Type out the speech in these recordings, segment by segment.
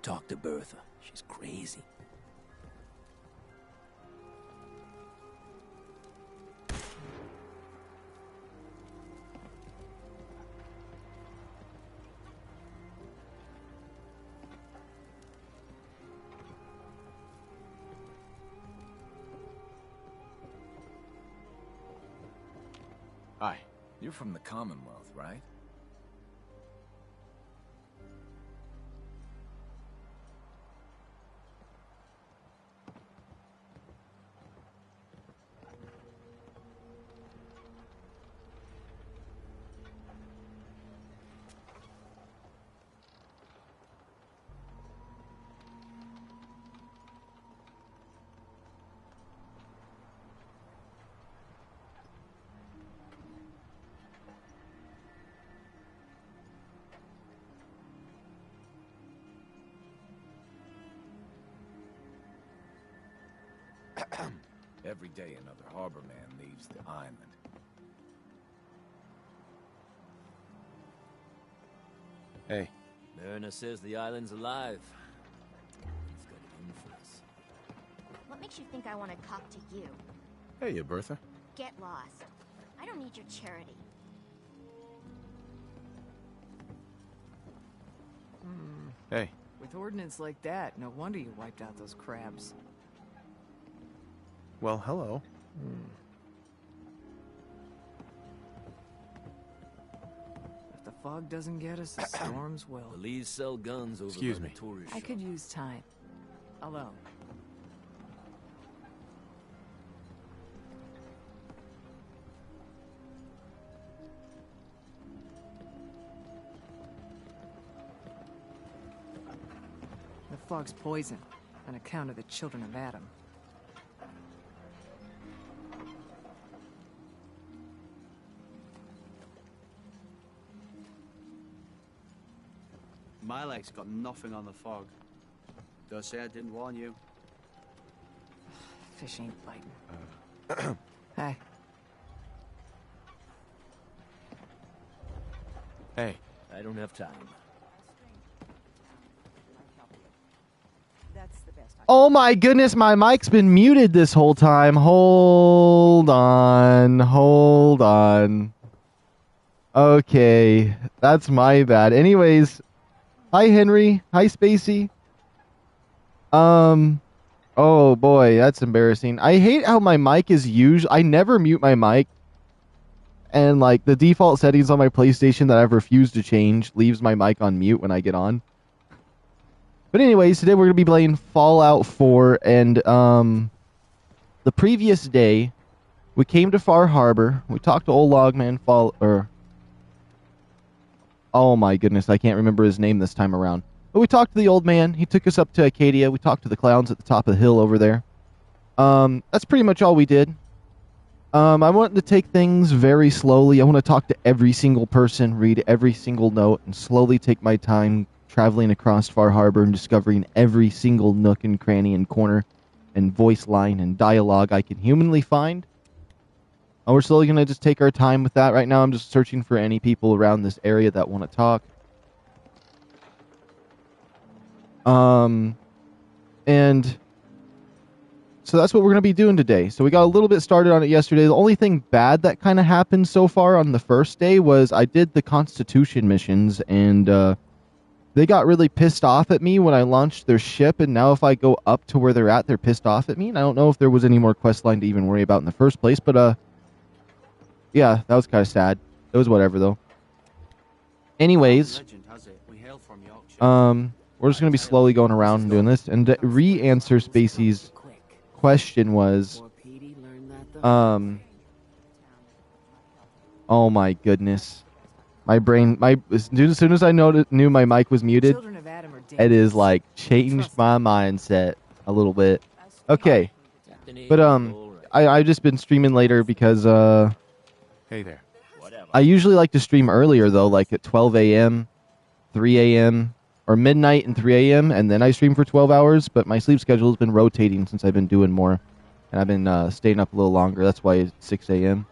talk to Bertha. She's crazy. Hi. You're from the Commonwealth, right? Every day another harbor man leaves the island. Hey. Mariner says the island's alive. He's got it in for us. What makes you think I want to talk to you? Hey, Bertha. Get lost. I don't need your charity. Hey. With ordnance like that, no wonder you wiped out those crabs. Well, hello. If the fog doesn't get us, the storms will. The Lees sell guns over Excuse by me. the tourist I shop. could use time. Alone. The fog's poison, on account of the children of Adam. My leg's got nothing on the fog. Don't say I didn't warn you. Fish ain't biting. Hey. Hey. I don't have time. Oh my goodness, my mic's been muted this whole time. Hold on. Hold on. Okay, that's my bad. Anyways, hi Henry. Hi Spacey. Oh boy, that's embarrassing. I hate how my mic is used. I never mute my mic. And like the default settings on my PlayStation that I've refused to change leaves my mic on mute when I get on. But anyways, today we're going to be playing Fallout 4, and the previous day, we came to FarHarbor. We talked to old Logman oh my goodness, I can't remember his name this time around. But we talked to the old man. He took us up to Acadia. We talked to the clowns at the top of the hill over there. That's pretty much all we did. I wanted to take things very slowly. I want to talk to every single person, read every single note, and slowly take my time traveling across FarHarbor and discovering every single nook and cranny and corner and voice line and dialogue I can humanly find. And we're slowly going to just take our time with that. Right now I'm just searching for any people around this area that want to talk. And so that's what we're going to be doing today. So we got a little bit started on it yesterday. The only thing bad that kind of happened so far on the first day was I did the Constitution missions, and they got really pissed off at me when I launched their ship, and now if I go up to where they're at, they're pissed off at me. And I don't know if there was any more quest line to even worry about in the first place, but yeah, that was kind of sad. It was whatever, though. Anyways, Legend has it. We hail from Yorkshire. we're just going to be slowly going around and doing this. And to re-answer Spacey's question was, oh my goodness. My brain, as soon as I knew my mic was muted, it is like changed my mindset a little bit. Okay, but I've just been streaming later because Hey there. I usually like to stream earlier though, like at 12 a.m., 3 a.m., or midnight and 3 a.m., and then I stream for 12 hours. But my sleep schedule has been rotating since I've been doing more, and I've been staying up a little longer. That's why it's 6 a.m.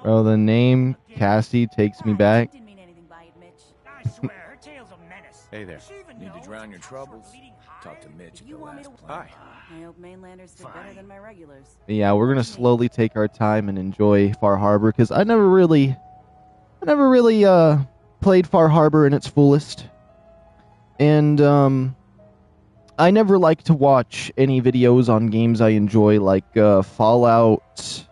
Bro, the name Cassie takes me back. Didn't mean anything by it, Mitch. I swear, her tale's a menace. Hey there. Does she even Need know to drown it's your the troubles? bleeding Talk to heart? Mitch at You the want me last to- planet. I hope mainlanders did better than my regulars. Yeah, we're gonna slowly take our time and enjoy Far Harbor because I never really played Far Harbor in its fullest, and I never like to watch any videos on games I enjoy like Fallout,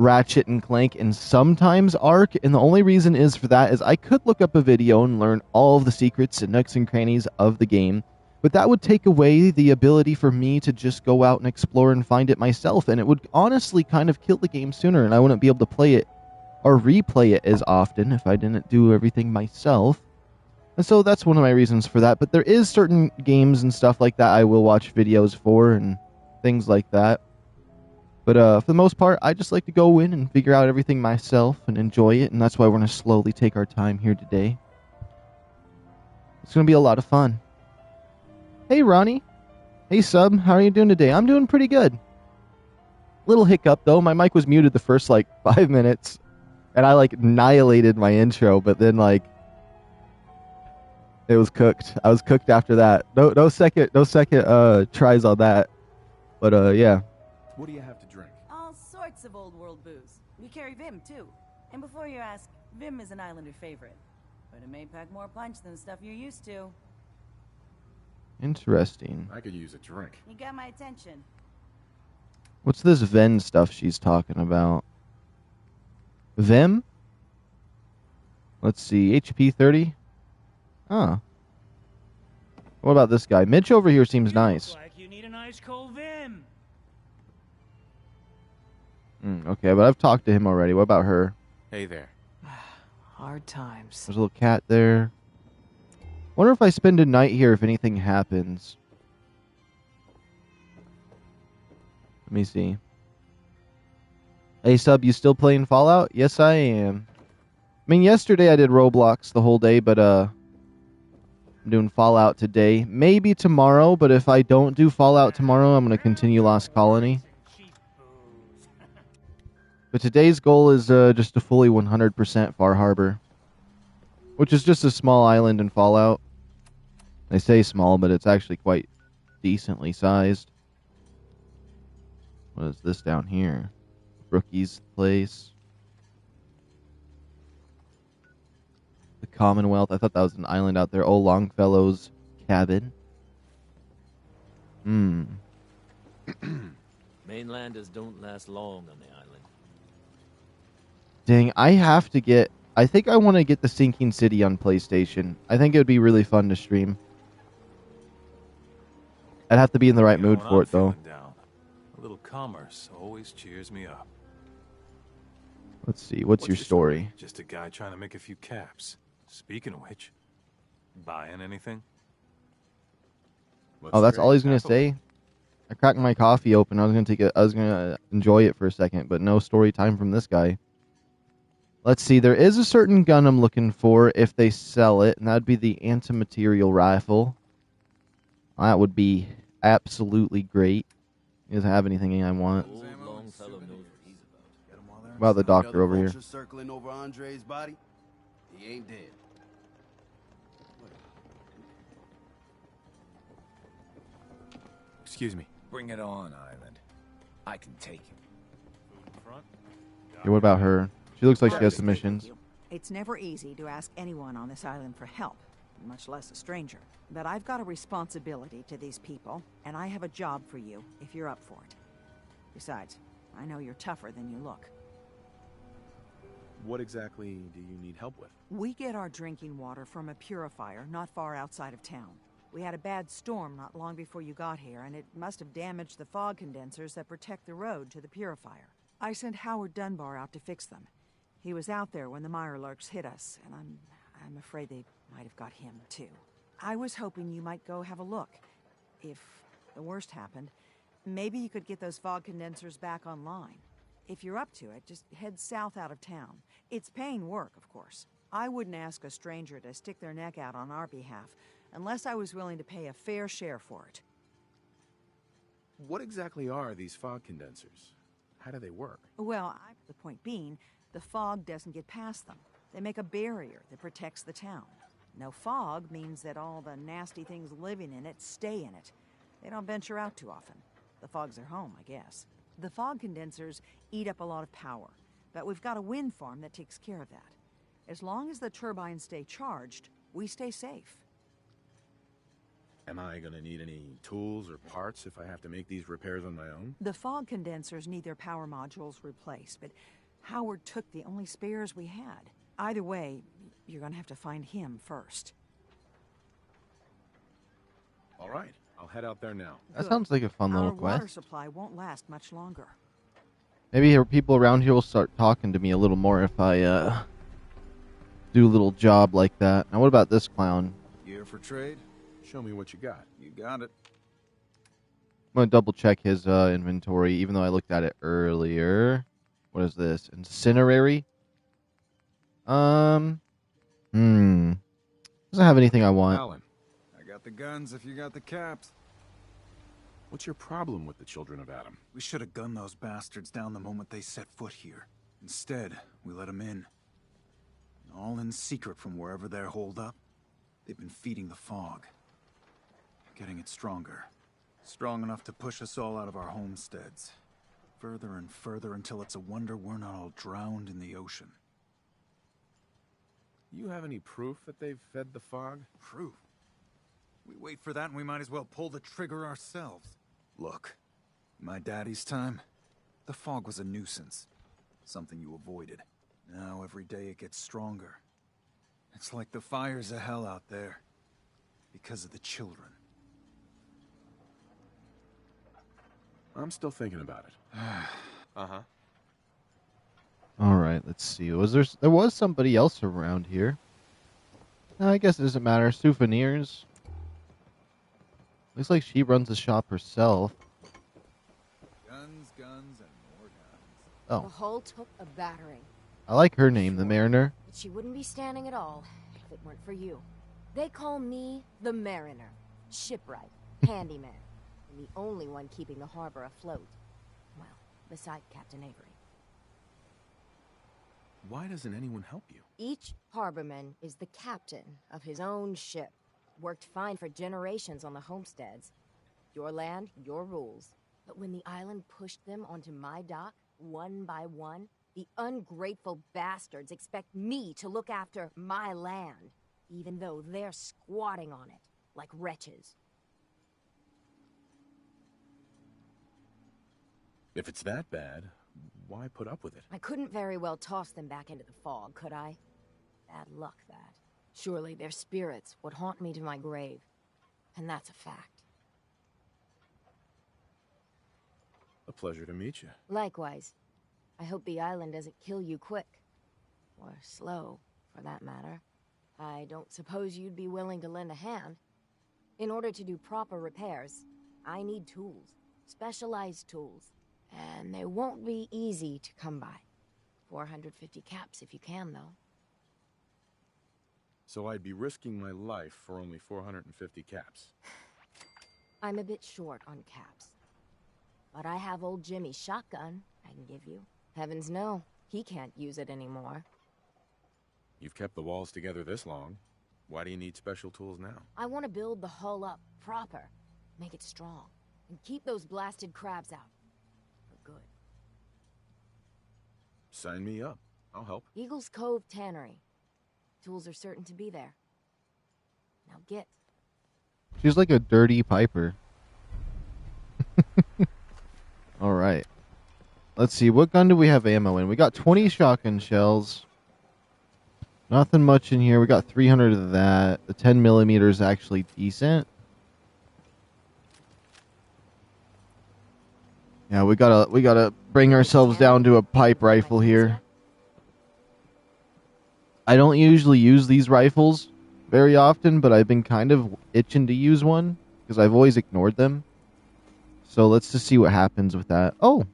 Ratchet and Clank, and sometimes Ark, and the only reason is for that is I could look up a video and learn all of the secrets and nooks and crannies of the game, but that would take away the ability for me to just go out and explore and find it myself, and it would honestly kind of kill the game sooner, and I wouldn't be able to play it or replay it as often if I didn't do everything myself. And so that's one of my reasons for that, but there is certain games and stuff like that I will watch videos for and things like that. But for the most part, I just like to go in and figure out everything myself and enjoy it, and that's why we're going to slowly take our time here today. It's going to be a lot of fun. Hey, Ronnie. Hey, Sub. How are you doing today? I'm doing pretty good. Little hiccup, though. My mic was muted the first, 5 minutes, and I, annihilated my intro, but then, it was cooked. I was cooked after that. No second tries on that. But, yeah. What do you have to drink? All sorts of old world booze. We carry Vim, too. And before you ask, Vim is an Islander favorite. But it may pack more punch than the stuff you're used to. Interesting. I could use a drink. You got my attention. What's this Ven stuff she's talking about? Vim? Let's see. HP 30? Huh. What about this guy? Mitch over here seems nice. Like you need an ice cold Vim. Okay, but I've talked to him already. What about her? Hey there. Hard times. There's a little cat there. Wonder if I spend a night here if anything happens. Let me see. Hey, Sub, you still playing Fallout? Yes, I am. I mean, yesterday I did Roblox the whole day, but I'm doing Fallout today. Maybe tomorrow, but if I don't do Fallout tomorrow, I'm going to continue Lost Colony. But today's goal is just to fully 100% Far Harbor, which is just a small island in Fallout. They say small, but it's actually quite decently sized. What is this down here? Rookie's place. The Commonwealth. I thought that was an island out there. Oh, Longfellow's cabin. Mainlanders don't last long on the island. Dang, I have to get... I think I want to get the Sinking City on PlayStation. I think it would be really fun to stream. I'd have to be in the right mood for it, though. Down. A little commerce always cheers me up. Let's see. What's your story? Just a guy trying to make a few caps. Speaking of which, buying anything? Oh, that's all he's gonna say? I cracked my coffee open. I was gonna enjoy it for a second, but no story time from this guy. Let's see. There is a certain gun I'm looking for if they sell it, and that'd be the anti-material rifle. That would be absolutely great. He doesn't have anything I want. Old Longfellow knows what he's about. About the doctor over here. Circling over Andre's body. He ain't dead. Excuse me. Bring it on, Island. I can take him. Okay, what about her? She looks like she has some missions. It's never easy to ask anyone on this island for help, much less a stranger. But I've got a responsibility to these people, and I have a job for you if you're up for it. Besides, I know you're tougher than you look. What exactly do you need help with? We get our drinking water from a purifier not far outside of town. We had a bad storm not long before you got here, and it must have damaged the fog condensers that protect the road to the purifier. I sent Howard Dunbar out to fix them. He was out there when the Mirelurks hit us, and I'm afraid they might have got him, too. I was hoping you might go have a look. If the worst happened, maybe you could get those fog condensers back online. If you're up to it, just head south out of town. It's paying work, of course. I wouldn't ask a stranger to stick their neck out on our behalf, unless I was willing to pay a fair share for it. What exactly are these fog condensers? How do they work? Well, the point being, the fog doesn't get past them. They make a barrier that protects the town. No fog means that all the nasty things living in it stay in it. They don't venture out too often. The fog's their home, I guess. The fog condensers eat up a lot of power, but we've got a wind farm that takes care of that. As long as the turbines stay charged, we stay safe. Am I gonna need any tools or parts if I have to make these repairs on my own? The fog condensers need their power modules replaced, but Howard took the only spares we had. Either way, you're gonna have to find him first. All right, I'll head out there now. That sounds like a fun little Our water quest. supply won't last much longer. Maybe people around here will start talking to me a little more if I do a little job like that. Now, what about this clown? Gear for trade? Show me what you got. You got it. I'm going to double check his inventory, even though I looked at it earlier. What is this? Incinerary? Doesn't have anything I want. Alan, I got the guns if you got the caps. what's your problem with the Children of Adam? We should have gunned those bastards down the moment they set foot here. Instead, we let them in. All in secret from wherever they're holed up. They've been feeding the fog. Getting it stronger. Strong enough to push us all out of our homesteads. Further and further until it's a wonder we're not all drowned in the ocean. You have any proof that they've fed the fog? Proof? We wait for that and we might as well pull the trigger ourselves. Look, in my daddy's time, the fog was a nuisance. Something you avoided. Now every day it gets stronger. It's like the fires of hell out there. Because of the children. I'm still thinking about it. Uh-huh. All right, let's see. There was somebody else around here. I guess it doesn't matter. Souvenirs. Looks like she runs the shop herself. Guns, guns, and more guns. Oh. The hull took a battering. I like her name, the Mariner. But she wouldn't be standing at all if it weren't for you. They call me the Mariner. Shipwright. Handyman. And the only one keeping the harbor afloat. Well, beside Captain Avery. Why doesn't anyone help you? Each harborman is the captain of his own ship. Worked fine for generations on the homesteads. Your land, your rules. But when the island pushed them onto my dock, one by one, the ungrateful bastards expect me to look after my land, even though they're squatting on it like wretches. If it's that bad, why put up with it? I couldn't very well toss them back into the fog, could I? Bad luck, that. Surely their spirits would haunt me to my grave. And that's a fact. A pleasure to meet you. Likewise. I hope the island doesn't kill you quick. Or slow, for that matter. I don't suppose you'd be willing to lend a hand. In order to do proper repairs, I need tools. Specialized tools. And they won't be easy to come by. 450 caps if you can, though. So I'd be risking my life for only 450 caps. I'm a bit short on caps. But I have old Jimmy's shotgun I can give you. Heavens no, he can't use it anymore. You've kept the walls together this long. Why do you need special tools now? I want to build the hull up proper. Make it strong. And keep those blasted crabs out. For good. Sign me up. I'll help. Eagle's Cove Tannery. Tools are certain to be there. Now get. She's like a dirty piper. All right. Let's see. What gun do we have ammo in? We got 20 shotgun shells. Nothing much in here. We got 300 of that. The 10 millimeter is actually decent. Yeah, we gotta bring ourselves down to a pipe rifle here. I don't usually use these rifles very often, but I've been kind of itching to use one because I've always ignored them. So let's just see what happens with that. Oh,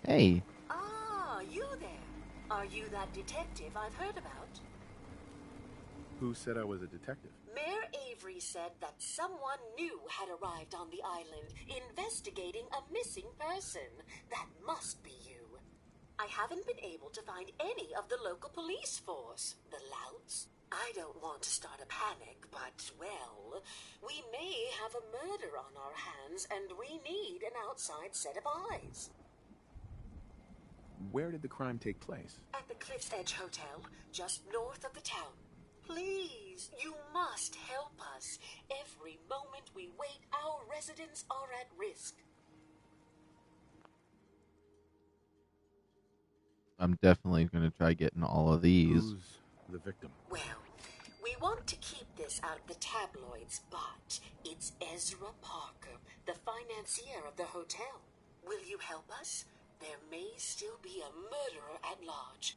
hey. Ah, you there. Are you that detective I've heard about? Who said I was a detective? Mayor Avery Avery said that someone new had arrived on the island, investigating a missing person. That must be you. I haven't been able to find any of the local police force. The louts? I don't want to start a panic, but, well, we may have a murder on our hands, and we need an outside set of eyes. Where did the crime take place? At the Cliff's Edge Hotel, just north of the town. Please, you must help us. Every moment we wait, our residents are at risk. I'm definitely going to try getting all of these. Who's the victim? Well, we want to keep this out of the tabloids, but it's Ezra Parker, the financier of the hotel. Will you help us? There may still be a murderer at large.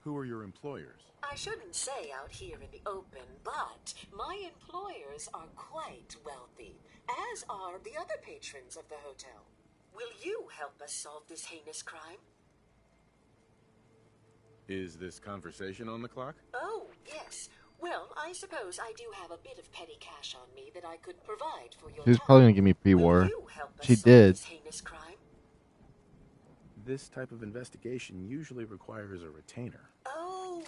Who are your employers? I shouldn't say out here in the open, but my employers are quite wealthy, as are the other patrons of the hotel. Will you help us solve this heinous crime? Is this conversation on the clock? Oh, yes. Well, I suppose I do have a bit of petty cash on me that I could provide for your She was time. probably going to give me pre-war. She did. This heinous crime? This type of investigation usually requires a retainer. Oh,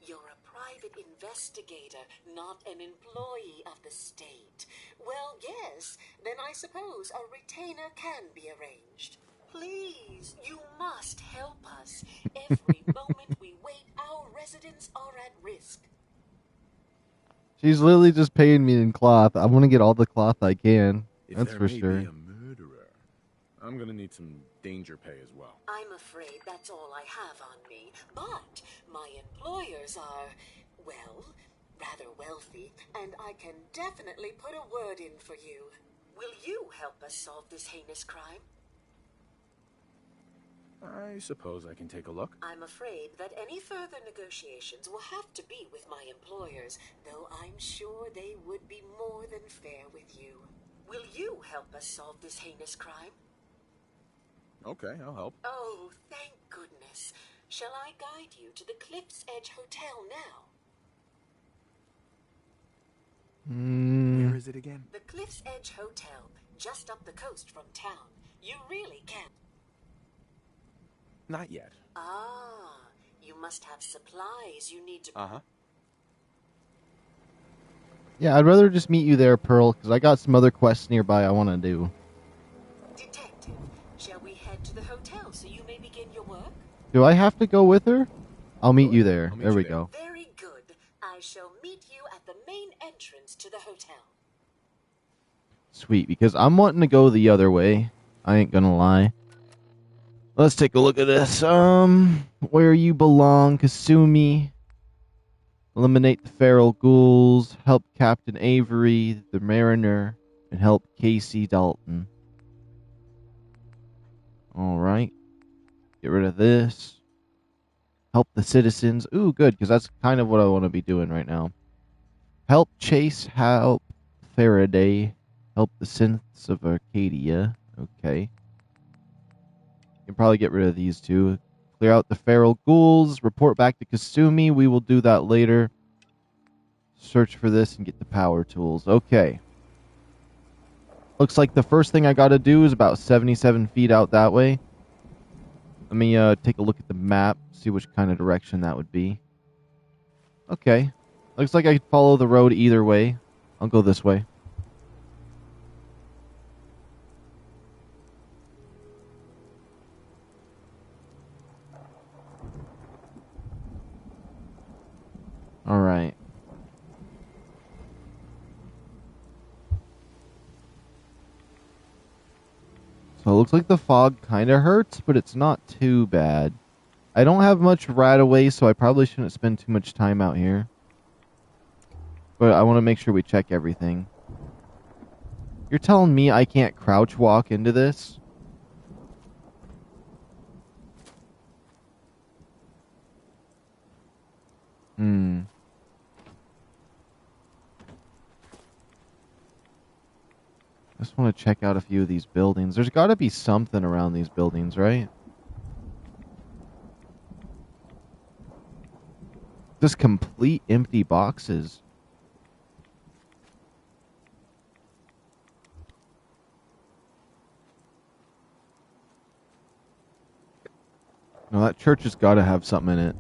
you're a private investigator, not an employee of the state. Well, yes, then I suppose a retainer can be arranged. Please, you must help us. Every moment we wait, our residents are at risk. She's literally just paying me in cloth. I want to get all the cloth I can. If That's there for may sure. be a murderer, I'm gonna need some danger pay as well. I'm afraid that's all I have on me, but my employers are, well, rather wealthy, and I can definitely put a word in for you. Will you help us solve this heinous crime? I suppose I can take a look. I'm afraid that any further negotiations will have to be with my employers, though I'm sure they would be more than fair with you. Will you help us solve this heinous crime? Okay, I'll help. Oh, thank goodness. Shall I guide you to the Cliff's Edge Hotel now? Where is it again? The Cliff's Edge Hotel, just up the coast from town. You really can't. Not yet. Ah, you must have supplies you need to... Uh-huh. Yeah, I'd rather just meet you there, Pearl, because I got some other quests nearby I want to do. Detective, shall we head to the hotel so you may begin your work? Do I have to go with her? I'll meet you there. There we go. Very good. I shall meet you at the main entrance to the hotel. Sweet, because I'm wanting to go the other way. I ain't gonna lie. Let's take a look at this. Where you belong, Kasumi. Eliminate the feral ghouls. Help Captain Avery, the mariner, and help Casey Dalton. Alright. Get rid of this. Help the citizens. Ooh, good, because that's kind of what I want to be doing right now. Help Chase, help Faraday. Help the synths of Arcadia. Okay. Can probably get rid of these two. Clear out the feral ghouls. Report back to Kasumi. We will do that later. Search for this and get the power tools. Okay. Looks like the first thing I got to do is about 77 feet out that way. Let me take a look at the map. See which kind of direction that would be. Okay. Looks like I could follow the road either way. I'll go this way. Alright. So it looks like the fog kind of hurts, but it's not too bad. I don't have much right away, so I probably shouldn't spend too much time out here. But I want to make sure we check everything. You're telling me I can't crouch walk into this? I just want to check out a few of these buildings. There's got to be something around these buildings, right? Just complete empty boxes. No, that church has got to have something in it.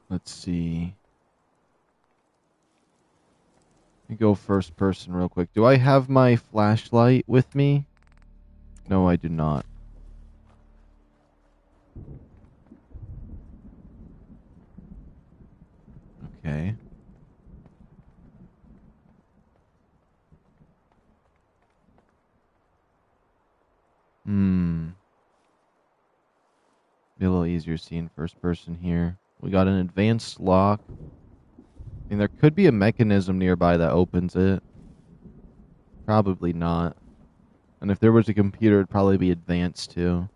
Let's see. Let me go first person real quick. Do I have my flashlight with me? No, I do not. Okay. Be a little easier seeing first person here. We got an advanced lock. I mean, there could be a mechanism nearby that opens it. Probably not. And if there was a computer, it'd probably be advanced too.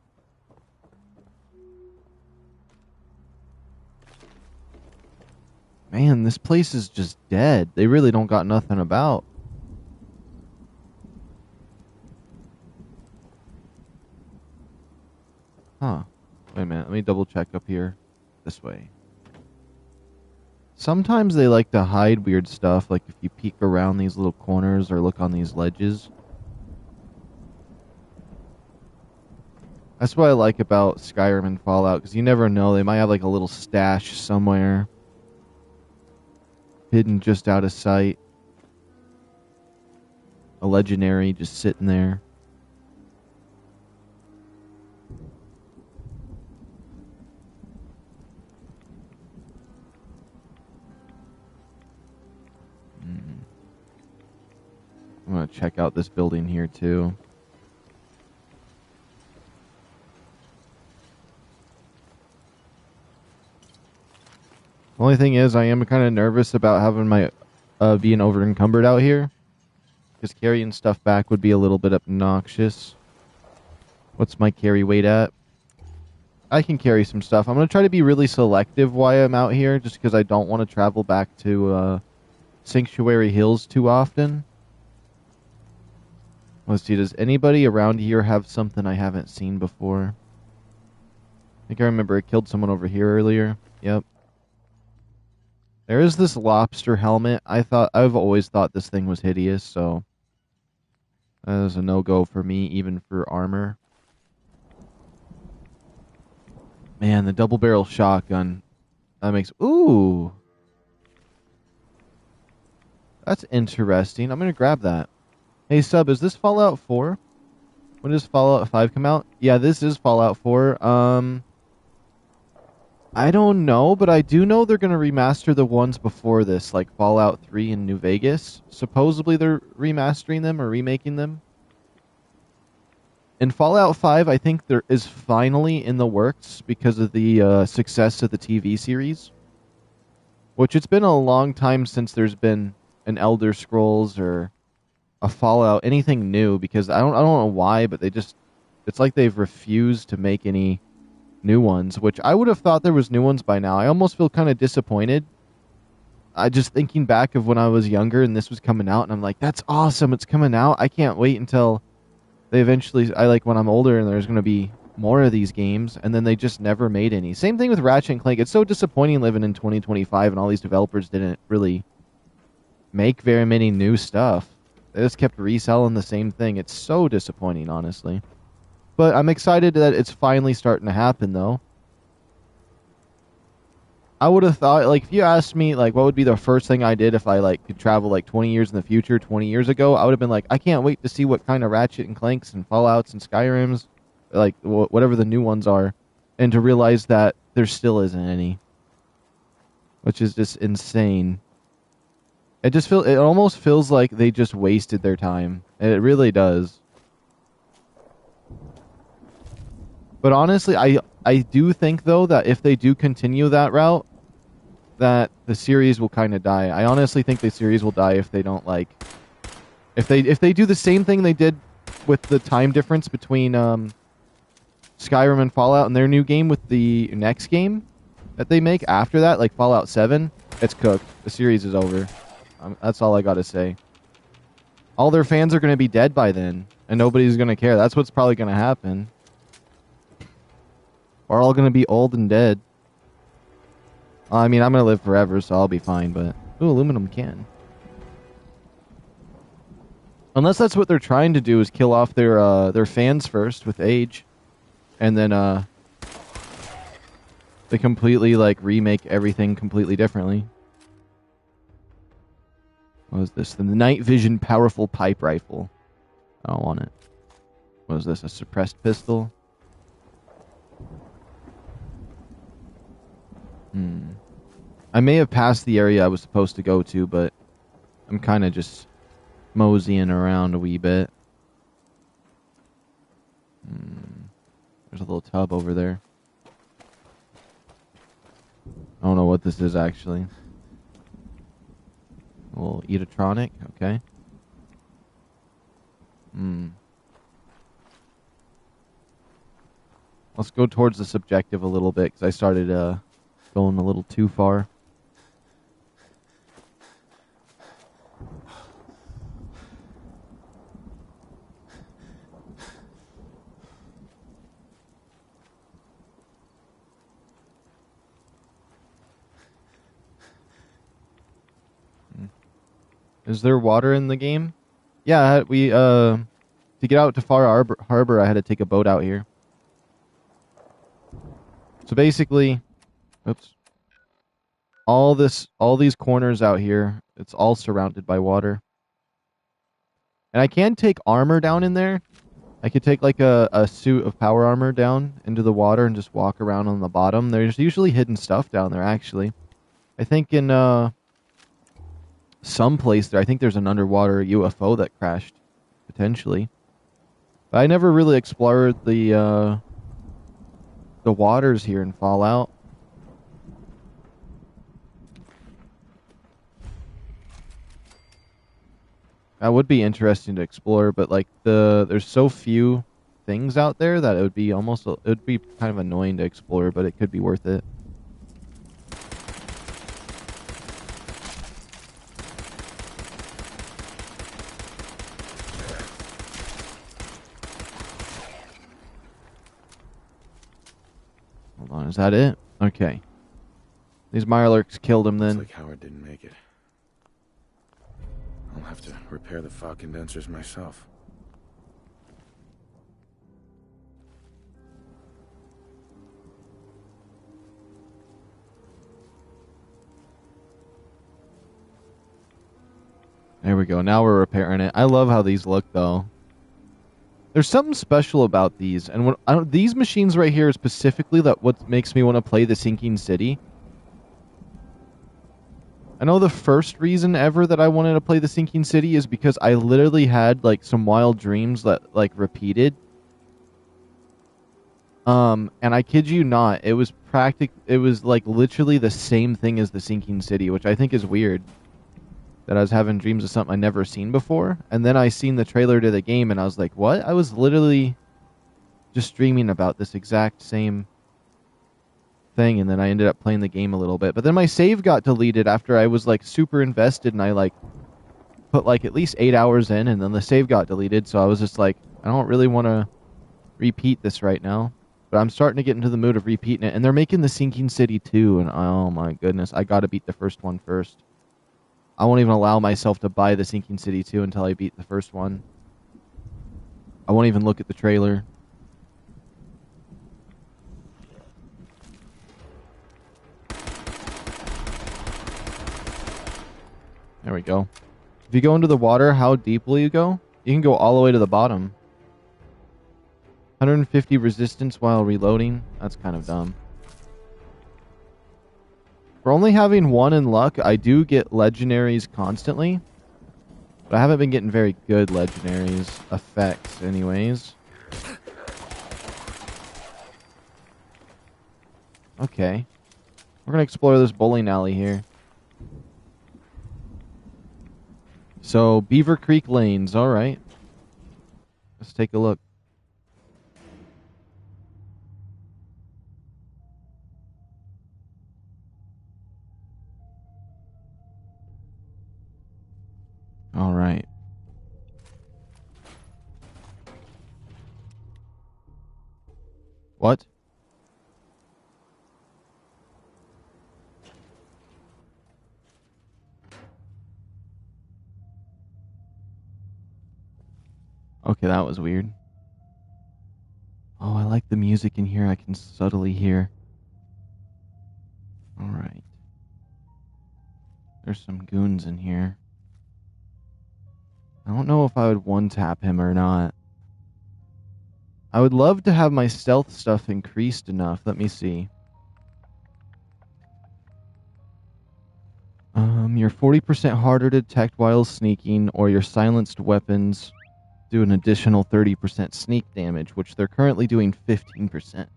Man, this place is just dead. They really don't got nothing about. Huh. Wait a minute. Let me double check up here. This way. Sometimes they like to hide weird stuff, like if you peek around these little corners or look on these ledges. That's what I like about Skyrim and Fallout, because you never know. They might have like a little stash somewhere. Hidden just out of sight. A legendary just sitting there. I'm going to check out this building here too. The only thing is, I am kind of nervous about having my being over encumbered out here, because carrying stuff back would be a little bit obnoxious. What's my carry weight at? I can carry some stuff. I'm going to try to be really selective while I'm out here, just because I don't want to travel back to Sanctuary Hills too often. Let's see, does anybody around here have something I haven't seen before? I think I remember I killed someone over here earlier. Yep. There is this lobster helmet. I've always thought this thing was hideous, so that is a no-go for me, even for armor. Man, the double-barrel shotgun. That makes... Ooh! That's interesting. I'm going to grab that. Hey, Sub, is this Fallout 4? When does Fallout 5 come out? Yeah, this is Fallout 4. I don't know, but I do know they're going to remaster the ones before this, like Fallout 3 and New Vegas. Supposedly they're remastering them or remaking them. In Fallout 5, I think there is finally in the works because of the success of the TV series. Which it's been a long time since there's been an Elder Scrolls or a Fallout, anything new, because I don't know why, but it's like they've refused to make any new ones, which I would have thought there was new ones by now. I almost feel kind of disappointed. I just thinking back of when I was younger and this was coming out, and I'm like, that's awesome, it's coming out. I can't wait until they eventually, when I'm older and there's going to be more of these games, and then they just never made any. Same thing with Ratchet & Clank. It's so disappointing living in 2025 and all these developers didn't really make very many new stuff. They just kept reselling the same thing. It's so disappointing, honestly. But I'm excited that it's finally starting to happen, though. I would have thought, if you asked me, what would be the first thing I did if I, could travel, 20 years in the future, 20 years ago, I would have been like, I can't wait to see what kind of Ratchet & Clanks and Fallouts and Skyrims, whatever the new ones are, and to realize that there still isn't any. Which is just insane. It almost feels like they just wasted their time. It really does. But honestly, I do think, though, that if they do continue that route, that the series will kind of die. I honestly think the series will die if they don't, if they do the same thing they did with the time difference between Skyrim and Fallout and their new game with the next game that they make after that, like Fallout 7, it's cooked. The series is over. That's all I gotta say. All their fans are going to be dead by then, and nobody's going to care. That's what's probably going to happen. We're all going to be old and dead. I mean, I'm going to live forever, so I'll be fine, but... Ooh, aluminum can. Unless that's what they're trying to do, is kill off their fans first with age. And then, they completely, like, remake everything completely differently. What is this? The night vision powerful pipe rifle. I don't want it. What is this? A suppressed pistol? I may have passed the area I was supposed to go to, but I'm kind of just moseying around a wee bit. There's a little tub over there. I don't know what this is, actually. A little eatrotronic, okay. Let's go towards the subjective a little bit, because I started going a little too far. Is there water in the game? Yeah, we, to get out to FarHarbor, I had to take a boat out here. So basically, oops. All these corners out here, it's all surrounded by water. And I can take armor down in there. I could take like a suit of power armor down into the water and just walk around on the bottom. There's usually hidden stuff down there, actually. I think in, some place there. I think there's an underwater UFO that crashed, potentially. But I never really explored the waters here in Fallout. That would be interesting to explore, but like there's so few things out there that it would be kind of annoying to explore, but it could be worth it. Hold on, is that it? Okay. These Mirelurks killed him then. Looks like Howard didn't make it. I'll have to repair the fog condensers myself. There we go. Now we're repairing it. I love how these look, though. There's something special about these, and these machines right here specifically that what makes me want to play the Sinking City. I know the first reason ever that I wanted to play the Sinking City is because I literally had like some wild dreams that like repeated. And I kid you not, it was like literally the same thing as the Sinking City, which I think is weird. That I was having dreams of something I'd never seen before. And then I seen the trailer to the game and I was like, what? I was literally just dreaming about this exact same thing, and then I ended up playing the game a little bit. But then my save got deleted after I was like super invested, and I like put like at least 8 hours in, and then the save got deleted, so I was just like, I don't really want to repeat this right now. But I'm starting to get into the mood of repeating it, and they're making the Sinking City 2, and oh my goodness, I gotta beat the first one first. I won't even allow myself to buy the Sinking City 2 until I beat the first one. I won't even look at the trailer. There we go. If you go into the water, how deep will you go? You can go all the way to the bottom. 150 resistance while reloading. That's kind of dumb. For only having 1 in luck, I do get legendaries constantly. But I haven't been getting very good legendaries effects anyways. Okay. We're going to explore this bowling alley here. So, Beaver Creek Lanes. Alright. Let's take a look. Alright. What? Okay, that was weird. Oh, I like the music in here. I can subtly hear. Alright. There's some goons in here. I don't know if I would one-tap him or not. I would love to have my stealth stuff increased enough. Let me see. You're 40% harder to detect while sneaking, or your silenced weapons do an additional 30% sneak damage, which they're currently doing 15%.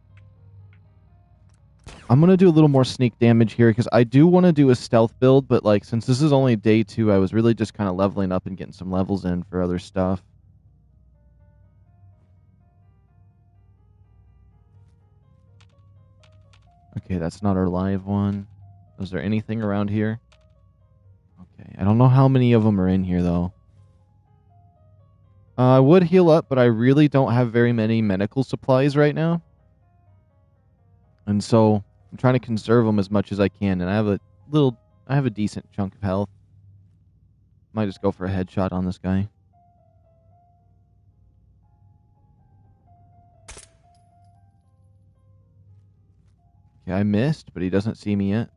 I'm going to do a little more sneak damage here, because I do want to do a stealth build, but like since this is only day 2, I was really just kind of leveling up and getting some levels in for other stuff. Okay, that's not our live one. Is there anything around here? Okay, I don't know how many of them are in here, though. I would heal up, but I really don't have very many medical supplies right now. And so I'm trying to conserve them as much as I can, and I have a decent chunk of health. Might just go for a headshot on this guy. Okay, I missed, but he doesn't see me yet.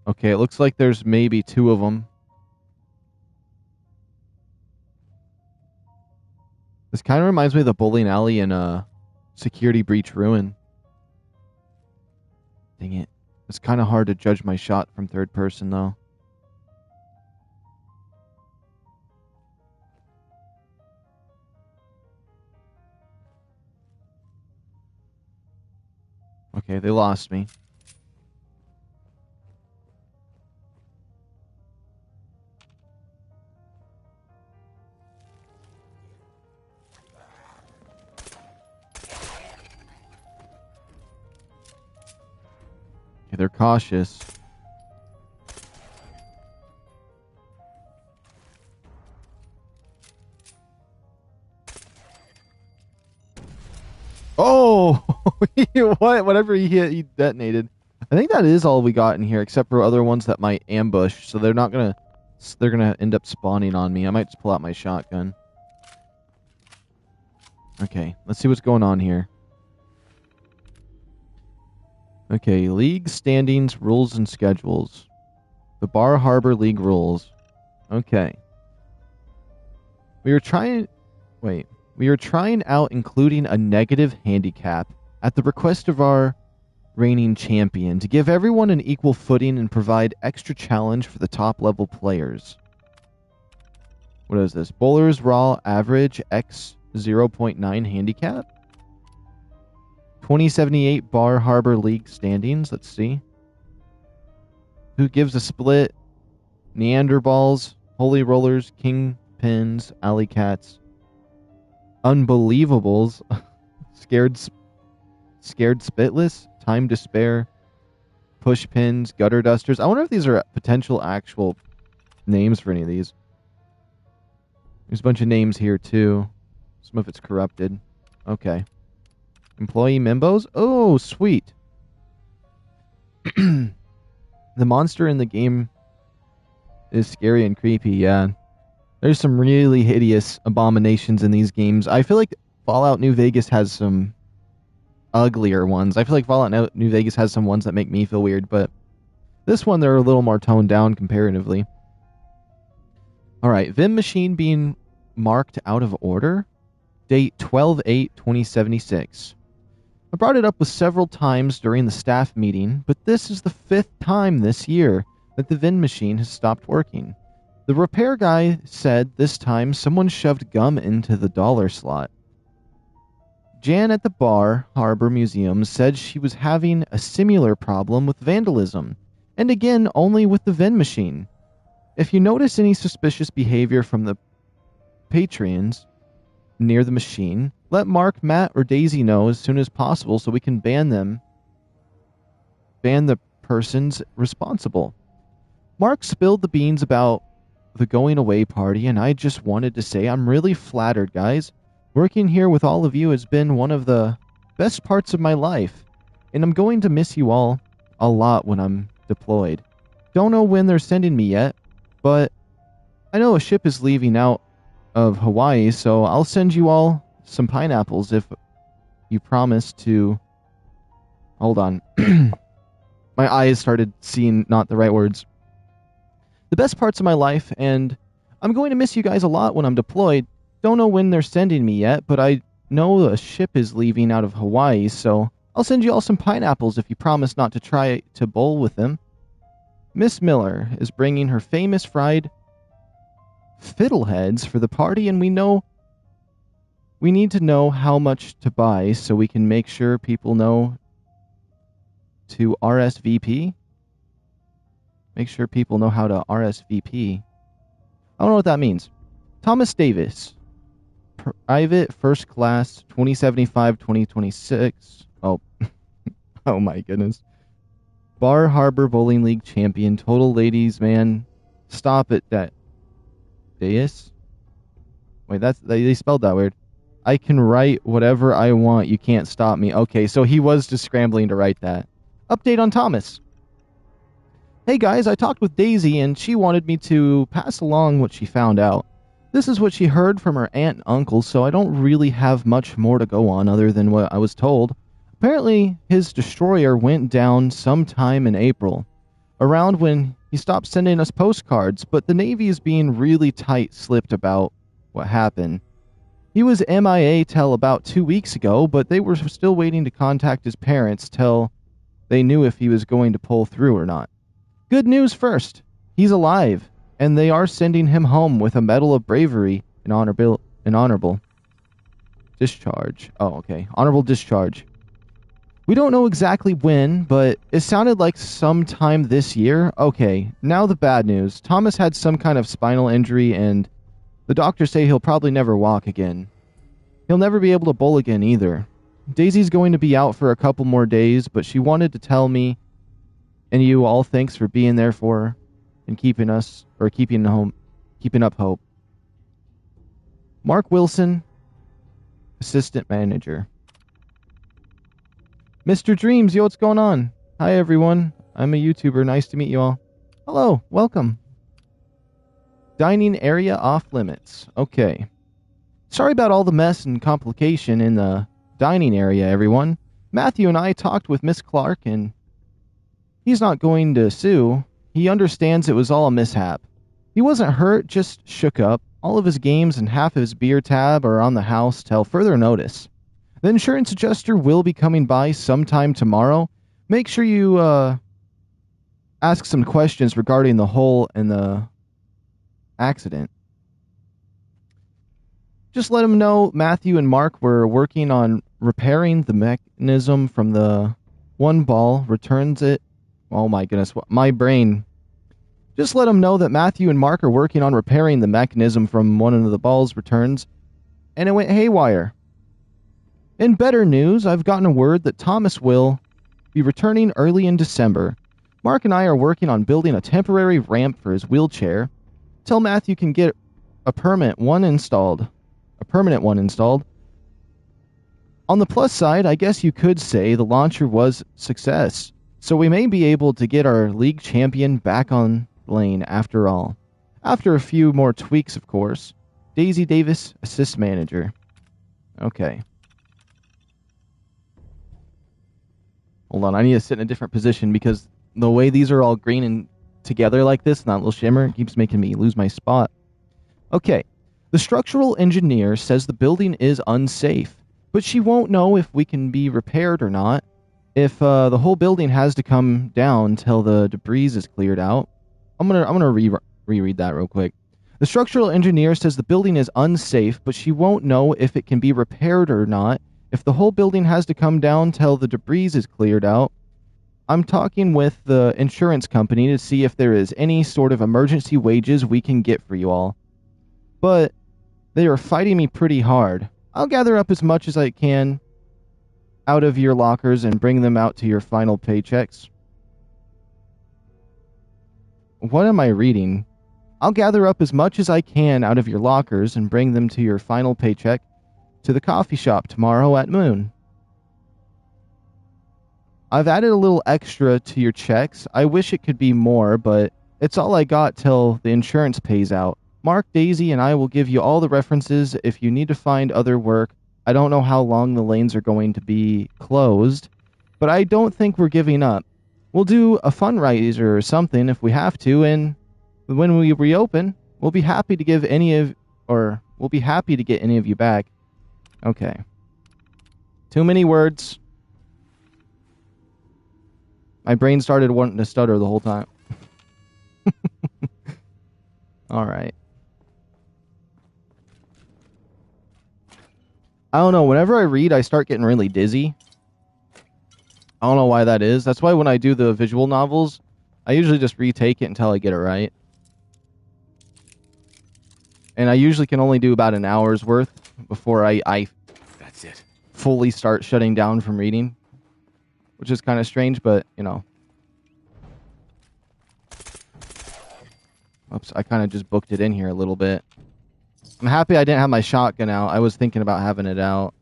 Okay, it looks like there's maybe 2 of them. This kind of reminds me of the bowling alley in Security Breach Ruin. Dang it. It's kind of hard to judge my shot from third person, though. Okay, they lost me. Okay, they're cautious. Oh! What? Whatever he hit, he detonated. I think that is all we got in here, except for other ones that might ambush, so they're gonna end up spawning on me. I might just pull out my shotgun. Okay, let's see what's going on here. Okay, league standings, rules, and schedules. The FarHarbor League rules. Okay. We are trying out including a negative handicap at the request of our reigning champion to give everyone an equal footing and provide extra challenge for the top level players. What is this? Bowlers Raw average X 0.9 handicap? 2078 FarHarbor League standings. Let's see. Who gives a split? Neanderballs, Holy Rollers, Kingpins, Alley Cats, Unbelievables, Scared Spitless, Time to Spare, Push Pins, Gutter Dusters. I wonder if these are potential actual names for any of these. There's a bunch of names here too. Some of it's corrupted. Okay. Employee Membos? Oh, sweet. The monster in the game is scary and creepy, yeah. There's some really hideous abominations in these games. I feel like Fallout New Vegas has some uglier ones. I feel like Fallout New Vegas has some ones that make me feel weird, but this one, they're a little more toned down comparatively. Alright, Vim Machine being marked out of order. Date 12/8/2076. I brought it up with several times during the staff meeting, but this is the 5th time this year that the Vin machine has stopped working. The repair guy said this time someone shoved gum into the dollar slot. Jan at the FarHarbor Museum said she was having a similar problem with vandalism, and again only with the Vin machine. If you notice any suspicious behavior from the patrons near the machine, let Mark, Matt, or Daisy know as soon as possible so we can ban the persons responsible. Mark spilled the beans about the going away party, and I just wanted to say I'm really flattered, guys. Working here with all of you has been one of the best parts of my life, and I'm going to miss you all a lot when I'm deployed. Don't know when they're sending me yet, but I know a ship is leaving out of Hawaii, so I'll send you all some pineapples if you promise to... Hold on. My eyes started seeing not the right words. The best parts of my life, and I'm going to miss you guys a lot when I'm deployed. Don't know when they're sending me yet, but I know a ship is leaving out of Hawaii, so I'll send you all some pineapples if you promise not to try to bowl with them. Miss Miller is bringing her famous fried fiddleheads for the party, and we need to know how much to buy so we can make sure people know to RSVP. Make sure people know how to RSVP. I don't know what that means. Thomas Davis, private first class, 2075-2026. Oh, oh my goodness. FarHarbor Bowling League champion, total ladies man. Stop it, that Deus. Wait, they spelled that weird. I can write whatever I want. You can't stop me. Okay, so he was just scrambling to write that. Update on Thomas. Hey guys, I talked with Daisy and she wanted me to pass along what she found out. This is what she heard from her aunt and uncle, so I don't really have much more to go on other than what I was told. Apparently, his destroyer went down sometime in April, around when he stopped sending us postcards, but the Navy is being really tight-lipped about what happened. He was MIA till about 2 weeks ago, but they were still waiting to contact his parents till they knew if he was going to pull through or not. Good news first. He's alive, and they are sending him home with a Medal of Bravery and honorable discharge. Oh, okay. Honorable discharge. We don't know exactly when, but it sounded like sometime this year. Okay, now the bad news. Thomas had some kind of spinal injury, and the doctors say he'll probably never walk again. He'll never be able to bowl again either. Daisy's going to be out for a couple more days, but she wanted to tell me and you all thanks for being there for her and keeping up hope. Mark Wilson, Assistant Manager. Mr. Dreams, yo, what's going on? Hi, everyone. I'm a YouTuber. Nice to meet you all. Hello, welcome. Dining area off limits. Okay. Sorry about all the mess and complication in the dining area, everyone. Matthew and I talked with Miss Clark, and he's not going to sue. He understands it was all a mishap. He wasn't hurt, just shook up. All of his games and half of his beer tab are on the house till further notice. The insurance adjuster will be coming by sometime tomorrow. Make sure you ask some questions regarding the hole in the accident. Just let him know Matthew and Mark were working on repairing the mechanism from the one ball returns it. Oh my goodness, my brain. Just let him know that Matthew and Mark are working on repairing the mechanism from one of the ball's returns, and it went haywire. In better news, I've gotten a word that Thomas will be returning early in December. Mark and I are working on building a temporary ramp for his wheelchair. Till Matthew can get a permanent one installed. On the plus side, I guess you could say the launcher was a success, so we may be able to get our league champion back on lane after all. After a few more tweaks, of course. Daisy Davis, Assist Manager. Okay. Hold on, I need to sit in a different position because the way these are all green and together like this, not a little shimmer, keeps making me lose my spot. Okay. The structural engineer says the building is unsafe, but she won't know if we can be repaired or not. If the whole building has to come down till the debris is cleared out. I'm gonna reread that real quick. The structural engineer says the building is unsafe, but she won't know if it can be repaired or not. If the whole building has to come down till the debris is cleared out. I'm talking with the insurance company to see if there is any sort of emergency wages we can get for you all. But they are fighting me pretty hard. I'll gather up as much as I can out of your lockers and bring them out to your final paychecks. What am I reading? I'll gather up as much as I can out of your lockers and bring them to your final paycheck to the coffee shop tomorrow at noon. I've added a little extra to your checks. I wish it could be more, but it's all I got till the insurance pays out. Mark, Daisy, and I will give you all the references if you need to find other work. I don't know how long the lanes are going to be closed, but I don't think we're giving up. We'll do a fundraiser or something if we have to, and when we reopen, we'll be happy to get any of you back. Okay. Too many words. My brain started wanting to stutter the whole time. Alright. I don't know, whenever I read, I start getting really dizzy. I don't know why that is. That's why when I do the visual novels, I usually just retake it until I get it right. And I usually can only do about an hour's worth before I That's it. fully start shutting down from reading. Which is kind of strange, but, you know. Oops, I kind of just booked it in here a little bit. I'm happy I didn't have my shotgun out. I was thinking about having it out.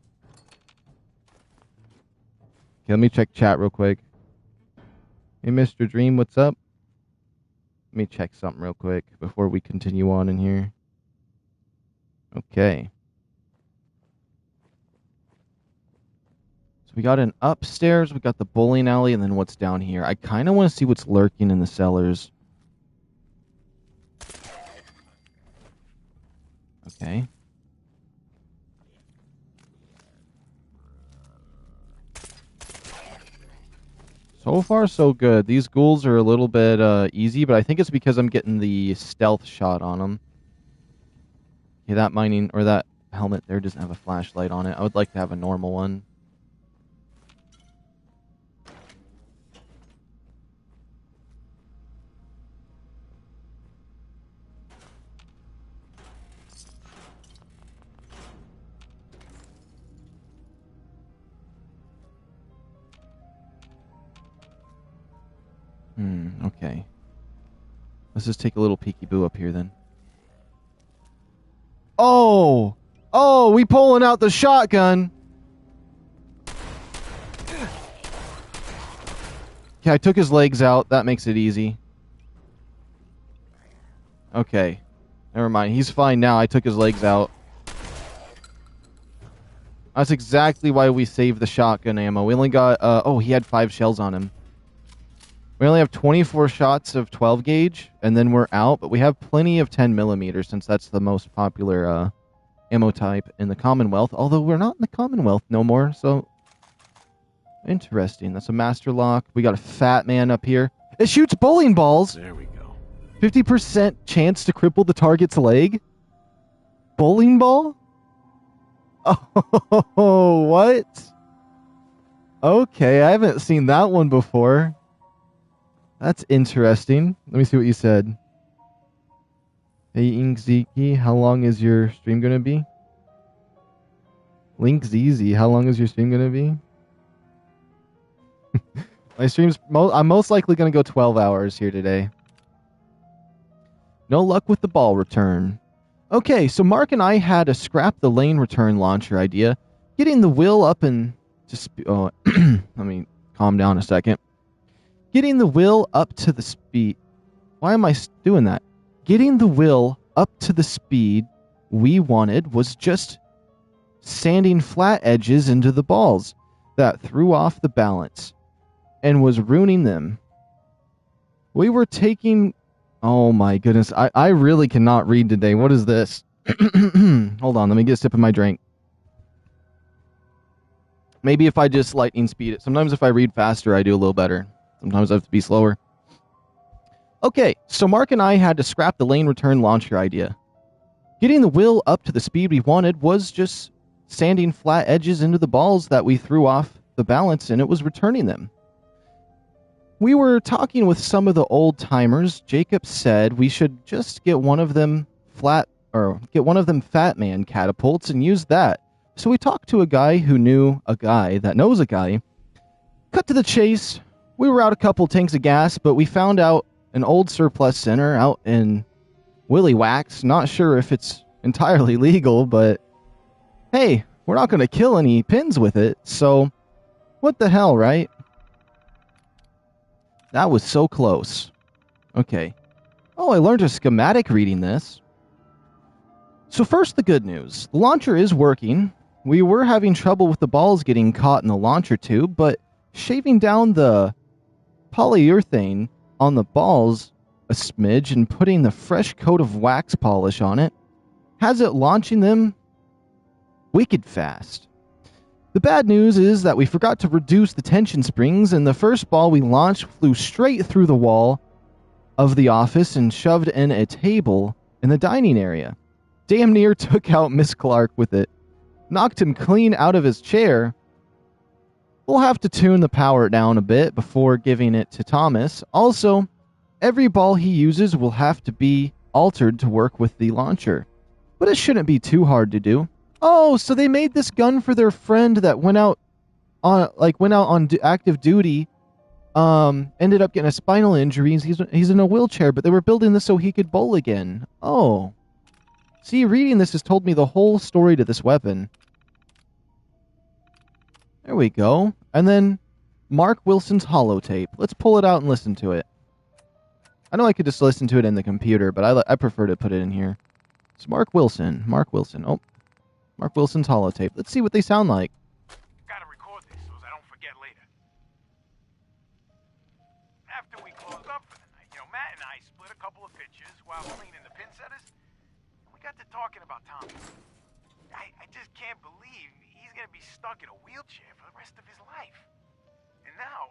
Okay, let me check chat real quick. Hey, Mr. Dream, what's up? Let me check something real quick before we continue on in here. Okay. So we got an upstairs, we got the bowling alley, and then what's down here? I kind of want to see what's lurking in the cellars. Okay. So far, so good. These ghouls are a little bit easy, but I think it's because I'm getting the stealth shot on them. Okay, that mining, or that helmet there doesn't have a flashlight on it. I would like to have a normal one. Okay. Let's just take a little peekaboo up here then. Oh! Oh, we pulling out the shotgun! Okay, I took his legs out. That makes it easy. Okay. Never mind. He's fine now. I took his legs out. That's exactly why we saved the shotgun ammo. We only got... oh, he had 5 shells on him. We only have 24 shots of 12 gauge, and then we're out, but we have plenty of 10 millimeters since that's the most popular ammo type in the Commonwealth, although we're not in the Commonwealth no more, so... Interesting. That's a master lock. We got a fat man up here. It shoots bowling balls! There we go. 50% chance to cripple the target's leg? Bowling ball? Oh, what? Okay, I haven't seen that one before. That's interesting. Let me see what you said. Hey, Inkziki, how long is your stream going to be? Link ZZ, how long is your stream going to be? My stream's... I'm most likely going to go 12 hours here today. No luck with the ball return. Okay, so Mark and I had a scrap the lane return launcher idea. Getting the wheel up and... oh, let me calm down a second. Getting the wheel up to the speed... Why am I doing that? Getting the wheel up to the speed we wanted was just sanding flat edges into the balls that threw off the balance and was ruining them. We were taking... Oh my goodness, I really cannot read today. What is this? Hold on, let me get a sip of my drink. Maybe if I just lightning speed it. Sometimes if I read faster, I do a little better. Sometimes I have to be slower. Okay, so Mark and I had to scrap the lane return launcher idea. Getting the wheel up to the speed we wanted was just sanding flat edges into the balls that we threw off the balance, and it was returning them. We were talking with some of the old timers. Jacob said we should just get one of them fat man catapults and use that. So we talked to a guy who knew a guy that knows a guy. Cut to the chase. We were out a couple tanks of gas, but we found out an old surplus center out in willy wax. Not sure if it's entirely legal, but hey, we're not going to kill any pins with it, so what the hell, right? That was so close. Okay. Oh, I learned a schematic reading this. So first, the good news. The launcher is working. We were having trouble with the balls getting caught in the launcher tube, but shaving down the polyurethane on the balls a smidge and putting the fresh coat of wax polish on it has it launching them wicked fast. The bad news is that we forgot to reduce the tension springs, and the first ball we launched flew straight through the wall of the office and shoved in a table in the dining area. Damn near took out Miss Clark with it. Knocked him clean out of his chair. We'll have to tune the power down a bit before giving it to Thomas. Also, every ball he uses will have to be altered to work with the launcher. But it shouldn't be too hard to do. Oh, so they made this gun for their friend that went out on active duty. Ended up getting a spinal injury. He's in a wheelchair, but they were building this so he could bowl again. Oh. See, reading this has told me the whole story to this weapon. There we go. And then Mark Wilson's holotape. Let's pull it out and listen to it. I know I could just listen to it in the computer, but I prefer to put it in here. It's Mark Wilson. Mark Wilson. Oh, Mark Wilson's holotape. Let's see what they sound like. Gotta record this so I don't forget later. After we closed up for the night, Matt and I split a couple of pictures while cleaning the pin setters. We got to talking about Tommy. I just can't believe he's gonna be stuck in a wheelchair for the rest of his life. And now,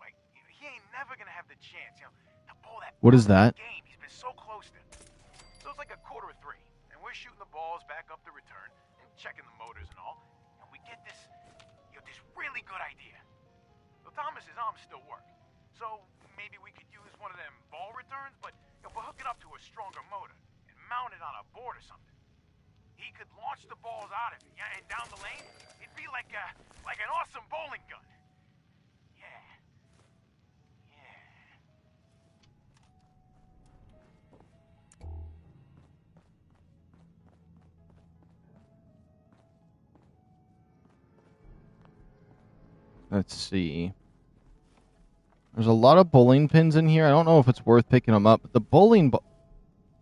he ain't never gonna have the chance, to pull that. What is that? Game he's been so close to. So it's like 2:45, and we're shooting the balls back up the return and checking the motors and all. And we get this really good idea. So Thomas's arms still work. So maybe we could use one of them ball returns, but we'll hook it up to a stronger motor and mount it on a board or something. He could launch the balls out of it, and down the lane, it'd be like an awesome bowling gun. Yeah. Let's see. There's a lot of bowling pins in here. I don't know if it's worth picking them up. But the bowling ball...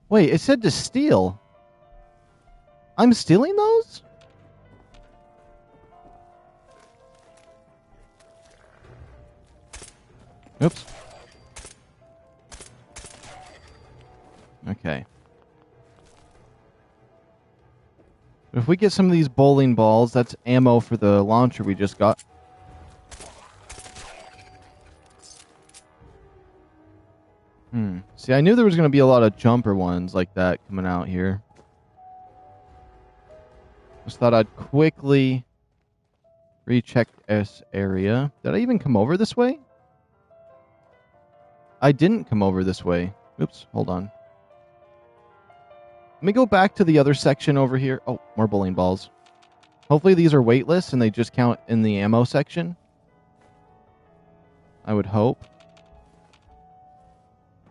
Wait, it said to steal. I'm stealing those? Oops. Okay. If we get some of these bowling balls, that's ammo for the launcher we just got. See, I knew there was going to be a lot of jumper ones like that coming out here. Just thought I'd quickly recheck this area. Did I even come over this way? I didn't come over this way. Oops, hold on. Let me go back to the other section over here. Oh, more bowling balls. Hopefully these are weightless and they just count in the ammo section. I would hope.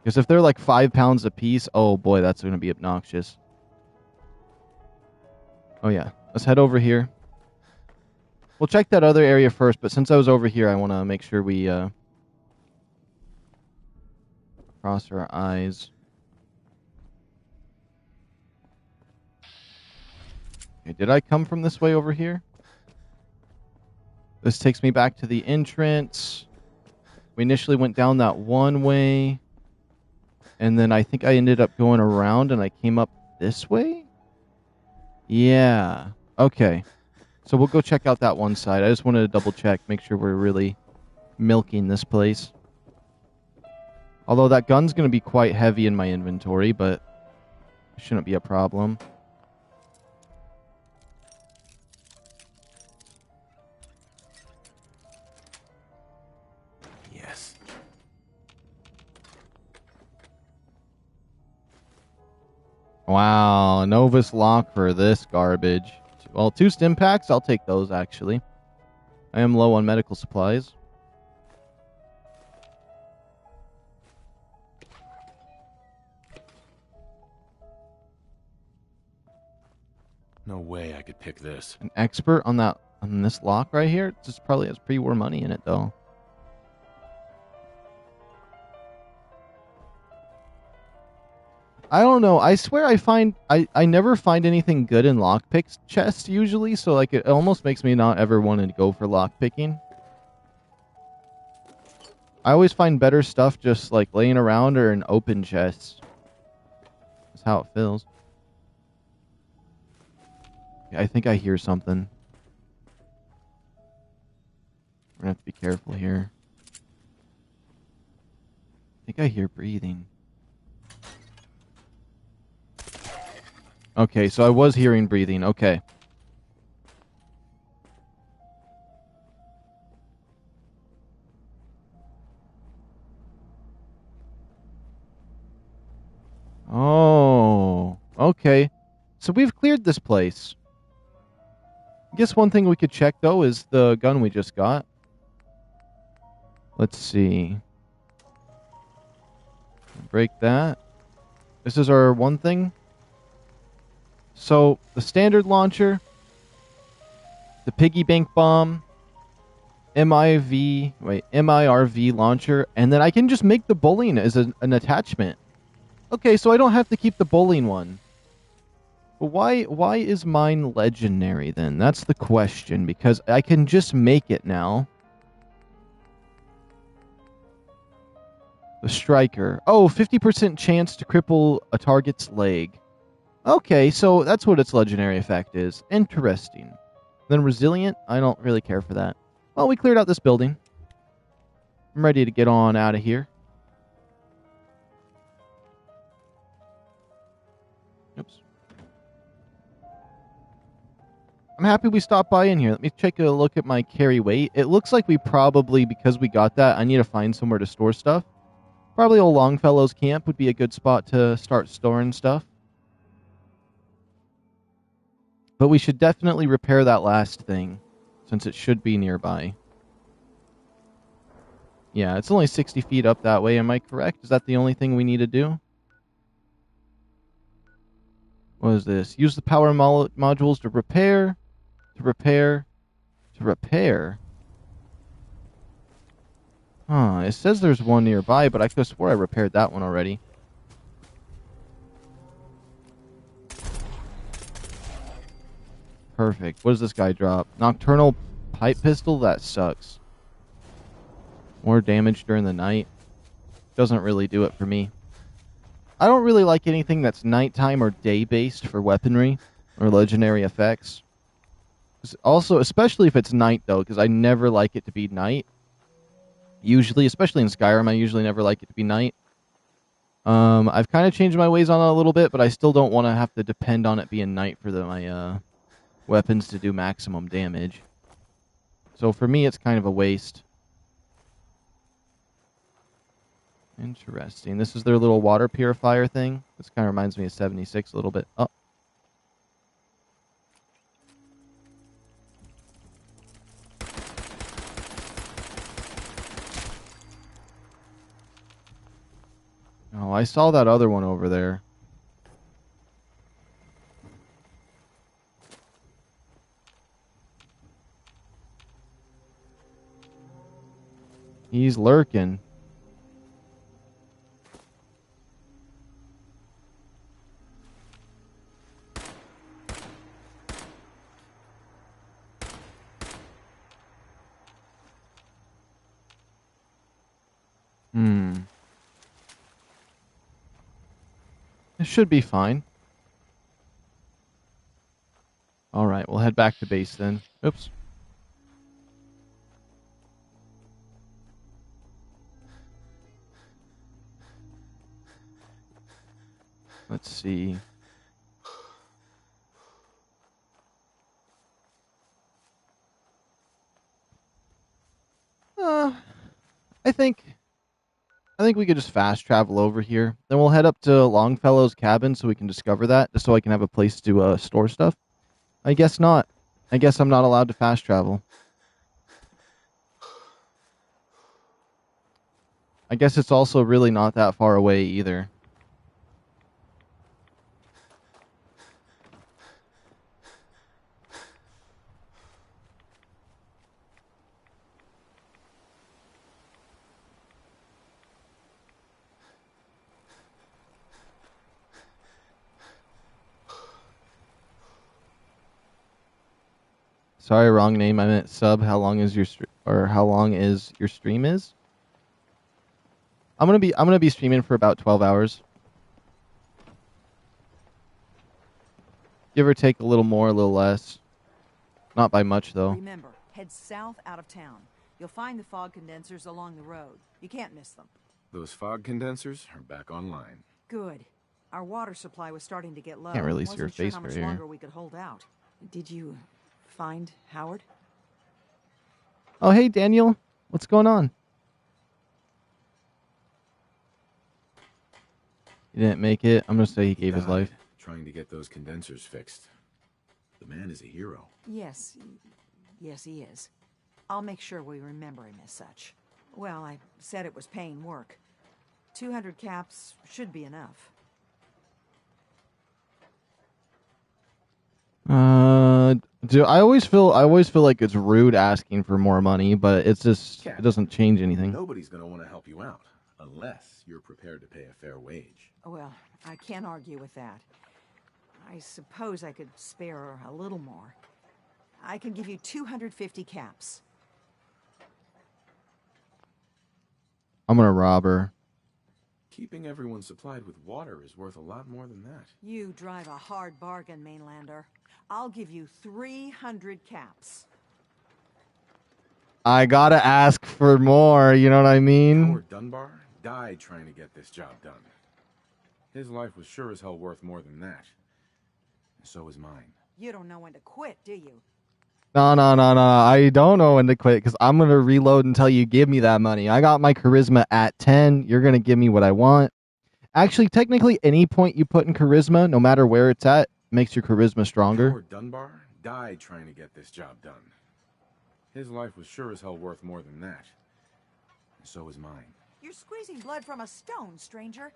Because if they're like 5 pounds a piece, oh boy, that's going to be obnoxious. Oh yeah, let's head over here. We'll check that other area first, but since I was over here, I want to make sure we cross our eyes. Okay, did I come from this way over here? This takes me back to the entrance. We initially went down that one way. And then I think I ended up going around and I came up this way? Yeah. Okay. So we'll go check out that one side. I just wanted to double check, make sure we're really milking this place. Although that gun's going to be quite heavy in my inventory, but it shouldn't be a problem. Wow, Novus lock for this garbage. Well, 2 stim packs, I'll take those, actually. I am low on medical supplies. No way I could pick this. An expert on this lock right here? It just probably has pre-war money in it, though. I don't know. I swear I never find anything good in lockpick chests usually, so like it almost makes me not ever want to go for lockpicking. I always find better stuff just like laying around or in open chests. That's how it feels. I think I hear something. We're gonna have to be careful here. I think I hear breathing. Okay, so I was hearing breathing. Okay. Oh, okay. So we've cleared this place. I guess one thing we could check, though, is the gun we just got. Let's see. Break that. This is our one thing. So, the standard launcher, the piggy bank bomb, MIRV launcher, and then I can just make the bowling as an attachment. Okay, so I don't have to keep the bowling one. But why is mine legendary then? That's the question, because I can just make it now. The striker. Oh, 50% chance to cripple a target's leg. Okay, so that's what its legendary effect is. Interesting. Then resilient, I don't really care for that. Well, we cleared out this building. I'm ready to get on out of here. Oops. I'm happy we stopped by in here. Let me take a look at my carry weight. It looks like we probably, because we got that, I need to find somewhere to store stuff. Probably old Longfellow's camp would be a good spot to start storing stuff. But we should definitely repair that last thing, since it should be nearby. Yeah, it's only 60 feet up that way, am I correct? Is that the only thing we need to do? What is this? Use the power modules to repair, to repair, to repair. Huh, it says there's one nearby, but I could have swore I repaired that one already. Perfect. What does this guy drop? Nocturnal pipe pistol? That sucks. More damage during the night. Doesn't really do it for me. I don't really like anything that's nighttime or day-based for weaponry or legendary effects. Also, especially if it's night, though, because I never like it to be night. Usually, especially in Skyrim, I usually never like it to be night. I've kind of changed my ways on it a little bit, but I still don't want to have to depend on it being night for my weapons to do maximum damage. So for me, it's kind of a waste. Interesting. This is their little water purifier thing. This kind of reminds me of 76 a little bit. Oh. Oh, I saw that other one over there. He's lurking. It should be fine. Alright, we'll head back to base then. Oops. Let's see. I think we could just fast travel over here. Then we'll head up to Longfellow's cabin so we can discover that, just so I can have a place to store stuff. I guess not. I guess I'm not allowed to fast travel. I guess it's also really not that far away either. Sorry, wrong name. I meant sub. How long is your how long is your stream is? I'm gonna be streaming for about 12 hours. Give or take a little more, a little less. Not by much though. Remember, head south out of town. You'll find the fog condensers along the road. You can't miss them. Those fog condensers are back online. Good. Our water supply was starting to get low. Can't really see your Wasn't sure face how right much here. longer we could hold out. Did you find Howard? Oh, hey, Daniel. What's going on? He didn't make it. I'm going to say he gave his life. Trying to get those condensers fixed. The man is a hero. Yes. Yes, he is. I'll make sure we remember him as such. Well, I said it was paying work. 200 caps should be enough. I always feel like it's rude asking for more money, but it's just it doesn't change anything. Nobody's going to want to help you out unless you're prepared to pay a fair wage. Well, I can't argue with that. I suppose I could spare a little more. I can give you 250 caps. I'm gonna rob her. Keeping everyone supplied with water is worth a lot more than that. You drive a hard bargain, Mainlander. I'll give you 300 caps. I gotta ask for more, you know what I mean? Howard Dunbar died trying to get this job done. His life was sure as hell worth more than that. And so is mine. You don't know when to quit, do you? No. I don't know when to quit because I'm going to reload until you give me that money. I got my charisma at 10. You're going to give me what I want. Actually, technically, any point you put in charisma, no matter where it's at, makes your charisma stronger. Howard Dunbar died trying to get this job done. His life was sure as hell worth more than that. And so is mine. You're squeezing blood from a stone, stranger.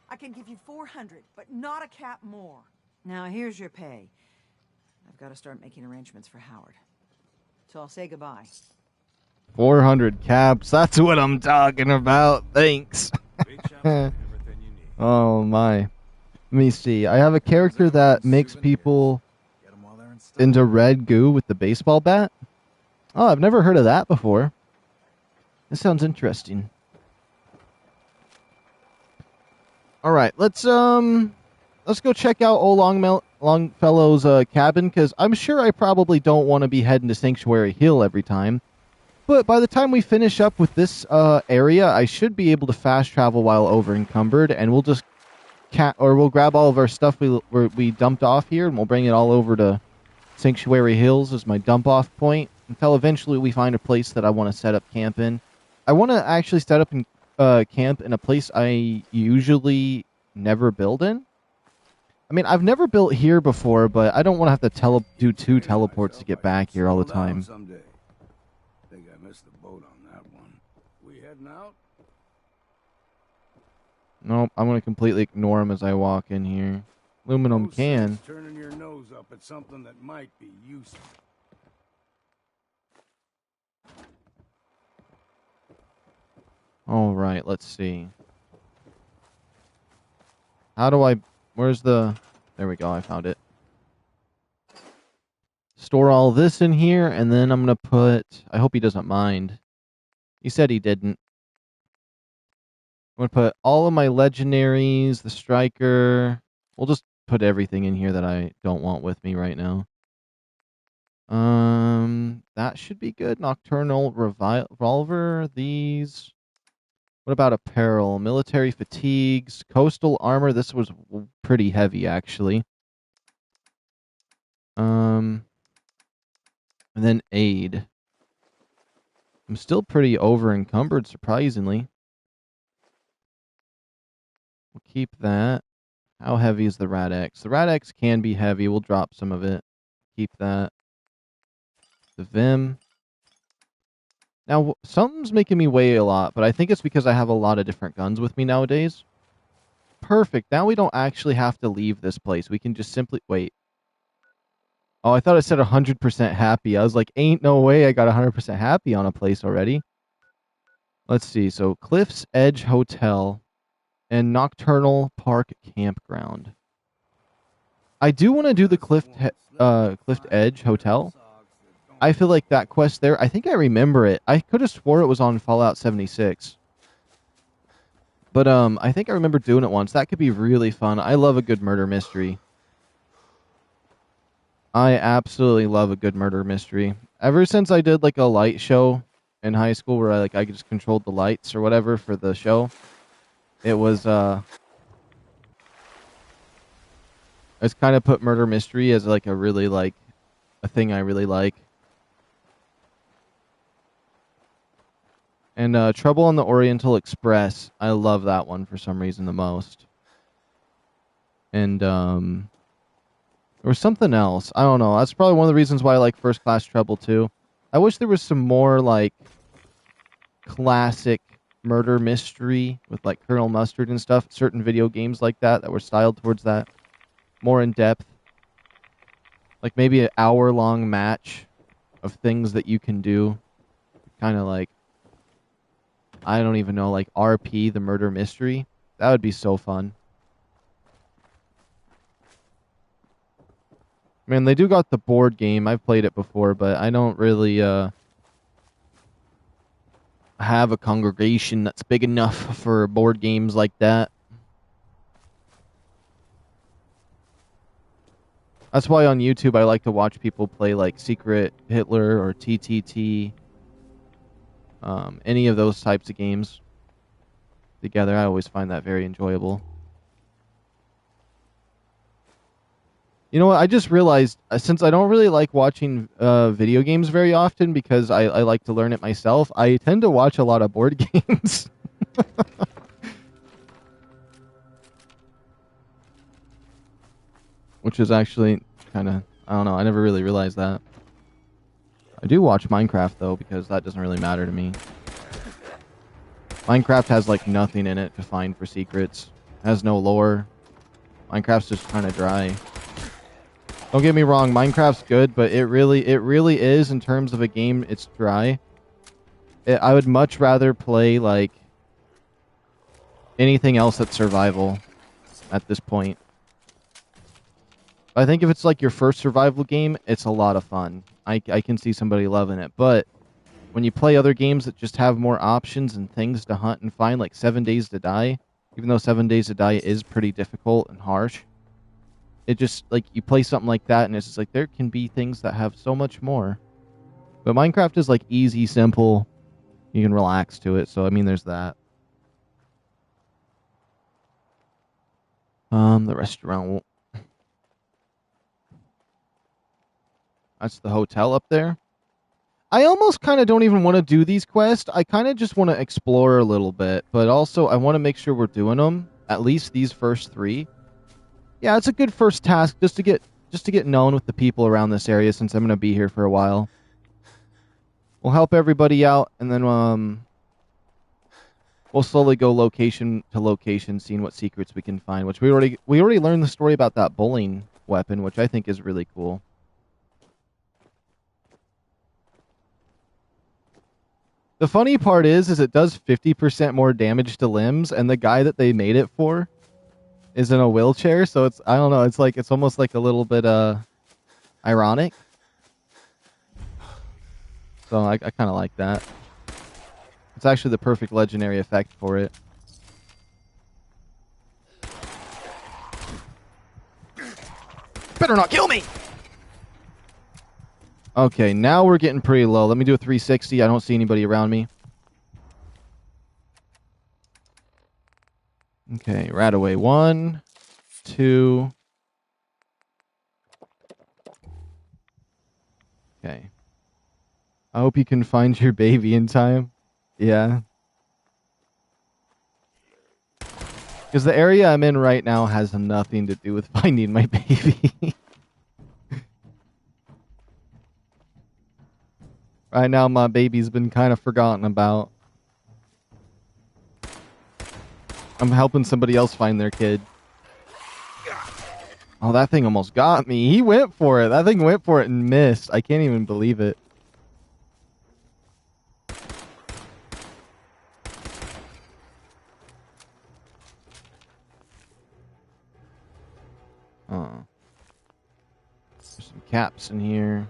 I can give you 400, but not a cap more. Now, here's your pay. I've got to start making arrangements for Howard. So I'll say goodbye. 400 caps. That's what I'm talking about. Thanks. Oh, my. Let me see. I have a character that makes people into red goo with the baseball bat. Oh, I've never heard of that before. This sounds interesting. All right, let's go check out old Longfellow's cabin, because I'm sure I probably don't want to be heading to Sanctuary Hill every time. But by the time we finish up with this area, I should be able to fast travel while over encumbered, and we'll just we'll grab all of our stuff we dumped off here, and we'll bring it all over to Sanctuary Hills as my dump off point until eventually we find a place that I want to set up camp in. I want to actually set up camp in a place I usually never build in. I mean, I've never built here before, but I don't want to have to do 2 teleports to get back here all the time. Someday. Think I missed the boat on that one. We heading out? Nope, I'm going to completely ignore him as I walk in here. Aluminum can. Turning your nose up at something that might be useful. All right, let's see. How do I... Where's the... There we go, I found it. Store all this in here, and then I'm going to put... I hope he doesn't mind. He said he didn't. I'm going to put all of my legendaries, the striker. We'll just put everything in here that I don't want with me right now. That should be good. Nocturnal revolver, these... What about apparel? Military fatigues, coastal armor. This was pretty heavy, actually. And then aid. I'm still pretty over encumbered, surprisingly. We'll keep that. How heavy is the Rad-X? The Rad-X can be heavy. We'll drop some of it. Keep that. The Vim. Now, something's making me weigh a lot, but I think it's because I have a lot of different guns with me nowadays. Perfect. Now we don't actually have to leave this place. We can just simply... Wait. Oh, I thought it said 100% happy. I was like, ain't no way I got 100% happy on a place already. Let's see. So, Cliff's Edge Hotel and Nocturnal Park Campground. I do want to do the Cliff Edge Hotel. I feel like that quest there, I think I remember it. I could have swore it was on Fallout 76. But I think I remember doing it once. That could be really fun. I love a good murder mystery. I absolutely love a good murder mystery. Ever since I did like a light show in high school where I just controlled the lights or whatever for the show, it was it's kind of put murder mystery as like a really like a thing I really like. And Trouble on the Oriental Express, I love that one for some reason the most. And there was something else. I don't know. That's probably one of the reasons why I like First Class Trouble too. I wish there was some more like classic murder mystery with like Colonel Mustard and stuff. Certain video games like that were styled towards that. More in depth. Like maybe an hour-long match of things that you can do. Kind of like, I don't even know, like RP, the murder mystery. That would be so fun. Man, they do got the board game. I've played it before, but I don't really have a congregation that's big enough for board games like that. That's why on YouTube I like to watch people play like Secret Hitler or TTT. Any of those types of games together. I always find that very enjoyable. You know what? I just realized, since I don't really like watching video games very often because I like to learn it myself, I tend to watch a lot of board games. Which is actually kind of, I don't know, I never really realized that. I do watch Minecraft, though, because that doesn't really matter to me. Minecraft has, like, nothing in it to find for secrets. It has no lore. Minecraft's just kind of dry. Don't get me wrong, Minecraft's good, but it really is, in terms of a game, it's dry. I would much rather play, like, anything else that's survival at this point. I think if it's like your first survival game, it's a lot of fun. I can see somebody loving it. But when you play other games that just have more options and things to hunt and find, like 7 Days to Die, even though 7 Days to Die is pretty difficult and harsh, it just, like, you play something like that and it's just like, there can be things that have so much more. But Minecraft is, like, easy, simple. You can relax to it. So, I mean, there's that. The restaurant. That's the hotel up there. I almost kind of don't even want to do these quests. I kind of just want to explore a little bit, but also I want to make sure we're doing them. At least these first 3. Yeah, it's a good first task just to get known with the people around this area since I'm going to be here for a while. We'll help everybody out, and then we'll slowly go location to location, seeing what secrets we can find. Which we already learned the story about that bowling weapon, which I think is really cool. The funny part is it does 50% more damage to limbs, and the guy that they made it for is in a wheelchair, so it's, I don't know, it's like, it's almost like a little bit ironic. So I kind of like that. It's actually the perfect legendary effect for it. Better not kill me! Okay, now we're getting pretty low. Let me do a 360. I don't see anybody around me. Okay, right away. 1, 2. Okay. I hope you can find your baby in time. Yeah. Because the area I'm in right now has nothing to do with finding my baby. Right now, my baby's been kind of forgotten about. I'm helping somebody else find their kid. Oh, that thing almost got me. He went for it. That thing went for it and missed. I can't even believe it. There's some caps in here.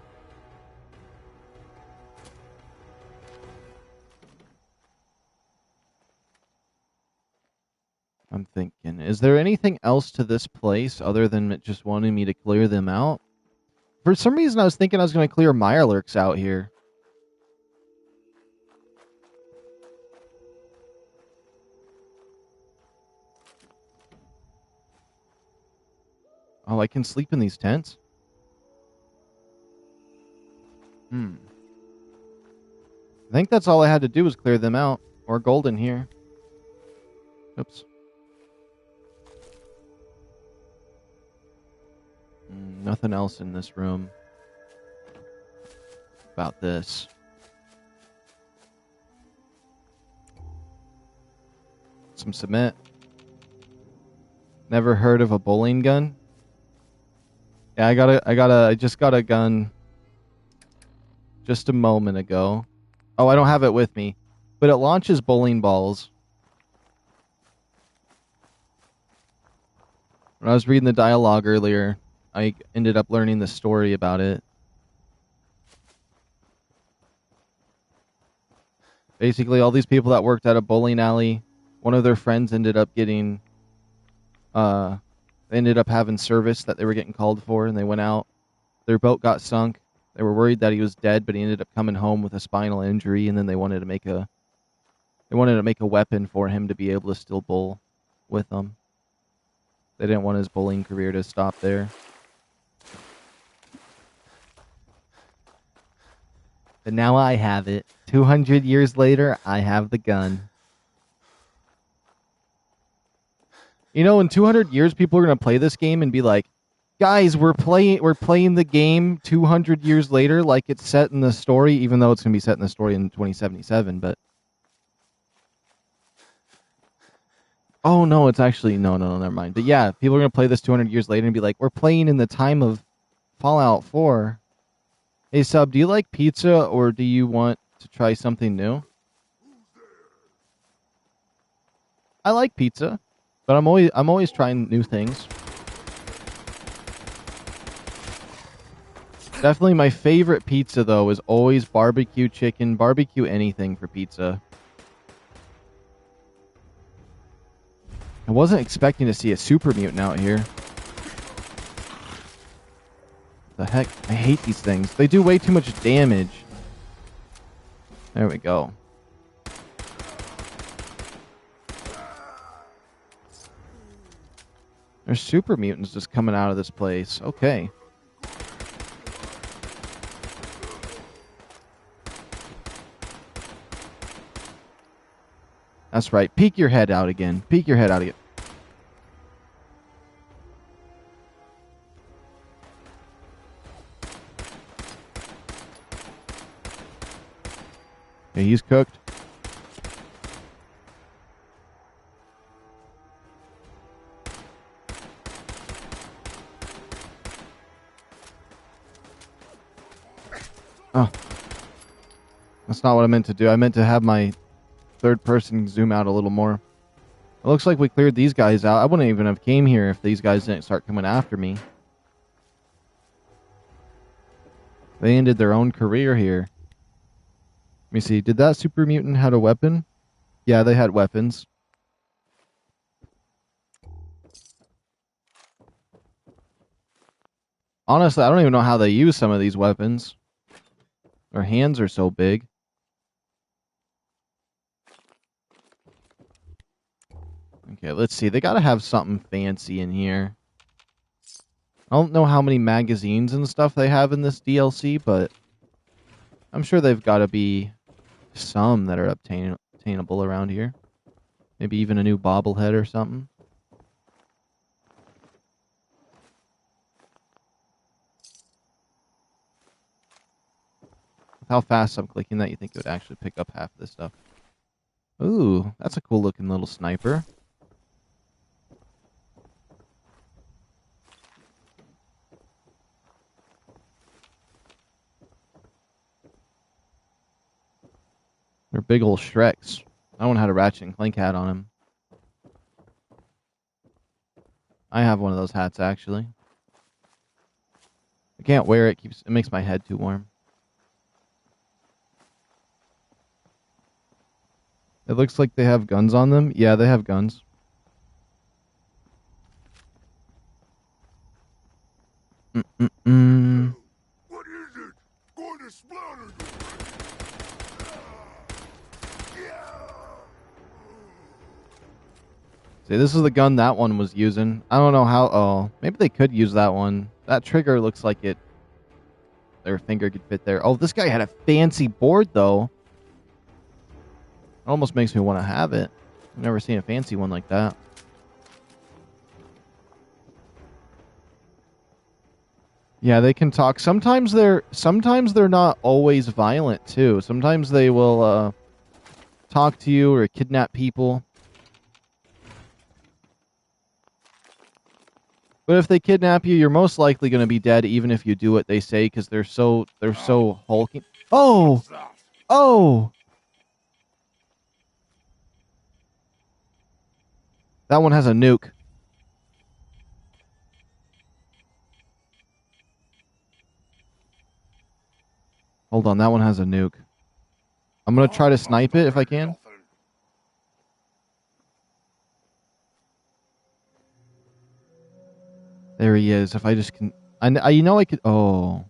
I'm thinking, is there anything else to this place other than it just wanting me to clear them out? For some reason, I was thinking I was going to clear Mirelurks out here. Oh, I can sleep in these tents? I think that's all I had to do was clear them out. Or gold in here. Oops. Nothing else in this room. About this. Some cement. Never heard of a bowling gun? Yeah, I just got a gun just a moment ago. Oh, I don't have it with me. But it launches bowling balls. When I was reading the dialogue earlier, I ended up learning the story about it. Basically, all these people that worked at a bowling alley, one of their friends ended up getting, they ended up having service that they were getting called for, and they went out. Their boat got sunk. They were worried that he was dead, but he ended up coming home with a spinal injury, and then they wanted to make a weapon for him to be able to still bowl with them. They didn't want his bowling career to stop there. But now I have it. 200 years later, I have the gun. You know, in 200 years, people are going to play this game and be like, guys, we're playing the game 200 years later like it's set in the story, even though it's going to be set in the story in 2077, but... Oh, no, it's actually... No, never mind. But yeah, people are going to play this 200 years later and be like, we're playing in the time of Fallout 4. Hey, Sub, do you like pizza, or do you want to try something new? I like pizza, but I'm always trying new things. Definitely my favorite pizza, though, is always barbecue chicken, barbecue anything for pizza. I wasn't expecting to see a super mutant out here. The heck? I hate these things. They do way too much damage. There we go. There's super mutants just coming out of this place. Okay. That's right. Peek your head out again. Peek your head out again. Okay, he's cooked. Oh. That's not what I meant to do. I meant to have my third person zoom out a little more. It looks like we cleared these guys out. I wouldn't even have came here if these guys didn't start coming after me. They ended their own career here. Let me see. Did that super mutant have a weapon? Yeah, they had weapons. Honestly, I don't even know how they use some of these weapons. Their hands are so big. Okay, let's see. They gotta have something fancy in here. I don't know how many magazines and stuff they have in this DLC, but I'm sure they've got to be some that are obtainable around here. Maybe even a new bobblehead or something. With how fast I'm clicking that, you think it would actually pick up half of this stuff. Ooh, that's a cool looking little sniper. They're big old Shreks. That one had a Ratchet and Clank hat on him. I have one of those hats, actually. I can't wear it. It makes my head too warm. It looks like they have guns on them. Yeah, they have guns. Mm-mm-mm. What is it? Going to splatter you. See, this is the gun that one was using. I don't know how... Oh, maybe they could use that one. That trigger looks like it... Their finger could fit there. Oh, this guy had a fancy board, though. It almost makes me want to have it. I've never seen a fancy one like that. Yeah, they can talk. Sometimes they're not always violent, too. Sometimes they will talk to you or kidnap people. But if they kidnap you, you're most likely going to be dead, even if you do what they say, because they're so hulking. Oh, oh! That one has a nuke. Hold on, that one has a nuke. I'm going to try to snipe it if I can. There he is. If I just can... you know I could... Oh.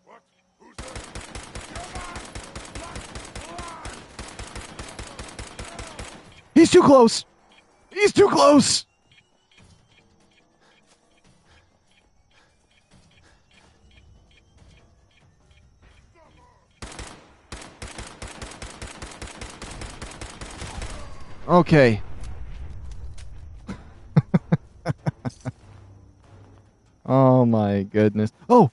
He's too close! He's too close! Okay. Oh my goodness. Oh!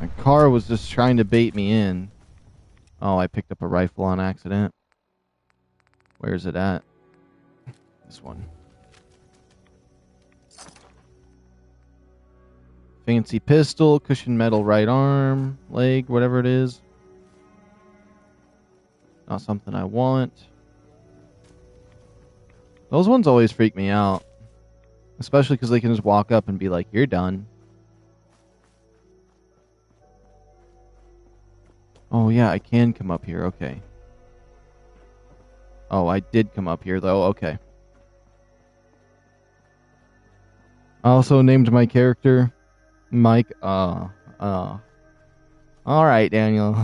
My car was just trying to bait me in. Oh, I picked up a rifle on accident. Where's it at? This one. Fancy pistol, cushion metal right arm, leg, whatever it is. Not something I want. Those ones always freak me out. Especially because they can just walk up and be like, you're done. Oh yeah, I can come up here, okay. Oh, I did come up here though, okay. I also named my character Mike. Alright, Daniel.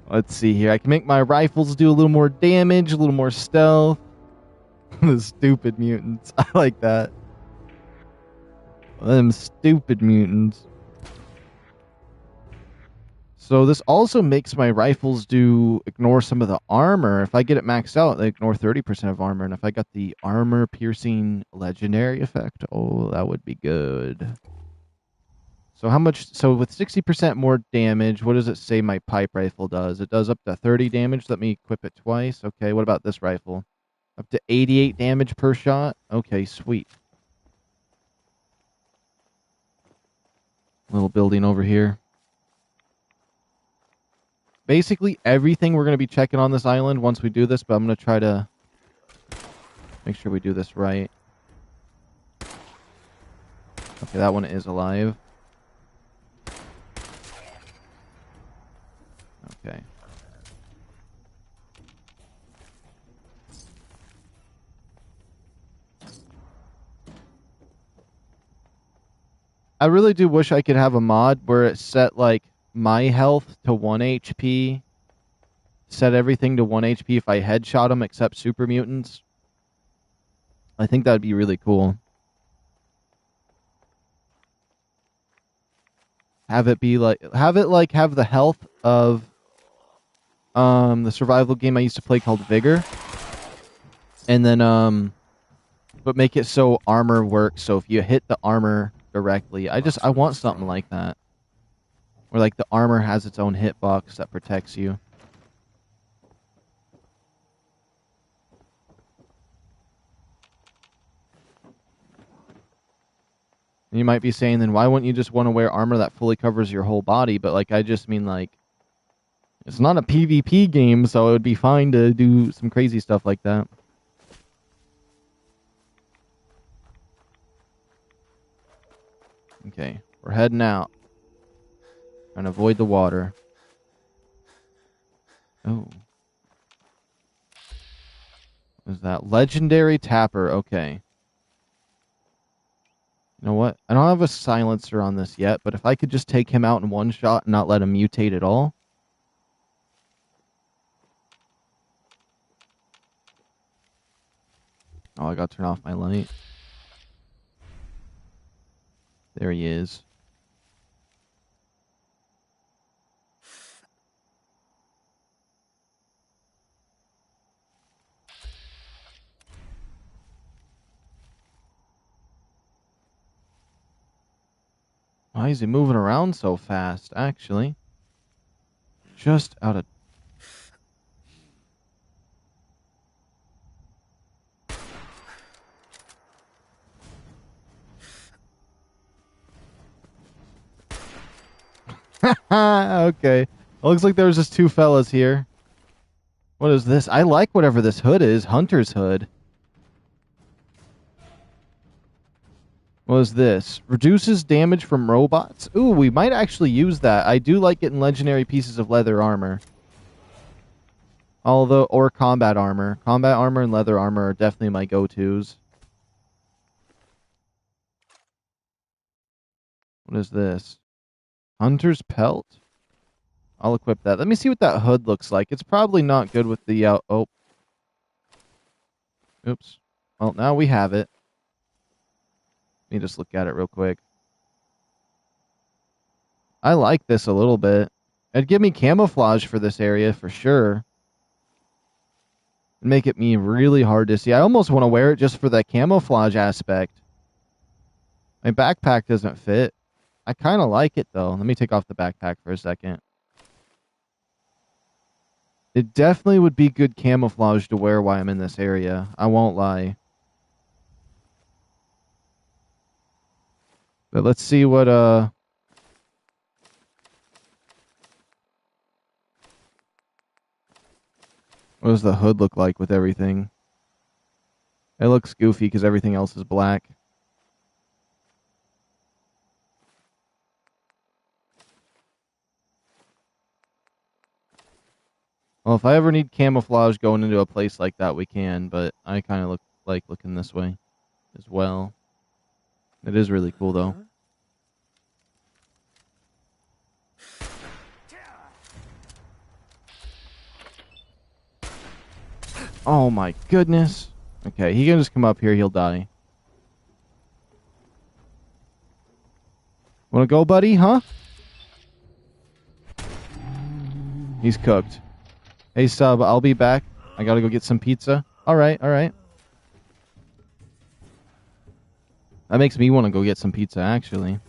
Let's see here. I can make my rifles do a little more damage, a little more stealth. The stupid mutants. I like that. Them stupid mutants. So this also makes my rifles ignore some of the armor. If I get it maxed out, they ignore 30% of armor. And if I got the armor piercing legendary effect, oh, that would be good. So how much? So with 60% more damage, what does it say my pipe rifle does? It does up to 30 damage. Let me equip it twice. Okay, what about this rifle? Up to 88 damage per shot. Okay, sweet. Little building over here. Basically everything we're going to be checking on this island once we do this, but I'm going to try to make sure we do this right. Okay, that one is alive. Okay. I really do wish I could have a mod where it set like my health to 1 HP. Set everything to 1 HP if I headshot them except super mutants. I think that'd be really cool. Have it have the health of the survival game I used to play called Vigor. And then but make it so armor works, so if you hit the armor directly, I want something like that. Where like the armor has its own hitbox that protects you. You might be saying, then why wouldn't you just want to wear armor that fully covers your whole body? But like I just mean like it's not a PvP game, so it would be fine to do some crazy stuff like that. Okay, we're heading out. Trying to avoid the water. Oh. What is that? Legendary Tapper. Okay. You know what? I don't have a silencer on this yet, but if I could just take him out in one shot and not let him mutate at all. Oh, I gotta turn off my light. There he is. Why is he moving around so fast, actually? Just out of... Okay. Looks like there's just two fellas here. What is this? I like whatever this hood is. Hunter's hood. What is this? Reduces damage from robots? Ooh, we might actually use that. I do like getting legendary pieces of leather armor. Although, or combat armor. Combat armor and leather armor are definitely my go-tos. What is this? Hunter's pelt? I'll equip that. Let me see what that hood looks like. It's probably not good with the... oh. Oops. Well, now we have it. Let me just look at it real quick. I like this a little bit. It'd give me camouflage for this area for sure. It'd make it me really hard to see. I almost want to wear it just for the camouflage aspect. My backpack doesn't fit. I kind of like it though. Let me take off the backpack for a second. It definitely would be good camouflage to wear while I'm in this area. I won't lie. But let's see what does the hood look like with everything? It looks goofy because everything else is black. Well, if I ever need camouflage going into a place like that, we can, but I kind of like looking this way as well. It is really cool, though. Oh my goodness. Okay, he can just come up here, he'll die. Wanna go, buddy, huh? He's cooked. Hey, sub, I'll be back. I gotta go get some pizza. Alright, alright. That makes me want to go get some pizza, actually.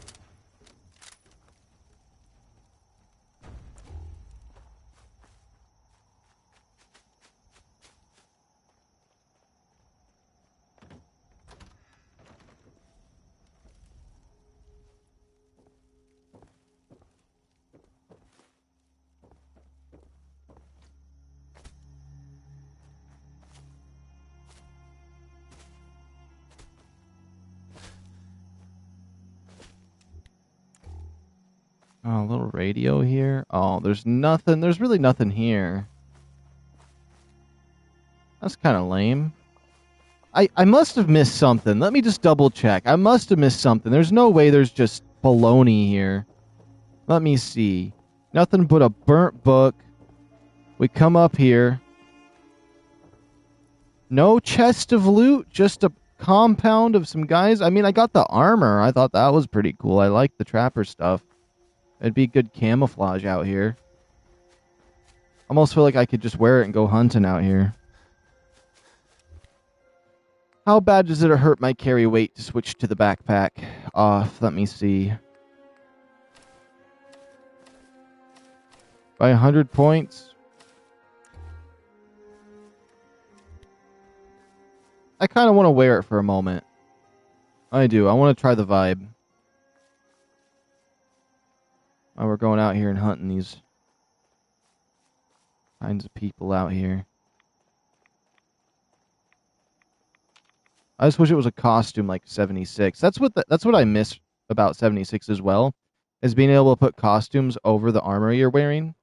Oh, a little radio here. Oh, there's nothing. There's really nothing here. That's kind of lame. I must have missed something. Let me just double check. I must have missed something. There's no way there's just baloney here. Let me see. Nothing but a burnt book. We come up here. No chest of loot. Just a compound of some guys. I mean, I got the armor. I thought that was pretty cool. I like the trapper stuff. It'd be good camouflage out here. Almost feel like I could just wear it and go hunting out here. How bad does it hurt my carry weight to switch to the backpack off? Let me see. By 100 points. I kind of want to wear it for a moment. I do. I want to try the vibe. Oh, we're going out here and hunting these kinds of people out here. I just wish it was a costume like 76. That's what I miss about 76 as well. is being able to put costumes over the armor you're wearing.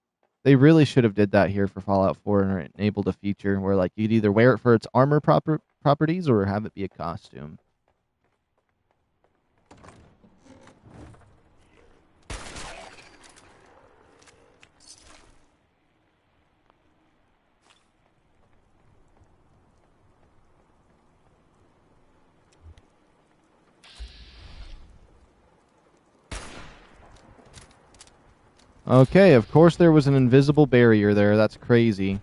They really should have did that here for Fallout 4 and enabled a feature where like you'd either wear it for its armor properties or have it be a costume. Okay, of course there was an invisible barrier there. That's crazy.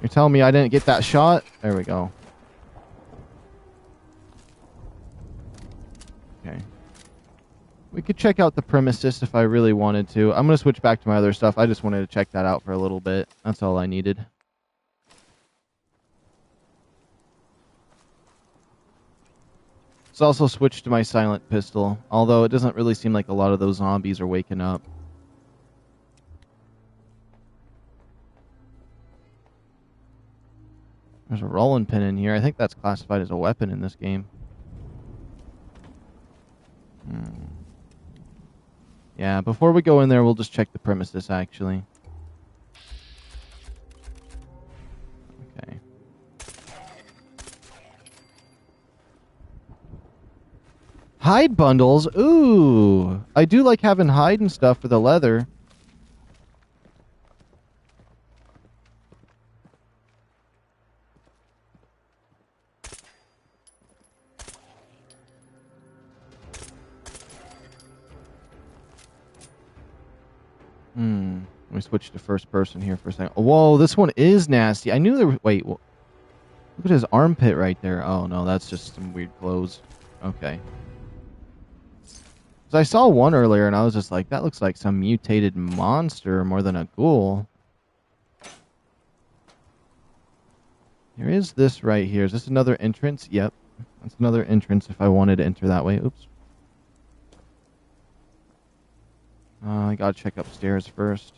You're telling me I didn't get that shot? There we go. Okay. We could check out the premises if I really wanted to. I'm going to switch back to my other stuff. I just wanted to check that out for a little bit. That's all I needed. Let's also switch to my silent pistol, although it doesn't really seem like a lot of those zombies are waking up. There's a rolling pin in here. I think that's classified as a weapon in this game. Yeah, before we go in there, we'll just check the premises, actually. Okay. Hide bundles? Ooh! I do like having hide and stuff for the leather. Let me switch to first person here for a second. Whoa, this one is nasty. I knew there was... Wait, look at his armpit right there. Oh, no, that's just some weird clothes. Okay. So I saw one earlier, and I was just like, that looks like some mutated monster more than a ghoul. There is this right here. Is this another entrance? Yep. That's another entrance if I wanted to enter that way. Oops. I gotta check upstairs first.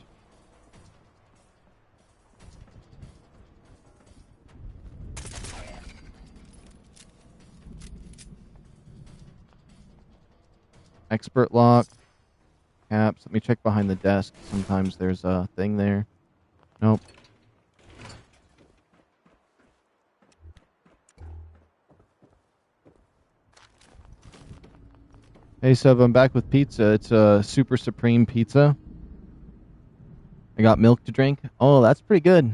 Expert lock. Caps. Let me check behind the desk. Sometimes there's a thing there. Nope. Hey, Sub, I'm back with pizza. It's a Super Supreme pizza. I got milk to drink. Oh, that's pretty good.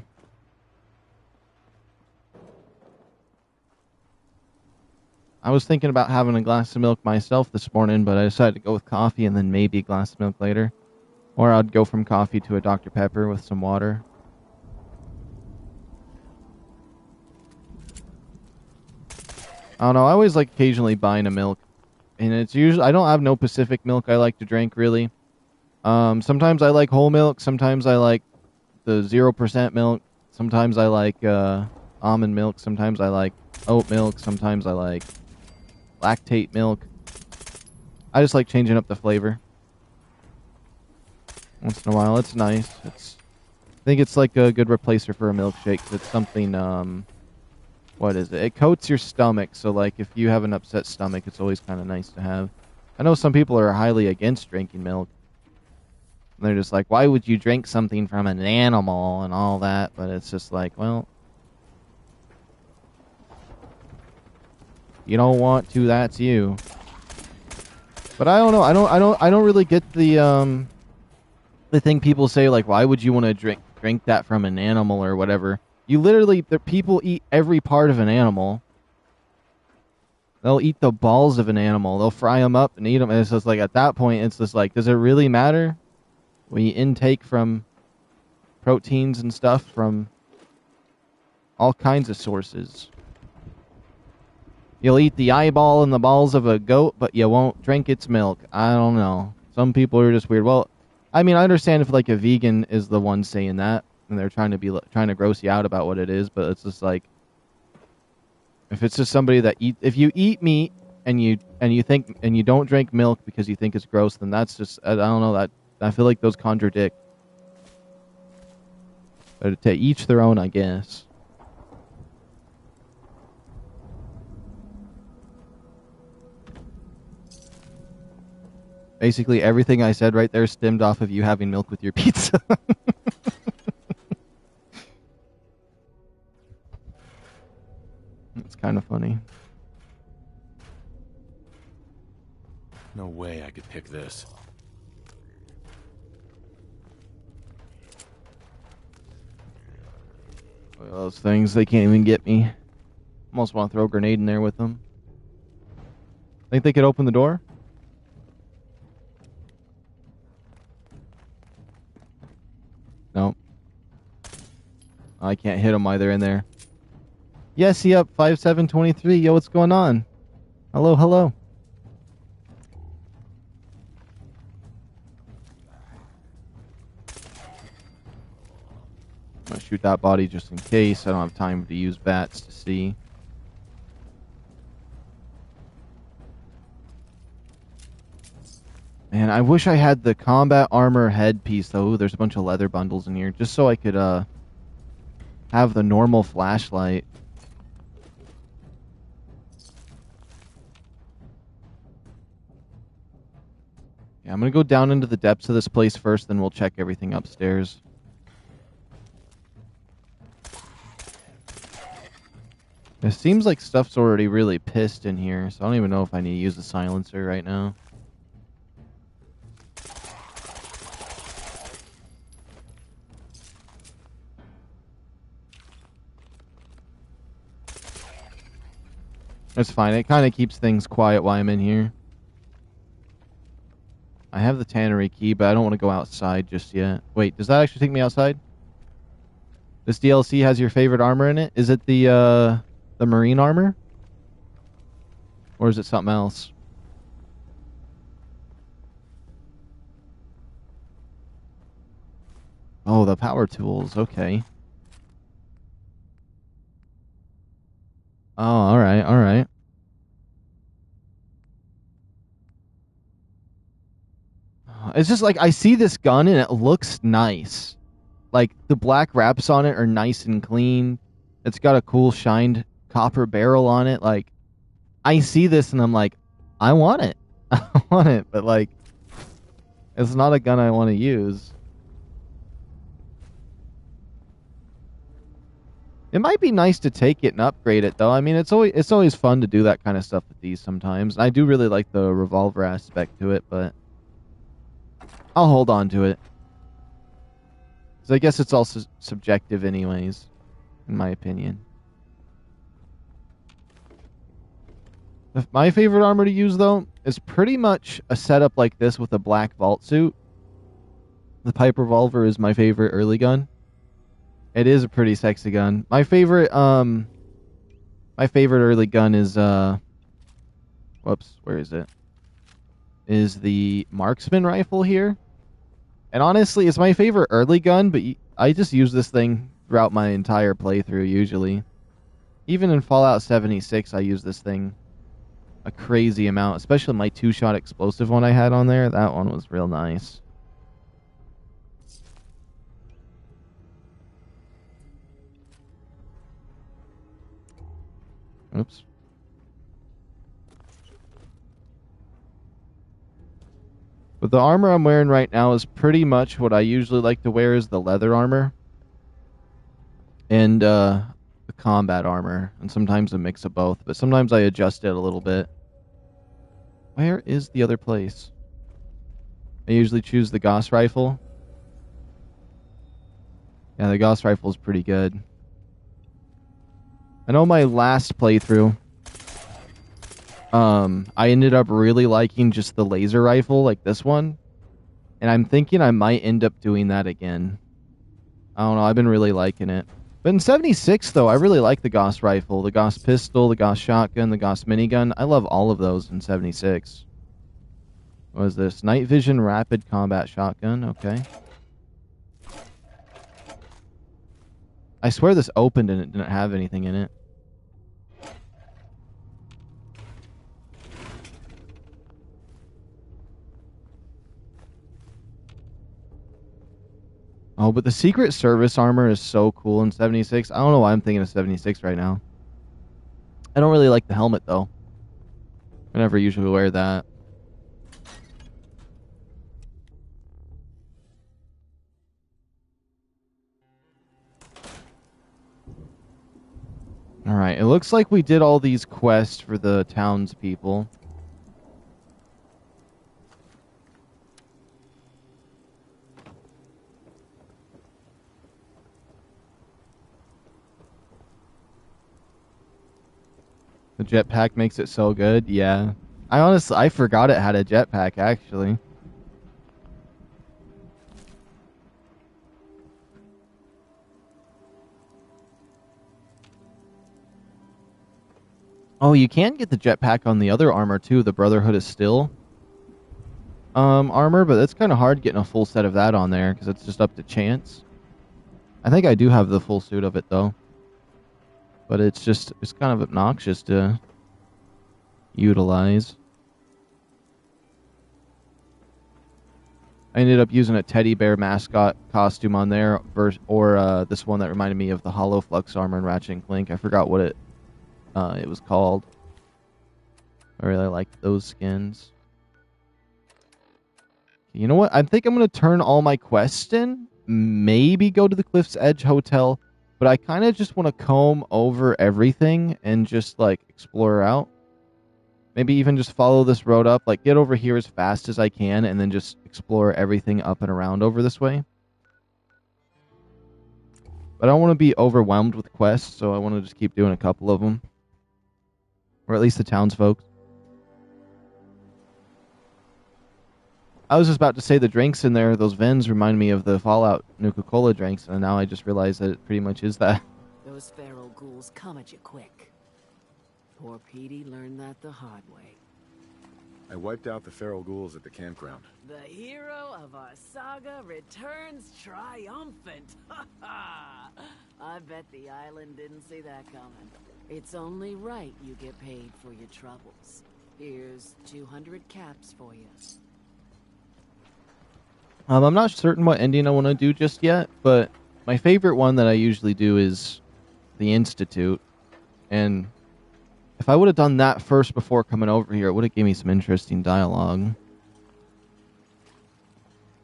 I was thinking about having a glass of milk myself this morning, but I decided to go with coffee and then maybe a glass of milk later. Or I'd go from coffee to a Dr. Pepper with some water. I don't know, I always like occasionally buying a milk. And it's usually, I don't have no Pacific milk I like to drink, really. Sometimes I like whole milk, sometimes I like the 0% milk, sometimes I like almond milk, sometimes I like oat milk, sometimes I like lactate milk. I just like changing up the flavor. Once in a while, it's nice. I think it's like a good replacer for a milkshake. It's something, what is it? It coats your stomach, so like if you have an upset stomach, it's always kind of nice to have. I know some people are highly against drinking milk. And they're just like, why would you drink something from an animal and all that? But it's just like, well, you don't want to, that's you. But I don't know. I don't really get the thing people say, like, why would you want to drink that from an animal or whatever? You literally, the people eat every part of an animal. They'll eat the balls of an animal. They'll fry them up and eat them. And it's just like, at that point, it's just like, does it really matter? We intake from proteins and stuff from all kinds of sources. You'll eat the eyeball and the balls of a goat, but you won't drink its milk. I don't know. Some people are just weird. Well, I mean, I understand if like a vegan is the one saying that, and they're trying to gross you out about what it is, but it's just like, if it's just somebody that if you eat meat and you don't drink milk because you think it's gross, then that's just, I don't know, I feel like those contradict. But to each their own, I guess. Basically, everything I said right there stemmed off of you having milk with your pizza. It's kind of funny. No way I could pick this. Those things, they can't even get me. Almost want to throw a grenade in there with them. Think they could open the door? Nope. I can't hit them either in there. Yes, up 5723. Yo, what's going on? Hello, hello. I'm gonna shoot that body just in case. I don't have time to use bats to see. Man, I wish I had the combat armor headpiece though. Ooh, there's a bunch of leather bundles in here, just so I could have the normal flashlight. Yeah, I'm gonna go down into the depths of this place first, then we'll check everything upstairs. It seems like stuff's already really pissed in here, so I don't even know if I need to use the silencer right now. It's fine. It kind of keeps things quiet while I'm in here. I have the tannery key, but I don't want to go outside just yet. Wait, does that actually take me outside? This DLC has your favorite armor in it? Is it the marine armor? Or is it something else? Oh, the power tools. Okay. Oh, alright, alright. It's just like, I see this gun and it looks nice. Like, the black wraps on it are nice and clean. It's got a cool shined copper barrel on it. Like, I see this and I'm like, I want it. I want it, but like, it's not a gun I want to use. It might be nice to take it and upgrade it, though. I mean, it's always fun to do that kind of stuff with these sometimes. I do really like the revolver aspect to it, but I'll hold on to it. Because I guess it's also subjective anyways, in my opinion. My favorite armor to use, though, is pretty much a setup like this with a black vault suit. The pipe revolver is my favorite early gun. It is a pretty sexy gun. My favorite early gun is, whoops, where is it? Is the marksman rifle here. And honestly, it's my favorite early gun, but I just use this thing throughout my entire playthrough, usually. Even in Fallout 76, I use this thing a crazy amount, especially my two-shot explosive one I had on there. That one was real nice. Oops. But the armor I'm wearing right now is pretty much what I usually like to wear, is the leather armor. And the combat armor. And sometimes a mix of both. But sometimes I adjust it a little bit. Where is the other place? I usually choose the Gauss rifle. Yeah, the Gauss rifle is pretty good. I know my last playthrough, I ended up really liking just the laser rifle, like this one. And I'm thinking I might end up doing that again. I don't know, I've been really liking it. But in 76, though, I really like the Gauss rifle, the Gauss pistol, the Gauss shotgun, the Gauss minigun. I love all of those in 76. What is this? Night vision rapid combat shotgun. Okay. I swear this opened and it didn't have anything in it. Oh, but the Secret Service armor is so cool in 76. I don't know why I'm thinking of 76 right now. I don't really like the helmet, though. I never usually wear that. Alright, it looks like we did all these quests for the townspeople. The jetpack makes it so good, yeah. I forgot it had a jetpack, actually. Oh, you can get the jetpack on the other armor too, the Brotherhood of Steel armor, but it's kind of hard getting a full set of that on there because it's just up to chance. I think I do have the full suit of it though, but it's kind of obnoxious to utilize. I ended up using a teddy bear mascot costume on there, or this one that reminded me of the Hollow Flux armor in Ratchet and Clank. I forgot what it was called. I really like those skins. You know what? I think I'm going to turn all my quests in. Maybe go to the Cliff's Edge Hotel. But I kind of just want to comb over everything and just, like, explore out. Maybe even just follow this road up. Like, get over here as fast as I can and then just explore everything up and around over this way. But I don't want to be overwhelmed with quests, so I want to just keep doing a couple of them. Or at least the townsfolk. I was just about to say the drinks in there, those Vins remind me of the Fallout Nuka-Cola drinks, and now I just realized that it pretty much is that. Those feral ghouls come at you quick. Poor Petey learned that the hard way. I wiped out the feral ghouls at the campground. The hero of our saga returns triumphant. I bet the island didn't see that coming. It's only right you get paid for your troubles. Here's 200 caps for you. I'm not certain what ending I want to do just yet, but my favorite one that I usually do is the Institute. And if I would have done that first before coming over here, it would have given me some interesting dialogue.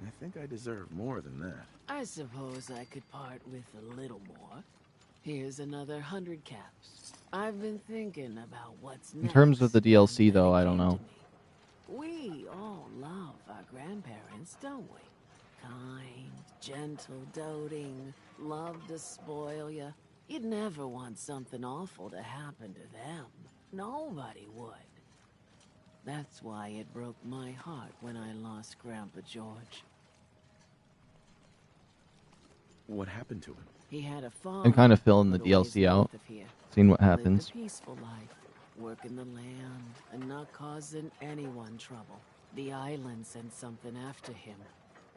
I think I deserve more than that. I suppose I could part with a little more. Here's another 100 caps. I've been thinking about what's next. In terms of the DLC, though, I don't know. We all love our grandparents, don't we? Kind, gentle, doting, love to spoil you. You'd never want something awful to happen to them. Nobody would. That's why it broke my heart when I lost Grandpa George. What happened to him? He had a farm. I'm kind of filling the DLC out, seeing what happens. Lived a peaceful life, working the land and not causing anyone trouble. The island sent something after him.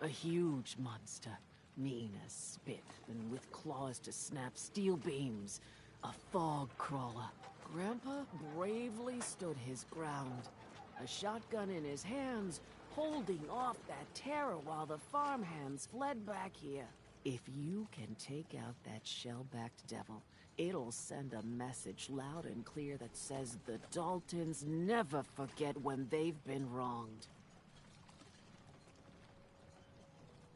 A huge monster, mean as spit, and with claws to snap steel beams. A fog crawler. Grandpa bravely stood his ground, a shotgun in his hands, holding off that terror while the farmhands fled back here. If you can take out that shell-backed devil, it'll send a message loud and clear that says the Daltons never forget when they've been wronged.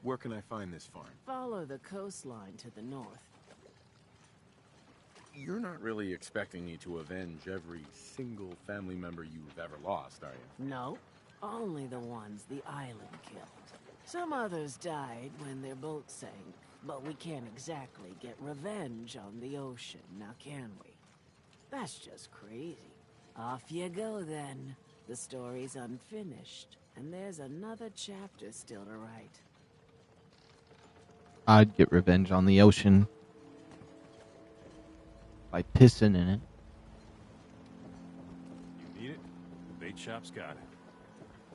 Where can I find this farm? Follow the coastline to the north. You're not really expecting me to avenge every single family member you've ever lost, are you? No, only the ones the island killed. Some others died when their boat sank, but we can't exactly get revenge on the ocean, now can we? That's just crazy. Off you go then. The story's unfinished, and there's another chapter still to write. I'd get revenge on the ocean by pissing in it. You need it? The bait shop's got it.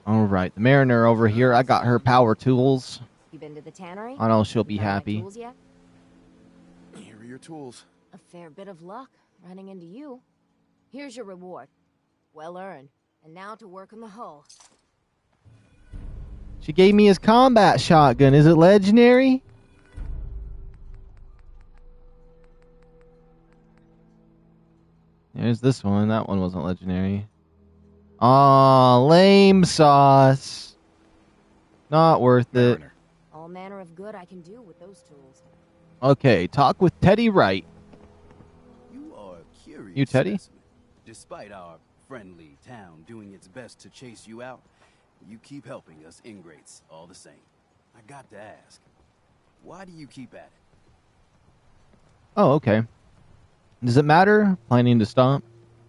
Alright, the Mariner over here, I got her power tools. You been to the tannery? I know she'll be Found my happy. tools yet? Here are your tools. A fair bit of luck running into you. Here's your reward. Well earned. And now to work on the hull. She gave me his combat shotgun. Is it legendary? There's this one. That one wasn't legendary. Aw, lame sauce. Not worth it. All manner of good I can do with those tools. Okay, talk with Teddy Wright. You are a curious You, Teddy? specimen. Despite our friendly town doing its best to chase you out, you keep helping us ingrates all the same. I got to ask, why do you keep at it? Oh, okay. Does it matter? Planning to stomp?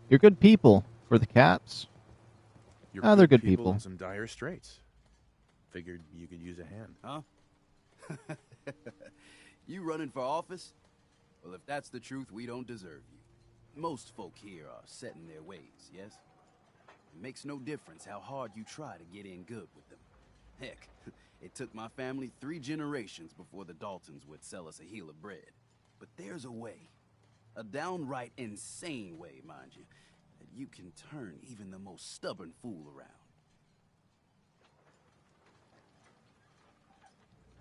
You're good people for the Caps. They're good people. In some dire straits. Figured you could use a hand. Huh? You running for office? Well, if that's the truth, we don't deserve you. Most folk here are set in their ways, yes? It makes no difference how hard you try to get in good with them. Heck, it took my family 3 generations before the Daltons would sell us a heel of bread. But there's a way, a downright insane way, mind you, that you can turn even the most stubborn fool around.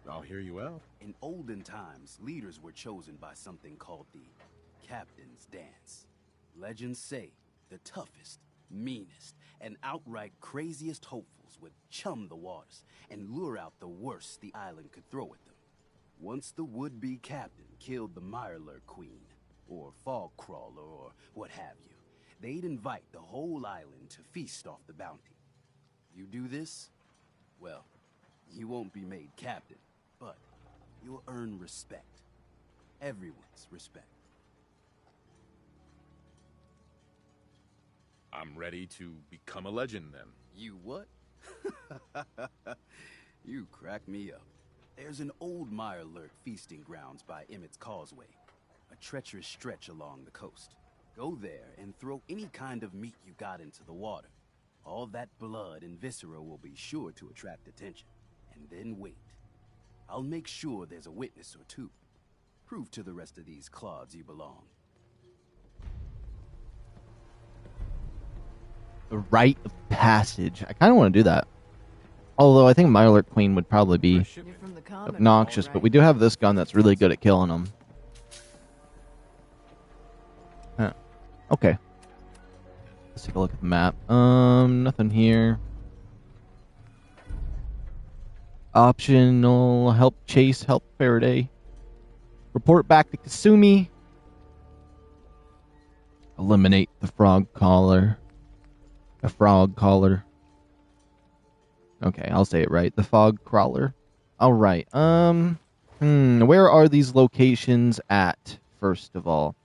I'll hear you out. In olden times, leaders were chosen by something called the Captain's Dance. Legends say the toughest, meanest, and outright craziest hopefuls would chum the waters and lure out the worst the island could throw at them. Once the would-be captain killed the Mirelurk Queen, or Fog Crawler, or what have you, they'd invite the whole island to feast off the bounty. You do this, well, you won't be made captain, but you'll earn respect. Everyone's respect. I'm ready to become a legend then. You what? You crack me up. There's an old Mirelurk feasting grounds by Emmett's Causeway, a treacherous stretch along the coast. Go there and throw any kind of meat you got into the water. All that blood and viscera will be sure to attract attention. And then wait. I'll make sure there's a witness or two. Prove to the rest of these clods you belong. The rite of passage. I kind of want to do that. Although I think Mirelurk Queen would probably be obnoxious, but we do have this gun that's really good at killing them. Huh. Okay. Let's take a look at the map. Nothing here. Optional help Chase, help Faraday. Report back to Kasumi. Eliminate the frog caller. A frog caller. Okay, I'll say it right. The fog crawler. All right. Where are these locations at? First of all,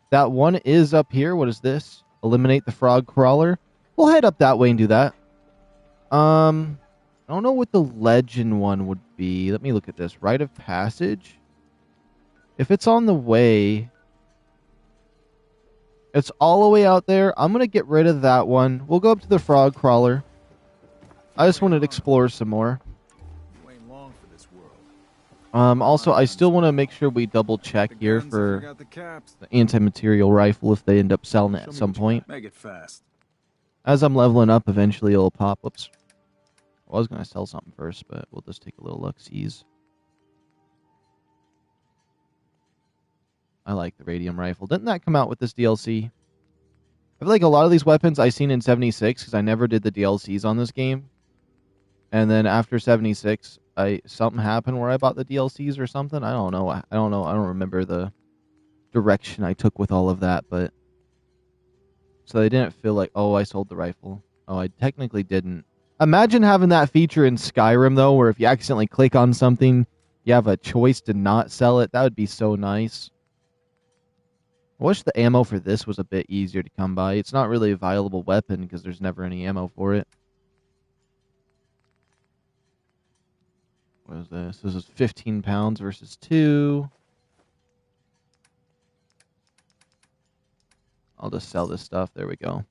that one is up here. What is this? Eliminate the frog crawler. We'll head up that way and do that. I don't know what the legend one would be. Let me look at this. Rite of passage. If it's on the way, it's all the way out there. I'm gonna get rid of that one. We'll go up to the frog crawler. I just wanted to explore some more. Also, I still want to make sure we double check here for the anti-material rifle if they end up selling it at some point. Make it fast. As I'm leveling up, eventually it'll pop. Whoops. I was going to sell something first, but we'll just take a little look-sees. I like the radium rifle. Didn't that come out with this DLC? I feel like a lot of these weapons I seen in 76 because I never did the DLCs on this game. And then after 76, something happened where I bought the DLCs or something. I don't know. I don't remember the direction I took with all of that, but so they didn't feel like, oh, I sold the rifle. Oh, I technically didn't. Imagine having that feature in Skyrim though, where if you accidentally click on something, you have a choice to not sell it. That would be so nice. I wish the ammo for this was a bit easier to come by. It's not really a viable weapon because there's never any ammo for it. What is this? This is 15 pounds versus 2. I'll just sell this stuff. There we go.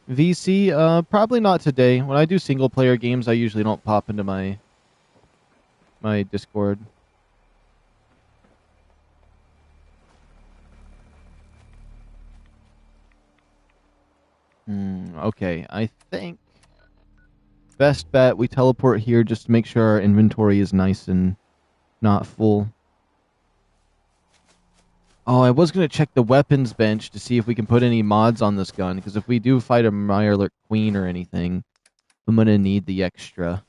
VC, probably not today. When I do single-player games, I usually don't pop into my Discord. Okay, I think best bet we teleport here just to make sure our inventory is nice and not full. Oh, I was going to check the weapons bench to see if we can put any mods on this gun, because if we do fight a Mirelurk Queen or anything, I'm going to need the extra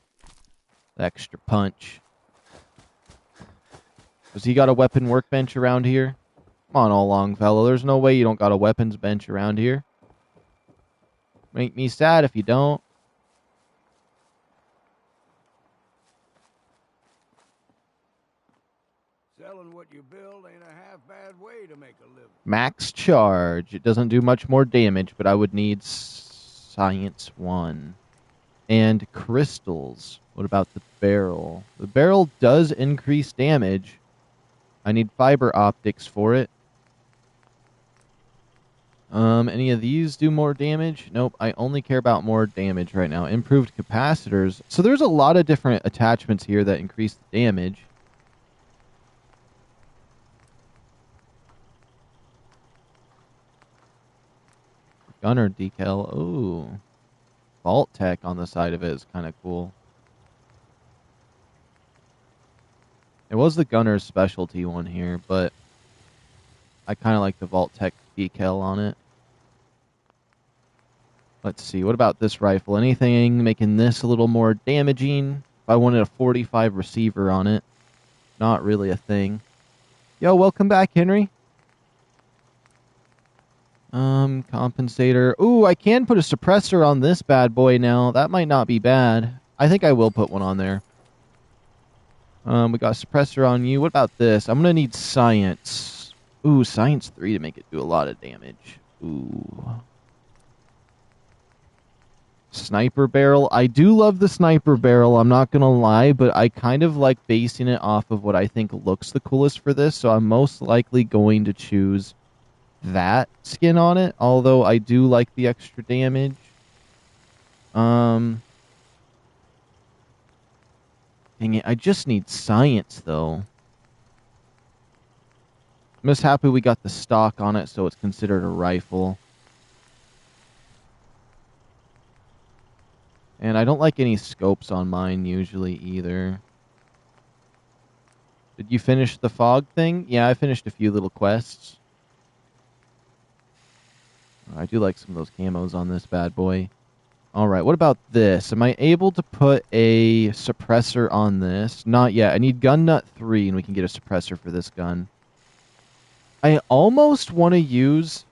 punch. Does he got a weapon workbench around here? Come on, all Longfellow. There's no way you don't got a weapons bench around here. Make me sad if you don't. Selling what you build ain't a half bad way to make a living. Max charge. It doesn't do much more damage, but I would need Science 1. And crystals. What about the barrel? The barrel does increase damage. I need fiber optics for it. Any of these do more damage? Nope, I only care about more damage right now. Improved capacitors. So there's a lot of different attachments here that increase the damage. Gunner decal. Ooh. Vault tech on the side of it is kind of cool. It was the gunner's specialty one here, but I kind of like the Vault Tech decal on it. Let's see, what about this rifle? Anything making this a little more damaging? If I wanted a 45 receiver on it, not really a thing. Yo, welcome back, Henry. Compensator. Ooh, I can put a suppressor on this bad boy now. That might not be bad. I think I will put one on there. We got suppressor on you. What about this? I'm gonna need science. Ooh, science 3 to make it do a lot of damage. Ooh. Sniper barrel. I do love the sniper barrel, I'm not gonna lie, but I kind of like basing it off of what I think looks the coolest for this, so I'm most likely going to choose that skin on it, although I do like the extra damage. Dang it, I just need science, though. I'm just happy we got the stock on it, so it's considered a rifle. And I don't like any scopes on mine, usually, either. Did you finish the fog thing? Yeah, I finished a few little quests. I do like some of those camos on this bad boy. Alright, what about this? Am I able to put a suppressor on this? Not yet. I need gun nut 3 and we can get a suppressor for this gun. I almost want to use...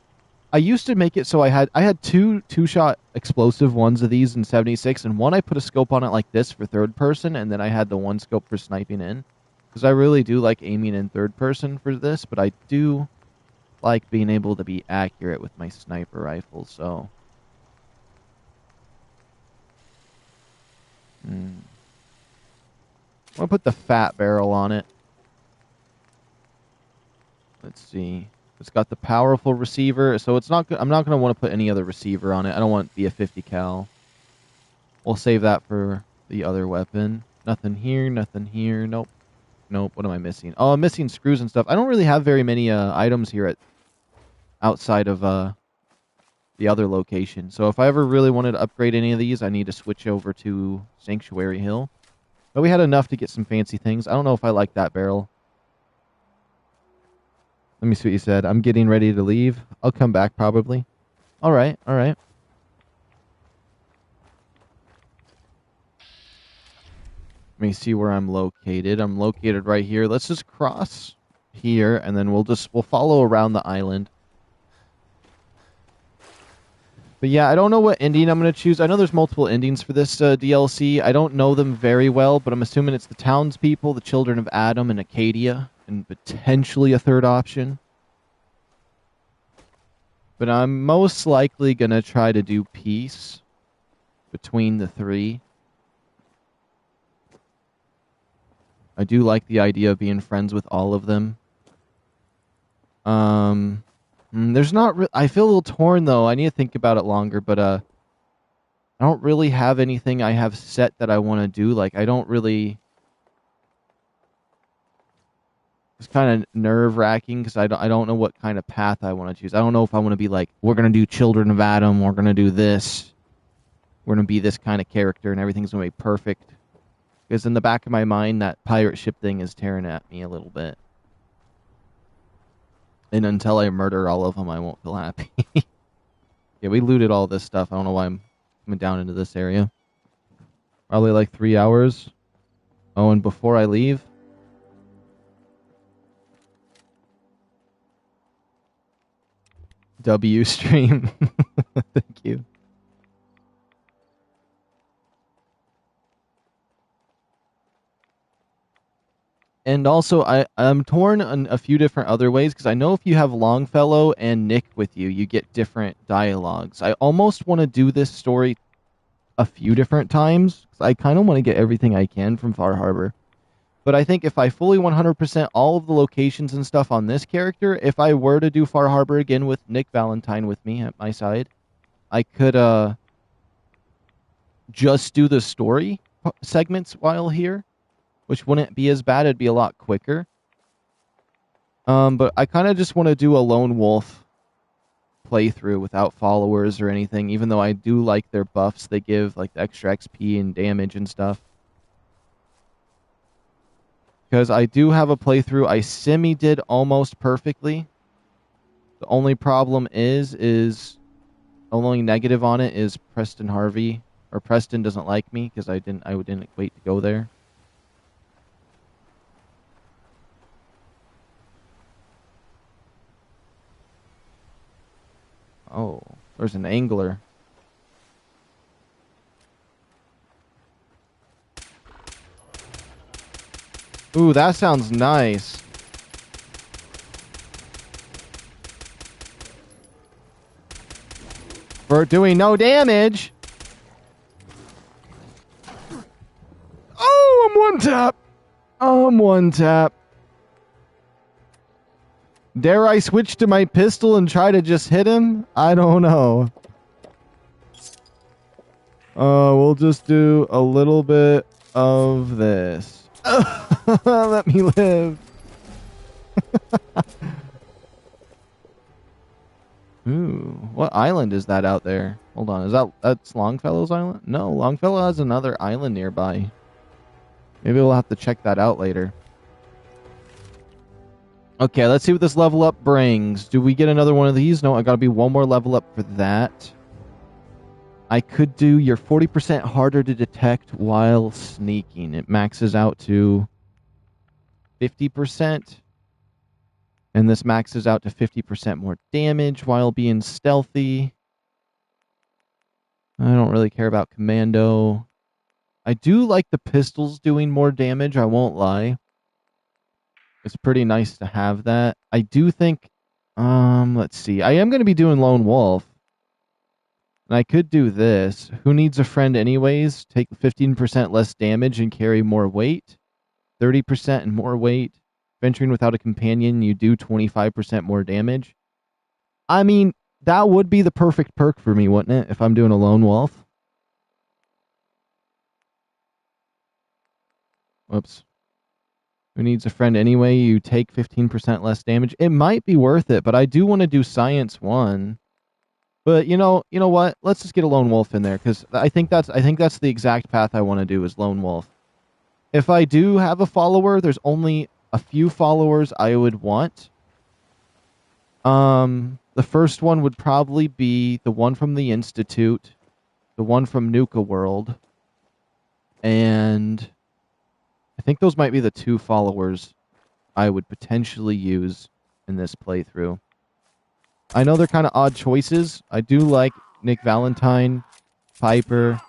I used to make it so I had two-shot explosive ones of these in 76, and one I put a scope on it like this for third person, and then I had the one scope for sniping in. Because I really do like aiming in third person for this, but I do like being able to be accurate with my sniper rifle, so... I'm gonna put the fat barrel on it. Let's see. It's got the powerful receiver, so it's not. I'm not gonna want to put any other receiver on it. I don't want to be a 50 cal. We'll save that for the other weapon. Nothing here. Nothing here. Nope. Nope. What am I missing? Oh, I'm missing screws and stuff. I don't really have very many items here outside of the other location. So if I ever really wanted to upgrade any of these, I need to switch over to Sanctuary Hill. But we had enough to get some fancy things. I don't know if I like that barrel. Let me see what you said. I'm getting ready to leave. I'll come back probably. Alright, alright. Let me see where I'm located. I'm located right here. Let's just cross here, and then we'll follow around the island. But yeah, I don't know what ending I'm going to choose. I know there's multiple endings for this DLC. I don't know them very well, but I'm assuming it's the townspeople, the children of Adam, and Acadia, and potentially a third option. But I'm most likely going to try to do peace between the three. I do like the idea of being friends with all of them. There's not... I feel a little torn, though. I need to think about it longer, but I don't really have anything I have set that I want to do. Like, I don't really... It's kind of nerve-wracking because I don't know what kind of path I want to choose. I don't know if I want to be like, we're going to do Children of Adam, we're going to do this. We're going to be this kind of character and everything's going to be perfect. Because in the back of my mind, that pirate ship thing is tearing at me a little bit. And until I murder all of them, I won't feel happy. Yeah, we looted all this stuff. I don't know why I'm coming down into this area. Probably like 3 hours. Oh, and before I leave... W stream. Thank you. And also, I'm torn on a few different other ways, because I know if you have Longfellow and Nick with you, you get different dialogues. I almost want to do this story a few different times, because I kind of want to get everything I can from FarHarbor. But I think if I fully 100% all of the locations and stuff on this character, if I were to do FarHarbor again with Nick Valentine with me at my side, I could just do the story segments while here, which wouldn't be as bad. It'd be a lot quicker. But I kind of just want to do a lone wolf playthrough without followers or anything, even though I do like their buffs they give, like the extra XP and damage and stuff. Because I do have a playthrough I semi-did almost perfectly. The only problem is the only negative on it is Preston Harvey, or Preston doesn't like me because I didn't wait to go there. Oh, there's an angler. Ooh, that sounds nice. For doing no damage. Oh, I'm one tap. I'm one tap. Dare I switch to my pistol and try to just hit him? I don't know. We'll just do a little bit of this. Let me live. Ooh, what island is that out there? Hold on, that's Longfellow's island? No, Longfellow has another island nearby. Maybe we'll have to check that out later. Okay, let's see what this level up brings. Do we get another one of these? No, I gotta be one more level up for that. I could do your 40% harder to detect while sneaking. It maxes out to 50%. And this maxes out to 50% more damage while being stealthy. I don't really care about commando. I do like the pistols doing more damage, I won't lie. It's pretty nice to have that. I do think, let's see. I am going to be doing Lone Wolf. And I could do this. Who needs a friend anyways? Take 15% less damage and carry more weight. 30% and more weight. Venturing without a companion, you do 25% more damage. I mean, that would be the perfect perk for me, wouldn't it? If I'm doing a Lone Wolf. Whoops. Who needs a friend anyway? You take 15% less damage. It might be worth it, but I do want to do Science 1. But you know what? Let's just get a Lone Wolf in there, because I think that's the exact path I want to do is Lone Wolf. If I do have a follower, there's only a few followers I would want. The first one would probably be the one from the Institute, the one from Nuka World, and I think those might be the two followers I would potentially use in this playthrough. I know they're kind of odd choices. I do like Nick Valentine, Piper,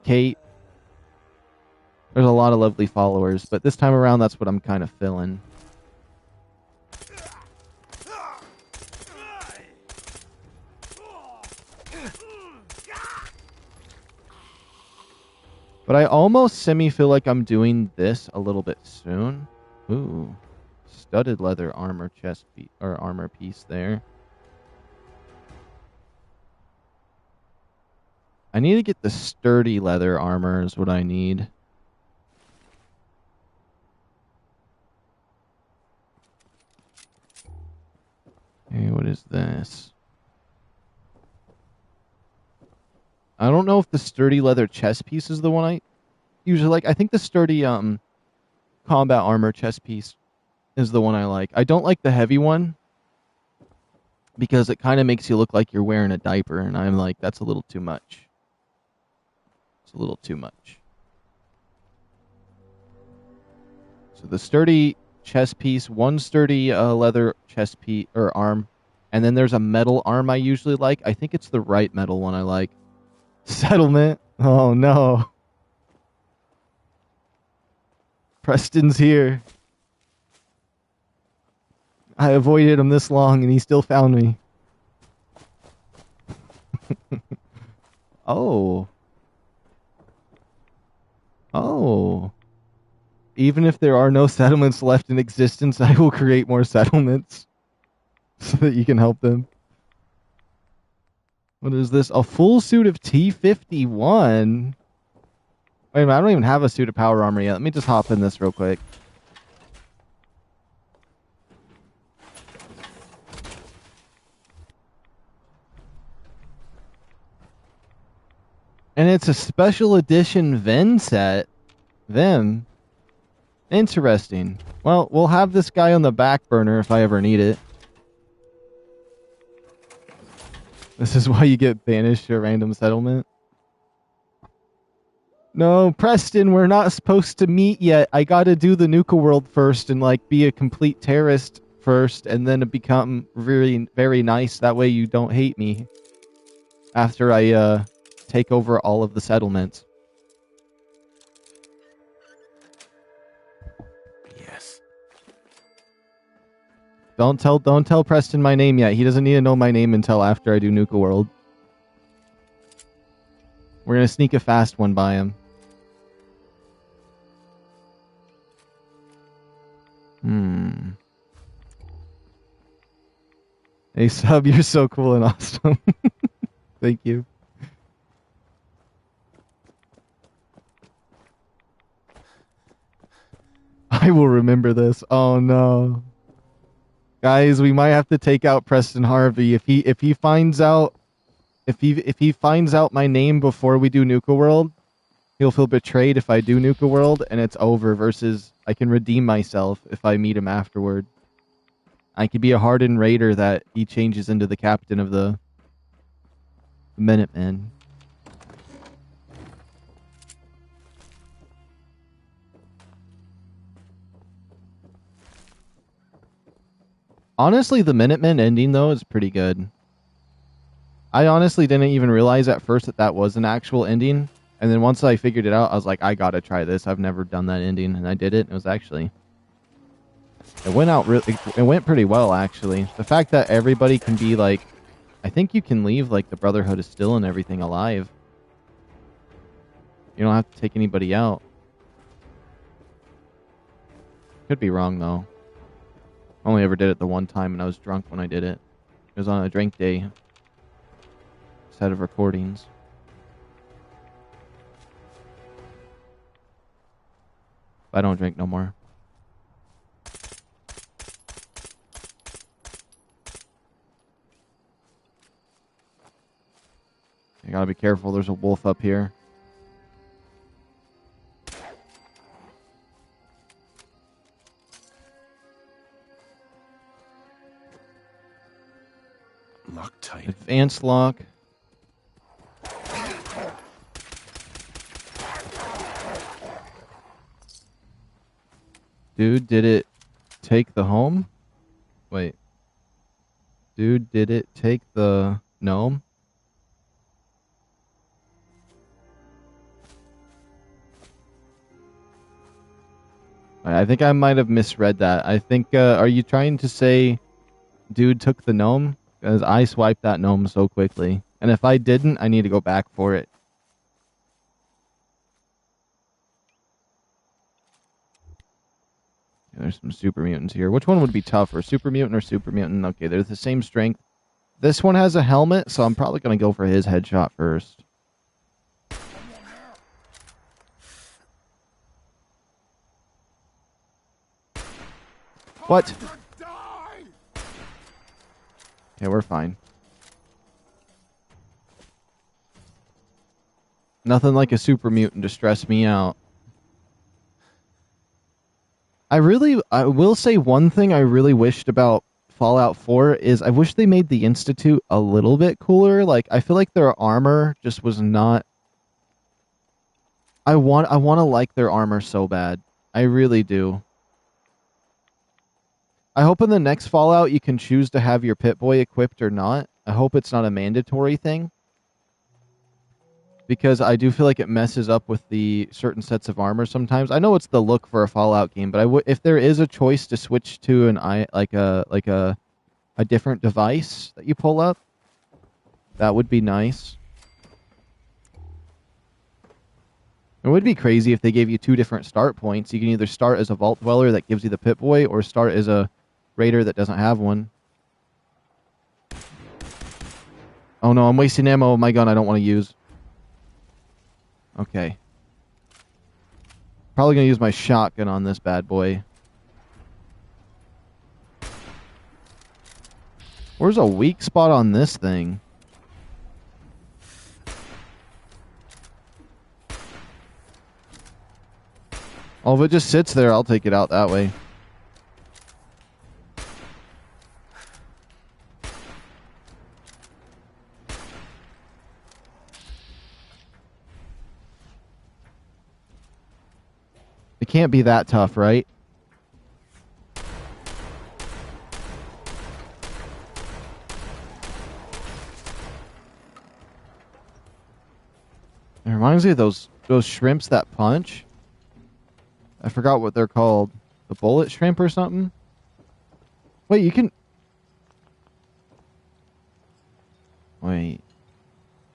Kate. There's a lot of lovely followers, but this time around, that's what I'm kind of feeling. But I almost semi-feel like I'm doing this a little bit soon. Ooh. Studded leather armor chest piece, or armor piece there. I need to get the sturdy leather armor is what I need. Hey, what is this? I don't know if the sturdy leather chest piece is the one I usually like. I think the sturdy combat armor chest piece is the one I like. I don't like the heavy one because it kind of makes you look like you're wearing a diaper, and I'm like, that's a little too much. It's a little too much. So the sturdy chest piece, one sturdy leather chest piece or arm, and then there's a metal arm I usually like. I think it's the right metal one I like. Settlement. Oh no. Preston's here. I avoided him this long and he still found me. Oh. Oh. Even if there are no settlements left in existence, I will create more settlements so that you can help them. What is this? A full suit of T-51? Wait a minute, I don't even have a suit of power armor yet. Let me just hop in this real quick. And it's a special edition Vim set. Vim. Interesting. Well, we'll have this guy on the back burner if I ever need it. This is why you get banished to a random settlement. No, Preston, we're not supposed to meet yet. I gotta do the Nuka World first and, like, be a complete terrorist first and then become very, very nice. That way you don't hate me after I, take over all of the settlements. Yes. Don't tell Preston my name yet. He doesn't need to know my name until after I do Nuka World. We're gonna sneak a fast one by him. Hey Sub, you're so cool and awesome. Thank you. I will remember this. Oh no. Guys, we might have to take out Preston Harvey if he finds out if he finds out my name before we do Nuka World, he'll feel betrayed if I do Nuka World and it's over versus I can redeem myself if I meet him afterward. I could be a hardened raider that he changes into the captain of the Minutemen. Honestly, the Minutemen ending, though, is pretty good. I honestly didn't even realize at first that that was an actual ending. And then once I figured it out, I was like, I gotta try this. I've never done that ending. And I did it. And it was actually... It went pretty well, actually. The fact that everybody can be, like... I think you can leave, like, the Brotherhood is still and everything alive. You don't have to take anybody out. Could be wrong, though. Only ever did it the one time, and I was drunk when I did it. It was on a drink day set of recordings. I don't drink no more. You gotta be careful, there's a wolf up here. Lock tight. Advanced lock. Dude, did it take the home? Wait. Dude, did it take the gnome? I think I might have misread that. I think, are you trying to say dude took the gnome? Because I swiped that gnome so quickly. And if I didn't, I need to go back for it. There's some super mutants here. Which one would be tougher? Super mutant or super mutant? Okay, they're the same strength. This one has a helmet, so I'm probably going to go for his headshot first. What? Okay, we're fine. Nothing like a super mutant to stress me out. I will say one thing I really wished about Fallout 4 is I wish they made the Institute a little bit cooler. Like, I feel like their armor just was not... I want to like their armor so bad. I really do. I hope in the next Fallout you can choose to have your Pip-Boy equipped or not. I hope it's not a mandatory thing. Because I do feel like it messes up with the certain sets of armor sometimes. I know it's the look for a Fallout game, but if there is a choice to switch to a different device that you pull up, that would be nice. It would be crazy if they gave you 2 different start points. You can either start as a Vault Dweller that gives you the Pip-Boy, or start as a Raider that doesn't have one. Oh no, I'm wasting ammo on my gun I don't want to use. Okay. Probably going to use my shotgun on this bad boy. Where's a weak spot on this thing? Oh, if it just sits there, I'll take it out that way. It can't be that tough, right? It reminds me of those shrimps that punch. I forgot what they're called. The bullet shrimp or something? Wait, you can... Wait.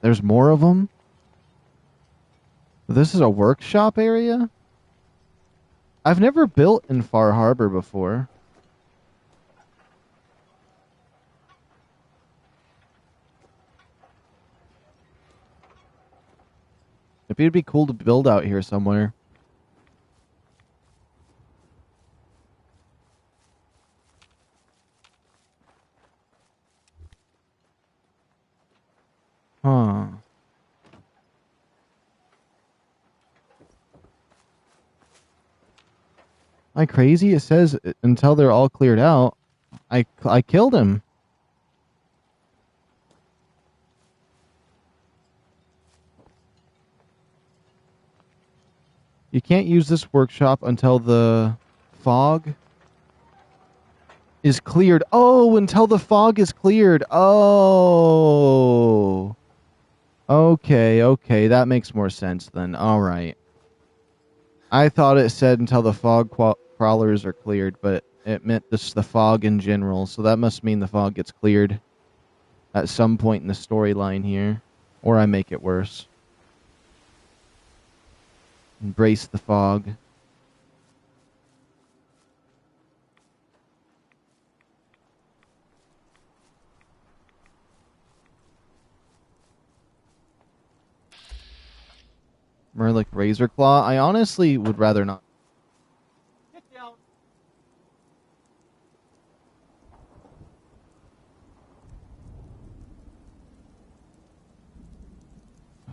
There's more of them? This is a workshop area? I've never built in FarHarbor before. Maybe it'd be cool to build out here somewhere. Huh. Am I crazy? It says until they're all cleared out. I killed him. You can't use this workshop until the fog is cleared. Oh, until the fog is cleared. Oh. Okay. That makes more sense then. All right. I thought it said until the fog crawlers are cleared, but it meant the fog in general. So that must mean the fog gets cleared at some point in the storyline here. Or I make it worse. Embrace the fog. Merlic Razor Claw. I honestly would rather not.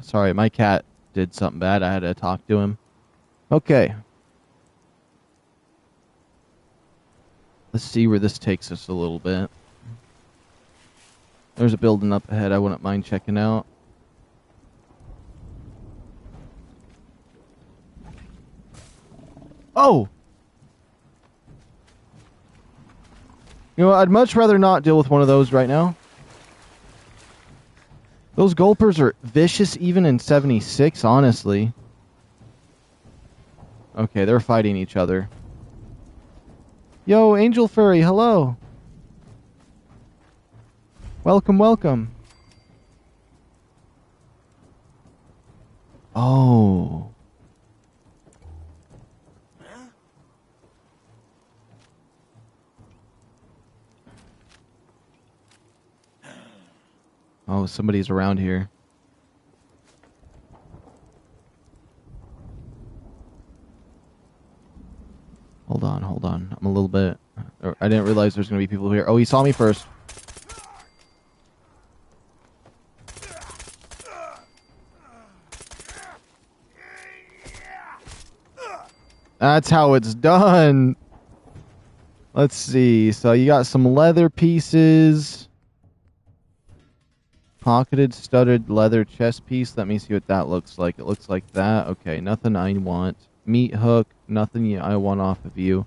Sorry, my cat did something bad. I had to talk to him. Okay. Let's see where this takes us a little bit. There's a building up ahead I wouldn't mind checking out. Oh! You know, I'd much rather not deal with one of those right now. Those gulpers are vicious even in 76, honestly. Okay, they're fighting each other. Yo, Angel Furry, hello. Welcome. Oh. Oh, somebody's around here. Hold on. I'm a little bit... I didn't realize there's going to be people here. Oh, he saw me first. That's how it's done. Let's see. So you got some leather pieces. Pocketed, studded leather chest piece. Let me see what that looks like. It looks like that. Okay, nothing I want. Meat hook. Nothing I want off of you.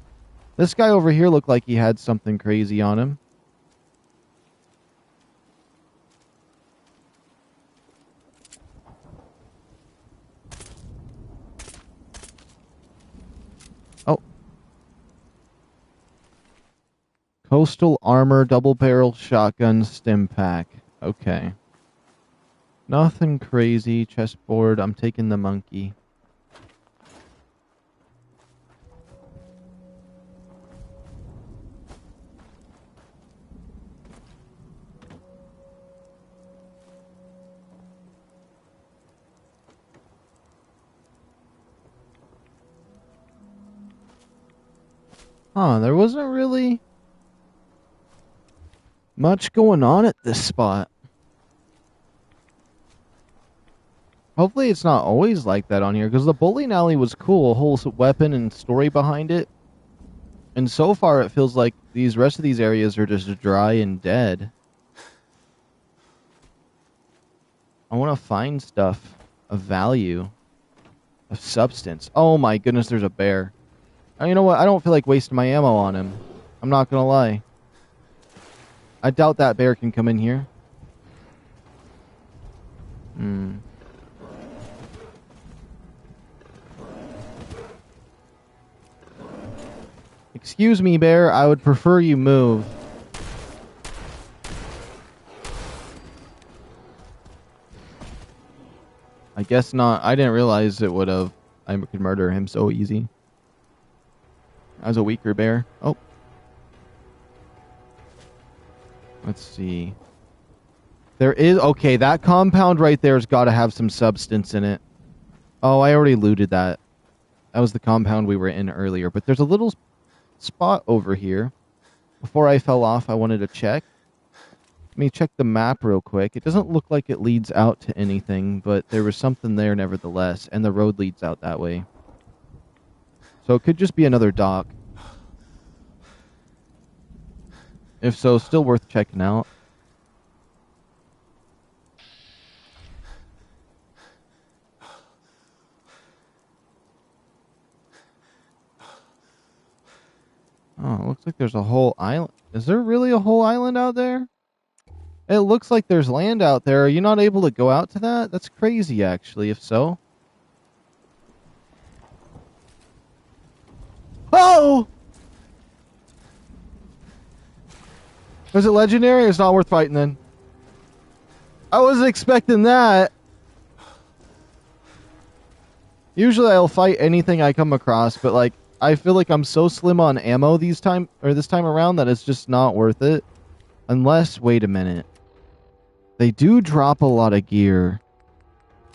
This guy over here looked like he had something crazy on him. Oh. Coastal armor, double barrel shotgun, stim pack. Okay. Nothing crazy. Chessboard. I'm taking the monkey. Huh, there wasn't really much going on at this spot. Hopefully it's not always like that on here, because the bowling alley was cool, a whole weapon and story behind it. And so far it feels like these rest of these areas are just dry and dead. I want to find stuff of value, of substance. Oh my goodness, there's a bear. Oh, you know what? I don't feel like wasting my ammo on him. I'm not going to lie. I doubt that bear can come in here. Excuse me, bear. I would prefer you move. I guess not. I didn't realize it would have. I could murder him so easy. I was a weaker bear. Oh. Let's see. There is... Okay, that compound right there has got to have some substance in it. Oh, I already looted that. That was the compound we were in earlier. But there's a little spot over here. Before I fell off, I wanted to check. Let me check the map real quick. It doesn't look like it leads out to anything, but there was something there nevertheless. And the road leads out that way. So it could just be another dock. If so, still worth checking out. Oh, it looks like there's a whole island. Is there really a whole island out there? It looks like there's land out there. Are you not able to go out to that? That's crazy, actually, if so. Oh! Was it legendary? It's not worth fighting then. I wasn't expecting that. Usually I'll fight anything I come across, but like I feel like I'm so slim on ammo this time around that it's just not worth it. Unless, wait a minute. They do drop a lot of gear.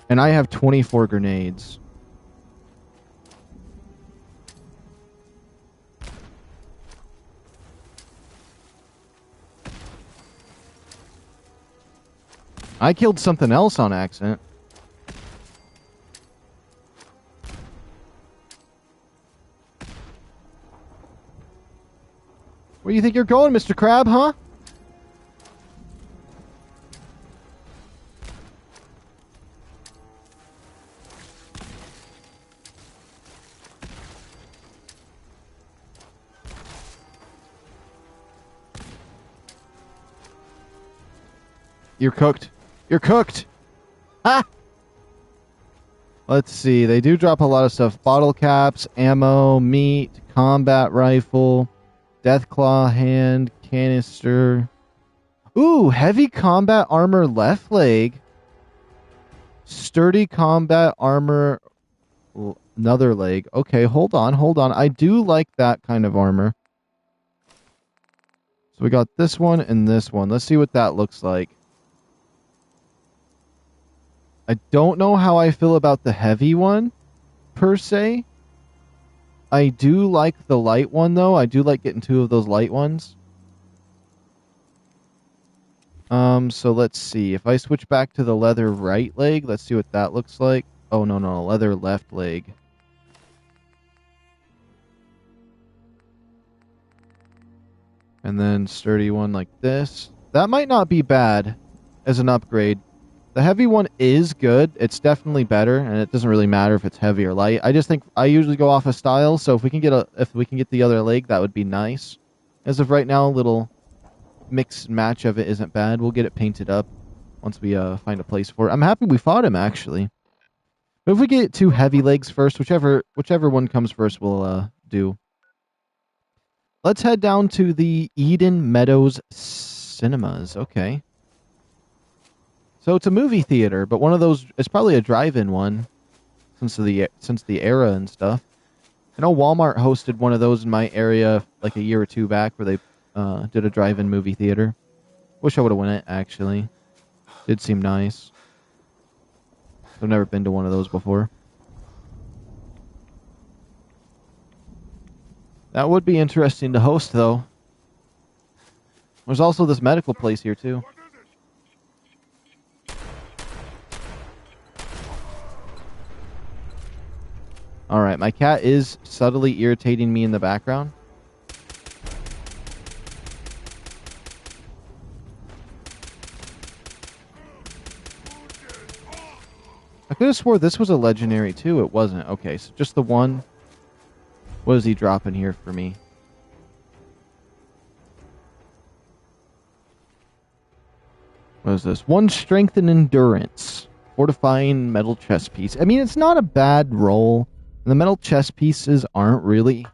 And I have 24 grenades. I killed something else on accident. Where do you think you're going, Mr. Crab, huh? You're cooked. You're cooked! Ha! Let's see. They do drop a lot of stuff. Bottle caps, ammo, meat, combat rifle, deathclaw hand, canister. Ooh, heavy combat armor left leg. Sturdy combat armor another leg. Okay, hold on. I do like that kind of armor. So we got this one and this one. Let's see what that looks like. I don't know how I feel about the heavy one, per se. I do like the light one, though. I do like getting two of those light ones. So let's see. If I switch back to the leather right leg, let's see what that looks like. Oh, no, leather left leg. And then sturdy one like this. That might not be bad as an upgrade. The heavy one is good. It's definitely better, and it doesn't really matter if it's heavy or light. I just think I usually go off of style, so if we can get the other leg, that would be nice. As of right now, a little mix and match of it isn't bad. We'll get it painted up once we find a place for it. I'm happy we fought him, actually. But if we get 2 heavy legs first, whichever one comes first, we'll do. Let's head down to the Eden Meadows Cinemas. Okay. So it's a movie theater, but one of those, it's probably a drive-in one since the era and stuff. I know Walmart hosted one of those in my area like a year or 2 back where they did a drive-in movie theater. Wish I would have went it, actually. Did seem nice. I've never been to one of those before. That would be interesting to host, though. There's also this medical place here, too. Alright, my cat is subtly irritating me in the background. I could have swore this was a legendary, too. It wasn't. Okay, so just the one. What is he dropping here for me? What is this? 1 strength and endurance. Fortifying metal chest piece. I mean, it's not a bad roll. The metal chest pieces aren't really...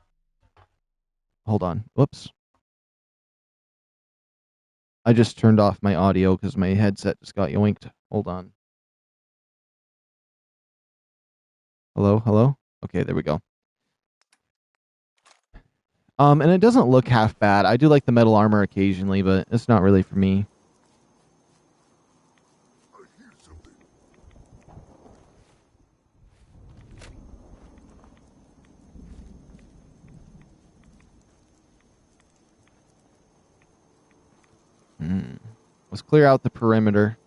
Hold on. Whoops. I just turned off my audio because my headset just got yoinked. Hold on. Hello? Hello? Okay, there we go. And it doesn't look half bad. I do like the metal armor occasionally, but it's not really for me. Let's clear out the perimeter.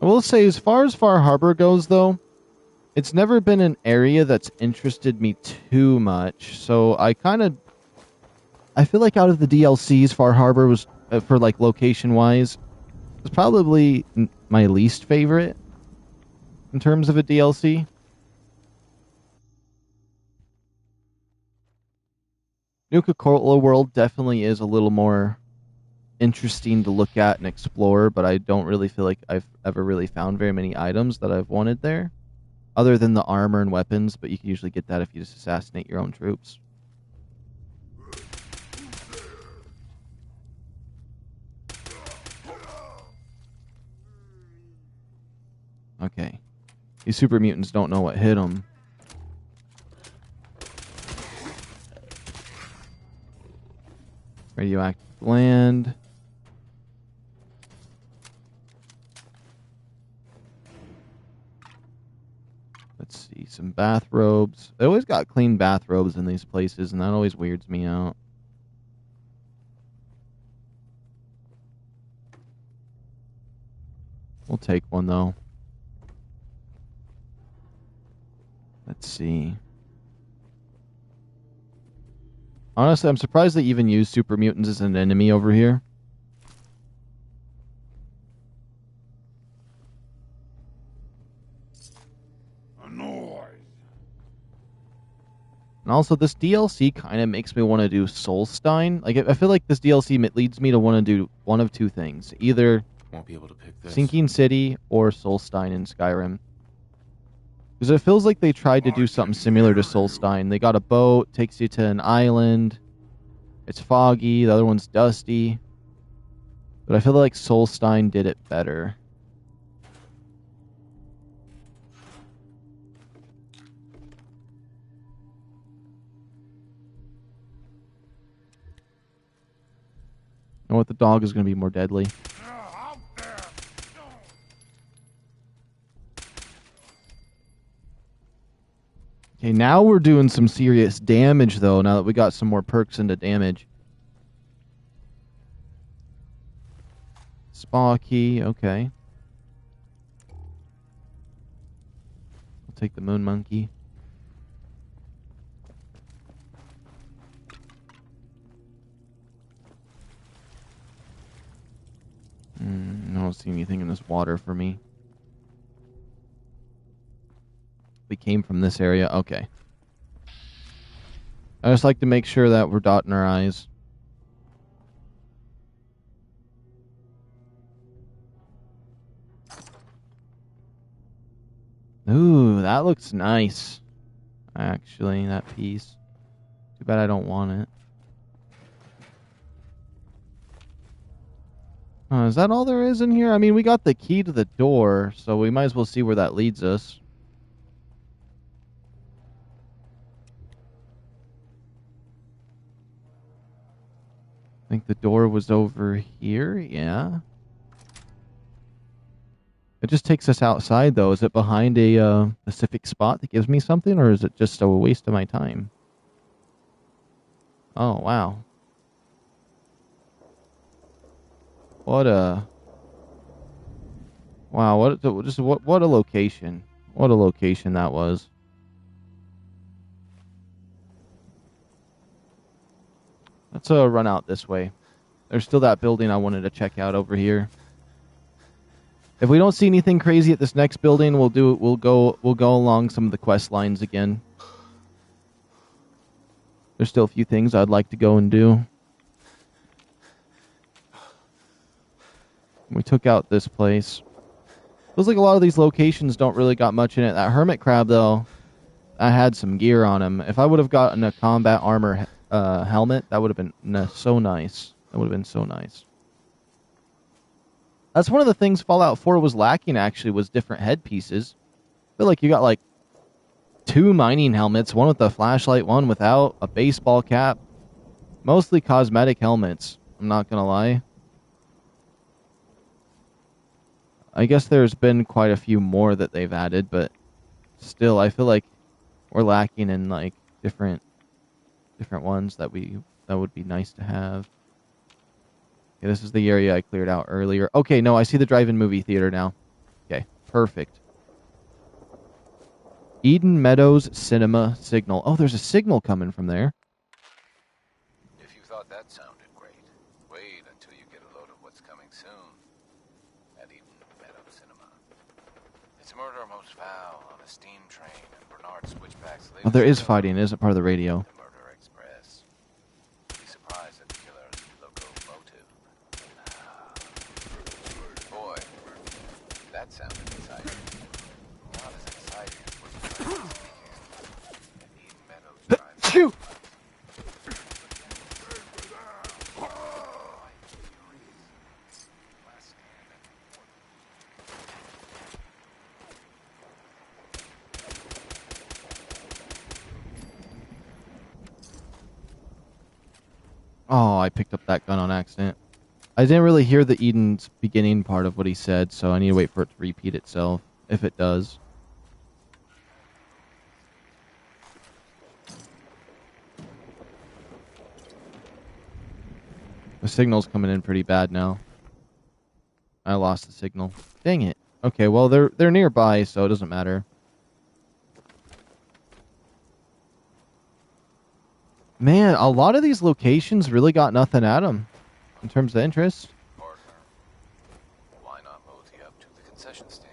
I will say, as far as FarHarbor goes, though, it's never been an area that's interested me too much. So I feel like out of the DLCs, FarHarbor was, for like location-wise, was probably my least favorite in terms of a DLC. Nuka-Cola World definitely is a little more interesting to look at and explore, but I don't really feel like I've ever really found very many items that I've wanted there, other than the armor and weapons, but you can usually get that if you just assassinate your own troops. Okay. These super mutants don't know what hit them. Radioactive gland. Let's see, some bathrobes. They always got clean bathrobes in these places, and that always weirds me out. We'll take one, though. Let's see. Honestly, I'm surprised they even use super mutants as an enemy over here. And also, this DLC kind of makes me want to do Solstein. Like, I feel like this DLC leads me to want to do one of 2 things. Either won't be able to pick this. Sinking City or Solstein in Skyrim. Because it feels like they tried to do something similar to Solstein. They got a boat, takes you to an island. It's foggy, the other one's dusty. But I feel like Solstein did it better. Know what, the dog is going to be more deadly. Okay, now we're doing some serious damage, though, now that we got some more perks into damage. Spa key, okay. I'll take the moon monkey. I don't see anything in this water for me. We came from this area, okay. I just like to make sure that we're dotting our I's. Ooh, that looks nice. Actually, that piece. Too bad I don't want it. Is that all there is in here? I mean, we got the key to the door, so we might as well see where that leads us. I think the door was over here, yeah. It just takes us outside, though. Is it behind a specific spot that gives me something, or is it just a waste of my time? Oh, wow. What a... Wow, what a location. What a location that was. Let's run out this way. There's still that building I wanted to check out over here. If we don't see anything crazy at this next building, we'll go along some of the quest lines again. There's still a few things I'd like to go and do. We took out this place. Feels like a lot of these locations don't really got much in it. That hermit crab, though, I had some gear on him. If I would have gotten a combat armor helmet, that would have been so nice. That would have been so nice. That's one of the things Fallout 4 was lacking, actually, was different headpieces. I feel like you got, like, 2 mining helmets, one with a flashlight, one without, a baseball cap. Mostly cosmetic helmets, I'm not gonna lie. I guess there's been quite a few more that they've added, but still, I feel like we're lacking in, like, different ones that would be nice to have. Okay, this is the area I cleared out earlier. Okay, no, I see the drive-in movie theater now. Okay, perfect. Eden Meadows Cinema Signal. Oh, there's a signal coming from there. If you thought that sounded great, wait until you get a load of what's coming soon at Eden Meadows Cinema. It's murder most foul on a steam train and Bernard Switchback's latest... Oh, there is fighting. It isn't part of the radio. The Murder Express. Be surprised at the killer's locomotive. Boy, that sounded exciting. Not as exciting as what's speaking at Eden Meadows Drive. Shoot! Oh, I picked up that gun on accident. I didn't really hear the Eden's beginning part of what he said, so I need to wait for it to repeat itself, if it does. The signal's coming in pretty bad now. I lost the signal. Dang it. Okay, well, they're nearby, so it doesn't matter. Man, a lot of these locations really got nothing at them in terms of interest. Partner, why not mosey up to the concession stand?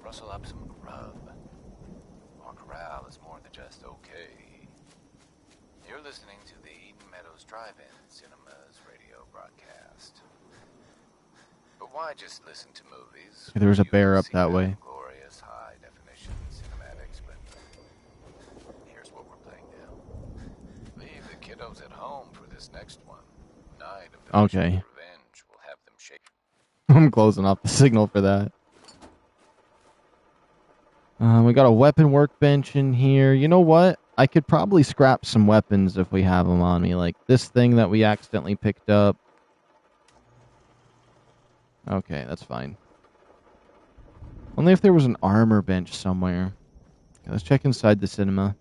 Rustle up some grub. Our corral is more than just okay. You're listening to the Eden Meadows Drive-In Cinema's radio broadcast. But why just listen to movies? There was a bear up that way. Glorious high-definition cinematics, but here's what we're playing now. Leave the kiddos at home for this next one. Night of the Okay. Revenge will have them shake. I'm closing off the signal for that. We got a weapon workbench in here. You know what? I could probably scrap some weapons if we have them on me. Like this thing that we accidentally picked up. Okay, that's fine. Only if there was an armor bench somewhere. Okay, let's check inside the cinema.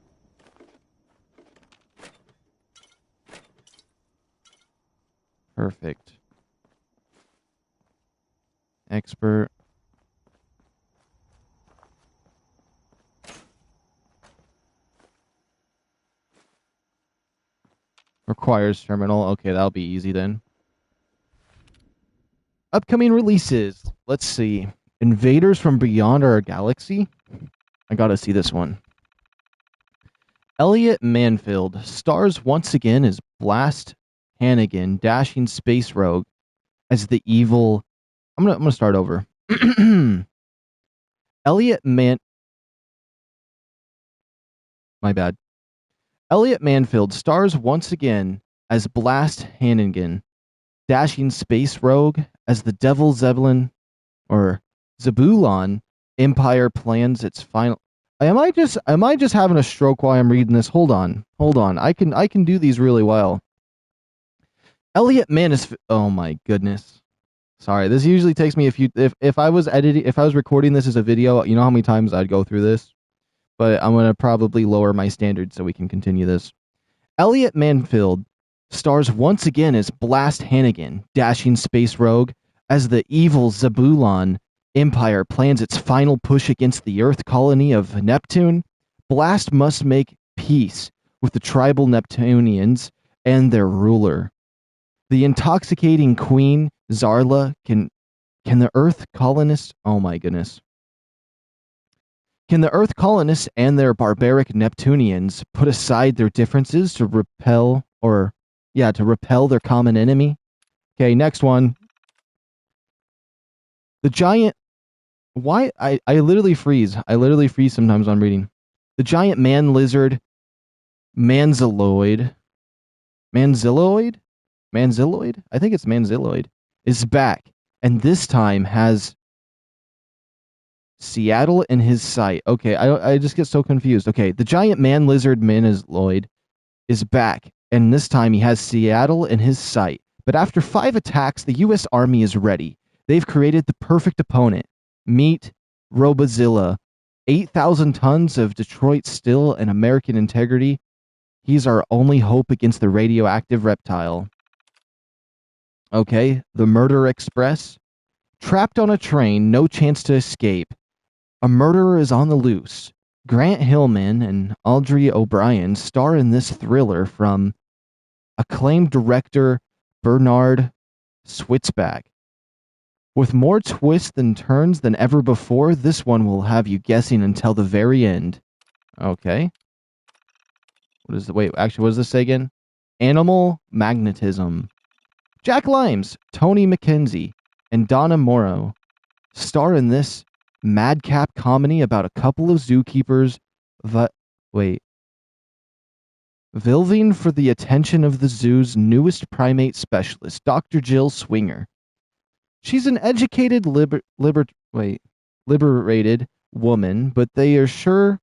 Perfect. expert. Requires terminal. Okay, that'll be easy then. Upcoming releases. Let's see. Invaders from Beyond Our Galaxy. I gotta see this one. Elliot Manfield stars once again as Blast Hannigan, dashing space rogue, as the evil. I'm gonna start over. My bad. Elliot Manfield stars once again as Blast Hannigan, dashing space rogue, as the Devil Zebulon Empire plans its final. Am I just having a stroke while I'm reading this? Hold on. I can do these really well. Elliot Manfield. Oh my goodness. Sorry, this usually takes me a few. If I was recording this as a video, you know how many times I'd go through this. But I'm gonna probably lower my standards so we can continue this. Elliot Manfield stars once again as Blast Hannigan, dashing space rogue, as the evil Zebulon Empire plans its final push against the Earth colony of Neptune. Blast must make peace with the tribal Neptunians and their ruler. The intoxicating Queen Zarla can the Earth colonists. Oh my goodness. Can the Earth colonists and their barbaric Neptunians put aside their differences to repel their common enemy? Okay, next one. The giant. Why I literally freeze. I literally freeze sometimes when I'm reading. The giant man lizard Manziloid. I think it's Manziloid is back, and this time has Seattle in his sight. Okay, I just get so confused. Okay, the giant man lizard Manziloid is back, and this time he has Seattle in his sight. But after 5 attacks, the U.S. Army is ready. They've created the perfect opponent. Meet Robozilla. 8,000 tons of Detroit steel and American integrity. He's our only hope against the radioactive reptile. Okay, the Murder Express. Trapped on a train, no chance to escape. A murderer is on the loose. Grant Hillman and Audrey O'Brien star in this thriller from acclaimed director Bernard Switzbach. With more twists and turns than ever before, this one will have you guessing until the very end. Okay. What does this say again? Animal Magnetism. Jack Limes, Tony McKenzie, and Donna Morrow star in this madcap comedy about a couple of zookeepers vilving for the attention of the zoo's newest primate specialist, Dr. Jill Swinger. She's an educated, liberated woman, but they are sure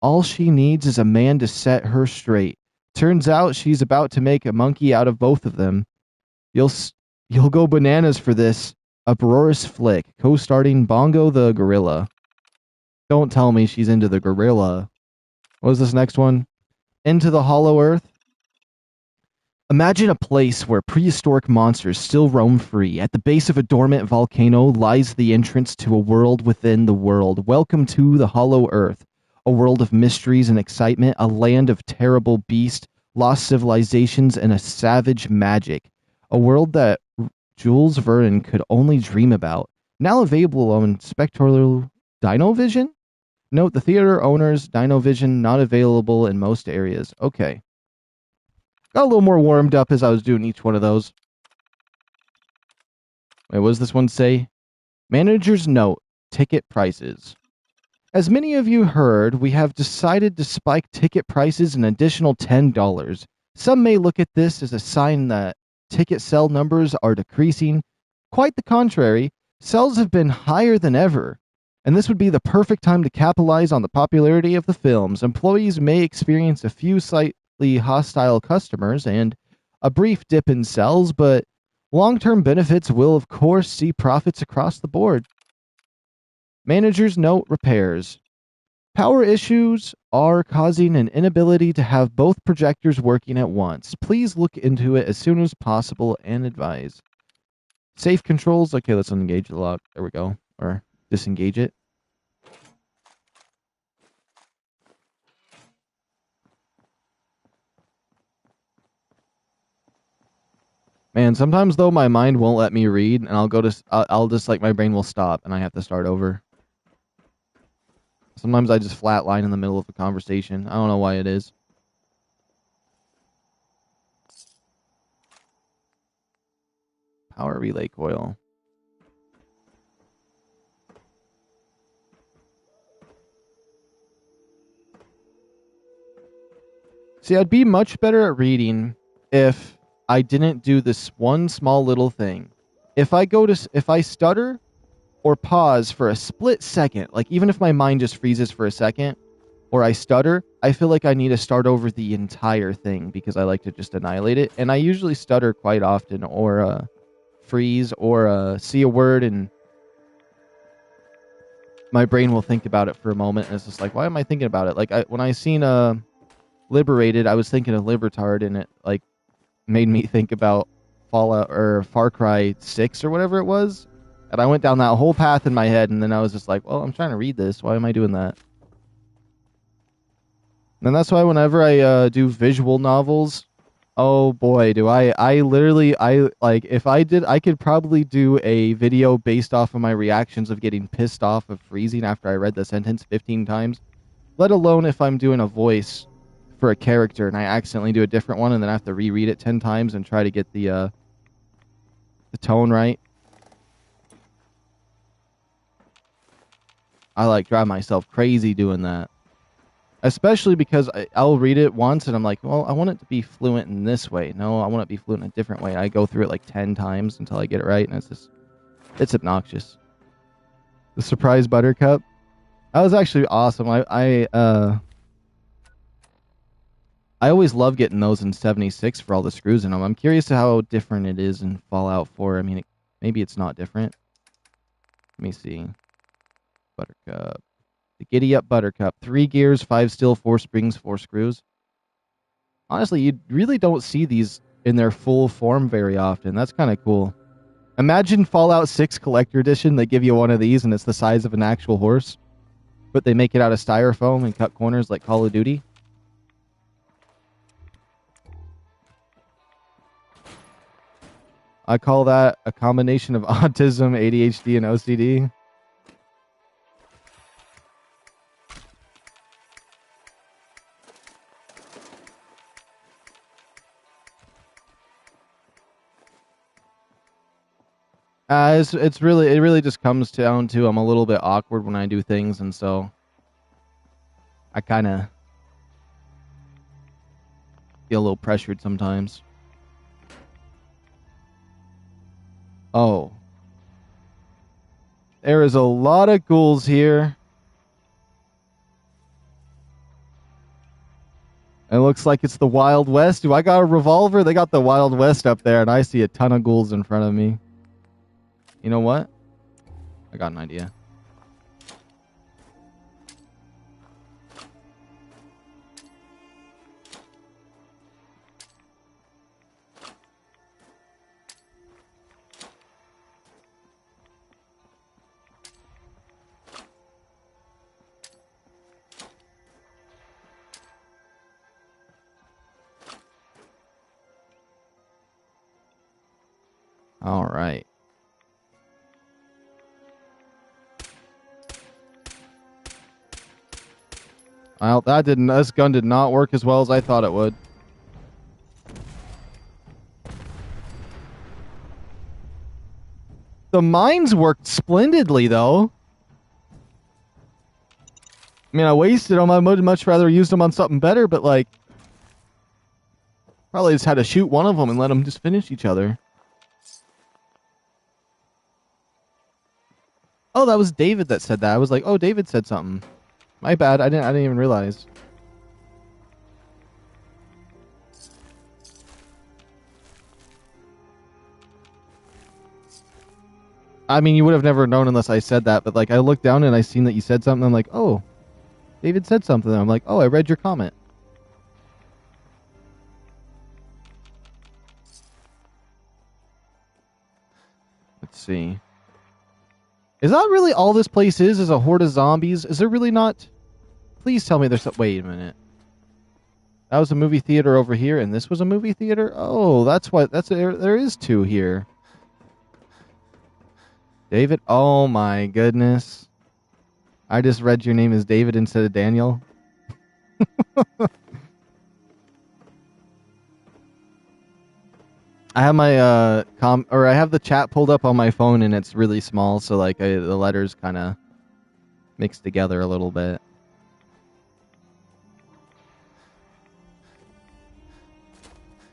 all she needs is a man to set her straight. Turns out she's about to make a monkey out of both of them. You'll go bananas for this uproarious flick, co-starring Bongo the Gorilla. Don't tell me she's into the gorilla. What is this next one? Into the Hollow Earth? Imagine a place where prehistoric monsters still roam free. At the base of a dormant volcano lies the entrance to a world within the world. Welcome to the Hollow Earth, a world of mysteries and excitement, a land of terrible beasts, lost civilizations, and a savage magic. A world that Jules Verne could only dream about. Now available on Spectral Dinovision? Note, the theater owners, Dinovision not available in most areas. Okay. Got a little more warmed up as I was doing each one of those. Wait, what does this one say? Manager's note, ticket prices. As many of you heard, we have decided to spike ticket prices an additional $10. Some may look at this as a sign that ticket sell numbers are decreasing. Quite the contrary, sales have been higher than ever, and this would be the perfect time to capitalize on the popularity of the films. Employees may experience a few slightly hostile customers and a brief dip in sales, but long-term benefits will of course see profits across the board. Manager's note, repairs. Power issues are causing an inability to have both projectors working at once. Please look into it as soon as possible and advise. Safe controls. Okay, let's unengage the lock. There we go. Or disengage it. Man, sometimes though my mind won't let me read, and I'll just like my brain will stop, and I have to start over. Sometimes I just flatline in the middle of a conversation. I don't know why it is. Power relay coil. See, I'd be much better at reading if I didn't do this one small little thing. If I stutter or pause for a split second, like even if my mind just freezes for a second, or I stutter, I feel like I need to start over the entire thing because I like to just annihilate it. And I usually stutter quite often, or freeze, or see a word and my brain will think about it for a moment, and it's just like, why am I thinking about it? Like when I seen Liberated, I was thinking of Libertard, and it like made me think about Fallout or Far Cry 6 or whatever it was. And I went down that whole path in my head, and then I was just like, well, I'm trying to read this. Why am I doing that? And that's why whenever I do visual novels, oh boy, do I literally, like, if I did, I could probably do a video based off of my reactions of getting pissed off of freezing after I read the sentence 15 times, let alone if I'm doing a voice for a character and I accidentally do a different one and then I have to reread it 10 times and try to get the tone right. I like drive myself crazy doing that. Especially because I'll read it once and I'm like, well, I want it to be fluent in this way. No, I want it to be fluent in a different way. I go through it like 10 times until I get it right, and it's obnoxious. The surprise buttercup. That was actually awesome. I always love getting those in 76 for all the screws in them. I'm curious to how different it is in Fallout 4. I mean, maybe it's not different. Let me see. Buttercup. The Giddy Up Buttercup. 3 gears, 5 steel, 4 springs, 4 screws. Honestly, you really don't see these in their full form very often. That's kind of cool. Imagine Fallout 6 Collector Edition. They give you one of these, and it's the size of an actual horse. But they make it out of styrofoam and cut corners like Call of Duty. I call that a combination of autism, ADHD, and OCD. It really just comes down to I'm a little bit awkward when I do things, and so I kind of get a little pressured sometimes. Oh. There is a lot of ghouls here. It looks like it's the Wild West. Do I got a revolver? They got the Wild West up there, and I see a ton of ghouls in front of me. You know what? I got an idea. All right. Well, this gun did not work as well as I thought it would. The mines worked splendidly, though. I mean, I wasted them. I would much rather use them on something better, but, like, probably just had to shoot one of them and let them just finish each other. Oh, that was David that said that. I was like, oh, David said something. My bad. I didn't even realize. I mean, you would have never known unless I said that, but like I looked down and I seen that you said something. I'm like, oh, David said something. I'm like, oh, I read your comment. Let's see. Is that really all this place is a horde of zombies? Is there really not? Please tell me there's some... Wait a minute. That was a movie theater over here, and this was a movie theater? Oh, that's what... There is two here. David? Oh my goodness. I just read your name as David instead of Daniel. I have my I have the chat pulled up on my phone and it's really small, so like the letters kind of mixed together a little bit.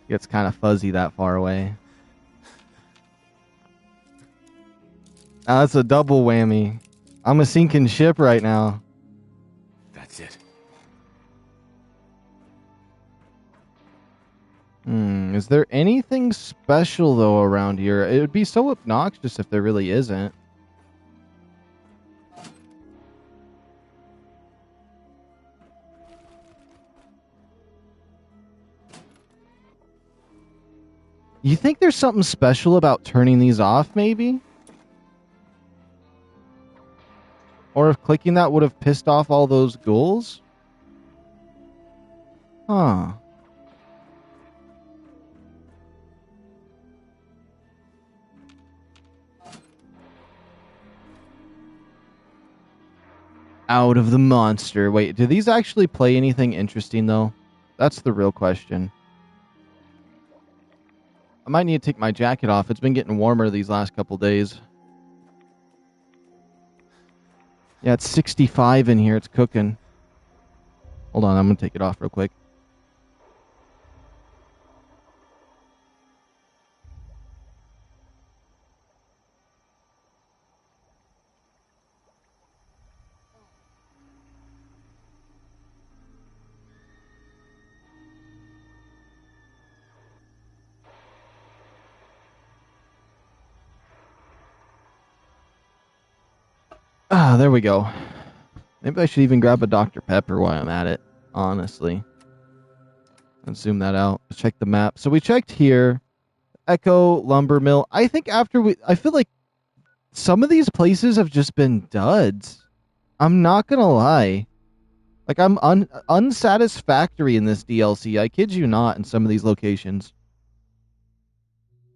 It's kind of fuzzy that far away. That's a double whammy. I'm a sinking ship right now. That's it. Is there anything special, though, around here? It would be so obnoxious if there really isn't. You think there's something special about turning these off, maybe? Or if clicking that would have pissed off all those ghouls? Huh. Out of the monster. Wait, do these actually play anything interesting, though? That's the real question. I might need to take my jacket off. It's been getting warmer these last couple days. Yeah, it's 65 in here. It's cooking. Hold on, I'm going to take it off real quick. Ah, there we go. Maybe I should even grab a Dr. Pepper while I'm at it, honestly. Let's zoom that out. Let's check the map. So we checked here. Echo, Lumber Mill. I think I feel like some of these places have just been duds. I'm not going to lie. Like, I'm unsatisfactory in this DLC. I kid you not, in some of these locations.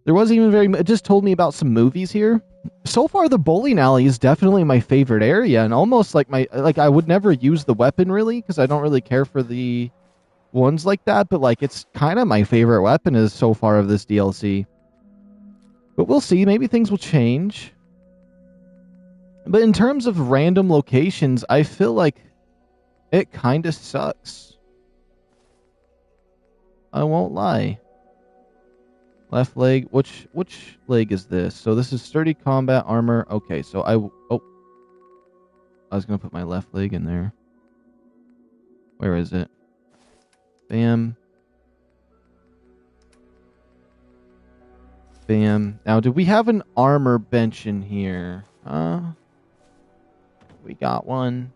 There wasn't even very much. It just told me about some movies here. So far, the bowling alley is definitely my favorite area, and almost like I would never use the weapon really because I don't really care for the ones like that. But like, it's kind of my favorite weapon is so far of this DLC. But we'll see. Maybe things will change. But in terms of random locations, I feel like it kind of sucks. I won't lie. Left leg. Which leg is this? So this is sturdy combat armor. Okay, so I was going to put my left leg in there. Where is it? Bam. Bam. Now, do we have an armor bench in here? We got one.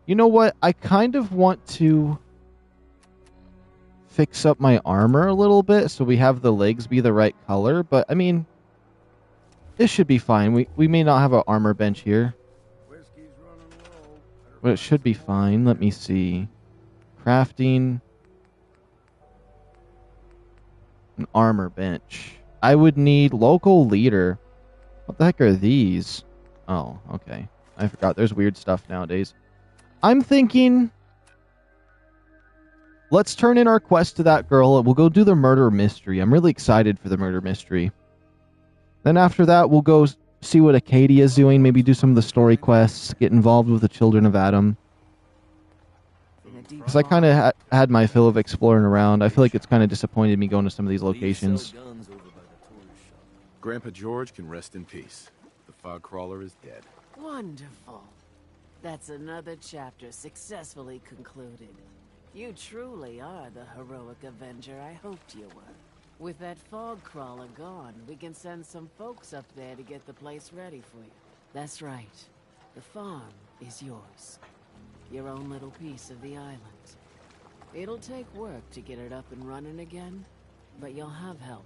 You know what? I kind of want to fix up my armor a little bit so we have the legs be the right color, but I mean, this should be fine. We may not have an armor bench here, but it should be fine. Let me see. Crafting. An armor bench. I would need local leader. What the heck are these? Oh, okay. I forgot. There's weird stuff nowadays. I'm thinking, let's turn in our quest to that girl and we'll go do the murder mystery. I'm really excited for the murder mystery. Then after that, we'll go see what Acadia is doing. Maybe do some of the story quests. Get involved with the Children of Adam. Because I kind of had my fill of exploring around. I feel like it's kind of disappointed me going to some of these locations. Grandpa George can rest in peace. The fog crawler is dead. Wonderful. That's another chapter successfully concluded. You truly are the heroic Avenger I hoped you were. With that fog crawler gone, we can send some folks up there to get the place ready for you. That's right. The farm is yours. Your own little piece of the island. It'll take work to get it up and running again, but you'll have help.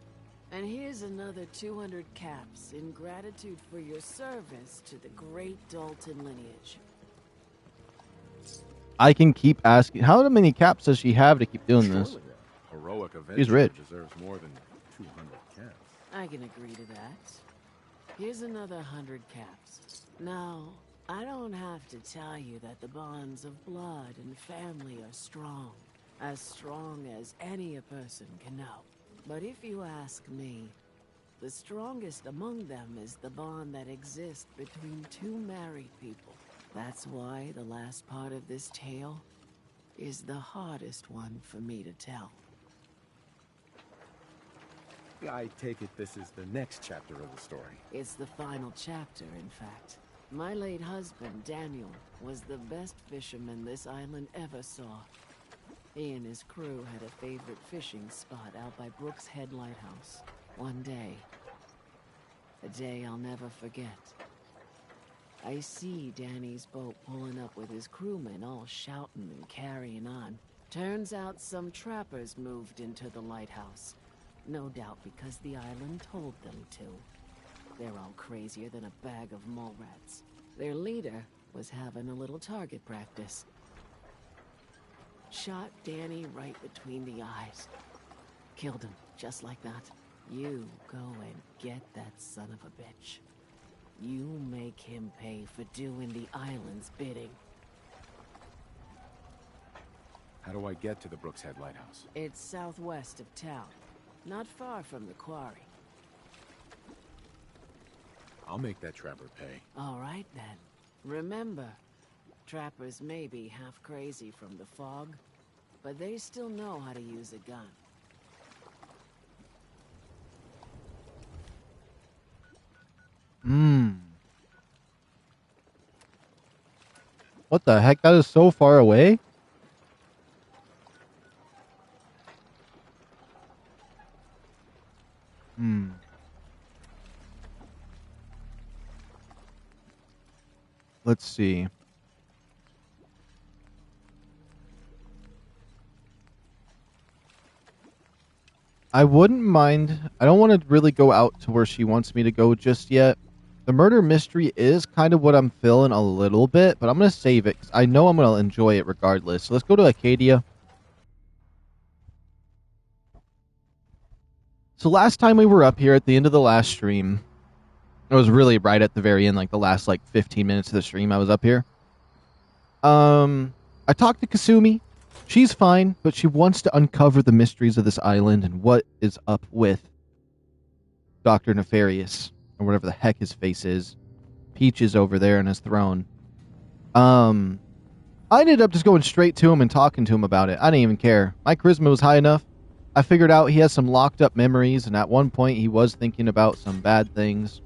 And here's another 200 caps in gratitude for your service to the great Dalton lineage. I can keep asking. How many caps does she have to keep doing this? Surely a heroic She's Avenger rich. deserves more than 200 caps. I can agree to that. Here's another 100 caps. Now, I don't have to tell you that the bonds of blood and family are strong. As strong as any a person can know. But if you ask me, the strongest among them is the bond that exists between two married people. That's why the last part of this tale is the hardest one for me to tell. I take it this is the next chapter of the story. It's the final chapter, in fact. My late husband, Daniel, was the best fisherman this island ever saw. He and his crew had a favorite fishing spot out by Brooks Head Lighthouse. One day, a day I'll never forget, I see Danny's boat pulling up with his crewmen all shouting and carrying on. Turns out some trappers moved into the lighthouse. No doubt because the island told them to. They're all crazier than a bag of mole rats. Their leader was having a little target practice. Shot Danny right between the eyes. Killed him, just like that. You go and get that son of a bitch. You make him pay for doing the island's bidding. How do I get to the Brooks Head Lighthouse? It's southwest of town, not far from the quarry. I'll make that trapper pay. All right, then. Remember, trappers may be half crazy from the fog, but they still know how to use a gun. What the heck? That is so far away? Let's see. I wouldn't mind. I don't want to really go out to where she wants me to go just yet. The murder mystery is kind of what I'm feeling a little bit, but I'm going to save it because I know I'm going to enjoy it regardless. So let's go to Acadia. So last time we were up here at the end of the last stream, it was really right at the very end, like the last 15 minutes of the stream I was up here. I talked to Kasumi. She's fine, but she wants to uncover the mysteries of this island and what is up with Dr. Nefarious, or whatever the heck his face is. Peach is over there on his throne. I ended up just going straight to him and talking to him about it. I didn't even care. My charisma was high enough. I figured out he has some locked up memories, and at one point he was thinking about some bad things.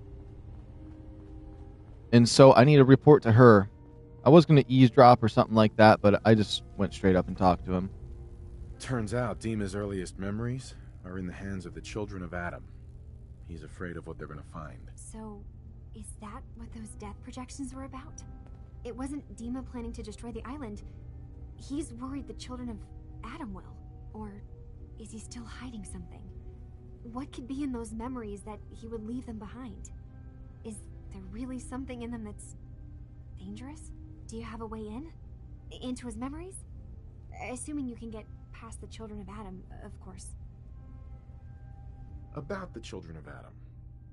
And so I need to report to her. I was going to eavesdrop or something like that, but I just went straight up and talked to him. Turns out Dima's earliest memories are in the hands of the children of Adam. He's afraid of what they're going to find. So, is that what those death projections were about? It wasn't Dima planning to destroy the island. He's worried the children of Adam will. Or is he still hiding something? What could be in those memories that he would leave them behind? Is there really something in them that's dangerous? Do you have a way in? Into his memories? Assuming you can get past the children of Adam, of course. About the children of Adam,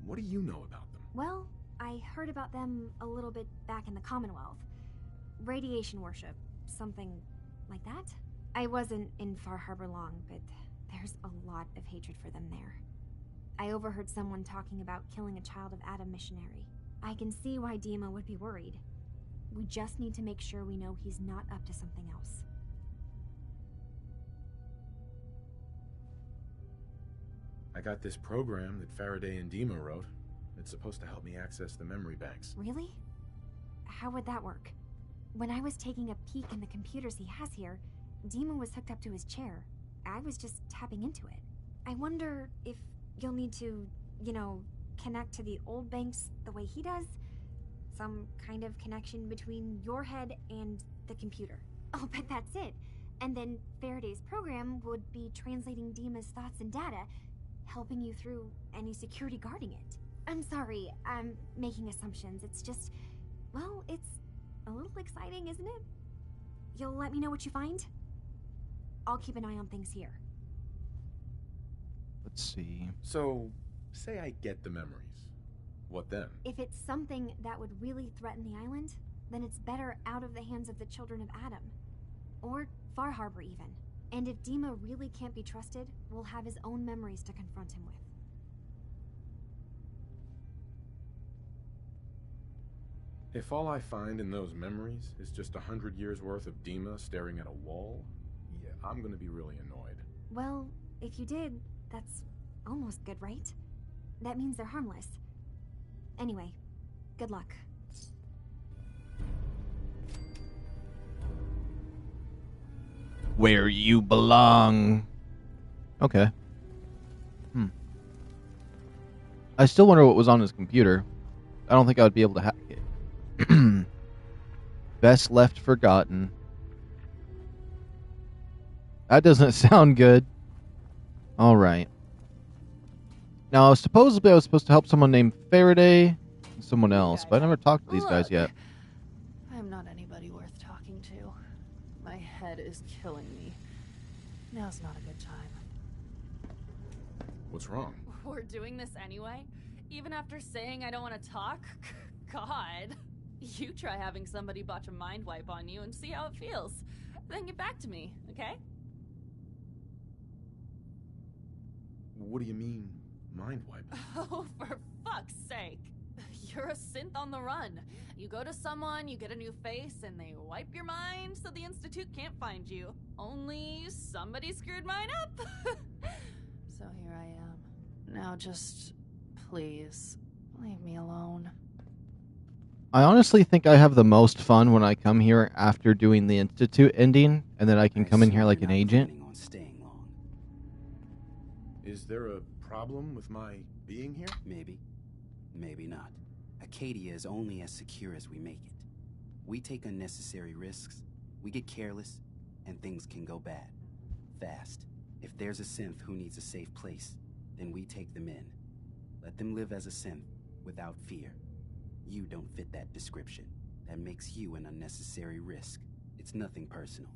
what do you know about them? Well, I heard about them a little bit back in the Commonwealth. Radiation worship, something like that. I wasn't in FarHarbor long, but there's a lot of hatred for them there. I overheard someone talking about killing a child of Adam missionary. I can see why Dima would be worried. We just need to make sure we know he's not up to something else. I got this program that Faraday and Dima wrote. It's supposed to help me access the memory banks. Really? How would that work? When I was taking a peek in the computers he has here, Dima was hooked up to his chair. I was just tapping into it. I wonder if you'll need to, connect to the old banks the way he does? Some kind of connection between your head and the computer. Oh, but that's it. And then Faraday's program would be translating Dima's thoughts and data, helping you through any security guarding it. I'm sorry, I'm making assumptions. It's just, well, it's a little exciting, isn't it? You'll let me know what you find? I'll keep an eye on things here. Let's see. So, say I get the memories. What then? If it's something that would really threaten the island, then it's better out of the hands of the children of Adam. Or FarHarbor even. And if Dima really can't be trusted, we'll have his own memories to confront him with. If all I find in those memories is just 100 years worth of Dima staring at a wall, yeah, I'm gonna be really annoyed. Well, if you did, that's almost good, right? That means they're harmless. Anyway, good luck. Where you belong. Okay. I still wonder what was on his computer. I don't think I would be able to hack it. Best left forgotten. That doesn't sound good. Alright. Now, supposedly I was supposed to help someone named Faraday and someone else, but I never talked to these guys yet. I'm not anybody worth talking to. My head is killing me. Now's not a good time. What's wrong? We're doing this anyway? Even after saying I don't want to talk? God. You try having somebody botch a mind wipe on you and see how it feels. Then get back to me, okay? What do you mean, mind wipe? Oh, for fuck's sake. You're a synth on the run. You go to someone, you get a new face, and they wipe your mind so the Institute can't find you. Only somebody screwed mine up. So here I am. Now just, please, leave me alone. I honestly think I have the most fun when I come here after doing the Institute ending, and then I can come in here like an agent. Is there a problem with my being here? Maybe. Maybe not. Acadia is only as secure as we make it. We take unnecessary risks, we get careless, and things can go bad. Fast. If there's a synth who needs a safe place, then we take them in. Let them live as a synth, without fear. You don't fit that description. That makes you an unnecessary risk. It's nothing personal.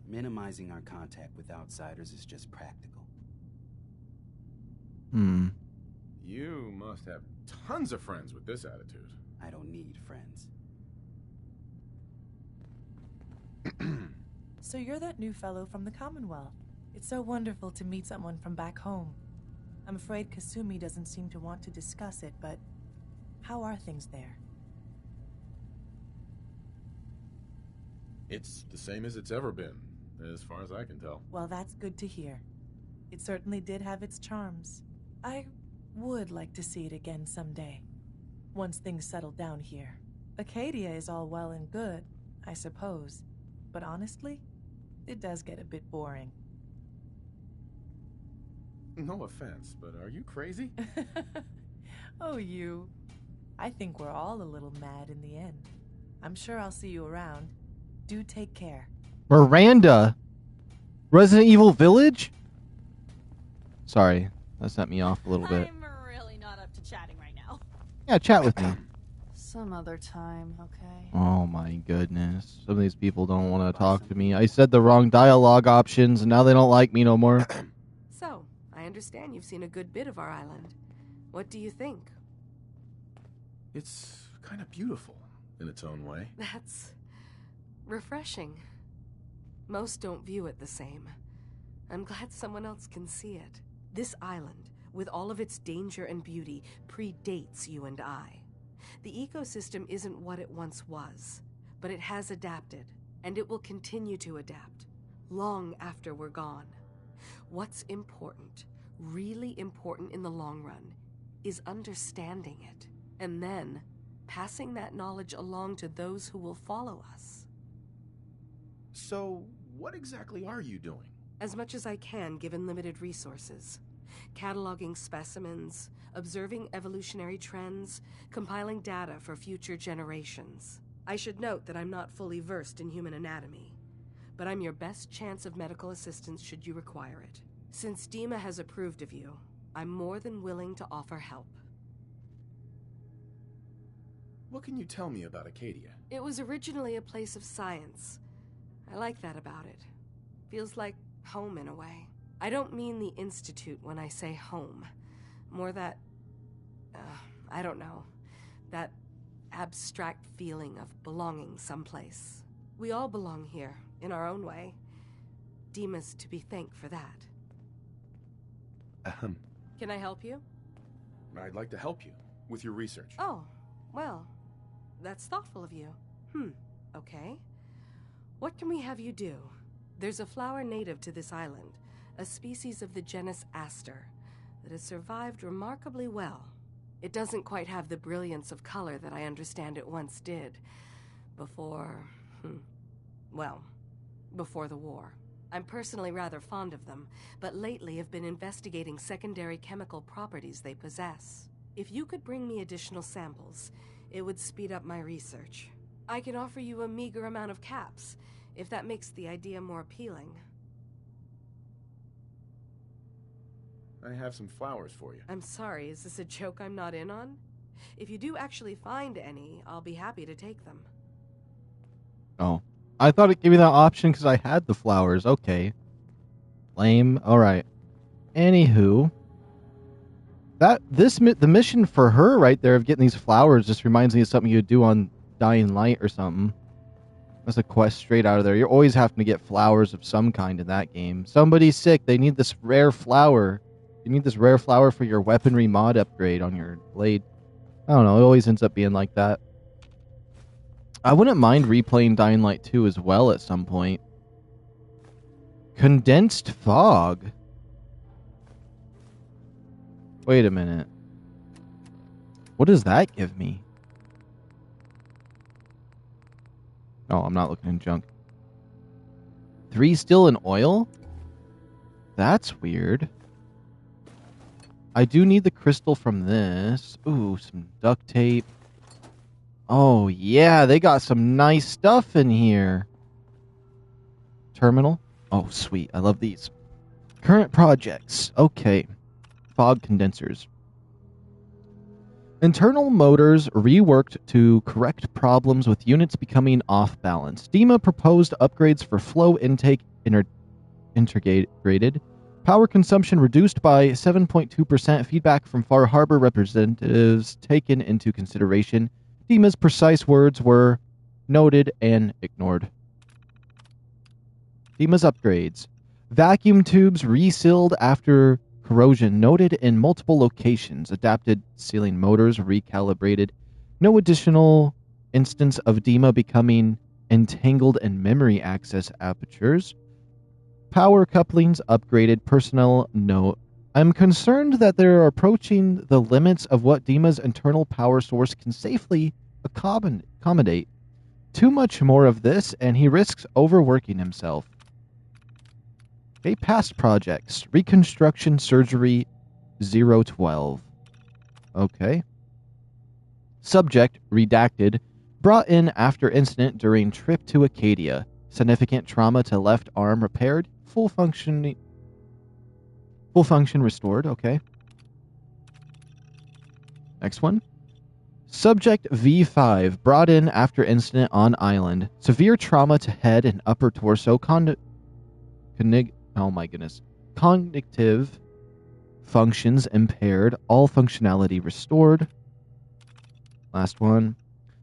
Minimizing our contact with outsiders is just practical. You must have tons of friends with this attitude. I don't need friends. So you're that new fellow from the Commonwealth. It's so wonderful to meet someone from back home. I'm afraid Kasumi doesn't seem to want to discuss it, but how are things there? It's the same as it's ever been, as far as I can tell. Well, that's good to hear. It certainly did have its charms. I would like to see it again someday, once things settle down here. Acadia is all well and good, I suppose, but honestly, it does get a bit boring. No offense, but are you crazy? Oh, you. I think we're all a little mad in the end. I'm sure I'll see you around. Do take care. Miranda! Resident Evil Village? Sorry, that set me off a little bit. I'm really not up to chatting right now. Yeah, chat with me. Some other time, okay? Oh my goodness. Some of these people don't want to talk to me. I said the wrong dialogue options, and now they don't like me no more. So, I understand you've seen a good bit of our island. What do you think? It's kind of beautiful, in its own way. That's refreshing. Most don't view it the same. I'm glad someone else can see it. This island, with all of its danger and beauty, predates you and I. The ecosystem isn't what it once was, but it has adapted, and it will continue to adapt, long after we're gone. What's important, really important in the long run, is understanding it, and then passing that knowledge along to those who will follow us. So, what exactly are you doing? As much as I can, given limited resources. Cataloging specimens, observing evolutionary trends, compiling data for future generations. I should note that I'm not fully versed in human anatomy, but I'm your best chance of medical assistance should you require it. Since Dima has approved of you, I'm more than willing to offer help. What can you tell me about Acadia? It was originally a place of science. I like that about it. Feels like home in a way. I don't mean the Institute when I say home. More that, I don't know, that abstract feeling of belonging someplace. We all belong here, in our own way. Dima's to be thanked for that. Can I help you? I'd like to help you with your research. Oh, well, that's thoughtful of you. Okay. What can we have you do? There's a flower native to this island, a species of the genus Aster, that has survived remarkably well. It doesn't quite have the brilliance of color that I understand it once did. Before the war. I'm personally rather fond of them, but lately have been investigating secondary chemical properties they possess. If you could bring me additional samples, it would speed up my research. I can offer you a meager amount of caps, if that makes the idea more appealing. I have some flowers for you. I'm sorry, is this a joke I'm not in on? If you do actually find any, I'll be happy to take them. Oh. I thought it gave me that option because I had the flowers. Okay. Lame. Alright. Anywho. The mission for her right there of getting these flowers just reminds me of something you'd do on Dying Light or something. That's a quest straight out of there. You're always having to get flowers of some kind in that game. Somebody's sick. They need this rare flower. You need this rare flower for your weaponry mod upgrade on your blade. I don't know. It always ends up being like that. I wouldn't mind replaying Dying Light 2 as well at some point. Condensed fog. Wait a minute. What does that give me? Oh, I'm not looking in junk. 3 still in oil? That's weird. I do need the crystal from this. Ooh, some duct tape. Oh, yeah, they got some nice stuff in here. Terminal. Oh, sweet. I love these. Current projects. Okay. Fog condensers. Internal motors reworked to correct problems with units becoming off balance. Dima proposed upgrades for flow intake integrated. Power consumption reduced by 7.2%. Feedback from FarHarbor representatives taken into consideration. Dima's precise words were noted and ignored. Dima's upgrades. Vacuum tubes resealed after corrosion noted in multiple locations. Adapted sealing motors recalibrated. No additional instance of Dima becoming entangled in memory access apertures. Power couplings upgraded. Personnel note. I'm concerned that they're approaching the limits of what Dima's internal power source can safely accommodate. Too much more of this, and he risks overworking himself. Okay, past projects. Reconstruction Surgery 012. Okay. Subject, redacted, brought in after incident during trip to Acadia. Significant trauma to left arm repaired. Full function restored. Okay. Next one. Subject V5, brought in after incident on island. Severe trauma to head and upper torso. Cognitive functions impaired. All functionality restored. Last one.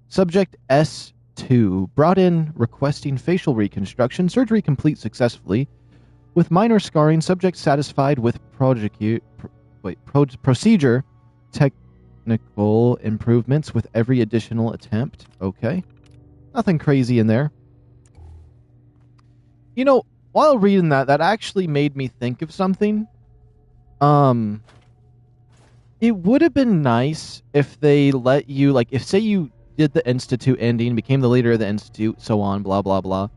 Subject S2, brought in requesting facial reconstruction. Surgery complete successfully. With minor scarring, subject satisfied with procedure. Technical improvements with every additional attempt. Okay. Nothing crazy in there. You know, while reading that actually made me think of something. It would have been nice if they let you, like, if say you did the Institute ending, became the leader of the Institute, so on, blah, blah, blah.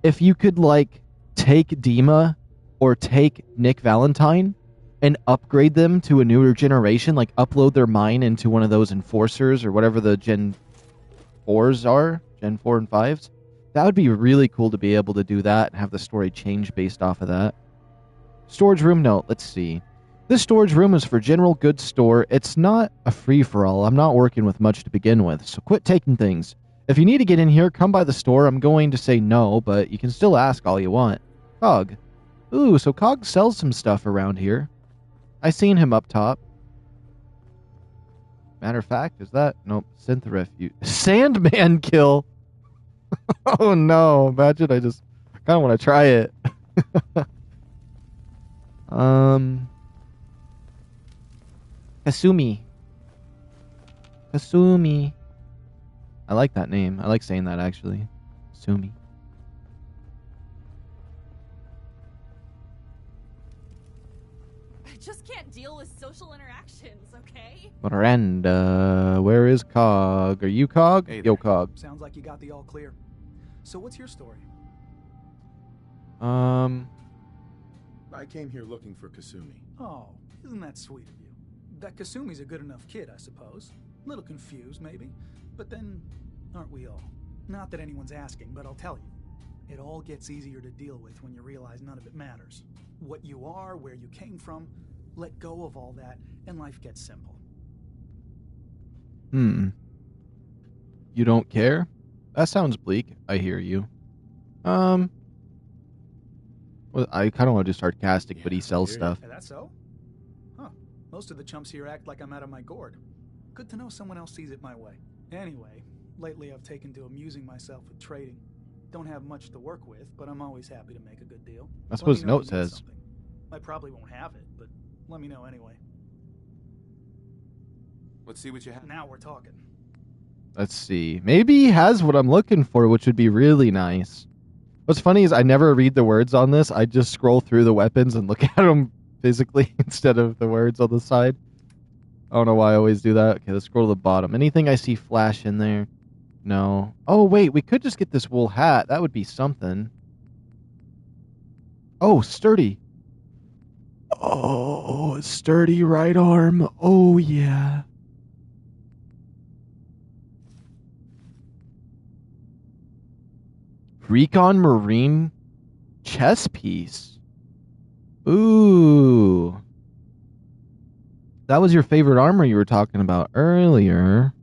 If you could, like, take Dima or take Nick Valentine and upgrade them to a newer generation, like upload their mind into one of those enforcers or whatever the Gen 4s are, Gen 4 and 5s. That would be really cool to be able to do that and have the story change based off of that. Storage room note, let's see. This storage room is for general goods store. It's not a free-for-all. I'm not working with much to begin with, so quit taking things. If you need to get in here, come by the store. I'm going to say no, but you can still ask all you want. Cog. Ooh, so Cog sells some stuff around here. I seen him up top. Matter of fact, is that... Nope, synth refuge. Sandman kill! Oh no, imagine I just kind of want to try it. Kasumi. Kasumi. I like that name. I like saying that, actually. Kasumi. I just can't deal with social interactions, okay? Miranda. Where is Cog? Are you Cog? Hey Yo, there. Cog. Sounds like you got the all clear. So what's your story? I came here looking for Kasumi. Oh, isn't that sweet of you? That Kasumi's a good enough kid, I suppose. Little confused, maybe. But then, aren't we all? Not that anyone's asking, but I'll tell you. It all gets easier to deal with when you realize none of it matters. What you are, where you came from, let go of all that, and life gets simple. You don't care? That sounds bleak. I hear you. Well, I kind of want to do sarcastic, but he sells stuff. Is that so? Huh. Most of the chumps here act like I'm out of my gourd. Good to know someone else sees it my way. Anyway, lately I've taken to amusing myself with trading. Don't have much to work with, but I'm always happy to make a good deal. That's what his note says. Something. I probably won't have it, but let me know anyway. Let's see what you have. Now we're talking. Let's see. Maybe he has what I'm looking for, which would be really nice. What's funny is I never read the words on this. I just scroll through the weapons and look at them physically instead of the words on the side. I don't know why I always do that. Okay, let's scroll to the bottom. Anything I see flash in there? No. Oh, wait. We could just get this wool hat. That would be something. Oh, sturdy. Oh, sturdy right arm. Oh, yeah. Recon Marine chess piece. Ooh. That was your favorite armor you were talking about earlier.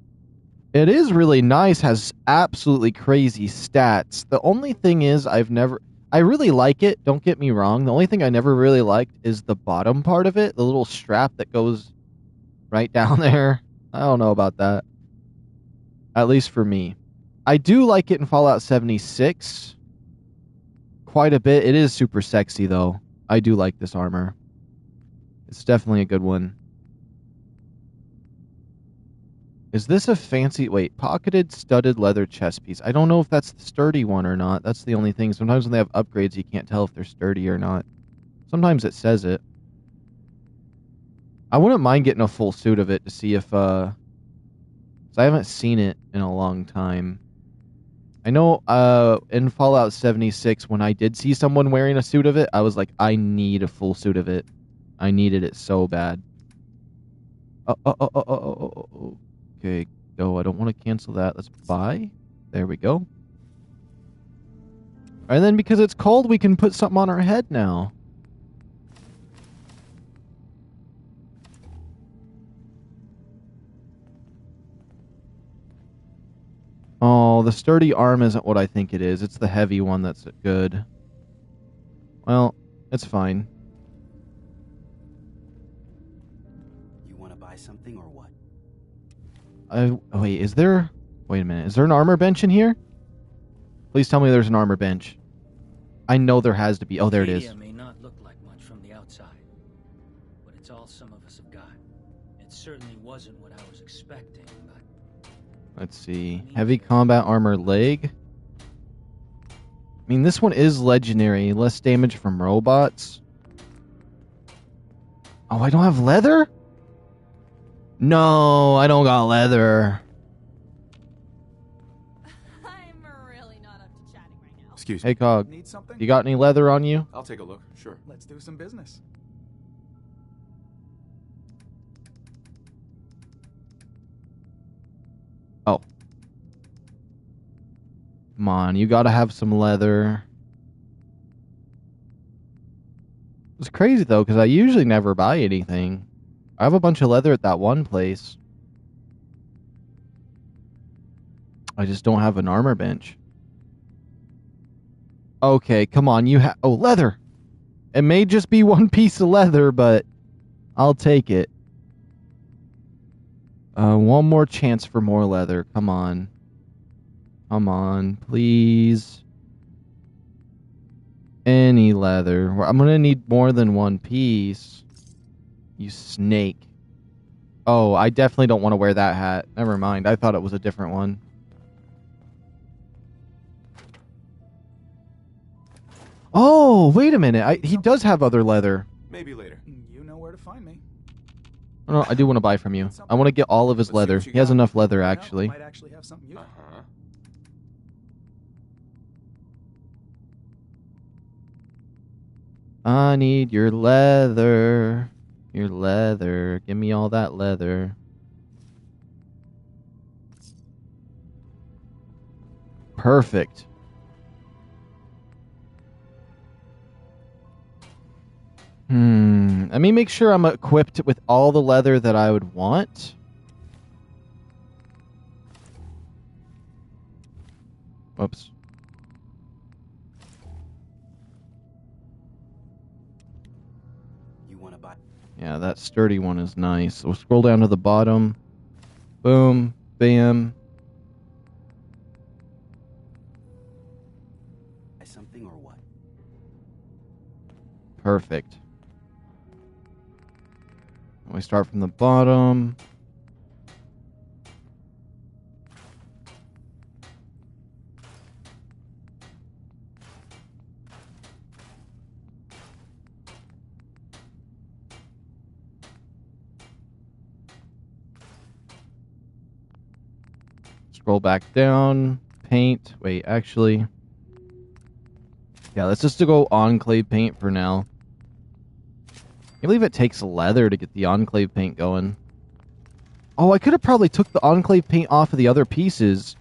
It is really nice, has absolutely crazy stats. The only thing is I really like it, don't get me wrong. The only thing I never really liked is the bottom part of it, the little strap that goes right down there. I don't know about that. At least for me. I do like it in Fallout 76 quite a bit. It is super sexy, though. I do like this armor. It's definitely a good one. Is this a fancy... Wait, pocketed studded leather chest piece. I don't know if that's the sturdy one or not. That's the only thing. Sometimes when they have upgrades, you can't tell if they're sturdy or not. Sometimes it says it. I wouldn't mind getting a full suit of it to see if... 'cause I haven't seen it in a long time. I know in Fallout 76, when I did see someone wearing a suit of it, I was like, I need a full suit of it. I needed it so bad. Okay, go. I don't want to cancel that. Let's buy. There we go. And then because it's cold, we can put something on our head now. Oh, the sturdy arm isn't what I think it is. It's the heavy one that's good. Well, it's fine. You want to buy something or what? Wait, is there... Wait a minute. Is there an armor bench in here? Please tell me there's an armor bench. I know there has to be. Oh, there it is. It may not look like much from the outside, but it's all some of us have got. It certainly wasn't what I was expecting, but... Let's see. Heavy combat armor leg. I mean, this one is legendary. Less damage from robots. Oh, I don't have leather? No, I don't got leather. I'm really not up to chatting right now. Excuse me. Hey, Cog. Need something? You got any leather on you? I'll take a look. Sure. Let's do some business. Oh. Come on, you gotta have some leather. It's crazy, though, because I usually never buy anything. I have a bunch of leather at that one place. I just don't have an armor bench. Okay, come on, you have... Oh, leather! It may just be one piece of leather, but I'll take it. One more chance for more leather. Come on. Come on, please. Any leather. I'm gonna need more than one piece. You snake. Oh, I definitely don't want to wear that hat. Never mind. I thought it was a different one. Oh, wait a minute. He does have other leather. Maybe later. You know where to find me. Oh, no, I do want to buy from you. I want to get all of his leather. He has enough leather, actually. Might actually have something useful. I need your leather. Your leather. Give me all that leather. Perfect. Let me make sure I'm equipped with all the leather that I would want. Whoops. You want to buy? Yeah, that sturdy one is nice. So we'll scroll down to the bottom. Boom. Bam. Something or what? Perfect. We start from the bottom. Scroll back down. Paint. Wait, actually. Yeah, let's just go Enclave paint for now. I believe it takes leather to get the Enclave paint going. Oh, I could have probably took the Enclave paint off of the other pieces.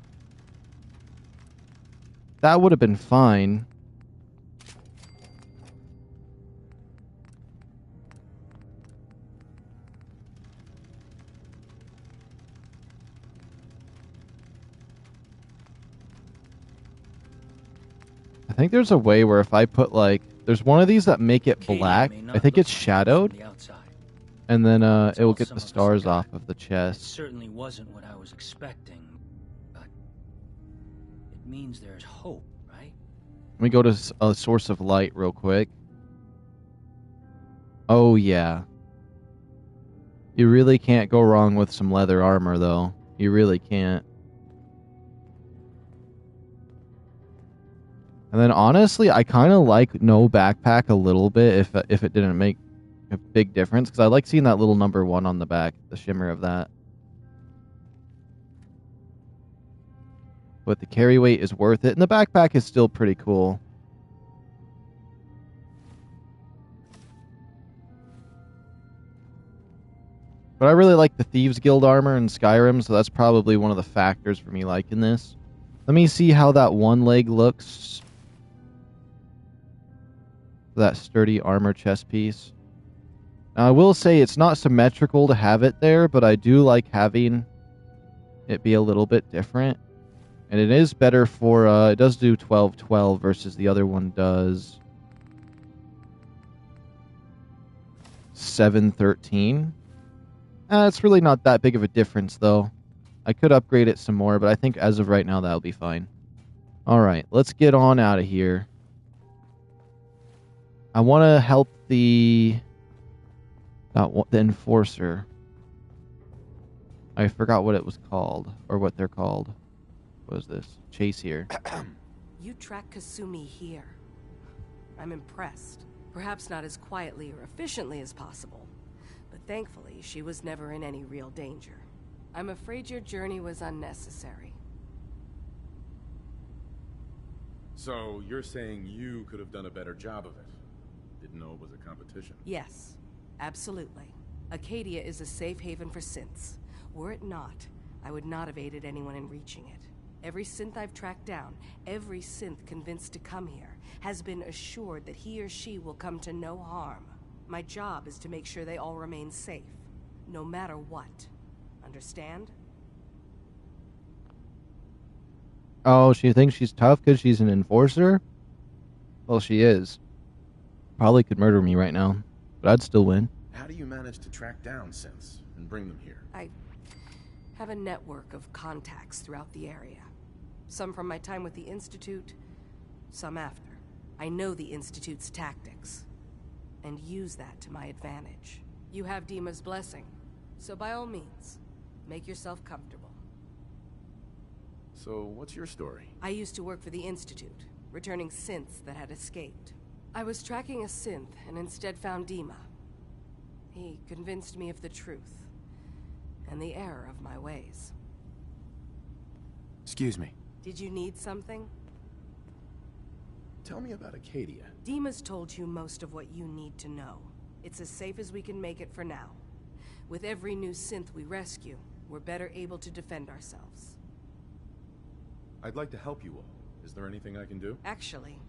That would have been fine. I think there's a way where if I put, like... There's one of these that make it black. I think it's shadowed. And then it will get the stars off of the chest. It certainly wasn't what I was expecting, but it means there's hope, right? Let me go to a source of light real quick. Oh, yeah. You really can't go wrong with some leather armor, though. You really can't. And then, honestly, I kind of like no backpack a little bit if it didn't make a big difference. Because I like seeing that little number 1 on the back, the shimmer of that. But the carry weight is worth it. And the backpack is still pretty cool. But I really like the Thieves Guild armor in Skyrim, so that's probably one of the factors for me liking this. Let me see how that one leg looks. That sturdy armor chest piece. Now, I will say it's not symmetrical to have it there, but I do like having it be a little bit different. And it is better for, it does do 12-12 versus the other one does 7-13. It's really not that big of a difference, though. I could upgrade it some more, but I think as of right now, that'll be fine. Alright, let's get on out of here. I want to help the enforcer. I forgot what it was called, or what they're called. What is this? Chase here. You track Kasumi here. I'm impressed. Perhaps not as quietly or efficiently as possible, but thankfully she was never in any real danger. I'm afraid your journey was unnecessary. So, you're saying you could have done a better job of it? Didn't know it was a competition? Yes, absolutely. Acadia is a safe haven for synths. Were it not, I would not have aided anyone in reaching it. Every synth I've tracked down, every synth convinced to come here, has been assured that he or she will come to no harm. My job is to make sure they all remain safe, no matter what. Understand? Oh, she thinks she's tough because she's an enforcer? Well, she is. Probably could murder me right now, but I'd still win. How do you manage to track down synths and bring them here? I have a network of contacts throughout the area. Some from my time with the Institute, some after. I know the Institute's tactics, and use that to my advantage. You have Dima's blessing, so by all means, make yourself comfortable. So, what's your story? I used to work for the Institute, returning synths that had escaped. I was tracking a synth and instead found Dima. He convinced me of the truth and the error of my ways. Excuse me. Did you need something? Tell me about Acadia. Dima's told you most of what you need to know. It's as safe as we can make it for now. With every new synth we rescue, we're better able to defend ourselves. I'd like to help you all. Is there anything I can do? Actually,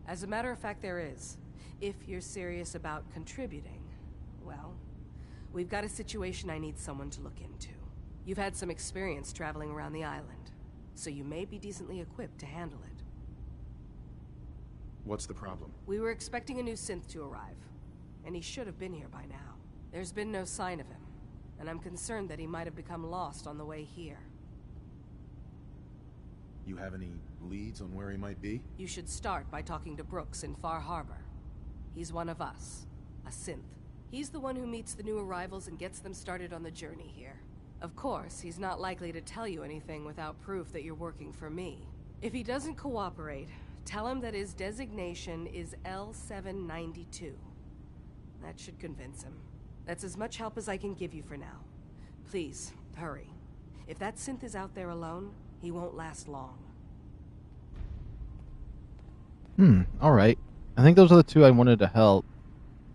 as a matter of fact, there is. If you're serious about contributing, well, we've got a situation I need someone to look into. You've had some experience traveling around the island, so you may be decently equipped to handle it. What's the problem? We were expecting a new synth to arrive, and he should have been here by now. There's been no sign of him, and I'm concerned that he might have become lost on the way here. You have any leads on where he might be? You should start by talking to Brooks in FarHarbor. He's one of us, a synth. He's the one who meets the new arrivals and gets them started on the journey here. Of course, he's not likely to tell you anything without proof that you're working for me. If he doesn't cooperate, tell him that his designation is L792. That should convince him. That's as much help as I can give you for now. Please, hurry. If that synth is out there alone, he won't last long. Alright. I think those are the two I wanted to help.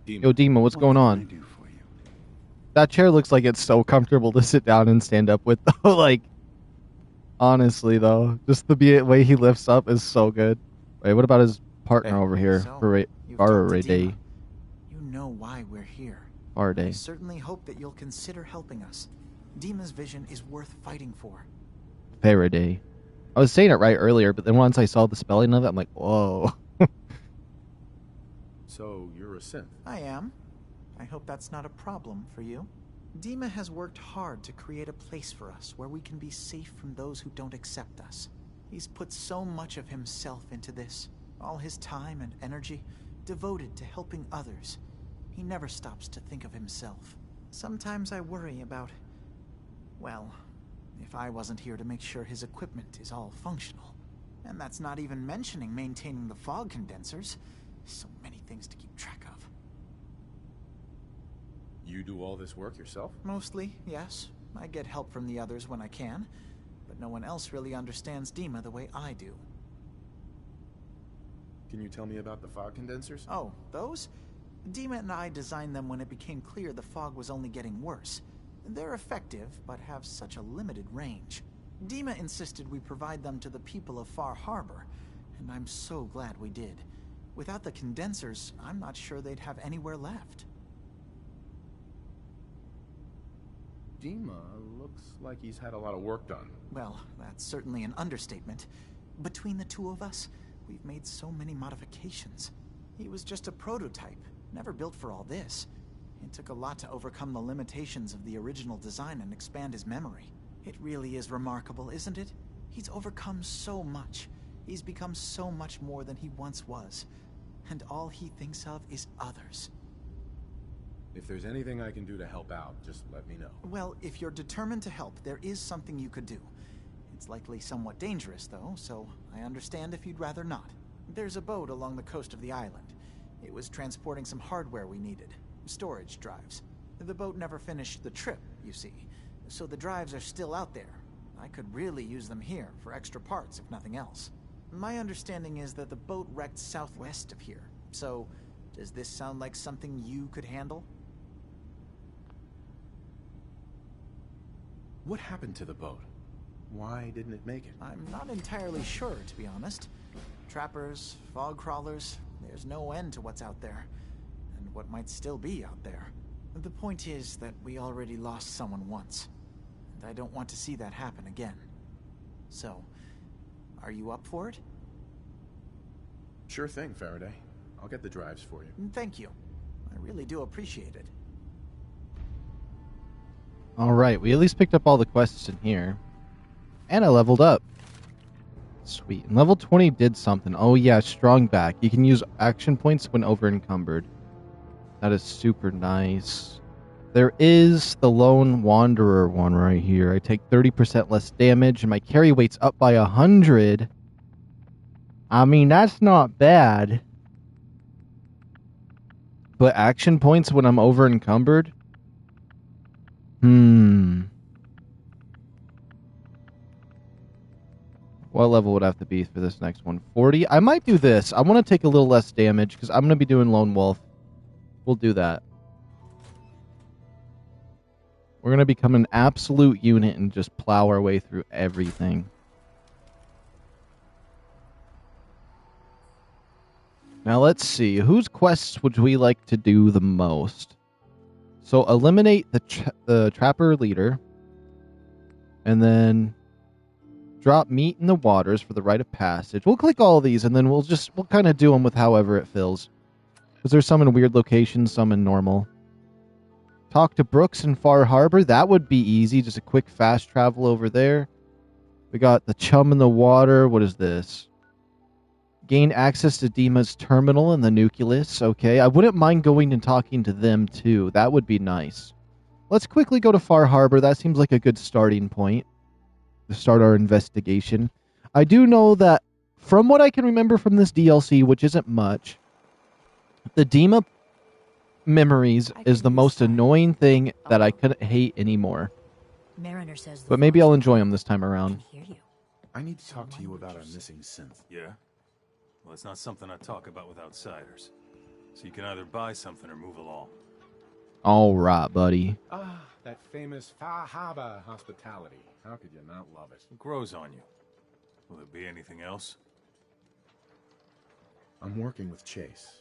Dima. Yo, Dima, what's going on? That chair looks like it's so comfortable to sit down and stand up with, though. Like, honestly, though. Just the way he lifts up is so good. Wait, what about his partner over here? So, you've talked to FarHarbor. Dima. You know why we're here. FarHarbor. I certainly hope that you'll consider helping us. Dima's vision is worth fighting for. FarHarbor. I was saying it right earlier, but then once I saw the spelling of it, I'm like, whoa. So, you're a synth? I am. I hope that's not a problem for you. Dima has worked hard to create a place for us where we can be safe from those who don't accept us. He's put so much of himself into this, all his time and energy devoted to helping others. He never stops to think of himself. Sometimes I worry about, well, if I wasn't here to make sure his equipment is all functional. And that's not even mentioning maintaining the fog condensers. So many things to keep track of. You do all this work yourself? Mostly, yes. I get help from the others when I can, but no one else really understands Dima the way I do. Can you tell me about the fog condensers? Oh, those? Dima and I designed them when it became clear the fog was only getting worse. They're effective, but have such a limited range. Dima insisted we provide them to the people of FarHarbor, and I'm so glad we did. Without the condensers, I'm not sure they'd have anywhere left. Dima looks like he's had a lot of work done. Well, that's certainly an understatement. Between the two of us, we've made so many modifications. He was just a prototype, never built for all this. It took a lot to overcome the limitations of the original design and expand his memory. It really is remarkable, isn't it? He's overcome so much. He's become so much more than he once was. And all he thinks of is others. If there's anything I can do to help out, just let me know. Well, if you're determined to help, there is something you could do. It's likely somewhat dangerous, though, so I understand if you'd rather not. There's a boat along the coast of the island. It was transporting some hardware we needed. Storage drives. The boat never finished the trip, you see, so the drives are still out there. I could really use them here for extra parts, if nothing else. My understanding is that the boat wrecked southwest of here, so does this sound like something you could handle? What happened to the boat? Why didn't it make it? I'm not entirely sure, to be honest. Trappers, fog crawlers, there's no end to what's out there. and what might still be out there. The point is that we already lost someone once, and I don't want to see that happen again. So, are you up for it? Sure thing, Faraday. I'll get the drives for you. Thank you. I really do appreciate it. Alright, we at least picked up all the quests in here. And I leveled up. Sweet. And level 20 did something. Oh yeah, strong back. You can use action points when over encumbered. That is super nice. There is the Lone Wanderer one right here. I take 30% less damage and my carry weight's up by 100. I mean, that's not bad. But action points when I'm over encumbered? What level would I have to be for this next one? 40? I might do this. I want to take a little less damage because I'm going to be doing Lone Wolf. We'll do that. We're going to become an absolute unit and just plow our way through everything. Now let's see. Whose quests would we like to do the most? So eliminate the Trapper Leader. And then drop meat in the waters for the rite of passage. We'll click all of these and then we'll kind of do them with however it feels. Because there's some in weird locations, some in normal. Talk to Brooks in FarHarbor. That would be easy. Just a quick fast travel over there. We got the chum in the water. What is this? Gain access to Dima's terminal and the nucleus. Okay, I wouldn't mind going and talking to them too. That would be nice. Let's quickly go to FarHarbor. That seems like a good starting point to start our investigation. I do know that from what I can remember from this DLC, which isn't much, the Dima memories is the most annoying thing that I couldn't hate anymore. Mariner says But maybe I'll enjoy them this time around. I need to talk to you about our missing synth. Yeah? Well, it's not something I talk about with outsiders. So you can either buy something or move along. All right, buddy. Ah, that famous FarHarbor hospitality. How could you not love it? It grows on you. Will there be anything else? I'm working with Chase.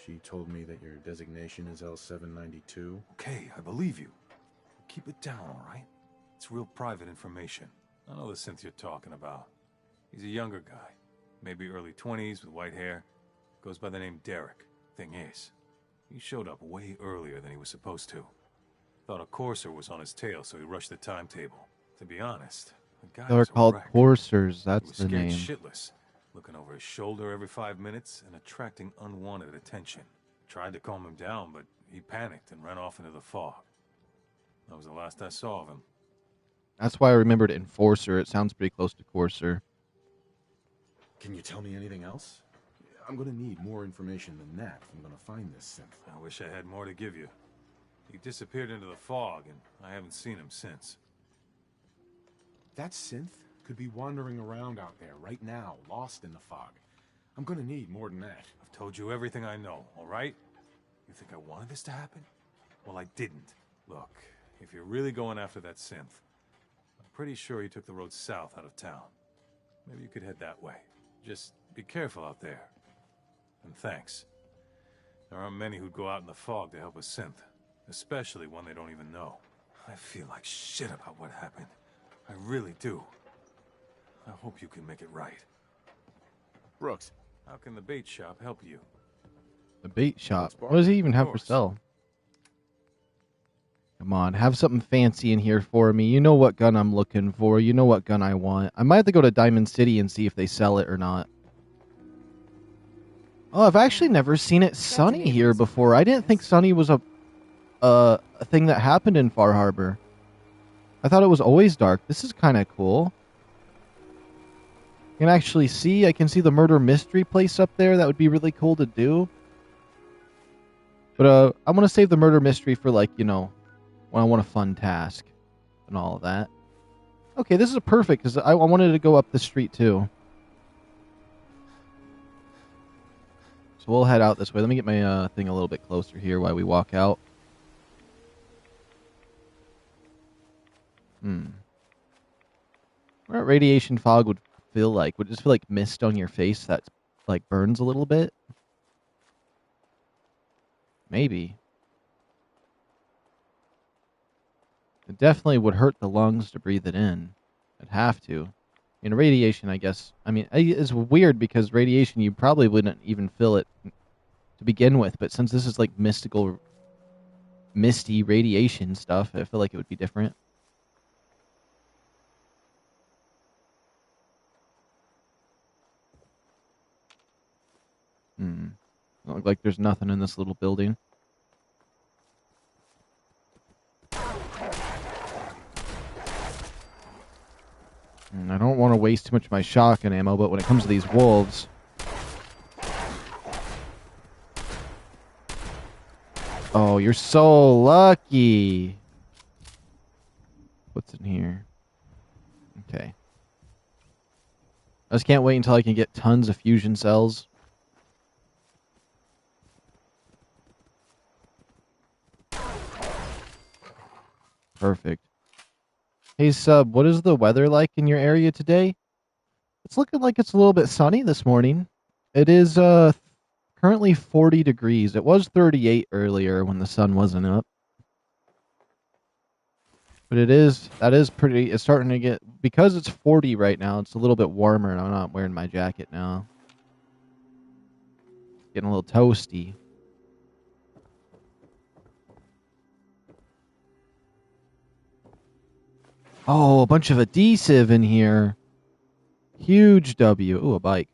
She told me that your designation is L792. Okay, I believe you. Keep it down, all right? It's real private information. I know the synth you're talking about. He's a younger guy. Maybe early 20s with white hair. Goes by the name Derek. Thing is, he showed up way earlier than he was supposed to. Thought a courser was on his tail, so he rushed the timetable. To be honest, the guy They're was a called wreck. coursers. That's He was the scared name. shitless, looking over his shoulder every 5 minutes and attracting unwanted attention. Tried to calm him down, but he panicked and ran off into the fog. That was the last I saw of him. That's why I remembered Enforcer. It sounds pretty close to Courser. Can you tell me anything else? I'm gonna need more information than that if I'm gonna find this synth. I wish I had more to give you. He disappeared into the fog, and I haven't seen him since. That synth could be wandering around out there right now, lost in the fog. I'm gonna need more than that. I've told you everything I know, all right? You think I wanted this to happen? Well, I didn't. Look, if you're really going after that synth, I'm pretty sure he took the road south out of town. Maybe you could head that way. Just be careful out there. And thanks. There aren't many who'd go out in the fog to help a synth, especially one they don't even know. I feel like shit about what happened. I really do. I hope you can make it right. Brooks. How can the bait shop help you? The bait shop. What does he even have for sale? Come on, have something fancy in here for me. You know what gun I'm looking for. You know what gun I want. I might have to go to Diamond City and see if they sell it or not. Oh, I've actually never seen it sunny here before. I didn't think sunny was a thing that happened in FarHarbor. I thought it was always dark. This is kind of cool. You can actually see, I can see the murder mystery place up there. That would be really cool to do. But I want to save the murder mystery for, like, you know, when I want a fun task and all of that. Okay, this is perfect because I wanted to go up the street too. So we'll head out this way. Let me get my thing a little bit closer here while we walk out. What radiation fog would feel like? Would it just feel like mist on your face that like burns a little bit? Maybe. It definitely would hurt the lungs to breathe it in. I'd have to. I mean, radiation, I guess. I mean, it's weird because radiation, you probably wouldn't even feel it to begin with. But since this is like mystical, misty radiation stuff, I feel like it would be different. Look like there's nothing in this little building. I don't want to waste too much of my shotgun ammo, but when it comes to these wolves... Oh, you're so lucky! What's in here? Okay. I just can't wait until I can get tons of fusion cells. Perfect. Hey, Sub, what is the weather like in your area today? It's looking like it's a little bit sunny this morning. It is currently 40 degrees. It was 38 earlier when the sun wasn't up. But that is pretty, it's starting to get, because it's 40 right now, it's a little bit warmer and I'm not wearing my jacket now. Getting a little toasty. Oh, a bunch of adhesive in here. Huge W. Ooh, a bike.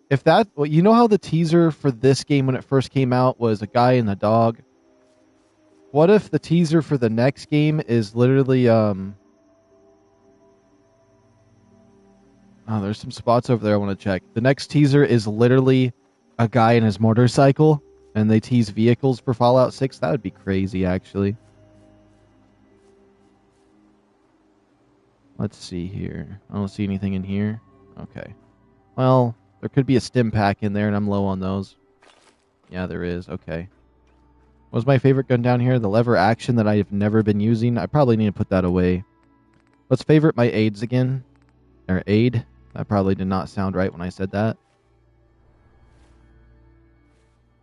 If that, well, you know how the teaser for this game when it first came out was a guy and a dog? What if the teaser for the next game is literally, oh, there's some spots over there I want to check. The next teaser is literally a guy and his motorcycle, and they tease vehicles for Fallout 6. That would be crazy, actually. Let's see here. I don't see anything in here. Okay. Well, there could be a stim pack in there, and I'm low on those. Yeah, there is. Okay. What was my favorite gun down here? The lever action that I have never been using. I probably need to put that away. Let's favorite my aids again. Or aid. That probably did not sound right when I said that.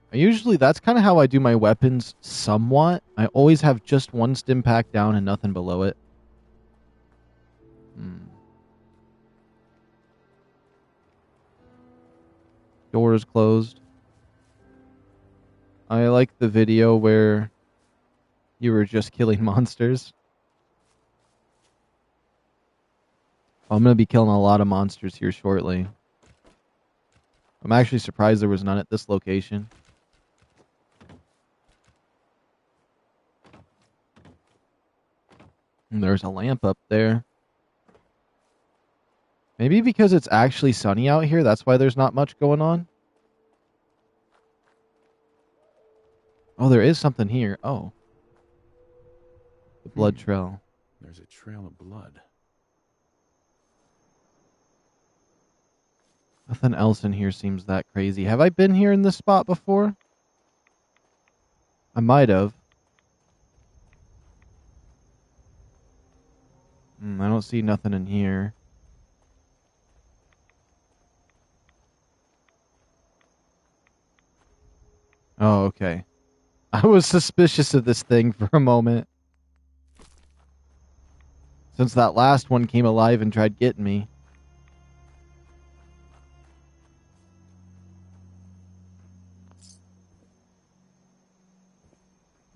That's kind of how I do my weapons somewhat. I always have just one stim pack down and nothing below it. Door is closed. I like the video where you were just killing monsters. I'm going to be killing a lot of monsters here shortly. I'm actually surprised there was none at this location. And there's a lamp up there. Maybe because it's actually sunny out here, that's why there's not much going on. Oh, there is something here. Oh. The blood trail. There's a trail of blood. Nothing else in here seems that crazy. Have I been here in this spot before? I might have. I don't see nothing in here. Oh, okay. I was suspicious of this thing for a moment. Since that last one came alive and tried getting me.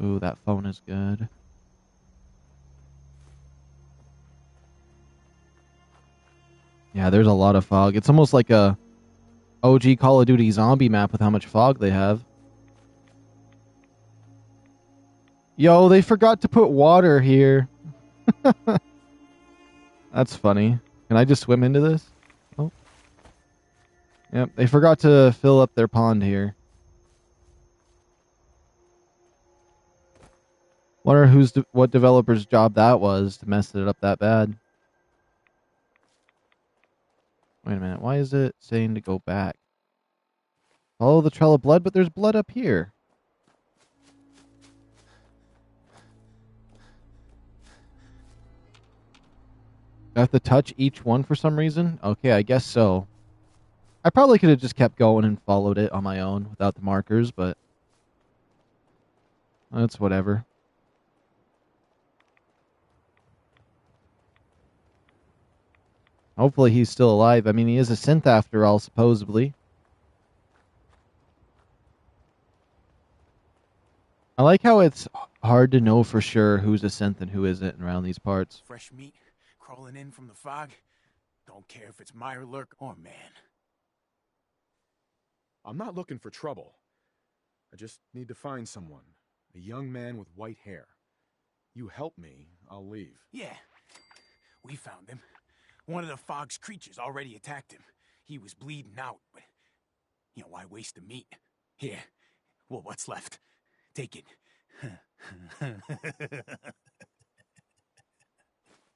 Ooh, that phone is good. Yeah, there's a lot of fog. It's almost like a OG Call of Duty zombie map with how much fog they have. Yo, they forgot to put water here. That's funny. Can I just swim into this? Oh. Yep, they forgot to fill up their pond here. Wonder what developer's job that was to mess it up that bad. Wait a minute, why is it saying to go back? Follow the trail of blood, but there's blood up here. I have to touch each one for some reason? Okay, I guess so. I probably could have just kept going and followed it on my own without the markers, but that's whatever. Hopefully he's still alive. I mean, he is a synth after all, supposedly. I like how it's hard to know for sure who's a synth and who isn't around these parts. Fresh meat crawling in from the fog. Don't care if it's Mirelurk or man. I'm not looking for trouble. I just need to find someone. A young man with white hair. You help me, I'll leave. Yeah, we found him. One of the fog's creatures already attacked him. He was bleeding out, but, why waste the meat? Here, well, what's left? Take it.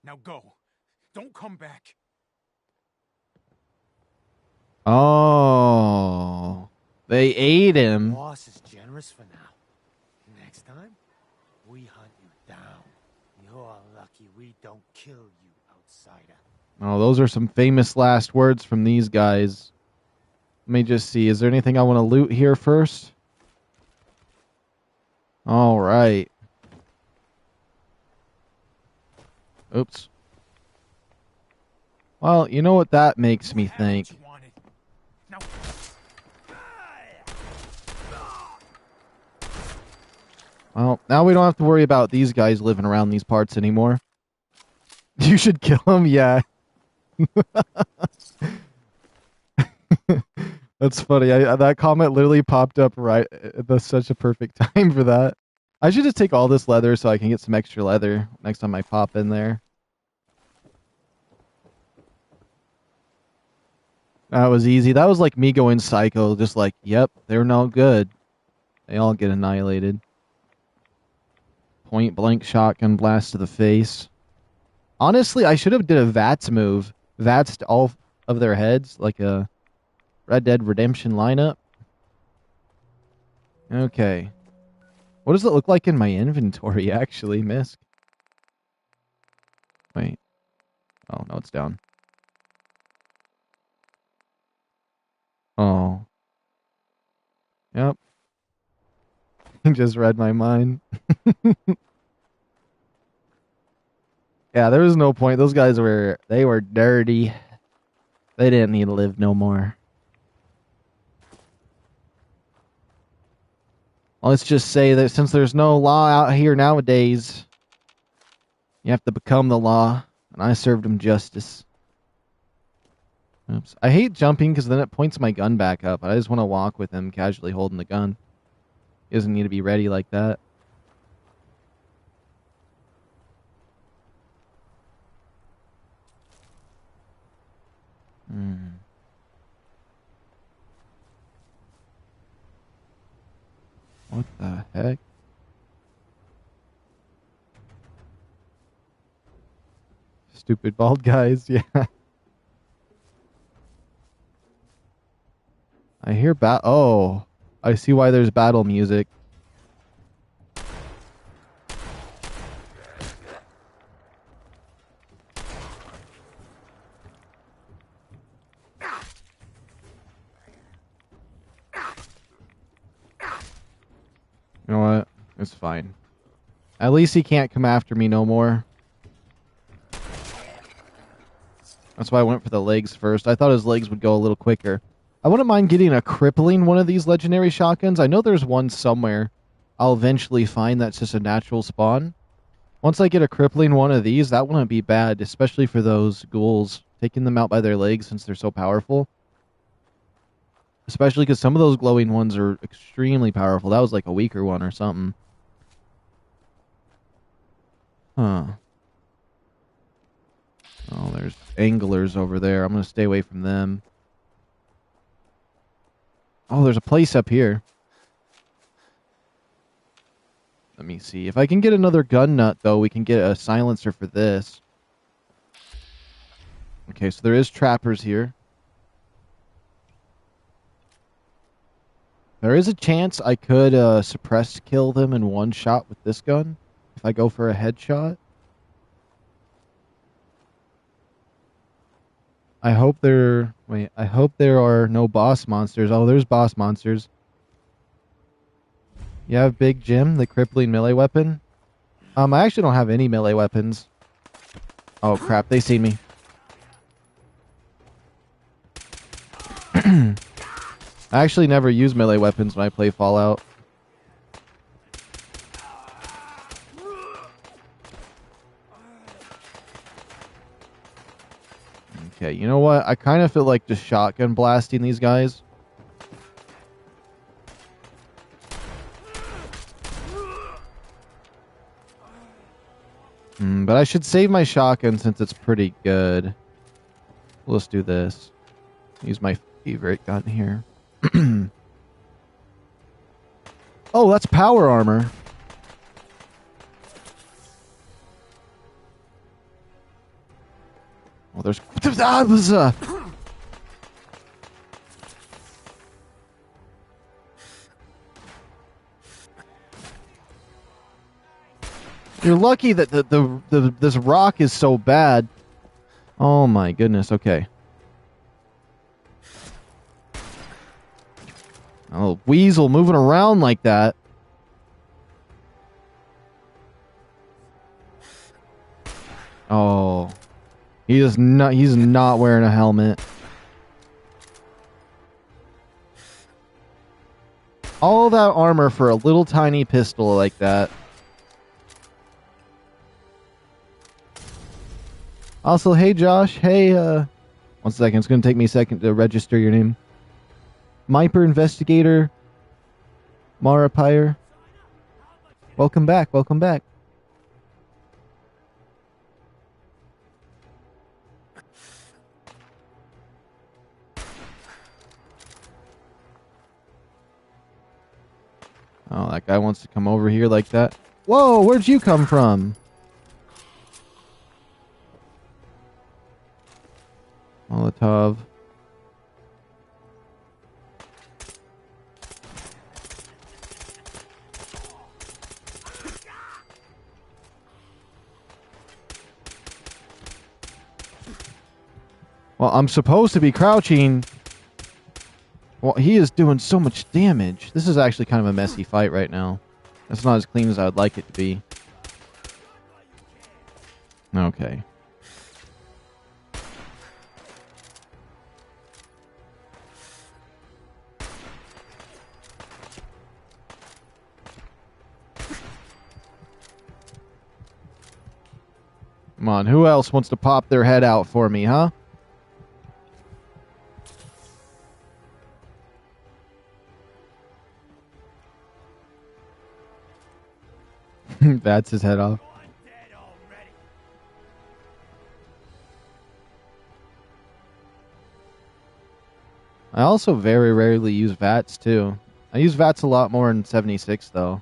Now go. Don't come back. Oh, they ate him. Boss is generous for now. Next time, we hunt you down. You're lucky we don't kill you, outsider. Oh, those are some famous last words from these guys. Let me just see. Is there anything I want to loot here first? All right. Oops. Well, you know what that makes me think? Well, now we don't have to worry about these guys living around these parts anymore. You should kill them, yeah. That's funny. That comment literally popped up right. That's such a perfect time for that. I should just take all this leather so I can get some extra leather next time I pop in there. That was easy. That was like me going psycho. Just like, yep, they're no good. They all get annihilated. Point blank shotgun blast to the face. Honestly, I should have did a VATS move. VATS to all of their heads, like a Red Dead Redemption lineup. Okay. What does it look like in my inventory, actually, Misk? Wait. Oh, no, it's down. Oh. Yep. Just read my mind. Yeah, there was no point. Those guys were dirty. They didn't need to live no more. Well, let's just say that since there's no law out here nowadays, you have to become the law, and I served him justice. Oops. I hate jumping because then it points my gun back up. I just want to walk with him casually holding the gun. He doesn't need to be ready like that. What the heck? Stupid bald guys, yeah. I hear oh, I see why there's battle music. You know what? It's fine. At least he can't come after me no more. That's why I went for the legs first. I thought his legs would go a little quicker. I wouldn't mind getting a crippling one of these legendary shotguns. I know there's one somewhere I'll eventually find that's just a natural spawn. Once I get a crippling one of these, that wouldn't be bad, especially for those ghouls. Taking them out by their legs since they're so powerful. Especially because some of those glowing ones are extremely powerful. That was like a weaker one or something. Huh. Oh, there's anglers over there. I'm going to stay away from them. Oh, there's a place up here. Let me see. If I can get another gun nut, though, we can get a silencer for this. Okay, so there is trappers here. There is a chance I could suppress kill them in one shot with this gun. If I go for a headshot. I hope there... Wait, I hope there are no boss monsters. Oh, there's boss monsters. You have Big Jim, the crippling melee weapon? I actually don't have any melee weapons. Oh, crap. They see me. I actually never use melee weapons when I play Fallout. Okay, you know what? I kind of feel like just shotgun blasting these guys. But I should save my shotgun since it's pretty good. Let's do this. Use my favorite gun here. Oh, that's power armor. Oh, there's... You're lucky that this rock is so bad. Oh my goodness, okay. Oh, weasel moving around like that. Oh. He's not wearing a helmet. All that armor for a little tiny pistol like that. Also, hey Josh, hey, 1 second, it's gonna take me a second to register your name. Myper Investigator, Mara Pyre. Welcome back, welcome back. Oh, that guy wants to come over here like that. Whoa, where'd you come from? Molotov. Well, I'm supposed to be crouching. Well, he is doing so much damage. This is actually kind of a messy fight right now. It's not as clean as I would like it to be. Okay. Come on, who else wants to pop their head out for me, huh? Bats his head off. I also very rarely use VATS too. I use VATS a lot more in 76 though.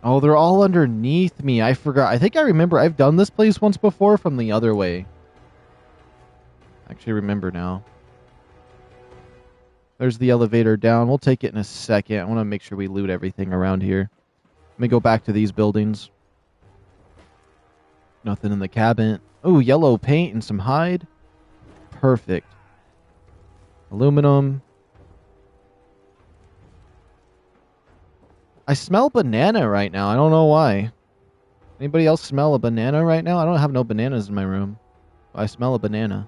Oh, they're all underneath me. I forgot. I think I remember. I've done this place once before from the other way. Actually remember now. There's the elevator down. We'll take it in a second. I want to make sure we loot everything around here. Let me go back to these buildings. Nothing in the cabinet. Oh, yellow paint and some hide. Perfect. Aluminum. I smell banana right now. I don't know why. Anybody else smell a banana right now? I don't have no bananas in my room. I smell a banana.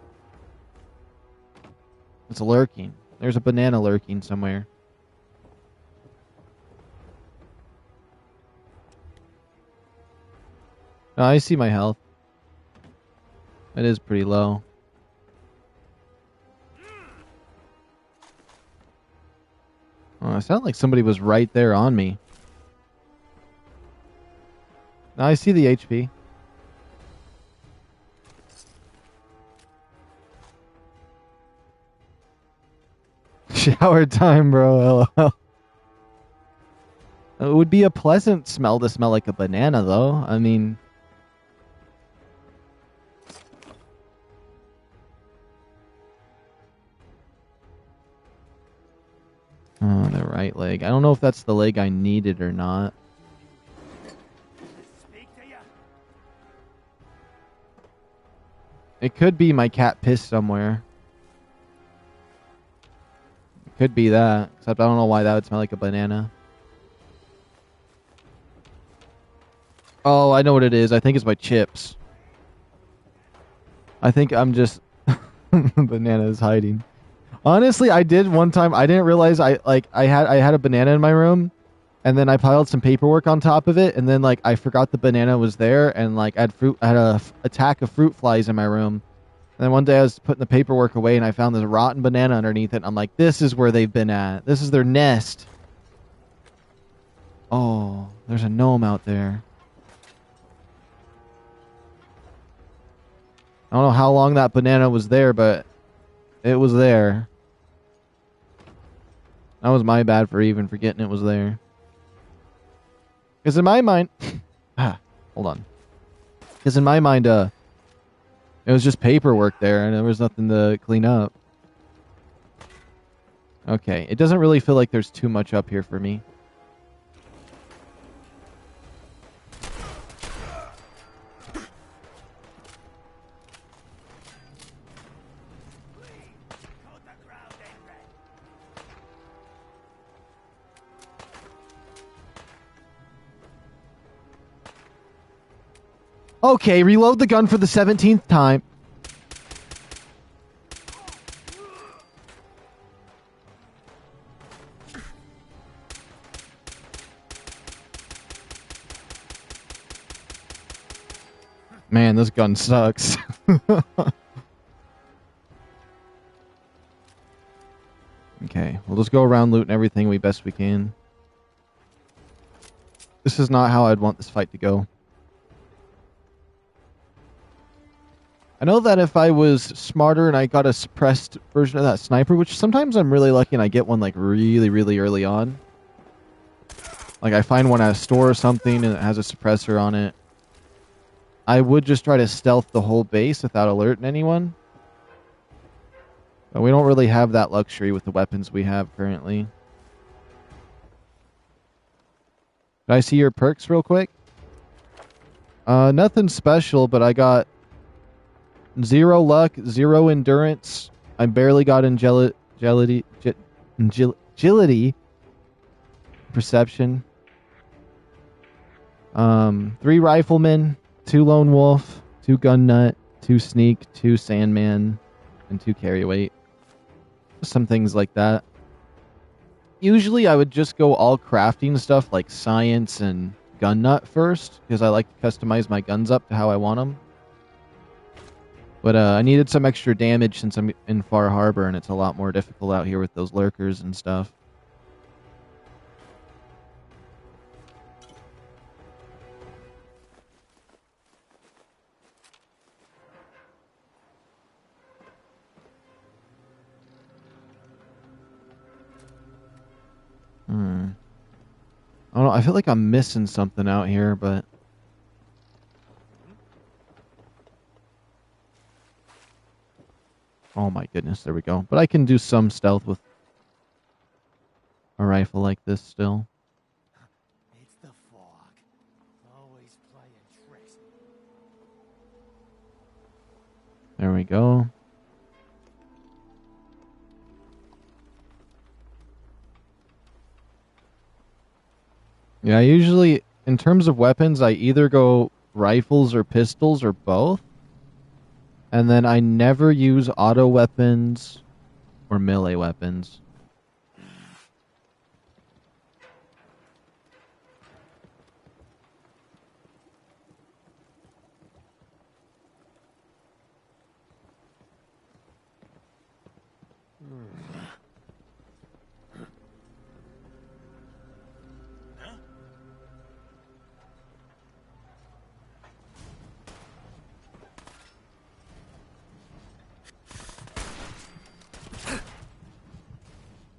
It's lurking. There's a banana lurking somewhere. Oh, I see my health. It is pretty low. Oh, it sounded like somebody was right there on me. Now I see the HP. Shower time, bro. LOL. It would be a pleasant smell to smell like a banana, though. I mean... Oh, the right leg. I don't know if that's the leg I needed or not. It could be my cat pissed somewhere. It could be that. Except I don't know why that would smell like a banana. Oh, I know what it is. I think it's my chips. I think I'm just... banana is hiding. Honestly, I did one time. I didn't realize I had a banana in my room, and then I piled some paperwork on top of it, and then like I forgot the banana was there, and like I had a attack of fruit flies in my room. And then one day I was putting the paperwork away, and I found this rotten banana underneath it. And I'm like, this is where they've been at. This is their nest. Oh, there's a gnome out there. I don't know how long that banana was there, but it was there. That was my bad for even forgetting it was there. Because in my mind... hold on. Because in my mind, it was just paperwork there, and there was nothing to clean up. Okay, it doesn't really feel like there's too much up here for me. Okay, reload the gun for the 17th time. Man, this gun sucks. Okay, we'll just go around looting everything we best we can. This is not how I'd want this fight to go. I know that if I was smarter and I got a suppressed version of that sniper, which sometimes I'm really lucky and I get one like really, really early on. Like I find one at a store or something and it has a suppressor on it. I would just try to stealth the whole base without alerting anyone. But we don't really have that luxury with the weapons we have currently. Did I see your perks real quick? Nothing special, but I got 0 luck, 0 endurance. I barely got agility, perception. 3 riflemen, 2 lone wolf, 2 gun nut, 2 sneak, 2 sandman, and 2 carry weight. Some things like that. Usually I would just go all crafting stuff like science and gun nut first, because I like to customize my guns up to how I want them. But I needed some extra damage since I'm in FarHarbor, and it's a lot more difficult out here with those lurkers and stuff. I don't know, I feel like I'm missing something out here, but... Oh my goodness, there we go. But I can do some stealth with a rifle like this still. It's the fog. Always playing tricks. There we go. Yeah, usually, in terms of weapons, I either go rifles or pistols or both. And then I never use auto weapons or melee weapons.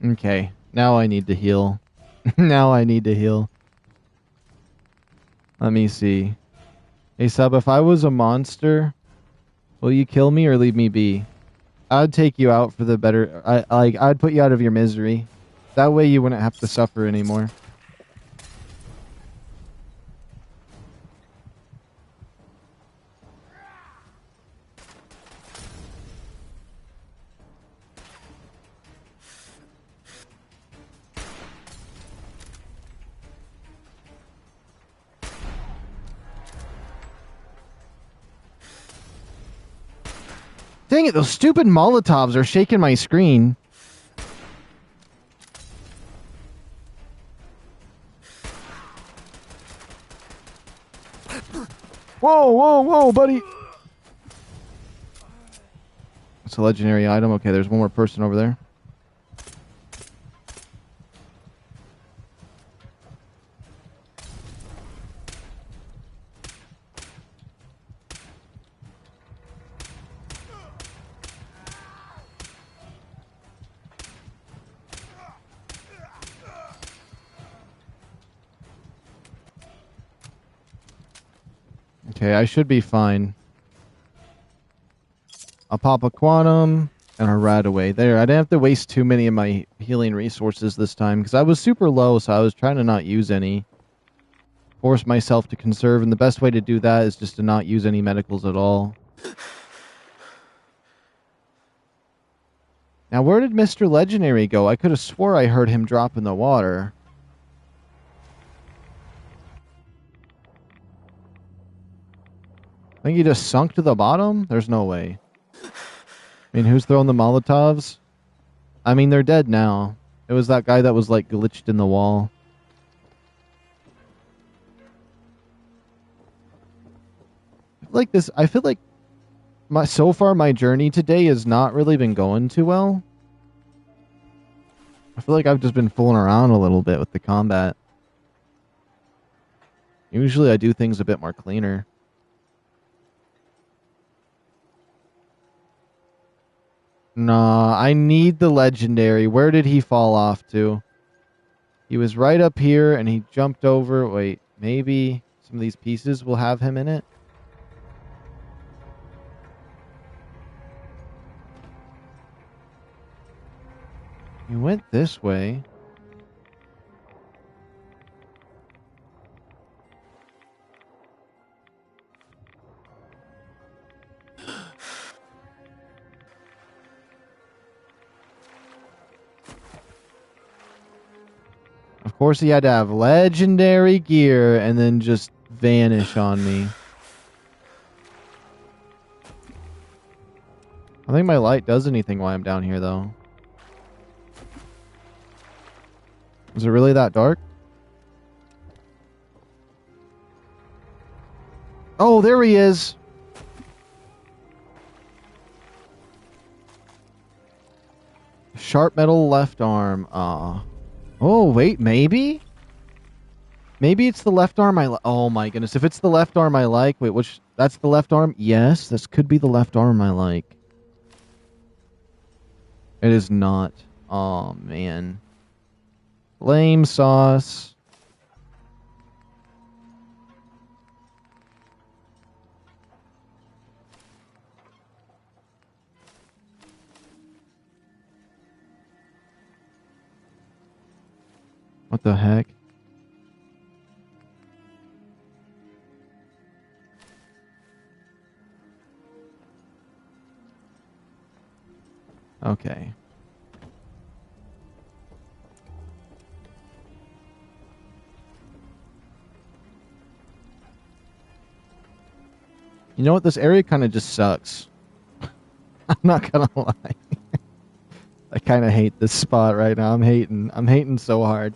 Okay, now I need to heal. Now I need to heal. Let me see. Hey, Sub, if I was a monster, will you kill me or leave me be? I'd take you out for the better... I'd put you out of your misery. That way you wouldn't have to suffer anymore. Dang it, those stupid Molotovs are shaking my screen. Whoa, whoa, whoa, buddy. It's a legendary item. Okay, there's one more person over there. Okay, I should be fine. I'll pop a quantum and a rat away. There, I didn't have to waste too many of my healing resources this time because I was super low, so I was trying to not use any. Force myself to conserve, and the best way to do that is just to not use any medicals at all. Now, where did Mr. Legendary go? I could have swore I heard him drop in the water. I think he just sunk to the bottom? There's no way. I mean, who's throwing the Molotovs? I mean, they're dead now. It was that guy that was, like, glitched in the wall. I feel like so far my journey today has not really been going too well. I feel like I've just been fooling around a little bit with the combat. Usually I do things a bit more cleaner. Nah, I need the legendary. Where did he fall off to? He was right up here and he jumped over. Wait, maybe some of these pieces will have him in it? He went this way. Of course, he had to have legendary gear and then just vanish on me. I think my light does anything while I'm down here, though. Is it really that dark? Oh, there he is. Sharp metal left arm. Oh, wait, maybe? Maybe it's the left arm I like. Oh my goodness. If it's the left arm I like. Wait, which? That's the left arm? Yes, this could be the left arm I like. It is not. Oh, man. Lame sauce. What the heck? Okay. You know what? This area kind of just sucks. I'm not gonna lie. I kind of hate this spot right now. I'm hating so hard.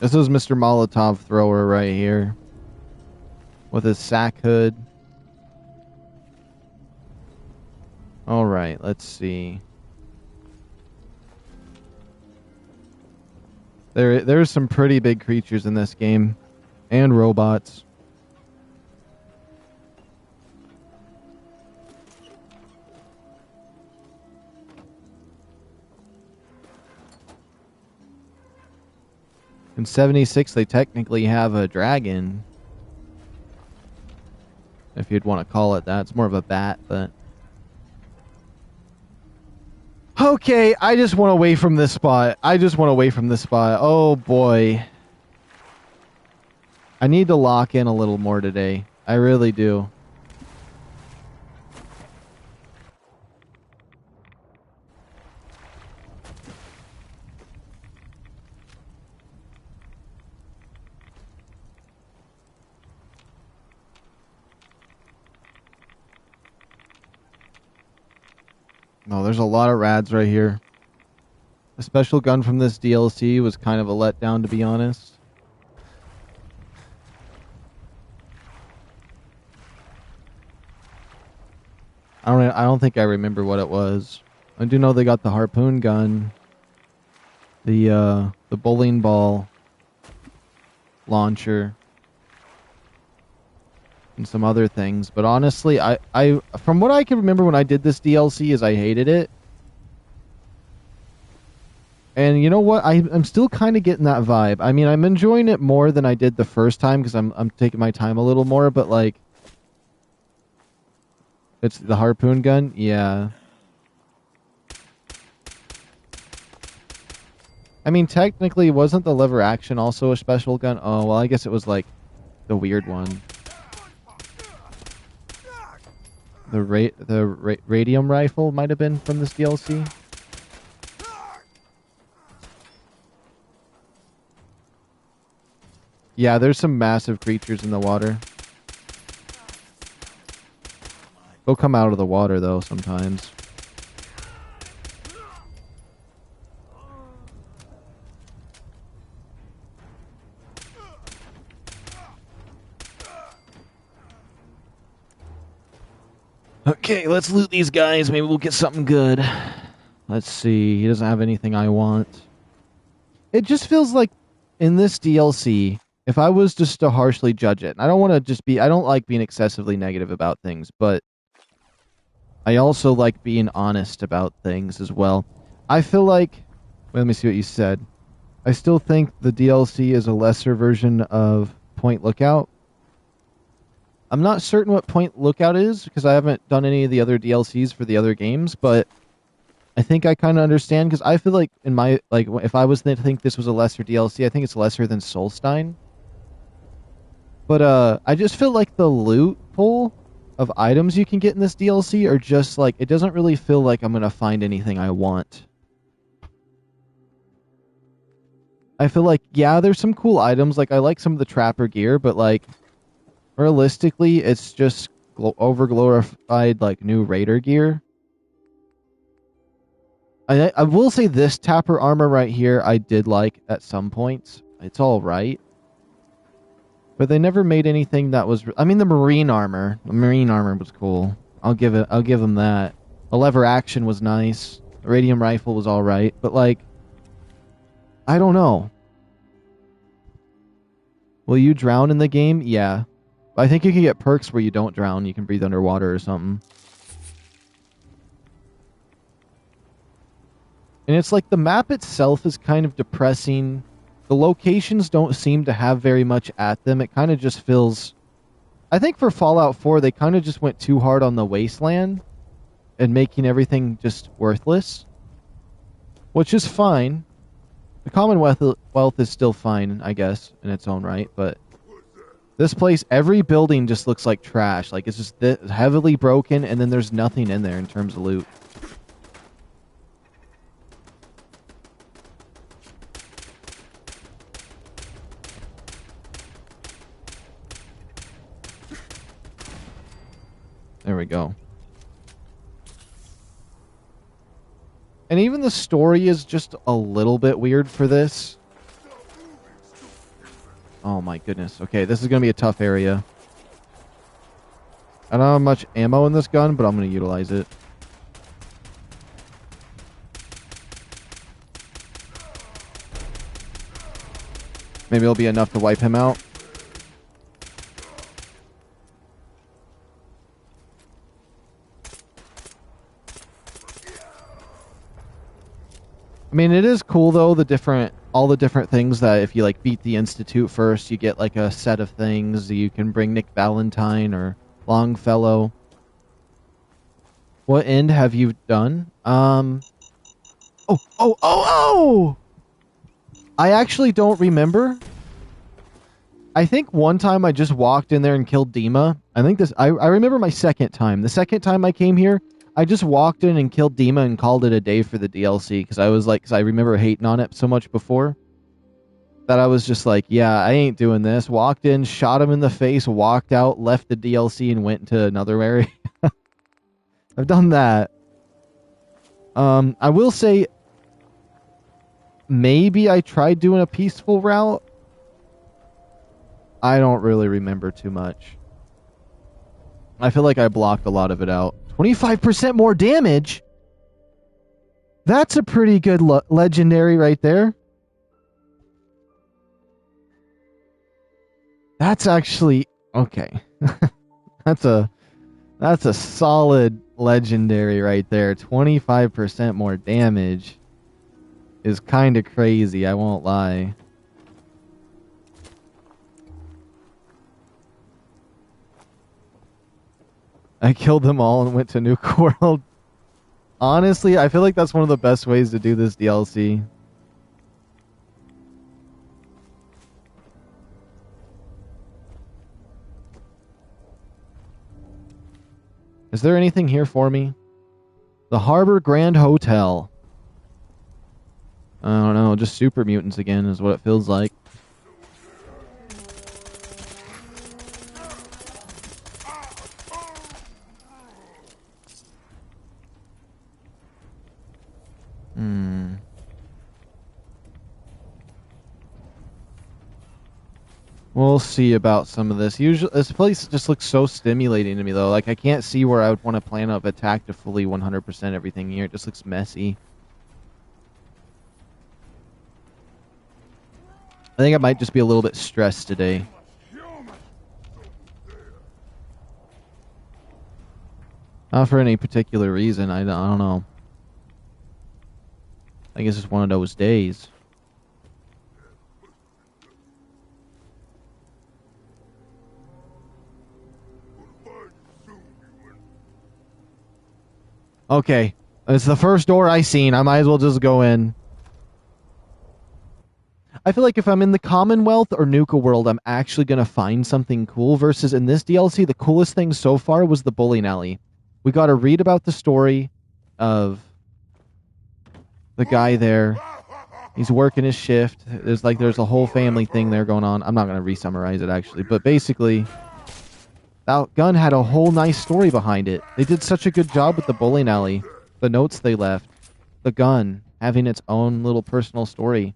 This is Mr. Molotov Thrower right here. With his sack hood. Alright, let's see. There's some pretty big creatures in this game. And robots. In 76, they technically have a dragon. If you'd want to call it that. It's more of a bat, but Okay, I just want away from this spot. Oh boy. I need to lock in a little more today. I really do. No, there's a lot of rads right here. The special gun from this DLC was kind of a letdown, to be honest. I don't think I remember what it was. I do know they got the harpoon gun, the bowling ball launcher, and some other things. But honestly, I from what I can remember when I did this DLC is I hated it. And you know what? I'm still kind of getting that vibe. I mean, I'm enjoying it more than I did the first time because I'm taking my time a little more. But like, it's the harpoon gun, yeah. I mean, technically, wasn't the lever action also a special gun? Oh well, I guess it was like the weird one. The radium rifle might have been from this DLC. Yeah, there's some massive creatures in the water. They'll come out of the water, though, sometimes. Okay, let's loot these guys. Maybe we'll get something good. Let's see. He doesn't have anything I want. It just feels like in this DLC, if I was just to harshly judge it, and I don't want to just be, I don't like being excessively negative about things, but I also like being honest about things as well. I feel like, well, let me see what you said. I still think the DLC is a lesser version of Point Lookout. I'm not certain what Point Lookout is, because I haven't done any of the other DLCs for the other games, but I think I kind of understand, because I feel like in my, like, if I was to think this was a lesser DLC, I think it's lesser than Solstein. But I just feel like the loot pool of items you can get in this DLC are just like, it doesn't really feel like I'm going to find anything I want. I feel like, yeah, there's some cool items, like I like some of the trapper gear, but like, realistically, it's just over-glorified, like, new raider gear. I will say this tapper armor right here I did like at some points. It's all right. But they never made anything that was... I mean, the marine armor. The marine armor was cool. I'll give them that. The lever action was nice. The radium rifle was all right. But, like, I don't know. Will you drown in the game? Yeah. I think you can get perks where you don't drown. You can breathe underwater or something. And it's like the map itself is kind of depressing. The locations don't seem to have very much at them. It kind of just feels... I think for Fallout 4, they kind of just went too hard on the wasteland and making everything just worthless. Which is fine. The Commonwealth is still fine, I guess, in its own right, but... This place, every building just looks like trash. Like, it's just heavily broken, and then there's nothing in there in terms of loot. There we go. And even the story is just a little bit weird for this. Oh my goodness. Okay, this is going to be a tough area. I don't have much ammo in this gun, but I'm going to utilize it. Maybe it'll be enough to wipe him out. I mean, it is cool though, all the different things that if you like beat the Institute first, you get like a set of things. You can bring Nick Valentine or Longfellow. What end have you done? Oh! I actually don't remember. I think one time I just walked in there and killed Dima. I remember my second time. The second time I came here, I just walked in and killed Dima and called it a day for the DLC because I remember hating on it so much before that I was just like, yeah, I ain't doing this. Walked in, shot him in the face, walked out, left the DLC and went to another area. I've done that. I will say maybe I tried doing a peaceful route. I don't really remember too much. I feel like I blocked a lot of it out. 25% more damage? That's a pretty good legendary right there. That's actually... Okay. That's a solid legendary right there. 25% more damage is kind of crazy, I won't lie. I killed them all and went to Nuke World. Honestly, I feel like that's one of the best ways to do this DLC. Is there anything here for me? The Harbor Grand Hotel. I don't know, just super mutants again is what it feels like. We'll see about some of this. Usually, this place just looks so stimulating to me, though. Like, I can't see where I would want to plan of attack to fully 100% everything here. It just looks messy. I think I might just be a little bit stressed today. Not for any particular reason. I don't know. I guess it's one of those days. Okay. It's the first door I seen. I might as well just go in. I feel like if I'm in the Commonwealth or Nuka World, I'm actually going to find something cool. Versus in this DLC, the coolest thing so far was the bowling alley. We got to read about the story of the guy there. He's working his shift. There's a whole family thing there going on. I'm not going to re-summarize it, actually. But basically, that gun had a whole nice story behind it. They did such a good job with the bowling alley. The notes they left. The gun having its own little personal story.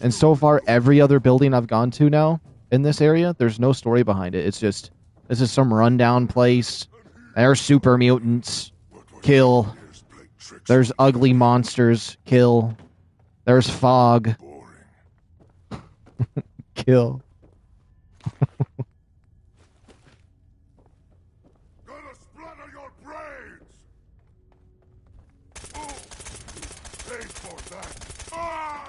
And so far, every other building I've gone to now in this area, there's no story behind it. It's just, this is some rundown place. There's super mutants. Kill. There's ugly monsters. Kill. There's fog. Kill.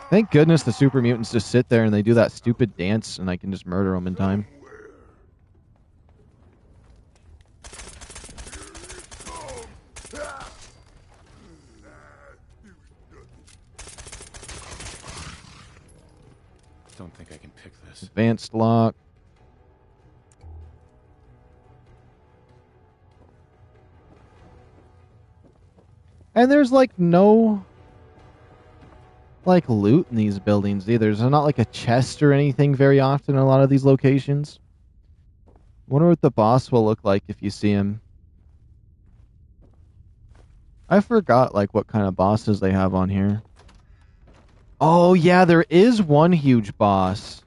Thank goodness the super mutants just sit there and they do that stupid dance and I can just murder them in time. Don't think I can pick this. Advanced lock. And there's like no loot in these buildings either. There's not like a chest or anything very often in a lot of these locations. Wonder what the boss will look like if you see him. I forgot like what kind of bosses they have on here. Oh yeah, there is one huge boss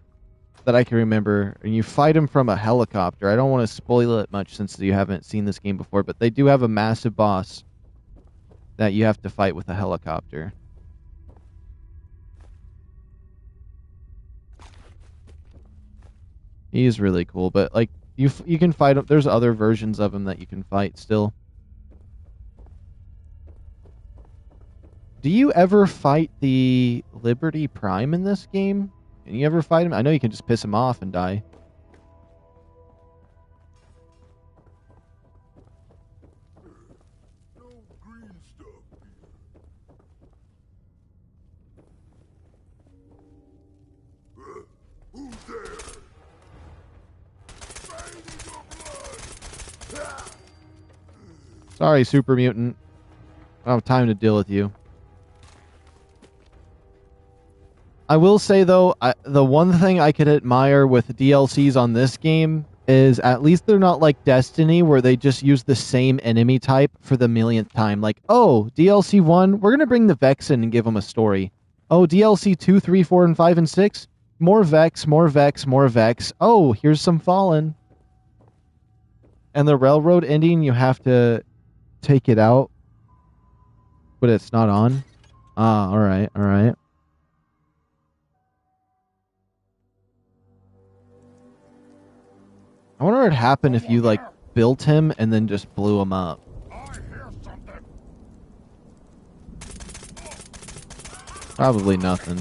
that I can remember, and you fight him from a helicopter. I don't want to spoil it much since you haven't seen this game before, but they do have a massive boss that you have to fight with a helicopter. He's really cool, but like you can fight him. There's other versions of him that you can fight still. Do you ever fight the Liberty Prime in this game? Can you ever fight him? I know you can just piss him off and die. Sorry, super mutant. I don't have time to deal with you. I will say, though, the one thing I could admire with DLCs on this game is at least they're not like Destiny, where they just use the same enemy type for the millionth time. Like, oh, DLC 1, we're going to bring the Vex in and give them a story. Oh, DLC 2, 3, 4, and 5, and 6, more Vex, more Vex, more Vex. Oh, here's some Fallen. And the railroad ending, you have to take it out, but it's not on. Ah, alright, alright. I wonder what would happen if you, like, built him and then just blew him up. Probably nothing.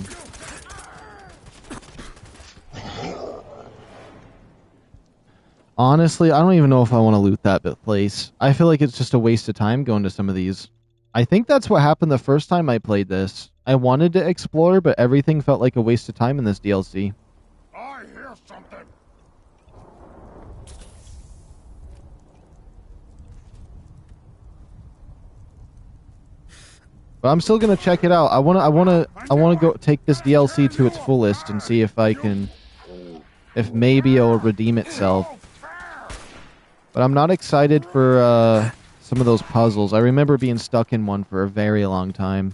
Honestly, I don't even know if I want to loot that place. I feel like it's just a waste of time going to some of these. I think that's what happened the first time I played this. I wanted to explore, but everything felt like a waste of time in this DLC. I hear something. But I'm still gonna check it out. I wanna go take this DLC to its fullest and see if I can, if maybe it'll redeem itself. But I'm not excited for some of those puzzles. I remember being stuck in one for a very long time.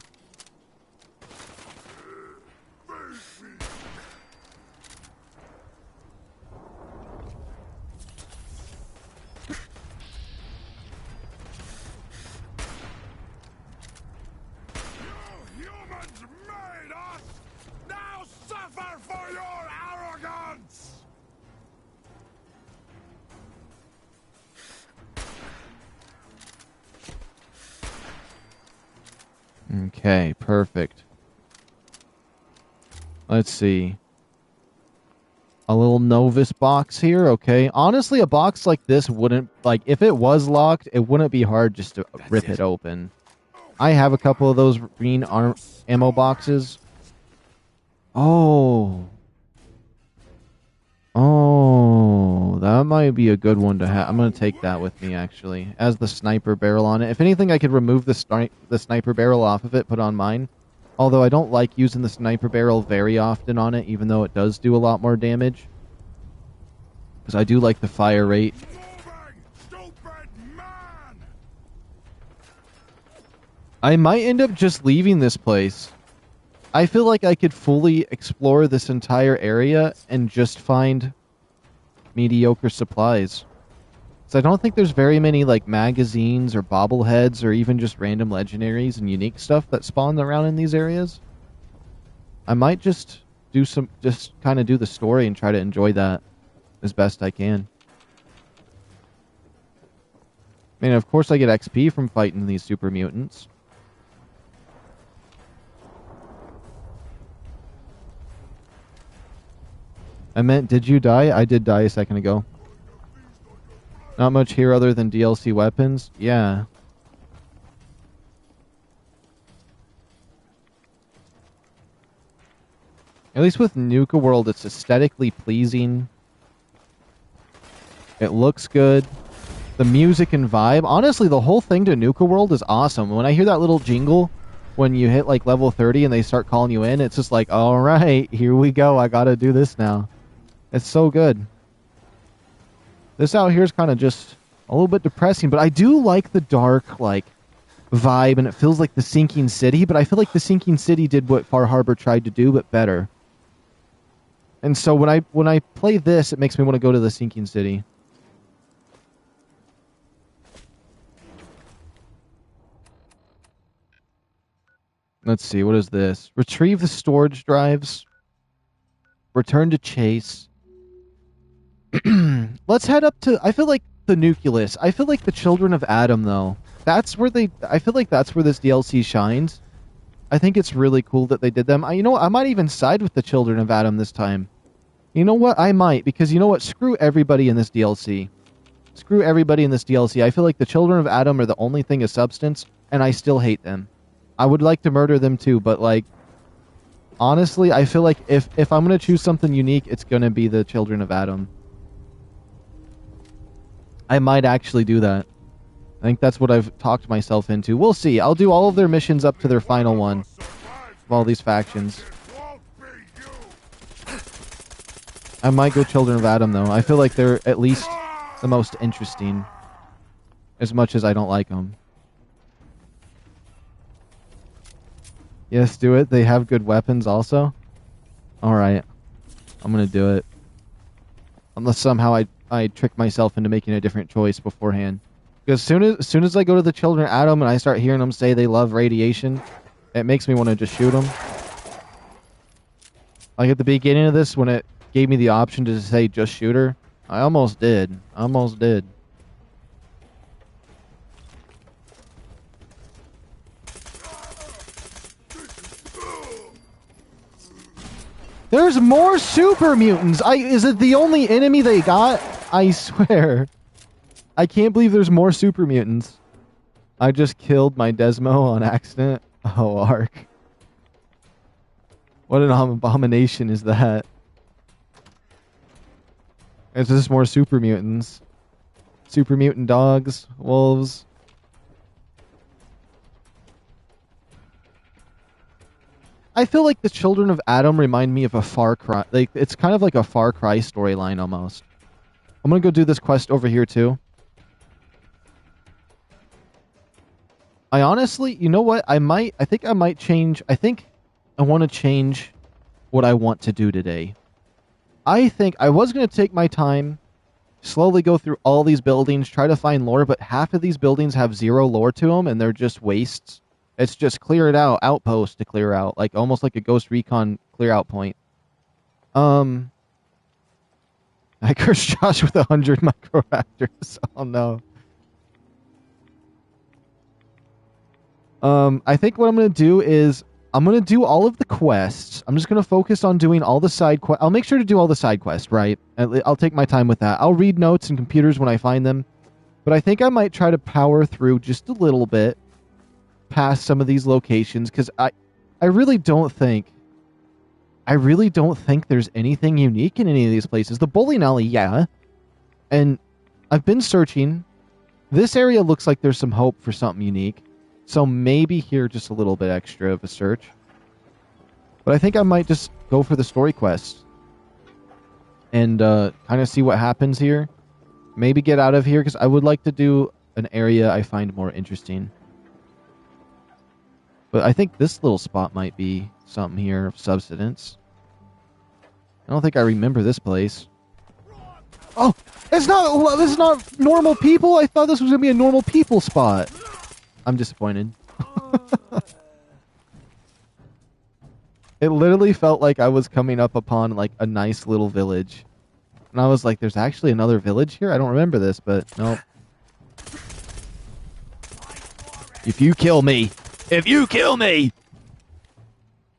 Okay, perfect. Let's see. A little Novus box here, okay. Honestly, a box like this wouldn't, like, if it was locked, it wouldn't be hard just to rip it open. I have a couple of those green ammo boxes. Oh. Oh, that might be a good one to have. I'm going to take that with me, actually, as the sniper barrel on it. If anything, I could remove the sniper barrel off of it, put on mine. Although I don't like using the sniper barrel very often on it, even though it does do a lot more damage. Because I do like the fire rate. I might end up just leaving this place. I feel like I could fully explore this entire area and just find mediocre supplies. So I don't think there's very many like magazines or bobbleheads or even just random legendaries and unique stuff that spawn around in these areas. I might just kind of do the story and try to enjoy that as best I can. I mean, of course I get XP from fighting these super mutants. I meant, did you die? I did die a second ago. Not much here other than DLC weapons? Yeah. At least with Nuka World, it's aesthetically pleasing. It looks good. The music and vibe. Honestly, the whole thing to Nuka World is awesome. When I hear that little jingle, when you hit like level 30 and they start calling you in, it's just like, alright, here we go. I gotta do this now. It's so good. This out here is kind of just a little bit depressing, but I do like the dark, like, vibe, and it feels like the Sinking City, but I feel like the Sinking City did what FarHarbor tried to do, but better. And so when I play this, it makes me want to go to the Sinking City. Let's see, what is this? Retrieve the storage drives. Return to Chase. Let's head up to, I feel like the Nucleus. I feel like the Children of Adam, though. That's where I feel like that's where this DLC shines. I think it's really cool that they did them. You know what? I might even side with the Children of Adam this time. You know what? I might, because you know what? Screw everybody in this DLC. Screw everybody in this DLC. I feel like the Children of Adam are the only thing of substance, and I still hate them. I would like to murder them too, but like, honestly, I feel like if I'm going to choose something unique, it's going to be the Children of Adam. I might actually do that. I think that's what I've talked myself into. We'll see. I'll do all of their missions up to their final one. Of all these factions. I might go Children of Adam, though. I feel like they're at least the most interesting. As much as I don't like them. Yes, do it. They have good weapons also. Alright. I'm gonna do it. Unless somehow I trick myself into making a different choice beforehand. Because as soon as I go to the Children of Adam and I start hearing them say they love radiation, it makes me want to just shoot them. Like at the beginning of this, when it gave me the option to say just shoot her, I almost did. Almost did. There's more super mutants! Is it the only enemy they got? I swear. I can't believe there's more super mutants. I just killed my Desmo on accident. Oh, Ark. What an abomination is that? It's just more super mutants. Super mutant dogs, wolves. I feel like the Children of Adam remind me of a Far Cry. Like, it's kind of like a Far Cry storyline almost. I'm gonna go do this quest over here too. I honestly, you know what? I think I might change. I think I want to change what I want to do today. I think I was going to take my time, slowly go through all these buildings, try to find lore, but half of these buildings have zero lore to them, and they're just wastes. It's just clear it out, outpost to clear out, like almost like a Ghost Recon clear out point. I cursed Josh with 100 microraptors. Oh no. I think what I'm going to do is I'm going to do all of the quests. I'm just going to focus on doing all the side quests. I'll make sure to do all the side quests, right? I'll take my time with that. I'll read notes and computers when I find them. But I think I might try to power through just a little bit past some of these locations because I really don't think there's anything unique in any of these places. The bowling alley, yeah. And I've been searching. This area looks like there's some hope for something unique. So maybe here just a little bit extra of a search. But I think I might just go for the story quest. And kind of see what happens here. Maybe get out of here because I would like to do an area I find more interesting. But I think this little spot might be something here of substance. I don't think I remember this place. Oh! This is not normal people! I thought this was going to be a normal people spot. I'm disappointed. It literally felt like I was coming up upon like a nice little village. And I was like, there's actually another village here? I don't remember this, but nope. If you kill me! If you kill me!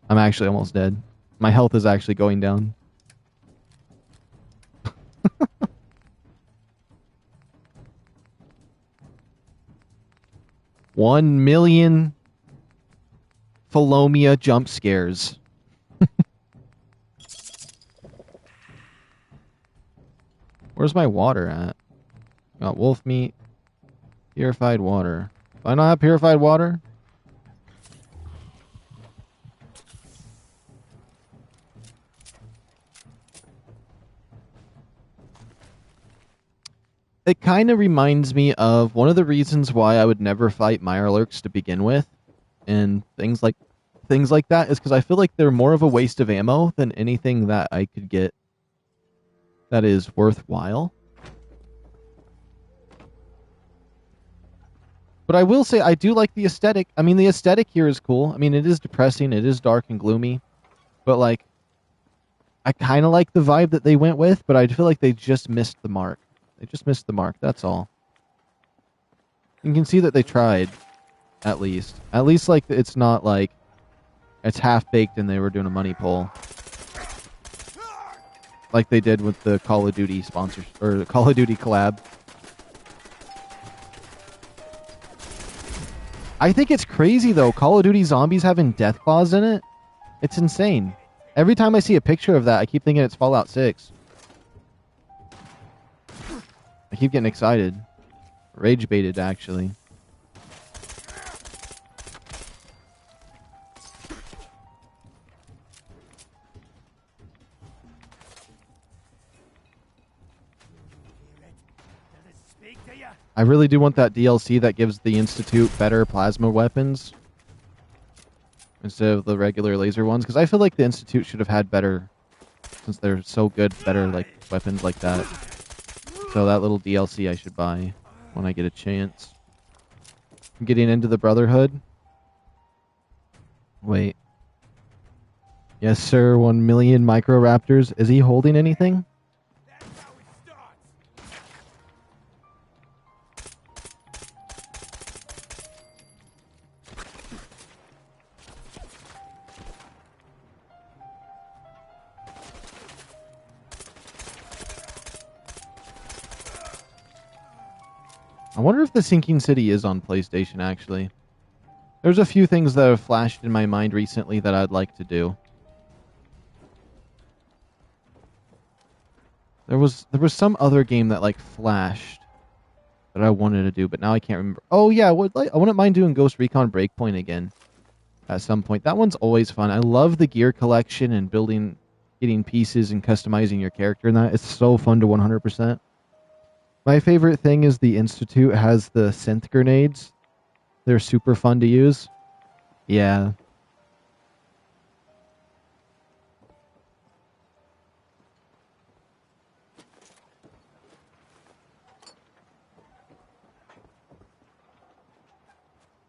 I'm actually almost dead. My health is actually going down. 1 million Philomia jump scares. Where's my water at? Got wolf meat. Purified water. Do I not have purified water? It kind of reminds me of one of the reasons why I would never fight Mirelurks to begin with, and things like that, is because I feel like they're more of a waste of ammo than anything that I could get that is worthwhile. But I will say I do like the aesthetic. I mean, the aesthetic here is cool. I mean, it is depressing, it is dark and gloomy, but like, I kind of like the vibe that they went with, but I feel like they just missed the mark. They just missed the mark, that's all. You can see that they tried, at least. At least, like, it's not like it's half-baked and they were doing a money pull. Like they did with the Call of Duty sponsors, or the Call of Duty collab. I think it's crazy, though. Call of Duty Zombies having death claws in it. It's insane. Every time I see a picture of that, I keep thinking it's Fallout 6. I keep getting excited. Rage baited, actually. I really do want that DLC that gives the Institute better plasma weapons instead of the regular laser ones, because I feel like the Institute should have had better, since they're so good, better like weapons like that. So that little DLC I should buy when I get a chance. I'm getting into the Brotherhood. Wait. Yes, sir. 1 million Microraptors. Is he holding anything? I wonder if the Sinking City is on PlayStation, actually. There's a few things that have flashed in my mind recently that I'd like to do. There was some other game that like flashed that I wanted to do, but now I can't remember. Oh yeah, I wouldn't mind doing Ghost Recon Breakpoint again at some point. That one's always fun. I love the gear collection and getting pieces and customizing your character and that. It's so fun to 100%. My favorite thing is the Institute has the synth grenades. They're super fun to use. Yeah.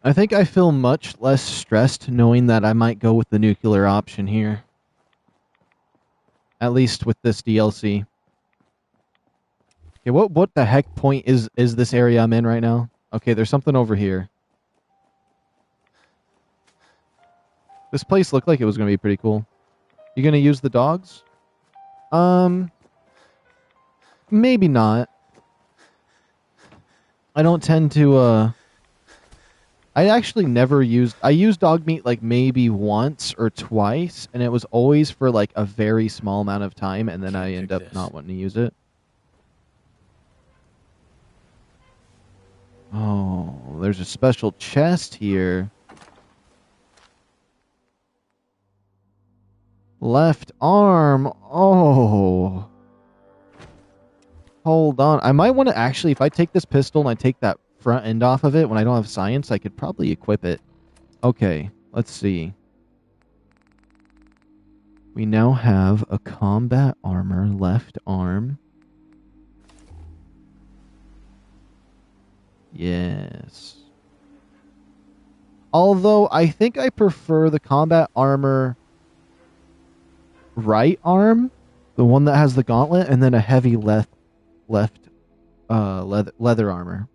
I think I feel much less stressed knowing that I might go with the nuclear option here. At least with this DLC. Okay, what the heck point is this area I'm in right now? Okay, there's something over here. This place looked like it was going to be pretty cool. You going to use the dogs? Maybe not. I don't tend to, I actually never used... I used dog meat like maybe once or twice, and it was always for like a very small amount of time, and then I end up not wanting to use it. Oh, there's a special chest here. Left arm. Oh. Hold on. I might want to actually, if I take this pistol and I take that front end off of it when I don't have science, I could probably equip it. Okay, let's see. We now have a combat armor left arm. Yes. Although I think I prefer the combat armor right arm, the one that has the gauntlet, and then a heavy leather armor.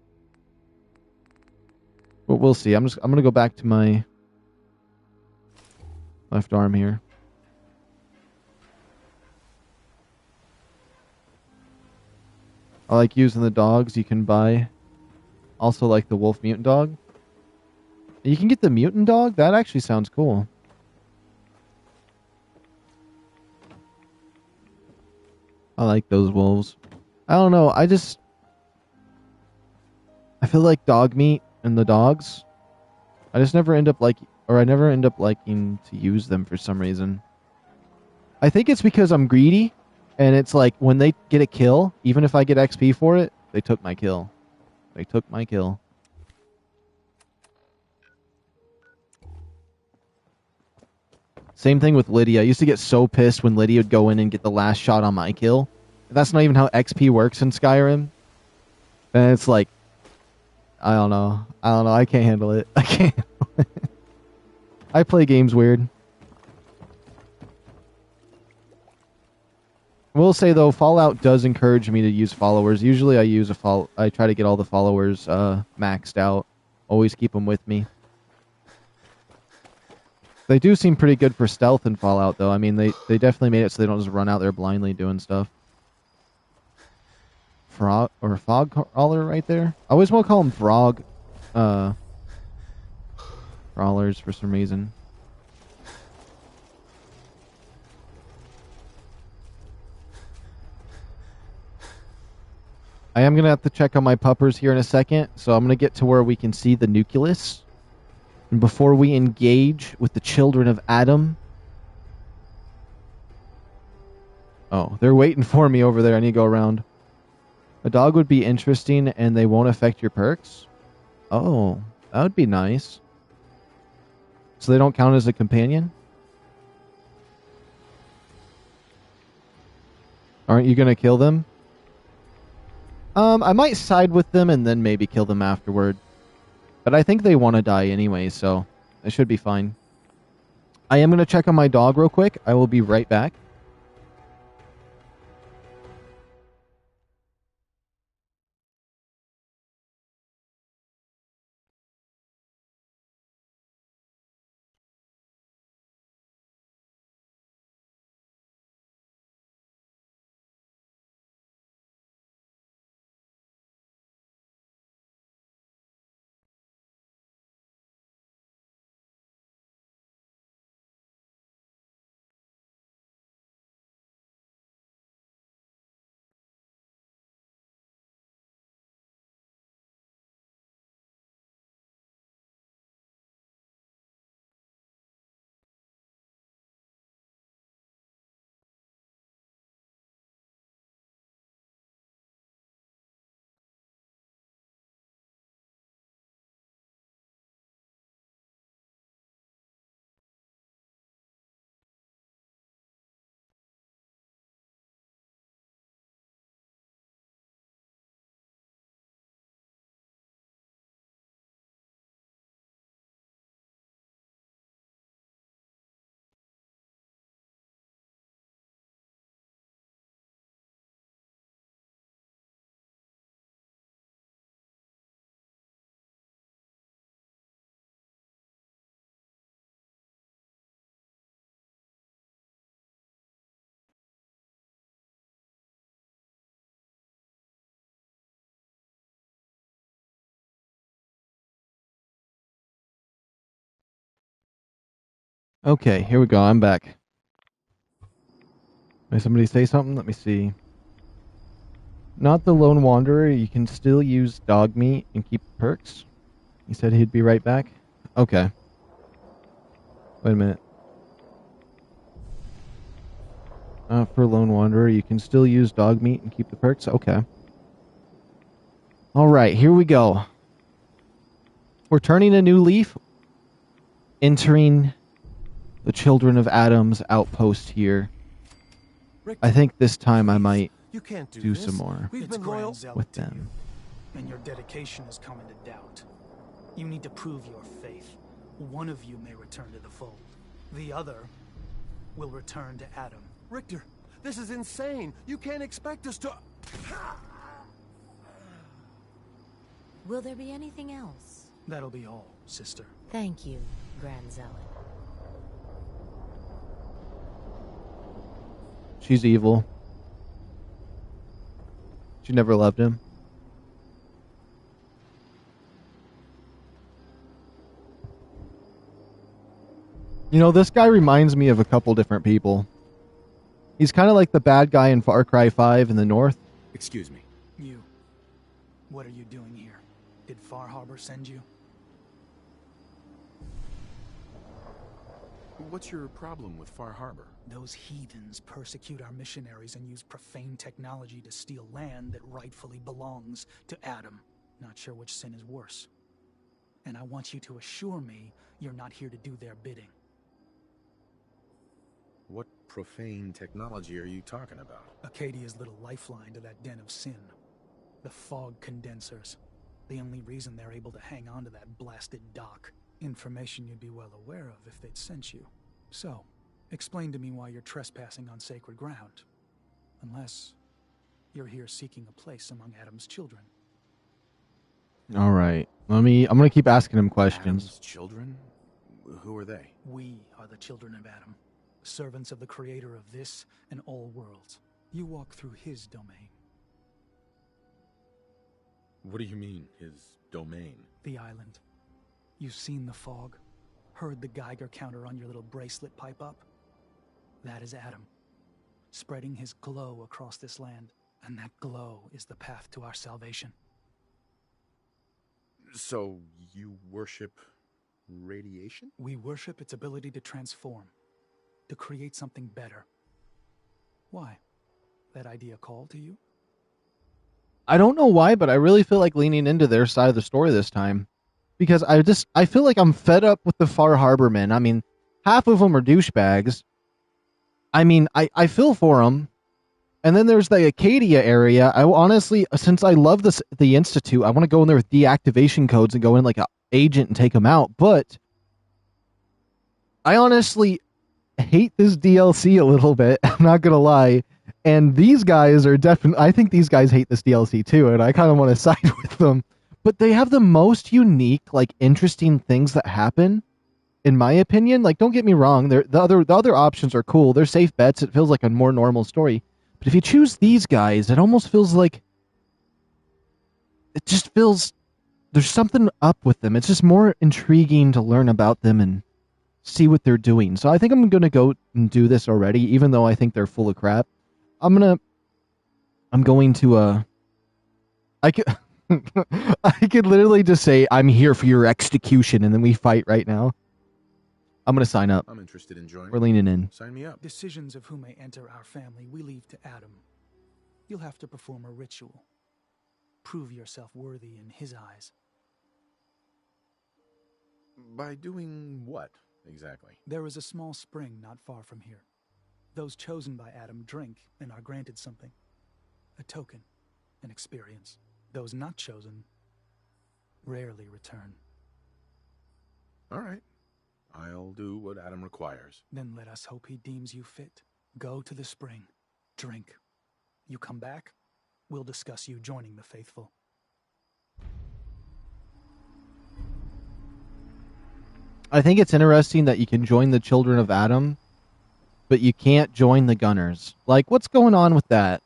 But we'll see. I'm gonna go back to my left arm here. I like using the dogs you can buy. Also like the wolf mutant dog. You can get the mutant dog? That actually sounds cool. I like those wolves. I don't know. I feel like dog meat and the dogs. I just never end up liking to use them for some reason. I think it's because I'm greedy, and it's like when they get a kill, even if I get XP for it, they took my kill. They took my kill. Same thing with Lydia. I used to get so pissed when Lydia would go in and get the last shot on my kill. That's not even how XP works in Skyrim. And it's like, I don't know. I can't handle it. I can't handle it. I play games weird. I will say though, Fallout does encourage me to use followers. Usually I try to get all the followers maxed out. Always keep them with me. They do seem pretty good for stealth in Fallout though. I mean, they definitely made it so they don't just run out there blindly doing stuff. Frog or fog crawler right there. I always want to call them frog crawlers for some reason. I am going to have to check on my puppers here in a second, so I'm going to get to where we can see the nucleus. And before we engage with the children of Adam... Oh, they're waiting for me over there. I need to go around. A dog would be interesting, and they won't affect your perks? Oh, that would be nice. So they don't count as a companion? Aren't you going to kill them? I might side with them and then maybe kill them afterward. But I think they want to die anyway, so it should be fine. I am going to check on my dog real quick. I will be right back. Okay, here we go. I'm back. May somebody say something? Let me see. Not the lone wanderer. You can still use dog meat and keep perks. He said he'd be right back. Okay. Wait a minute. For lone wanderer, you can still use dog meat and keep the perks. Okay. All right, here we go. We're turning a new leaf. Entering the Children of Adam's outpost here. I think this time I might do some more with them. And your dedication has come into doubt. You need to prove your faith. One of you may return to the fold. The other will return to Adam. Richter, this is insane. You can't expect us to... Will there be anything else? That'll be all, sister. Thank you, Grand Zealot. She's evil. She never loved him. You know, this guy reminds me of a couple different people. He's kind of like the bad guy in Far Cry 5 in the north. Excuse me. You. What are you doing here? Did FarHarbor send you? What's your problem with FarHarbor? Those heathens persecute our missionaries and use profane technology to steal land that rightfully belongs to Adam. Not sure which sin is worse. And I want you to assure me you're not here to do their bidding. What profane technology are you talking about? Acadia's little lifeline to that den of sin. The fog condensers. The only reason they're able to hang on to that blasted dock. Information you'd be well aware of if they'd sent you. So, explain to me why you're trespassing on sacred ground. Unless you're here seeking a place among Adam's children. All right. I'm going to keep asking him questions. Adam's children? Who are they? We are the children of Adam. Servants of the creator of this and all worlds. You walk through his domain. What do you mean, his domain? The island. You've seen the fog, heard the Geiger counter on your little bracelet pipe up? That is Adam, spreading his glow across this land And that glow is the path to our salvation. So, you worship radiation? We worship its ability to transform, to create something better. Why? That idea call to you? I don't know why, but I really feel like leaning into their side of the story this time. Because I feel like I'm fed up with the FarHarbor men. I mean, half of them are douchebags. I mean, I feel for them. And then there's the Acadia area. I honestly, since I love the Institute, I want to go in there with deactivation codes and go in like an agent and take them out. But I honestly hate this DLC a little bit. I'm not going to lie. And these guys are definitely, I think these guys hate this DLC too. And I kind of want to side with them. But they have the most unique, like, interesting things that happen, in my opinion. Like, don't get me wrong, the other options are cool. They're safe bets. It feels like a more normal story. But if you choose these guys, it almost feels like... It just feels... There's something up with them. It's just more intriguing to learn about them and see what they're doing. So I think I'm going to go and do this already, even though I think they're full of crap. I'm going to, I could... I could literally just say, I'm here for your execution, and then we fight right now. I'm going to sign up. I'm interested in joining. We're leaning in. Sign me up. Decisions of who may enter our family we leave to Adam. You'll have to perform a ritual. Prove yourself worthy in his eyes. By doing what, exactly? There is a small spring not far from here. Those chosen by Adam drink and are granted something. A token, an experience. Those not chosen rarely return. All right. I'll do what Adam requires. Then let us hope he deems you fit. Go to the spring. Drink. You come back, we'll discuss you joining the faithful. I think it's interesting that you can join the Children of Adam, but you can't join the Gunners. Like, what's going on with that?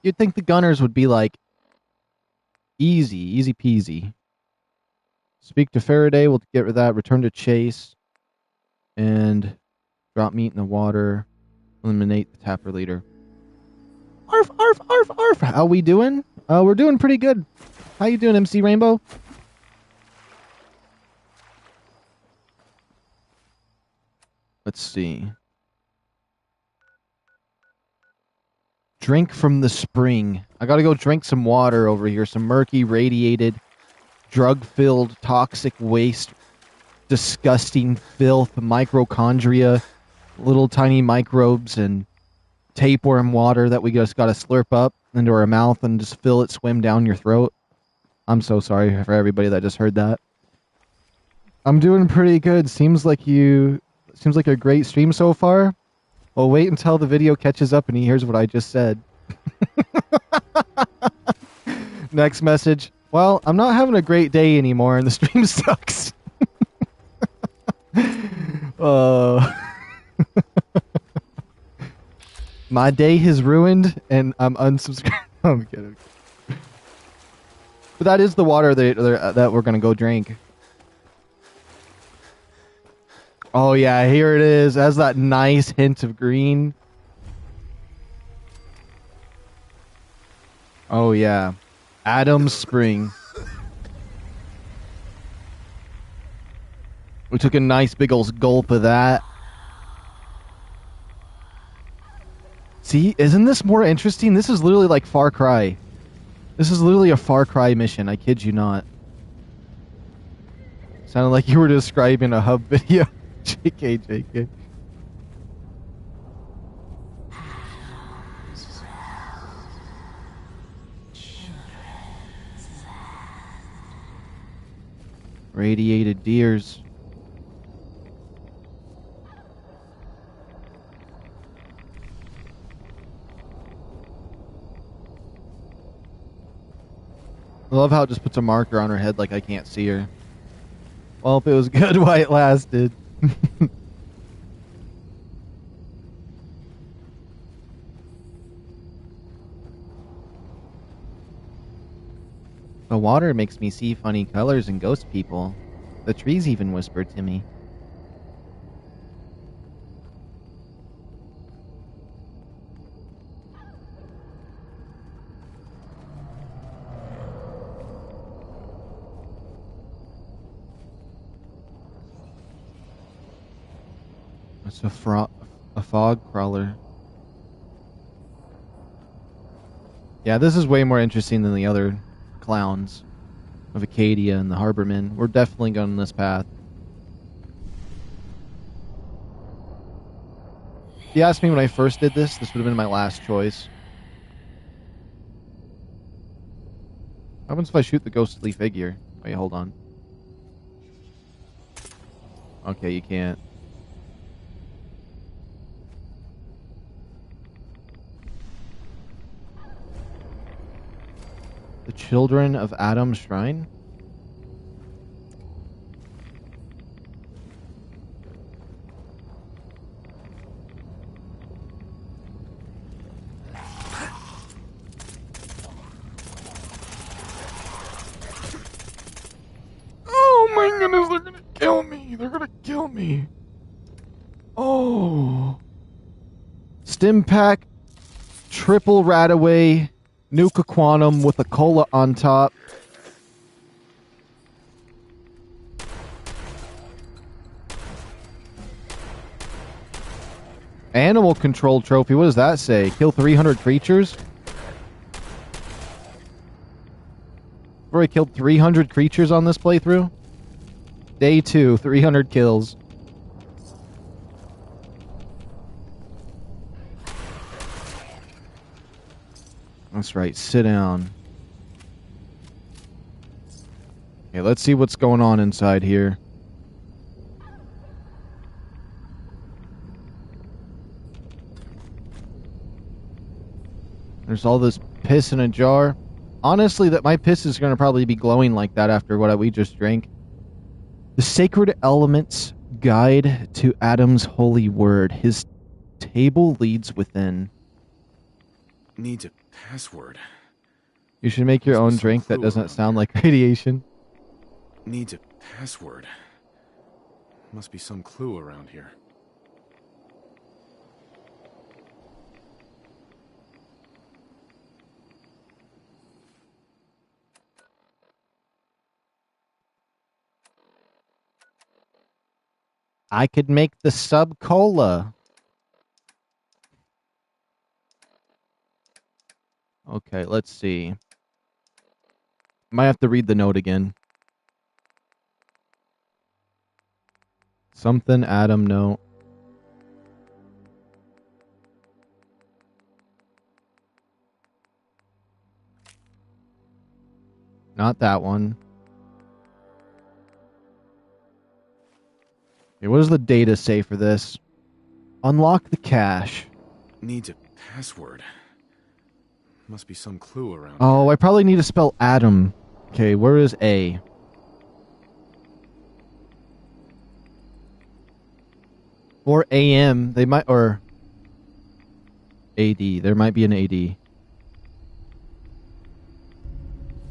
You'd think the Gunners would be like, easy peasy. Speak to Faraday, we'll get rid of that. Return to Chase. And drop meat in the water. Eliminate the tapper leader. Arf, arf, arf, arf. How we doing? We're doing pretty good. How you doing, MC Rainbow? Let's see. Drink from the spring. I gotta go drink some water over here. Some murky, radiated, drug-filled, toxic waste, disgusting filth, mitochondria, little tiny microbes, and tapeworm water that we just gotta slurp up into our mouth and just feel it swim down your throat. I'm so sorry for everybody that just heard that. I'm doing pretty good. Seems like a great stream so far. Well, wait until the video catches up and he hears what I just said. Next message. Well, I'm not having a great day anymore and the stream sucks. My day is ruined and I'm unsubscribed. I'm kidding. But that is the water that we're going to go drink. Oh yeah, here it is. It has that nice hint of green. Oh yeah. Adam's Spring. We took a nice big old gulp of that. See, isn't this more interesting? This is literally like Far Cry. This is literally a Far Cry mission, I kid you not. Sounded like you were describing a hub video. JK. Radiated deers. I love how it just puts a marker on her head like I can't see her. Well, if it was good while it lasted. The water makes me see funny colors and ghost people. The trees even whisper to me. It's a fog crawler. Yeah, this is way more interesting than the other clowns of Acadia and the Harbormen. We're definitely going this path. If you asked me when I first did this would have been my last choice. What happens if I shoot the ghostly figure? Wait, hold on. Okay, you can't. The Children of Adam's Shrine? Oh my goodness, they're gonna kill me! They're gonna kill me! Oh! Stim pack, triple Radaway, Nuka Quantum with a cola on top. Animal control trophy, what does that say? Kill 300 creatures? I've already killed 300 creatures on this playthrough. Day 2, 300 kills. That's right, sit down. Okay, let's see what's going on inside here. There's all this piss in a jar. Honestly, that my piss is going to probably be glowing like that after what we just drank. The Sacred Elements Guide to Adam's Holy Word. His table leads within. Needs a password. You should make your own drink that doesn't sound like radiation. Needs a password. Must be some clue around here. I could make the sub cola. Okay, let's see. Might have to read the note again. Something Adam note. Not that one. Okay, what does the data say for this? Unlock the cache. Needs a password. Must be some clue around Oh, I probably need to spell Adam. Okay, where is A? Or AM. They might, or AD. There might be an AD.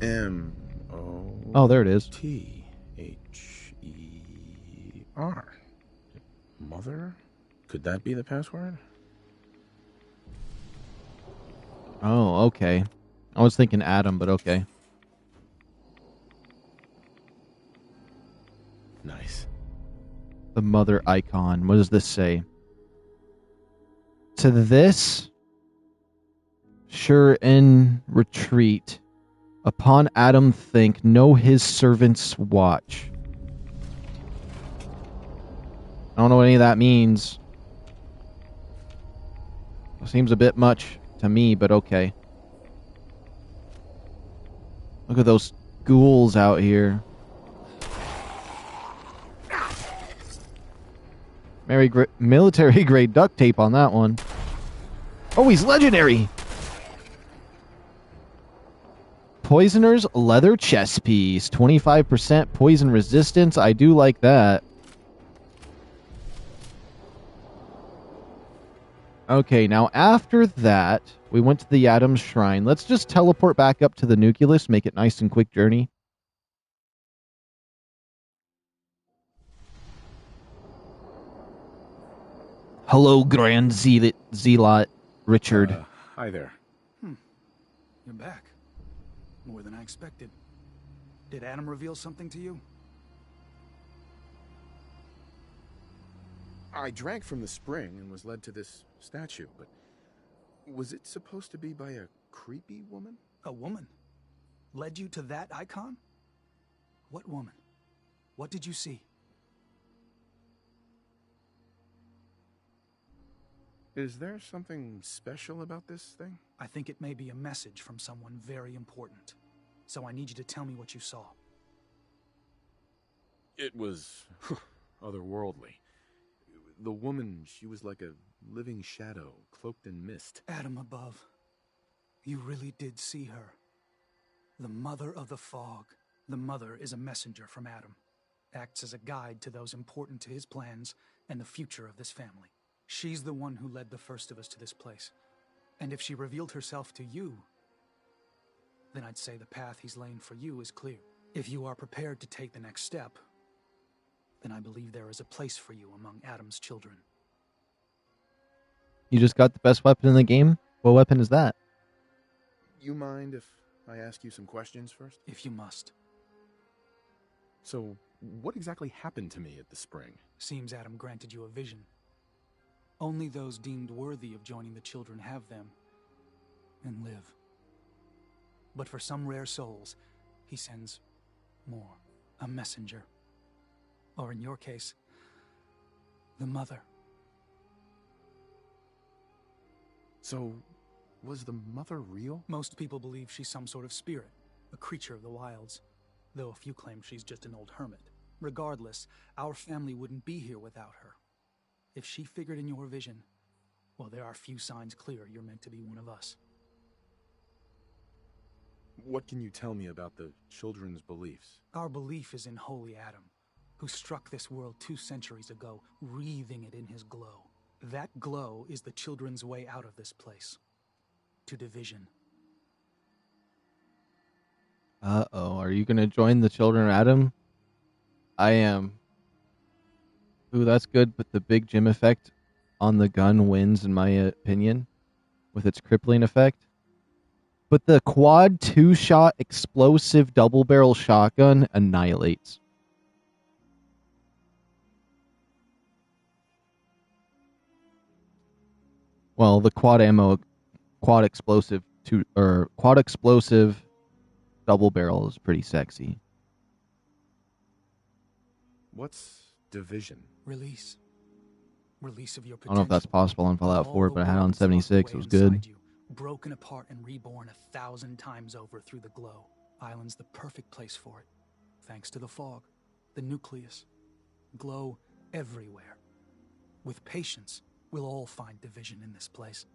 M-O... Oh, there it is. T-H-E-R. Mother? Could that be the password? Oh, okay. I was thinking Adam, but okay. Nice. The mother icon. What does this say? To this, sure in retreat. Upon Adam think, know his servants watch. I don't know what any of that means. Seems a bit much to me, but okay. Look at those ghouls out here. Military grade duct tape on that one. Oh, he's legendary! Poisoner's leather chest piece. 25% poison resistance. I do like that. Okay, now after that, we went to the Adam's Shrine. Let's just teleport back up to the nucleus, make it nice and quick journey. Hello, Grand Zealot Richard. Hi there. You're back. More than I expected. Did Adam reveal something to you? I drank from the spring and was led to this statue, but was it supposed to be by a creepy woman? A woman? Led you to that icon? What woman? What did you see? Is there something special about this thing? I think it may be a message from someone very important. So I need you to tell me what you saw. It was otherworldly. The woman, she was like a living shadow, cloaked in mist. Adam above. You really did see her. The Mother of the Fog. The Mother is a messenger from Adam. Acts as a guide to those important to his plans and the future of this family. She's the one who led the first of us to this place. And if she revealed herself to you, then I'd say the path he's laying for you is clear. If you are prepared to take the next step, then I believe there is a place for you among Adam's children. You just got the best weapon in the game? What weapon is that? You mind if I ask you some questions first? If you must. So, what exactly happened to me at the spring? Seems Adam granted you a vision. Only those deemed worthy of joining the children have them and live. But for some rare souls, he sends more, a messenger. Or in your case, the Mother. So, was the Mother real? Most people believe she's some sort of spirit, a creature of the wilds, though a few claim she's just an old hermit. Regardless, our family wouldn't be here without her. If she figured in your vision, well, there are few signs clear you're meant to be one of us. What can you tell me about the children's beliefs? Our belief is in Holy Adam, who struck this world 2 centuries ago, wreathing it in his glow. That glow is the children's way out of this place. To division. Uh-oh, are you gonna join the children of Adam? I am. Ooh, that's good, but the big Jim effect on the gun wins, in my opinion, with its crippling effect. But the quad 2-shot explosive double-barrel shotgun annihilates. Well, the quad explosive double barrel is pretty sexy. What's division? Release. Release of your I potential. don't know if that's possible on Fallout 4, but I had it on 76. It was good. You, broken apart and reborn 1,000 times over through the glow. Island's the perfect place for it. Thanks to the fog, the nucleus. Glow everywhere. With patience, we'll all find division in this place.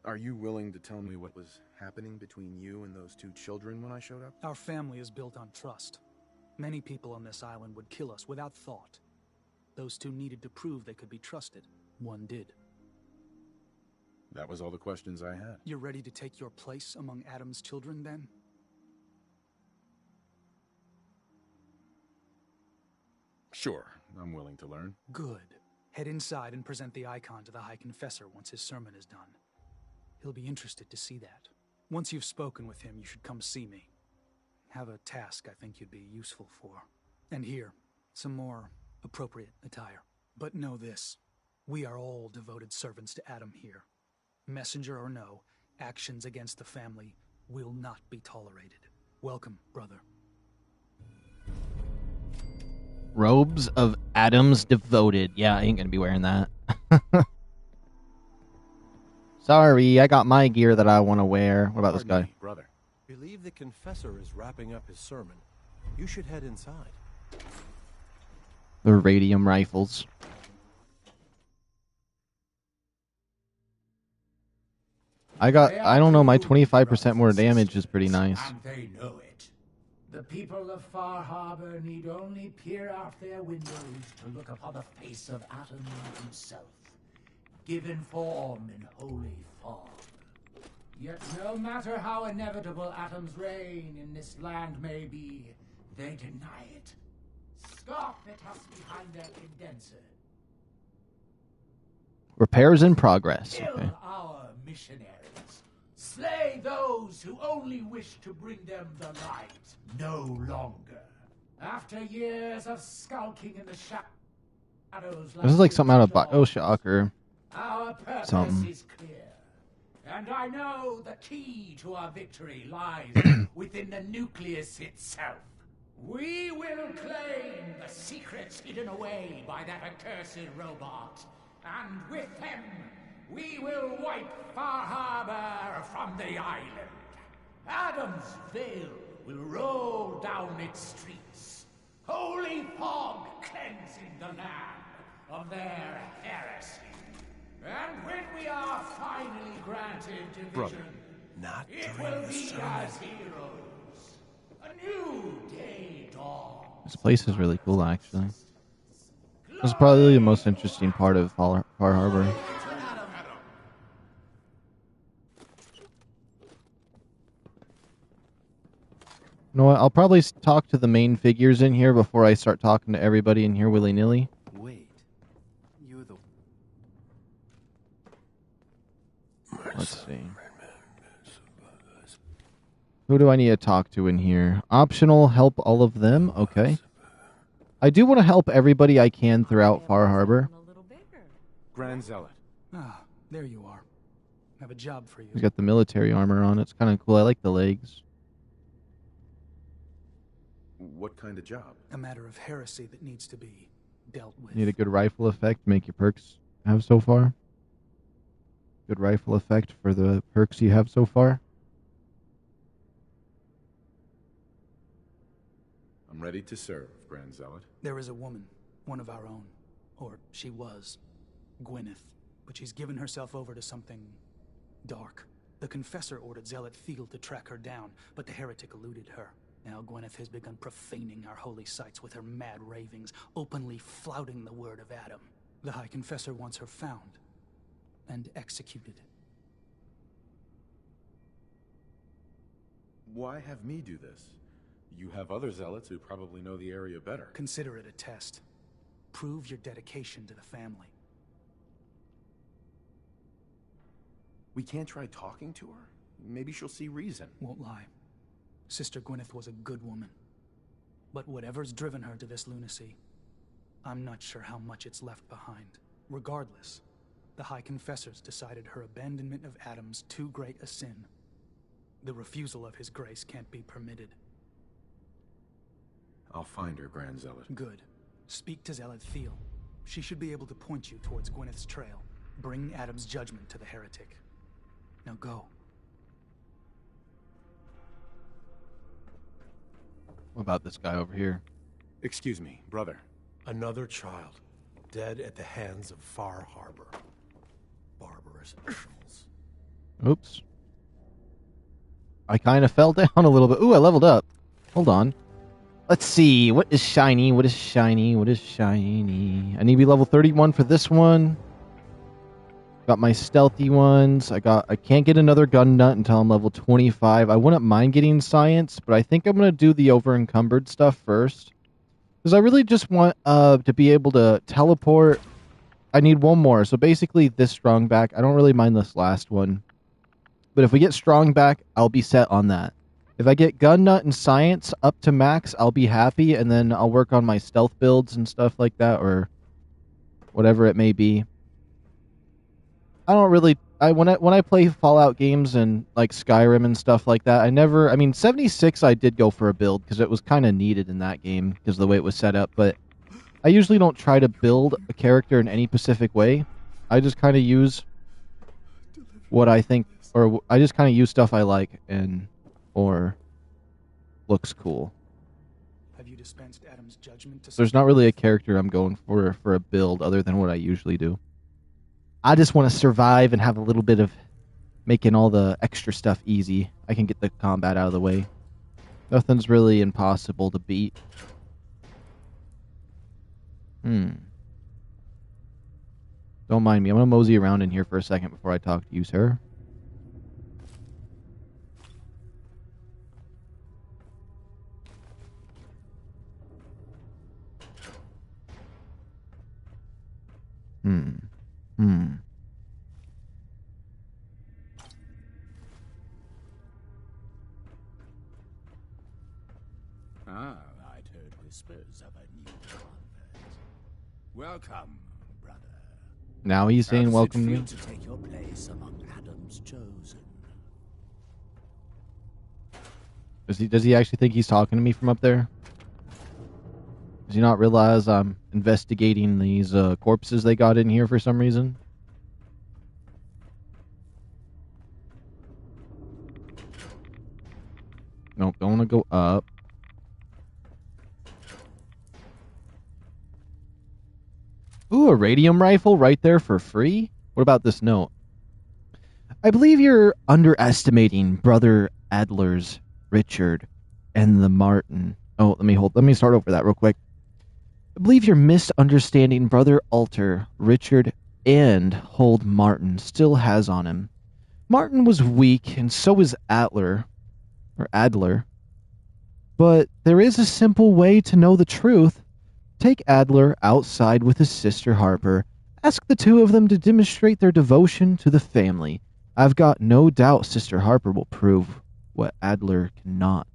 Are you willing to tell me what was happening between you and those 2 children when I showed up? Our family is built on trust. Many people on this island would kill us without thought. Those 2 needed to prove they could be trusted. One did. That was all the questions I had. You're ready to take your place among Adam's children, then? Sure, I'm willing to learn. Good. Head inside and present the icon to the High Confessor once his sermon is done. He'll be interested to see that. Once you've spoken with him, you should come see me. Have a task I think you'd be useful for. And here, some more appropriate attire. But know this, we are all devoted servants to Adam here. Messenger or no, actions against the family will not be tolerated. Welcome, brother. Robes of Adam's devoted. Yeah, I ain't gonna be wearing that. Sorry, I got my gear that I want to wear. What about this guy? Brother. Believe the confessor is wrapping up his sermon. You should head inside. The radium rifles. I don't know, my 25% more damage is pretty nice. And they know it. The people of FarHarbor need only peer out their windows to look upon the face of Adam himself, given form in holy fog. Yet no matter how inevitable Adam's reign in this land may be, they deny it. Scoff at us behind their condenser. Repairs in progress. Kill Okay. our missionaries. Slay those who only wish to bring them the light no longer. After years of skulking in the shadows, This is like something out of BioShock or Our purpose something. is clear, and I know the key to our victory lies within the nucleus itself. We will claim the secrets hidden away by that accursed robot, and with them, we will wipe FarHarbor from the island. Adam's veil will roll down its streets, holy fog cleansing the land of their heresy. And when we are finally granted division, not it during will the be sermon. as heroes. A new day dawns. This place is really cool, actually. This is probably the most interesting part of FarHarbor. You know what? I'll probably talk to the main figures in here before I start talking to everybody in here willy-nilly. Wait, you're the... Let's see. Who do I need to talk to in here? Optional, help all of them? Okay. I do want to help everybody I can throughout FarHarbor. Grand Zealot. Ah, there you are. I have a job for you. He's got the military armor on. It's kind of cool. I like the legs. What kind of job? A matter of heresy that needs to be dealt with. Need a good rifle effect to make your perks have so far? Good rifle effect for the perks you have so far? I'm ready to serve, Grand Zealot. There is a woman, one of our own. Or she was. Gwyneth. But she's given herself over to something dark. The Confessor ordered Zealot Field to track her down, but the heretic eluded her. Now Gwyneth has begun profaning our holy sites with her mad ravings, openly flouting the word of Adam. The High Confessor wants her found and executed. Why have me do this? You have other zealots who probably know the area better. Consider it a test. Prove your dedication to the family. We can't try talking to her? Maybe she'll see reason. Won't lie. Sister Gwyneth was a good woman. But whatever's driven her to this lunacy, I'm not sure how much it's left behind. Regardless, the High Confessors decided her abandonment of Adam's too great a sin. The refusal of his grace can't be permitted. I'll find her, Grand Zealot. Good. Speak to Zealot Thiel. She should be able to point you towards Gwyneth's trail. Bring Adam's judgment to the heretic. Now go. What about this guy over here? Excuse me, brother. Another child, dead at the hands of FarHarbor. Barbarous animals. Oops. I kind of fell down a little bit. Ooh, I leveled up. Hold on. Let's see. What is shiny? What is shiny? What is shiny? I need to be level 31 for this one. Got my stealthy ones. I can't get another gun nut until I'm level 25. I wouldn't mind getting science, but I think I'm going to do the over-encumbered stuff first. Because I really just want to be able to teleport. I need one more. So basically this strong back. I don't really mind this last one. But if we get strong back, I'll be set on that. If I get gun nut and science up to max, I'll be happy. And then I'll work on my stealth builds and stuff like that. Or whatever it may be. I don't really... when I play Fallout games and like Skyrim and stuff like that, 76 I did go for a build because it was kind of needed in that game because of the way it was set up, but I usually don't try to build a character in any specific way. I just kind of use what I think, or I just kind of use stuff I like or looks cool. Have you dispensed Adam's judgment to... There's not really a character I'm going for a build other than what I usually do. I just want to survive and have a little bit of making all the extra stuff easy. I can get the combat out of the way. Nothing's really impossible to beat. Don't mind me. I'm going to mosey around in here for a second before I talk to you, sir. Ah, I'd heard whispers of a new convert. Welcome, brother. Now he's saying welcome to me. To take your place among Adam's chosen. Does he actually think he's talking to me from up there? Does he not realize I'm investigating these corpses they got in here for some reason? Nope, don't want to go up. Ooh, a radium rifle right there for free? What about this note? I believe you're underestimating Brother Adler's Richard and the Martin. Oh, let me start over that real quick. I believe you're misunderstanding Brother Alter, Richard, and Hold Martin still has on him. Martin was weak, and so is Adler. But there is a simple way to know the truth. Take Adler outside with his sister Harper. Ask the two of them to demonstrate their devotion to the family. I've got no doubt Sister Harper will prove what Adler cannot.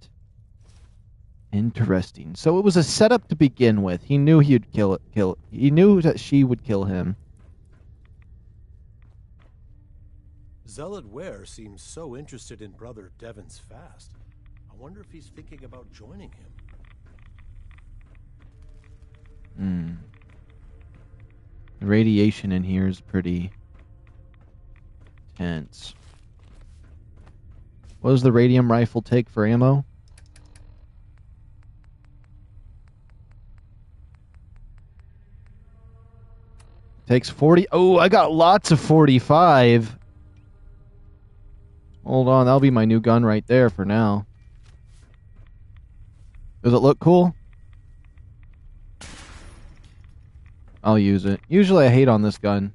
Interesting. So it was a setup to begin with. He knew he'd he knew that she would kill him. Zealot Ware seems so interested in Brother Devon's fast. I wonder if he's thinking about joining him. The radiation in here is pretty tense. What does the radium rifle take for ammo? Takes 40. Oh, I got lots of 45. Hold on, that'll be my new gun right there for now. Does it look cool? I'll use it. Usually I hate on this gun.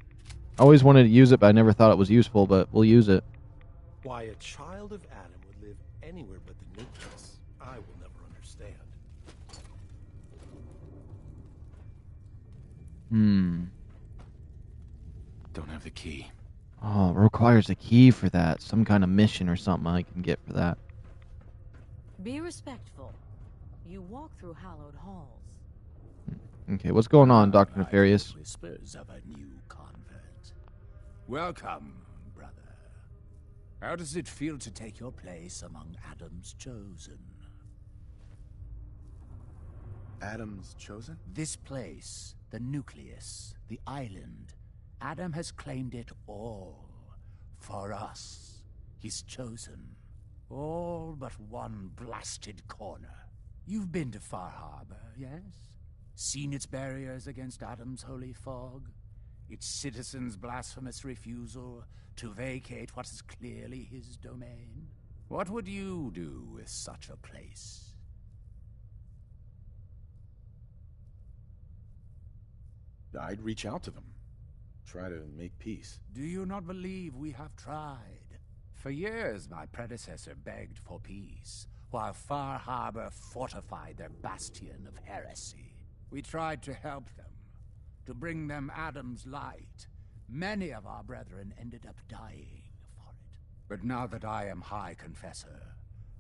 I always wanted to use it, but I never thought it was useful, but we'll use it. Why a child of Adam would live anywhere but the nucleus, I will never understand. Don't have the key. Oh, it requires a key for that. Some kind of mission or something I can get for that. Be respectful. You walk through hallowed halls. Okay, what's going on, Dr. Nefarious? Whispers of a new convert. Welcome, brother. How does it feel to take your place among Adam's chosen? Adam's chosen? This place, the nucleus, the island, Adam has claimed it all. For us, his chosen. All but one blasted corner. You've been to FarHarbor, yes? Seen its barriers against Adam's holy fog? Its citizens' blasphemous refusal to vacate what is clearly his domain? What would you do with such a place? I'd reach out to them. Try to make peace. Do you not believe we have tried? For years, my predecessor begged for peace, while FarHarbor fortified their bastion of heresy. We tried to help them, to bring them Adam's light. Many of our brethren ended up dying for it. But now that I am High Confessor,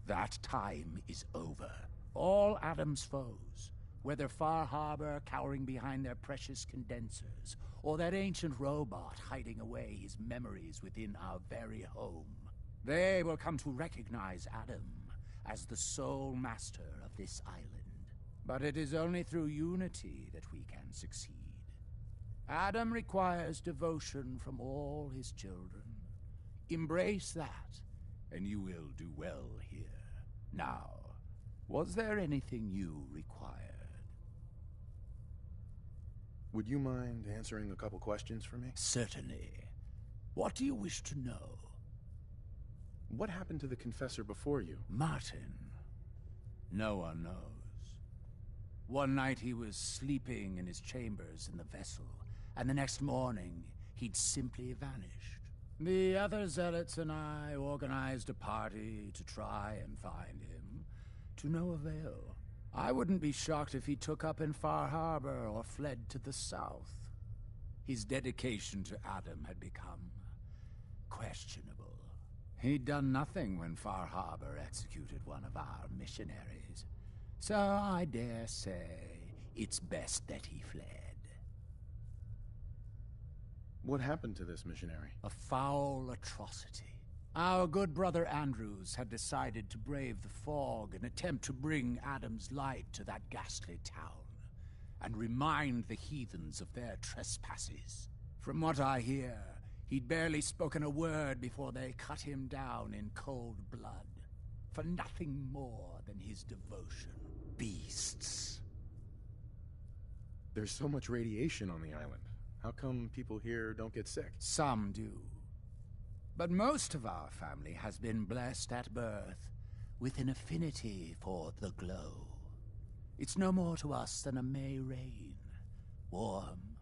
that time is over. All Adam's foes, whether FarHarbor cowering behind their precious condensers, or that ancient robot hiding away his memories within our very home, they will come to recognize Adam as the sole master of this island. But it is only through unity that we can succeed. Adam requires devotion from all his children. Embrace that, and you will do well here. Now, was there anything you required? Would you mind answering a couple questions for me? Certainly. What do you wish to know? What happened to the confessor before you? Martin. No one knows. One night he was sleeping in his chambers in the vessel, and the next morning he'd simply vanished. The other zealots and I organized a party to try and find him, to no avail. I wouldn't be shocked if he took up in FarHarbor or fled to the south. His dedication to Adam had become questionable. He'd done nothing when FarHarbor executed one of our missionaries. So I dare say it's best that he fled. What happened to this missionary? A foul atrocity. Our good brother Andrews had decided to brave the fog and attempt to bring Adam's light to that ghastly town, and remind the heathens of their trespasses. From what I hear, he'd barely spoken a word before they cut him down in cold blood, for nothing more than his devotion. Beasts. There's so much radiation on the island. How come people here don't get sick? Some do. But most of our family has been blessed at birth with an affinity for the glow. It's no more to us than a May rain. Warm,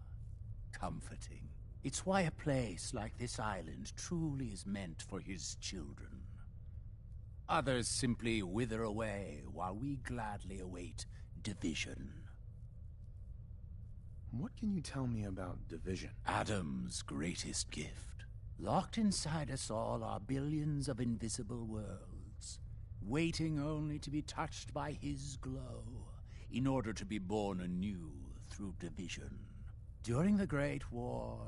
comforting. It's why a place like this island truly is meant for his children. Others simply wither away while we gladly await division. What can you tell me about division? Adam's greatest gift. Locked inside us all are billions of invisible worlds, waiting only to be touched by his glow, in order to be born anew through division. During the Great War,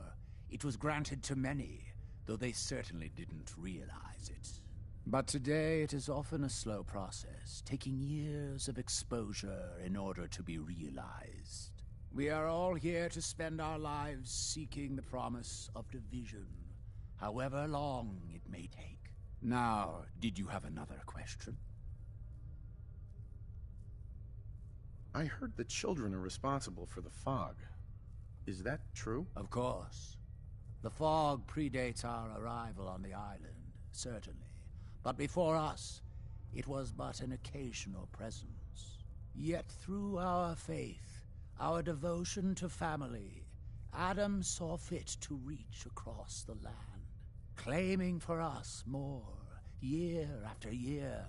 it was granted to many, though they certainly didn't realize it. But today it is often a slow process, taking years of exposure in order to be realized. We are all here to spend our lives seeking the promise of division, however long it may take. Now, did you have another question? I heard the children are responsible for the fog. Is that true? Of course. The fog predates our arrival on the island, certainly. But before us, it was but an occasional presence. Yet through our faith, our devotion to family, Adam saw fit to reach across the land, claiming for us more, year after year,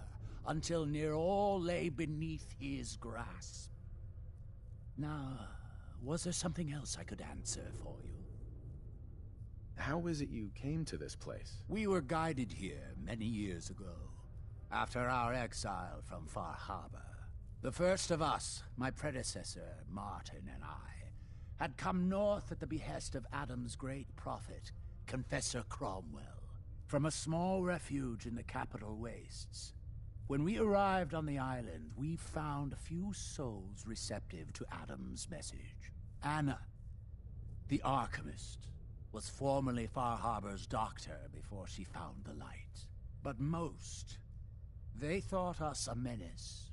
until near all lay beneath his grasp. Now, was there something else I could answer for you? How is it you came to this place? We were guided here many years ago, after our exile from FarHarbor. The first of us, my predecessor, Martin, and I, had come north at the behest of Adam's great prophet, Confessor Cromwell, from a small refuge in the capital wastes. When we arrived on the island, we found a few souls receptive to Adam's message. Anna, the Archimist, was formerly FarHarbor's doctor before she found the light. But most, they thought us a menace.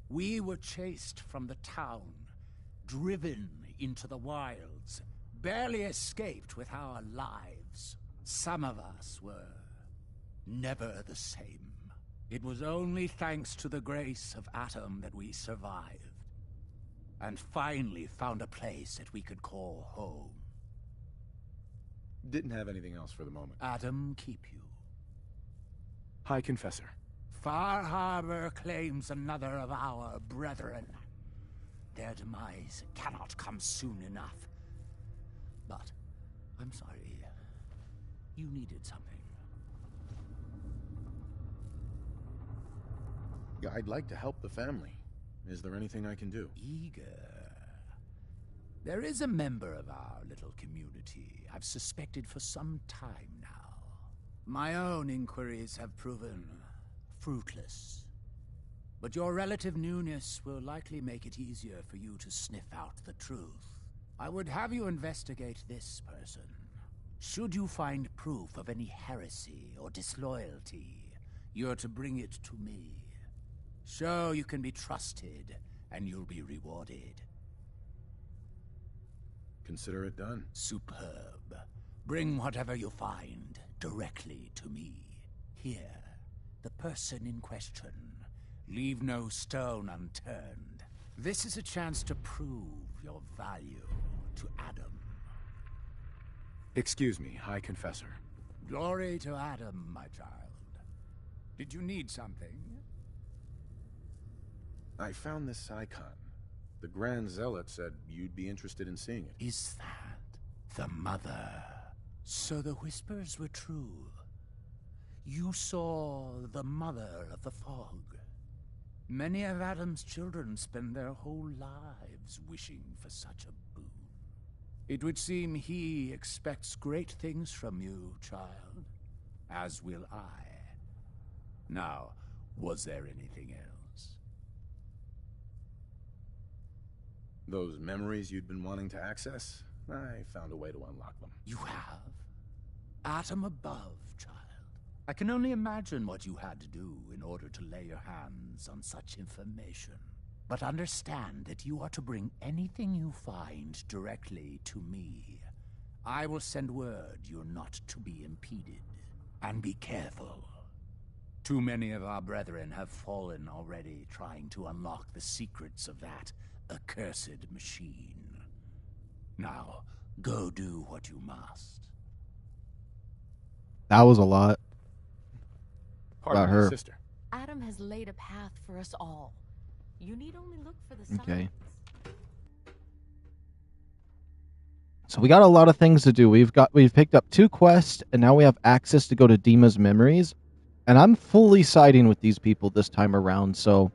We were chased from the town, driven into the wilds, barely escaped with our lives. Some of us were never the same. It was only thanks to the grace of Adam that we survived, and finally found a place that we could call home. Didn't have anything else for the moment. Adam keep you. High Confessor. FarHarbor claims another of our brethren. Their demise cannot come soon enough. But, I'm sorry, you needed something. Yeah, I'd like to help the family. Is there anything I can do? Eager. There is a member of our little community I've suspected for some time now. My own inquiries have proven fruitless. But your relative newness will likely make it easier for you to sniff out the truth. I would have you investigate this person. Should you find proof of any heresy or disloyalty, you're to bring it to me. Show you can be trusted, and you'll be rewarded. Consider it done. Superb. Bring whatever you find directly to me. Here, the person in question. Leave no stone unturned. This is a chance to prove your value to Adam. Excuse me, High Confessor. Glory to Adam, my child. Did you need something? I found this icon. The Grand Zealot said you'd be interested in seeing it. Is that the Mother? So the whispers were true. You saw the Mother of the Fog. Many of Adam's children spend their whole lives wishing for such a boon. It would seem he expects great things from you, child. As will I. Now, was there anything else? Those memories you'd been wanting to access? I found a way to unlock them. You have? Atom above, child. I can only imagine what you had to do in order to lay your hands on such information. But understand that you are to bring anything you find directly to me. I will send word you're not to be impeded. And be careful. Too many of our brethren have fallen already trying to unlock the secrets of that accursed machine. Now, go do what you must. That was a lot. Pardon About me, her. sister. Adam has laid a path for us all. You need only look for the signs. Okay. So we got a lot of things to do. We've picked up 2 quests, and now we have access to go to Dima's memories. And I'm fully siding with these people this time around, so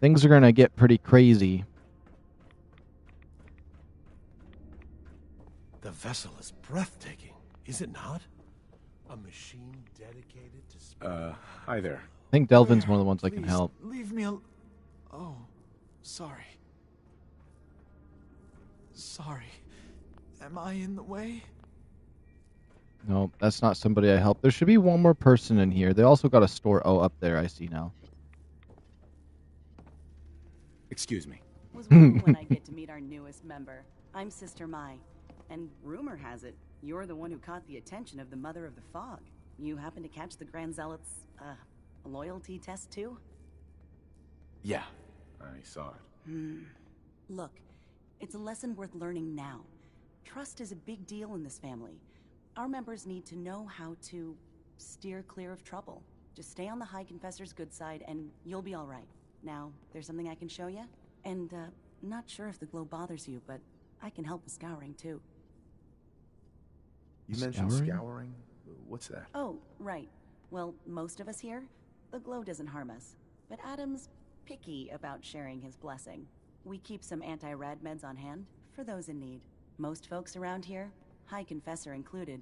things are gonna get pretty crazy. The vessel is breathtaking, is it not? A machine dedicated to... Hi there. I think Delvin's one of the ones that can help. Leave me alone. Oh, sorry. Sorry. Am I in the way? No, that's not somebody I helped. There should be one more person in here. They also got a store. Oh, up there, I see now. Excuse me. Was wondering when I get to meet our newest member. I'm Sister Mai, and rumor has it you're the one who caught the attention of the Mother of the Fog. You happen to catch the Grand Zealot's, loyalty test too? Yeah, I saw it. Look, it's a lesson worth learning now. Trust is a big deal in this family. Our members need to know how to steer clear of trouble. Just stay on the High Confessor's good side and you'll be all right. Now, there's something I can show you? And, not sure if the glow bothers you, but I can help with scouring too. You mentioned scouring? What's that? Oh, right. Well, most of us here, the glow doesn't harm us. But Adam's picky about sharing his blessing. We keep some anti-rad meds on hand for those in need. Most folks around here, High Confessor included,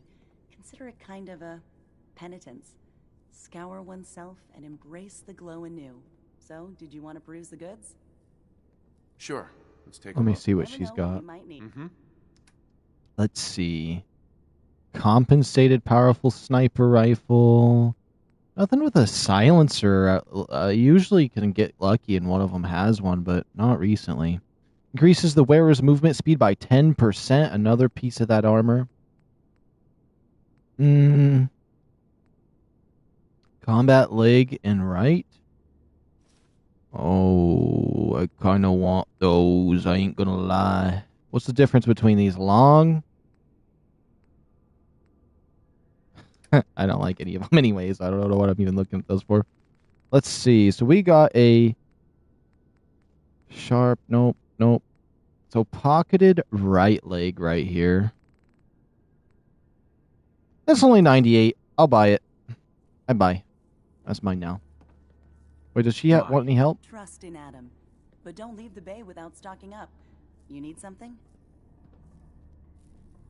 consider it kind of a penitence. Scour oneself and embrace the glow anew. So, did you want to peruse the goods? Sure. Let's take a Let me look. see what Never she's know what got. you might need. Let's see. Compensated powerful sniper rifle. Nothing with a silencer. I usually can get lucky and one of them has one, but not recently. Increases the wearer's movement speed by 10%. Another piece of that armor. Combat leg and right. Oh, I kind of want those. I ain't gonna lie. What's the difference between these? Long? I don't like any of them anyways. I don't know what I'm even looking at those for. Let's see. So we got a sharp. Nope. So pocketed right leg right here. That's only 98. I'll buy it. I buy. That's mine now. Wait, does she want any help? Trust in Adam. But don't leave the bay without stocking up. You need something?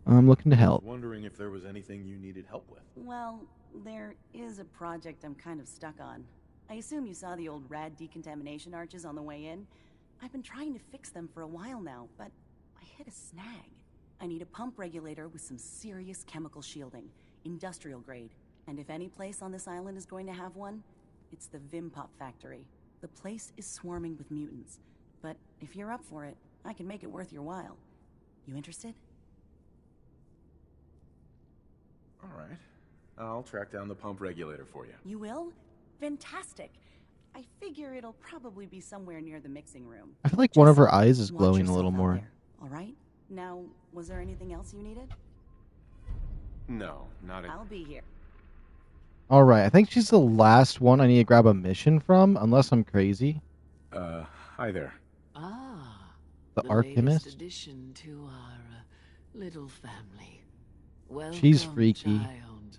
I'm looking to I was help. wondering if there was anything you needed help with. Well, there is a project I'm kind of stuck on. I assume you saw the old rad decontamination arches on the way in. I've been trying to fix them for a while now, but I hit a snag. I need a pump regulator with some serious chemical shielding, industrial grade. And if any place on this island is going to have one, it's the Vimpop factory. The place is swarming with mutants, but if you're up for it, I can make it worth your while. You interested? All right. I'll track down the pump regulator for you. You will? Fantastic. I figure it'll probably be somewhere near the mixing room. I feel like one of her eyes is Watch glowing a yourself little out more. there, all right? Now, was there anything else you needed? No, not I'll be here. All right, I think she's the last one I need to grab a mission from, unless I'm crazy. Hi there. The latest Archimist? addition to our little family. Welcome, She's freaky. child.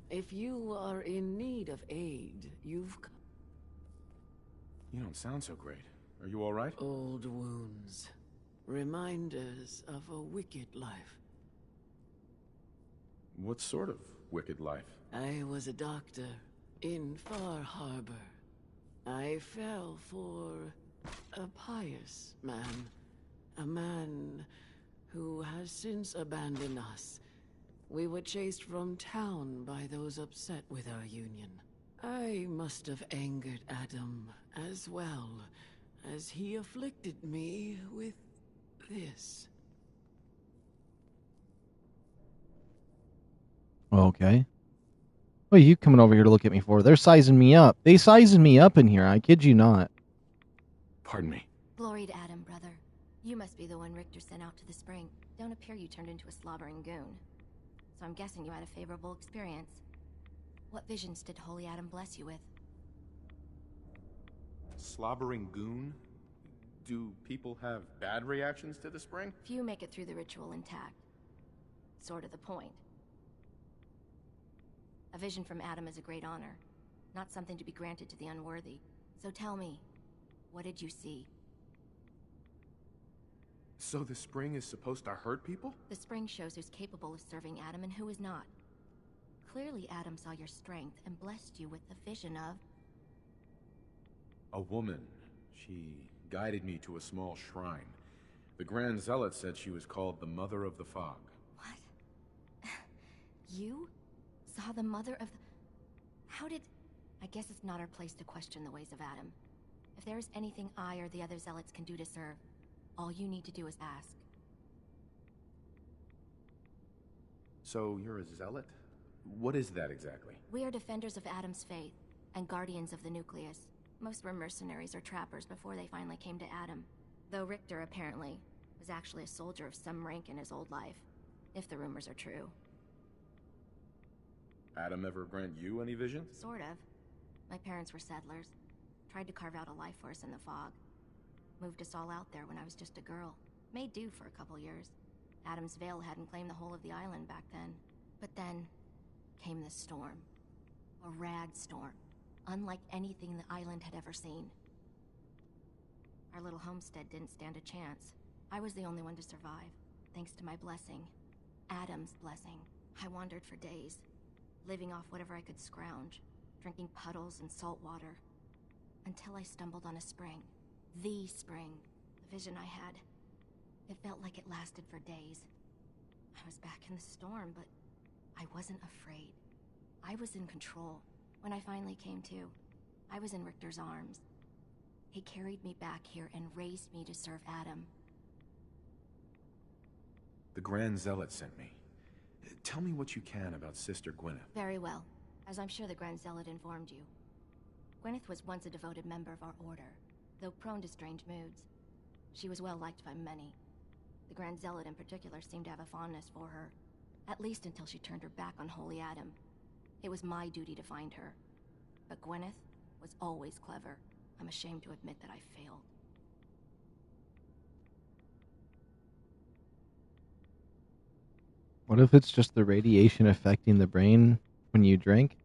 If you are in need of aid, you've come. You don't sound so great. Are you all right? Old wounds. Reminders of a wicked life. What sort of wicked life? I was a doctor in FarHarbor. I fell for a pious man. A man who has since abandoned us. We were chased from town by those upset with our union. I must have angered Adam as well, as he afflicted me with this. Okay. What are you coming over here to look at me for? They're sizing me up. They sizing me up in here. I kid you not. Pardon me. Glory to Adam, brother. You must be the one Richter sent out to the spring. Don't appear you turned into a slobbering goon. So I'm guessing you had a favorable experience. What visions did Holy Adam bless you with? Slobbering goon? Do people have bad reactions to the spring? Few make it through the ritual intact. Sort of the point. A vision from Adam is a great honor, not something to be granted to the unworthy. So tell me, what did you see? So the spring is supposed to hurt people? The spring shows who's capable of serving Adam and who is not. Clearly Adam saw your strength and blessed you with the vision of... A woman. She guided me to a small shrine. The Grand Zealot said she was called the Mother of the Fog. What? You saw the Mother of the... How did... I guess it's not our place to question the ways of Adam. If there is anything I or the other Zealots can do to serve, all you need to do is ask. So you're a zealot? What is that exactly? We are defenders of Adam's faith, and guardians of the nucleus. Most were mercenaries or trappers before they finally came to Adam. Though Richter, apparently, was actually a soldier of some rank in his old life. If the rumors are true. Adam ever grant you any visions? Sort of. My parents were settlers. Tried to carve out a life for us in the fog. Moved us all out there when I was just a girl. Made do for a couple years. Adam's Veil hadn't claimed the whole of the island back then. But then came the storm. A rad storm. Unlike anything the island had ever seen. Our little homestead didn't stand a chance. I was the only one to survive, thanks to my blessing. Adam's blessing. I wandered for days, living off whatever I could scrounge, drinking puddles and salt water, until I stumbled on a spring. The spring. The vision I had. It felt like it lasted for days. I was back in the storm, but I wasn't afraid. I was in control. When I finally came to, I was in Richter's arms. He carried me back here and raised me to serve Adam. The Grand Zealot sent me. Tell me what you can about Sister Gwyneth. Very well, as I'm sure the Grand Zealot informed you. Gwyneth was once a devoted member of our order, though prone to strange moods. She was well liked by many. The Grand Zealot in particular seemed to have a fondness for her, at least until she turned her back on Holy Adam. It was my duty to find her. But Gwyneth was always clever. I'm ashamed to admit that I failed. What if it's just the radiation affecting the brain when you drink?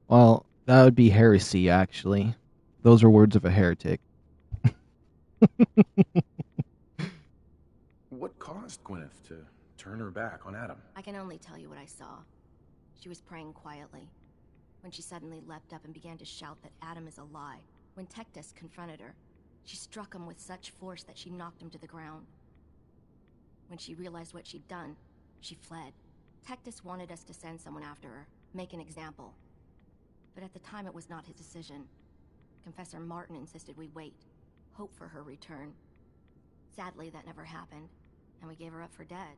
Well, that would be heresy, actually. Those are words of a heretic. What caused Gwyneth to turn her back on Adam? I can only tell you what I saw. She was praying quietly, when she suddenly leapt up and began to shout that Adam is a lie. When Tectus confronted her, she struck him with such force that she knocked him to the ground. When she realized what she'd done, she fled. Tectus wanted us to send someone after her, make an example. But at the time it was not his decision. Confessor Martin insisted we wait, hope for her return. Sadly, that never happened, and we gave her up for dead.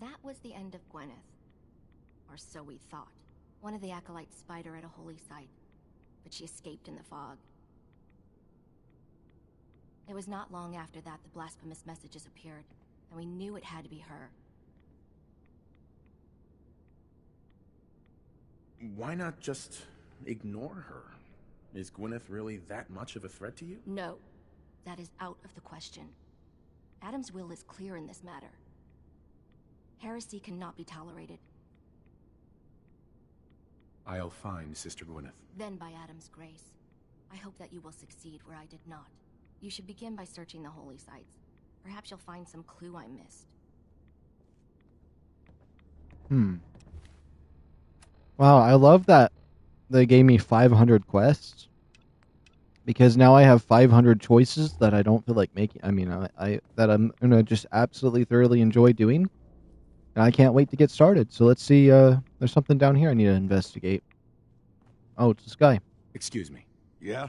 That was the end of Gwyneth. Or so we thought. One of the acolytes spied her at a holy site, but she escaped in the fog. It was not long after that the blasphemous messages appeared, and we knew it had to be her. Why not just ignore her? Is Gwyneth really that much of a threat to you? No, that is out of the question. Adam's will is clear in this matter. Heresy cannot be tolerated. I'll find Sister Gwyneth. Then by Adam's grace, I hope that you will succeed where I did not. You should begin by searching the holy sites. Perhaps you'll find some clue I missed. Wow, I love that they gave me 500 quests. Because now I have 500 choices that I don't feel like making. I mean, that I'm gonna just absolutely thoroughly enjoy doing. And I can't wait to get started. So let's see, there's something down here I need to investigate. Oh, it's this guy. Excuse me. Yeah?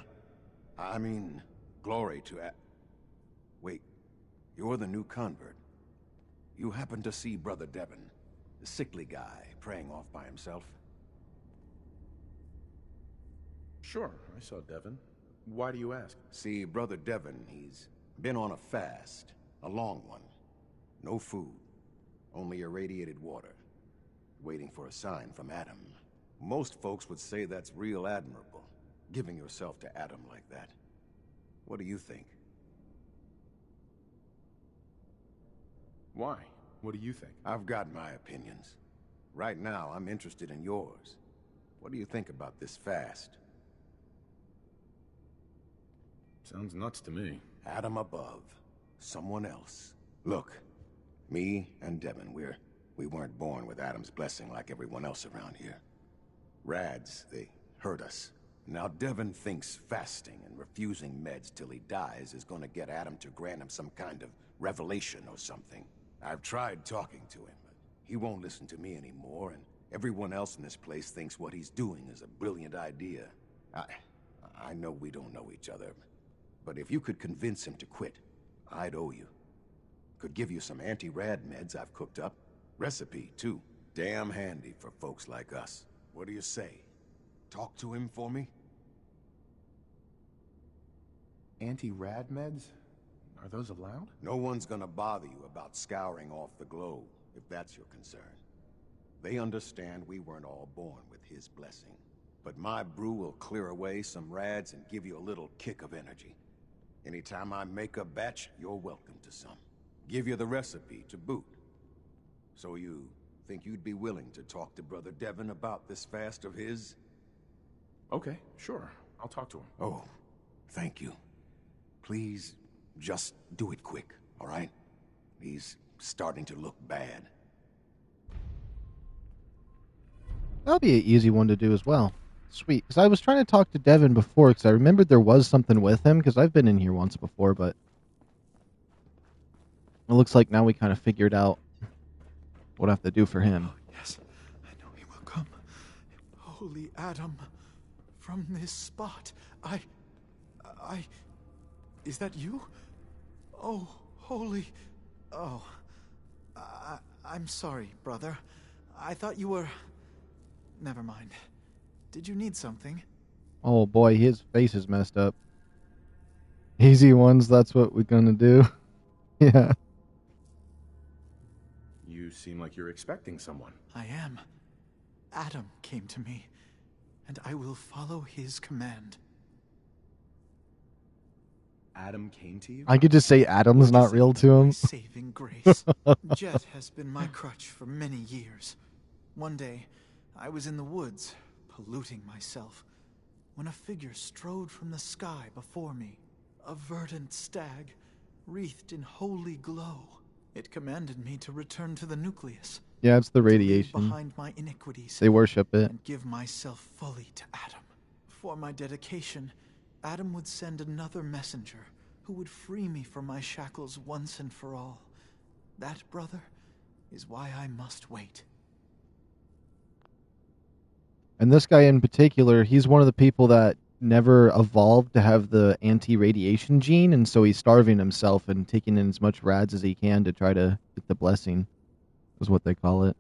I mean, glory to Wait, you're the new convert. You happen to see Brother Devon, the sickly guy praying off by himself? Sure, I saw Devon. Why do you ask? See, Brother Devon, he's been on a fast, a long one. No food, only irradiated water, waiting for a sign from Adam. Most folks would say that's real admirable, giving yourself to Adam like that. What do you think? Why? What do you think? I've got my opinions. Right now, I'm interested in yours. What do you think about this fast? Sounds nuts to me. Adam above. Someone else. Look, me and Devon, we weren't born with Adam's blessing like everyone else around here. Rads, they hurt us. Now Devon thinks fasting and refusing meds till he dies is gonna get Adam to grant him some kind of revelation or something. I've tried talking to him, but he won't listen to me anymore, and everyone else in this place thinks what he's doing is a brilliant idea. I know we don't know each other, but if you could convince him to quit, I'd owe you. Could give you some anti-rad meds I've cooked up. Recipe, too. Damn handy for folks like us. What do you say? Talk to him for me? Anti-rad meds? Are those allowed? No one's gonna bother you about scouring off the globe, if that's your concern. They understand we weren't all born with his blessing. But my brew will clear away some rads and give you a little kick of energy. Anytime I make a batch, you're welcome to some. Give you the recipe to boot. So you think you'd be willing to talk to Brother Devon about this fast of his? Okay, sure. I'll talk to him. Oh, thank you. Please, just do it quick, all right? He's starting to look bad. That'll be an easy one to do as well. Sweet. Because I was trying to talk to Devon before, because I remembered there was something with him, because I've been in here once before, but it looks like now we kind of figured out what I have to do for him. Oh, yes, I know he will come. Holy Adam, from this spot, is that you? Oh, holy... Oh, I'm sorry, brother. I thought you were... Never mind. Did you need something? Oh boy, his face is messed up. Easy ones, that's what we're gonna do. Yeah. You seem like you're expecting someone. I am. Adam came to me, and I will follow his command. Adam came to you? I could just say Adam's not real to him. Saving grace. Jet has been my crutch for many years. One day, I was in the woods, polluting myself, when a figure strode from the sky before me. A verdant stag, wreathed in holy glow. It commanded me to return to the nucleus. Yeah, it's the to leave radiation. behind my iniquities. They worship it. And give myself fully to Adam. For my dedication, Adam would send another messenger who would free me from my shackles once and for all. That, brother, is why I must wait. And this guy in particular, he's one of the people that never evolved to have the anti-radiation gene, and so he's starving himself and taking in as much rads as he can to try to get the blessing, is what they call it.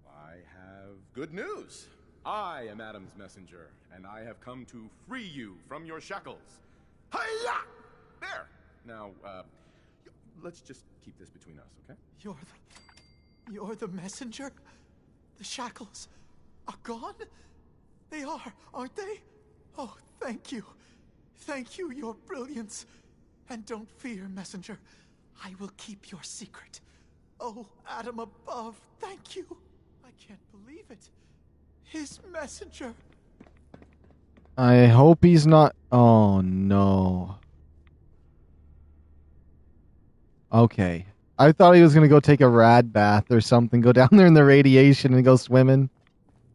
I have good news. I am Adam's messenger, and I have come to free you from your shackles. Hiya! There! Now, let's just keep this between us, okay? You're the messenger? The shackles are gone? They are, aren't they? Oh, thank you. Thank you, your brilliance. And don't fear, messenger. I will keep your secret. Oh, Adam above, thank you. I can't believe it. His messenger. I hope he's not... Oh, no. Okay. I thought he was going to go take a rad bath or something, go down there in the radiation and go swimming.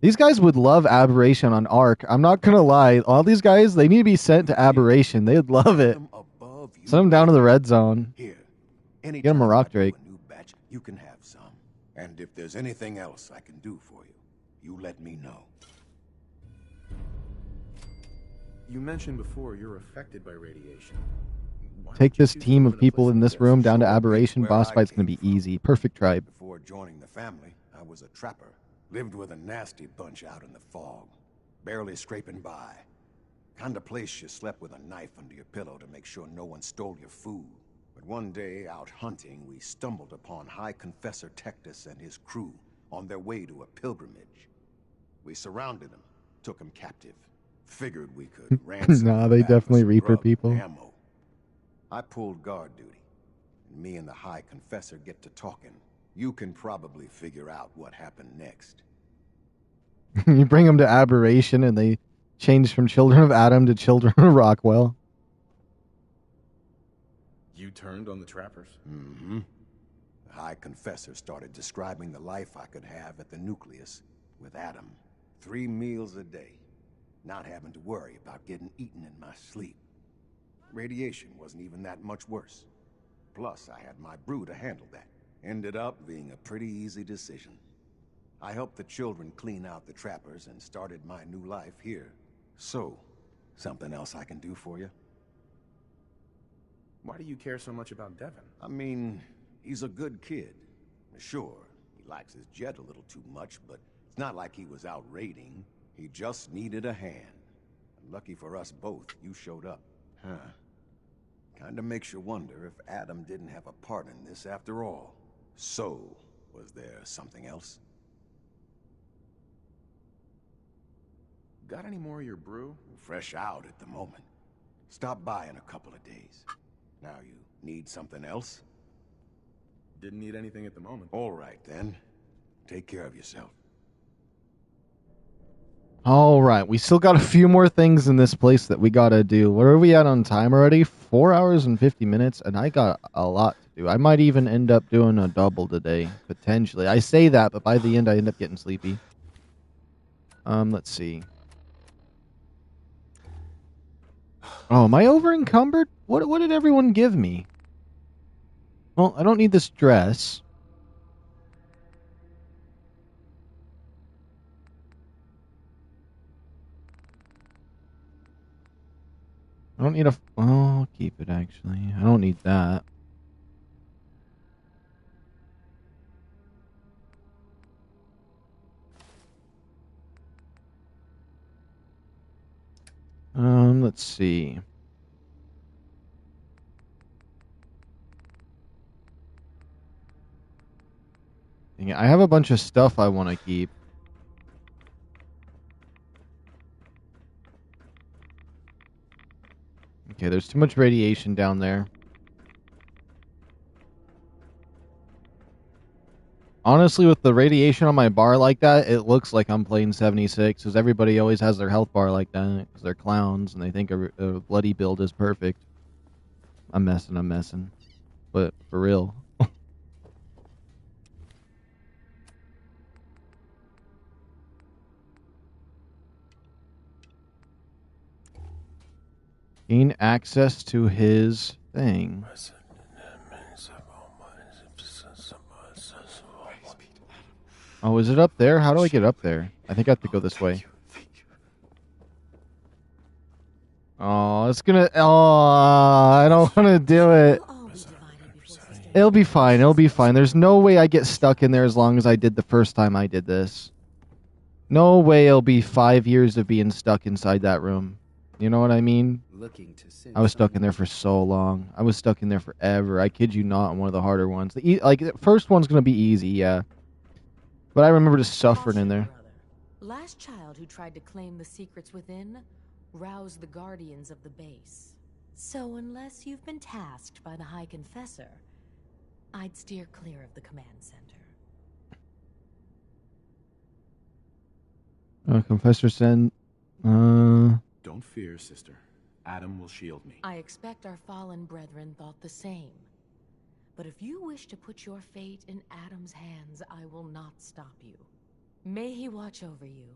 These guys would love Aberration on Ark. I'm not going to lie. All these guys, they need to be sent to Aberration. They'd love it. Send them down to the red zone. Here, Get them a rock drake. new batch, you can have some. And if there's anything else I can do for you, you let me know. You mentioned before you're affected by radiation. Take this team of people in this room down to Aberration. Boss fight's going to be easy. Perfect tribe. Before joining the family, I was a trapper. Lived with a nasty bunch out in the fog. Barely scraping by. Kind of place you slept with a knife under your pillow to make sure no one stole your food. But one day, out hunting, we stumbled upon High Confessor Tectus and his crew on their way to a pilgrimage. We surrounded them, took them captive. Figured we could ransom Nah, them they back for definitely some Reaper grub and people. ammo. I pulled guard duty. And me and the High Confessor get to talking. You can probably figure out what happened next. You bring them to Aberration and they change from Children of Adam to Children of Rockwell. You turned on the trappers? Mm-hmm. The High Confessor started describing the life I could have at the nucleus with Adam. 3 meals a day. Not having to worry about getting eaten in my sleep. Radiation wasn't even that much worse. Plus, I had my brew to handle that. Ended up being a pretty easy decision. I helped the children clean out the trappers and started my new life here. So, something else I can do for you? Why do you care so much about Devin? I mean, he's a good kid. Sure, he likes his jet a little too much, but it's not like he was out raiding. He just needed a hand. And lucky for us both, you showed up. Huh. Kinda makes you wonder if Adam didn't have a part in this after all. So, was there something else? Got any more of your brew? Fresh out at the moment. Stop by in a couple of days. Now you need something else? Didn't need anything at the moment. All right, then. Take care of yourself. All right, we still got a few more things in this place that we got to do. Where are we at on time already? 4 hours and 50 minutes, and I got a lot to do. I might even end up doing a double today, potentially. I say that, but by the end I end up getting sleepy. Let's see. Oh, am I over encumbered? What did everyone give me? Well, I don't need this dress. I don't need a... Oh, I'll keep it, actually. I don't need that. Let's see. Dang it, I have a bunch of stuff I want to keep. Okay, there's too much radiation down there. Honestly, with the radiation on my bar like that, it looks like I'm playing 76, because everybody always has their health bar like that, because they're clowns, and they think a bloody build is perfect. I'm messing. But, for real. Gain access to his thing. Oh, is it up there? How do I get up there? I think I have to go this way. Oh, it's gonna... Oh, I don't want to do it. It'll be fine. It'll be fine. There's no way I get stuck in there as long as I did the first time I did this. No way it'll be 5 years of being stuck inside that room. You know what I mean? I was stuck in there for so long. I was stuck in there forever. I kid you not, on one of the harder ones. The first one's gonna be easy, yeah. But I remember just suffering in there. Last child who tried to claim the secrets within roused the guardians of the base. So unless you've been tasked by the High Confessor, I'd steer clear of the command center. Confessor send... Don't fear, sister. Adam will shield me. I expect our fallen brethren thought the same. But if you wish to put your fate in Adam's hands, I will not stop you. May he watch over you.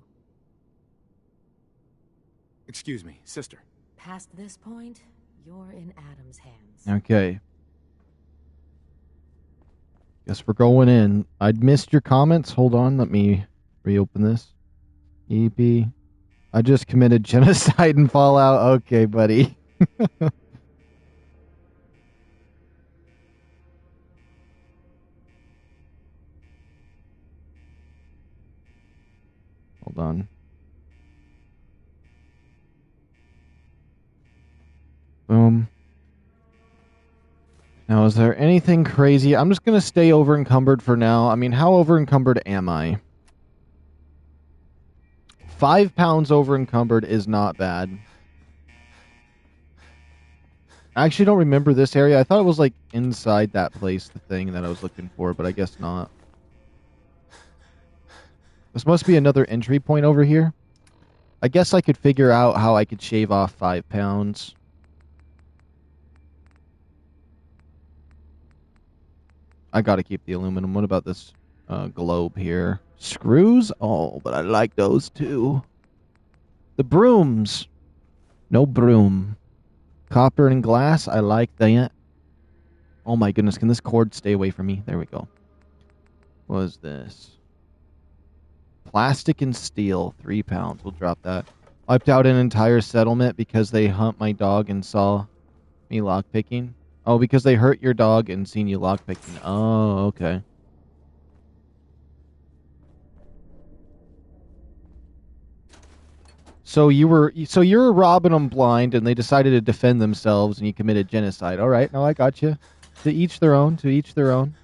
Excuse me, sister. Past this point, you're in Adam's hands. Okay. Guess we're going in. I'd missed your comments. Hold on, let me reopen this. EP. I just committed genocide in Fallout. Okay, buddy. Hold on. Boom. Now, is there anything crazy? I'm just going to stay over-encumbered for now. I mean, how over-encumbered am I? 5 pounds over-encumbered is not bad. I actually don't remember this area. I thought it was, like, inside that place, the thing that I was looking for, but I guess not. This must be another entry point over here. I guess I could figure out how I could shave off 5 pounds. I gotta keep the aluminum. What about this globe here? Screws? Oh, but I like those too. The brooms. No broom. Copper and glass. I like that. Oh my goodness. Can this cord stay away from me? There we go. What is this? Plastic and steel. 3 pounds. We'll drop that. Wiped out an entire settlement because they hunt my dog and saw me lockpicking. Oh, because they hurt your dog and seen you lockpicking. Oh, okay. So you're robbing them blind, and they decided to defend themselves, and you committed genocide. All right, now I got you. To each their own. To each their own.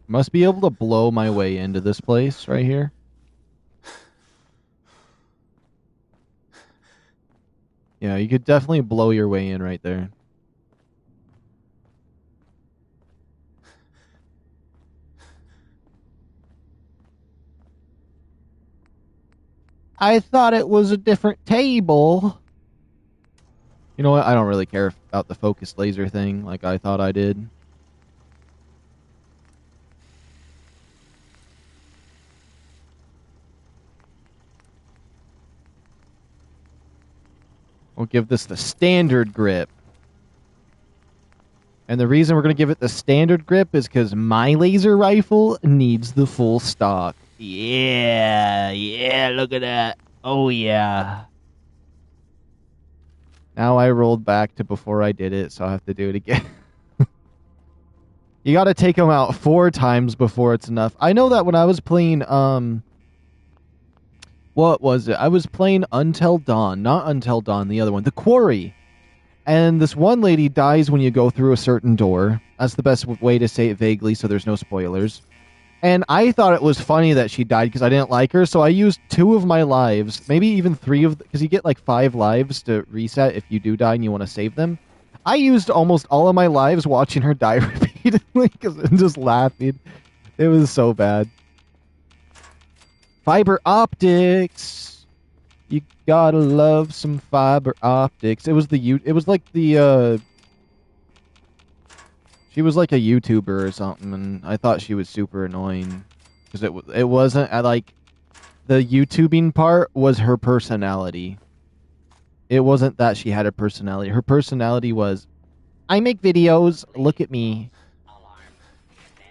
Must be able to blow my way into this place right here. Yeah, you could definitely blow your way in right there. I thought it was a different table. You know what? I don't really care about the focused laser thing like I thought I did. We'll give this the standard grip. And the reason we're going to give it the standard grip is because my laser rifle needs the full stock. Yeah, look at that. Oh, yeah. Now I rolled back to before I did it, so I have to do it again. You got to take them out 4 times before it's enough. I know that when I was playing, what was it? I was playing Until Dawn. Not Until Dawn, the other one. The Quarry. And this one lady dies when you go through a certain door. That's the best way to say it vaguely so there's no spoilers. And I thought it was funny that she died because I didn't like her, so I used 2 of my lives, maybe even 3 of... Because you get like 5 lives to reset if you do die and you want to save them. I used almost all of my lives watching her die repeatedly because I'm just laughing. It was so bad. Fiber optics. You gotta love some fiber optics. It was like the she was like a YouTuber or something, and I thought she was super annoying because it wasn't like the YouTubing part was her personality. It wasn't that she had a personality. Her personality was, I make videos. Look at me,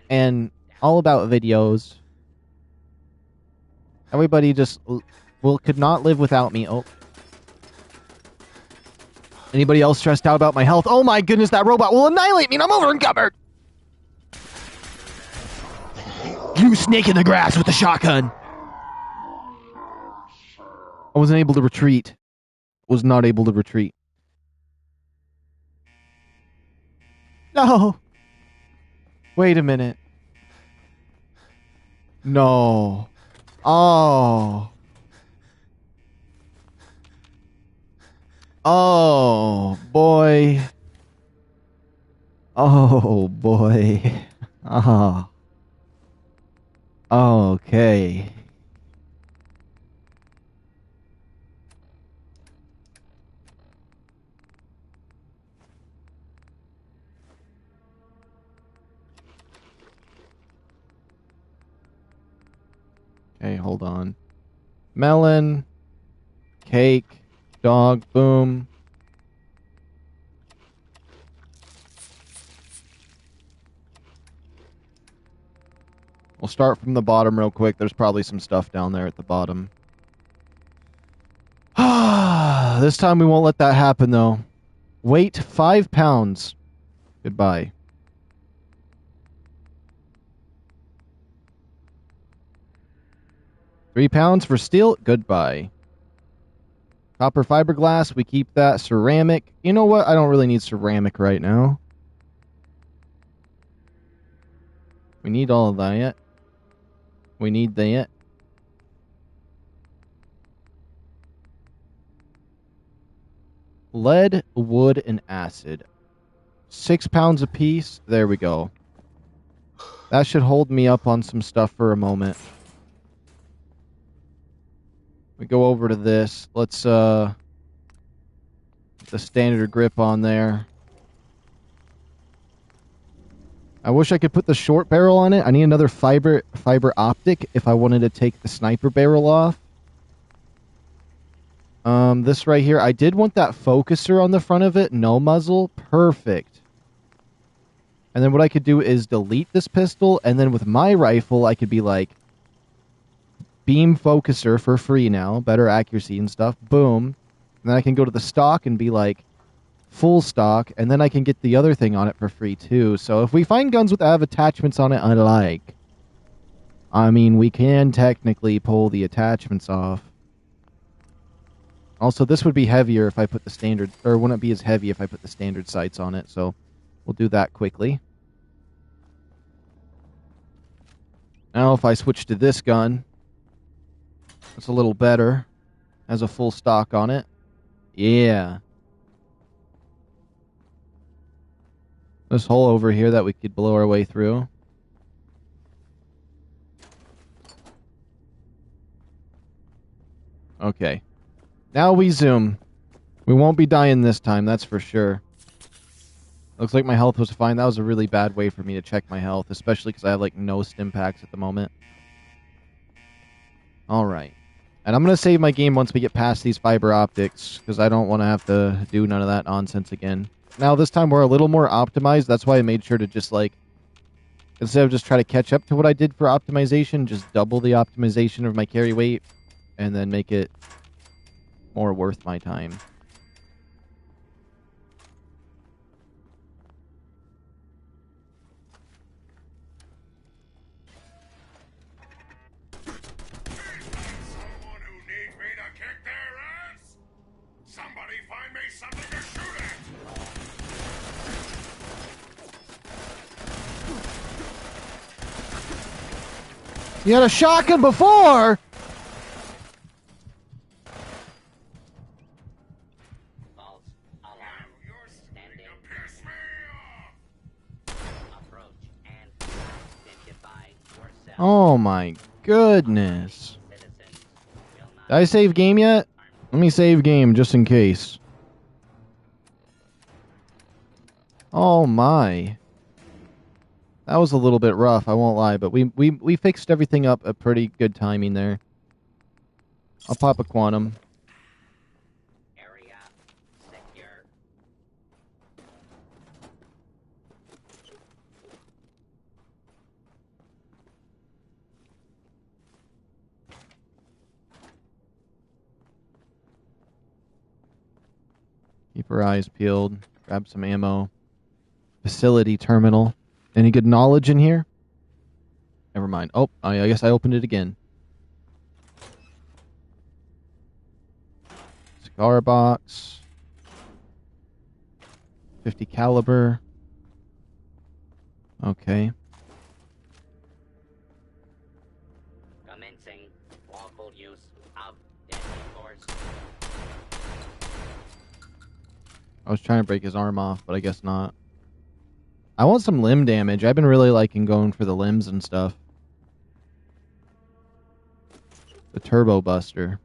and all about videos. Everybody just could not live without me. Oh. Anybody else stressed out about my health? Oh my goodness, that robot will annihilate me and I'm over encumbered! You snake in the grass with the shotgun! I wasn't able to retreat. Was not able to retreat. No! Wait a minute. No. Oh. Oh, boy. Oh, boy. Oh. Okay. Okay, hold on. Melon, cake, dog, boom. We'll start from the bottom real quick. There's probably some stuff down there at the bottom. This time we won't let that happen, though. Weight, 5 pounds. Goodbye. £3 for steel. Goodbye. Copper fiberglass. We keep that. Ceramic. You know what? I don't really need ceramic right now. We need all of that. We need that. Lead, wood, and acid. 6 pounds apiece. There we go. That should hold me up on some stuff for a moment. We go over to this. Let's, the standard grip on there. I wish I could put the short barrel on it. I need another fiber optic if I wanted to take the sniper barrel off. This right here. I did want that focuser on the front of it. No muzzle. Perfect. And then what I could do is delete this pistol. And then with my rifle, I could be like, beam focuser for free now. Better accuracy and stuff. Boom. And then I can go to the stock and be like, full stock. And then I can get the other thing on it for free too. So if we find guns with have attachments on it I like, I mean, we can technically pull the attachments off. Also, this would be heavier if I put the standard, or wouldn't be as heavy if I put the standard sights on it, so we'll do that quickly. Now, if I switch to this gun, it's a little better. Has a full stock on it. Yeah. This hole over here that we could blow our way through. Okay. Now we zoom. We won't be dying this time, that's for sure. Looks like my health was fine. That was a really bad way for me to check my health, especially because I have, like, no stim packs at the moment. Alright. And I'm going to save my game once we get past these fiber optics, because I don't want to have to do none of that nonsense again. Now, this time we're a little more optimized. That's why I made sure to just, like, instead of just try to catch up to what I did for optimization, just double the optimization of my carry weight, and then make it more worth my time. Someone who need me to kick their ass? Somebody find me something to shoot at! You had a shotgun before! Oh my goodness. Did I save game yet? Let me save game just in case. Oh my. That was a little bit rough, I won't lie, but we fixed everything up at pretty good timing there. I'll pop a quantum. Keep our eyes peeled. Grab some ammo. Facility terminal. Any good knowledge in here? Never mind. Oh, I guess I opened it again. Cigar box. 50 caliber. Okay. Commencing lawful use of deadly force. I was trying to break his arm off, but I guess not. I want some limb damage. I've been really liking going for the limbs and stuff. The Turbo Buster.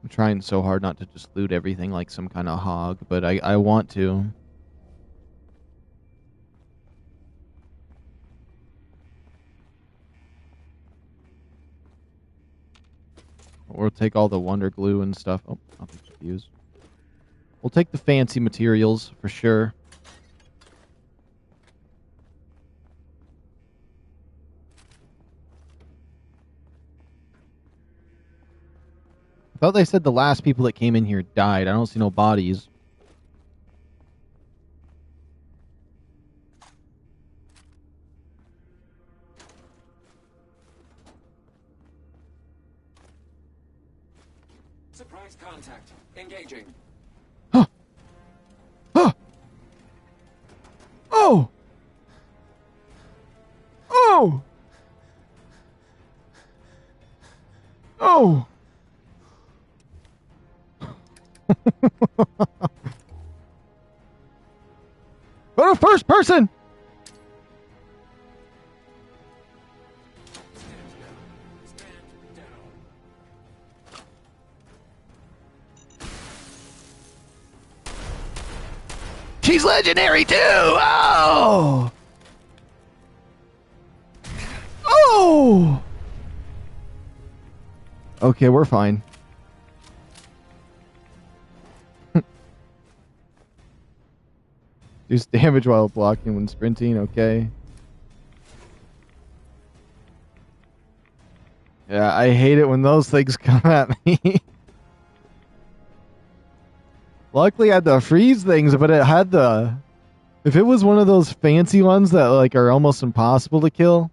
I'm trying so hard not to just loot everything like some kind of hog, but I want to. We'll take all the wonder glue and stuff. Oh, I'll be confused. We'll take the fancy materials for sure. I thought they said the last people that came in here died. I don't see no bodies. Surprise contact. Engaging. Huh. Huh. Oh! Oh! Oh! But a first person! She's legendary too! Oh! Oh! Okay, we're fine. Reduce damage while blocking when sprinting, okay. Yeah, I hate it when those things come at me. Luckily I had the freeze things, but it had the... If it was one of those fancy ones that like are almost impossible to kill.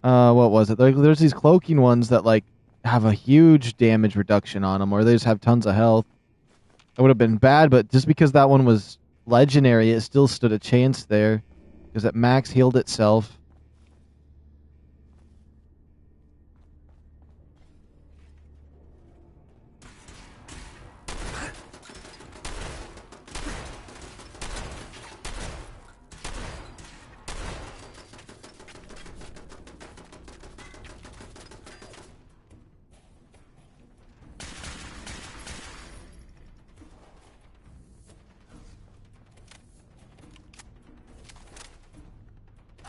What was it? There's these cloaking ones that like have a huge damage reduction on them, or they just have tons of health. It would have been bad, but just because that one was legendary, it still stood a chance there. Because it max healed itself.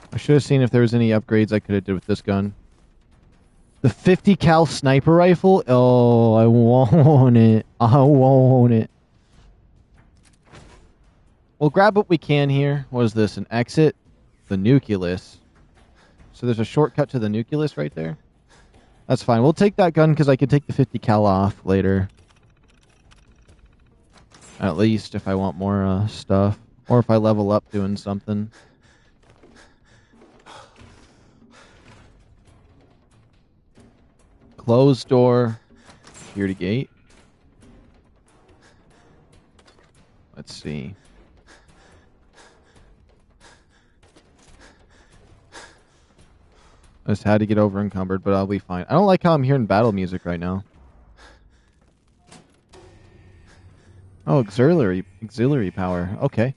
I should have seen if there was any upgrades I could have did with this gun. The 50 cal sniper rifle? Oh, I want it. I want it. We'll grab what we can here. What is this? An exit? The nucleus. So there's a shortcut to the nucleus right there? That's fine. We'll take that gun because I can take the 50 cal off later. At least if I want more stuff. Or if I level up doing something. Closed door. Security gate. Let's see. I just had to get over encumbered, but I'll be fine. I don't like how I'm hearing battle music right now. Oh, auxiliary power. Okay.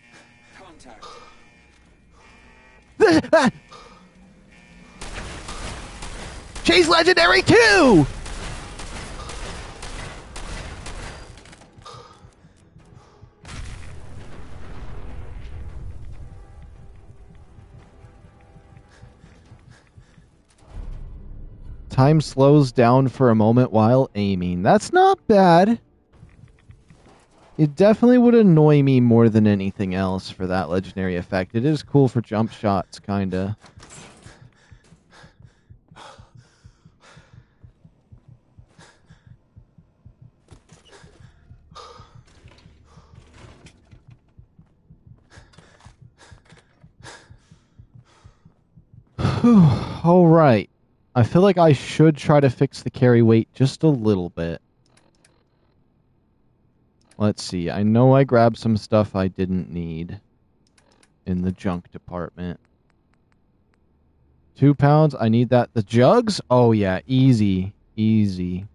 She's legendary too! Time slows down for a moment while aiming. That's not bad. It definitely would annoy me more than anything else for that legendary effect. It is cool for jump shots, kinda. All right. I feel like I should try to fix the carry weight just a little bit. Let's see. I know I grabbed some stuff I didn't need in the junk department. 2 pounds. I need that. The jugs? Oh, yeah. Easy. Easy.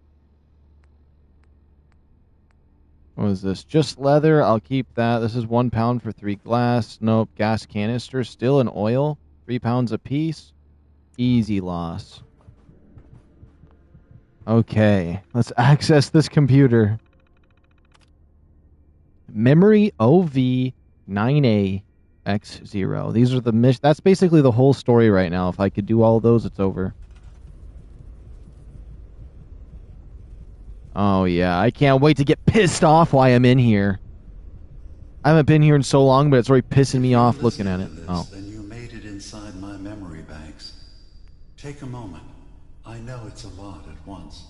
What is this? Just leather. I'll keep that. This is 1 pound for 3 glass. Nope. Gas canister. Still in oil. 3 pounds a piece. Easy loss. Okay, let's access this computer. Memory OV9AX0. These are the missions. That's basically the whole story right now. If I could do all of those, it's over. Oh yeah, I can't wait to get pissed off while I'm in here. I haven't been here in so long, but it's already pissing me off looking at it. Oh. Then you made it inside my memory banks. Take a moment. I know it's a lot at once.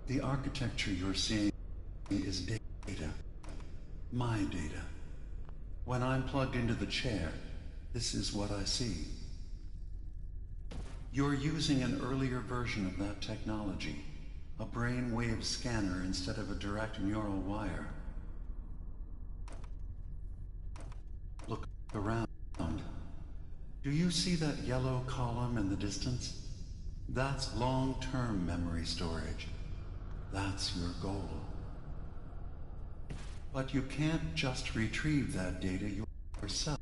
The architecture you're seeing is data. My data. When I'm plugged into the chair, this is what I see. You're using an earlier version of that technology, a brainwave scanner instead of a direct neural wire. Look around. Do you see that yellow column in the distance? That's long-term memory storage. That's your goal. But you can't just retrieve that data yourself.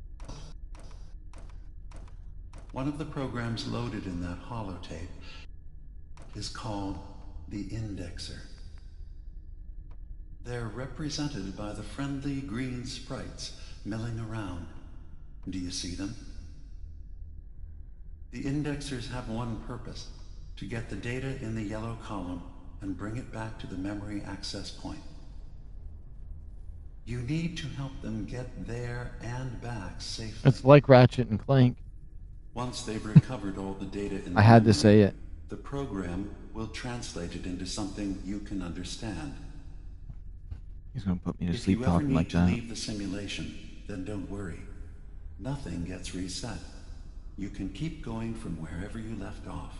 One of the programs loaded in that holotape is called the Indexer. They're represented by the friendly green sprites milling around. Do you see them? The Indexers have one purpose: to get the data in the yellow column and bring it back to the memory access point. You need to help them get there and back safely. It's like Ratchet and Clank. Once they've recovered all the data in the I had to memory, say it. the program will translate it into something you can understand. He's gonna put me to sleep talking like that. If you ever need to leave the simulation, then don't worry. Nothing gets reset. You can keep going from wherever you left off.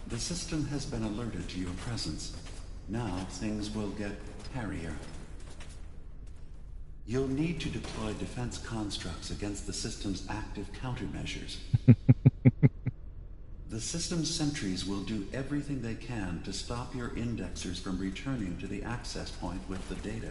The system has been alerted to your presence. Now things will get hairier. You'll need to deploy defense constructs against the system's active countermeasures. The system's sentries will do everything they can to stop your indexers from returning to the access point with the data.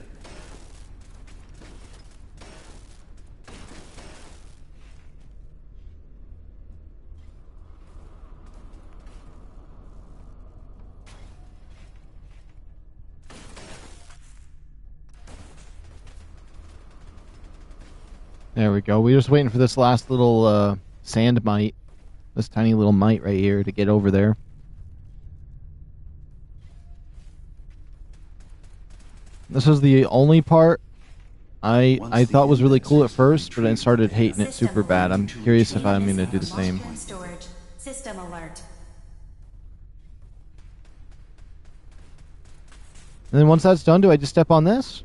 There we go. We're just waiting for this last little sand mite. This tiny little mite right here to get over there. This is the only part I thought was really cool at first, but then started hating it super bad. I'm curious if I'm going to do the same. Storage. System alert. And then once that's done, do I just step on this?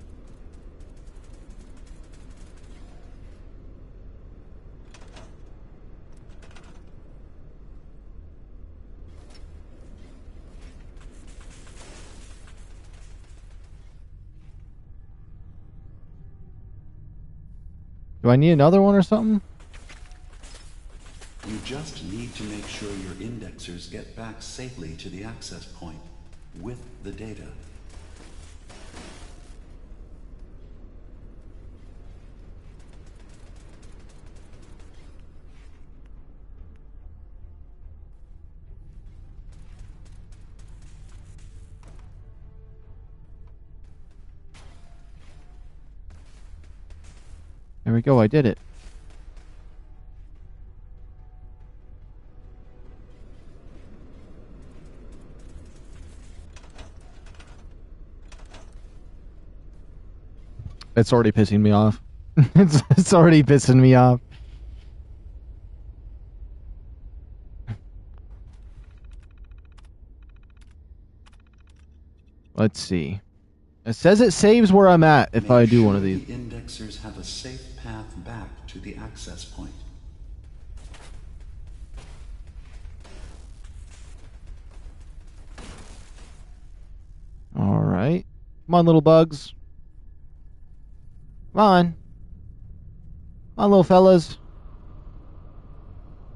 Do I need another one or something? You just need to make sure your indexers get back safely to the access point with the data. There we go, I did it. It's already pissing me off. It's already pissing me off. Let's see. It says it saves where I'm at if I do one of these. The indexers have a safe path back to the access point. All right. Come on, little bugs. Come on. Come on, little fellas.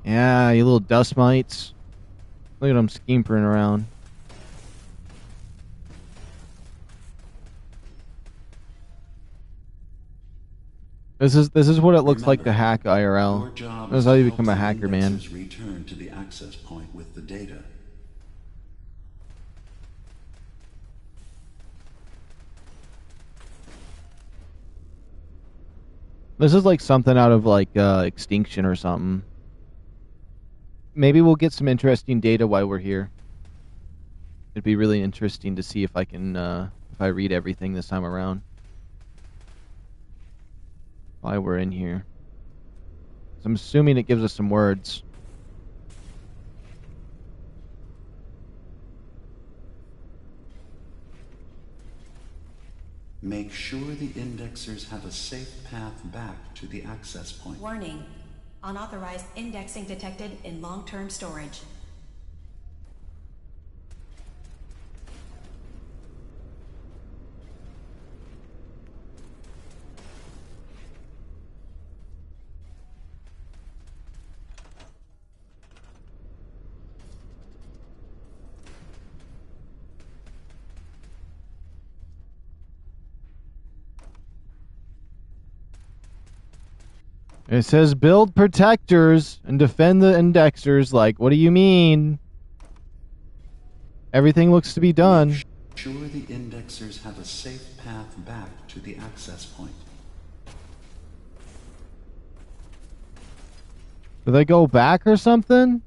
Yeah, you little dust mites. Look at them skeempering around. This is what it looks like to hack IRL. Your job This is is how to you help become a the hacker, man. indexers return to the access point with the data. This is like something out of like Extinction or something. Maybe we'll get some interesting data while we're here. It'd be really interesting to see if I can if I read everything this time around. While we're in here. So I'm assuming it gives us some words. Make sure the indexers have a safe path back to the access point. Warning. Unauthorized indexing detected in long-term storage. It says build protectors and defend the indexers. Like, what do you mean? Everything looks to be done. Make sure the indexers have a safe path back to the access point. Do they go back or something?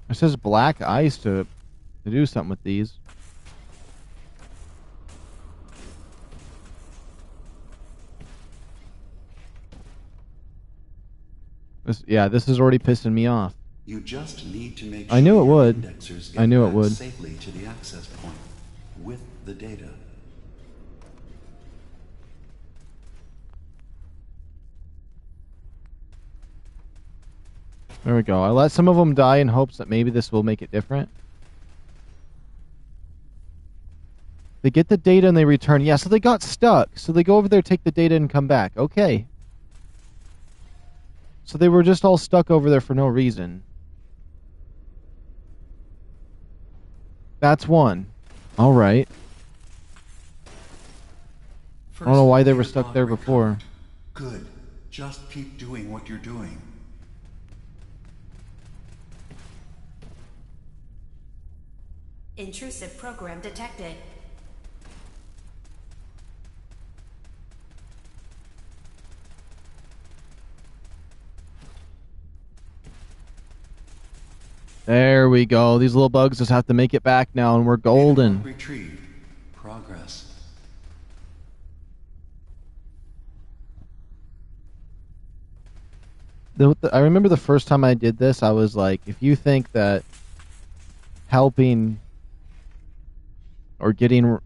It says black ice to do something with these. This is already pissing me off. You just need to make I knew sure it your would. indexers get I knew it back would. safely to the access point with the data. There we go. I let some of them die in hopes that maybe this will make it different. They get the data and they return. Yeah, so they got stuck. So they go over there, take the data, and come back. Okay. So they were just all stuck over there for no reason. That's one. All right. I don't know why they were stuck there before. Good. Just keep doing what you're doing. Intrusive program detected. There we go. These little bugs just have to make it back now, and we're golden. Retrieve. Progress. I remember the first time I did this, I was like, if you think that helping or getting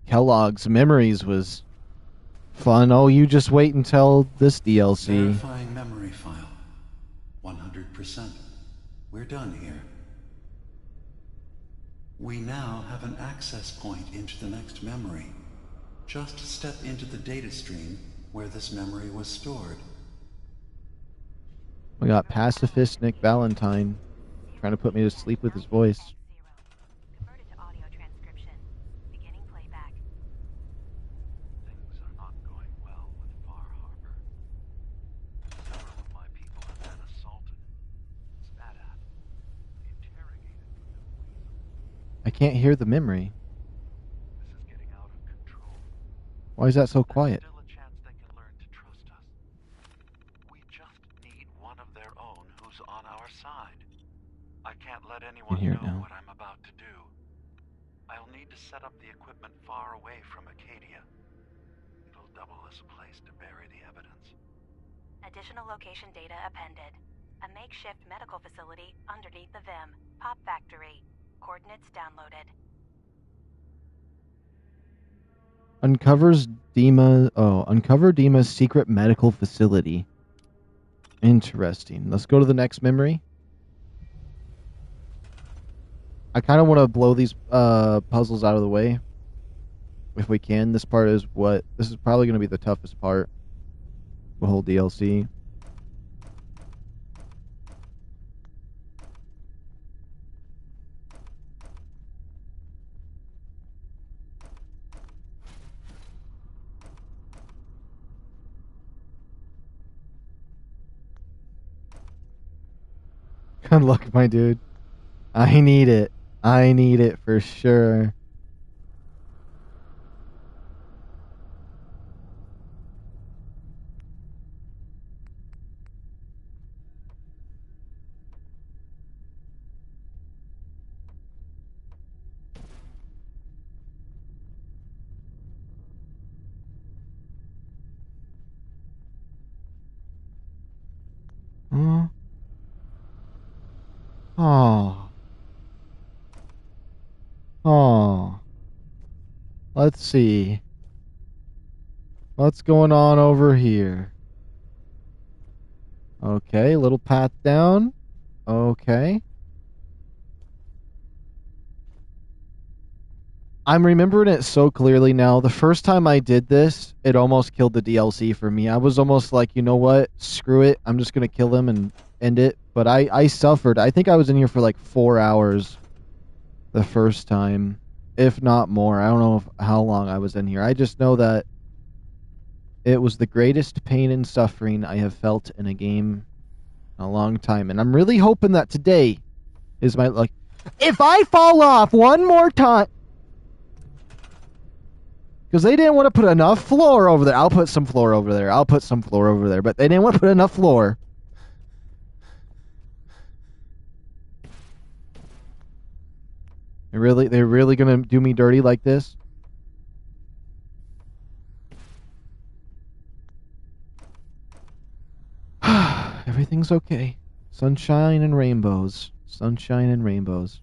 Kellogg's memories was fun, oh, you just wait until this DLC. Verifying memory file. 100%. We're done here. We now have an access point into the next memory. Just step into the data stream where this memory was stored. We got pacifist Nick Valentine trying to put me to sleep with his voice. Things are not going well with FarHarbor. Several of my people have been assaulted, spat at, interrogated for no reason. I can't hear the memory. This is getting out of control. Why is that so quiet? Still a chance they can learn to trust us. We just need one of their own who's on our side. I can't let anyone hear it know now. what I'm about to do. I'll need to set up the equipment far away from Acadia. It'll double as a place to bury the evidence. Additional location data appended. A makeshift medical facility underneath the VIM. Pop factory. Coordinates downloaded. Uncover Dima's secret medical facility. Interesting. Let's go to the next memory. I kind of want to blow these puzzles out of the way. If we can. This is probably going to be the toughest part. The whole DLC. Good luck, my dude. I need it. I need it for sure. Oh. Oh. Let's see. What's going on over here? Okay, little path down. Okay. I'm remembering it so clearly now. The first time I did this, it almost killed the DLC for me. I was almost like, you know what? Screw it. I'm just going to kill him and end it. But I suffered. I think I was in here for like 4 hours the first time, if not more. I don't know how long I was in here. I just know that it was the greatest pain and suffering I have felt in a game in a long time. And I'm really hoping that today is my, like, if I fall off one more time, because they didn't want to put enough floor over there. I'll put some floor over there. I'll put some floor over there. But they didn't want to put enough floor. They're really going to do me dirty like this? Everything's okay. Sunshine and rainbows. Sunshine and rainbows.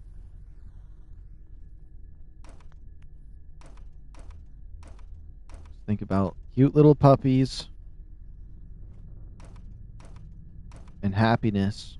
Think about cute little puppies and happiness.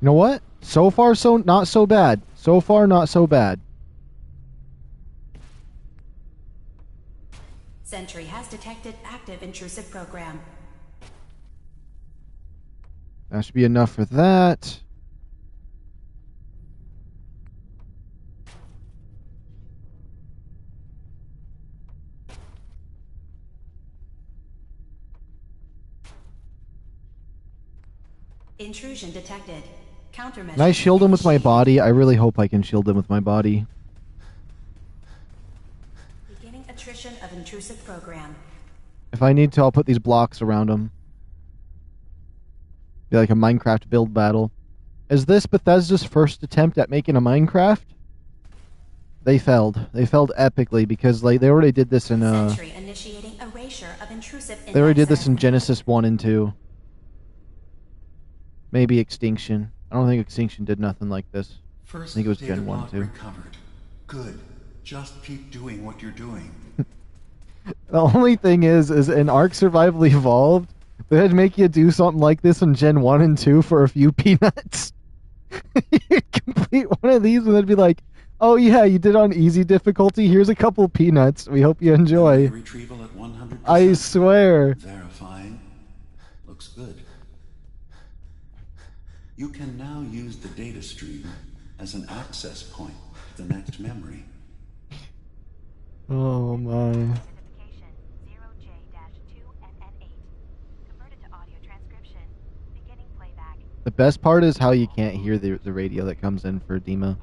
You know what? So far, not so bad. So far, not so bad. Sentry has detected active intrusive program. That should be enough for that. Intrusion detected. Countermeasures. Can I shield him with my body? I really hope I can shield him with my body. Beginning attrition of intrusive program. If I need to, I'll put these blocks around him. Be like a Minecraft build battle. Is this Bethesda's first attempt at making a Minecraft? They failed. They failed epically because they already did this in Sentry initiating erasure of intrusive they already did this in Genesis 1 and 2. Maybe Extinction. I don't think Extinction did nothing like this. First I think it was data Gen 1 block too. recovered. Good. Just keep doing what you're doing. The only thing is in Ark Survival Evolved, they'd make you do something like this in Gen 1 and 2 for a few peanuts. You'd complete one of these and they'd be like, oh yeah, you did on easy difficulty, here's a couple peanuts, we hope you enjoy. Retrieval at 100%. I swear. Verifying. Looks good. You can now use the data stream as an access point to the next memory. Oh my. The best part is how you can't hear the radio that comes in for Dima.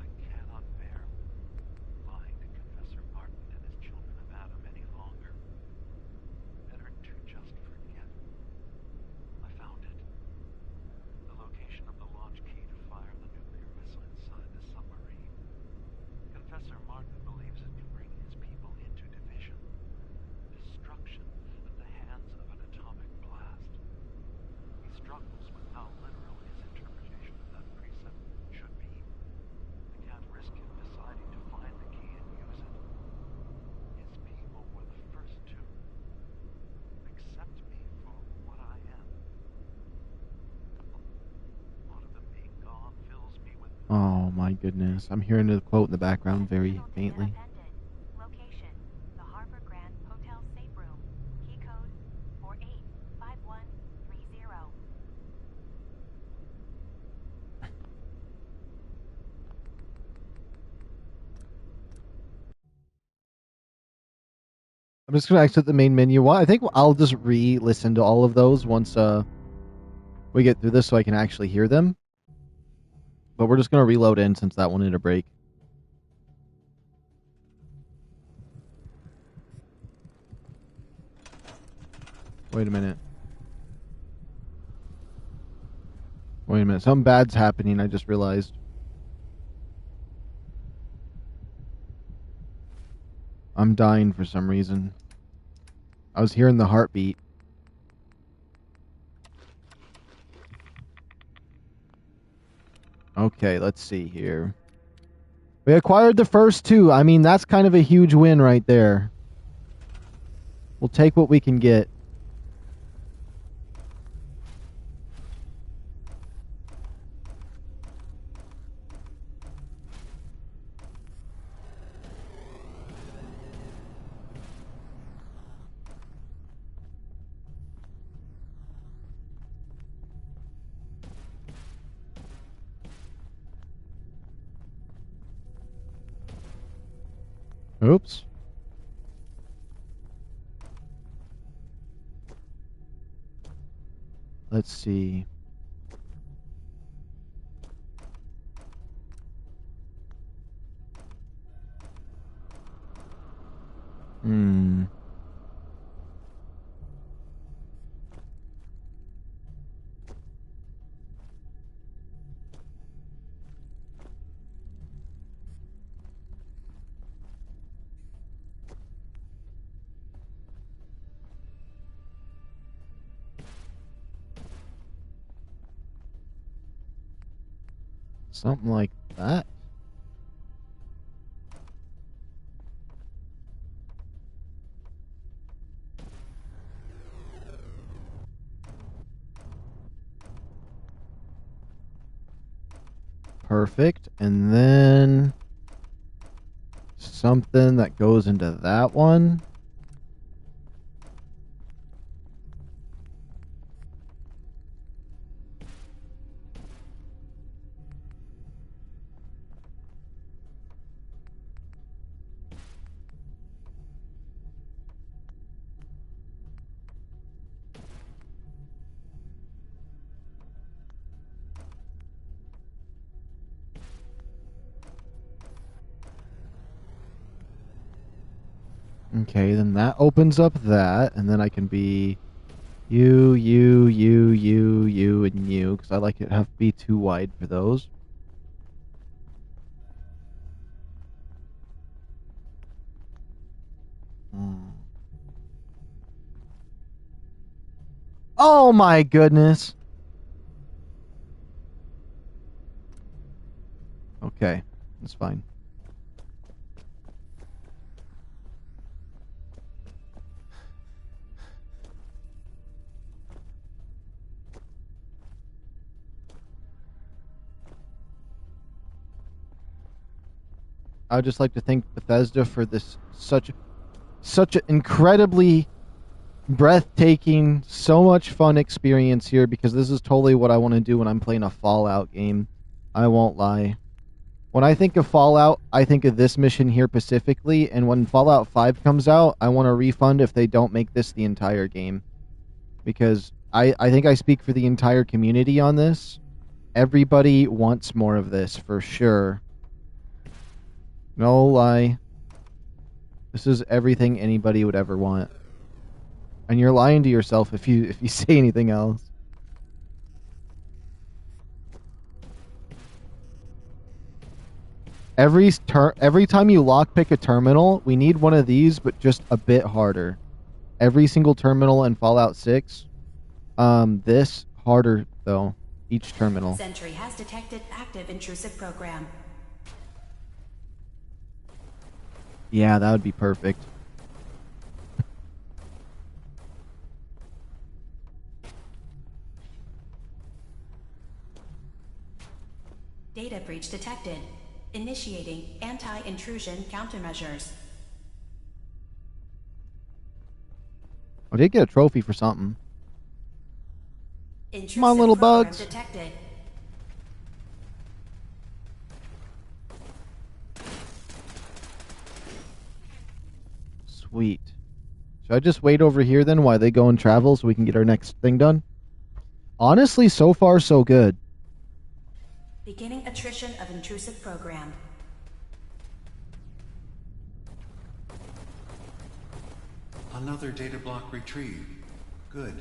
my goodness. I'm hearing the quote in the background very faintly. Location: the Harbor Grand Hotel Safe Room. Key code 485130. I'm just gonna exit the main menu. I think I'll just re-listen to all of those once we get through this, so I can actually hear them. But we're just gonna reload in since that one hit a break. Wait a minute. Wait a minute. Something bad's happening. I just realized. I'm dying for some reason. I was hearing the heartbeat. Okay, let's see here. We acquired the first two. I mean, that's kind of a huge win right there. We'll take what we can get. Oops. Let's see. Hmm. Something like that. Perfect. And then something that goes into that one. Okay, then that opens up that, and then I can be you, and you, because I like it to have to be too wide for those. Oh my goodness. Okay, that's fine. I would just like to thank Bethesda for this such an incredibly breathtaking, so much fun experience here, because this is totally what I want to do when I'm playing a Fallout game. I won't lie. When I think of Fallout, I think of this mission here specifically, and when Fallout 5 comes out, I want a refund if they don't make this the entire game. Because I think I speak for the entire community on this. Everybody wants more of this, for sure. No lie. This is everything anybody would ever want. And you're lying to yourself if you say anything else. Every time you lockpick a terminal, we need one of these, but just a bit harder. Every single terminal in Fallout 6. This harder though. Each terminal. Sentry has detected active intrusive program. Yeah, that would be perfect. Data breach detected. Initiating anti-intrusion countermeasures. I did get a trophy for something. Intrusive Come on, little program bugs. detected. Sweet. Should I just wait over here then while they go and travel so we can get our next thing done? Honestly, so far so good. Beginning attrition of intrusive program. Another data block retrieved. Good.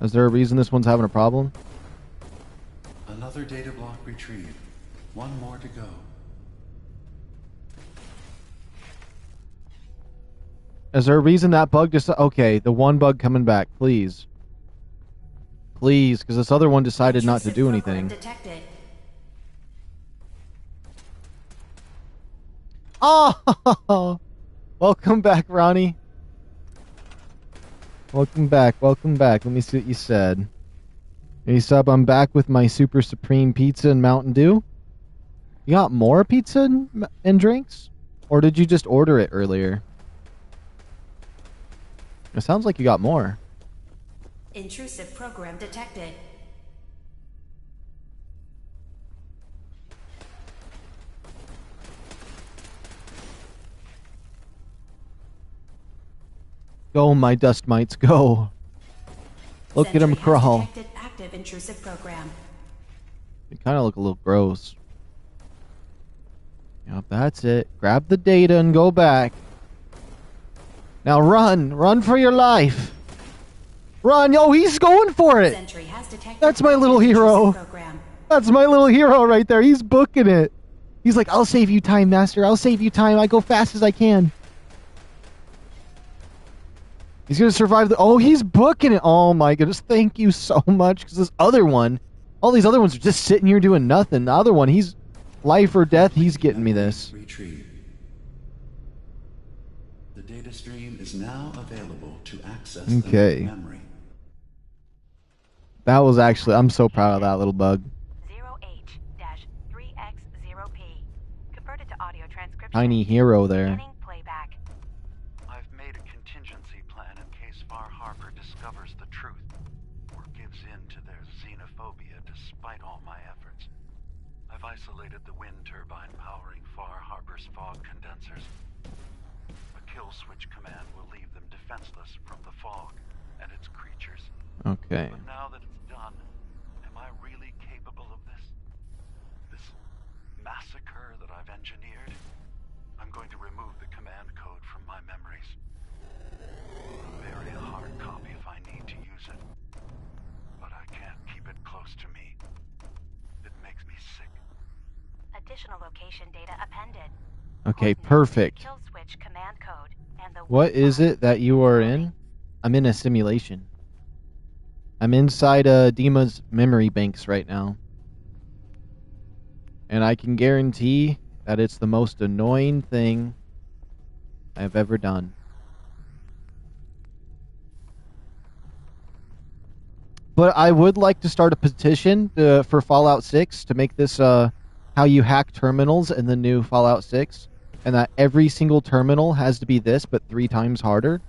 Is there a reason this one's having a problem? Another data block retrieved. One more to go. Is there a reason that bug just... Okay, the one bug coming back, please. Please, because this other one decided not to do anything. Detected. Oh! Welcome back, Ronnie. Welcome back, welcome back. Let me see what you said. Hey, sub, I'm back with my Super Supreme Pizza and Mountain Dew. You got more pizza and drinks? Or did you just order it earlier? It sounds like you got more. Intrusive program detected. Go, my dust mites, go. Look at him crawl. Detected active intrusive program. They kind of look a little gross. Yep, that's it. Grab the data and go back. Now run! Run for your life! Run! Yo, he's going for it! That's my little hero! That's my little hero right there. He's booking it. He's like, I'll save you time, Master. I'll save you time. I go fast as I can. He's going to survive the... Oh, he's booking it. Oh, my goodness. Thank you so much. Because this other one... All these other ones are just sitting here doing nothing. The other one, he's... Life or death, he's getting me this. Retrieve. The data stream is now available to access Okay. the memory. That was actually... I'm so proud of that little bug. 0H-3X0P. Converted to audio transcription. Tiny hero there. Beginning playback. I've made a contingency plan in case FarHarbor discovers the truth or gives in to their xenophobia despite all my efforts. I've isolated the wind turbine powering FarHarbor's fog condensers. A kill switch command will leave them defenseless from the fog and its creatures. Okay. But now that it's done, am I really capable of this? This massacre that I've engineered? I'm going to remove the command code from my memories. Bury a hard copy if I need to use it. But I can't keep it close to me. It makes me sick. Additional location data appended. Okay, perfect. Kill switch command code and the What is it that you are in? I'm in a simulation. I'm inside Dima's memory banks right now. And I can guarantee that it's the most annoying thing I've ever done. But I would like to start a petition for Fallout 6 to make this how you hack terminals in the new Fallout 6. And that every single terminal has to be this, but 3 times harder.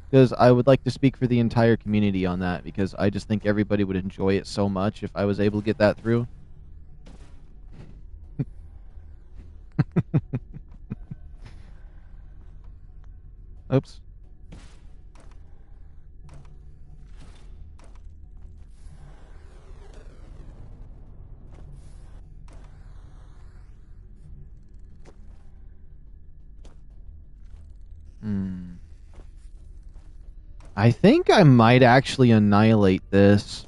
Because I would like to speak for the entire community on that, because I just think everybody would enjoy it so much if I was able to get that through. Oops. I think I might actually annihilate this.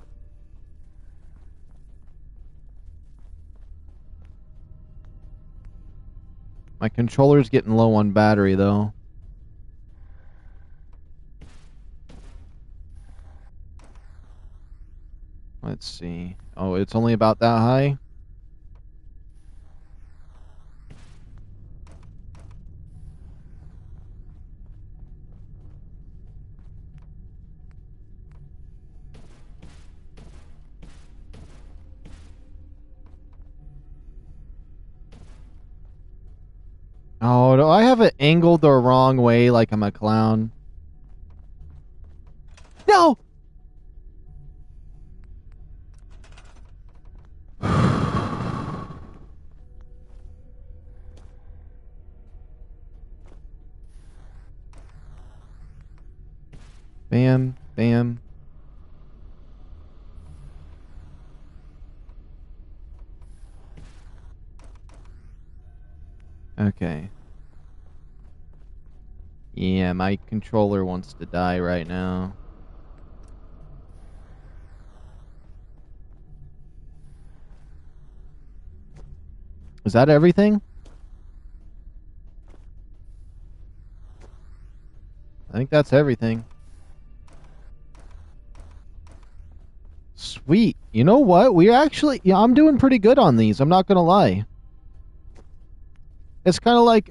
My controller's getting low on battery, though. Let's see. Oh, it's only about that high? Oh, do I have it angled the wrong way like I'm a clown? No! Bam, bam. Okay. Yeah, my controller wants to die right now. Is that everything? I think that's everything. Sweet. You know what? We're actually... Yeah, I'm doing pretty good on these. I'm not gonna lie. It's kind of like,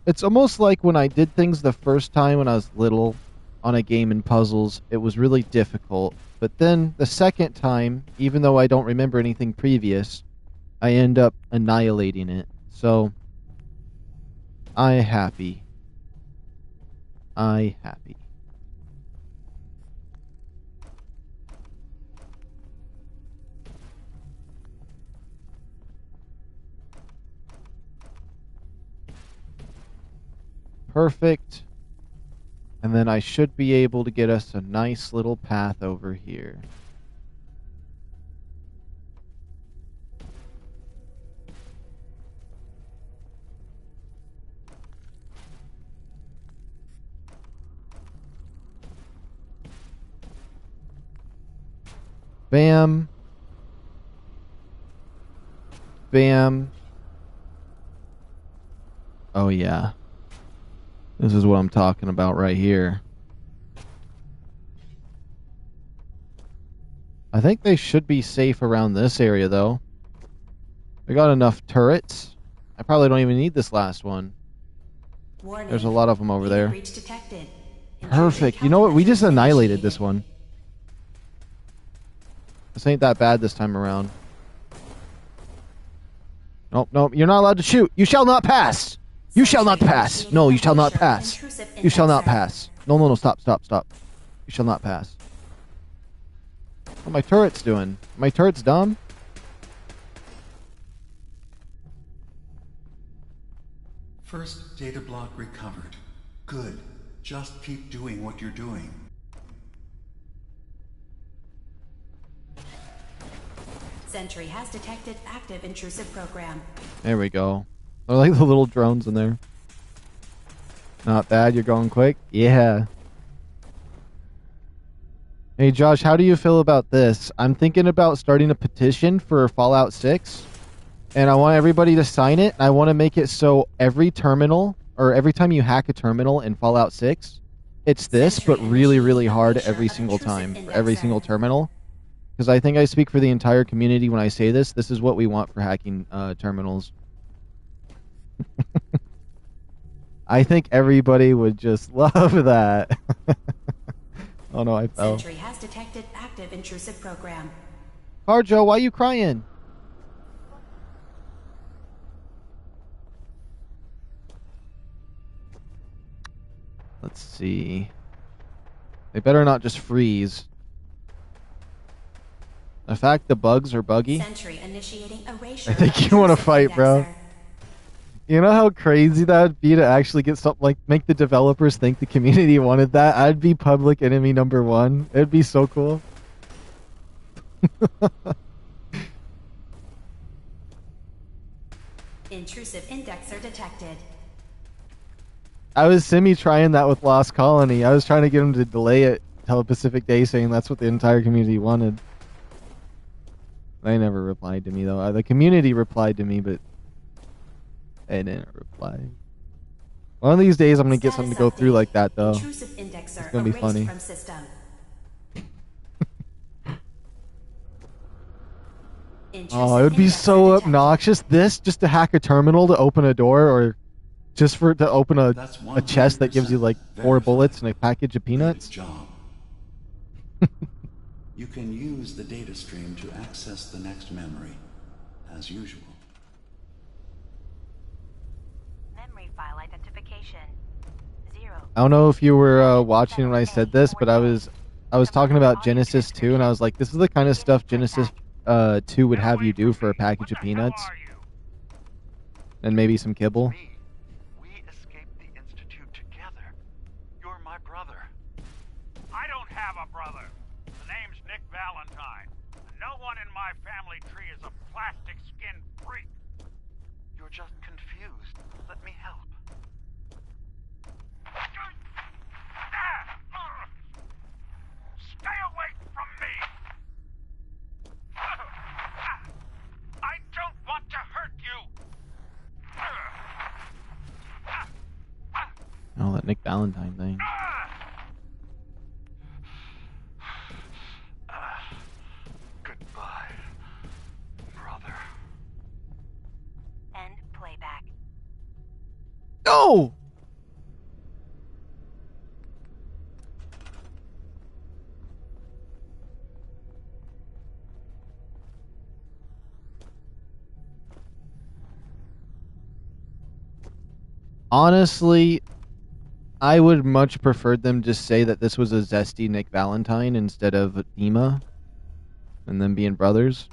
it's almost like when I did things the first time when I was little on a game in puzzles, it was really difficult. But then the second time, even though I don't remember anything previous, I end up annihilating it. So, I happy. I happy. Perfect. And then I should be able to get us a nice little path over here. Bam. Bam. Oh yeah. This is what I'm talking about right here. I think they should be safe around this area, though. We got enough turrets. I probably don't even need this last one. Warning. There's a lot of them over there. Breach detected. Perfect. You know what? We just annihilated this one. This ain't that bad this time around. Nope, nope. You're not allowed to shoot. You shall not pass. You shall not pass. No, you shall not pass. You shall not pass. No, no, no. Stop, stop, stop. You shall not pass. What are my turrets doing? Are my turrets dumb? First data block recovered. Good. Just keep doing what you're doing. Sentry has detected active intrusive program. There we go. I like the little drones in there. Not bad. You're going quick? Yeah. Hey, Josh, how do you feel about this? I'm thinking about starting a petition for Fallout 6. And I want everybody to sign it. I want to make it so every terminal, or every time you hack a terminal in Fallout 6, it's this, but really, really hard every single time, for every single terminal. Because I think I speak for the entire community when I say this. This is what we want for hacking terminals. I think everybody would just love that. Oh no, I fell. Sentry has detected active intrusive program. Harjo, why are you crying? Let's see. They better not just freeze. The fact the bugs are buggy. Sentry initiating erasure. I think you want to fight, bro. You know how crazy that would be to actually get something like make the developers think the community wanted that? I'd be public enemy #1. It'd be so cool. Intrusive indexer detected. I was semi-trying that with Lost Colony. I was trying to get them to delay it till Pacific Day, saying that's what the entire community wanted. They never replied to me, though. The community replied to me, but they didn't reply. One of these days, I'm going to get something to go through like that, though. It's going to be funny. Oh, it would be so obnoxious. This, just to hack a terminal to open a door, or just for to open a chest that gives you like 4 bullets and a package of peanuts. Job. You can use the data stream to access the next memory, as usual. Memory file I don't know if you were watching when I said this, but I was talking about Genesis 2, and I was like, this is the kind of stuff Genesis 2 would have you do for a package of peanuts. And maybe some kibble. We escaped the Institute together. You're my brother. I don't have a brother. The name's Nick Valentine. No one in my family tree is a plastic-skinned freak. You're just confused. Let me help. Stay away from me! I don't want to hurt you! Oh, that Nick Valentine thing. Goodbye, brother. End playback. No! Honestly, I would much prefer them just say that this was a zesty Nick Valentine instead of Dima, and them being brothers.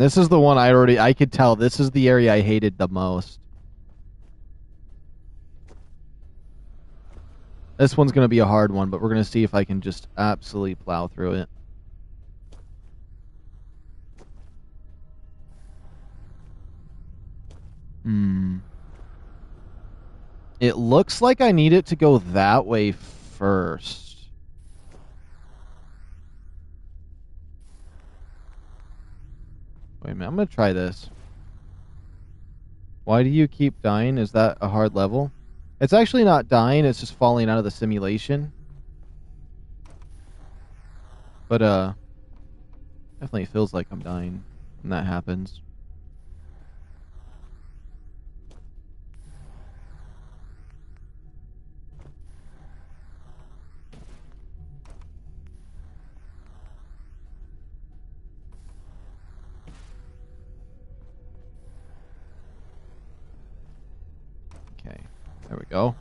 This is the one I could tell this is the area I hated the most. This one's going to be a hard one, but we're going to see if I can just absolutely plow through it. It looks like I need it to go that way first. Wait a minute, I'm going to try this. Why do you keep dying? Is that a hard level? It's actually not dying, it's just falling out of the simulation. But, definitely feels like I'm dying when that happens. Okay, there we go.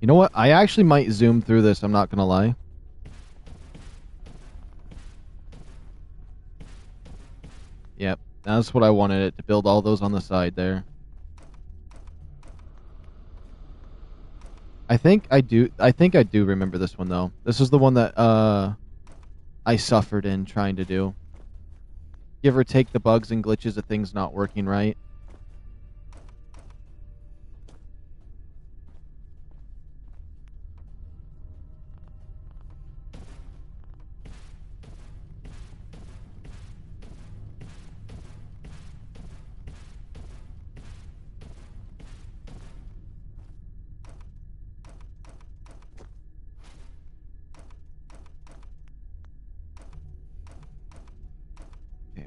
You know what? I actually might zoom through this, I'm not gonna lie. Yep, that's what I wanted it to build all those on the side there. I think I do remember this one though. This is the one that I suffered in trying to do. Give or take the bugs and glitches of things not working right.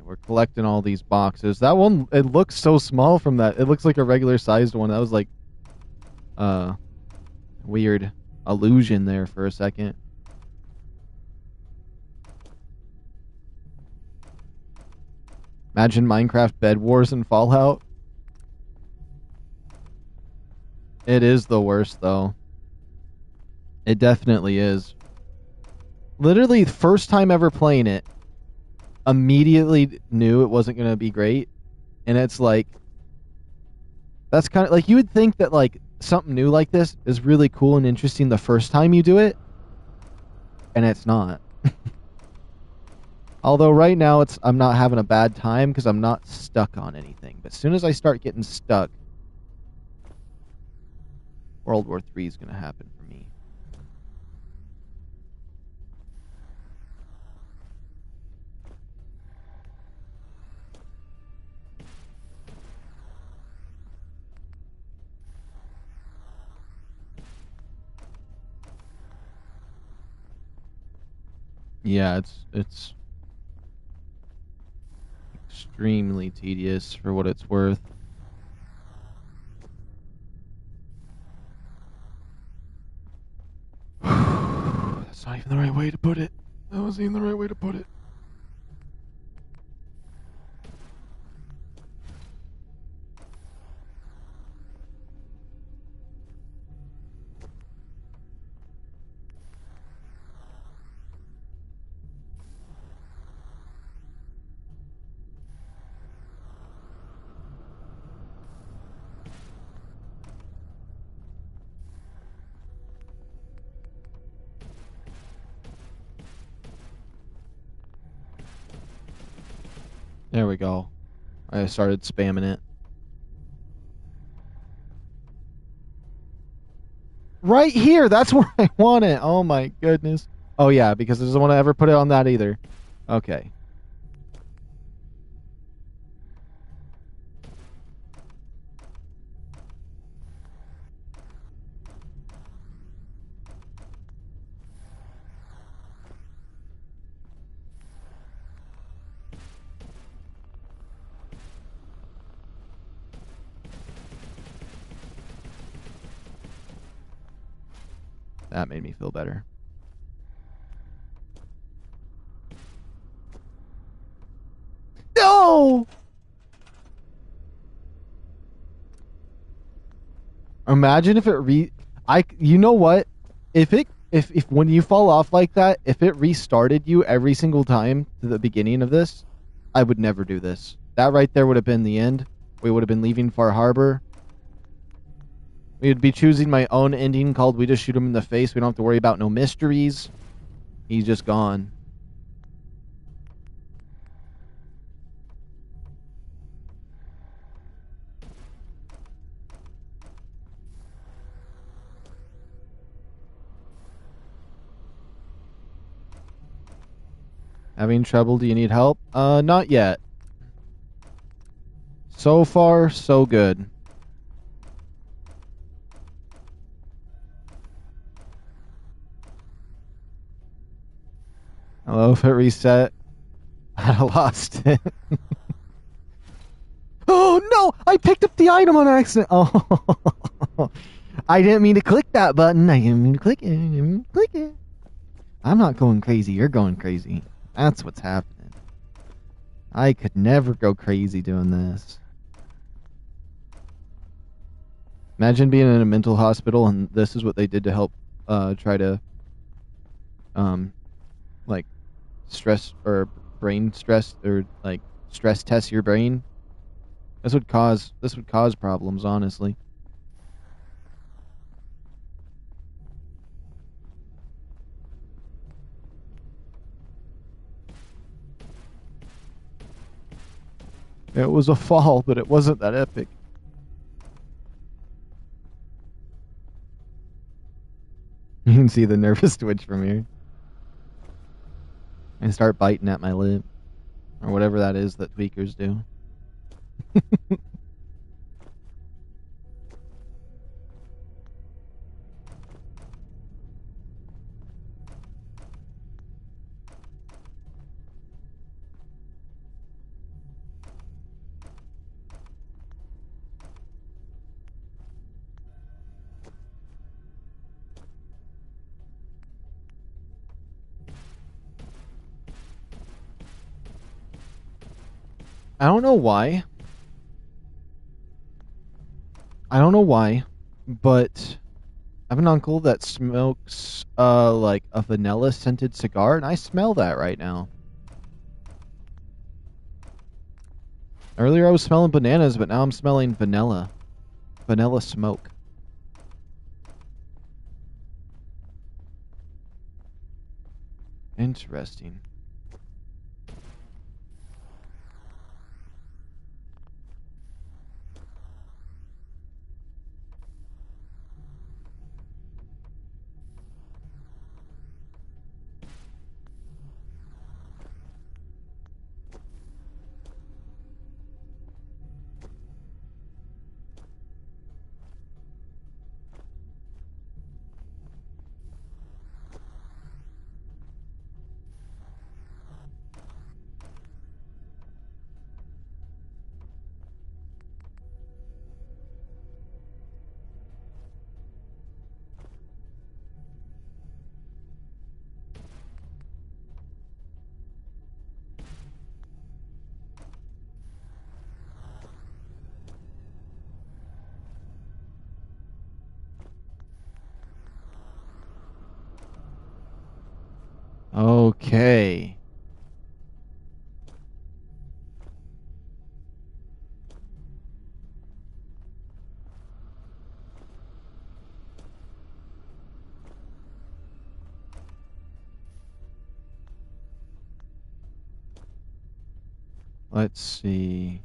We're collecting all these boxes. That one, it looks so small from that. It looks like a regular sized one. That was like weird illusion there for a second. Imagine Minecraft Bed Wars and Fallout. It is the worst though. It definitely is. Literally, first time ever playing it, immediately knew it wasn't going to be great. And it's like, that's kind of like, you would think that like something new like this is really cool and interesting the first time you do it, and it's not. Although right now I'm not having a bad time because I'm not stuck on anything. But as soon as I start getting stuck, World War III is going to happen for me. Yeah, it's extremely tedious for what it's worth. That's not even the right way to put it. That wasn't even the right way to put it. There we go. I started spamming it. Right here! That's where I want it! Oh my goodness. Oh yeah, because I doesn't want to ever put it on that either. Okay. That made me feel better. No! Imagine if it you know what? If when you fall off like that, if it restarted you every single time to the beginning of this, I would never do this. That right there would have been the end. We would have been leaving Far Harbor. We'd be choosing my own ending called We Just Shoot Him in the Face. We don't have to worry about no mysteries. He's just gone. Having trouble? Do you need help? Not yet. So far, so good. Hello, if it reset, I lost it. Oh no! I picked up the item on accident. Oh, I didn't mean to click that button. I didn't mean to click it. I didn't mean to click it. I'm not going crazy. You're going crazy. That's what's happening. I could never go crazy doing this. Imagine being in a mental hospital and this is what they did to help try to like stress or brain stress or like stress test your brain. This would cause problems, honestly. It was a fall, but it wasn't that epic. You can see the nervous twitch from here. And start biting at my lip. Or whatever that is that tweakers do. I don't know why. But I have an uncle that smokes like a vanilla scented cigar, and I smell that right now. Earlier I was smelling bananas, but now I'm smelling vanilla. Vanilla smoke. Interesting. Let's see.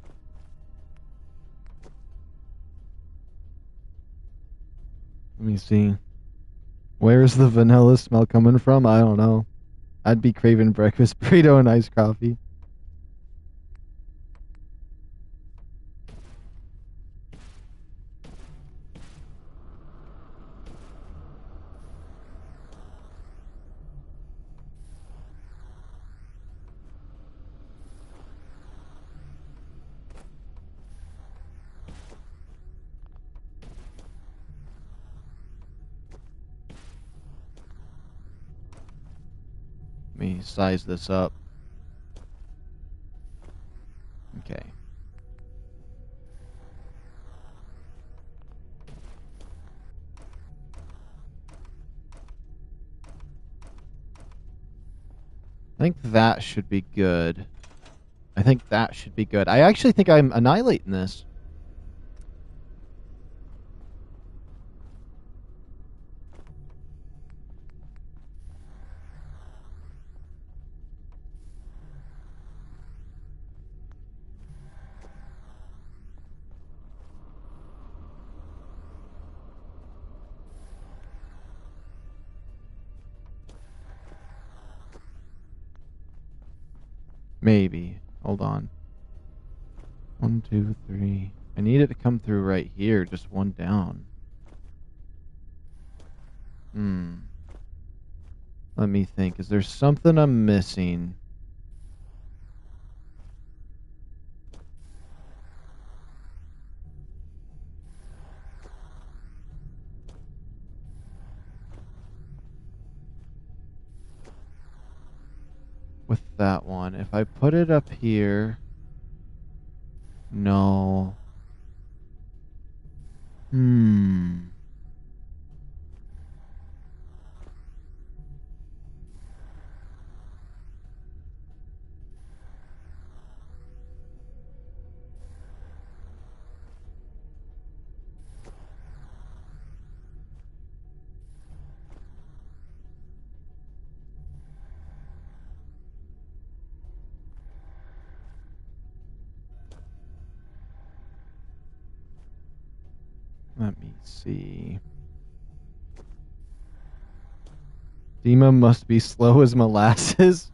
Let me see. Where's the vanilla smell coming from? I don't know. I'd be craving breakfast burrito and iced coffee. Let me size this up. Okay. I think that should be good. I think that should be good. I actually think I'm annihilating this. Maybe. Hold on. 1, 2, 3. I need it to come through right here. Just one down. Let me think. Is there something I'm missing? With that one. If I put it up here... No. Let me see. Dima must be slow as molasses.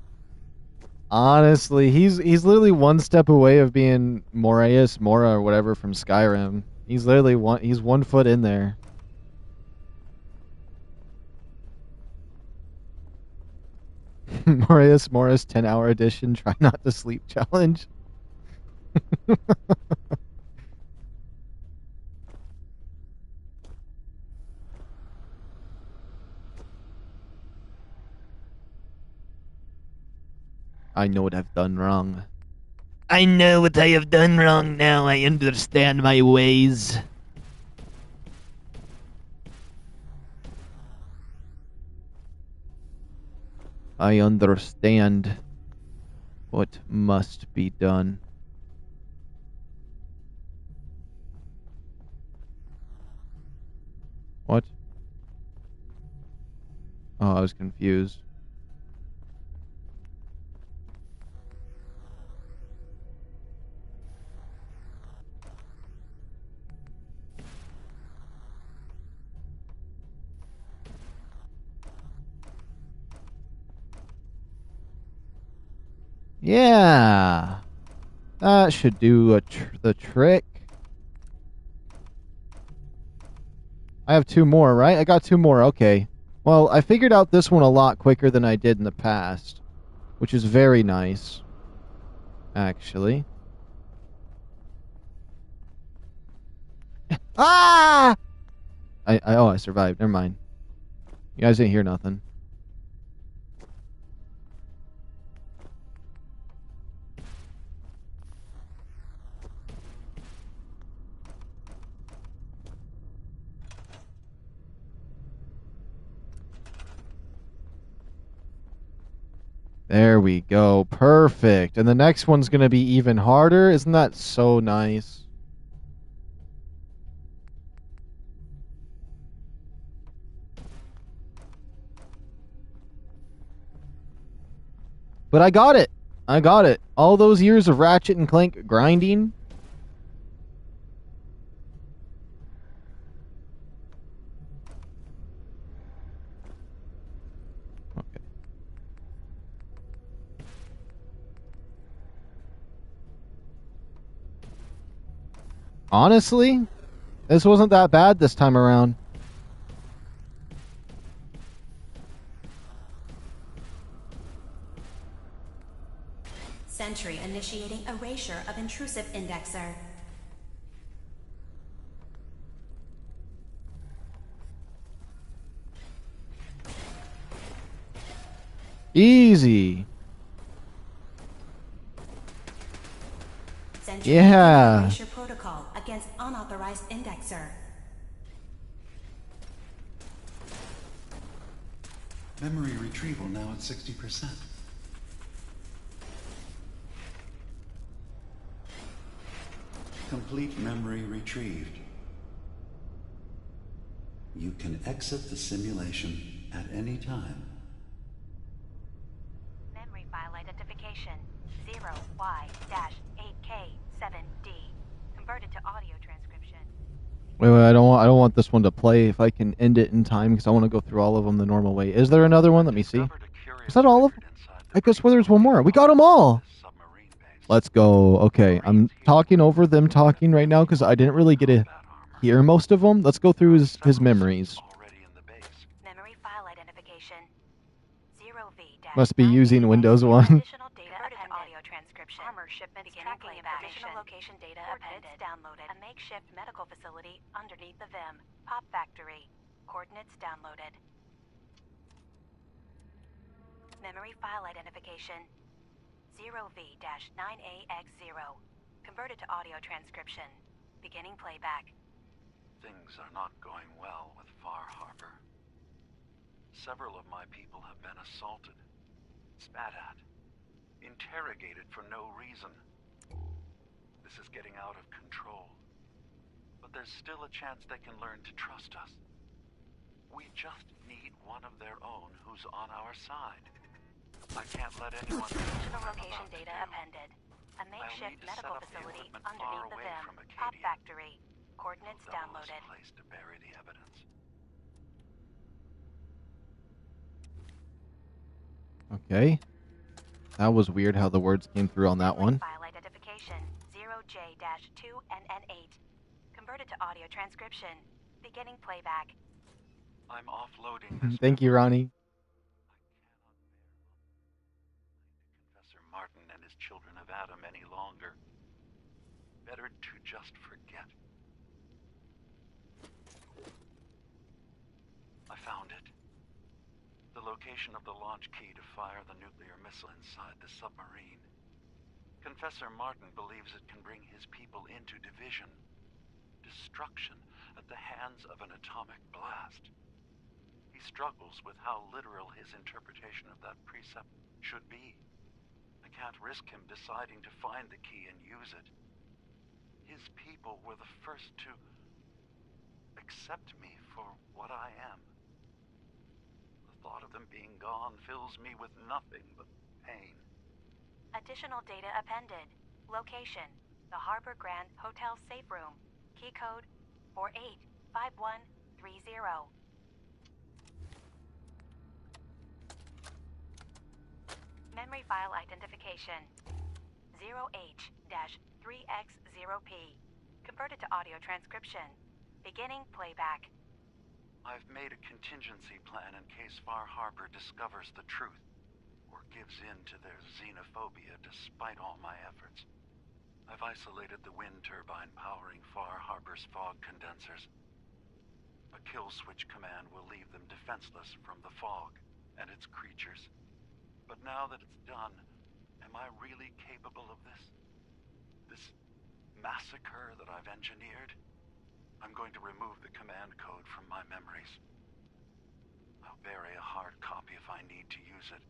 Honestly, he's literally one step away of being Moraeus Mora or whatever from Skyrim. He's literally he's 1 foot in there. Moraeus Mora's 10-hour edition, try not to sleep challenge. I know what I've done wrong. I know what I have done wrong now. I understand my ways. I understand what must be done. What? Oh, I was confused. Yeah. That should do the trick. I have 2 more, right? I got 2 more. Okay. Well, I figured out this one a lot quicker than I did in the past, which is very nice, actually. Ah! I survived. Never mind. You guys didn't hear nothing. There we go. Perfect. And the next one's going to be even harder. Isn't that so nice? But I got it. I got it. All those years of Ratchet and Clank grinding. Okay. Honestly, this wasn't that bad this time around. Sentry initiating erasure of intrusive indexer. Easy. Sentry Yeah. erasure protocol against unauthorized indexer. Memory retrieval now at 60%. Complete memory retrieved. You can exit the simulation at any time. Memory file identification 0Y-8K7D. Converted to audio transcription. Wait, I don't want this one to play. If I can end it in time, because I want to go through all of them the normal way. Is there another one? Let me see. Is that all of them? I guess there's one more. We got them all. Let's go. Okay, I'm talking over them talking right now because I didn't really get to hear most of them. Let's go through his memories. Memory file identification 0V. Must be using Windows 1. Additional data appended. Audio transcription. Armor shipments tracking additional location data appended. Downloaded. A makeshift medical facility underneath the VIM. Pop factory. Coordinates downloaded. Memory file identification 0V-9AX0. Converted to audio transcription. Beginning playback. Things are not going well with FarHarbor. Several of my people have been assaulted, spat at, interrogated for no reason. This is getting out of control. But there's still a chance they can learn to trust us. We just need one of their own who's on our side. I can't let anyone Additional location data appended. A makeshift medical facility underneath the VIM. Pop factory. Coordinates downloaded. Place to bury the evidence. Okay. That was weird how the words came through on that one. File identification 0J-2NN8. Converted to audio transcription. Beginning playback. I'm offloading this. Thank you, Ronnie. Professor Martin and his children of Adam any longer. Better to just forget. I found it. The location of the launch key to fire the nuclear missile inside the submarine. Confessor Martin believes it can bring his people into division. Destruction at the hands of an atomic blast. He struggles with how literal his interpretation of that precept should be. I can't risk him deciding to find the key and use it. His people were the first to accept me for what I am. The thought of them being gone fills me with nothing but pain. Additional data appended. Location: the Harbor Grand Hotel safe room. Key code 485130. Memory file identification 0H-3X0P. Converted to audio transcription. Beginning playback. I've made a contingency plan in case FarHarbor discovers the truth, or gives in to their xenophobia despite all my efforts. I've isolated the wind turbine powering FarHarbor's fog condensers. A kill switch command will leave them defenseless from the fog and its creatures. But now that it's done, am I really capable of this? This massacre that I've engineered? I'm going to remove the command code from my memories. I'll bury a hard copy if I need to use it.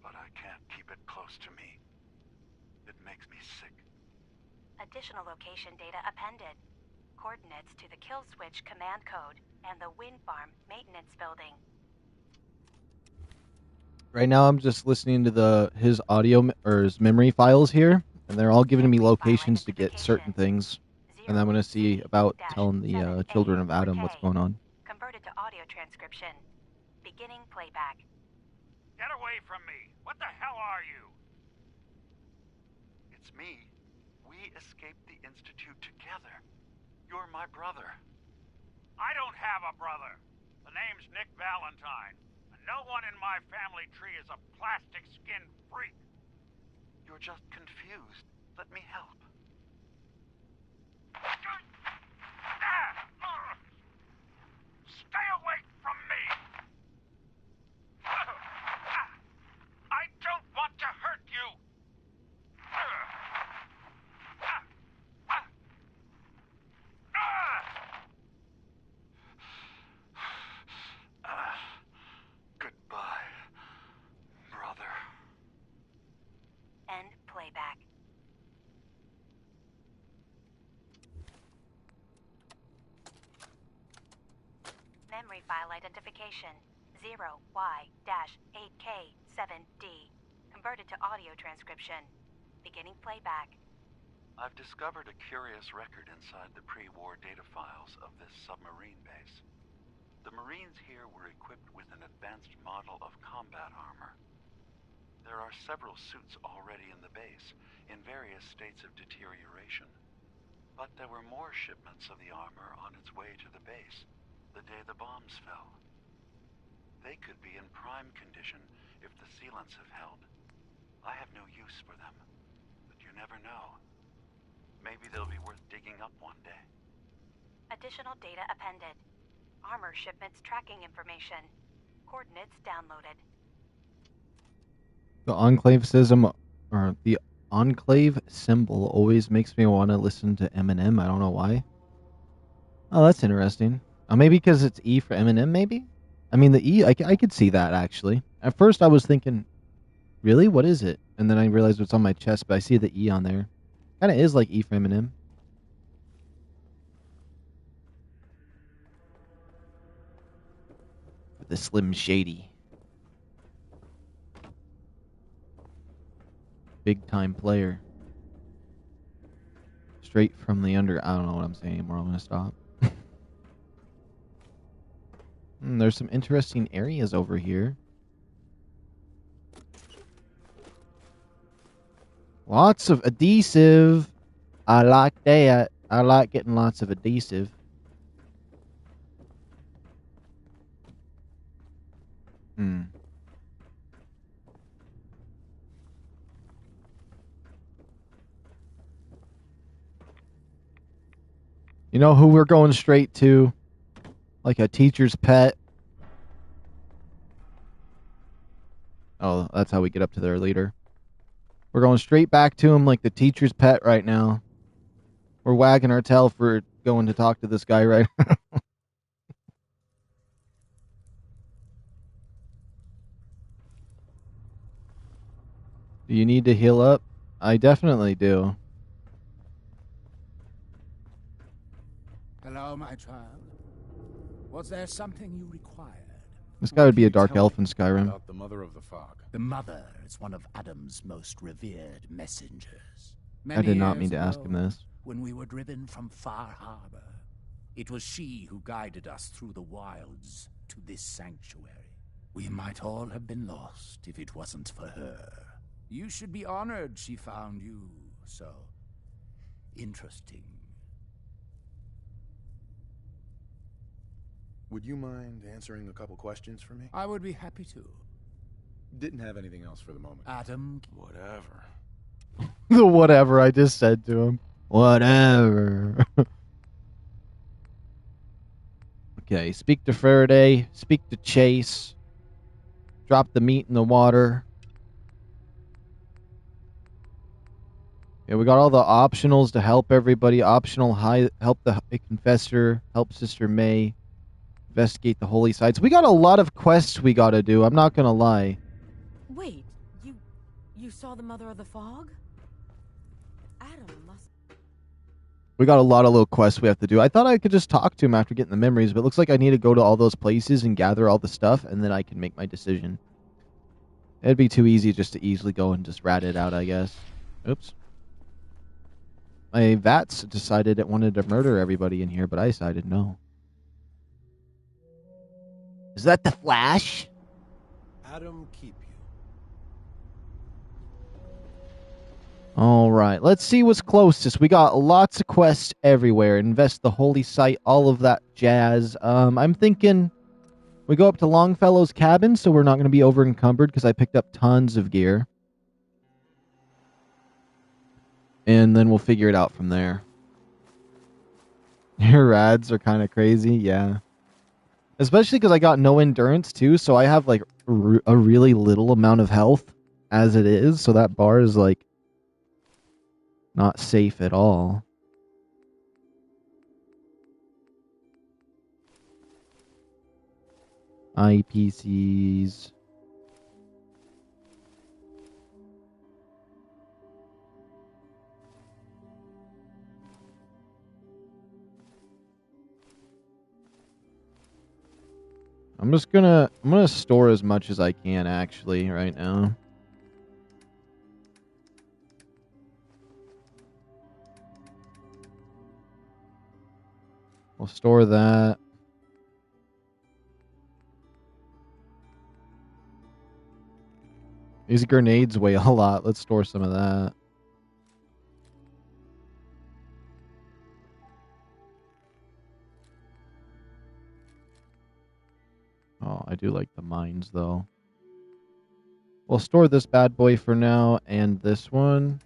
But I can't keep it close to me. It makes me sick. Additional location data appended. Coordinates to the kill switch command code and the wind farm maintenance building. Right now, I'm just listening to his audio or his memory files here, and they're all giving me locations to get certain things. And I'm going to see about telling the children of Adam what's going on. Converted to audio transcription. Beginning playback. Get away from me! What the hell are you? It's me. We escaped the Institute together. You're my brother. I don't have a brother. The name's Nick Valentine. And no one in my family tree is a plastic-skinned freak. You're just confused. Let me help. Stay away from me! I don't want to hurt you! Goodbye, brother. End playback. Memory file identification 0Y-8K7D. Converted to audio transcription. Beginning playback. I've discovered a curious record inside the pre-war data files of this submarine base. The Marines here were equipped with an advanced model of combat armor. There are several suits already in the base, in various states of deterioration. But there were more shipments of the armor on its way to the base the day the bombs fell. They could be in prime condition if the sealants have held. I have no use for them, but you never know. Maybe they'll be worth digging up one day. Additional data appended. Armor shipments tracking information. Coordinates downloaded. The enclave symbol always makes me want to listen to Eminem. I don't know why. Oh, that's interesting. Maybe because it's E for Eminem, maybe? I mean, the E, I could see that, actually. At first, I was thinking, really? What is it? And then I realized it's on my chest, but I see the E on there. Kind of is like E for Eminem. The Slim Shady. Big time player. Straight from the under. I don't know what I'm saying anymore. I'm going to stop. There's some interesting areas over here. Lots of adhesive. I like that. I like getting lots of adhesive. You know who we're going straight to? Like a teacher's pet. Oh, that's how we get up to their leader. We're going straight back to him like the teacher's pet right now. We're wagging our tail for going to talk to this guy right now. Do you need to heal up? I definitely do. Hello, my child. Was there something you required? This guy would be a dark elf in Skyrim. About the Mother of the Fog. The Mother is one of Adam's most revered messengers. I did not mean Many to years ask him ago, this. When we were driven from FarHarbor, it was she who guided us through the wilds to this sanctuary. We might all have been lost if it wasn't for her. You should be honored she found you so interesting. Would you mind answering a couple questions for me? I would be happy to. Didn't have anything else for the moment. Adam. Whatever. The whatever I just said to him. Whatever. Okay, speak to Faraday. Speak to Chase. Drop the meat in the water. Yeah, we got all the optionals to help everybody. Optional help the High Confessor. Help Sister May. Investigate the holy sites. We got a lot of quests we gotta do. I'm not gonna lie. Wait, you saw the Mother of the Fog? Adam must... We got a lot of little quests we have to do. I thought I could just talk to him after getting the memories, but it looks like I need to go to all those places and gather all the stuff, and then I can make my decision. It'd be too easy just to easily go and just rat it out, I guess. Oops. My VATS decided it wanted to murder everybody in here, but I decided no. Is that the Flash? Adam, keep you. Alright, let's see what's closest. We got lots of quests everywhere. Invest the holy site, all of that jazz. I'm thinking we go up to Longfellow's cabin, so we're not going to be over encumbered because I picked up tons of gear. And then we'll figure it out from there. Your rads are kind of crazy, yeah. Especially because I got no endurance too, so I have like a really little amount of health as it is, so that bar is like not safe at all. IPCs. I'm gonna store as much as I can actually right now. We'll store that. These grenades weigh a lot. Let's store some of that. Oh, I do like the mines, though. We'll store this bad boy for now, and this one.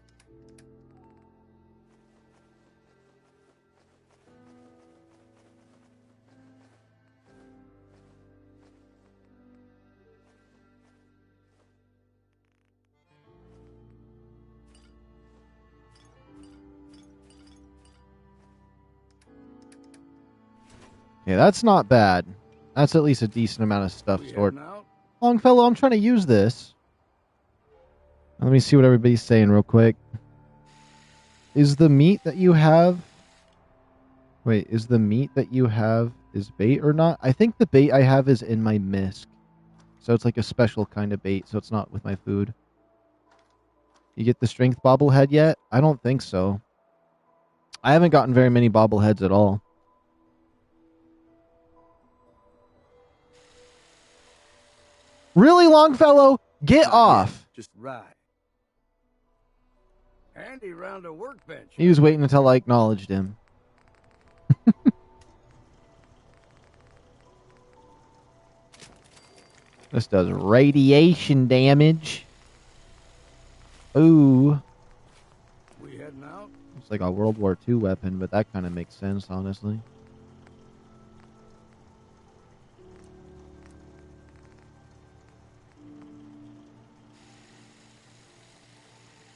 Okay, that's not bad. That's at least a decent amount of stuff stored. Longfellow, I'm trying to use this. Let me see what everybody's saying real quick. Is the meat that you have... Wait, is the meat that you have is bait or not? I think the bait I have is in my misc. So it's like a special kind of bait, so it's not with my food. You get the strength bobblehead yet? I don't think so. I haven't gotten very many bobbleheads at all. Really, Longfellow? Get off! Just right. Handy round a workbench. He was waiting until I acknowledged him. This does radiation damage. Ooh. We heading out? It's like a World War II weapon, but that kind of makes sense, honestly.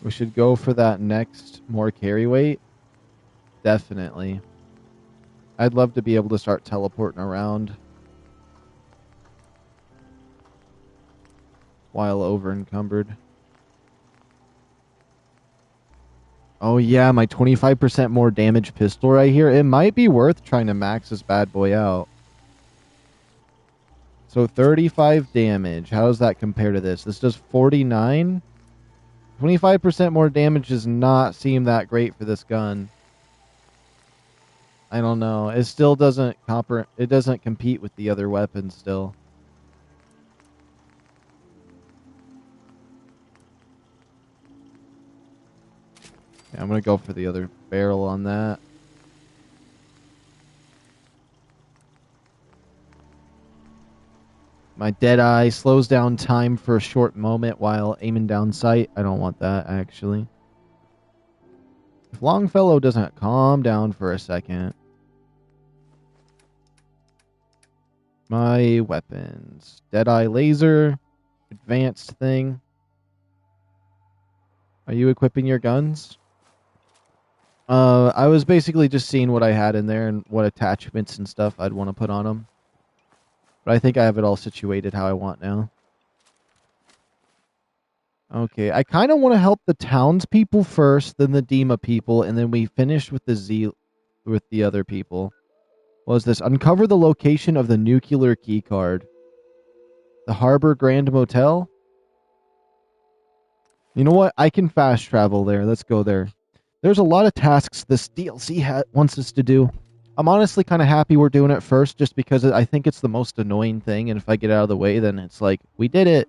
We should go for that next more carry weight. Definitely. I'd love to be able to start teleporting around while over encumbered. Oh yeah, my 25% more damage pistol right here. It might be worth trying to max this bad boy out. So 35 damage. How does that compare to this? This does 49. 25% more damage does not seem that great for this gun. I don't know. It still doesn't compete with the other weapons still. Yeah, I'm going to go for the other barrel on that. My Deadeye slows down time for a short moment while aiming down sight. I don't want that, actually. If Longfellow doesn't calm down for a second. My weapons. Deadeye laser. Advanced thing. Are you equipping your guns? I was basically just seeing what I had in there and what attachments and stuff I'd want to put on them. But I think I have it all situated how I want now. Okay, I kind of want to help the townspeople first, then the Dima people, and then we finish with the other people. What was this? Uncover the location of the nuclear key card. The Harbor Grand Motel? You know what? I can fast travel there. Let's go there. There's a lot of tasks this DLC wants us to do. I'm honestly kind of happy we're doing it first just because I think it's the most annoying thing, and if I get out of the way, then it's like, we did it.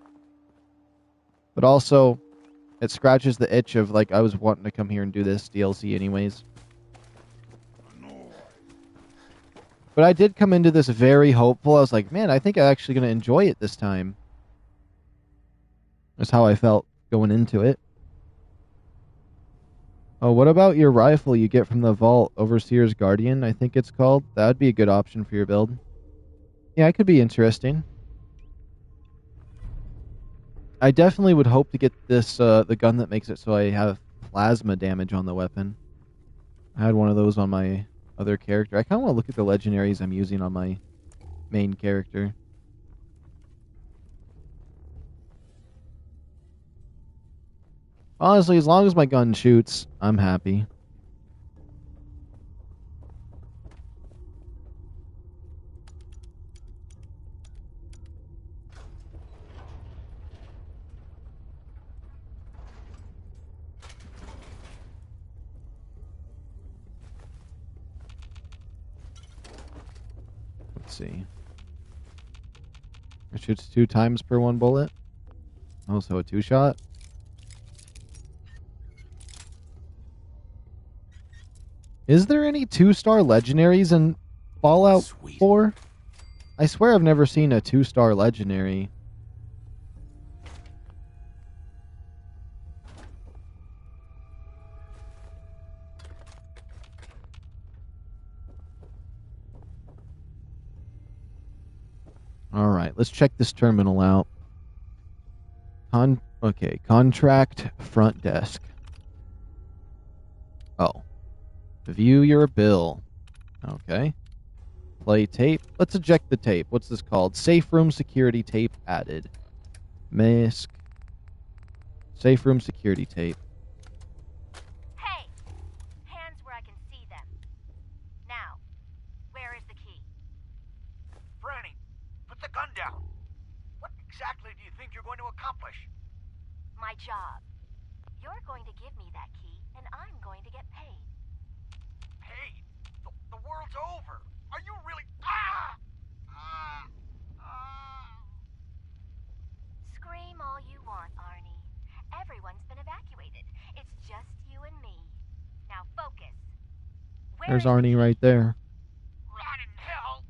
But also, it scratches the itch of, like, I was wanting to come here and do this DLC anyways. But I did come into this very hopeful. I was like, man, I think I'm actually going to enjoy it this time. That's how I felt going into it. Oh, what about your rifle you get from the vault? Overseer's Guardian, I think it's called. That would be a good option for your build. Yeah, it could be interesting. I definitely would hope to get this, the gun that makes it so I have plasma damage on the weapon. I had one of those on my other character. I kind of want to look at the legendaries I'm using on my main character. Honestly, as long as my gun shoots, I'm happy. Let's see. It shoots 2 times per 1 bullet. Oh, so a 2-shot. Is there any 2-star legendaries in Fallout 4? I swear I've never seen a 2-star legendary. Alright, let's check this terminal out. Okay, contract front desk. Oh. View your bill. Okay. Play tape. Let's eject the tape. What's this called? Safe room security tape added. Mask. Safe room security tape. Hey! Hands where I can see them. Now, where is the key? Franny, put the gun down. What exactly do you think you're going to accomplish? My job. You're going to give me that key, and I'm going to get paid. Paid? The world's over. Are you really... Ah! Scream all you want, Arnie. Everyone's been evacuated. It's just you and me. Now focus. There's Arnie right there. Rot in hell!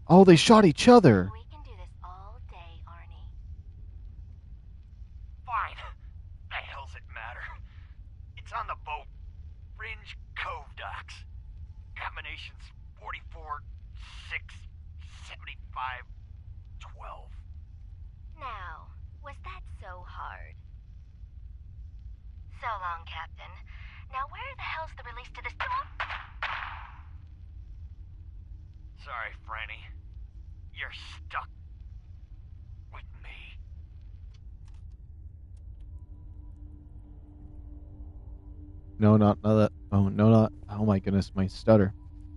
Oh, they shot each other. We can do this all day, Arnie. Fine. The hell's it matter? It's on the boat. Fringe Cove docks. Combinations 44, 6, 75, 12. Now, was that so hard? So long, Captain. Now where the hell's the release to this... Sorry, Franny. You're stuck with me. No, not that. Oh, no, not. Oh my goodness, my stutter.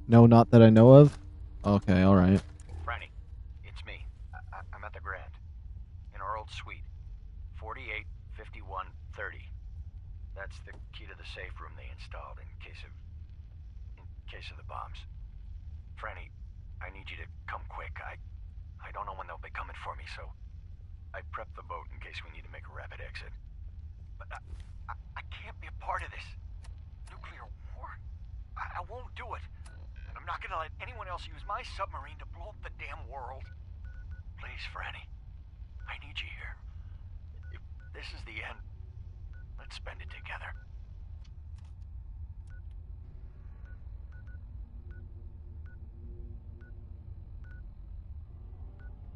No, not that I know of. Okay, all right. Franny, it's me. I'm at the Grand. In our old suite. 485130. That's the key to the safe room they installed in case of the bombs. Franny, I need you to come quick. I don't know when they'll be coming for me, so I prepped the boat in case we need to make a rapid exit. But I can't be a part of this. Nuclear war? I won't do it. And I'm not gonna let anyone else use my submarine to blow up the damn world. Please, Franny. I need you here. If this is the end, let's spend it together.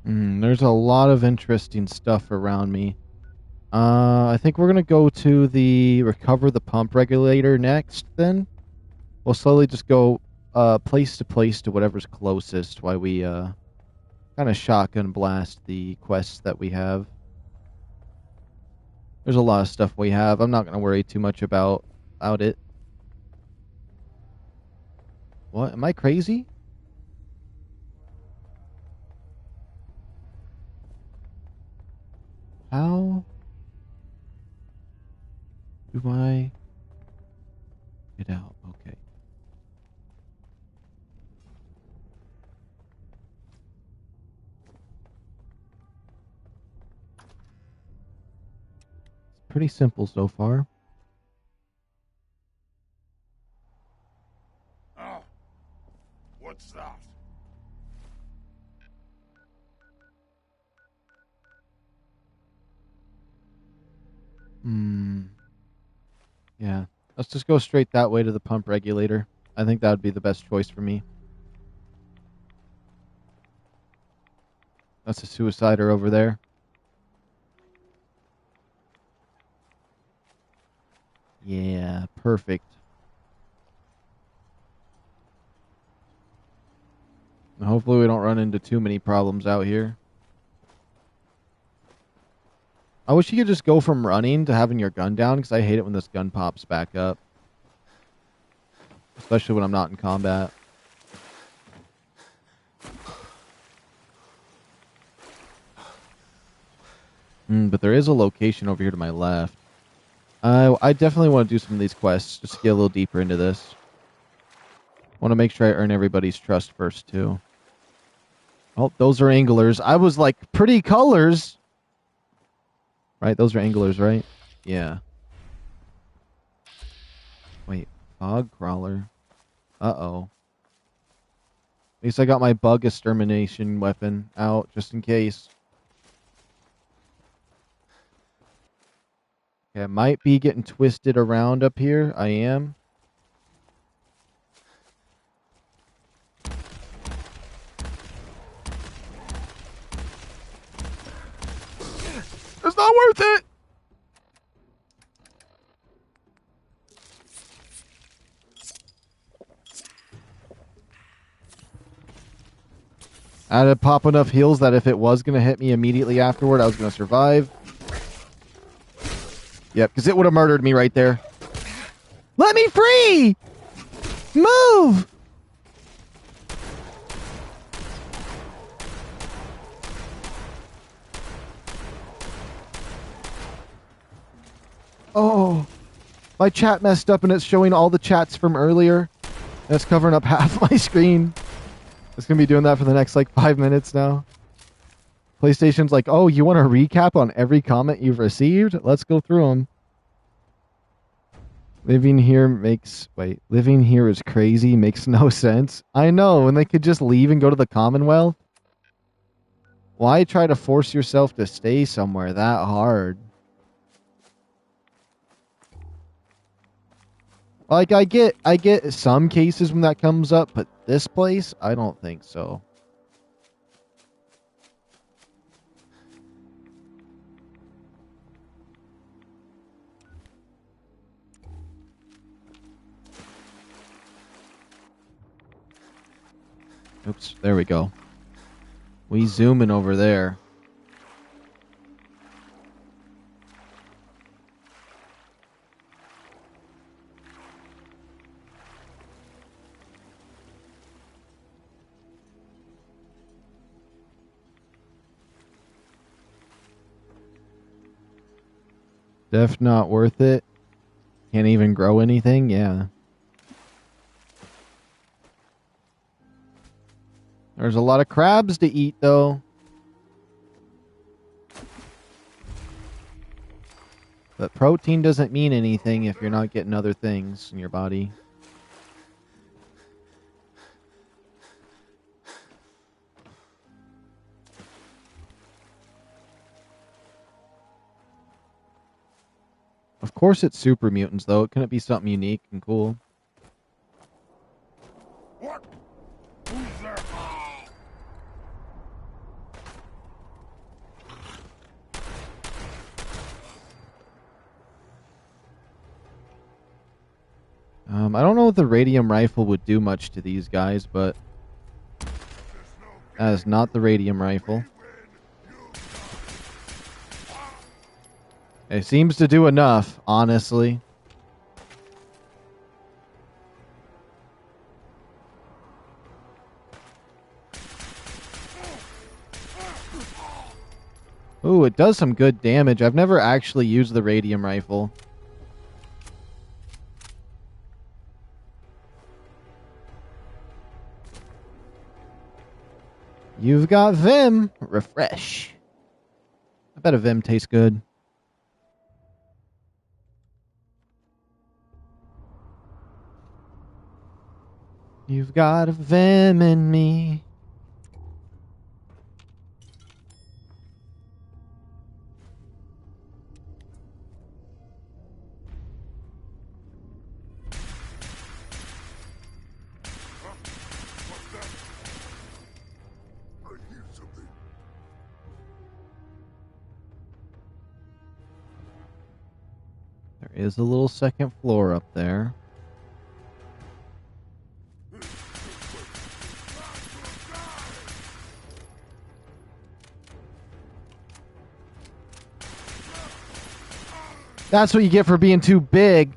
There's a lot of interesting stuff around me. I think we're going to go to the recover the pump regulator next, then. We'll slowly just go place to place to whatever's closest while we kind of shotgun blast the quests that we have. There's a lot of stuff we have. I'm not going to worry too much about it. What? Am I crazy? How? Do I get out? Okay. It's pretty simple so far. Oh, what's that? Yeah. Let's just go straight that way to the pump regulator. I think that would be the best choice for me. That's a suicider over there. Yeah, perfect. And hopefully we don't run into too many problems out here. I wish you could just go from running to having your gun down, because I hate it when this gun pops back up. Especially when I'm not in combat. But there is a location over here to my left. I definitely want to do some of these quests, just to get a little deeper into this. I want to make sure I earn everybody's trust first, too. Oh, those are anglers. I was like, pretty colors! Right, those are anglers, right? Yeah. Wait, fog crawler. Uh-oh. At least I got my bug extermination weapon out, just in case. Okay, I might be getting twisted around up here. I am. It's not worth it! I had to pop enough heals that if it was going to hit me immediately afterward, I was going to survive. Yep, because it would have murdered me right there. Let me free! Move! Oh, my chat messed up and it's showing all the chats from earlier. And it's covering up half my screen. It's going to be doing that for the next, like, 5 minutes now. PlayStation's like, oh, you want a recap on every comment you've received? Let's go through them. Living here is crazy, makes no sense. I know, and they could just leave and go to the Commonwealth. Why try to force yourself to stay somewhere that hard? Like, I get some cases when that comes up, but this place, I don't think so. Oops, there we go. We zooming over there. Def not worth it. Can't even grow anything, yeah. There's a lot of crabs to eat, though. But protein doesn't mean anything if you're not getting other things in your body. Of course it's super mutants, though. Couldn't it be something unique and cool? What? Who's there? I don't know if the radium rifle would do much to these guys, but that is not the radium rifle. It seems to do enough, honestly. Ooh, it does some good damage. I've never actually used the radium rifle. You've got Vim. Refresh. I bet a Vim tastes good. You've got a Vim in me. There is a little second floor up there. That's what you get for being too big.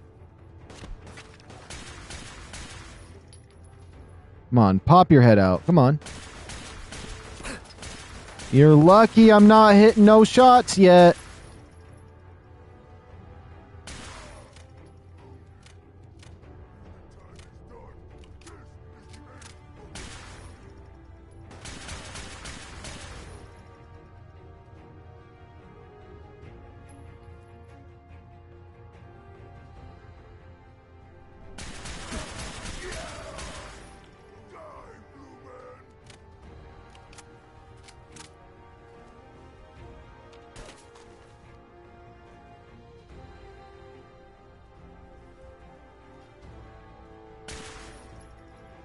Come on, pop your head out. Come on. You're lucky I'm not hitting no shots yet.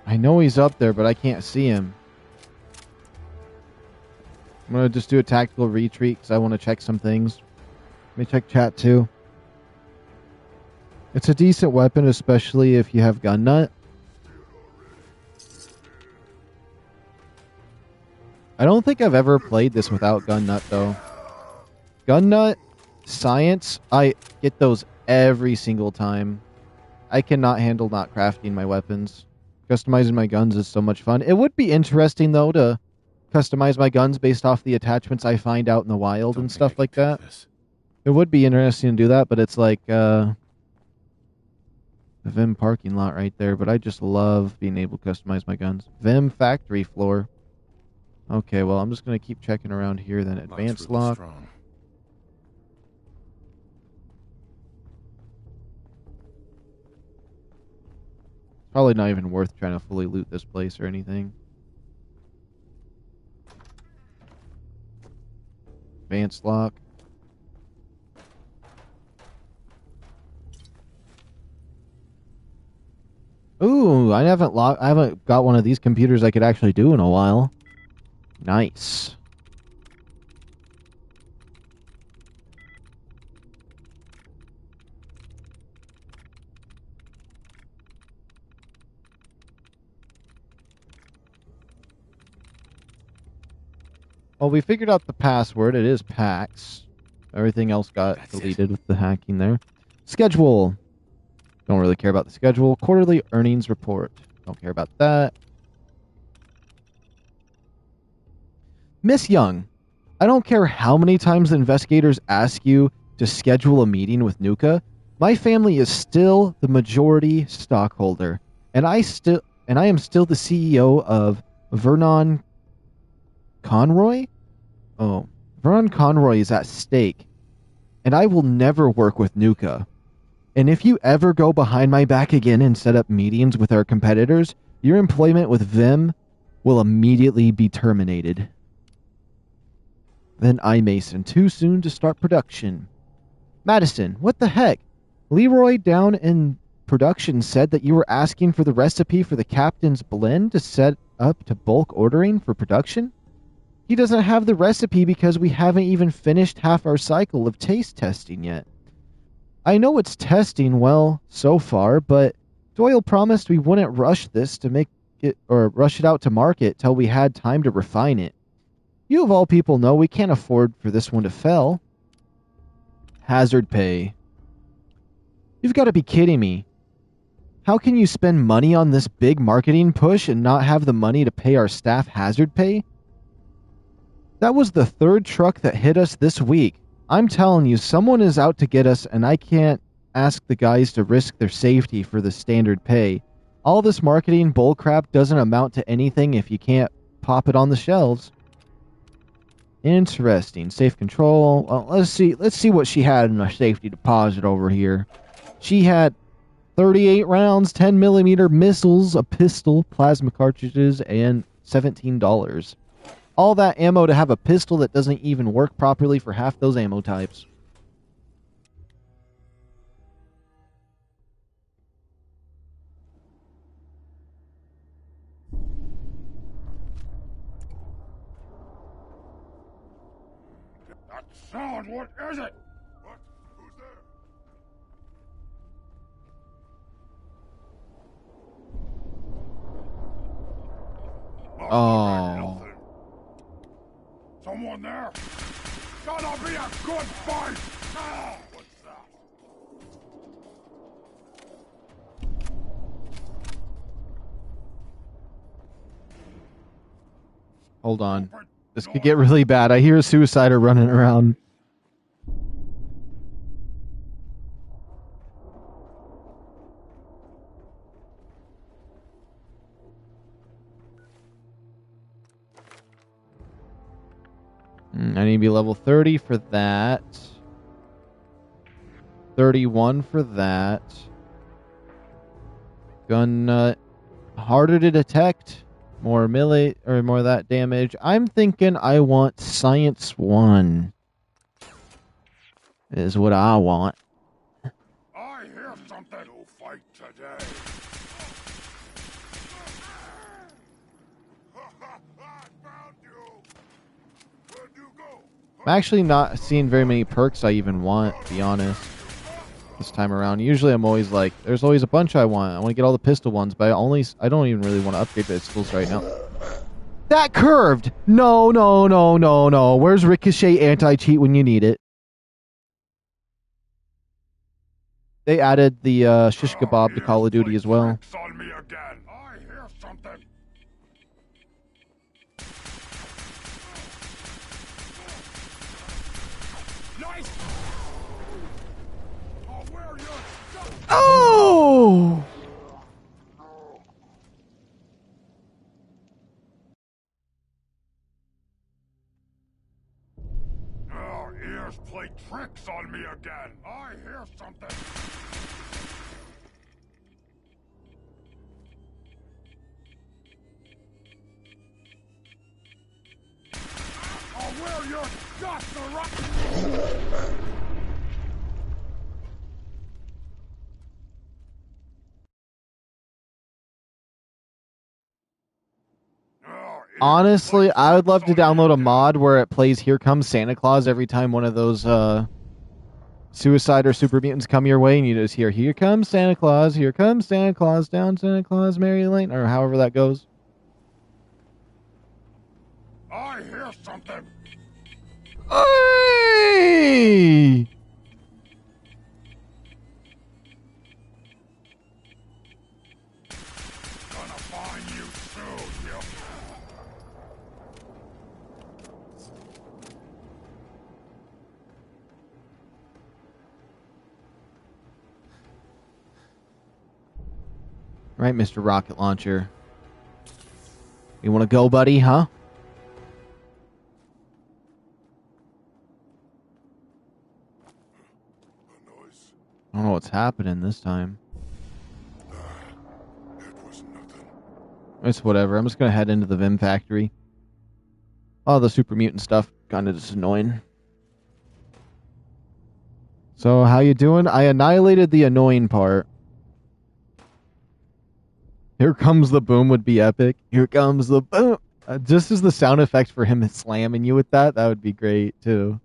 I know he's up there, but I can't see him. I'm going to just do a tactical retreat because I want to check some things. Let me check chat too. It's a decent weapon, especially if you have gun nut. I don't think I've ever played this without gun nut though. Gun nut, science, I get those every single time. I cannot handle not crafting my weapons. Customizing my guns is so much fun. It would be interesting though to customize my guns based off the attachments I find out in the wild and stuff like that. It would be interesting to do that, but it's like the Vim parking lot right there. But I just love being able to customize my guns. Vim factory floor. Okay, well, I'm just going to keep checking around here then. Advanced lock. Strong. Probably not even worth trying to fully loot this place or anything. Advanced lock. Ooh, I haven't got one of these computers I could actually do in a while. Nice. Well, we figured out the password. It is PAX. Everything else got deleted with the hacking there. Schedule. Don't really care about the schedule. Quarterly earnings report. Don't care about that. Miss Young, I don't care how many times the investigators ask you to schedule a meeting with Nuka. My family is still the majority stockholder, and I am still the CEO of Vernon Conroy? Oh, Vernon Conroy is at stake, and I will never work with Nuka. And if you ever go behind my back again and set up meetings with our competitors, your employment with Vim will immediately be terminated. Then iMason, too soon to start production. Madison, what the heck? Leroy down in production said that you were asking for the recipe for the captain's blend to set up to bulk ordering for production? He doesn't have the recipe because we haven't even finished half our cycle of taste testing yet. I know it's testing well so far, but Doyle promised we wouldn't rush this to make it or rush it out to market till we had time to refine it. You of all people know we can't afford for this one to fail. Hazard pay. You've got to be kidding me. How can you spend money on this big marketing push and not have the money to pay our staff hazard pay? That was the third truck that hit us this week. I'm telling you, someone is out to get us, and I can't ask the guys to risk their safety for the standard pay. All this marketing bullcrap doesn't amount to anything if you can't pop it on the shelves. Interesting. Safe control. Well, let's see what she had in a safety deposit over here. She had 38 rounds, 10mm missiles, a pistol, plasma cartridges, and $17. All that ammo to have a pistol that doesn't even work properly for half those ammo types. That sound, what is it? What? Who's there? Oh. Someone there? Gonna be a good fight! Ah, what's that? Hold on. This could get really bad. I hear a suicider running around. I need to be level 30 for that. 31 for that. Gun nut. Harder to detect. More melee, or more of that damage. I'm thinking I want Science 1. Is what I want. I hear something to fight today. I'm actually not seeing very many perks I even want, to be honest. This time around. Usually I'm always like, there's always a bunch I want. I want to get all the pistol ones, but I don't even really want to upgrade pistols right now. That curved! No, no, no, no, no. Where's Ricochet anti-cheat when you need it? They added the shish kebab to Call of Duty as well. On me again. I hear something. Nice. Oh, where you? Oh! Your ears play tricks on me again. I hear something. I'll wear your guts around. Honestly, I would love to download a mod where it plays Here Comes Santa Claus every time one of those suicide or super mutants come your way, and you just hear, here comes Santa Claus, down Santa Claus, Mary Lane, or however that goes. I hear something. Hey! Gonna find you soon, you. Right, Mr. Rocket Launcher. You want to go, buddy, huh? I don't know what's happening this time. It's whatever. I'm just going to head into the Vim factory. All the super mutant stuff kind of just annoying. So, how you doing? I annihilated the annoying part. Here comes the boom would be epic. Here comes the boom. Just as the sound effect for him slamming you with that would be great, too.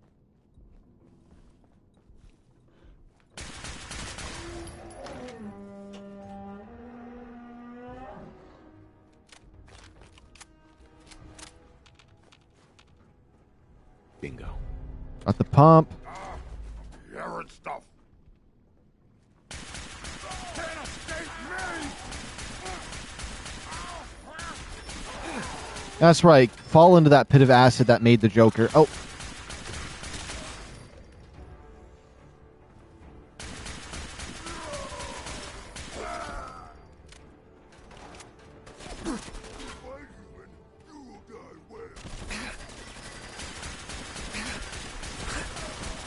Bingo. Got the pump. Errant stuff. Can't escape me! That's right. Fall into that pit of acid that made the Joker. Oh.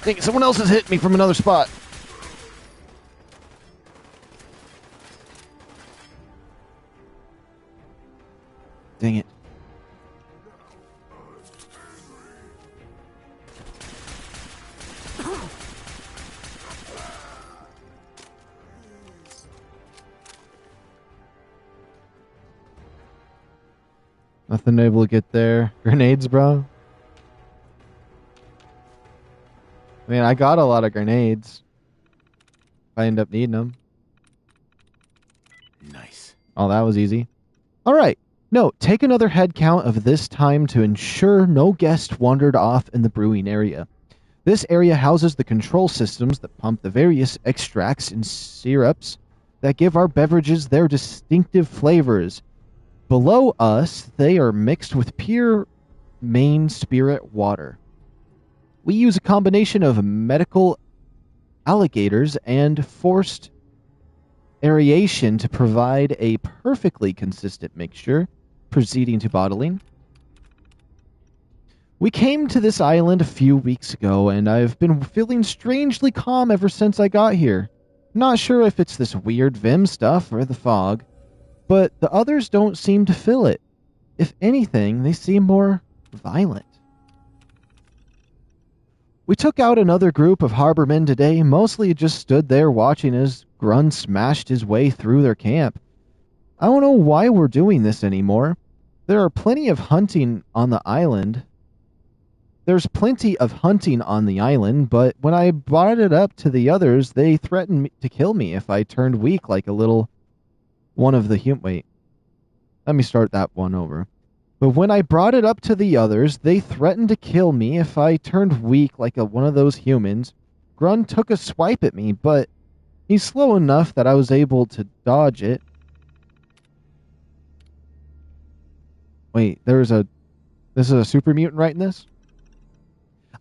Dang it, someone else has hit me from another spot. Dang it. Nothing able to get there. Grenades, bro. I mean, I got a lot of grenades. If I end up needing them. Nice. Oh, that was easy. All right. Note, take another head count of this time to ensure no guest wandered off in the brewing area. This area houses the control systems that pump the various extracts and syrups that give our beverages their distinctive flavors. Below us, they are mixed with pure main spirit water. We use a combination of medical alligators and forced aeration to provide a perfectly consistent mixture, proceeding to bottling. We came to this island a few weeks ago, and I've been feeling strangely calm ever since I got here. Not sure if it's this weird Vim stuff or the fog, but the others don't seem to feel it. If anything, they seem more violent. We took out another group of harbormen today, mostly just stood there watching as Grun smashed his way through their camp. I don't know why we're doing this anymore. There are plenty of hunting on the island. There's plenty of hunting on the island, but when I brought it up to the others, they threatened to kill me if I turned weak like a little one of the Wait. Let me start that one over. But when I brought it up to the others, they threatened to kill me if I turned weak like one of those humans. Grun took a swipe at me, but he's slow enough that I was able to dodge it. Wait, this is a super mutant writing this?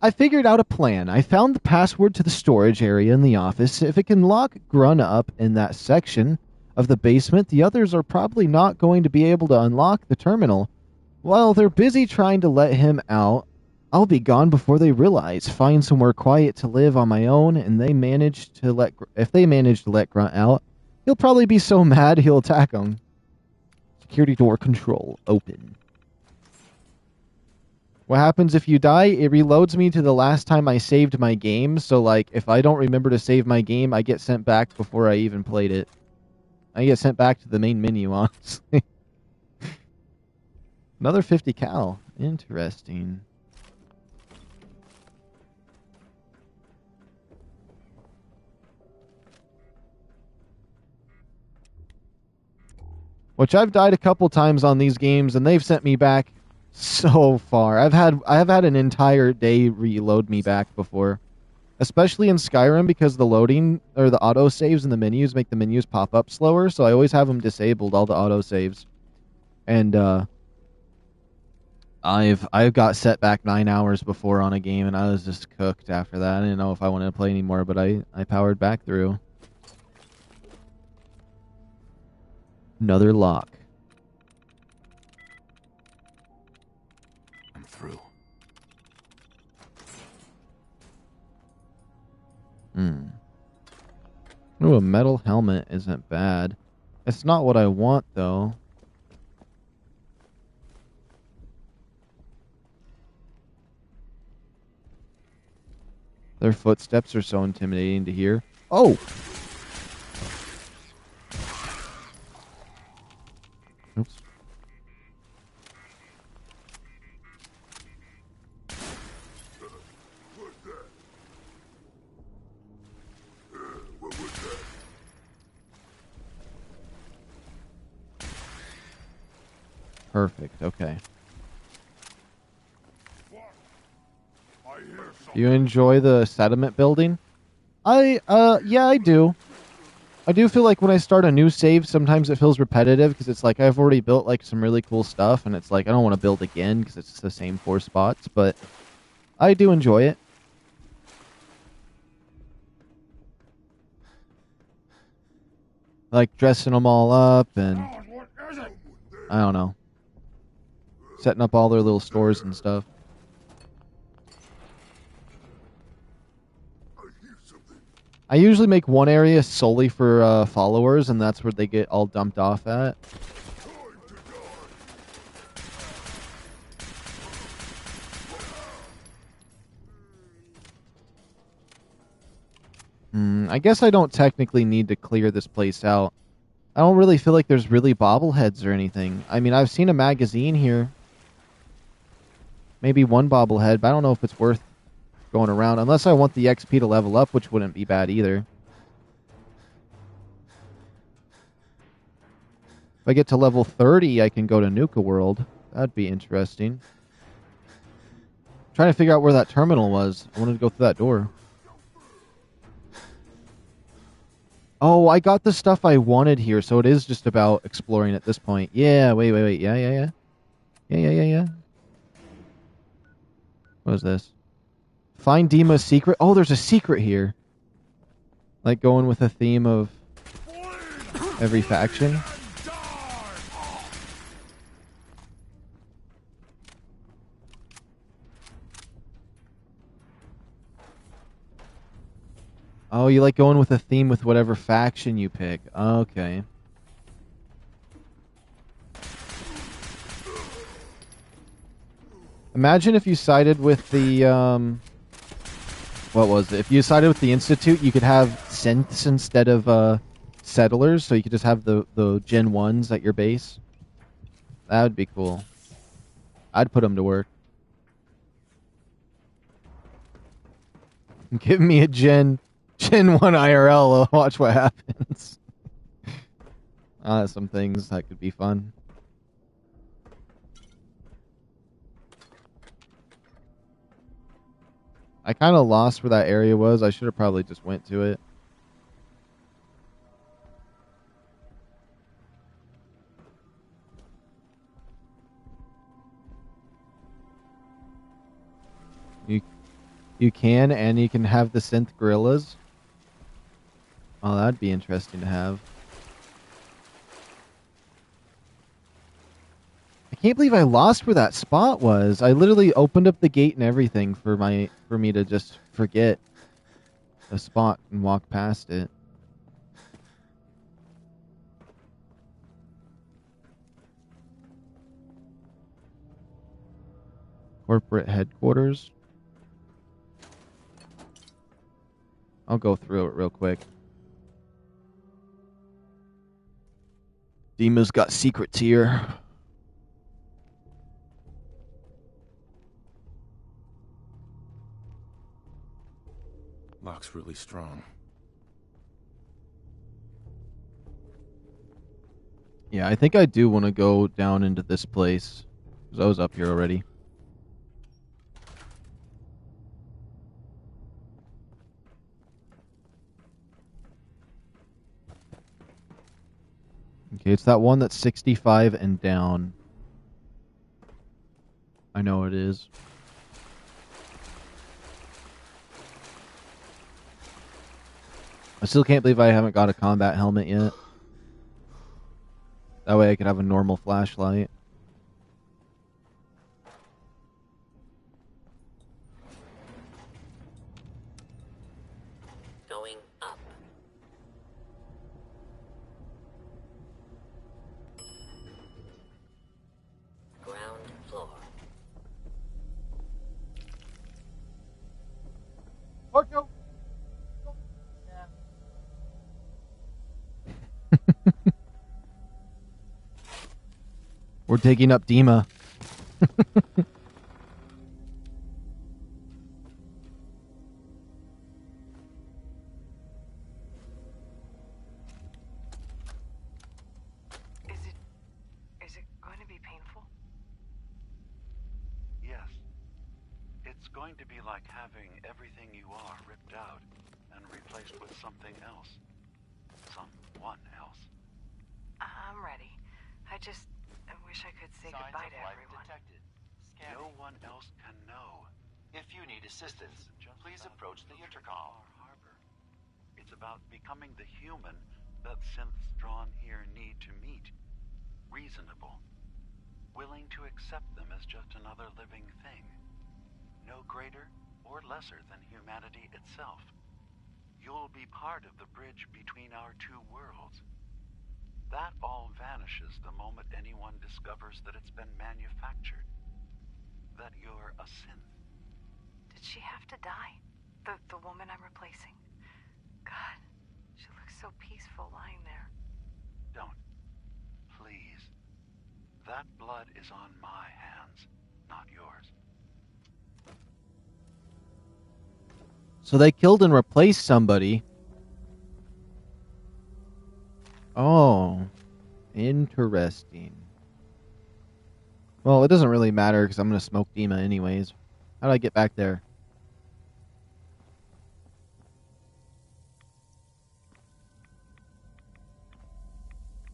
I figured out a plan. I found the password to the storage area in the office. If it can lock Grun up in that section of the basement, the others are probably not going to be able to unlock the terminal. While they're busy trying to let him out, I'll be gone before they realize. Find somewhere quiet to live on my own, and if they manage to let Grunt out, he'll probably be so mad he'll attack them. Security door control open. What happens if you die? It reloads me to the last time I saved my game, so like if I don't remember to save my game, I get sent back before I even played it. I get sent back to the main menu, honestly. Another 50 cal. Interesting. Which I've died a couple times on these games, and they've sent me back so far. I've had an entire day reload me back before. Especially in Skyrim, because the loading or the auto saves in the menus make the menus pop up slower, so I always have them disabled, all the auto saves. And I've got set back 9 hours before on a game, and I was just cooked after that. I didn't know if I wanted to play anymore, but I powered back through. Another lock. I'm through. Ooh, a metal helmet isn't bad. It's not what I want, though. Their footsteps are so intimidating to hear. Oh! Oops. Perfect, okay. You enjoy the sediment building? Yeah, I do. I do feel like when I start a new save, sometimes it feels repetitive because it's like I've already built like some really cool stuff, and it's like I don't want to build again because it's the same 4 spots, but I do enjoy it. Like dressing them all up and I don't know. Setting up all their little stores and stuff. I usually make one area solely for followers, and that's where they get all dumped off at. I guess I don't technically need to clear this place out. I don't really feel like there's really bobbleheads or anything. I mean, I've seen a magazine here. Maybe one bobblehead, but I don't know if it's worth going around. Unless I want the XP to level up, which wouldn't be bad either. If I get to level 30, I can go to Nuka World. That'd be interesting. Trying to figure out where that terminal was. I wanted to go through that door. Oh, I got the stuff I wanted here, so it is just about exploring at this point. Yeah, wait. Yeah. What is this? Find Dima's secret. Oh, there's a secret here. Like going with a theme of every faction. Oh, you like going with a theme with whatever faction you pick. Okay. Imagine if you sided with the, what was it? If you sided with the Institute, you could have synths instead of, settlers, so you could just have the Gen 1s at your base. That would be cool. I'd put them to work. Give me a Gen 1 IRL, I'll watch what happens. Some things that could be fun. I kind of lost where that area was. I should have probably just went to it. You can, and you can have the synth gorillas. Oh, that'd be interesting to have. I can't believe I lost where that spot was. I literally opened up the gate and everything for me to just forget a spot and walk past it. Corporate headquarters. I'll go through it real quick. Dima's got secrets here. Lock's really strong. Yeah, I think I do want to go down into this place, because I was up here already. Okay, it's that one that's 65 and down. I know it is. I still can't believe I haven't got a combat helmet yet. That way I could have a normal flashlight. Going up. Ground floor. Porto. We're digging up Dima. Is it going to be painful? Yes. It's going to be like having everything you are ripped out and replaced with something else. Someone else. I'm ready. I wish I could say goodbye to everyone. No one else can know. If you need assistance, please approach the intercom. FarHarbor. It's about becoming the human that synths drawn here need to meet. Reasonable. Willing to accept them as just another living thing. No greater or lesser than humanity itself. you'll be part of the bridge between our two worlds. That all vanishes the moment anyone discovers that it's been manufactured. That you're a synth. Did she have to die? The woman I'm replacing? God, she looks so peaceful lying there. Don't. Please. That blood is on my hands, not yours. So they killed and replaced somebody. Oh. Interesting. Well, it doesn't really matter because I'm going to smoke Dima anyways. How do I get back there?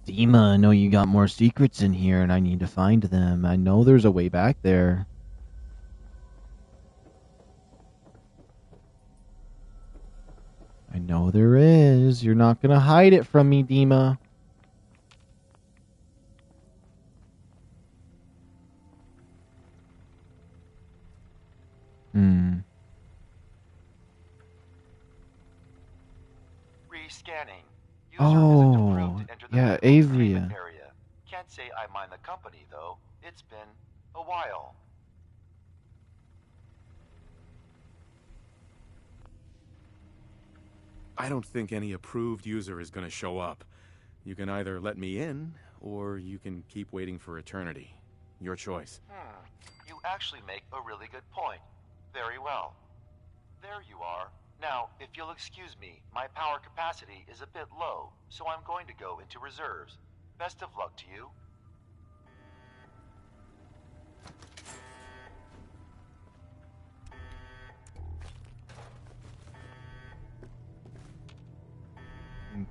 Dima, I know you got more secrets in here and I need to find them. I know there's a way back there. I know there is. You're not going to hide it from me, Dima. Rescanning. Oh, yeah, Avria. Area. Can't say I mind the company, though. It's been a while. I don't think any approved user is going to show up. You can either let me in, or you can keep waiting for eternity. Your choice. You actually make a really good point. Very well. There you are. Now, if you'll excuse me, my power capacity is a bit low, so I'm going to go into reserves. Best of luck to you.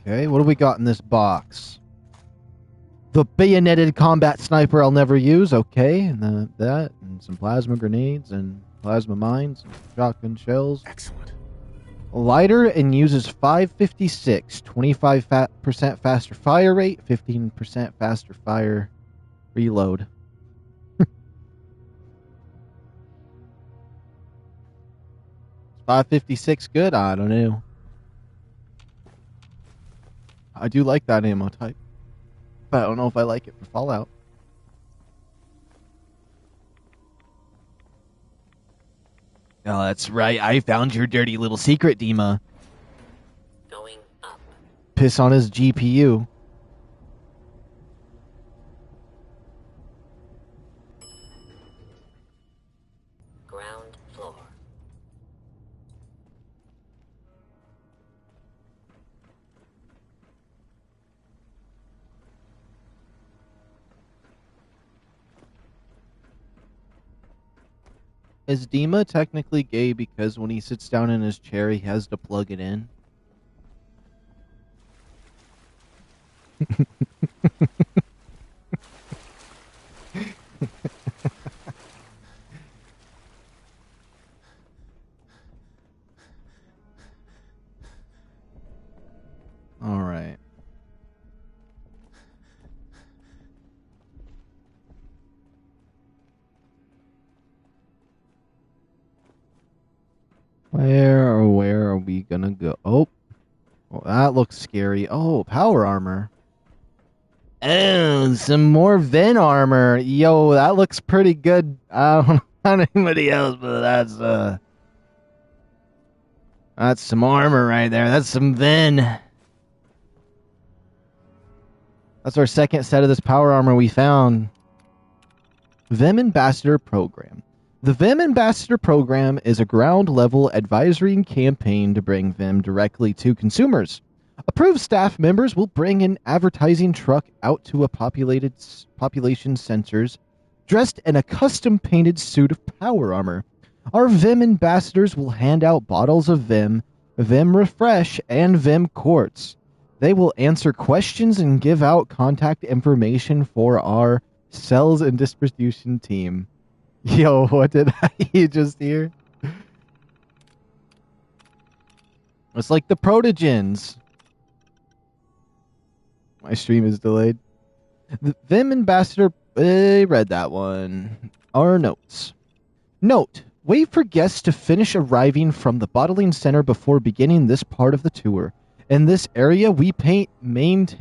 Okay, what do we got in this box? The bayoneted combat sniper I'll never use. Okay, and that, and some plasma grenades, and plasma mines, and shotgun shells. Excellent. Lighter and uses 556, 25% faster fire rate, 15% faster fire reload. 556 good? I don't know. I do like that ammo type, but I don't know if I like it for Fallout. Oh, that's right. I found your dirty little secret, Dima. Going up. Piss on his GPU. Ground floor. Is Dima technically gay because when he sits down in his chair, he has to plug it in? All right. Where are we gonna go? Oh, well, that looks scary. Oh, power armor. Oh, some more Ven armor. Yo, that looks pretty good. I don't know about anybody else, but that's some armor right there. That's some Ven. That's our second set of this power armor we found. Vem Ambassador Program. The Vem Ambassador Program is a ground-level advisory campaign to bring Vem directly to consumers. Approved staff members will bring an advertising truck out to a population sensors dressed in a custom-painted suit of power armor. Our Vem ambassadors will hand out bottles of Vem, Vem Refresh, and Vem Quartz. They will answer questions and give out contact information for our sales and distribution team. Yo, what did I just hear? It's like the Protogens. My stream is delayed. The Vim Ambassador... I read that one. Our notes. Note, Wait for guests to finish arriving from the bottling center before beginning this part of the tour. In this area, we paint and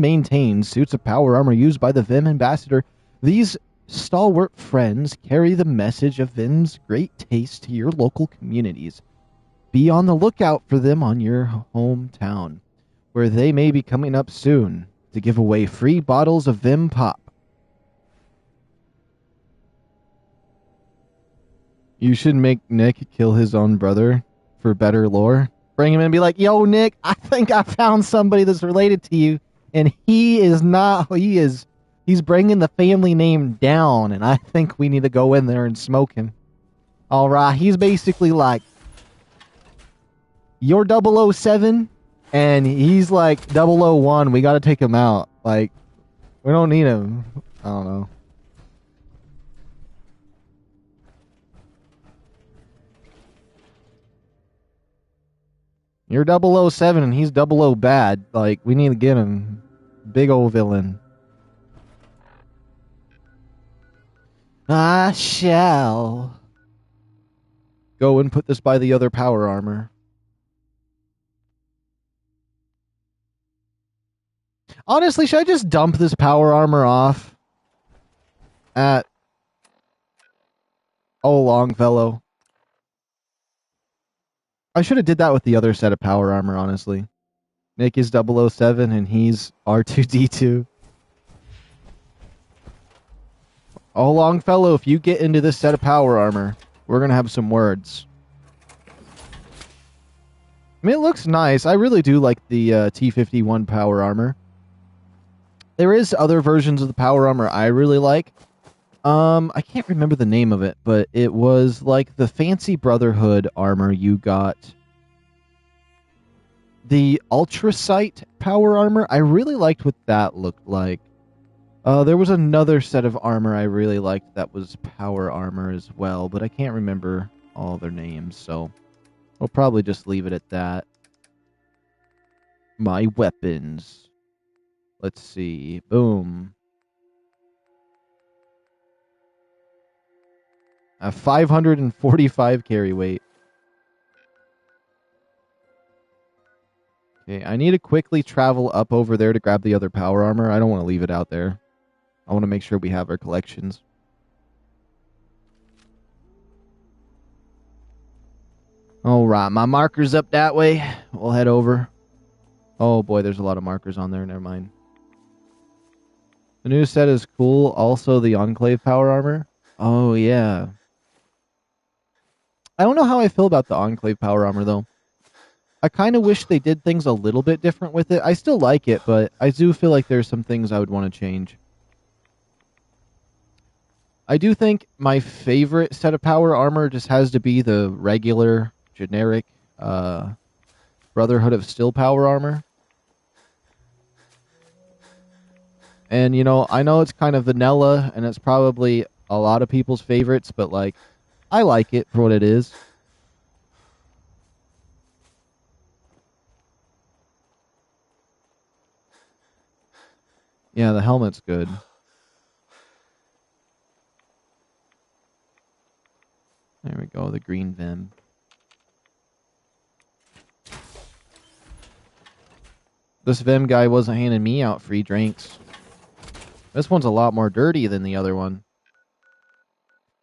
maintain suits of power armor used by the Vim ambassador. These stalwart friends carry the message of Vim's great taste to your local communities. Be on the lookout for them on your hometown, where they may be coming up soon to give away free bottles of Vim Pop. You should make Nick kill his own brother for better lore. Bring him in and be like, yo, Nick, I think I found somebody that's related to you, and he's bringing the family name down, and I think we need to go in there and smoke him. All right, he's basically like, you're 007, and he's like 001. We got to take him out. Like, we don't need him. I don't know. You're 007 and he's 00 bad. Like, we need to get him. Big old villain. I shall go and put this by the other power armor. Honestly, should I just dump this power armor off at Longfellow? I should have did that with the other set of power armor, honestly. Nick is 007 and he's R2-D2. Longfellow, if you get into this set of power armor, we're going to have some words. I mean, it looks nice. I really do like the T-51 power armor. There is other versions of the power armor I really like. I can't remember the name of it, but it was like the Fancy Brotherhood armor you got. The Ultrasight power armor, I really liked what that looked like. There was another set of armor I really liked that was power armor as well, but I can't remember all their names, so we'll probably just leave it at that. My weapons. Let's see. Boom. A 545 carry weight. Okay, I need to quickly travel up over there to grab the other power armor. I don't want to leave it out there. I want to make sure we have our collections. Alright, my marker's up that way. We'll head over. Oh boy, there's a lot of markers on there. Never mind. The new set is cool. Also, the Enclave power armor. Oh, yeah. I don't know how I feel about the Enclave power armor, though. I kind of wish they did things a little bit different with it. I still like it, but I do feel like there's some things I would want to change. I do think my favorite set of power armor just has to be the regular, generic Brotherhood of Steel power armor. And, you know, I know it's kind of vanilla, and it's probably a lot of people's favorites, but, like, I like it for what it is. Yeah, the helmet's good. There we go, the green Vim. This Vim guy wasn't handing me out free drinks. This one's a lot more dirty than the other one.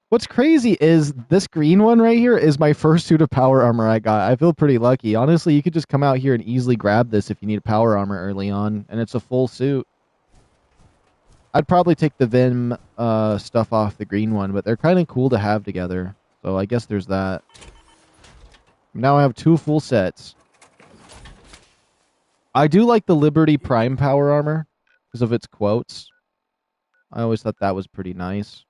What's crazy is this green one right here is my first suit of power armor I got. I feel pretty lucky. Honestly, you could just come out here and easily grab this if you need power armor early on, and it's a full suit. I'd probably take the Vim stuff off the green one, but they're kind of cool to have together. So I guess there's that. Now I have 2 full sets. I do like the Liberty Prime power armor because of its quotes. I always thought that was pretty nice.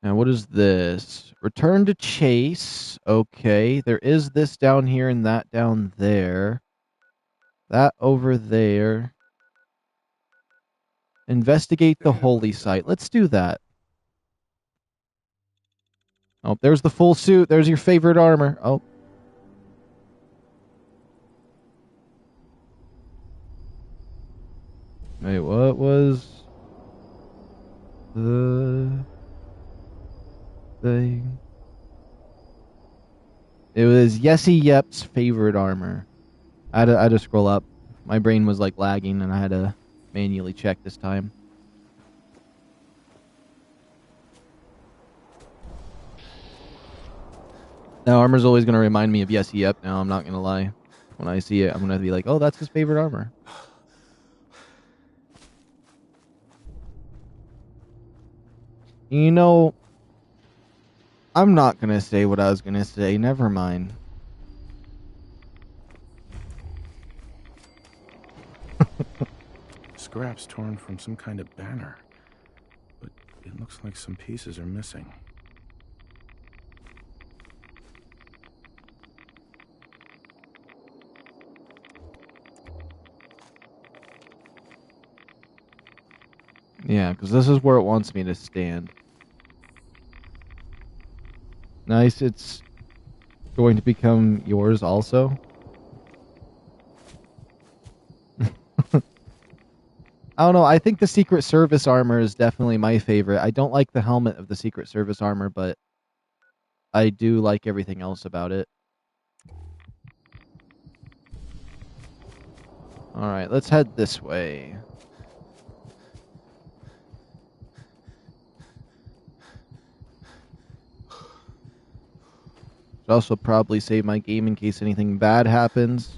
Now, what is this? Return to Chase. Okay, there is this down here and that down there. That over there. Investigate the holy site. Let's do that. Oh, there's the full suit. There's your favorite armor. Oh. Wait, what was... the thing. It was Yesy Yep's favorite armor. I had to scroll up. My brain was like lagging and I had to manually check this time. Now armor's always going to remind me of Yesy Yep now, I'm not going to lie. When I see it, I'm going to be like, oh, that's his favorite armor. You know, I'm not going to say what I was going to say. Never mind. Scraps torn from some kind of banner. But it looks like some pieces are missing. Yeah, because this is where it wants me to stand. Nice, it's going to become yours also. I don't know, I think the Secret Service armor is definitely my favorite. I don't like the helmet of the Secret Service armor, but I do like everything else about it. Alright, let's head this way. Should also probably save my game in case anything bad happens.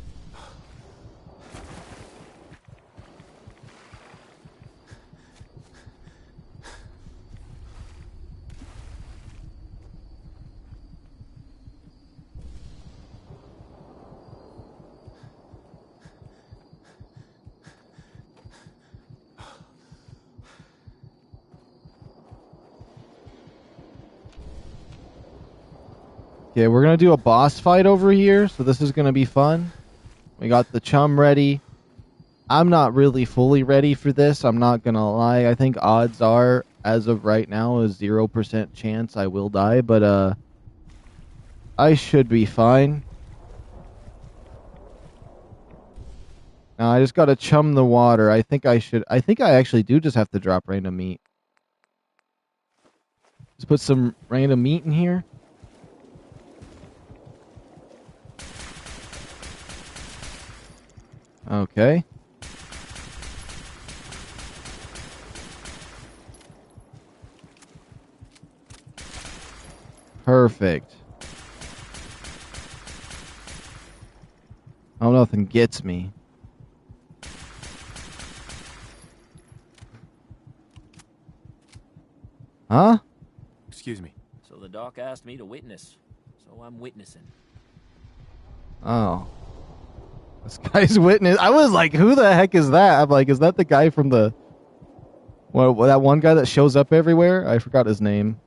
Okay, we're going to do a boss fight over here, so this is going to be fun. We got the chum ready. I'm not really fully ready for this, I'm not going to lie. I think odds are, as of right now, a 0% chance I will die, but I should be fine. Now, I just got to chum the water. I think I actually do just have to drop random meat. Let's put some random meat in here. Okay. Perfect. Oh, nothing gets me. Huh? Excuse me. So the doc asked me to witness, so I'm witnessing. Oh. This guy's witness. I was like, who the heck is that? I'm like, is that the guy from the... Well, that one guy that shows up everywhere? I forgot his name.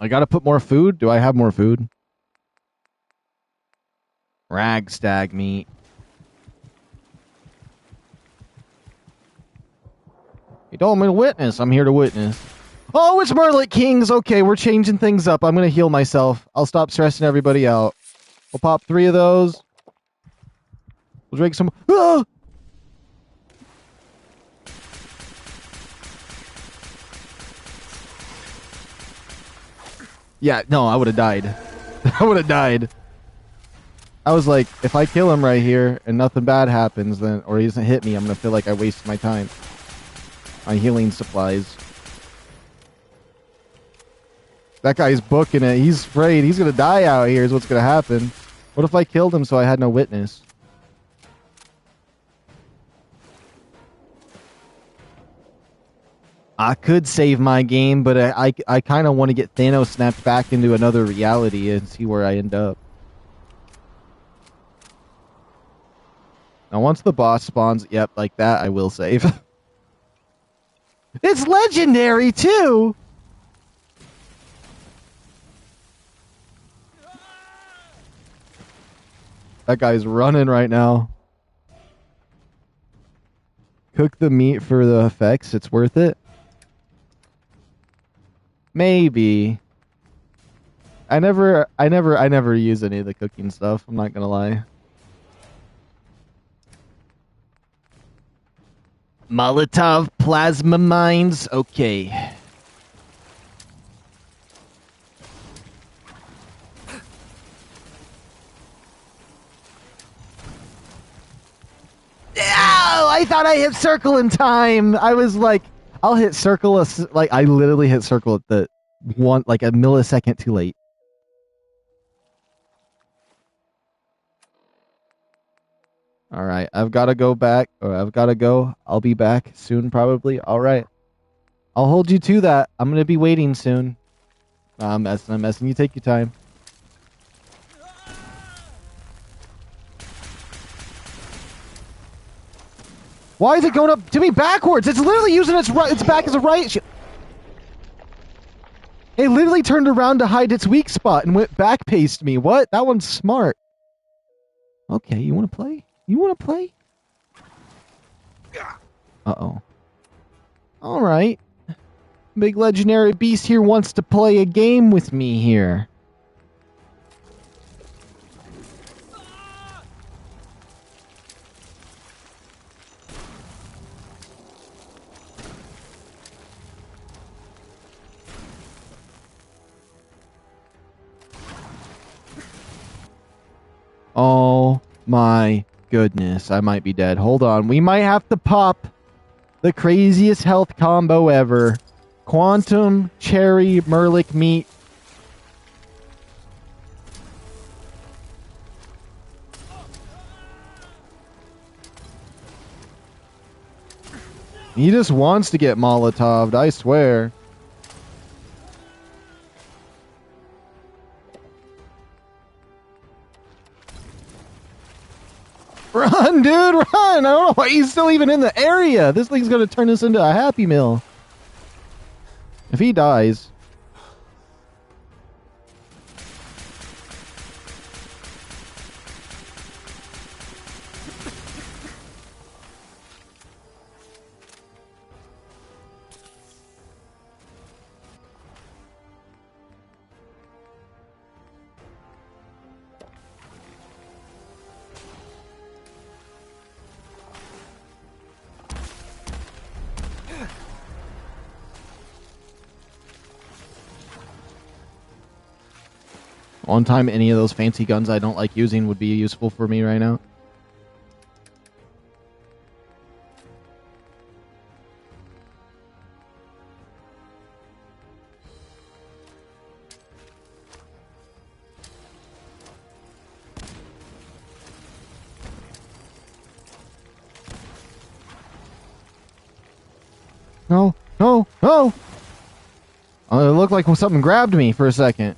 I gotta put more food? Do I have more food? Ragstag meat. You told me to witness. I'm here to witness. Oh, it's Merlit Kings. Okay, we're changing things up. I'm going to heal myself. I'll stop stressing everybody out. We'll pop 3 of those. We'll drink some... Ah! Yeah, no, I would have died. I would have died. I was like, if I kill him right here and nothing bad happens, then, or he doesn't hit me, I'm going to feel like I wasted my time. My healing supplies. That guy's booking it. He's afraid. He's going to die out here is what's going to happen. What if I killed him so I had no witness? I could save my game, but I kind of want to get Thanos snapped back into another reality and see where I end up. Now, once the boss spawns, yep, like that, I will save. It's legendary, too! That guy's running right now. Cook the meat for the effects. It's worth it. Maybe. I never use any of the cooking stuff. I'm not gonna lie. Molotov plasma mines. Okay. Ow! I thought I hit circle in time. I was like, I'll hit circle. Like I literally hit circle at the one, like a millisecond too late. All right, I've got to go back, or I've got to go. I'll be back soon, probably. All right, I'll hold you to that. I'm gonna be waiting soon. I'm messing. You take your time. Why is it going up to me backwards? It's literally using its back as a right. It literally turned around to hide its weak spot and went back paced me. What? That one's smart. Okay, you want to play? You want to play? Uh-oh. All right. Big legendary beast here wants to play a game with me here. Oh my goodness, I might be dead. Hold on, we might have to pop the craziest health combo ever. Quantum, cherry, Merlic meat. He just wants to get Molotov'd, I swear. Run, dude, run! I don't know why he's still even in the area. This thing's gonna turn us into a Happy Meal. If he dies. One time any of those fancy guns I don't like using would be useful for me right now. No, no, no! It looked like something grabbed me for a second.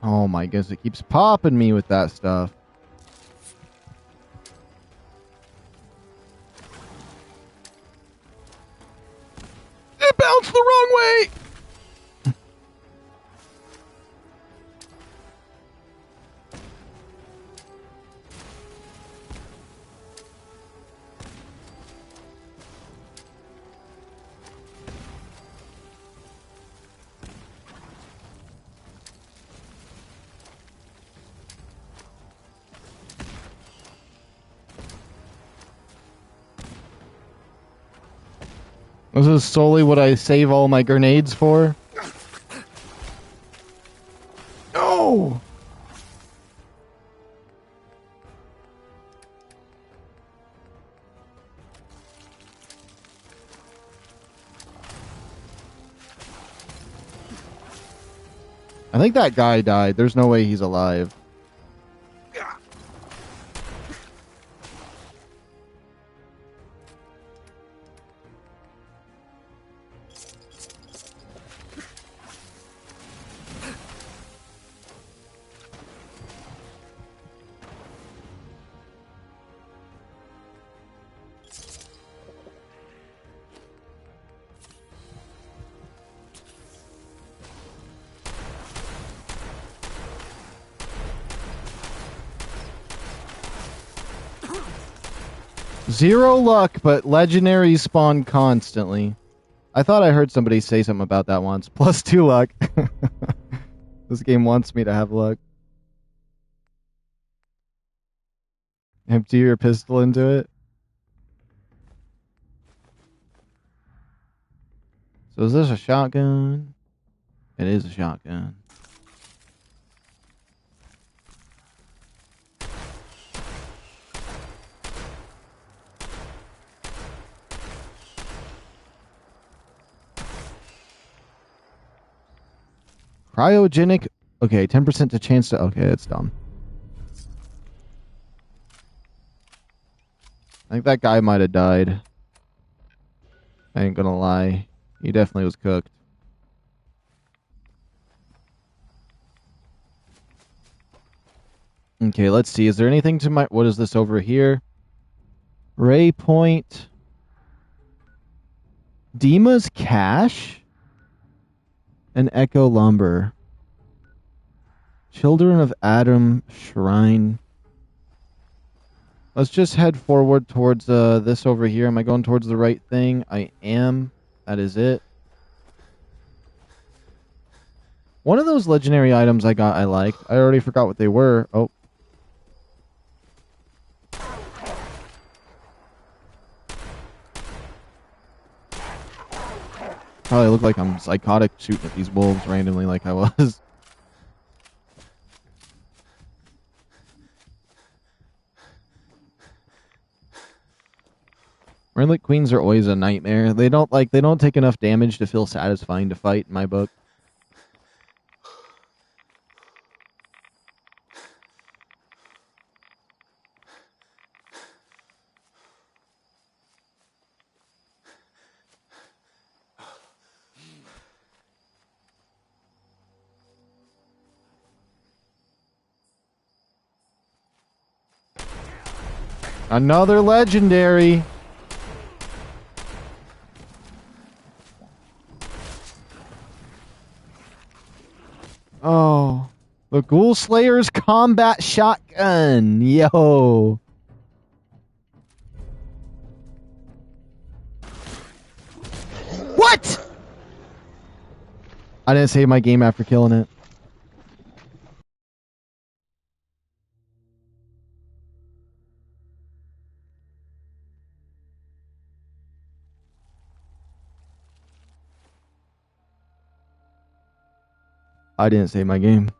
Oh my goodness, it keeps popping me with that stuff. It bounced the wrong way! This is solely what I save all my grenades for. No! I think that guy died. There's no way he's alive. 0 luck, but legendaries spawn constantly. I thought I heard somebody say something about that once. +2 luck. This game wants me to have luck. Empty your pistol into it. So is this a shotgun? It is a shotgun. Cryogenic. Okay, 10% to chance to. Okay, it's dumb. I think that guy might have died. I ain't gonna lie. He definitely was cooked. Okay, let's see. Is there anything to my... What is this over here? Ray Point. Dima's Cache? And Echo Lumber. Children of Adam Shrine. Let's just head forward towards this over here. Am I going towards the right thing? I am. That is it. One of those legendary items I got I liked. I already forgot what they were. Oh. Probably look like I'm psychotic shooting at these wolves randomly like I was. Renlick Queens are always a nightmare. They don't take enough damage to feel satisfying to fight in my book. Another legendary. Oh, the Ghoul Slayer's combat shotgun. Yo. What? I didn't save my game after killing it. I didn't save my game.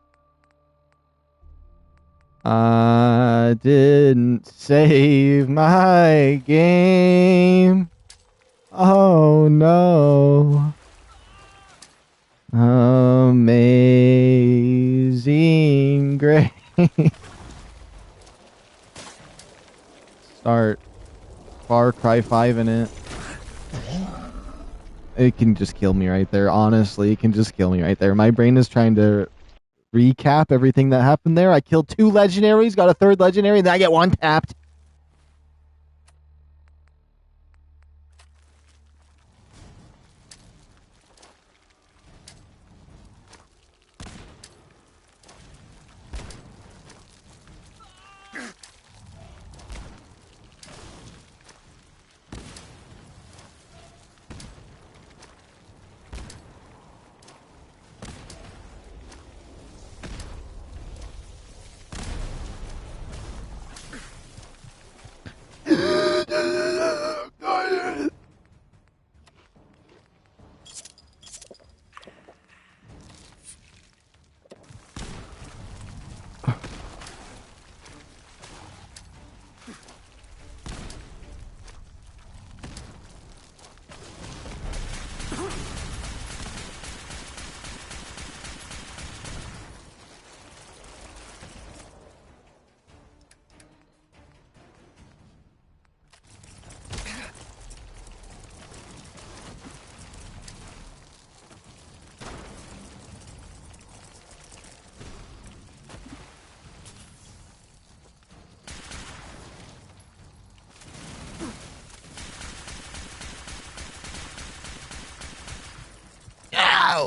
I didn't save my game. Oh no. Amazing grace. Start Far Cry 5 in it. It can just kill me right there. Honestly, it can just kill me right there. My brain is trying to recap everything that happened there. I killed 2 legendaries, got a 3rd legendary, and then I get 1 tapped.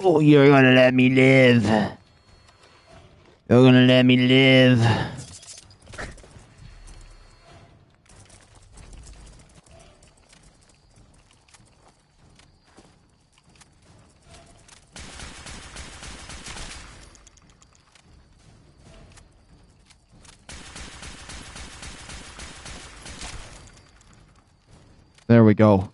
Oh, you're gonna let me live. You're gonna let me live. There we go.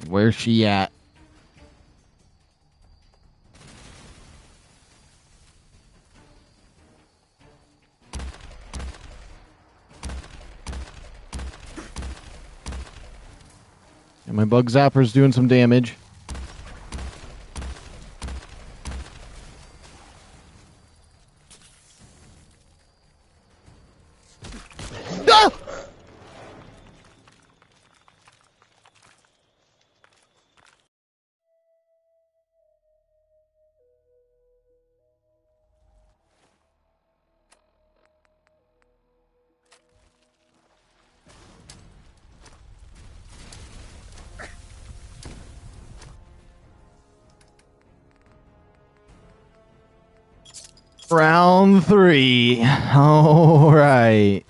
Where's she at? And my bug zapper's doing some damage. Ah! Round 3. All right.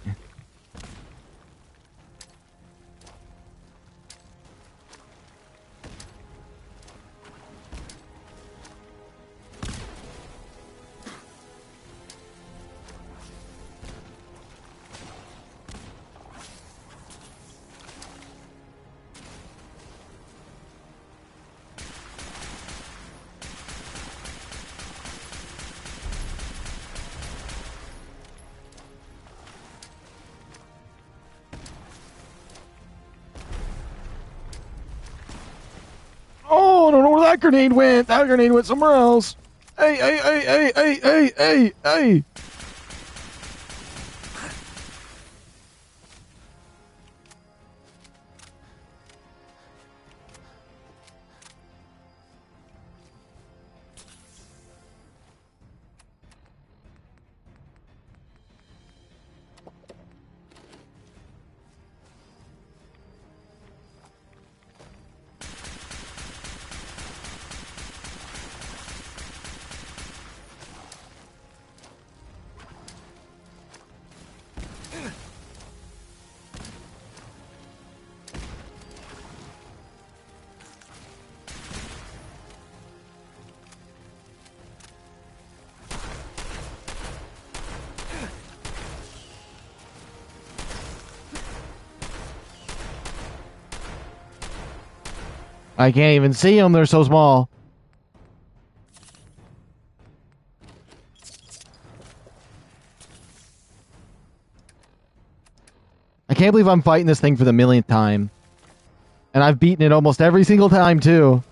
Oh, I don't know where that grenade went. That grenade went somewhere else. Hey, hey, hey, hey, hey, hey, hey, hey. I can't even see them. They're so small. I can't believe I'm fighting this thing for the millionth time. And I've beaten it almost every single time, too.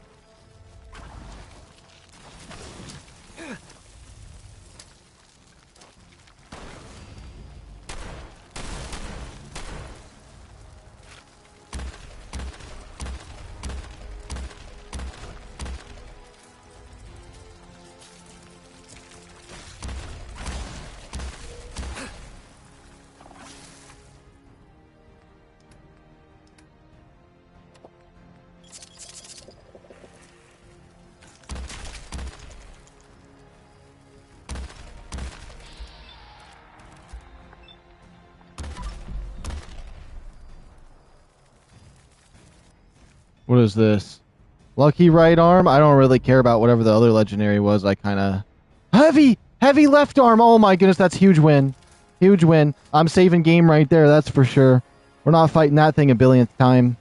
What is this? Lucky right arm? I don't really care about whatever the other legendary was. I kind of... Heavy left arm! Oh my goodness, that's huge win. Huge win. I'm saving game right there, that's for sure. We're not fighting that thing a billionth time.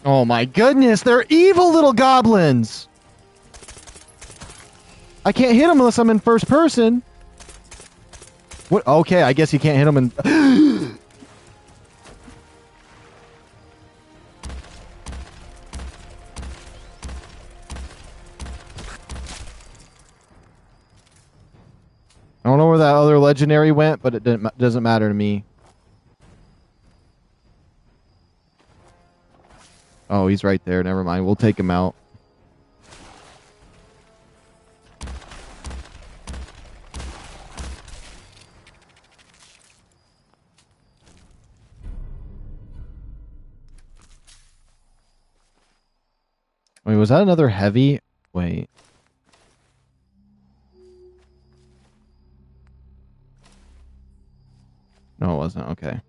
Oh my goodness, they're evil little goblins! I can't hit them unless I'm in first person. What? Okay, I guess you can't hit them in... I don't know where that other legendary went, but it doesn't matter to me. Oh, he's right there. Never mind. We'll take him out. Wait, was that another heavy? Wait. No, it wasn't. Okay.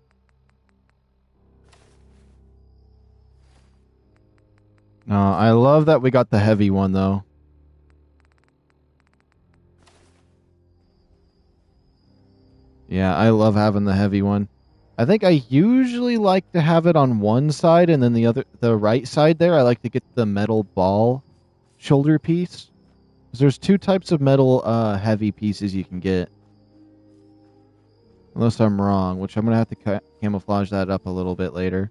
No, I love that we got the heavy one, though. Yeah, I love having the heavy one. I think I usually like to have it on one side, and then the right side there, I like to get the metal ball shoulder piece. 'Cause there's two types of metal heavy pieces you can get. Unless I'm wrong, which I'm going to have to camouflage that up a little bit later.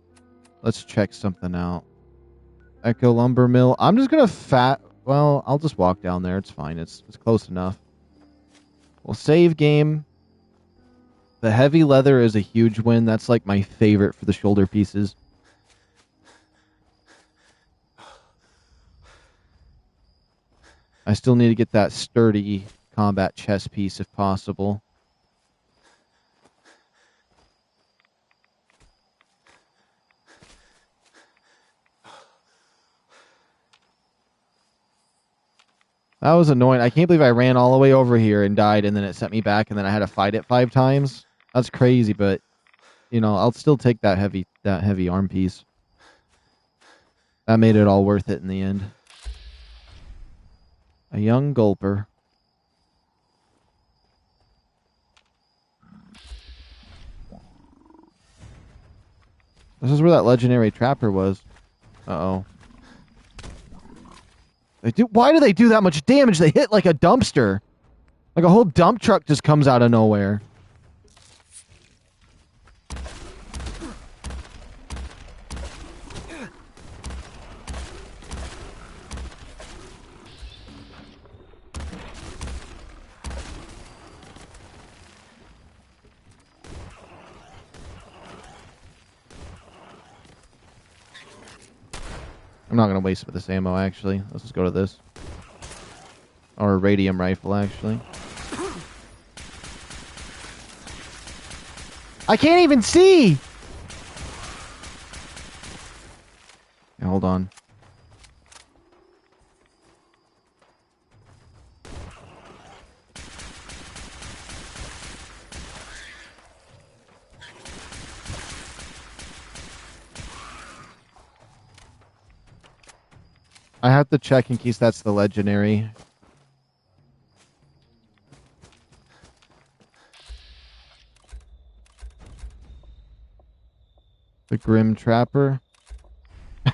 Let's check something out. Echo Lumber Mill. I'm just going to well, I'll just walk down there. It's fine. It's close enough. We'll save game. The heavy leather is a huge win. That's like my favorite for the shoulder pieces. I still need to get that sturdy combat chest piece if possible. That was annoying. I can't believe I ran all the way over here and died, and then it sent me back, and then I had to fight it 5 times. That's crazy, but you know, I'll still take that heavy arm piece. That made it all worth it in the end. A young gulper. This is where that legendary trapper was. Uh-oh. Why do they do that much damage? They hit like a dumpster. Like a whole dump truck just comes out of nowhere. I'm not going to waste it with this ammo, actually. Let's just go to this. Or a radium rifle, actually. I can't even see! Yeah, hold on. I have to check in case that's the legendary. The Grim Trapper.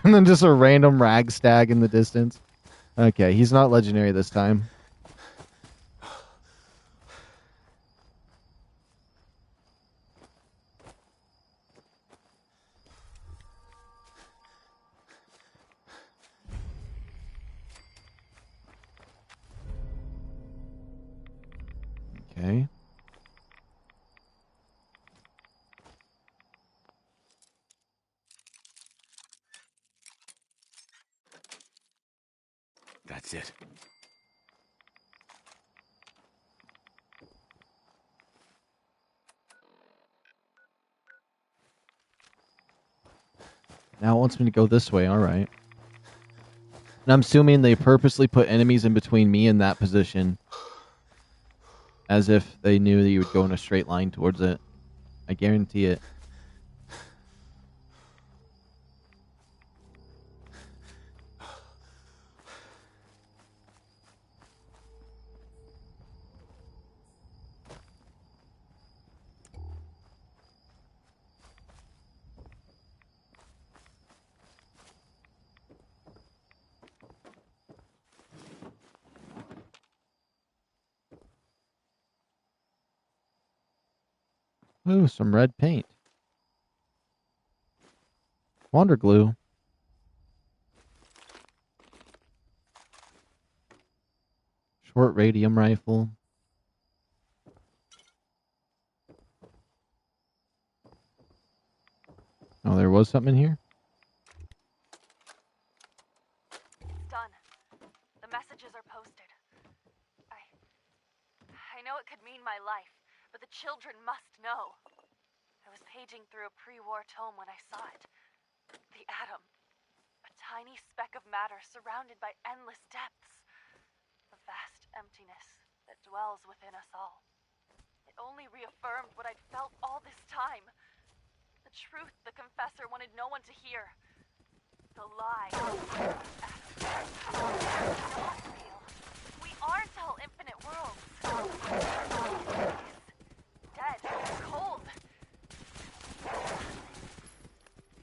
And then just a random rag stag in the distance. Okay, he's not legendary this time. Okay. That's it. Now it wants me to go this way, alright. And I'm assuming they purposely put enemies in between me and that position. As if they knew that you would go in a straight line towards it. I guarantee it. Ooh, some red paint. Wander glue. Short radium rifle. Oh, there was something in here? Done. The messages are posted. I know it could mean my life, but the children must know. I was paging through a pre-war tome when I saw it. The Atom. A tiny speck of matter surrounded by endless depths. The vast emptiness that dwells within us all. It only reaffirmed what I'd felt all this time. The truth the confessor wanted no one to hear. The lie. Not real. We aren't all infinite worlds. Dead. Cold.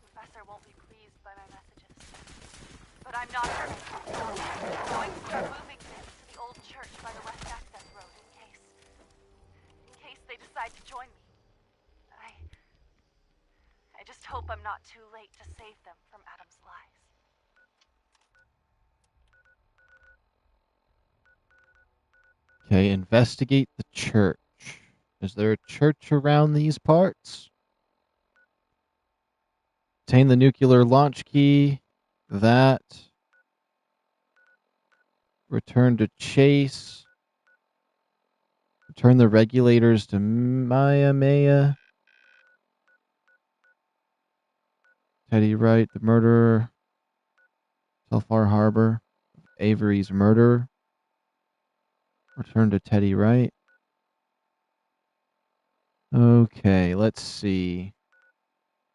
Professor won't be pleased by my messages. But I'm not hurting. I'm going to start moving things to the old church by the west access road in case they decide to join me. I just hope I'm not too late to save them from Adam's lies. Okay, investigate the church. Is there a church around these parts? Obtain the nuclear launch key. That. Return to Chase. Return the regulators to Maya. Teddy Wright, the murderer. Tell FarHarbor. Avery's murder. Return to Teddy Wright. Okay, let's see.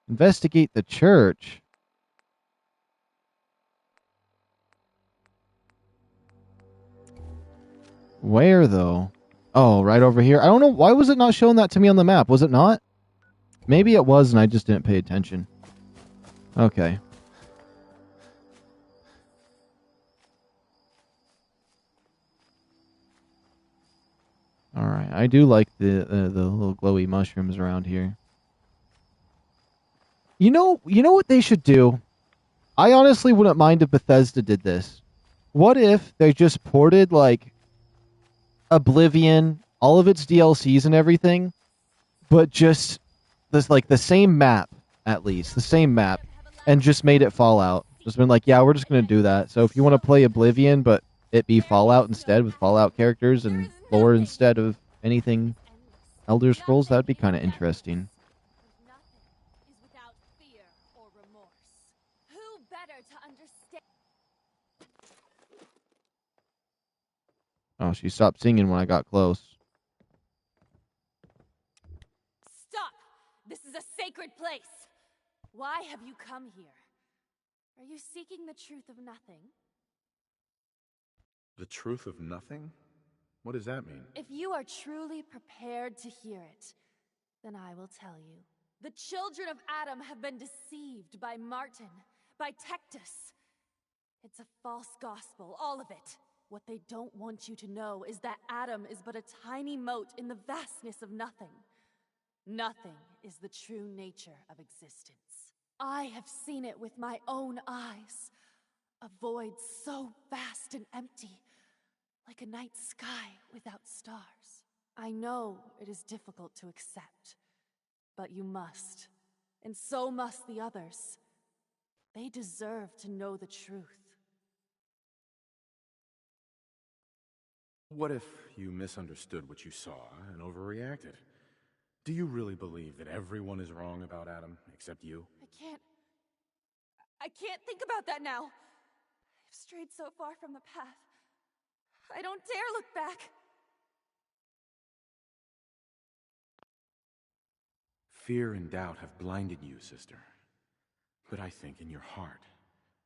Investigate the church. Where, though? Oh, right over here. I don't know. Why was it not showing that to me on the map? Was it not? Maybe it was and I just didn't pay attention. Okay. Alright. I do like the little glowy mushrooms around here. You know what they should do? I honestly wouldn't mind if Bethesda did this. What if they just ported, like, Oblivion, all of its DLCs and everything, but just this, like, the same map, at least, the same map, and just made it Fallout. Just been like, yeah, we're just going to do that. So if you want to play Oblivion, but it be Fallout instead, with Fallout characters and lore instead of anything Elder Scrolls, that'd be kind of interesting. Oh, she stopped singing when I got close. Stop! This is a sacred place! Why have you come here? Are you seeking the truth of nothing? The truth of nothing? What does that mean? If you are truly prepared to hear it, then I will tell you. The children of Adam have been deceived by Martin, by Tectus. It's a false gospel, all of it. What they don't want you to know is that Adam is but a tiny mote in the vastness of nothing. Nothing is the true nature of existence. I have seen it with my own eyes. A void so vast and empty, like a night sky without stars. I know it is difficult to accept, but you must, and so must the others. They deserve to know the truth. What if you misunderstood what you saw and overreacted? Do you really believe that everyone is wrong about Adam, except you? I can't think about that now. I've strayed so far from the path. I don't dare look back. Fear and doubt have blinded you, sister. But I think in your heart,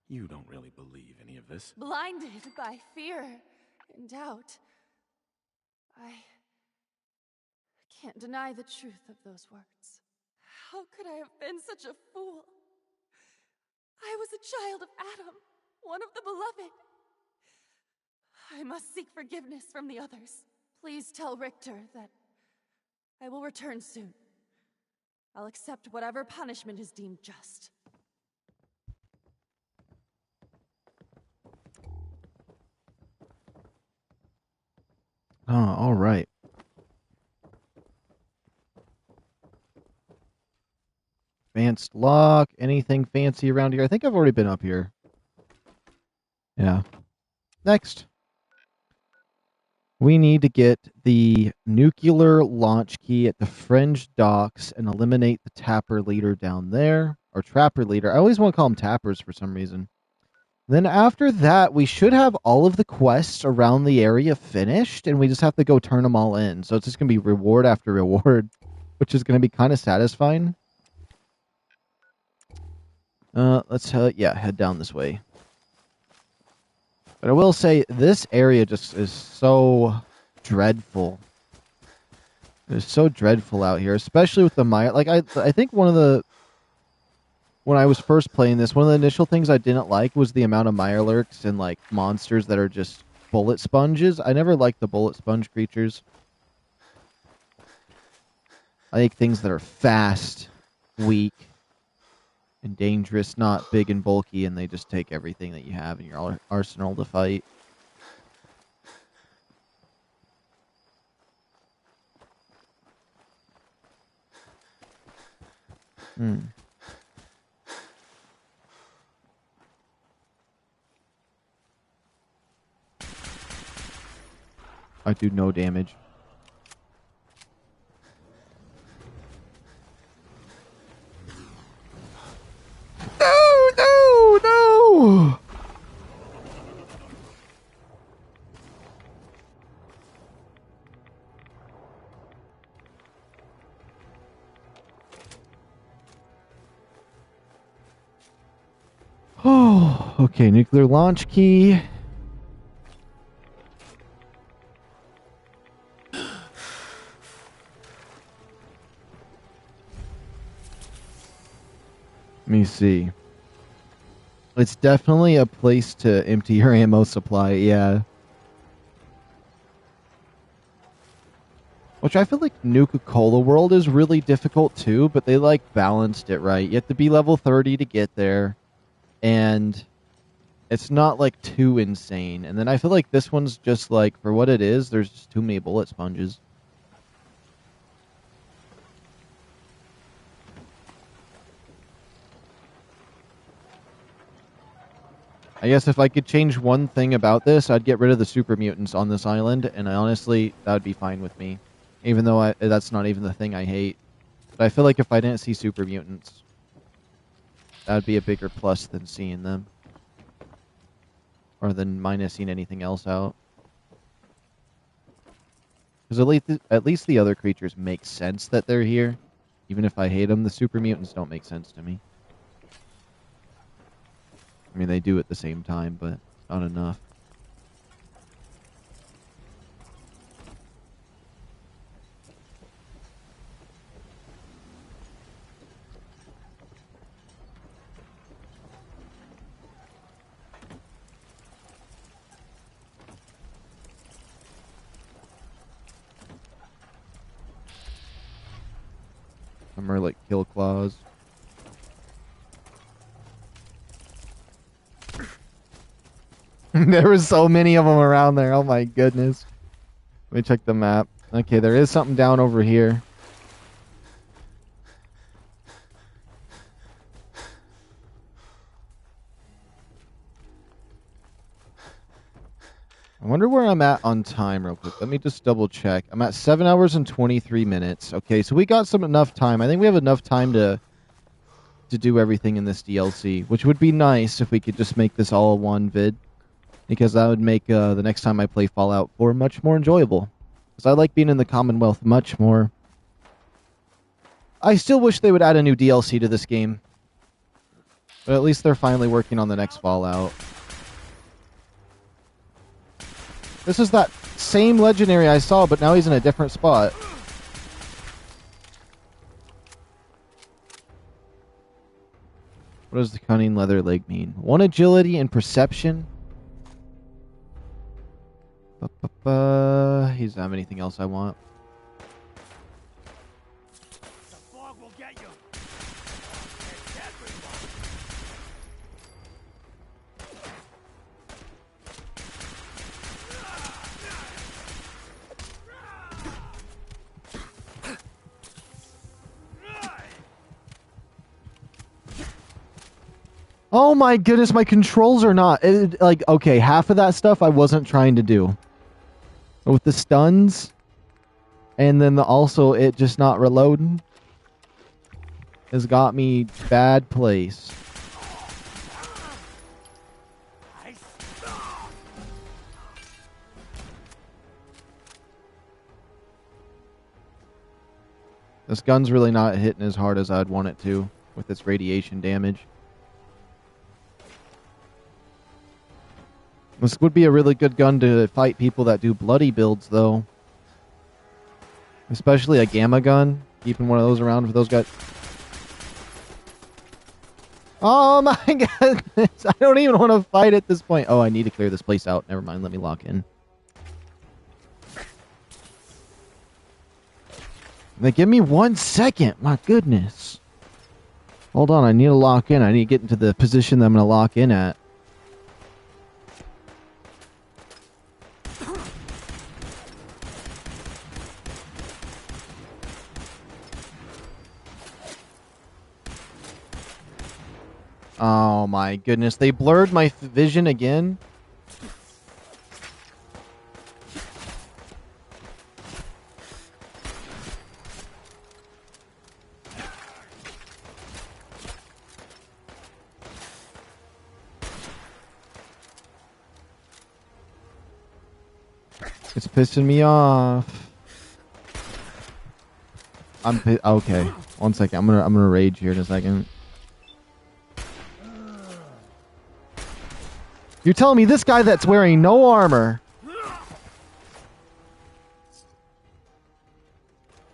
you don't really believe any of this. Blinded by fear and doubt. I can't deny the truth of those words. How could I have been such a fool? I was a child of Adam, one of the beloved. I must seek forgiveness from the others. Please tell Richter that I will return soon. I'll accept whatever punishment is deemed just. Oh, all right. Advanced lock. Anything fancy around here? I think I've already been up here. Yeah. Next. We need to get the nuclear launch key at the Fringe docks and eliminate the tapper leader down there. Or trapper leader. I always want to call them tappers for some reason. Then after that, we should have all of the quests around the area finished, and we just have to go turn them all in. So it's just going to be reward after reward, which is going to be kind of satisfying. Let's head down this way. But I will say, this area just is so dreadful. It's so dreadful out here, especially with the Maya. Like, I think when I was first playing this, one of the initial things I didn't like was the amount of Mirelurks and, like, monsters that are just bullet sponges. I never liked the bullet sponge creatures. I like things that are fast, weak, and dangerous, not big and bulky, and they just take everything that you have in your arsenal to fight. I do no damage. No! Oh, okay, nuclear launch key. Let me see. It's definitely a place to empty your ammo supply, yeah. Which I feel like Nuka-Cola World is really difficult too, but they like balanced it right. You have to be level 30 to get there, and it's not like too insane. And then I feel like this one's just like, for what it is, there's just too many bullet sponges. I guess if I could change one thing about this, I'd get rid of the super mutants on this island, and honestly, that would be fine with me. Even though that's not even the thing I hate. But I feel like if I didn't see super mutants, that would be a bigger plus than seeing them. Or than minusing anything else out. Because at least the other creatures make sense that they're here. Even if I hate them, the super mutants don't make sense to me. I mean, they do at the same time, but not enough. Some are like kill claws. There were so many of them around there. Oh my goodness. Let me check the map. Okay, there is something down over here. I wonder where I'm at on time real quick. Let me just double check. I'm at 7 hours and 23 minutes. Okay, so we got enough time. I think we have enough time to do everything in this DLC, which would be nice if we could just make this all one vid. Because that would make the next time I play Fallout 4 much more enjoyable. Because I like being in the Commonwealth much more. I still wish they would add a new DLC to this game. But at least they're finally working on the next Fallout. This is that same legendary I saw, but now he's in a different spot. What does the cunning leather leg mean? 1 agility and perception. He doesn't have anything else I want. The fog will get you. Oh my goodness, my controls are not... like, okay, half of that stuff I wasn't trying to do. With the stuns, and then also it just not reloading, has got me bad place. This gun's really not hitting as hard as I'd want it to with its radiation damage. This would be a really good gun to fight people that do bloody builds, though. Especially a gamma gun. Keeping one of those around for those guys. Oh my goodness. I don't even want to fight at this point. Oh, I need to clear this place out. Never mind. Let me lock in. They give me 1 second. My goodness. Hold on. I need to lock in. I need to get into the position that I'm going to lock in at. Oh my goodness. They blurred my vision again. It's pissing me off. Okay. 1 second. I'm gonna rage here in a second. You're telling me this guy that's wearing no armor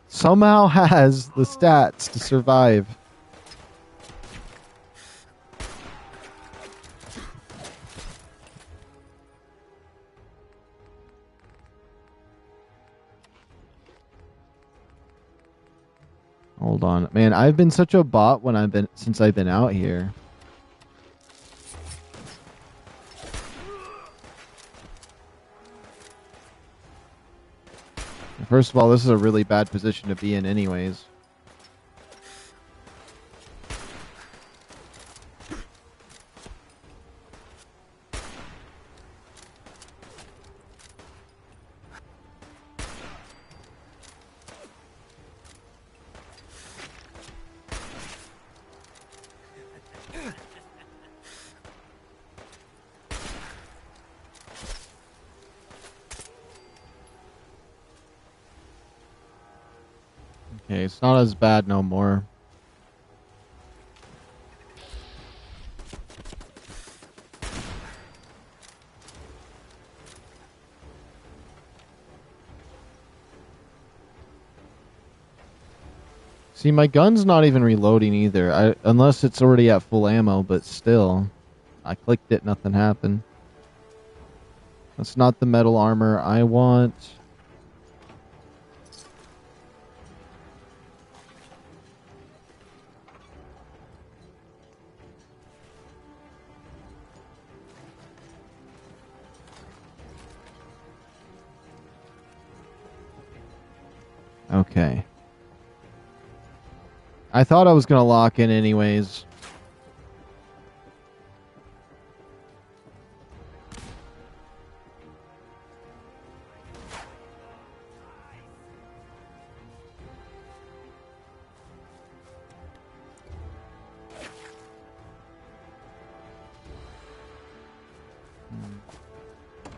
somehow has the stats to survive? Hold on. Man, I've been such a bot since I've been out here. First of all, this is a really bad position to be in anyways. Okay, it's not as bad no more. See, my gun's not even reloading either, unless it's already at full ammo, but still. I clicked it, nothing happened. That's not the metal armor I want. Okay. I thought I was going to lock in anyways.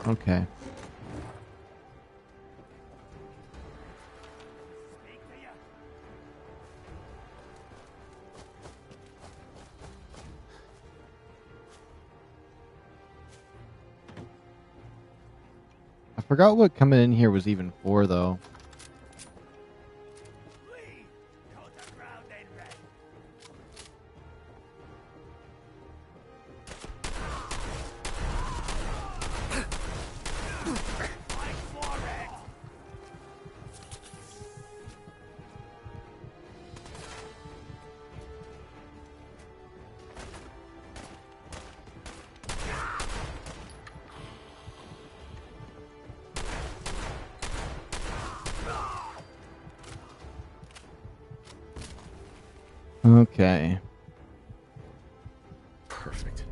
Okay. I forgot what coming in here was even for, though. Okay. Perfect.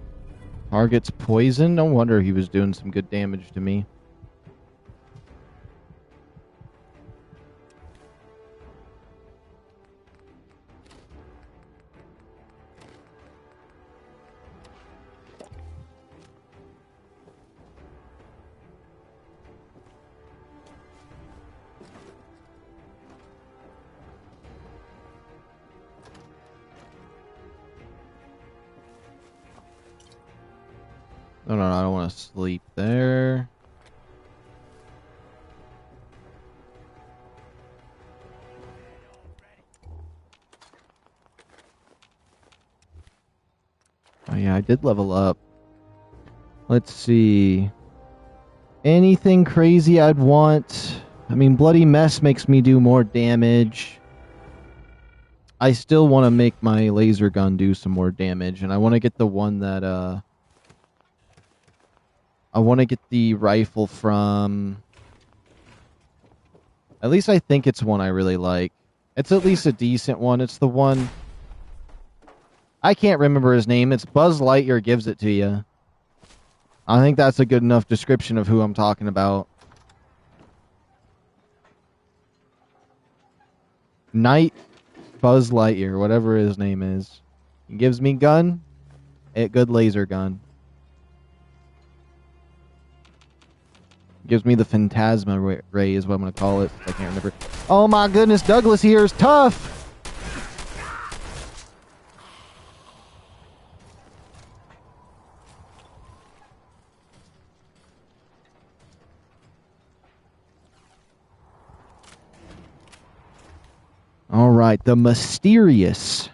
Target's poison? No wonder he was doing some good damage to me. No, I don't want to sleep there. Oh yeah, I did level up. Let's see. Anything crazy I'd want? I mean, Bloody Mess makes me do more damage. I still want to make my laser gun do some more damage, and I want to get the one that, I want to get the rifle from... At least I think it's one I really like. It's at least a decent one. It's the one... I can't remember his name. It's Buzz Lightyear gives it to you. I think that's a good enough description of who I'm talking about. Knight Buzz Lightyear, whatever his name is. He gives me gun. Good laser gun. Gives me the Phantasma Ray is what I'm going to call it. I can't remember. Oh my goodness, Douglas here is tough! Alright, the mysterious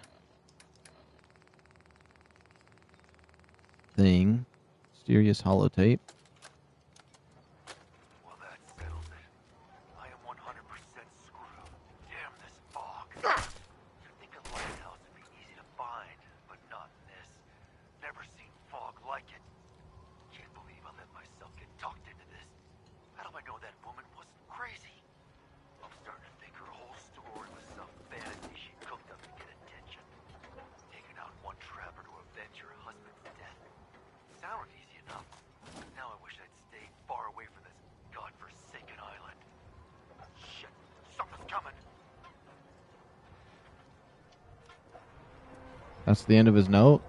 thing. Mysterious holotape. Well, that settles it. I am 100% screwed. Damn this fog. You'd think a lighthouse would be easy to find, but not in this. Never seen fog like it. Can't believe I let myself get talked into this. How do I know that woman wasn't crazy? I'm starting to think her whole story was some fantasy she cooked up to get attention. Taking out one trapper to avenge her husband's death. Sounded easy enough. Now I wish I'd stayed far away from this godforsaken island. Shit, something's coming. That's the end of his note.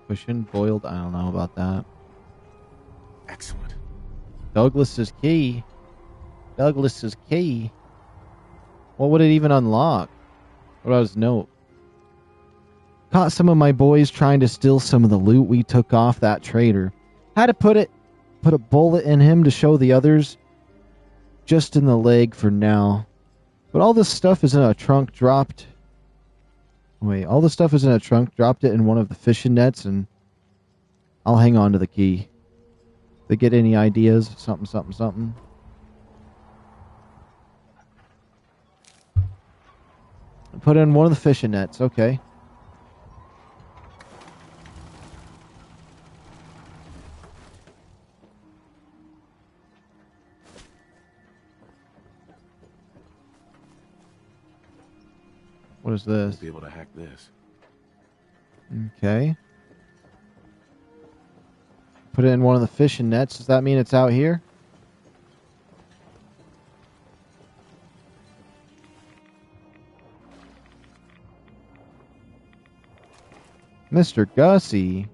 Cushion boiled. I don't know about that. Excellent. Douglas's key. Douglas's key. What would it even unlock? What about his note? Caught some of my boys trying to steal some of the loot we took off that trader. Had to put a bullet in him to show the others. Just in the leg for now. But all this stuff is in a trunk dropped. Wait, all the stuff is in a trunk. Dropped it in one of the fishing nets, and I'll hang on to the key. If they get any ideas, something. Put it in one of the fishing nets. Okay. What is this? Be able to hack this. Okay. Put it in one of the fishing nets. Does that mean it's out here? Mr. Gussie.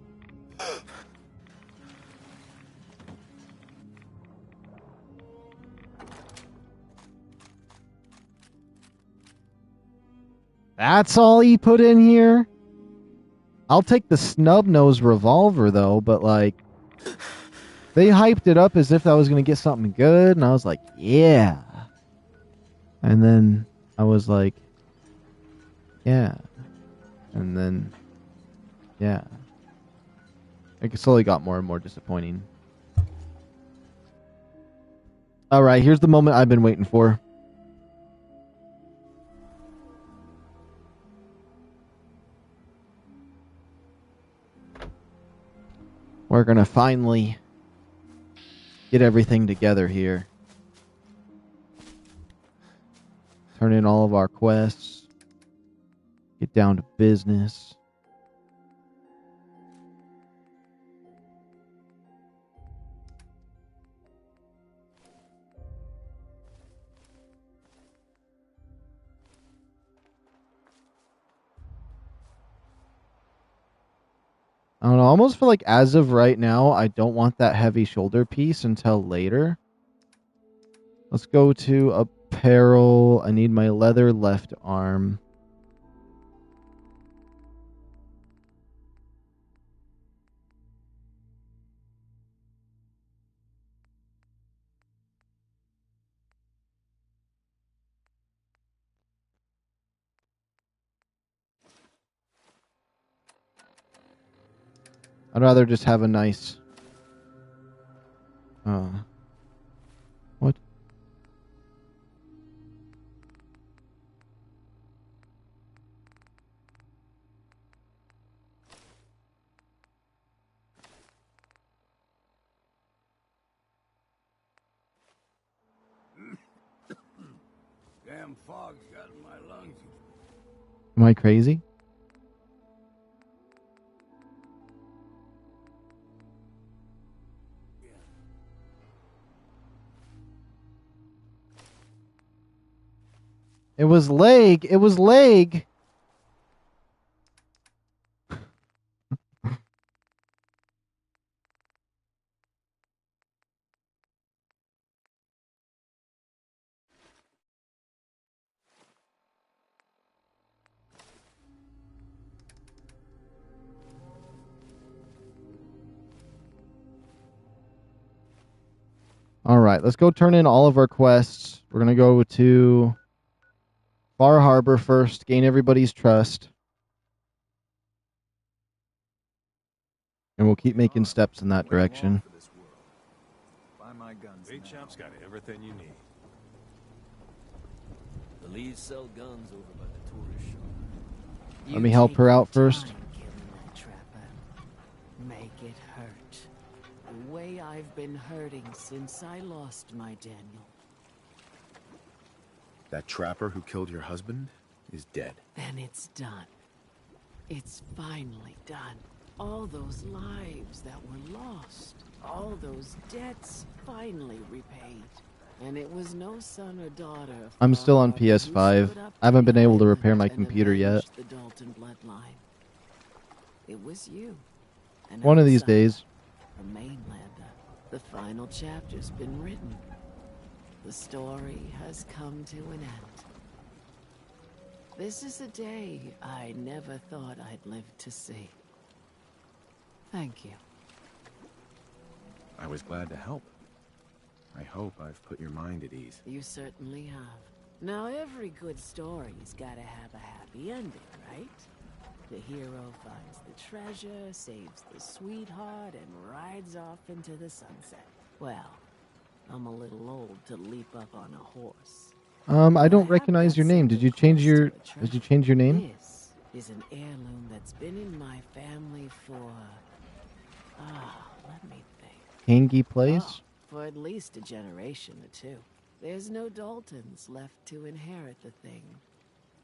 That's all he put in here? I'll take the snub-nosed revolver, though, but, like, they hyped it up as if I was going to get something good, and I was like, yeah. And then I was like, yeah. And then, yeah. It slowly got more and more disappointing. Alright, here's the moment I've been waiting for. We're gonna finally get everything together here. Turn in all of our quests. Get down to business. I don't know, I almost feel like as of right now, I don't want that heavy shoulder piece until later. Let's go to a apparel. I need my leather left arm. I'd rather just have a nice... what? Damn fog's got in my lungs. Am I crazy? It was leg. It was leg. All right, let's go turn in all of our quests. We're going to go to FarHarbor first, gain everybody's trust. And we'll keep making steps in that direction. Buy my guns. Big Chop's got everything you need. The Lees sell guns over by the tourist shop. Let me help her out first. Make it hurt. The way I've been hurting since I lost my Daniel. That trapper who killed your husband is dead. Then it's done. It's finally done. All those lives that were lost. All those debts finally repaid. And it was no son or daughter of I'm still on PS5. I haven't been able to repair my computer yet. the Dalton bloodline. It was you. And One of her these son, days. a mainlander. The final chapter's been written. The story has come to an end. This is a day I never thought I'd live to see. Thank you. I was glad to help. I hope I've put your mind at ease. You certainly have. Now, every good story's gotta have a happy ending, right? The hero finds the treasure, saves the sweetheart, and rides off into the sunset. Well, I'm a little old to leap up on a horse. I don't recognize your name. Did you change your name? This is an heirloom that's been in my family for... let me think. Hangy Place? For at least a generation or two. There's no Daltons left to inherit the thing.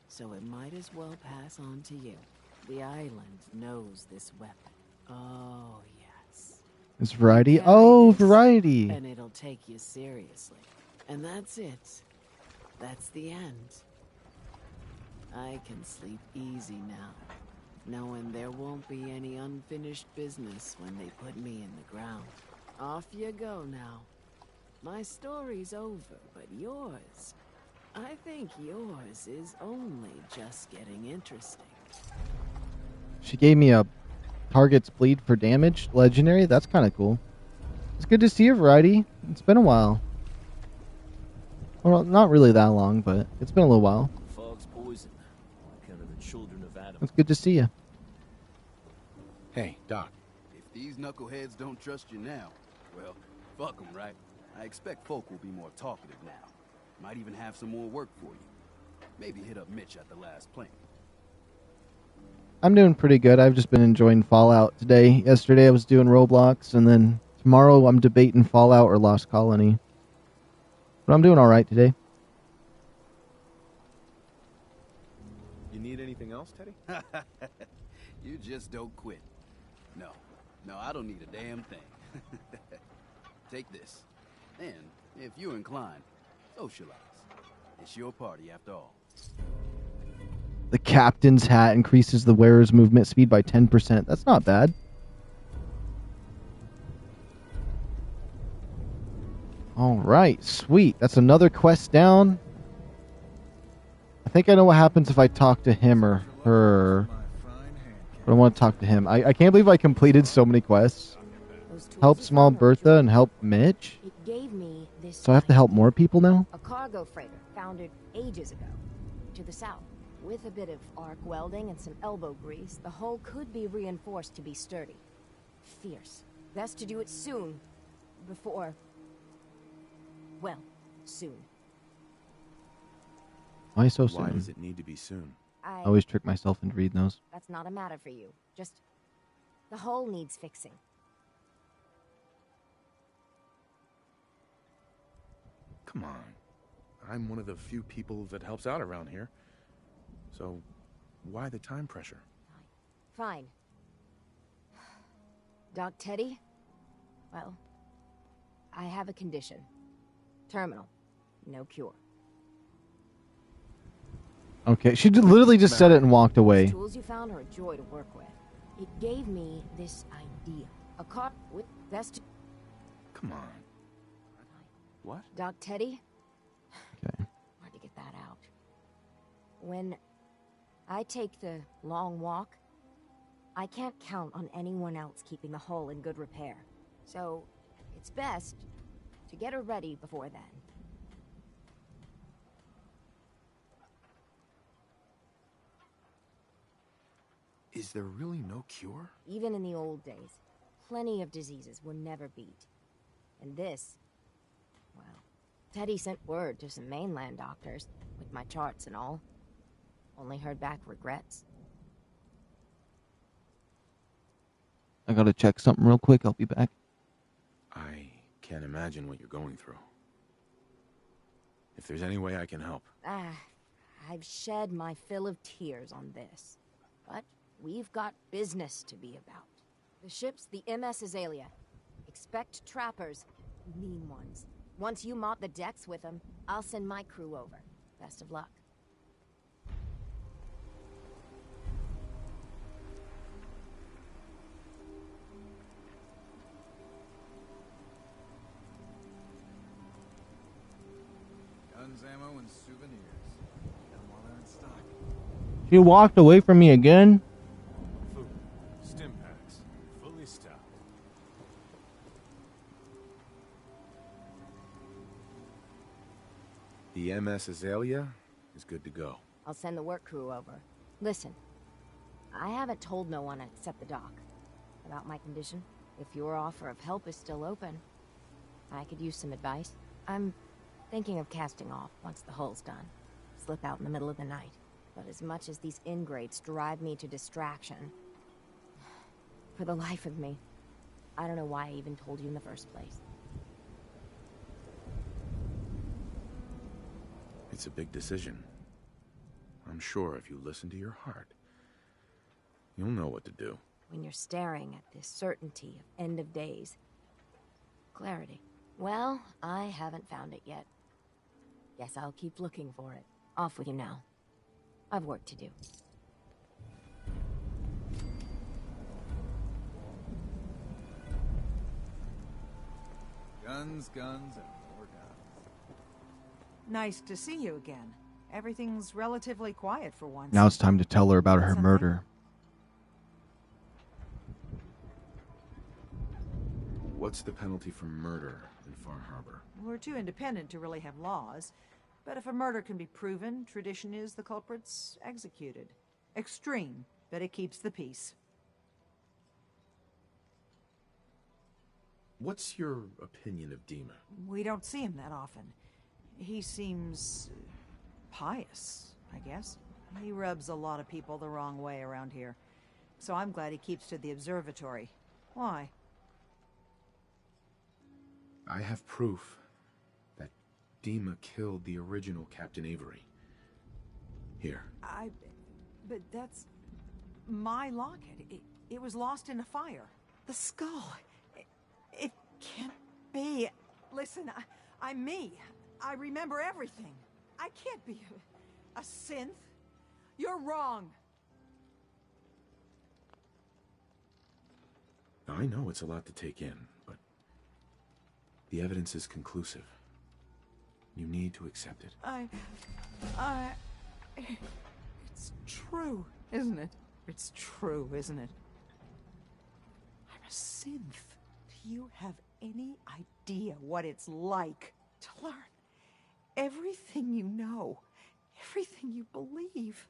So it might as well pass on to you. The island knows this weapon. Oh, yes. It's Variety? Oh, Variety! And it'll take you seriously. And that's it. That's the end. I can sleep easy now, knowing there won't be any unfinished business when they put me in the ground. Off you go now. My story's over, but yours... I think yours is only just getting interesting. She gave me a target's bleed for damage. Legendary? That's kind of cool. It's good to see you, Variety. It's been a while. Well, not really that long, but it's been a little while. Fog's poison. Kind of the children of Adam. It's good to see you. Hey, Doc. If these knuckleheads don't trust you now, well, fuck them, right? I expect folk will be more talkative now. Might even have some more work for you. Maybe hit up Mitch at the last plane. I'm doing pretty good. I've just been enjoying Fallout today. Yesterday I was doing Roblox, and then tomorrow I'm debating Fallout or Lost Colony. But I'm doing alright today. You need anything else, Teddy? You just don't quit. No, I don't need a damn thing. Take this. And, if you're inclined, socialize. It's your party after all. The captain's hat increases the wearer's movement speed by 10%. That's not bad. Alright, sweet. That's another quest down. think I know what happens if I talk to him or her. But I want to talk to him. I can't believe I completed so many quests. Help small Bertha and help Mitch. It gave me this. So I have to help more people now? A cargo freighter founded ages ago to the south. With a bit of arc welding and some elbow grease, the hull could be reinforced to be sturdy. Fierce. Best to do it soon. Before... well, soon. Why so soon? Why does it need to be soon? I always trick myself into reading those. That's not a matter for you. Just... the hull needs fixing. Come on. I'm one of the few people that helps out around here. So, why the time pressure? Fine. Doc Teddy? Well, I have a condition. Terminal. No cure. Okay, she literally just said it and walked away. The tools you found are a joy to work with. It gave me this idea. A car with best... Come on. What? Doc Teddy? Okay. Hard to get that out. When I take the long walk, I can't count on anyone else keeping the hull in good repair. So, it's best to get her ready before then. Is there really no cure? Even in the old days, plenty of diseases were never beat. And this, well, Teddy sent word to some mainland doctors, with my charts and all. Only heard back regrets. I gotta check something real quick. I'll be back. I can't imagine what you're going through. If there's any way I can help. I've shed my fill of tears on this. But we've got business to be about. The ship's the MS Azalea. Expect trappers, mean ones. Once you mop the decks with them, I'll send my crew over. Best of luck. Guns, ammo, and souvenirs. Got them while they're in stock. She walked away from me again? Food, stim packs, fully stocked. The MS Azalea is good to go. I'll send the work crew over. Listen, I haven't told no one except the doc about my condition. If your offer of help is still open, I could use some advice. I'm thinking of casting off once the hull's done. Slip out in the middle of the night. But as much as these ingrates drive me to distraction, for the life of me, I don't know why I even told you in the first place. It's a big decision. I'm sure if you listen to your heart, you'll know what to do. When you're staring at this certainty of end of days. Clarity. Well, I haven't found it yet. Guess I'll keep looking for it. Off with you now. I've work to do. Guns, guns, and more guns. Nice to see you again. Everything's relatively quiet for once. Now it's time to tell her about her murder. What's the penalty for murder in FarHarbor? We're too independent to really have laws. But if a murder can be proven, tradition is the culprit's executed. Extreme, but it keeps the peace. What's your opinion of Dima? We don't see him that often. He seems pious, I guess. He rubs a lot of people the wrong way around here. So I'm glad he keeps to the observatory. Why? I have proof that Dima killed the original Captain Avery. Here. But that's my locket. It was lost in a fire. The skull. It can't be. Listen, I'm me. I remember everything. I can't be a synth. You're wrong. I know it's a lot to take in, but the evidence is conclusive. You need to accept it. It's true, isn't it? It's true, isn't it? I'm a synth. Do you have any idea what it's like to learn everything you know, everything you believe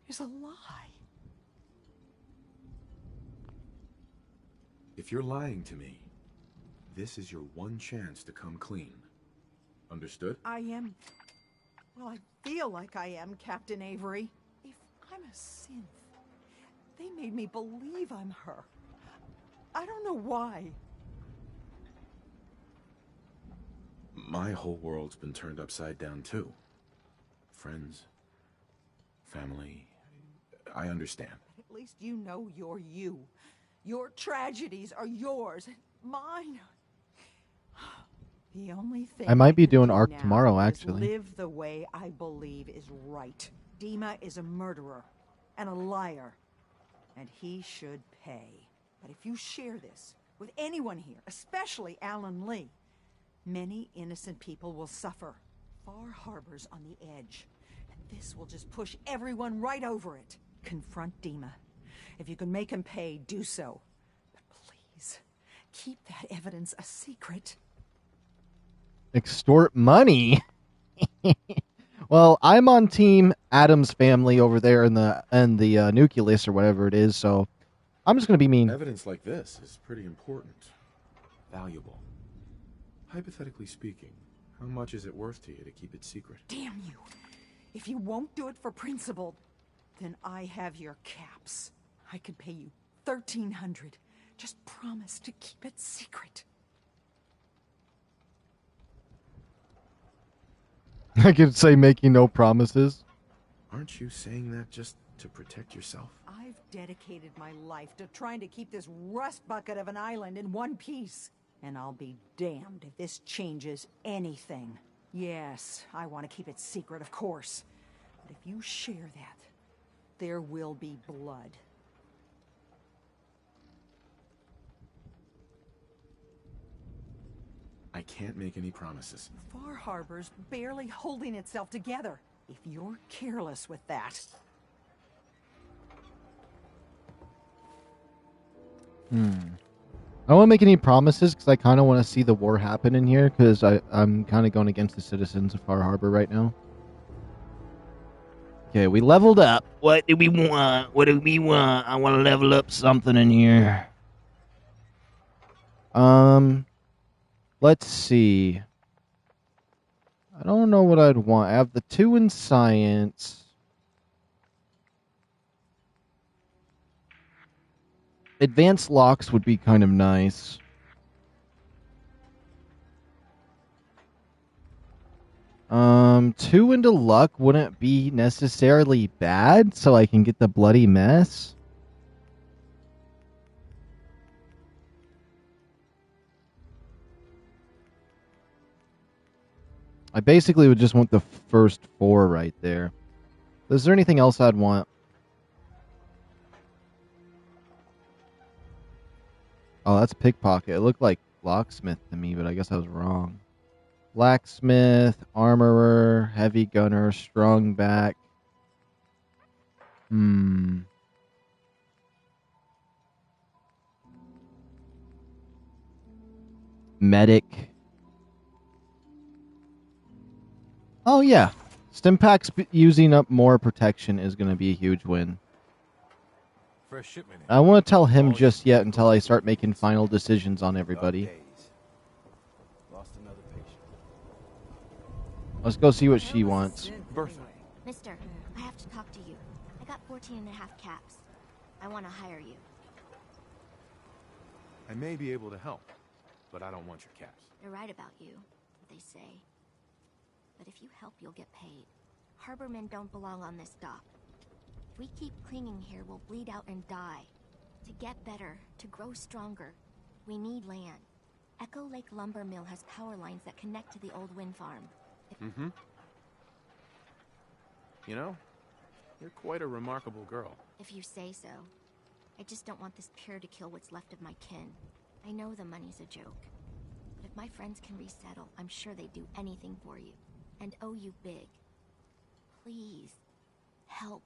is a lie? If you're lying to me, this is your one chance to come clean. Understood? I am... Well, I feel like I am, Captain Avery. If I'm a synth, they made me believe I'm her. I don't know why. My whole world's been turned upside down too. Friends, family, I understand. At least you know you're you. Your tragedies are yours, and mine... The only thing I might be doing can do ARC now tomorrow, is actually. live the way I believe is right. Dima is a murderer and a liar, and he should pay. But if you share this with anyone here, especially Alan Lee, many innocent people will suffer. FarHarbor's on the edge, and this will just push everyone right over it. Confront Dima. If you can make him pay, do so. But please, keep that evidence a secret. Extort money? Well, I'm on team Adam's family over there in the nucleus or whatever it is, so I'm just going to be mean. Evidence like this is pretty important. Valuable. Hypothetically speaking, how much is it worth to you to keep it secret? Damn you! If you won't do it for principle, then I have your caps. I could pay you $1,300. Just promise to keep it secret. I could say making no promises. Aren't you saying that just to protect yourself? I've dedicated my life to trying to keep this rust bucket of an island in one piece. And I'll be damned if this changes anything. Yes, I want to keep it secret, of course. But if you share that, there will be blood. I can't make any promises. FarHarbor's barely holding itself together. If you're careless with that... I don't want to make any promises because I kind of want to see the war happen in here because I'm kind of going against the citizens of FarHarbor right now. Okay, we leveled up. What do we want? What do we want? I want to level up something in here. Let's see. I don't know what I'd want. I have the 2 in science. Advanced locks would be kind of nice. Two into luck wouldn't be necessarily bad, so I can get the bloody mess. I basically would just want the first 4 right there. Is there anything else I'd want? Oh, that's pickpocket. It looked like locksmith to me, but I guess I was wrong. Blacksmith, armorer, heavy gunner, strong back. Medic. Oh, yeah. Stimpak's using up more protection is going to be a huge win. Fresh shipment. I won't tell him just yet until I start making final decisions on everybody. Lost another patient. Let's go see what she wants. Bertha. Mister, I have to talk to you. I got 14 and a half caps. I want to hire you. I may be able to help, but I don't want your caps. They're right about you, they say. But if you help, you'll get paid. Harbormen don't belong on this dock. If we keep clinging here, we'll bleed out and die. To get better, to grow stronger, we need land. Echo Lake Lumber Mill has power lines that connect to the old wind farm. You know, you're quite a remarkable girl. If you say so. I just don't want this pier to kill what's left of my kin. I know the money's a joke. But if my friends can resettle, I'm sure they'd do anything for you. And owe you big. Please, help.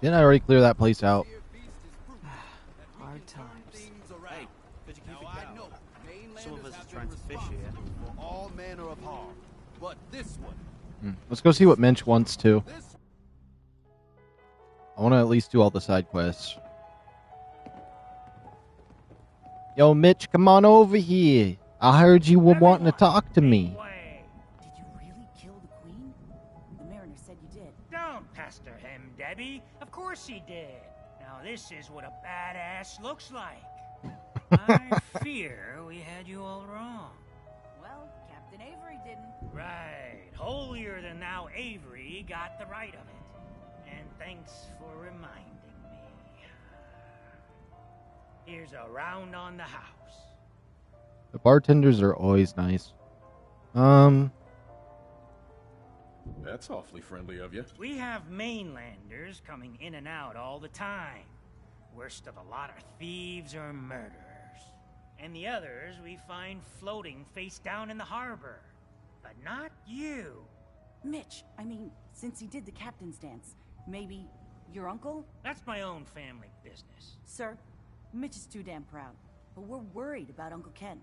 Didn't I already clear that place out? Hard times. Hey, could you keep it down? Some of us are trying to fish here. For all manner of harm. But this one. Let's go see what Mensch wants to. I want to at least do all the side quests. Yo, Mitch, come on over here. I heard you were wanting to talk to me. Did you really kill the queen? The mariner said you did. Don't pester him, Debbie. Of course he did. Now this is what a badass looks like. I fear we had you all wrong. Well, Captain Avery didn't. Right. Holier than thou Avery got the right of it. And thanks for reminding me. Here's a round on the house. The bartenders are always nice. That's awfully friendly of you. We have mainlanders coming in and out all the time. Worst of the lot are thieves or murderers. And the others we find floating face down in the harbor. But not you. Mitch, I mean, since he did the captain's dance, maybe your uncle? That's my own family business. Sir, Mitch is too damn proud. But we're worried about Uncle Ken.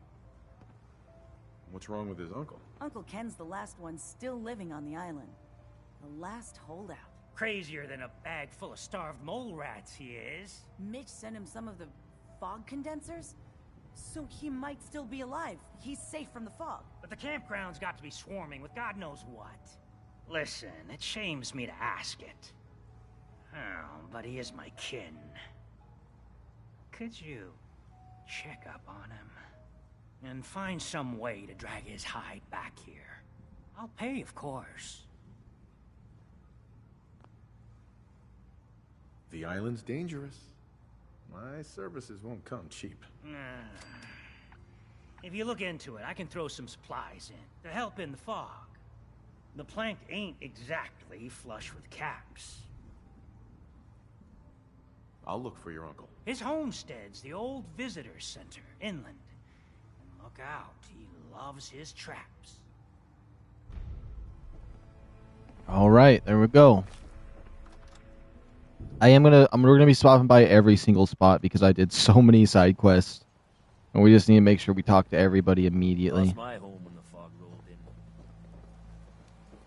What's wrong with his uncle? Uncle Ken's the last one still living on the island. The last holdout. Crazier than a bag full of starved mole rats, he is. Mitch sent him some of the fog condensers? So he might still be alive. He's safe from the fog. But the campground's got to be swarming with God knows what. Listen, it shames me to ask it. Oh, but he is my kin. Could you check up on him? And find some way to drag his hide back here. I'll pay, of course. The island's dangerous. My services won't come cheap. If you look into it, I can throw some supplies in to help in the fog. The plank ain't exactly flush with caps. I'll look for your uncle. His homestead's the old visitor center, inland. And look out, he loves his traps. All right, there we go. We're gonna be swapping by every single spot because I did so many side quests, and we just need to make sure we talk to everybody immediately. Lost my home when the fog rolled in.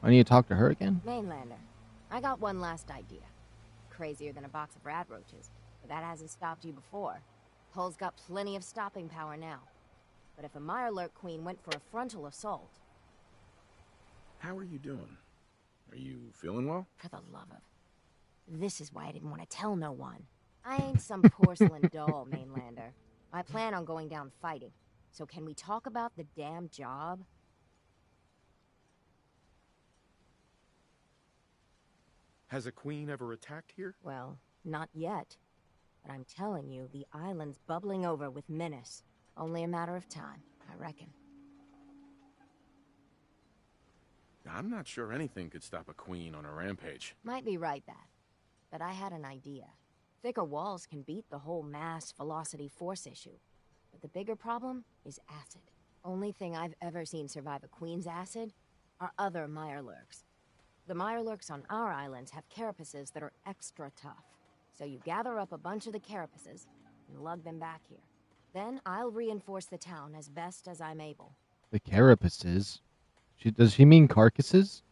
I need to talk to her again. Mainlander, I got one last idea. Crazier than a box of rat roaches, but that hasn't stopped you before. Hull's got plenty of stopping power now. But if a Mirelurk queen went for a frontal assault... How are you doing? Are you feeling well? For the love of... This is why I didn't want to tell no one. I ain't some porcelain doll, Mainlander. I plan on going down fighting. So can we talk about the damn job? Has a queen ever attacked here? Well, not yet. But I'm telling you, the island's bubbling over with menace. Only a matter of time, I reckon. I'm not sure anything could stop a queen on a rampage. Might be right, that. But I had an idea. Thicker walls can beat the whole mass velocity force issue. But the bigger problem is acid. Only thing I've ever seen survive a queen's acid are other Mirelurks. The Mirelurks on our islands have carapaces that are extra tough. So you gather up a bunch of the carapaces and lug them back here. Then I'll reinforce the town as best as I'm able. The carapaces? Does she mean carcasses?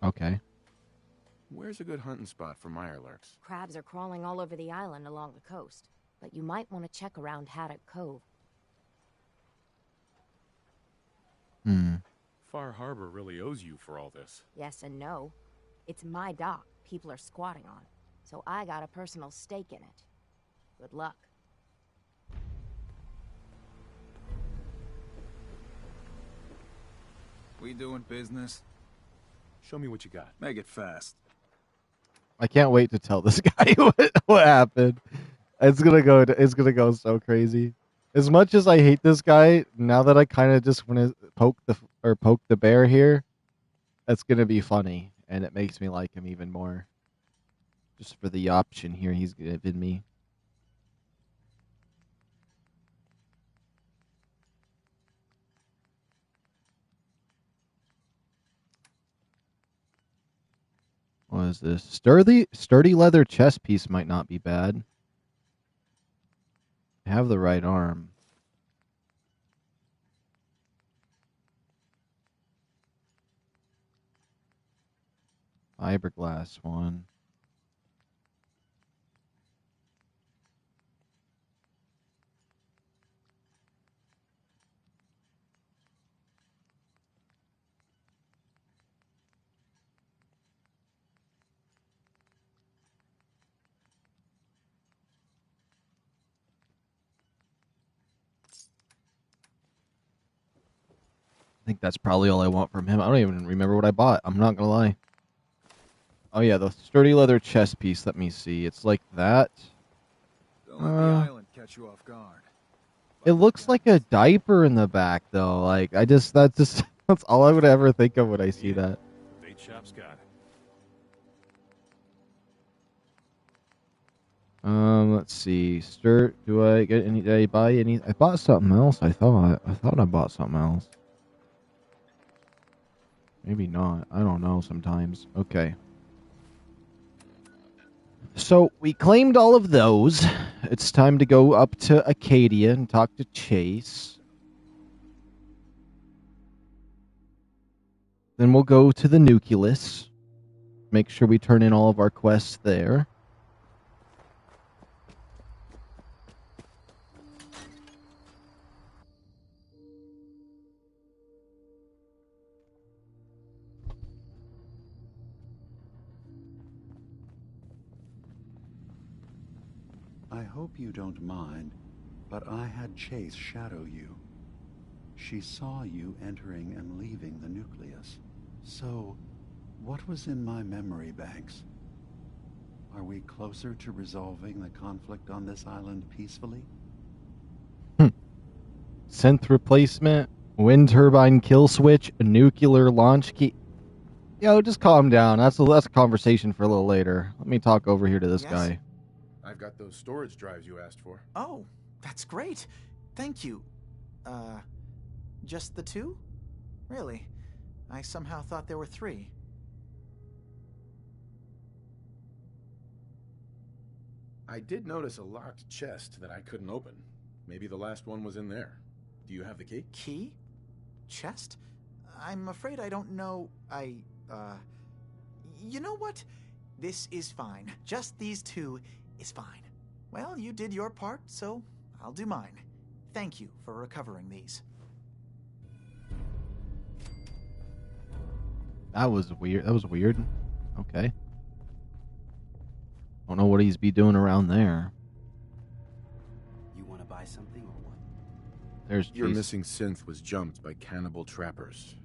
Okay. Where's a good hunting spot for Mirelurks? Crabs are crawling all over the island along the coast. But you might want to check around Haddock Cove. FarHarbor really owes you for all this. Yes and no. It's my dock people are squatting on. So I got a personal stake in it. Good luck. We doing business? Show me what you got. Make it fast. I can't wait to tell this guy what happened. It's gonna go so crazy. As much as I hate this guy, now that I kind of just want to poke the bear here, that's gonna be funny, and it makes me like him even more. Just for the option here he's given me. has this. Sturdy leather chest piece might not be bad. I have the right arm. Fiberglass one. I think that's probably all I want from him. I don't even remember what I bought. I'm not gonna lie. Oh yeah, the sturdy leather chest piece. Let me see. It's like that. Don't let the island catch you off guard. It looks like a diaper in the back, though. Like that's that's all I would ever think of when I see that. Bait shop's got it. Let's see. Do I get any? Did I buy any? I bought something else. I thought I bought something else. Maybe not. I don't know sometimes. Okay. So, we claimed all of those. It's time to go up to Acadia and talk to Chase. Then we'll go to the Nucleus. Make sure we turn in all of our quests there. I hope you don't mind, but I had Chase shadow you. She saw you entering and leaving the Nucleus. So, what was in my memory banks? Are we closer to resolving the conflict on this island peacefully? Synth replacement, wind turbine kill switch, a nuclear launch key. Yo, just calm down. That's a conversation for a little later. Let me talk over here to this guy. I've got those storage drives you asked for. Oh, that's great. Thank you. Just the two? Really? I somehow thought there were 3. I did notice a locked chest that I couldn't open. Maybe the last one was in there. Do you have the key? Key? Chest? I'm afraid I don't know. You know what? This is fine. Just these 2 is fine. Well, you did your part, so I'll do mine. Thank you for recovering these. That was weird. Okay. Don't know what he's be doing around there. You want to buy something or what? There's Your Chase. missing synth was jumped by cannibal trappers.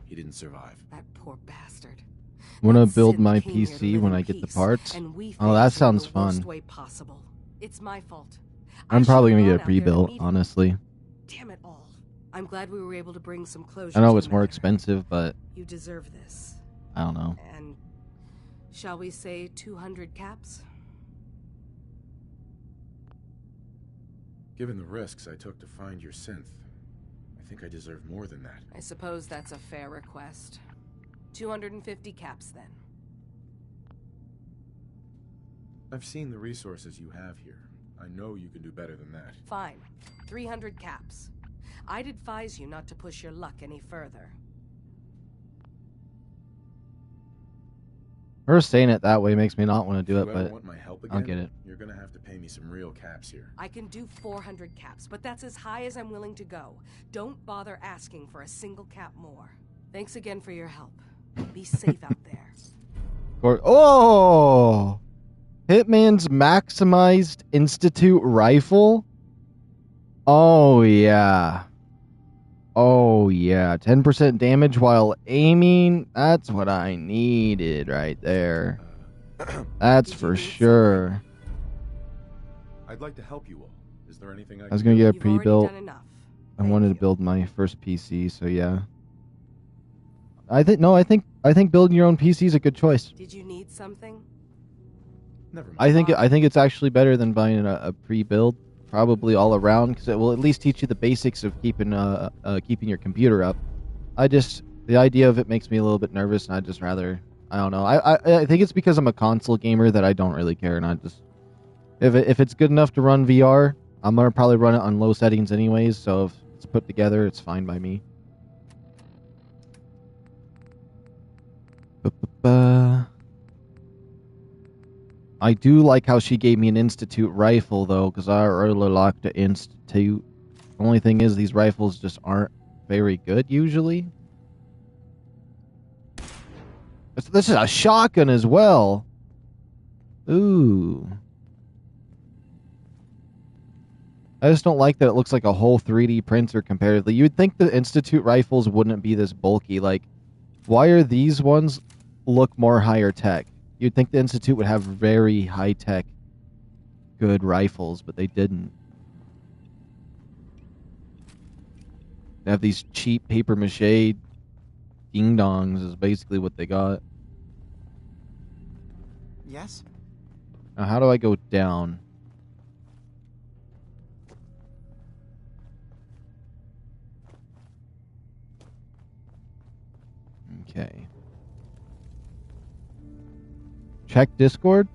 He didn't survive. That poor bastard. Want to build my PC when I get the parts? Oh, that sounds fun. Way possible. It's my fault. I'm probably going to get it pre-built, honestly. Damn it all. I'm glad we were able to bring some closure. I know it's more expensive, but you deserve this. I don't know. And shall we say 200 caps? Given the risks I took to find your synth, I think I deserve more than that. I suppose that's a fair request. 250 caps, then. I've seen the resources you have here. I know you can do better than that. Fine. 300 caps. I'd advise you not to push your luck any further. Her saying it that way makes me not want to do it, If you but ever want my help again, I'll get it. You're gonna have to pay me some real caps here. I can do 400 caps, but that's as high as I'm willing to go. Don't bother asking for a single cap more. Thanks again for your help. Be safe out there. Oh! Hitman's maximized Institute rifle? Oh, yeah. Oh, yeah. 10% damage while aiming? That's what I needed right there. That's for sure. I'd like to help you all. Is there anything I was going to get it You've already pre-built. done enough. I wanted to build my first PC, so yeah. I think building your own PC is a good choice. Did you need something? Never mind. I think it's actually better than buying a pre-build, probably all around, because it will at least teach you the basics of keeping your computer up. The idea of it makes me a little bit nervous, and I'd just rather I don't know. I think it's because I'm a console gamer that I don't really care, and I just if it's good enough to run VR, I'm gonna probably run it on low settings anyways. So if it's put together, it's fine by me. I do like how she gave me an Institute rifle, though, because I really like the Institute. The only thing is, these rifles just aren't very good, usually. This is a shotgun as well. Ooh. I just don't like that it looks like a whole 3D printer comparatively. You'd think the Institute rifles wouldn't be this bulky. Like, why are these ones look more higher tech? You'd think the Institute would have very high-tech, good rifles, but they didn't. They have these cheap papier-mâché ding-dongs is basically what they got. Yes? Now, how do I go down? Okay. Check Discord?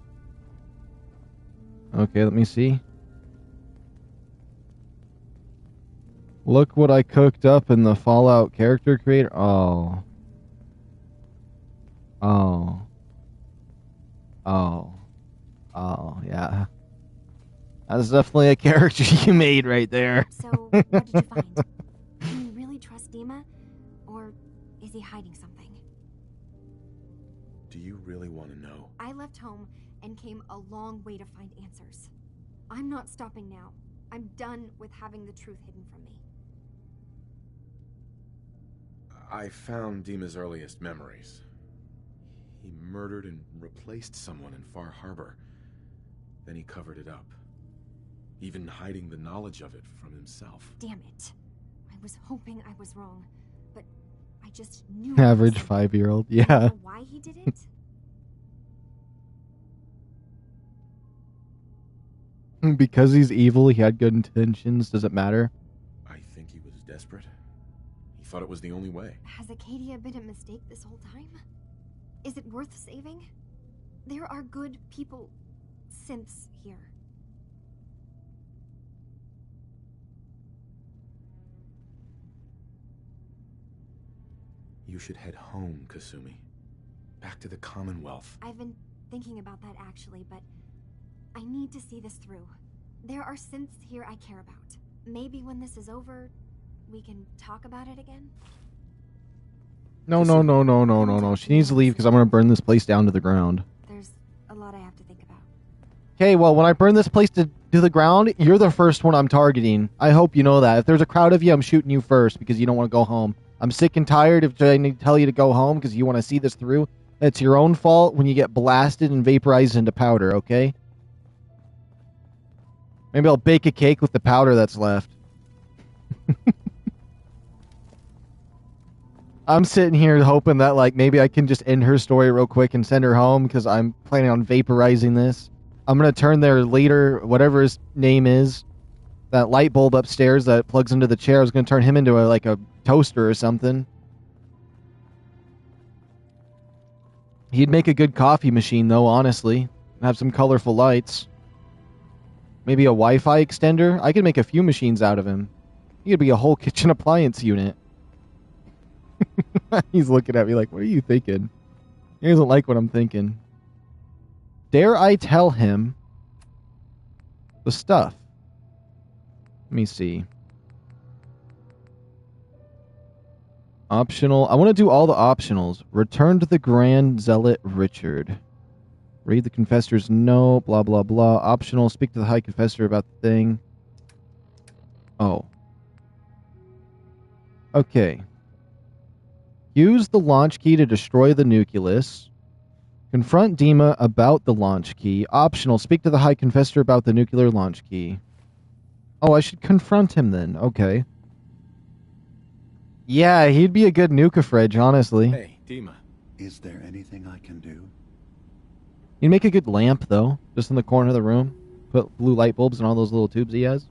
Okay, let me see. Look what I cooked up in the Fallout character creator. Oh. Oh. Oh. Oh, yeah. That's definitely a character you made right there. So, what did you find? Can you really trust Dima? Or is he hiding something? Do you really want to know? I left home and came a long way to find answers. I'm not stopping now. I'm done with having the truth hidden from me. I found Dima's earliest memories. He murdered and replaced someone in FarHarbor. Then he covered it up, even hiding the knowledge of it from himself. Damn it. I was hoping I was wrong, but I just knew. Average 5-year-old, yeah. I don't know why he did it. Because he's evil, he had good intentions. Does it matter? I think he was desperate. He thought it was the only way. Has Acadia been a mistake this whole time? Is it worth saving? There are good people, synths here. You should head home, Kasumi. Back to the Commonwealth. I've been thinking about that actually, but I need to see this through. There are synths here I care about. Maybe when this is over, we can talk about it again? No. She needs to leave because I'm going to burn this place down to the ground. There's a lot I have to think about. Okay, well, when I burn this place to the ground, you're the first one I'm targeting. I hope you know that. If there's a crowd of you, I'm shooting you first because you don't want to go home. I'm sick and tired of trying to tell you to go home because you want to see this through. It's your own fault when you get blasted and vaporized into powder, okay? Maybe I'll bake a cake with the powder that's left. I'm sitting here hoping that, like, maybe I can just end her story real quick and send her home because I'm planning on vaporizing this. I'm going to turn their leader, whatever his name is, that light bulb upstairs that plugs into the chair, I was going to turn him into a toaster or something. He'd make a good coffee machine, though, honestly. Have some colorful lights. Maybe a Wi-Fi extender? I could make a few machines out of him. He could be a whole kitchen appliance unit. He's looking at me like, what are you thinking? He doesn't like what I'm thinking. Dare I tell him the stuff? Let me see. Optional. I want to do all the optionals. Return to the Grand Zealot Richard. Read the Confessor's note, blah, blah, blah. Optional. Speak to the High Confessor about the thing. Oh. Okay. Use the launch key to destroy the nucleus. Confront Dima about the launch key. Optional. Speak to the High Confessor about the nuclear launch key. Oh, I should confront him then. Okay. Yeah, he'd be a good nuke-a-fridge, honestly. Hey, Dima. Is there anything I can do? You'd make a good lamp, though. Just in the corner of the room. Put blue light bulbs in all those little tubes he has.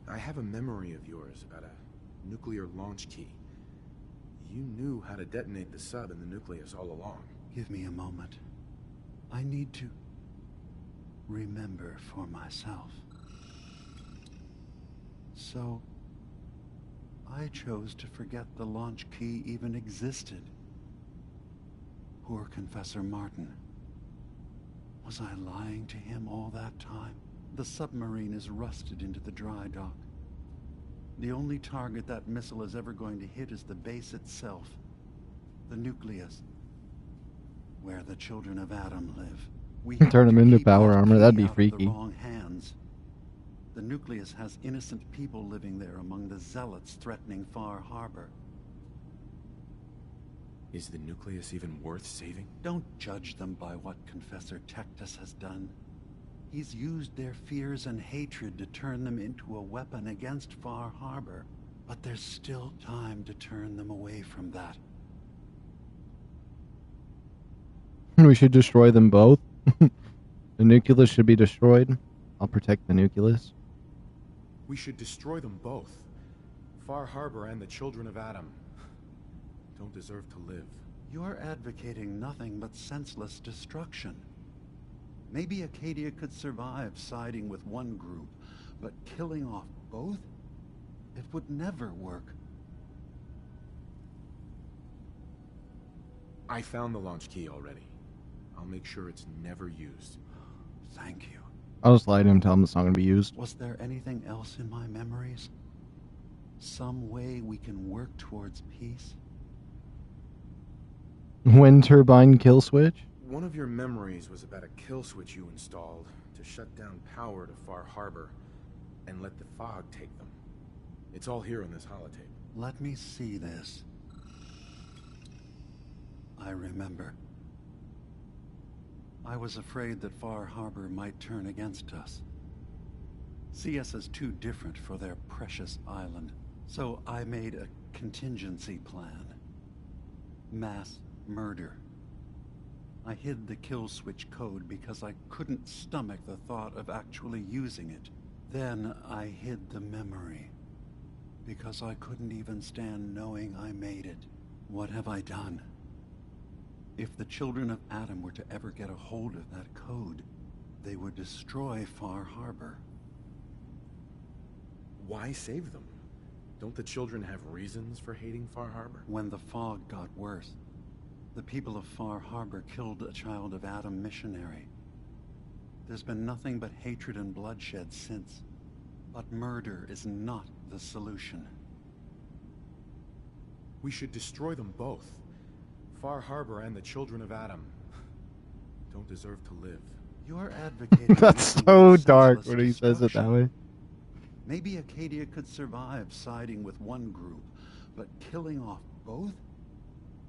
I have a memory of yours about a nuclear launch key. You knew how to detonate the sub in the nucleus all along. Give me a moment. I need to remember for myself. So, I chose to forget the launch key even existed. Poor Confessor Martin. Was I lying to him all that time? The submarine is rusted into the dry dock. The only target that missile is ever going to hit is the base itself. The nucleus. Where the children of Adam live. We turn them into power armor. That'd be freaky. The wrong hands. The nucleus has innocent people living there among the zealots threatening FarHarbor. Is the nucleus even worth saving? Don't judge them by what Confessor Tectus has done. He's used their fears and hatred to turn them into a weapon against FarHarbor. But there's still time to turn them away from that. We should destroy them both. The nucleus should be destroyed. I'll protect the nucleus. We should destroy them both. FarHarbor and the children of Adam don't deserve to live. You're advocating nothing but senseless destruction. Maybe Acadia could survive siding with one group, but killing off both? It would never work. I found the launch key already. I'll make sure it's never used. Thank you. I'll just lie to him, tell him it's not going to be used. Was there anything else in my memories? Some way we can work towards peace? Wind turbine kill switch? One of your memories was about a kill switch you installed to shut down power to FarHarbor and let the fog take them. It's all here in this holotape. Let me see this. I remember. I was afraid that FarHarbor might turn against us. See us as too different for their precious island. So I made a contingency plan. Mass murder. I hid the kill switch code because I couldn't stomach the thought of actually using it. Then I hid the memory because I couldn't even stand knowing I made it. What have I done? If the children of Adam were to ever get a hold of that code, they would destroy FarHarbor. Why save them? Don't the children have reasons for hating FarHarbor? When the fog got worse, the people of FarHarbor killed a child of Adam missionary. There's been nothing but hatred and bloodshed since. But murder is not the solution. We should destroy them both. FarHarbor and the children of Adam don't deserve to live. You're advocating... That's so dark when he says it that way. Maybe Acadia could survive siding with one group, but killing off both?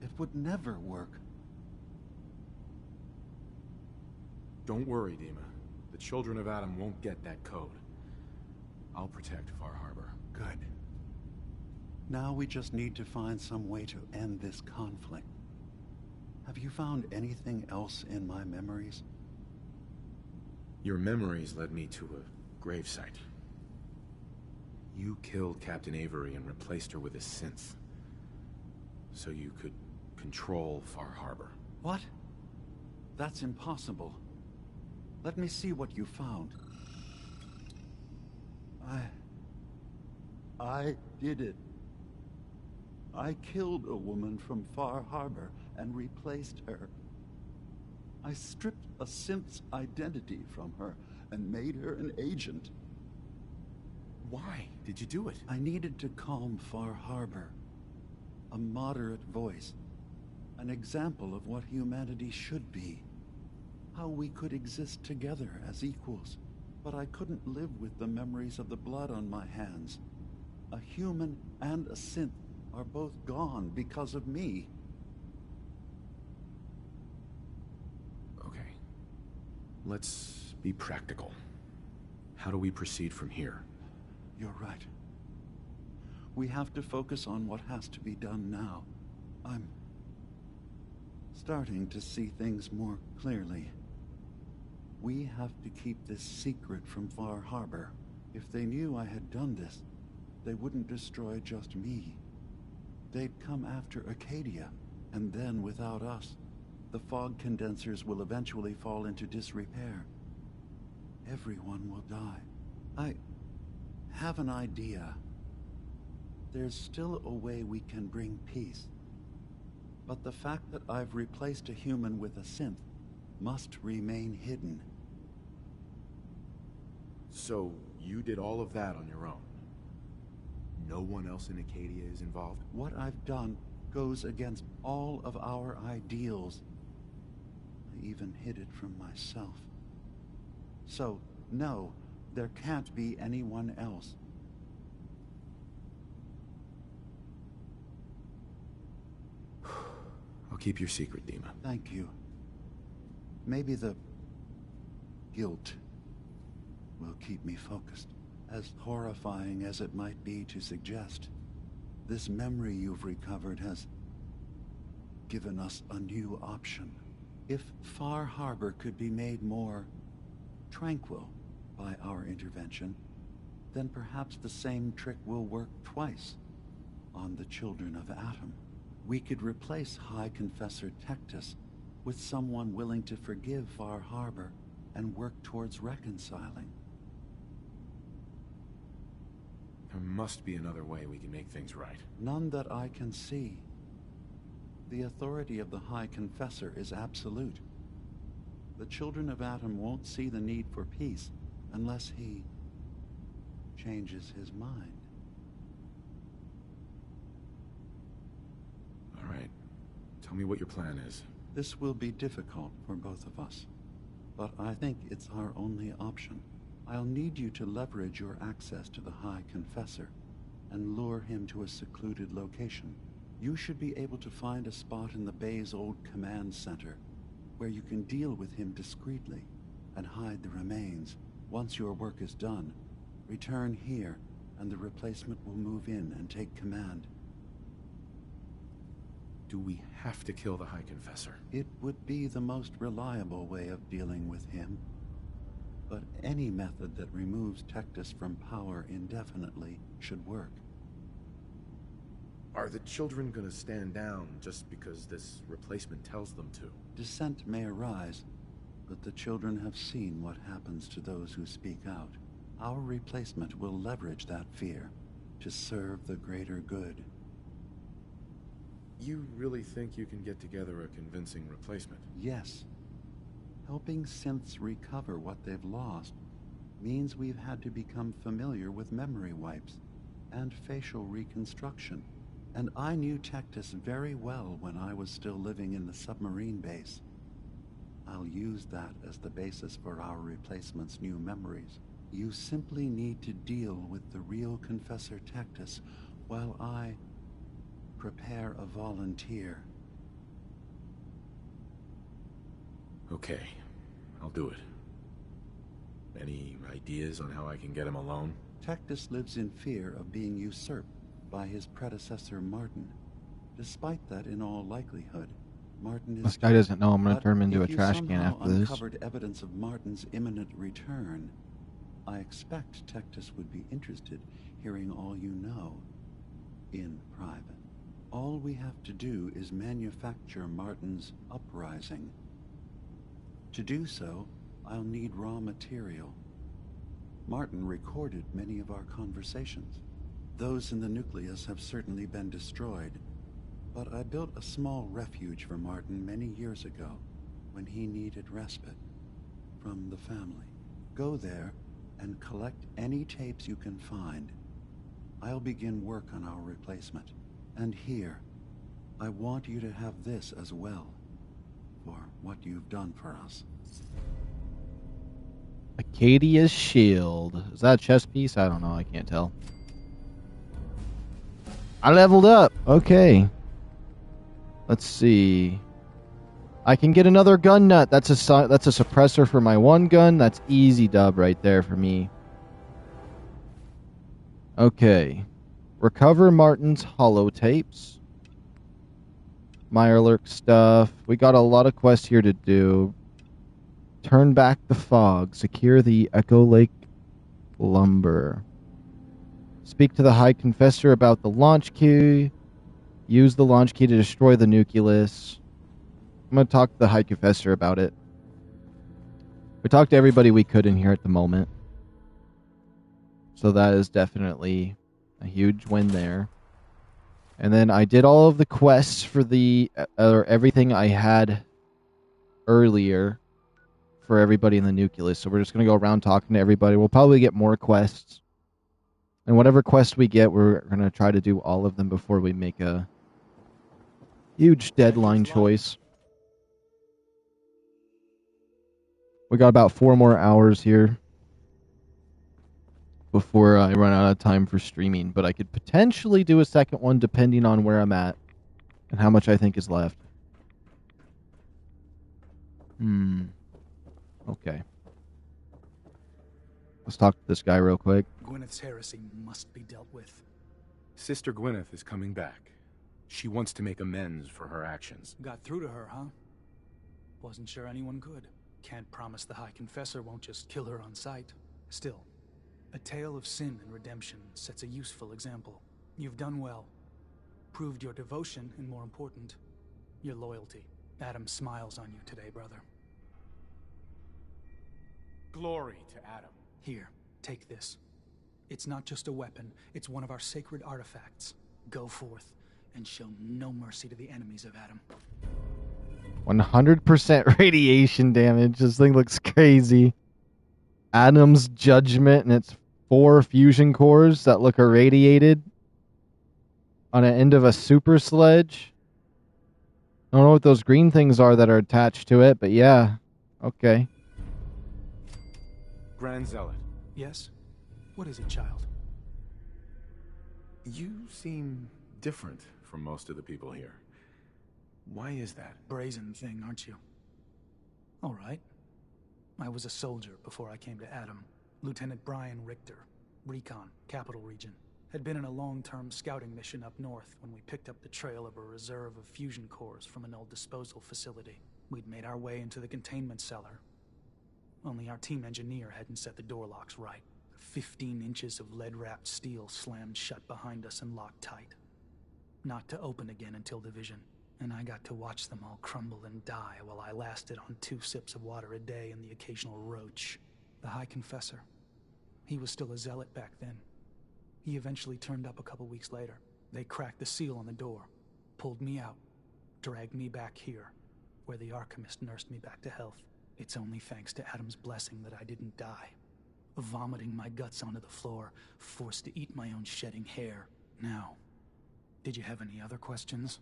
It would never work. Don't worry, Dima. The children of Adam won't get that code. I'll protect FarHarbor. Good. Now we just need to find some way to end this conflict. Have you found anything else in my memories? Your memories led me to a gravesite. You killed Captain Avery and replaced her with a synth, so you could control FarHarbor. What? That's impossible. Let me see what you found. I did it. I killed a woman from FarHarbor and replaced her. I stripped a synth's identity from her and made her an agent. Why did you do it? I needed to calm FarHarbor. A moderate voice. An example of what humanity should be. How we could exist together as equals. But I couldn't live with the memories of the blood on my hands. A human and a synth are both gone because of me. Okay. Let's be practical. How do we proceed from here? You're right. We have to focus on what has to be done now. I'm starting to see things more clearly. We have to keep this secret from FarHarbor. If they knew I had done this, they wouldn't destroy just me. they'd come after Acadia, and then without us, the fog condensers will eventually fall into disrepair. Everyone will die. I have an idea. There's still a way we can bring peace. But the fact that I've replaced a human with a synth must remain hidden. So, you did all of that on your own? No one else in Acadia is involved? What I've done goes against all of our ideals. I even hid it from myself. So, no, there can't be anyone else. I'll keep your secret, Dima. Thank you. Maybe the guilt will keep me focused. As horrifying as it might be to suggest, this memory you've recovered has given us a new option. If FarHarbor could be made more tranquil by our intervention, then perhaps the same trick will work twice on the children of Atom. We could replace High Confessor Tectus with someone willing to forgive FarHarbor and work towards reconciling. There must be another way we can make things right. None that I can see. The authority of the High Confessor is absolute. The children of Atom won't see the need for peace unless he changes his mind. All right. Tell me what your plan is. This will be difficult for both of us, but I think it's our only option. I'll need you to leverage your access to the High Confessor and lure him to a secluded location. You should be able to find a spot in the Bay's old command center where you can deal with him discreetly and hide the remains. Once your work is done, return here and the replacement will move in and take command. Do we have to kill the High Confessor? It would be the most reliable way of dealing with him. But any method that removes Tectus from power indefinitely should work. Are the children gonna stand down just because this replacement tells them to? Dissent may arise, but the children have seen what happens to those who speak out. Our replacement will leverage that fear to serve the greater good. You really think you can get together a convincing replacement? Yes. Helping synths recover what they've lost means we've had to become familiar with memory wipes and facial reconstruction. And I knew Tectus very well when I was still living in the submarine base. I'll use that as the basis for our replacement's new memories. You simply need to deal with the real Confessor Tectus while I prepare a volunteer. Okay, I'll do it. Any ideas on how I can get him alone? Tectus lives in fear of being usurped by his predecessor Martin. Despite that, in all likelihood, Martin is... This guy doesn't know I'm going to turn him into a if you trash can somehow after this. uncovered evidence of Martin's imminent return, I expect Tectus would be interested hearing all you know in private. All we have to do is manufacture Martin's uprising. To do so, I'll need raw material. Martin recorded many of our conversations. Those in the nucleus have certainly been destroyed, but I built a small refuge for Martin many years ago when he needed respite from the family. Go there and collect any tapes you can find. I'll begin work on our replacement. And here, I want you to have this as well, for what you've done for us. Acadia's shield. Is that a chest piece? I don't know. I can't tell. I leveled up. Okay. Let's see. I can get another gun nut. That's a suppressor for my one gun. That's easy dub right there for me. Okay. Recover Martin's holotapes. Mirelurk stuff. We got a lot of quests here to do. Turn back the fog. Secure the Echo Lake lumber. Speak to the High Confessor about the launch key. Use the launch key to destroy the nucleus. I'm going to talk to the High Confessor about it. We talked to everybody we could in here at the moment. So that is definitely a huge win there. And then I did all of the quests for the everything I had earlier for everybody in the nucleus. So we're just going to go around talking to everybody. We'll probably get more quests. And whatever quest we get, we're going to try to do all of them before we make a huge deadline choice. We got about 4 more hours here before I run out of time for streaming. But I could potentially do a second one depending on where I'm at and how much I think is left. Okay. Let's talk to this guy real quick. Gwyneth's heresy must be dealt with. Sister Gwyneth is coming back. She wants to make amends for her actions. Got through to her, huh? Wasn't sure anyone could. Can't promise the High Confessor won't just kill her on sight. Still, a tale of sin and redemption sets a useful example. You've done well. Proved your devotion, and more important, your loyalty. Adam smiles on you today, brother. Glory to Adam. Here, take this. It's not just a weapon, it's one of our sacred artifacts. Go forth and show no mercy to the enemies of Adam. 100% radiation damage. This thing looks crazy. Adam's judgment, and it's 4 fusion cores that look irradiated on an end of a super sledge. I don't know what those green things are that are attached to it, but yeah. Okay. Grand Zealot. Yes? What is it, child? You seem different from most of the people here. Why is that? Brazen thing, aren't you? All right. I was a soldier before I came to Adam. Lieutenant Brian Richter, Recon, Capital Region. Had been in a long-term scouting mission up north when we picked up the trail of a reserve of fusion cores from an old disposal facility. We'd made our way into the containment cellar. Only our team engineer hadn't set the door locks right. 15 inches of lead-wrapped steel slammed shut behind us and locked tight. Not to open again until division. And I got to watch them all crumble and die while I lasted on 2 sips of water a day and the occasional roach. The High Confessor. He was still a zealot back then. He eventually turned up a couple weeks later. They cracked the seal on the door, pulled me out, dragged me back here, where the Archimist nursed me back to health. It's only thanks to Adam's blessing that I didn't die. Vomiting my guts onto the floor, forced to eat my own shedding hair. Now, did you have any other questions?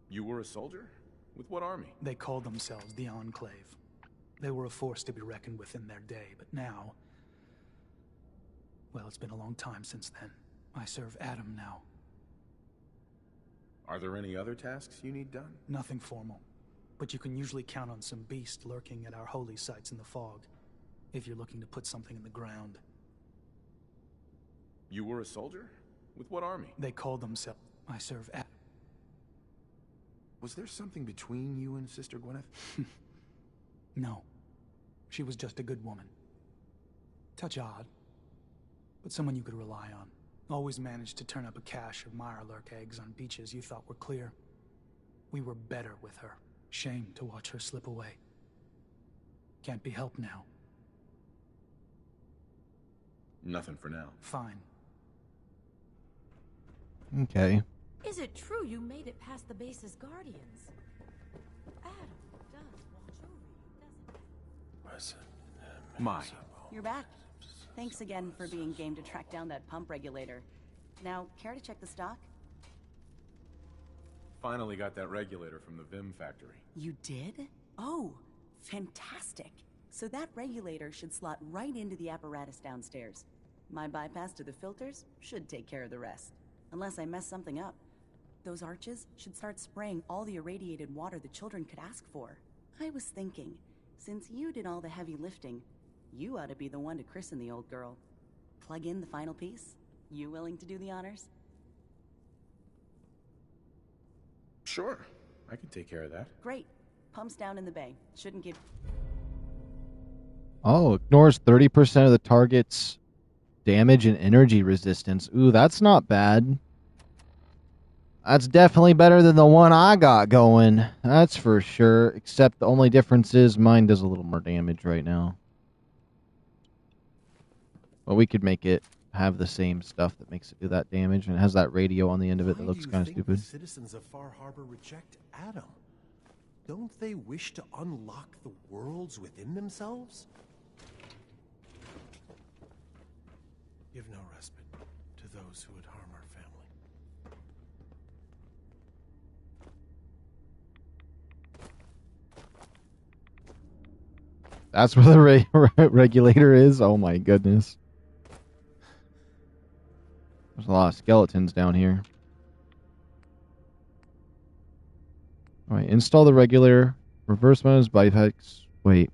You were a soldier? With what army? They called themselves the Enclave. They were a force to be reckoned with in their day, but now... well, it's been a long time since then. I serve Adam now. Are there any other tasks you need done? Nothing formal. But you can usually count on some beast lurking at our holy sites in the fog, if you're looking to put something in the ground. You were a soldier? With what army? They called themselves... I serve Adam. Was there something between you and Sister Gwyneth? No. She was just a good woman. Touch odd, but someone you could rely on. Always managed to turn up a cache of mirelurk eggs on beaches you thought were clear. We were better with her. Shame to watch her slip away. Can't be helped now. Nothing for now. Fine. Okay. Is it true you made it past the base's guardians? Adam does watch over you, My. You're back. Thanks again for being game to track down that pump regulator. Now, care to check the stock? Finally got that regulator from the Vim factory. You did? Oh, fantastic. So that regulator should slot right into the apparatus downstairs. My bypass to the filters should take care of the rest. Unless I mess something up. Those arches should start spraying all the irradiated water the children could ask for. I was thinking, since you did all the heavy lifting, you ought to be the one to christen the old girl. Plug in the final piece? You willing to do the honors? Sure, I can take care of that. Great. Pumps down in the bay. Shouldn't give... Oh, ignores 30% of the target's damage and energy resistance. Ooh, that's not bad. That's definitely better than the one I got going. That's for sure. Except the only difference is mine does a little more damage right now. Well, we could make it have the same stuff that makes it do that damage, and it has that radio on the end of it that looks kind of stupid. The citizens of FarHarbor reject Adam? Don't they wish to unlock the worlds within themselves? Give no respite to those who would harm our family. That's where the regulator is? Oh my goodness. There's a lot of skeletons down here. Alright, install the regulator. Reverse Mel's bypass. Wait.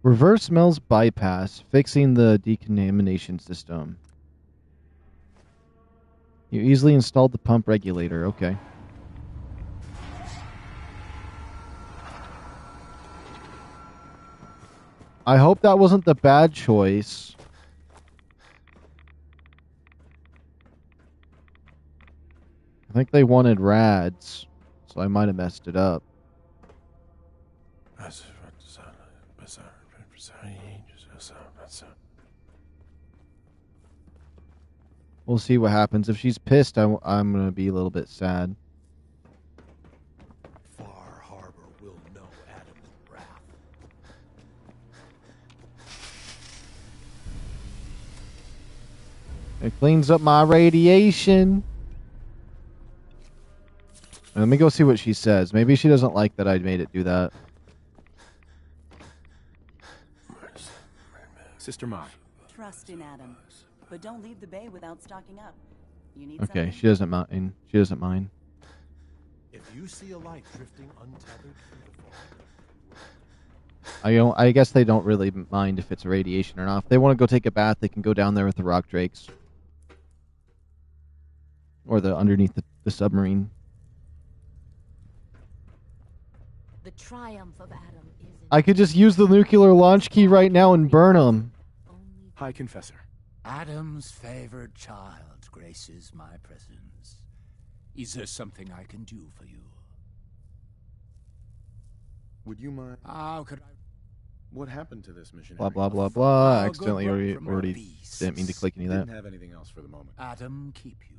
Reverse Mel's bypass, fixing the decontamination system. You easily installed the pump regulator. Okay. I hope that wasn't the bad choice. I think they wanted rads, so I might have messed it up. We'll see what happens. If she's pissed, I'm going to be a little bit sad. FarHarbor will know Adam's wrath. It cleans up my radiation. Let me go see what she says. Maybe she doesn't like that I made it do that. Sister Mai. Trust in Adam, but don't leave the bay without stocking up. You need Okay, something? she doesn't mind. She doesn't mind. If you see a light drifting untethered through the fog, I guess they don't really mind if it's radiation or not. If they want to go take a bath, they can go down there with the rock drakes. Or underneath the submarine. The triumph of Adam is... I could just use the nuclear launch key right now and burn them. High Confessor. Adam's favored child graces my presence. Is there something I can do for you? Would you mind? How could I... What happened to this missionary? Blah, blah, blah, blah. I Oh, accidentally good work from already beasts. didn't mean to click any of that. Didn't have anything else for the moment. Adam keep you.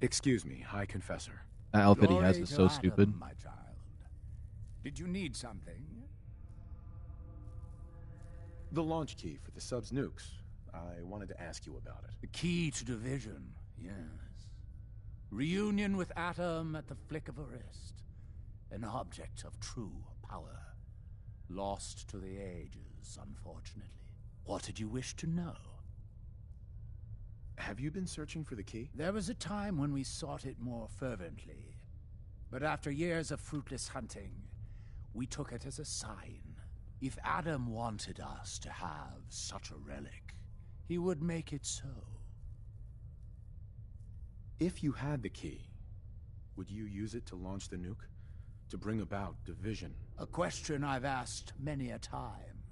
Excuse me, High Confessor. That outfit he has Glory is to so Adam, stupid. my child. Did you need something? The launch key for the sub's nukes. I wanted to ask you about it. The key to division, yes. Reunion with Adam at the flick of a wrist. An object of true power. Lost to the ages, unfortunately. What did you wish to know? Have you been searching for the key? There was a time when we sought it more fervently. But after years of fruitless hunting, we took it as a sign. If Adam wanted us to have such a relic, he would make it so. If you had the key, would you use it to launch the nuke? To bring about division? A question I've asked many a time.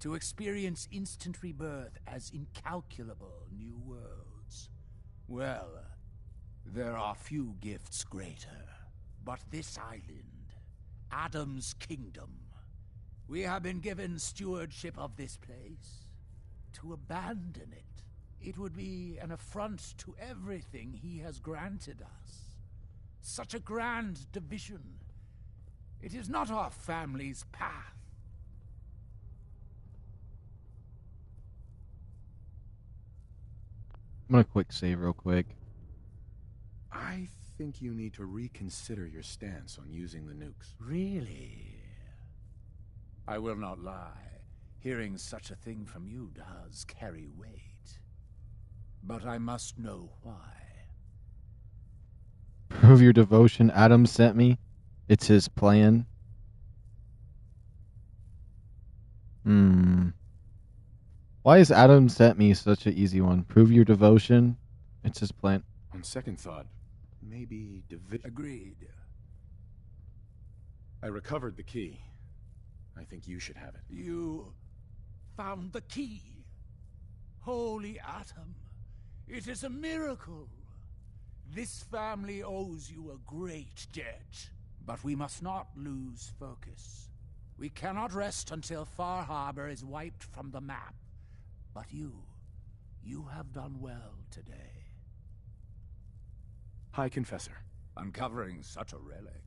To experience instant rebirth as incalculable new worlds. Well, there are few gifts greater. But this island, Adam's kingdom, we have been given stewardship of this place. To abandon it, it would be an affront to everything he has granted us. Such a grand division. It is not our family's path. I'm gonna quick save real quick. I think you need to reconsider your stance on using the nukes. Really? I will not lie. Hearing such a thing from you does carry weight. But I must know why. Prove your devotion. Adam sent me. It's his plan. Why is Adam sent me such an easy one? Prove your devotion. It's his plan. On second thought, maybe division. Agreed. I recovered the key. I think you should have it. You found the key. Holy Atom, it is a miracle. This family owes you a great debt. But we must not lose focus. We cannot rest until FarHarbor is wiped from the map. But you have done well today. High Confessor. Uncovering such a relic.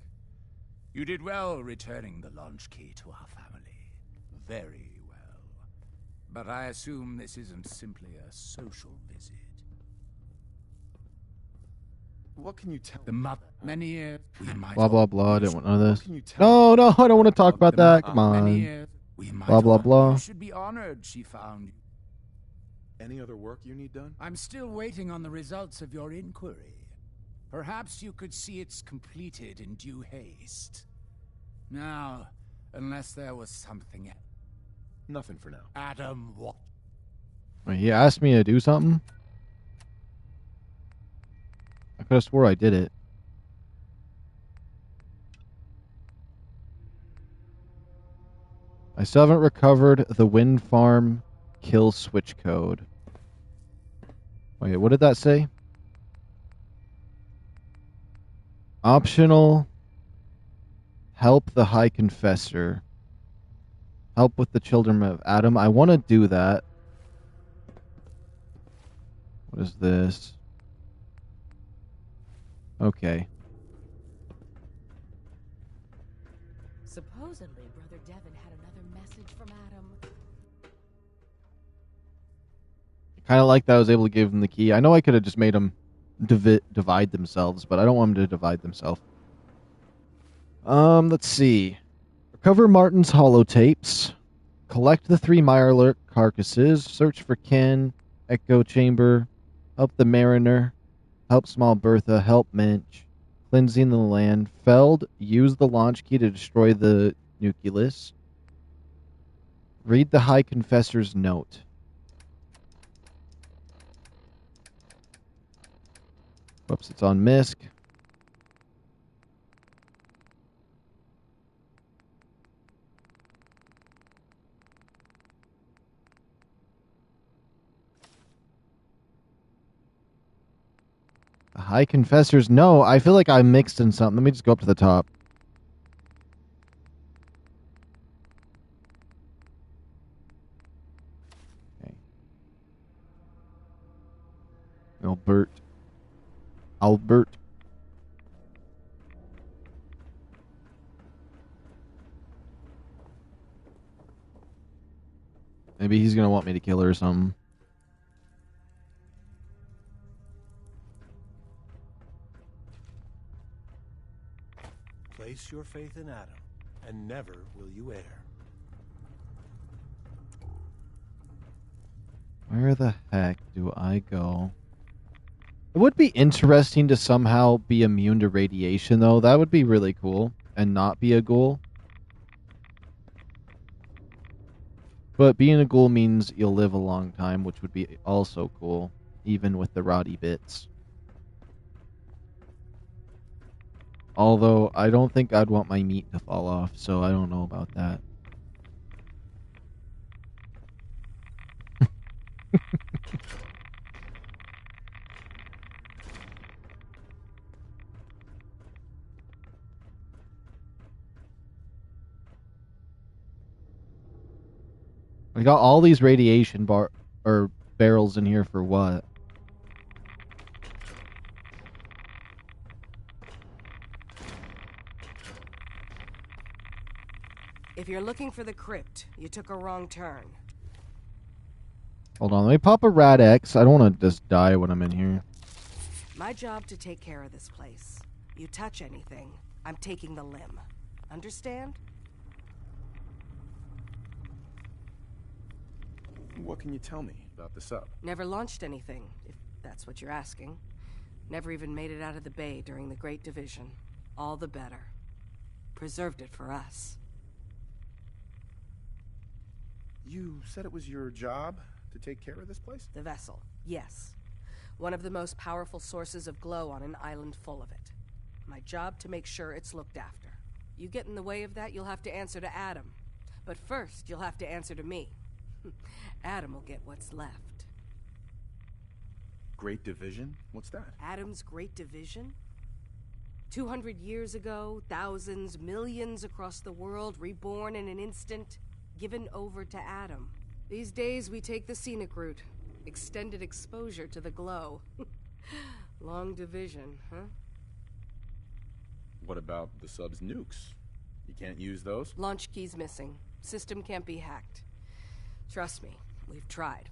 You did well returning the launch key to our family. Very well. But I assume this isn't simply a social visit. What can you tell The mother, many years, we might Blah, blah, blah. I didn't want none of this. What can you tell No, I don't want to talk about that. Come many on. years, we might Blah, blah, blah. You should be honored she found you. Any other work you need done? I'm still waiting on the results of your inquiry. Perhaps you could see it's completed in due haste. Now, unless there was something else. Nothing for now. Adam, what? Wait, he asked me to do something? I could have swore I did it. I still haven't recovered the wind farm kill switch code. Wait, what did that say? Optional. Help the High Confessor. Help with the children of Adam. I want to do that. What is this? Okay. Supposedly, Brother Devin had another message from Adam. Kind of like that I was able to give them the key. I know I could have just made them divide themselves, but I don't want them to divide themselves. Let's see. Recover Martin's holotapes. Collect the 3 Mirelurk carcasses. Search for Ken. Echo Chamber. Help the Mariner. Help Small Bertha. Help Mensch. Cleansing the land. Feld. Use the launch key to destroy the nucleus. Read the High Confessor's note. Whoops, it's on MISC. The High Confessors. No, I feel like I mixed in something. Let me just go up to the top. Okay. Albert. Maybe he's gonna want me to kill her or something. Place your faith in Adam, and never will you err. Where the heck do I go? It would be interesting to somehow be immune to radiation, though. That would be really cool. And not be a ghoul. But being a ghoul means you'll live a long time, which would be also cool. Even with the rotty bits. Although, I don't think I'd want my meat to fall off, so I don't know about that. I got all these radiation barrels in here for what? If you're looking for the crypt, you took a wrong turn. Hold on, let me pop a Rad-X. I don't want to just die when I'm in here. My job to take care of this place. You touch anything, I'm taking the limb. Understand? What can you tell me about the sub? Never launched anything, if that's what you're asking. Never even made it out of the bay during the Great Division. All the better. Preserved it for us. You said it was your job to take care of this place? The vessel, yes. One of the most powerful sources of glow on an island full of it. My job to make sure it's looked after. You get in the way of that, you'll have to answer to Adam. But first, you'll have to answer to me. Adam will get what's left. Great Division? What's that? Adam's Great Division? 200 years ago, thousands, millions across the world, reborn in an instant, given over to Adam. These days, we take the scenic route. Extended exposure to the glow. Long division, huh? What about the sub's nukes? You can't use those? Launch key's missing. System can't be hacked. Trust me, we've tried.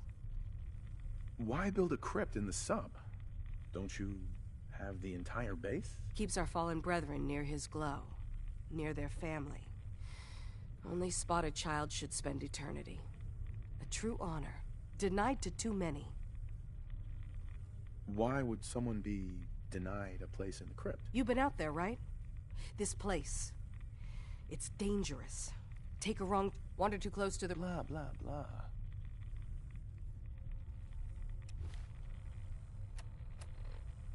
Why build a crypt in the sub? Don't you have the entire base? Keeps our fallen brethren near his glow. Near their family. Only spotted child should spend eternity. A true honor. Denied to too many. Why would someone be denied a place in the crypt? You've been out there, right? This place. It's dangerous. Take a wrong... Wander too close to the... Blah, blah, blah.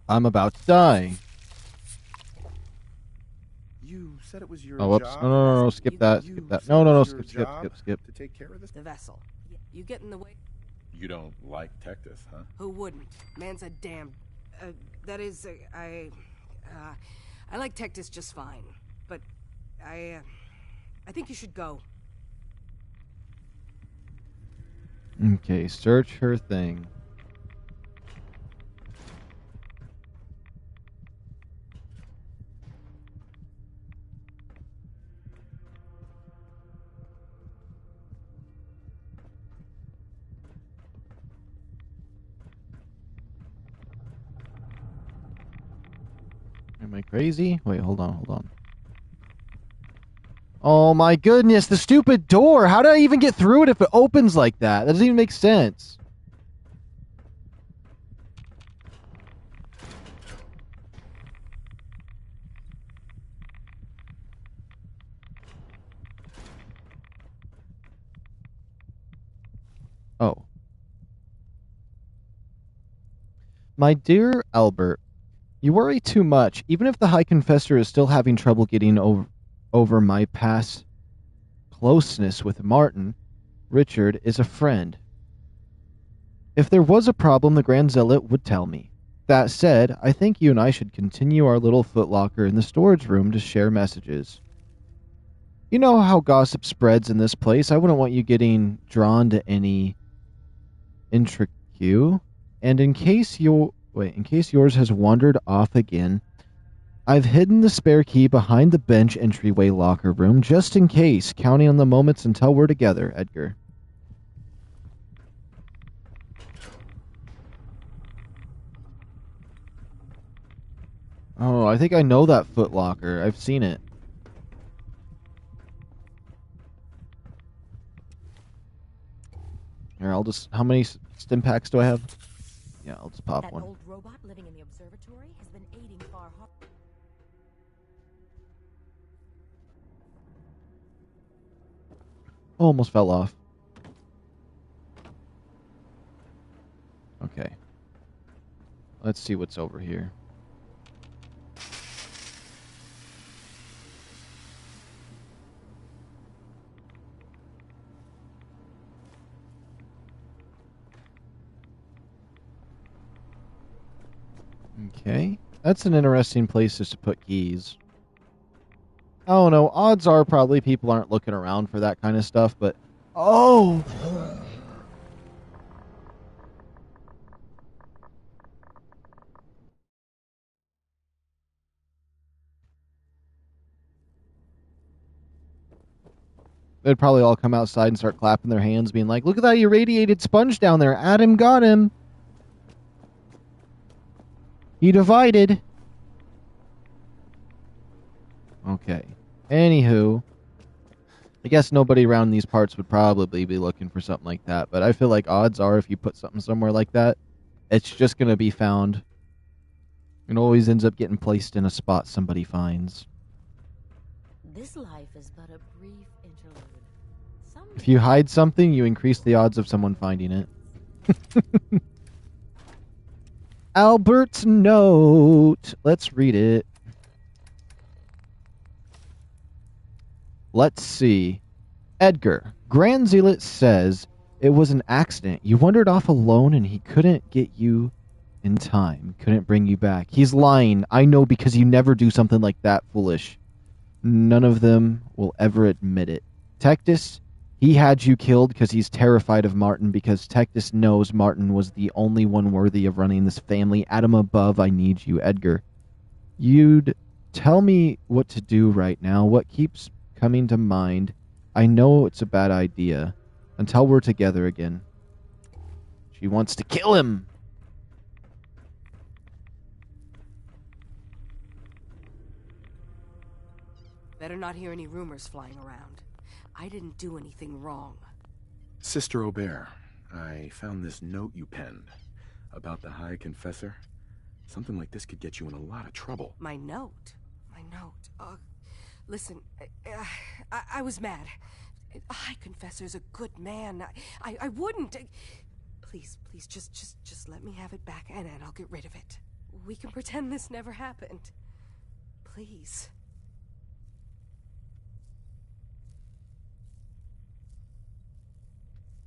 I'm about to die. You said it was your Oh, whoops. job? No, skip that. Skip that. No, skip. To take care of this? The vessel. You get in the way... You don't like Tectus, huh? Who wouldn't? Man's a damn... that is, I like Tectus just fine. But, I think you should go. Okay, search her thing. Am I crazy? Wait, hold on. Oh my goodness, the stupid door! How did I even get through it if it opens like that? That doesn't even make sense. Oh. My dear Albert, you worry too much. Even if the High Confessor is still having trouble getting over my past closeness with Martin, Richard is a friend. If there was a problem, the Grand Zealot would tell me. That said, I think you and I should continue our little footlocker in the storage room to share messages. You know how gossip spreads in this place. I wouldn't want you getting drawn to any intrigue. And in case yours has wandered off again, I've hidden the spare key behind the bench entryway locker room, just in case, counting on the moments until we're together, Edgar. Oh, I think I know that footlocker. I've seen it. Here, I'll just... How many stim packs do I have? Yeah, I'll just pop one. That old robot living in the observatory has been aiding FarHarbor. Almost fell off. Okay. Let's see what's over here. Okay. That's an interesting place just to put keys. I don't know. Odds are probably people aren't looking around for that kind of stuff, but... Oh! They'd probably all come outside and start clapping their hands, being like, look at that irradiated sponge down there. Adam got him. He divided. Okay. Anywho, I guess nobody around these parts would probably be looking for something like that, but I feel like odds are if you put something somewhere like that, it's just going to be found. It always ends up getting placed in a spot somebody finds. This life is but a brief interlude. If you hide something, you increase the odds of someone finding it. Albert's note. Let's read it. Let's see. Edgar, Grand Zealot says it was an accident. You wandered off alone and he couldn't get you in time couldn't bring you back. He's lying. I know, because you never do something like that foolish. None of them will ever admit it. Tectus, he had you killed because he's terrified of Martin, because Tectus knows Martin was the only one worthy of running this family. Adam above, I need you, Edgar. You'd tell me what to do right now, what keeps coming to mind. I know it's a bad idea. Until we're together again. She wants to kill him! Better not hear any rumors flying around. I didn't do anything wrong. Sister Aubert, I found this note you penned about the High Confessor. Something like this could get you in a lot of trouble. My note? My note? Listen, I was mad. A High Confessor's a good man. I wouldn't... Please, just let me have it back and I'll get rid of it. We can pretend this never happened. Please.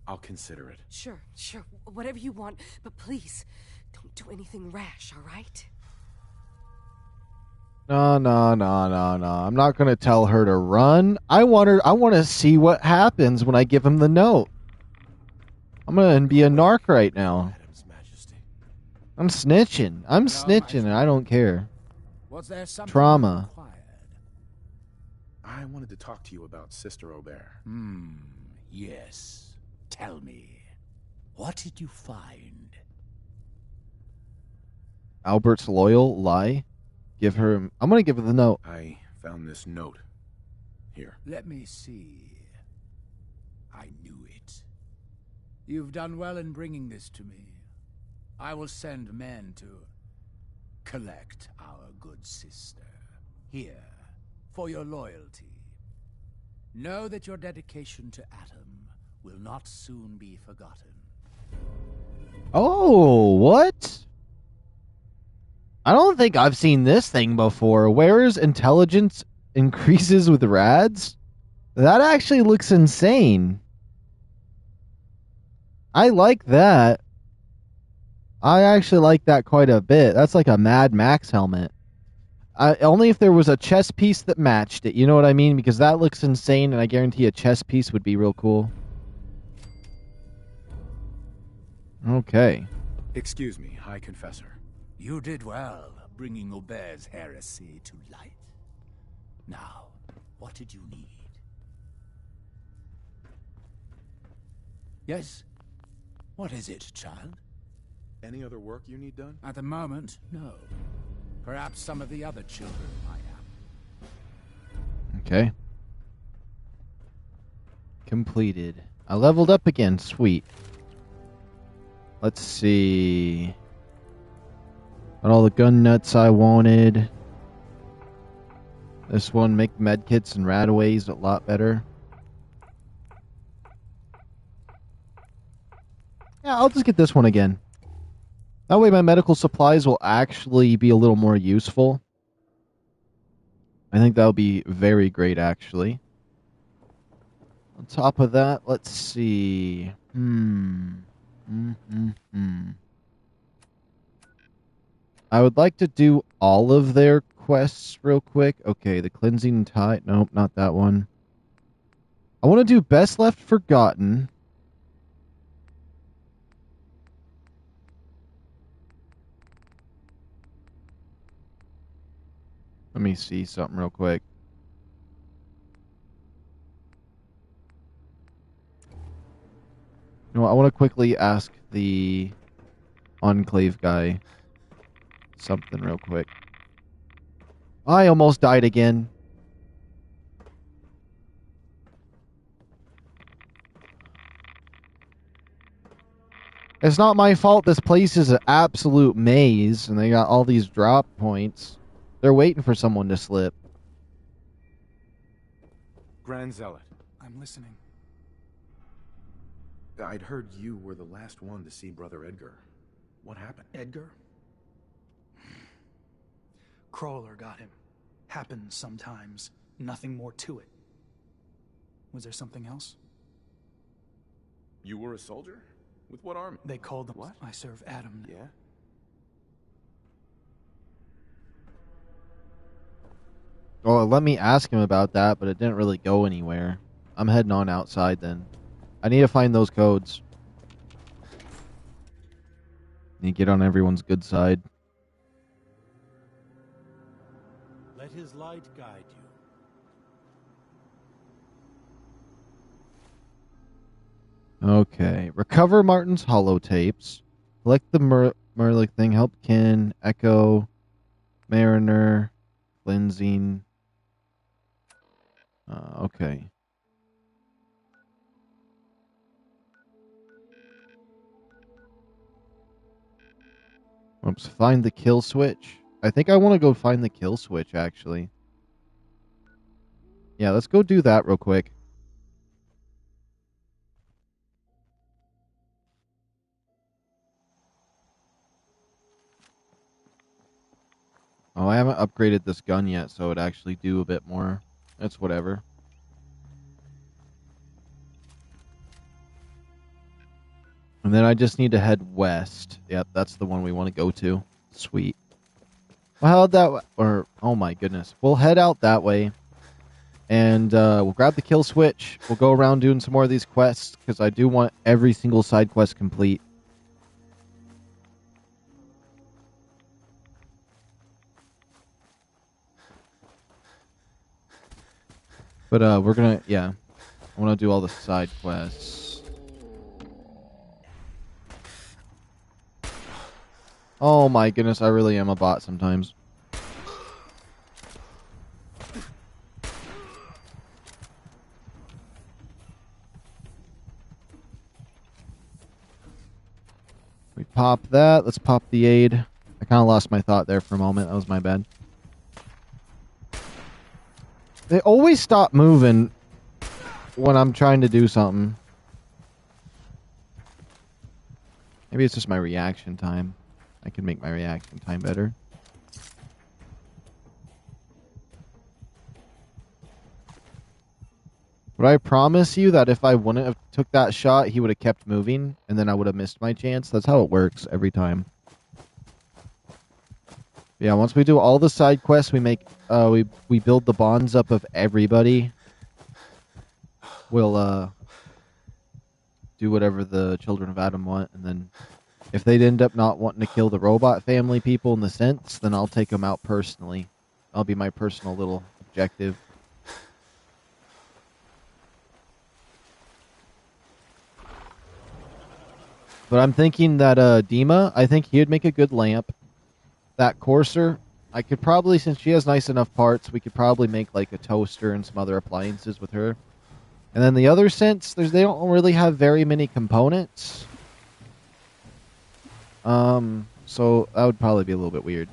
I'll consider it. Sure. Whatever you want, but please, don't do anything rash, all right? No. I'm not going to tell her to run. I want to see what happens when I give him the note. I'm going to be a narc right now. I'm snitching. And I don't care. Was there something Trauma. I wanted to talk to you about Sister Aubert. Yes. Tell me, what did you find? Albert's loyal lie. I'm going to give her the note. I found this note. Here. Let me see. I knew it. You've done well in bringing this to me. I will send men to collect our good sister. Here, for your loyalty. Know that your dedication to Atom will not soon be forgotten. Oh, what? I don't think I've seen this thing before. Wearer's intelligence increases with rads? That actually looks insane. I like that. I actually like that quite a bit. That's like a Mad Max helmet. Only if there was a chess piece that matched it. You know what I mean? Because that looks insane, and I guarantee a chess piece would be real cool. Okay. Excuse me, High Confessor. You did well, bringing Aubert's heresy to light. Now, what did you need? Yes? What is it, child? Any other work you need done? At the moment, no. Perhaps some of the other children might have. Okay. Completed. I leveled up again. Sweet. Let's see. Got all the gun nuts I wanted. This one, make medkits and radaways a lot better. Yeah, I'll just get this one again. That way my medical supplies will actually be a little more useful. I think that'll be very great, actually. On top of that, let's see. I would like to do all of their quests real quick. Okay, the cleansing tide. Nope, not that one. I want to do Best Left Forgotten. Let me see something real quick. You know, I want to quickly ask the Enclave guy something real quick. I almost died again. It's not my fault this place is an absolute maze and they got all these drop points. They're waiting for someone to slip. Grand Zealot. I'm listening. I'd heard you were the last one to see Brother Edgar. What happened? Edgar? Crawler got him. Happens sometimes. Nothing more to it. Was there something else? You were a soldier? With what army? They called them. What? I serve Adam. Yeah? Oh, let me ask him about that, but it didn't really go anywhere. I'm heading on outside then. I need to find those codes. Need to get on everyone's good side. Let his light guide you. Okay. Recover Martin's holotapes. Collect the Merlick thing. Help Kin. Echo. Mariner. Cleansing. Okay. Oops. Find the kill switch. I think I want to go find the kill switch, actually. Yeah, let's go do that real quick. Oh, I haven't upgraded this gun yet, so it'd actually do a bit more. It's whatever. And then I just need to head west. Yep, that's the one we want to go to. Sweet. Well, how'd that... Or, oh my goodness. We'll head out that way. And we'll grab the kill switch. We'll go around doing some more of these quests, because I do want every single side quest complete. But we're gonna... Yeah. I want to do all the side quests. Oh my goodness, I really am a bot sometimes. We pop that. Let's pop the aid. I kind of lost my thought there for a moment. That was my bad. They always stop moving when I'm trying to do something. Maybe it's just my reaction time. I can make my reaction time better. But I promise you that if I wouldn't have took that shot, he would have kept moving, and then I would have missed my chance. That's how it works every time. Yeah, once we do all the side quests, we make we build the bonds up of everybody. We'll do whatever the children of Adam want, and then if they'd end up not wanting to kill the robot family people in the sense, then I'll take them out personally. I'll be my personal little objective. But I'm thinking that Dima, I think he'd make a good lamp. That Courser, I could probably, since she has nice enough parts, we could probably make like a toaster and some other appliances with her. And then the other sense, they don't really have very many components. So that would probably be a little bit weird.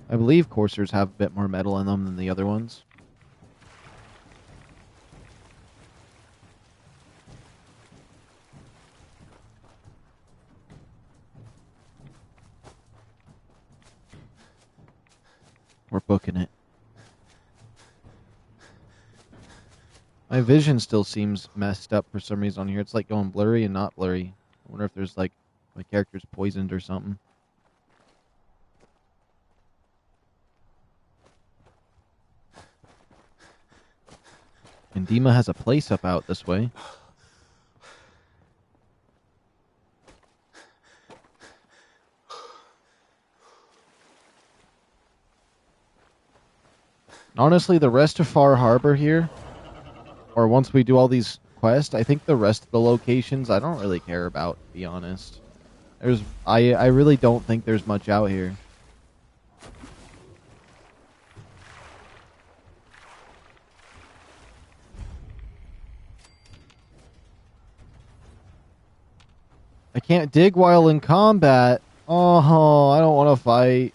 I believe Coursers have a bit more metal in them than the other ones. We're booking it. My vision still seems messed up for some reason on here. It's like going blurry and not blurry. I wonder if there's like my character's poisoned or something. And Dima has a place up out this way. Honestly, the rest of FarHarbor here, or once we do all these quests, I think the rest of the locations I don't really care about, to be honest. I really don't think there's much out here. I can't dig while in combat. Oh, I don't want to fight.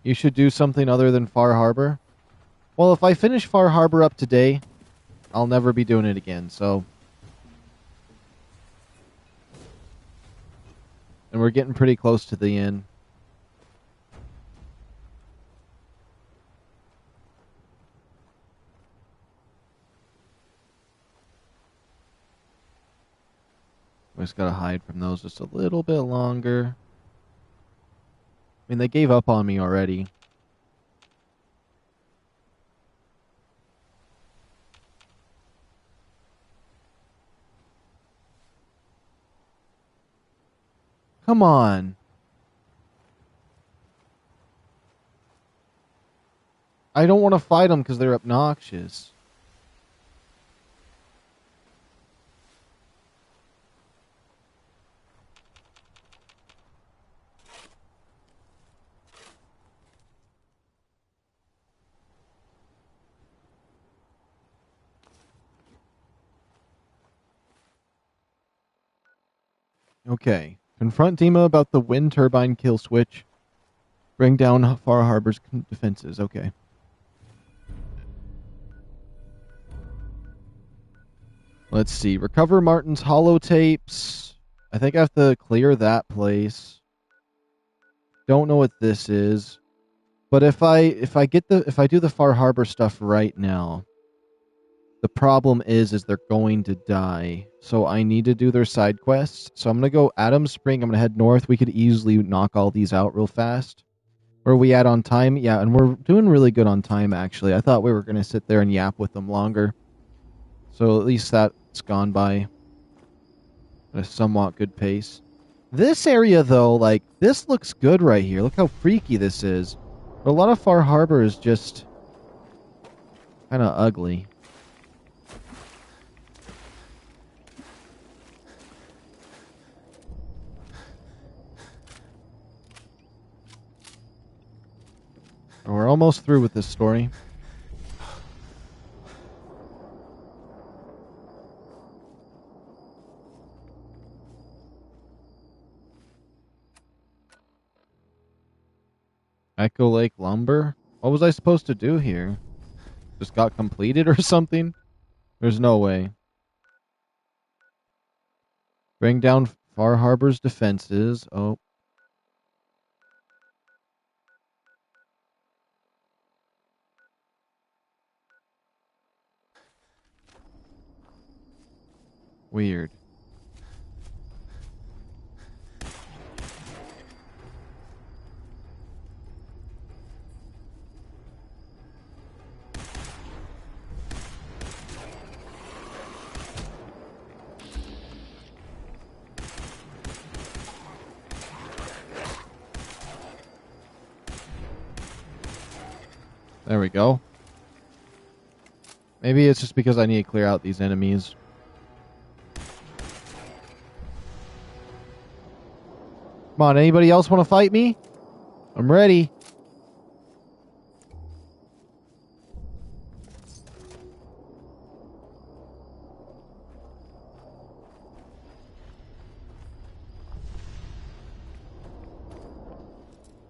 You should do something other than FarHarbor. Well, if I finish FarHarbor up today, I'll never be doing it again, so. And we're getting pretty close to the end. We just gotta hide from those just a little bit longer. I mean, they gave up on me already. Come on. I don't want to fight them because they're obnoxious. Okay. Confront Dima about the wind turbine kill switch. Bring down FarHarbor's defenses. Okay. Let's see. Recover Martin's holotapes. I think I have to clear that place. Don't know what this is. But if I do the FarHarbor stuff right now, the problem is they're going to die. So I need to do their side quests. So I'm gonna go Adams Spring. I'm gonna head north. We could easily knock all these out real fast. Where are we at on time? Yeah, and we're doing really good on time actually. I thought we were gonna sit there and yap with them longer. So at least that's gone by at a somewhat good pace. This area though, like, this looks good right here. Look how freaky this is. But a lot of FarHarbor is just kind of ugly. We're almost through with this story. Echo Lake Lumber? What was I supposed to do here? Just got completed or something? There's no way. Bring down FarHarbor's defenses. Oh. Weird. There we go. Maybe it's just because I need to clear out these enemies. Come on, anybody else want to fight me? I'm ready.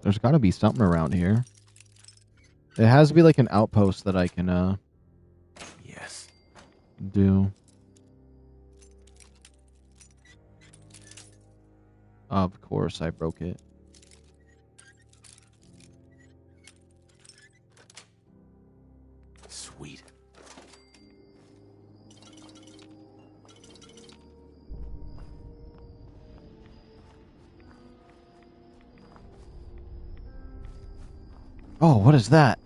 There's got to be something around here. It has to be like an outpost that I can, Yes. do. Of course, I broke it. Sweet. Oh, what is that?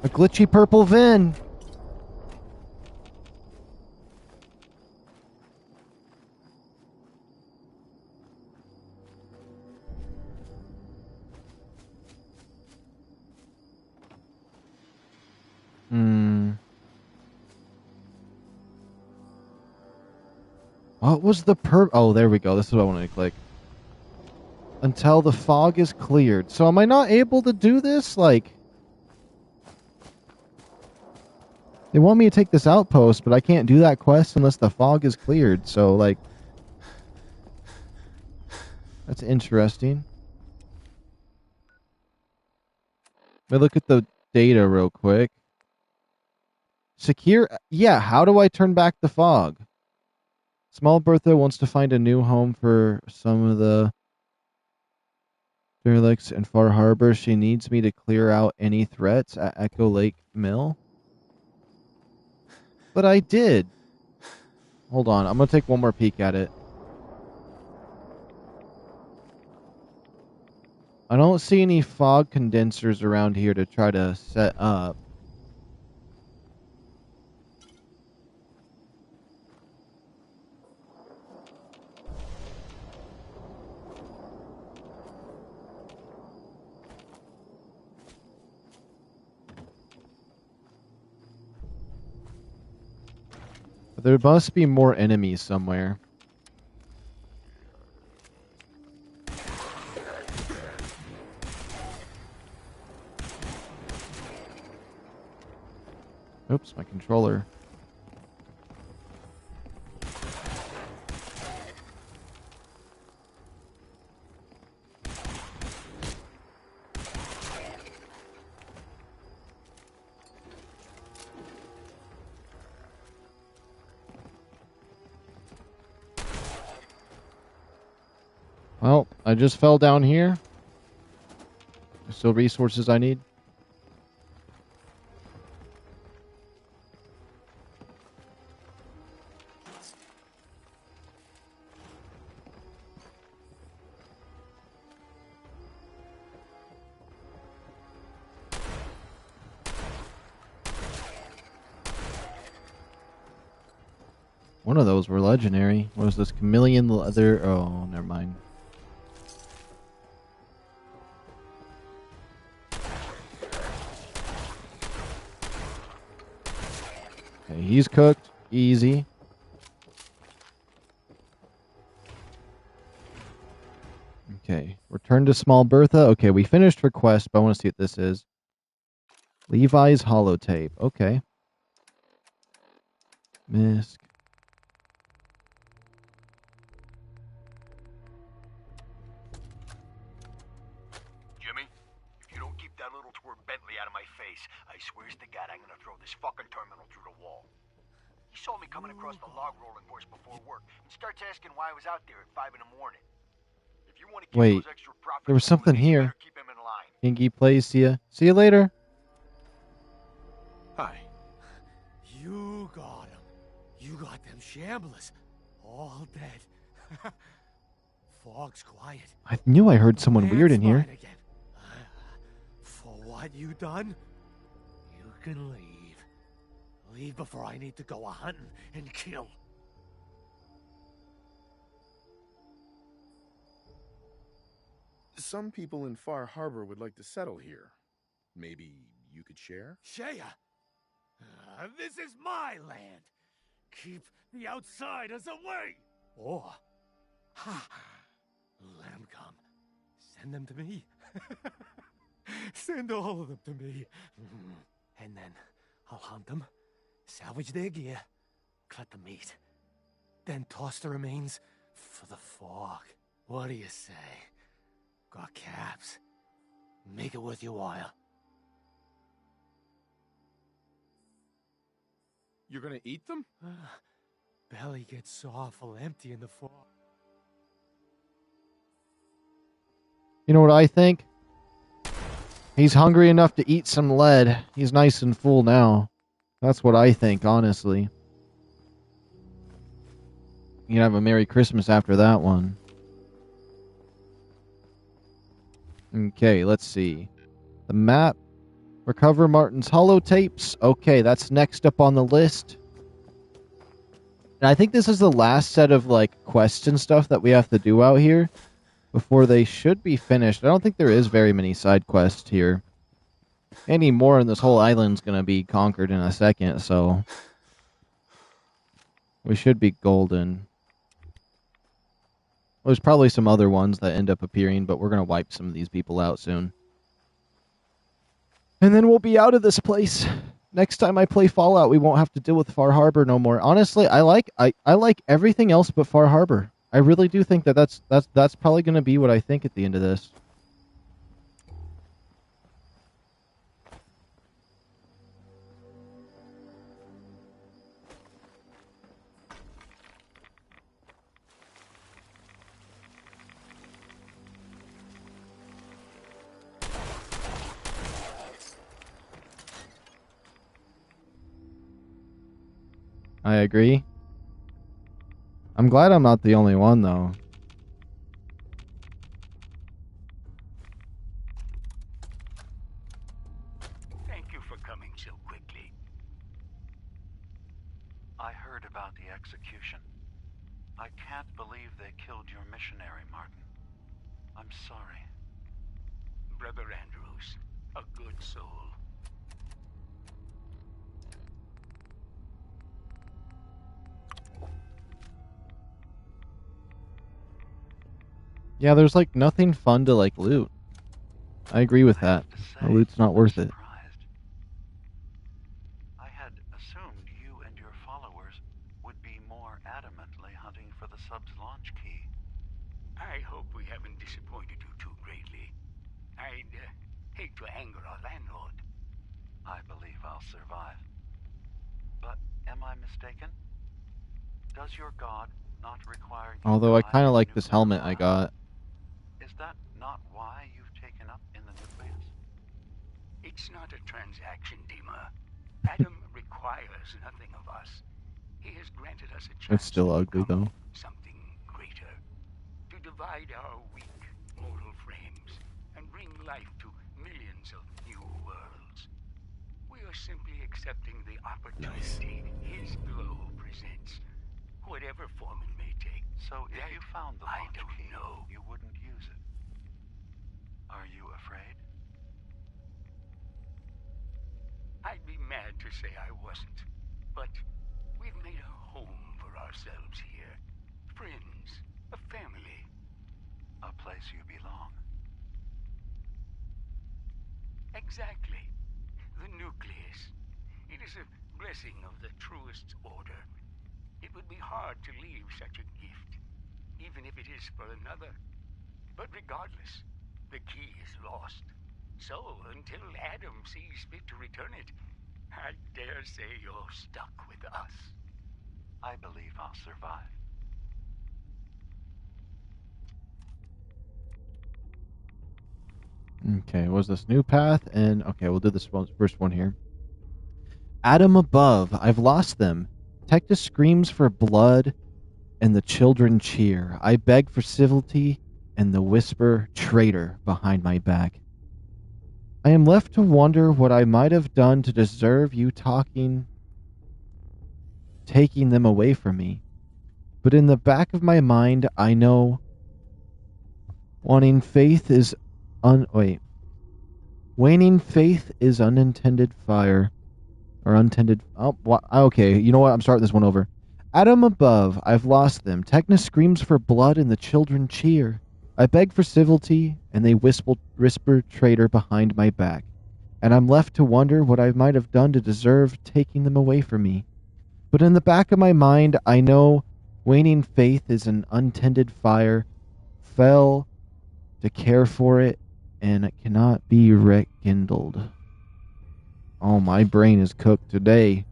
A glitchy purple VIN. What was the Oh, there we go. This is what I wanted to click. Until the fog is cleared. So am I not able to do this? Like, they want me to take this outpost, but I can't do that quest unless the fog is cleared. So, like, that's interesting. Let me look at the data real quick. Secure. Yeah, how do I turn back the fog? Small Bertha wants to find a new home for some of the derelicts in FarHarbor. She needs me to clear out any threats at Echo Lake Mill. But I did. Hold on. I'm going to take one more peek at it. I don't see any fog condensers around here to try to set up. There must be more enemies somewhere. Oops, my controller. Well, I just fell down here. There's still resources I need. One of those were legendary. What was this? Chameleon leather? Oh, never mind. Okay, he's cooked. Easy. Okay, return to Small Bertha. Okay, we finished her quest, but I want to see what this is. Levi's holotape. Okay. Misk. Jimmy, if you don't keep that little twerp Bentley out of my face, I swears to God I'm gonna throw this fucking terminal through the wall. He saw me coming across the log rolling course before work and starts asking why I was out there at 5 in the morning. If you want to keep Wait, those extra profits, there was something here. keep him in line. Kingy plays. See ya. See you later. Hi. You got him. You got them shamblers. All dead. Fog's quiet. I knew I heard someone weird in here. Again. For what you done, you can leave. Leave before I need to go a-hunting and kill. Some people in FarHarbor would like to settle here. Maybe you could share? Shea! This is my land. Keep the outsiders away. Or, let them come. Send them to me. Send all of them to me. And then I'll hunt them, salvage their gear, cut the meat, then toss the remains for the fog. What do you say? Got caps. Make it worth your while. You're gonna eat them? Belly gets so awful empty in the fog. You know what I think? He's hungry enough to eat some lead. He's nice and full now. That's what I think, honestly. You can have a Merry Christmas after that one. Okay, let's see. The map. Recover Martin's holotapes. Okay, that's next up on the list. And I think this is the last set of, like, quests and stuff that we have to do out here before they should be finished. I don't think there is very many side quests here. Any more and this whole island's going to be conquered in a second, so we should be golden. There's probably some other ones that end up appearing, but we're going to wipe some of these people out soon. And then we'll be out of this place. Next time I play Fallout, we won't have to deal with FarHarbor no more. Honestly, I like everything else but FarHarbor. I really do think that's probably going to be what I think at the end of this. I agree. I'm glad I'm not the only one, though. Thank you for coming so quickly. I heard about the execution. I can't believe they killed your missionary, Martin. I'm sorry. Brother Andrews, a good soul. Yeah, there's like nothing fun to like loot. I agree with that. The loot's not worth it. I had assumed you and your followers would be more adamantly hunting for the sub's launch key. I hope we haven't disappointed you too greatly. I'd hate to anger our landlord. I believe I'll survive. But am I mistaken? Does your god not require you Although I to kind of hide like this helmet I got. Is that not why you've taken up in the nucleus? It's not a transaction, Dima. Adam requires nothing of us. He has granted us a chance It's still ugly, though. something greater. To divide our weak mortal frames and bring life to millions of new worlds. We are simply accepting the opportunity his glow presents, whatever form it may take. So if you found the launch key, know. you wouldn't use it. Are you afraid? I'd be mad to say I wasn't, but we've made a home for ourselves here. Friends, a family. A place you belong. Exactly. The nucleus. It is a blessing of the truest order. It would be hard to leave such a gift, even if it is for another. But regardless, the key is lost. So, until Adam sees fit to return it, I dare say you're stuck with us. I believe I'll survive. Okay, was this new path? And okay, we'll do this first one here. Adam above, I've lost them. Tectus screams for blood, and the children cheer. I beg for civility, and the whisper, traitor, behind my back. I am left to wonder what I might have done to deserve you taking them away from me. But in the back of my mind, I know waning faith is unintended fire. Or untended... Oh, okay, you know what? I'm starting this one over. Adam above, I've lost them. Tecna screams for blood and the children cheer. I beg for civility, and they whisper traitor behind my back. And I'm left to wonder what I might have done to deserve taking them away from me. But in the back of my mind, I know waning faith is an untended fire, fell to care for it, and it cannot be rekindled. Oh, my brain is cooked today.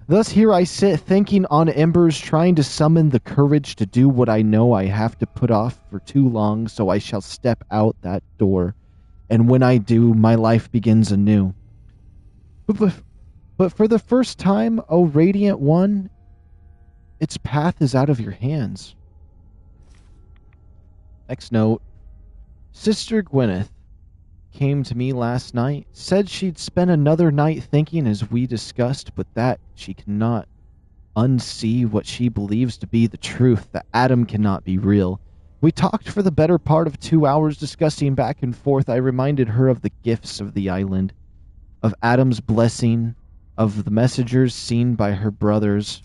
Thus here I sit, thinking on embers, trying to summon the courage to do what I know I have to put off for too long, so I shall step out that door. And when I do, my life begins anew. But for the first time, O Radiant One, its path is out of your hands. Next note. Sister Gwyneth came to me last night, said she'd spend another night thinking as we discussed, but that she cannot unsee what she believes to be the truth, that Adam cannot be real. We talked for the better part of 2 hours discussing back and forth. I reminded her of the gifts of the island, of Adam's blessing, of the messengers seen by her brothers,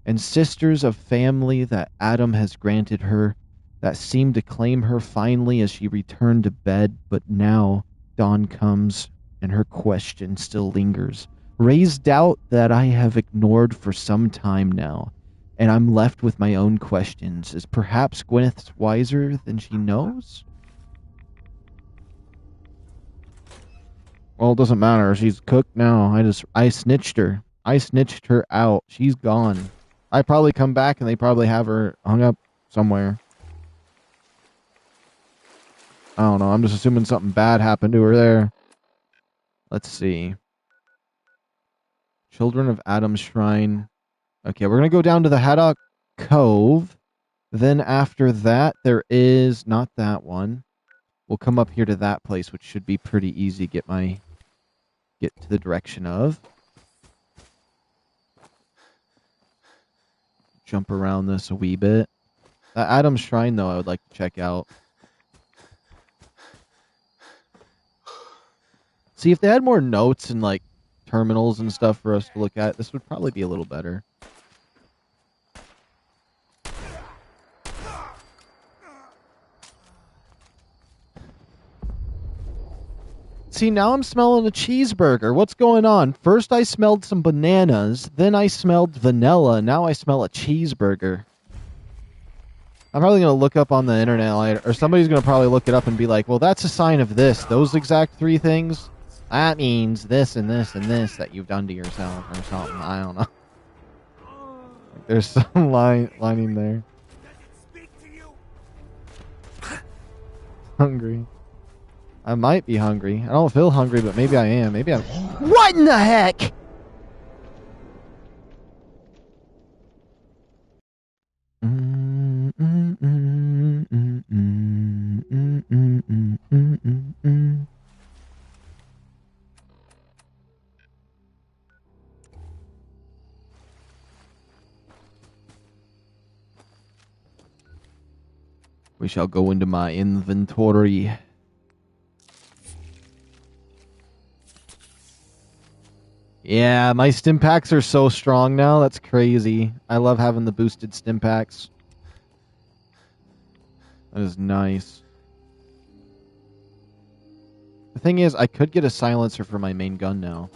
and sisters of family that Adam has granted her, that seemed to claim her finally as she returned to bed, but now dawn comes and her question still lingers. Raised doubt that I have ignored for some time now, and I'm left with my own questions. Is perhaps Gwyneth wiser than she knows? Well, it doesn't matter. She's cooked now. I snitched her. I snitched her out. She's gone. I probably come back and they probably have her hung up somewhere. I don't know. I'm just assuming something bad happened to her there. Let's see. Children of Adam's Shrine. Okay, we're going to go down to the Haddock Cove. Then after that, there is not that one. We'll come up here to that place, which should be pretty easy to get to the direction of. Jump around this a wee bit. That Adam's Shrine, though, I would like to check out. See, if they had more notes and, like, terminals and stuff for us to look at, this would probably be a little better. See, now I'm smelling a cheeseburger. What's going on? First I smelled some bananas, then I smelled vanilla, now I smell a cheeseburger. I'm probably going to look up on the internet later, or somebody's going to probably look it up and be like, well, that's a sign of this. Those exact three things, that means this and this and this that you've done to yourself or something. I don't know. There's some lining there. Hungry. I might be hungry. I don't feel hungry, but maybe I am. Maybe I'm... What in the heck? We shall go into my inventory. Yeah, my stim packs are so strong now. That's crazy. I love having the boosted stim packs. That is nice. The thing is, I could get a silencer for my main gun now.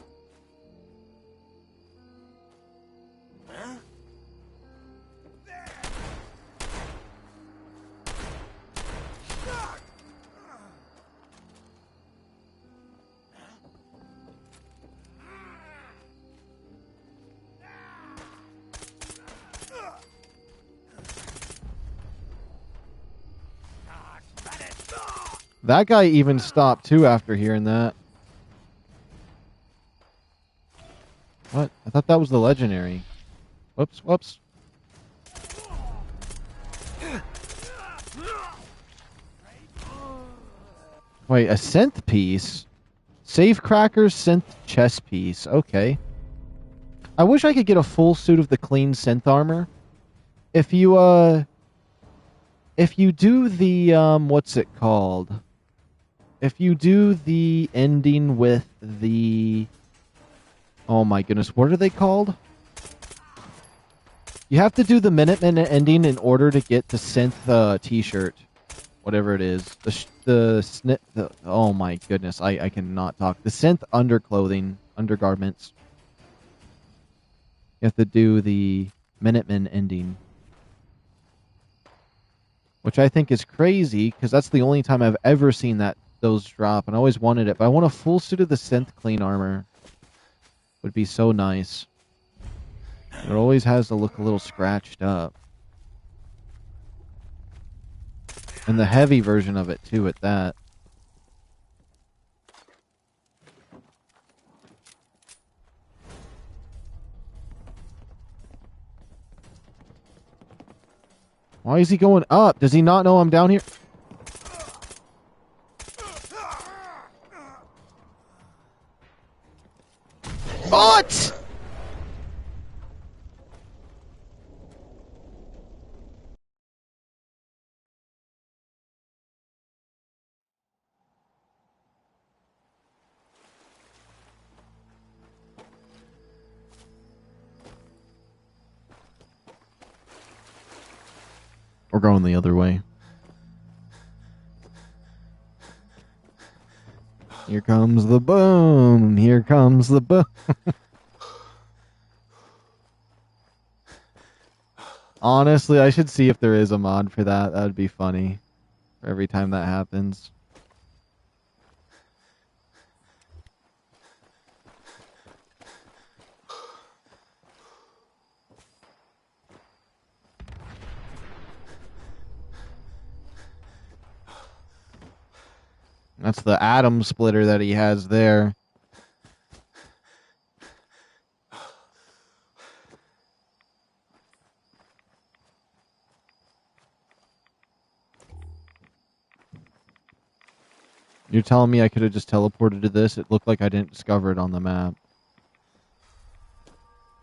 That guy even stopped, too, after hearing that. What? I thought that was the legendary. Whoops, whoops. Wait, a synth piece? Safecracker's synth chest piece. Okay. I wish I could get a full suit of the clean synth armor. If you do the, what's it called? If you do the ending with the... Oh my goodness, what are they called? You have to do the Minutemen ending in order to get the synth t-shirt. Whatever it is. Oh my goodness, I cannot talk. The synth underclothing, undergarments. You have to do the Minutemen ending. Which I think is crazy, because that's the only time I've ever seen those drop, and I always wanted it. But I want a full suit of the synth clean armor. Would be so nice. It always has to look a little scratched up. And the heavy version of it, too, at that. Why is he going up? Does he not know I'm down here? What? We're going the other way. Here comes the boom. Here comes the boom. Honestly, I should see if there is a mod for that. That would be funny. For every time that happens. That's the atom splitter that he has there. You're telling me I could have just teleported to this? It looked like I didn't discover it on the map.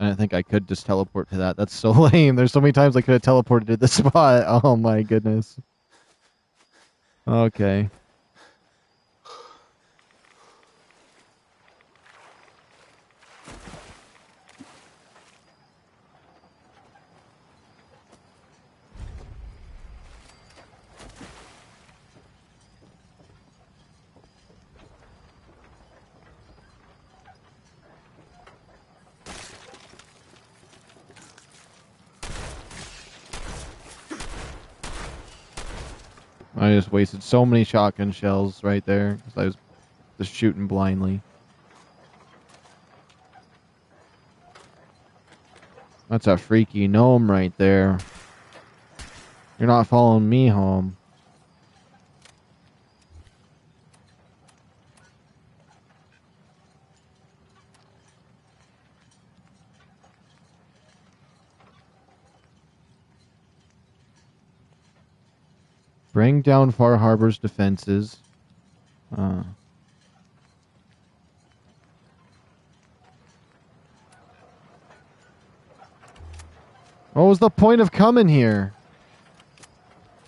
And I think I could just teleport to that. That's so lame. There's so many times I could have teleported to this spot. Oh my goodness. Okay. I just wasted so many shotgun shells right there because I was just shooting blindly. That's a freaky gnome right there. You're not following me home. Bring down FarHarbor's defenses. What was the point of coming here?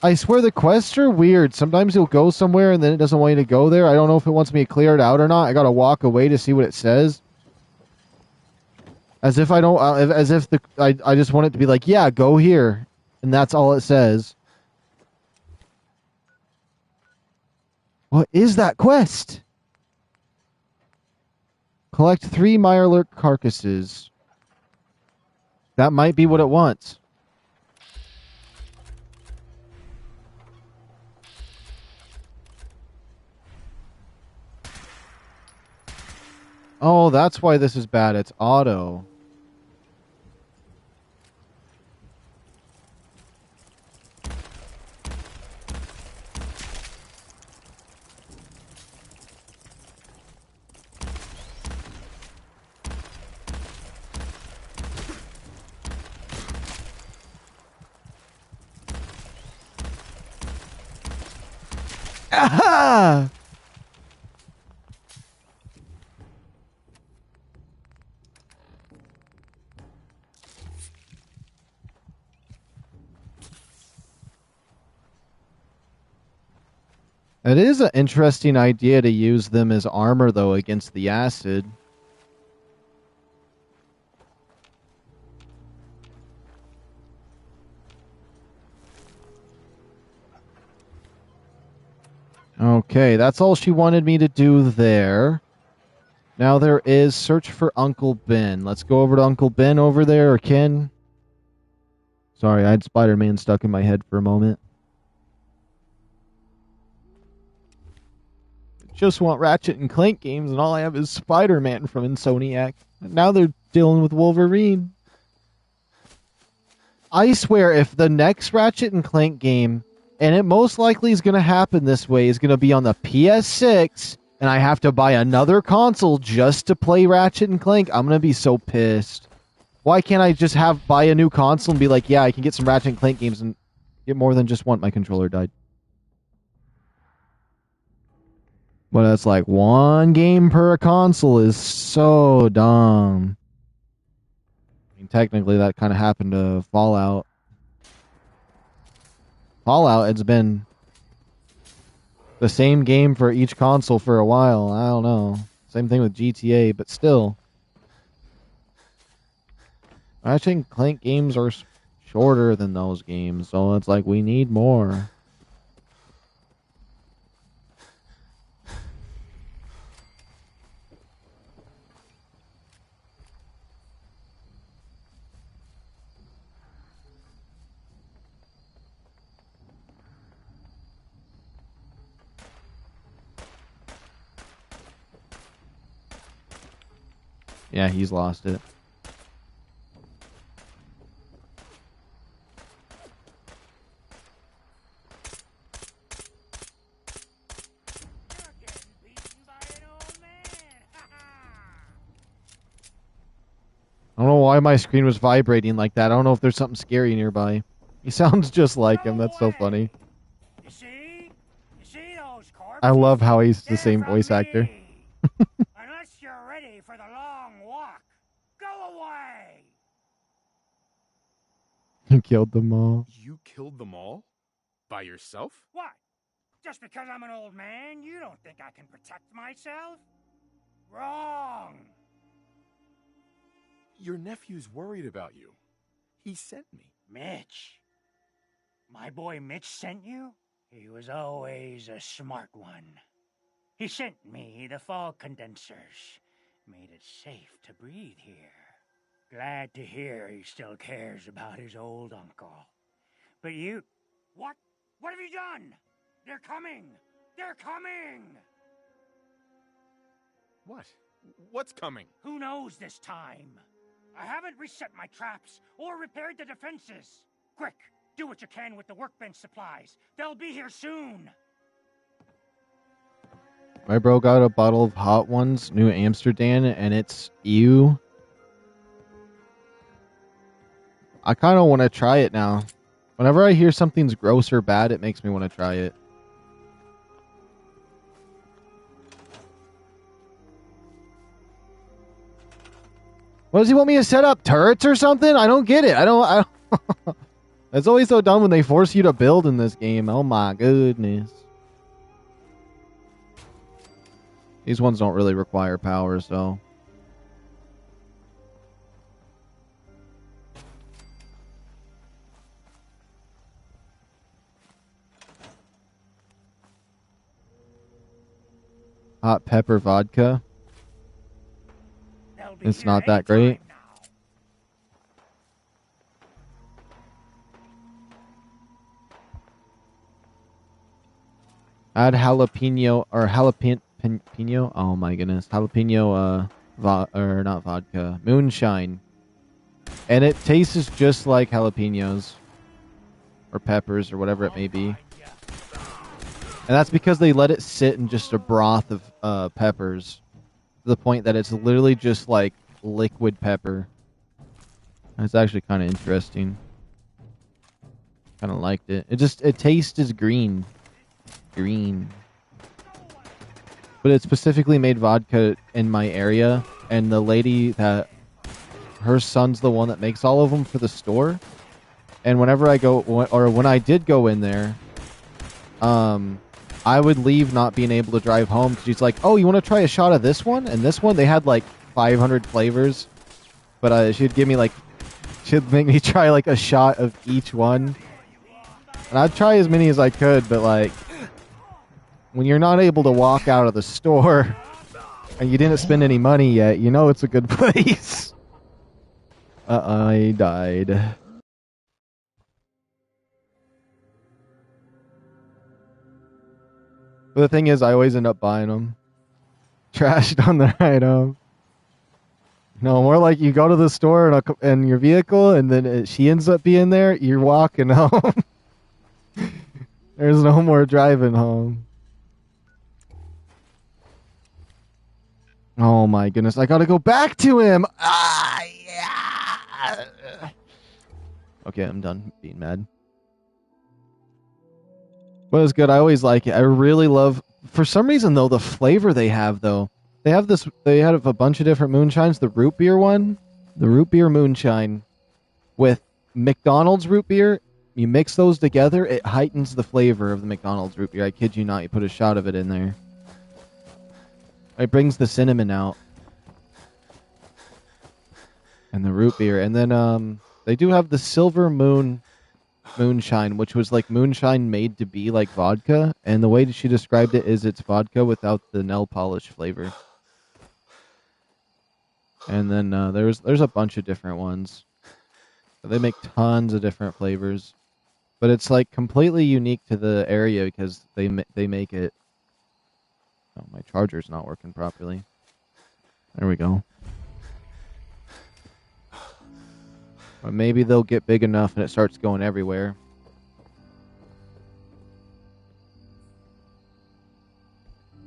I swear the quests are weird. Sometimes you'll go somewhere and then it doesn't want you to go there. I don't know if it wants me to clear it out or not. I gotta walk away to see what it says. As if I don't, as if I just want it to be like, yeah, go here. And that's all it says. What is that quest? Collect 3 Mirelurk carcasses. That might be what it wants. Oh, that's why this is bad. It's auto. Aha! It is an interesting idea to use them as armor, though, against the acid. Okay, that's all she wanted me to do there. Now there is search for Uncle Ben. Let's go over to Uncle Ben over there, or Ken. Sorry, I had Spider-Man stuck in my head for a moment. Just want Ratchet and Clank games, and all I have is Spider-Man from Insomniac. Now they're dealing with Wolverine. I swear, if the next Ratchet and Clank game, and it most likely is going to happen this way, is going to be on the PS6, and I have to buy another console just to play Ratchet and Clank, I'm going to be so pissed. Why can't I just buy a new console and be like, yeah, I can get some Ratchet and Clank games and get more than just one? My controller died. But it's like one game per console is so dumb. I mean, technically, that kind of happened to Fallout. Fallout, it's been the same game for each console for a while. I don't know. Same thing with GTA, but still. I think Clank games are shorter than those games, so it's like we need more. Yeah, he's lost it. I don't know why my screen was vibrating like that. I don't know if there's something scary nearby. He sounds just like him. That's so funny. You see those corpses? I love how he's the same voice actor. Unless you're ready for the long walk. Go away! He killed them all. You killed them all? By yourself? What? Just because I'm an old man, you don't think I can protect myself? Wrong! Your nephew's worried about you. He sent me. Mitch. My boy Mitch sent you? He was always a smart one. He sent me the fog condensers. Made it safe to breathe here. Glad to hear he still cares about his old uncle. But you... What? What have you done? They're coming! They're coming! What? What's coming? Who knows this time? I haven't reset my traps or repaired the defenses. Quick, do what you can with the workbench supplies. They'll be here soon. My bro got a bottle of Hot Ones, New Amsterdam, and it's ew. I kind of want to try it now. Whenever I hear something's gross or bad, it makes me want to try it. What does he want me to set up? Turrets or something? I don't get it. I don't It's always so dumb when they force you to build in this game. Oh my goodness. These ones don't really require power, so... Hot pepper vodka. It's not that great. Add jalapeno or jalapeno. Oh my goodness, jalapeno. Or not vodka, moonshine, and it tastes just like jalapenos or peppers or whatever it may be. And that's because they let it sit in just a broth of peppers, to the point that it's literally just like liquid pepper. It's actually kind of interesting. Kind of liked it. It tastes as green. But it specifically made vodka in my area, and the lady that her son's the one that makes all of them for the store. And whenever I go, or when I did go in there, I would leave not being able to drive home because she's like, "Oh, you want to try a shot of this one?" And this one, they had like 500 flavors, but she'd give me like, she'd make me try like a shot of each one, and I'd try as many as I could. But like, when you're not able to walk out of the store and you didn't spend any money yet, you know it's a good place. I died. But the thing is, I always end up buying them. Trashed on the ride home. No, more like you go to the store in your vehicle, and then she ends up being there, you're walking home. There's no more driving home. Oh my goodness, I gotta go back to him! Ah, yeah! Okay, I'm done being mad. But it's good. I always like it. I really love... For some reason, though, the flavor they have, though... They have this... They have a bunch of different moonshines. The root beer one. The root beer moonshine. With McDonald's root beer. You mix those together, it heightens the flavor of the McDonald's root beer. I kid you not. You put a shot of it in there. It brings the cinnamon out. And the root beer. And then, they do have the Silver Moonshine, which was like moonshine made to be like vodka, and the way she described it is it's vodka without the nail polish flavor. And then there's a bunch of different ones. They make tons of different flavors, but it's like completely unique to the area because they make it. Oh, my charger's not working properly. There we go. Or maybe they'll get big enough and it starts going everywhere.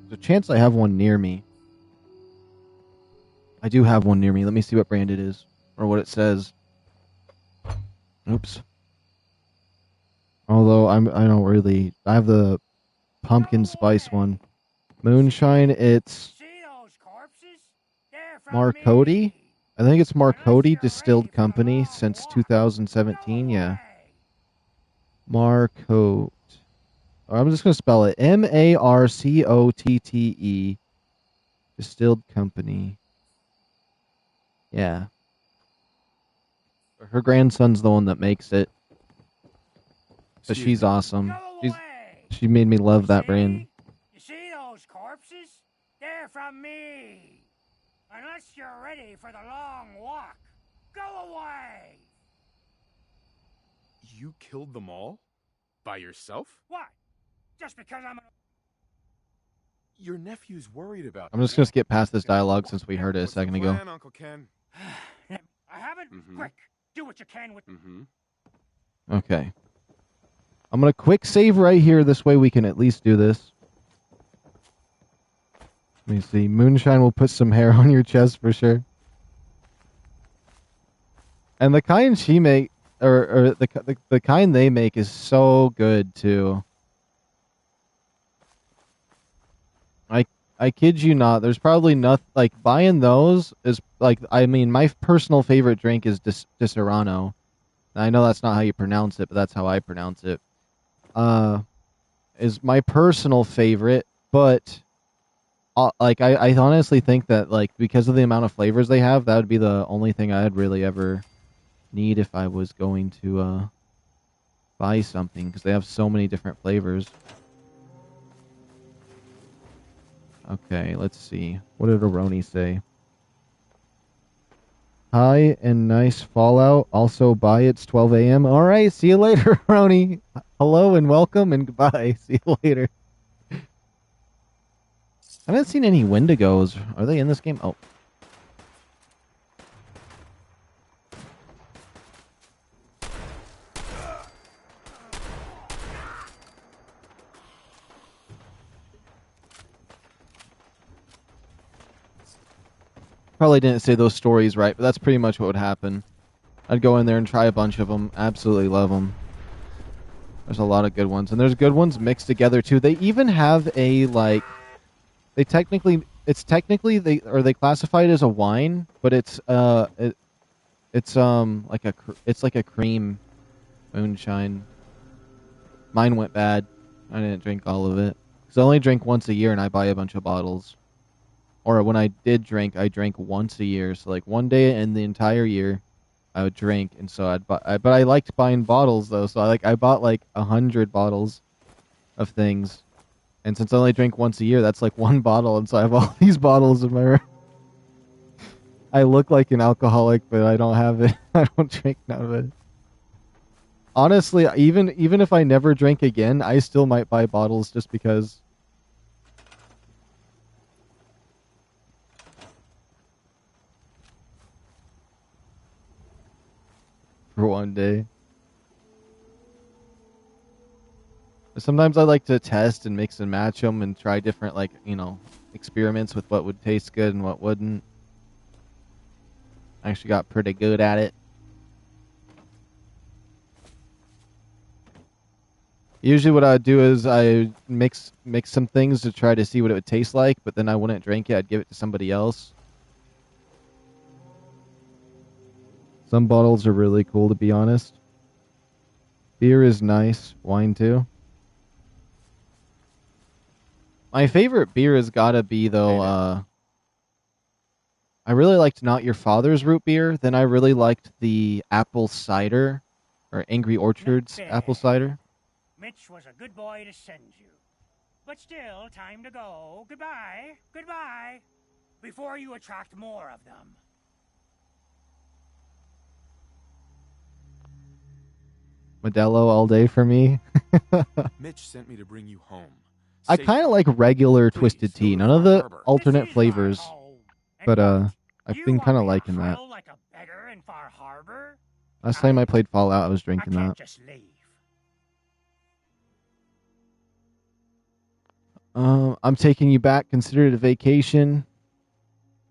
There's a chance I have one near me. I do have one near me. Let me see what brand it is. Or what it says. Oops. Although I don't really... I have the pumpkin spice one. Moonshine, it's Marcodi. I think it's Marcodi Distilled Company since 2017. Yeah. Marcotte. I'm just gonna spell it Marcotte. Distilled Company. Yeah. Her grandson's the one that makes it. But she's awesome. She made me love that brand. You see those corpses? They're from me. Unless you're ready for the long walk, go away. You killed them all? By yourself? What? Just because I'm Your nephew's worried about I'm just gonna skip past this dialogue since we heard it a second ago. plan, Uncle Ken? I haven't. Quick, do what you can with. Okay. I'm gonna quick save right here. This way we can at least do this. Let me see. Moonshine will put some hair on your chest for sure. And the kind she make, or the kind they make is so good too. I kid you not. There's probably nothing like buying those is like. I mean, my personal favorite drink is Disaronno. I know that's not how you pronounce it, but that's how I pronounce it. Is my personal favorite, but like I honestly think that like because of the amount of flavors they have, that would be the only thing I'd really ever need if I was going to buy something, because they have so many different flavors. Okay, let's see. What did Aroni say? Hi and nice Fallout. Also, bye. It's 12 a.m. All right, see you later, Aroni. Hello and welcome and goodbye. See you later. I haven't seen any Wendigos. Are they in this game? Oh. Probably didn't say those stories right, but that's pretty much what would happen. I'd go in there and try a bunch of them. Absolutely love them. There's a lot of good ones, and there's good ones mixed together too. They even have a like, they technically they classify it as a wine, but it's like a cream moonshine. Mine went bad. I didn't drink all of it because I only drink once a year, and I buy a bunch of bottles. Or when I did drink, I drank once a year. So like one day in the entire year, I would drink, and so I'd buy. But I liked buying bottles though, so I bought like 100 bottles of things. And since I only drink once a year, that's like one bottle, and so I have all these bottles in my room. I look like an alcoholic, but I don't have it. I don't drink none of it. Honestly, even if I never drink again, I still might buy bottles just because. For one day. Sometimes I like to test and mix and match them and try different, like, experiments with what would taste good and what wouldn't. I actually got pretty good at it. Usually what I'd do is I mix some things to try to see what it would taste like, but then I wouldn't drink it. I'd give it to somebody else. Some bottles are really cool, to be honest. Beer is nice. Wine, too. My favorite beer has got to be, though, I really liked Not Your Father's root beer. Then I really liked the apple cider, or Angry Orchard's apple cider. Mitch was a good boy to send you. But still, time to go. Goodbye. Goodbye. Before you attract more of them. Modelo all day for me. Mitch sent me to bring you home. I kind of like regular twisted tea, none of the alternate flavors, but I've been kind of liking that. Like a beggar in FarHarbor? Last time I played Fallout, I was drinking that. Just leave. I'm taking you back. Consider it a vacation.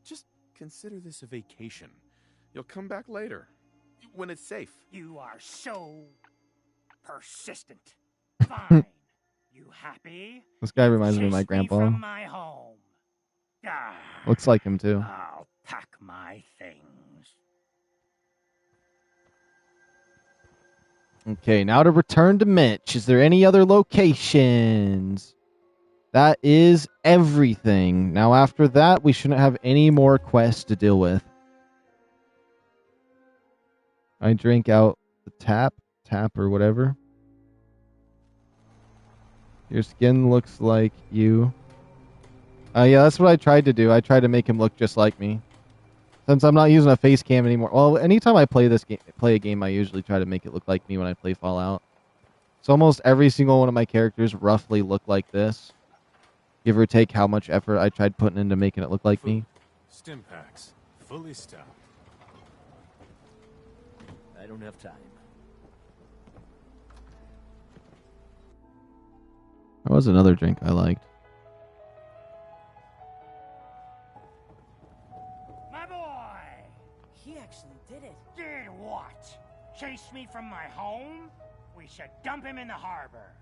Just consider this a vacation. You'll come back later, when it's safe. You are so persistent. Fine. You happy? This guy reminds me of my Chased me grandpa. from my home. Ah, Looks like him too. I'll pack my things. Okay, now to return to Mitch. Is there any other locations? That is everything. Now after that, we shouldn't have any more quests to deal with. I drink out the tap or whatever. Your skin looks like you. Yeah, that's what I tried to do. I tried to make him look just like me. Since I'm not using a face cam anymore. Well, anytime I play a game, I usually try to make it look like me when I play Fallout. So almost every single one of my characters roughly look like this. Give or take how much effort I tried putting into making it look like me. Stim packs, fully stocked. I don't have time. There was another drink I liked. My boy! He actually did it. Did what? Chase me from my home? We should dump him in the harbor.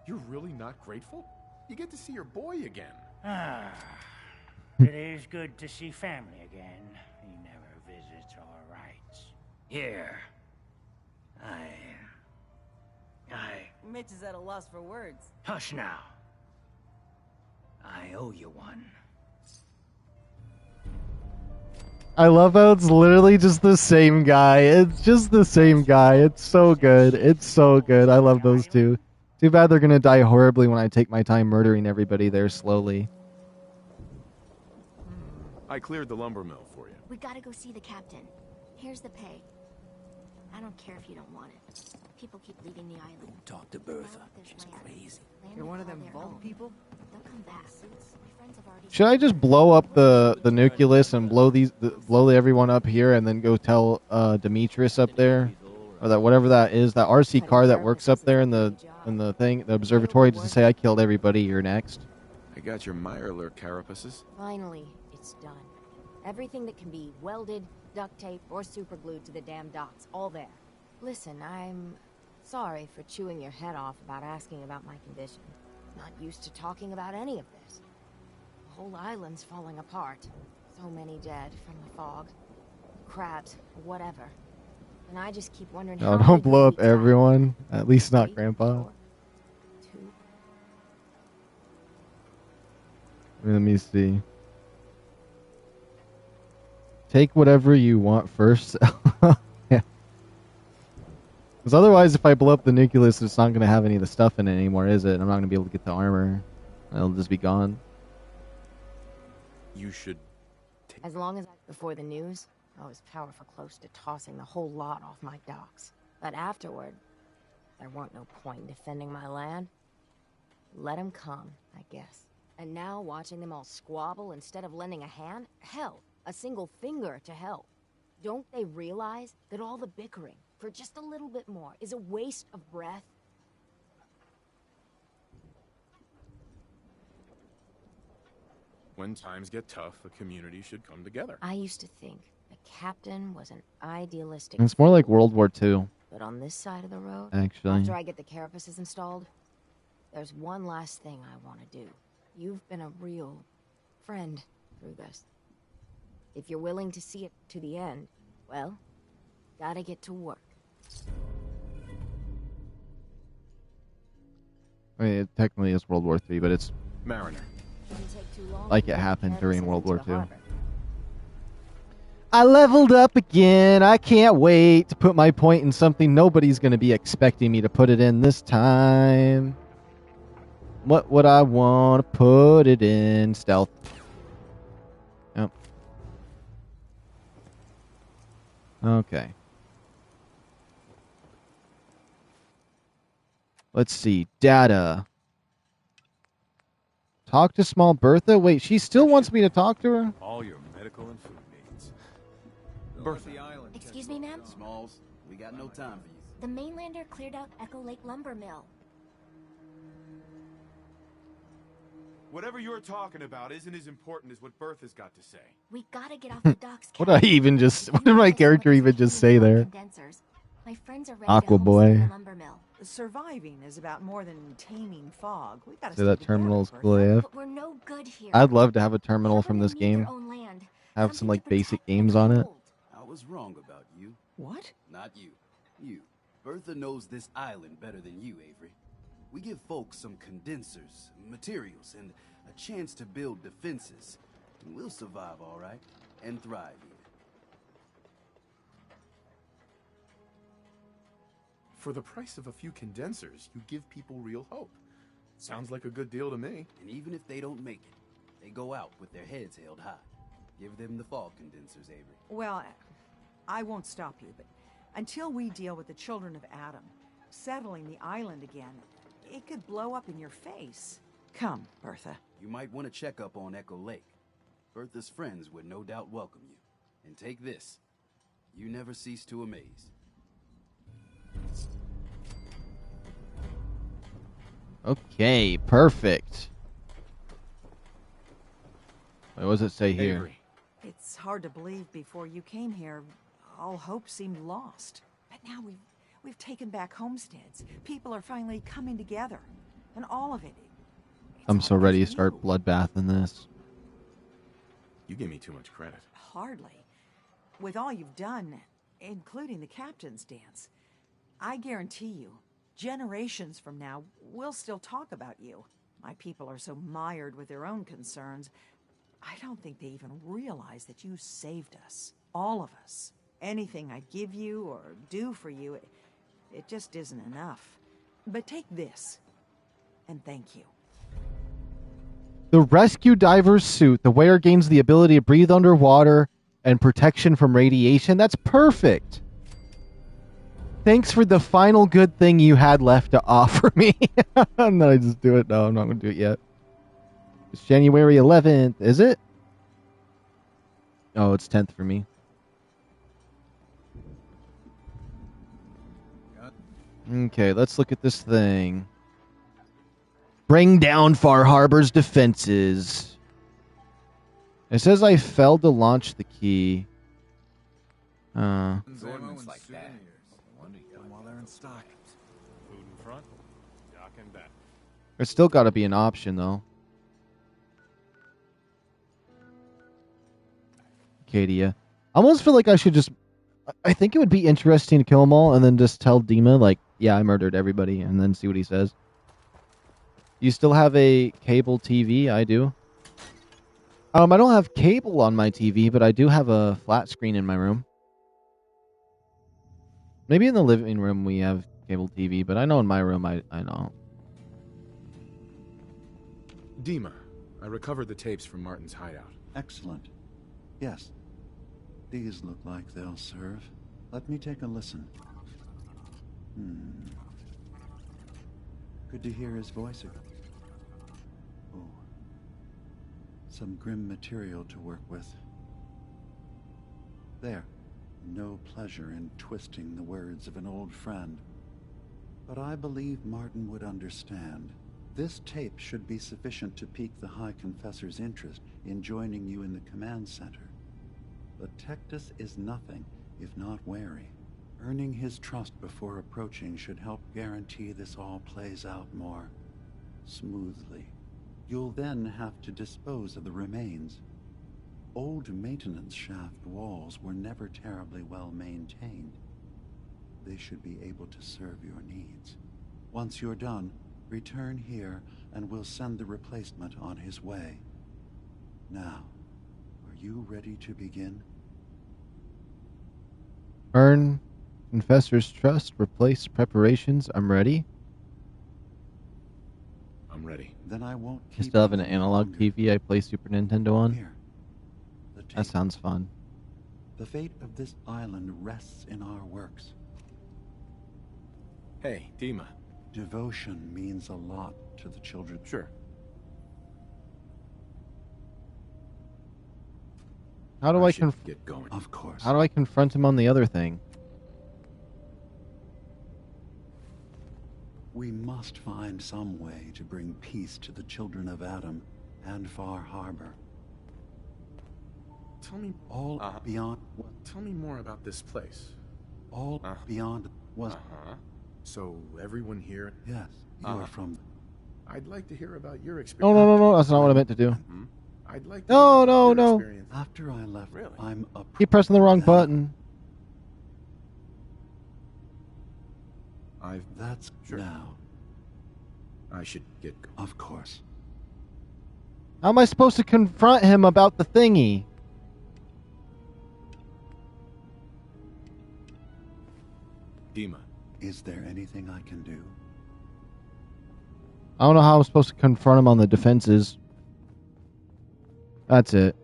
You're really not grateful? You get to see your boy again. Ah, it is good to see family again. He never visits or writes. Here. Mitch is at a loss for words. Hush now. I owe you one. I love how it's literally just the same guy. It's just the same guy. It's so good. It's so good. I love those two. Too bad they're gonna die horribly when I take my time murdering everybody there slowly. I cleared the lumber mill for you. We gotta go see the captain. Here's the pay. I don't care if you don't want it. People keep leaving the island. Talk to Bertha. She's crazy. You're one of them vault people? They'll come back. My friends have already... Should I just blow up the nucleus and blow everyone up here and then go tell Demetrius up there, or that whatever that is, that RC car that works up there in the thing, the observatory, just to say I killed everybody. You're next. I got your Mirelurk carapaces. Finally, it's done. Everything that can be welded, duct tape, or superglued to the damn docks, all there. Listen, I'm sorry for chewing your head off about asking about my condition. Not used to talking about any of this. The whole island's falling apart. So many dead from the fog. Crabs, whatever. And I just keep wondering No, how don't blow up everyone. At least not Grandpa. Let me see. Take whatever you want first. Yeah. Because otherwise, if I blow up the nucleus, it's not going to have any of the stuff in it anymore, is it? I'm not going to be able to get the armor. It'll just be gone. You should... As long as before the news, I was powerful close to tossing the whole lot off my docks. But afterward, there weren't no point in defending my land. Let them come, I guess. And now watching them all squabble instead of lending a hand? Hell, a single finger to help. Don't they realize that all the bickering for just a little bit more is a waste of breath? When times get tough, a community should come together. I used to think the captain was an idealistic... It's more like World War II. But on this side of the road, Actually. after I get the carapaces installed, there's one last thing I want to do. You've been a real friend through this. If you're willing to see it to the end, well, gotta get to work. I mean, it technically is World War III, but it's Mariner. like it happened during World War II. I leveled up again. I can't wait to put my point in something nobody's going to be expecting me to put it in this time. What would I want to put it in? Stealth. Yep. Okay. Let's see. Data. Talk to small Bertha? Wait, she still wants me to talk to her? All your medical and food needs. Bertha. Excuse me, ma'am? Smalls, we got no time for you. The mainlander cleared out Echo Lake Lumber Mill. Whatever you're talking about isn't as important as what Bertha's got to say. We gotta get off the docks, What did I even just... What did my character even just say there? condensers. My friends are ready Aqua to Boy. homestead the lumber surviving is about more than taming fog. We gotta Say that stick terminal is together, cool Bertha. AF. But we're no good here. I'd love to have a terminal from this Need game. their own land. Have some like basic games on it. I was wrong about you. What? Not you. You. Bertha knows this island better than you, Avery. We give folks some condensers, materials, and a chance to build defenses. And we'll survive all right. And thrive, even. For the price of a few condensers, you give people real hope. Sounds like a good deal to me. And even if they don't make it, they go out with their heads held high. Give them the fog condensers, Avery. Well, I won't stop you, but until we deal with the children of Adam, settling the island again, it could blow up in your face. Come, Bertha. You might want to check up on Echo Lake. Bertha's friends would no doubt welcome you. And take this. You never cease to amaze. Okay, perfect. What does it say here? Avery. It's hard to believe before you came here, all hope seemed lost. But now we've taken back homesteads. People are finally coming together. And all of it. I'm so ready to start Bloodbath in this. You give me too much credit. Hardly. With all you've done, including the captain's dance, I guarantee you, generations from now, we'll still talk about you. My people are so mired with their own concerns, I don't think they even realize that you saved us. All of us. Anything I give you or do for you, it just isn't enough. But take this, and thank you. The rescue diver's suit. The wearer gains the ability to breathe underwater and protection from radiation. That's perfect. Thanks for the final good thing you had left to offer me. And then I just do it. No, I'm not going to do it yet. It's January 11th, is it? Oh, it's 10th for me. Okay, let's look at this thing. Bring down FarHarbor's defenses. It says I failed to launch the key. Ordnance like that. While they're in stock. Food in front, dock in back. There's still got to be an option, though. Acadia. I almost feel like I should just... I think it would be interesting to kill them all and then just tell Dima, like, yeah, I murdered everybody, and then see what he says. You still have a cable TV? I do. I don't have cable on my TV, but I do have a flat screen in my room. Maybe in the living room we have cable TV, but I know in my room I don't. Dima, I recovered the tapes from Martin's hideout. Excellent. Yes. These look like they'll serve. Let me take a listen. Good to hear his voice again. Oh. Some grim material to work with. There. No pleasure in twisting the words of an old friend. But I believe Martin would understand. This tape should be sufficient to pique the High Confessor's interest in joining you in the command center. But Tectus is nothing if not wary. Earning his trust before approaching should help guarantee this all plays out more smoothly. You'll then have to dispose of the remains. Old maintenance shaft walls were never terribly well maintained. They should be able to serve your needs. Once you're done, return here and we'll send the replacement on his way. Now, are you ready to begin? Earn Confessor's trust, replace preparations. I'm ready. I'm ready. Then I won't I keep still have an you analog longer. TV I play Super Nintendo on. Here, the That tape. sounds fun. The fate of this island rests in our works. Hey, Dima. Devotion means a lot to the children. Sure. How do I get going? Of course. How do I confront him on the other thing? We must find some way to bring peace to the children of Adam and FarHarbor. Tell me beyond. Tell me more about this place. Beyond was. So, everyone here? Yes, you are from... I'd like to hear about your No, experience. no, no, no. That's not what I meant to do. I'd like to No, hear about no, your no. experience. After I left, I'm a... Keep pressing the wrong button. That's now. I should get... Of course. How am I supposed to confront him about the thingy? Dima. Is there anything I can do? I don't know how I'm supposed to confront him on the defenses. That's it.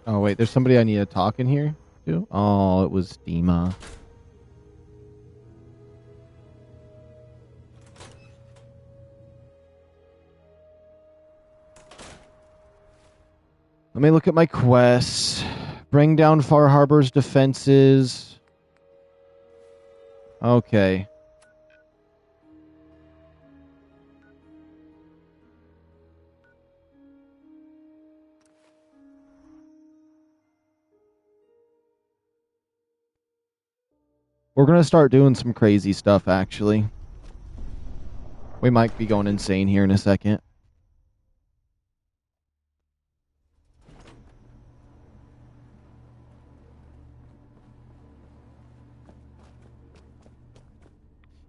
Oh, wait. There's somebody I need to talk in here to? Oh, it was Dima. Let me look at my quests. Bring down FarHarbor's defenses. Okay. We're going to start doing some crazy stuff, actually. We might be going insane here in a second.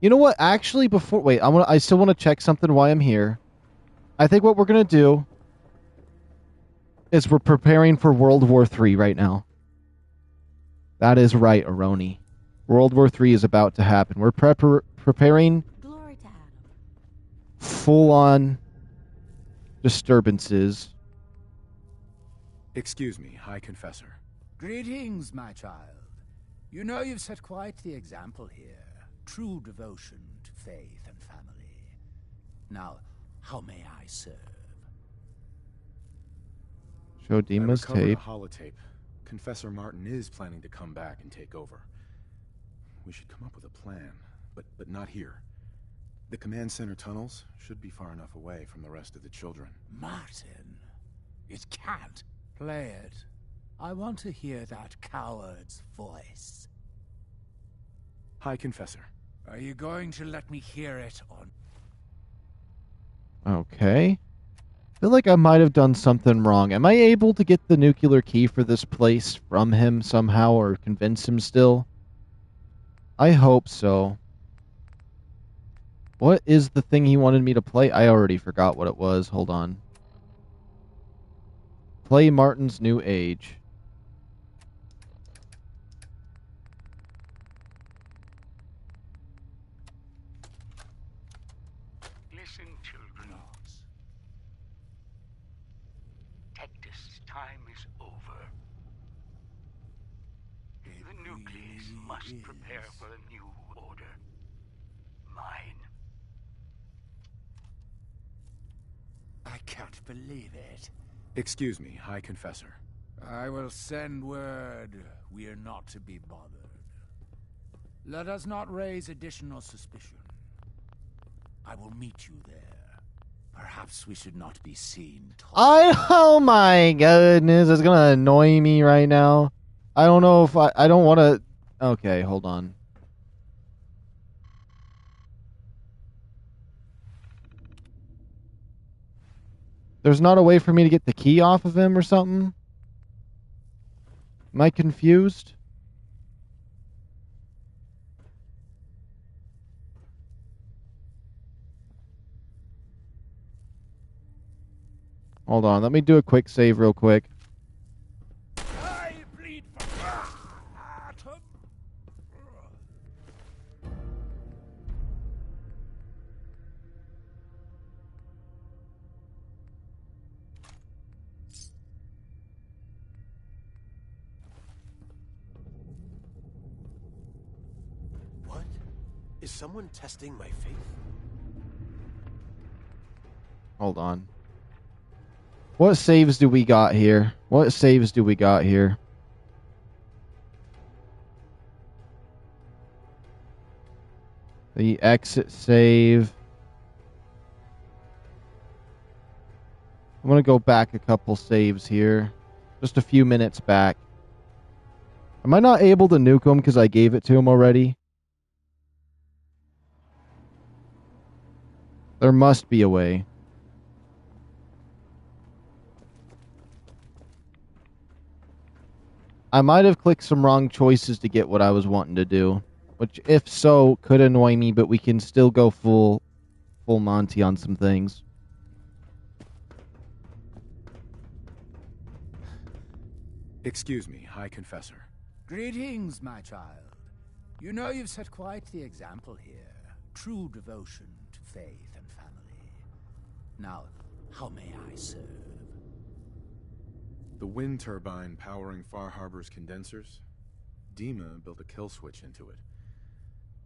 You know what? Actually, before... Wait, I still want to check something while I'm here. I think what we're going to do is we're preparing for World War III right now. That is right, Aroni. World War III is about to happen. We're preparing full-on disturbances. Excuse me, High Confessor. Greetings, my child. You know you've set quite the example here. True devotion to faith and family. Now, how may I serve? Show Dima's I recovered tape. a holotape. Confessor Martin is planning to come back and take over. We should come up with a plan, but not here. The command center tunnels should be far enough away from the rest of the children. Martin, it can't. Play it. I want to hear that coward's voice. High Confessor. Are you going to let me hear it or... Okay. I feel like I might have done something wrong. Am I able to get the nuclear key for this place from him somehow or convince him still? I hope so. What is the thing he wanted me to play? I already forgot what it was. Hold on. Play Martin's New Age. Listen, children. Tectus' time is over. The nucleus must prepare for a new order. Mine. I can't believe it. Excuse me, High Confessor. I will send word we are not to be bothered. Let us not raise additional suspicion. I will meet you there. Perhaps we should not be seen talking. Oh my goodness, it's gonna annoy me right now. I don't know if I don't want to... Okay, hold on. There's not a way for me to get the key off of him or something? Am I confused? Hold on, let me do a quick save real quick. I bleed for Atom. What? Is someone testing my faith? Hold on. What saves do we got here? What saves do we got here? The exit save. I'm going to go back a couple saves here. Just a few minutes back. Am I not able to nuke him because I gave it to him already? There must be a way. I might have clicked some wrong choices to get what I was wanting to do. Which, if so, could annoy me, but we can still go full Monty on some things. Excuse me, High Confessor. Greetings, my child. You know you've set quite the example here. True devotion to faith and family. Now, how may I serve? The wind turbine powering FarHarbor's condensers? Dima built a kill switch into it.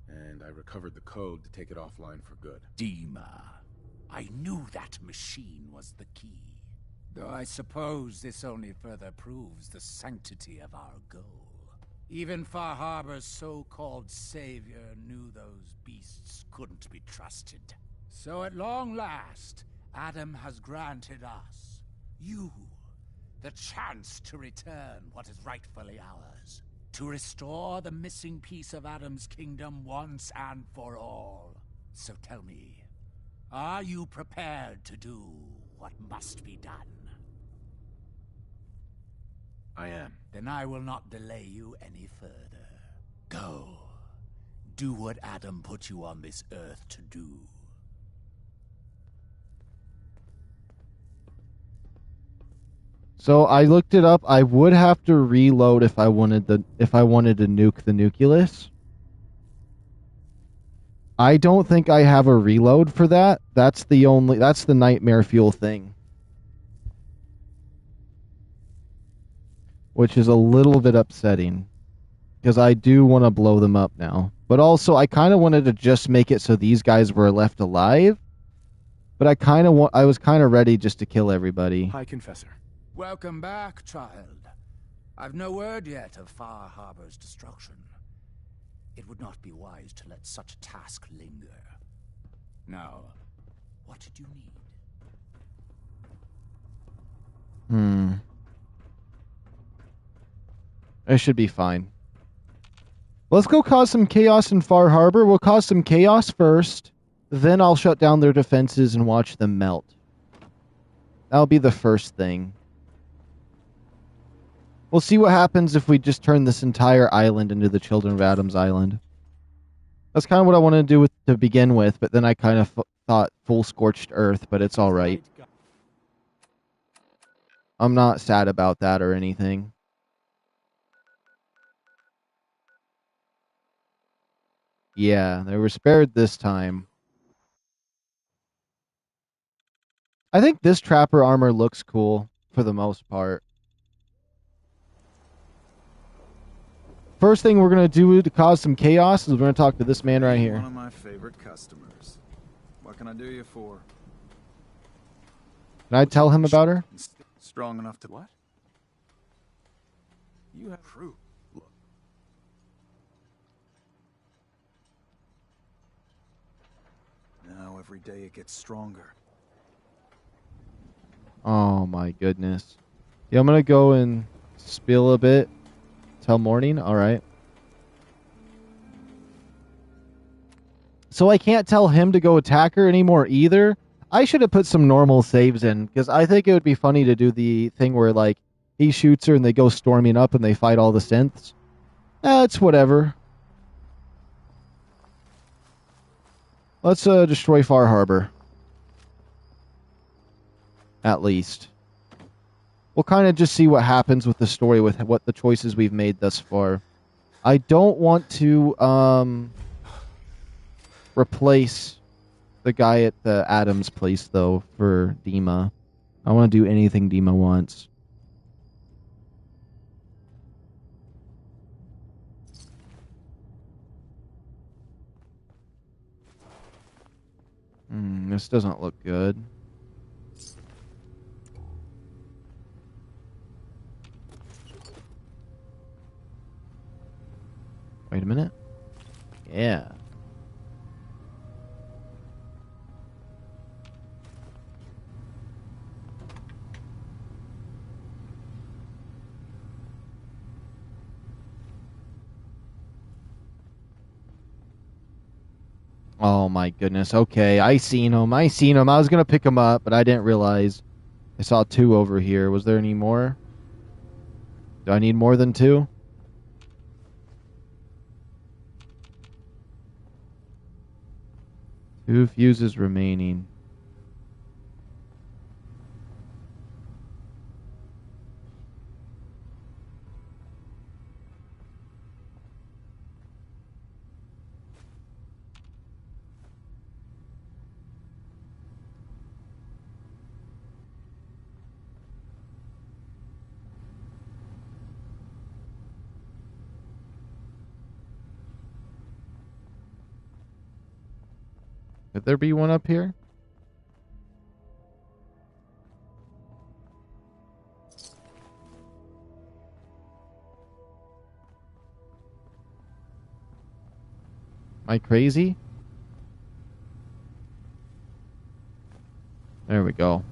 And I recovered the code to take it offline for good. Dima. I knew that machine was the key. Though I suppose this only further proves the sanctity of our goal. Even FarHarbor's so-called savior knew those beasts couldn't be trusted. So at long last, Adam has granted us, you, the chance to return what is rightfully ours. To restore the missing piece of Adam's kingdom once and for all. So tell me, are you prepared to do what must be done? I am. Then I will not delay you any further. Go. Do what Adam put you on this earth to do. So I looked it up. I would have to reload if I wanted to nuke the nucleus. I don't think I have a reload for that. That's the nightmare fuel thing. Which is a little bit upsetting. Because I do want to blow them up now. But also, I kind of wanted to just make it so these guys were left alive. But I was kind of ready just to kill everybody. High Confessor. Welcome back, child. I've no word yet of FarHarbor's destruction. It would not be wise to let such a task linger. Now, what did you need? It should be fine. Let's go cause some chaos in FarHarbor. We'll cause some chaos first. Then I'll shut down their defenses and watch them melt. That'll be the first thing. We'll see what happens if we just turn this entire island into the Children of Adam's Island. That's kind of what I wanted to do to begin with, but then I kind of thought full scorched earth, but it's alright. I'm not sad about that or anything. Yeah, they were spared this time. I think this trapper armor looks cool for the most part. First thing we're going to do to cause some chaos is we're going to talk to this man right here. One of my favorite customers. What can I do you for? Can I tell him about her? Strong enough to what? You have fruit. Look. Now every day it gets stronger. Oh my goodness. Yeah, I'm going to go and spill a bit till morning. All right. So I can't tell him to go attack her anymore either. I should have put some normal saves in because I think it would be funny to do the thing where like he shoots her and they go storming up and they fight all the synths. It's whatever. Let's destroy FarHarbor. At least. We'll kind of just see what happens with the story with what the choices we've made thus far. I don't want to replace the guy at the Adams place, though, for Dima. I want to do anything Dima wants. This doesn't look good. Wait a minute. Yeah. Oh my goodness. Okay, I seen him. I was gonna pick him up, but I didn't realize. I saw 2 over here. Was there any more? Do I need more than 2? Two fuses remaining. Could there be one up here? Am I crazy? There we go.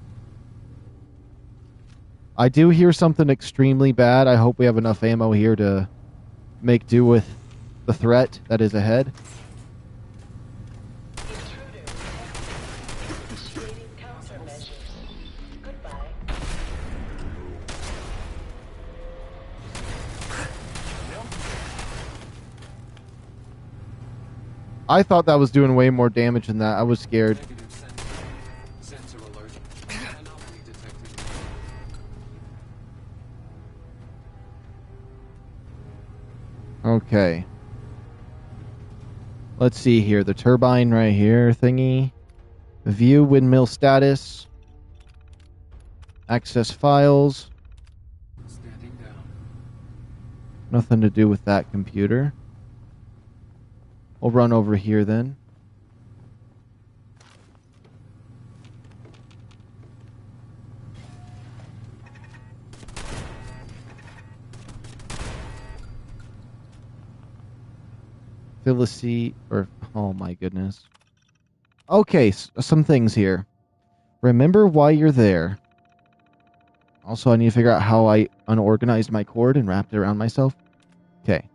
I do hear something extremely bad. I hope we have enough ammo here to make do with the threat that is ahead. I thought that was doing way more damage than that. I was scared. Okay. Let's see here. The turbine right here thingy. View windmill status. Access files. Nothing to do with that computer. We'll run over here then. Fill a seat, or oh my goodness. Okay, some things here. Remember why you're there. Also, I need to figure out how I unorganized my cord and wrapped it around myself. Okay.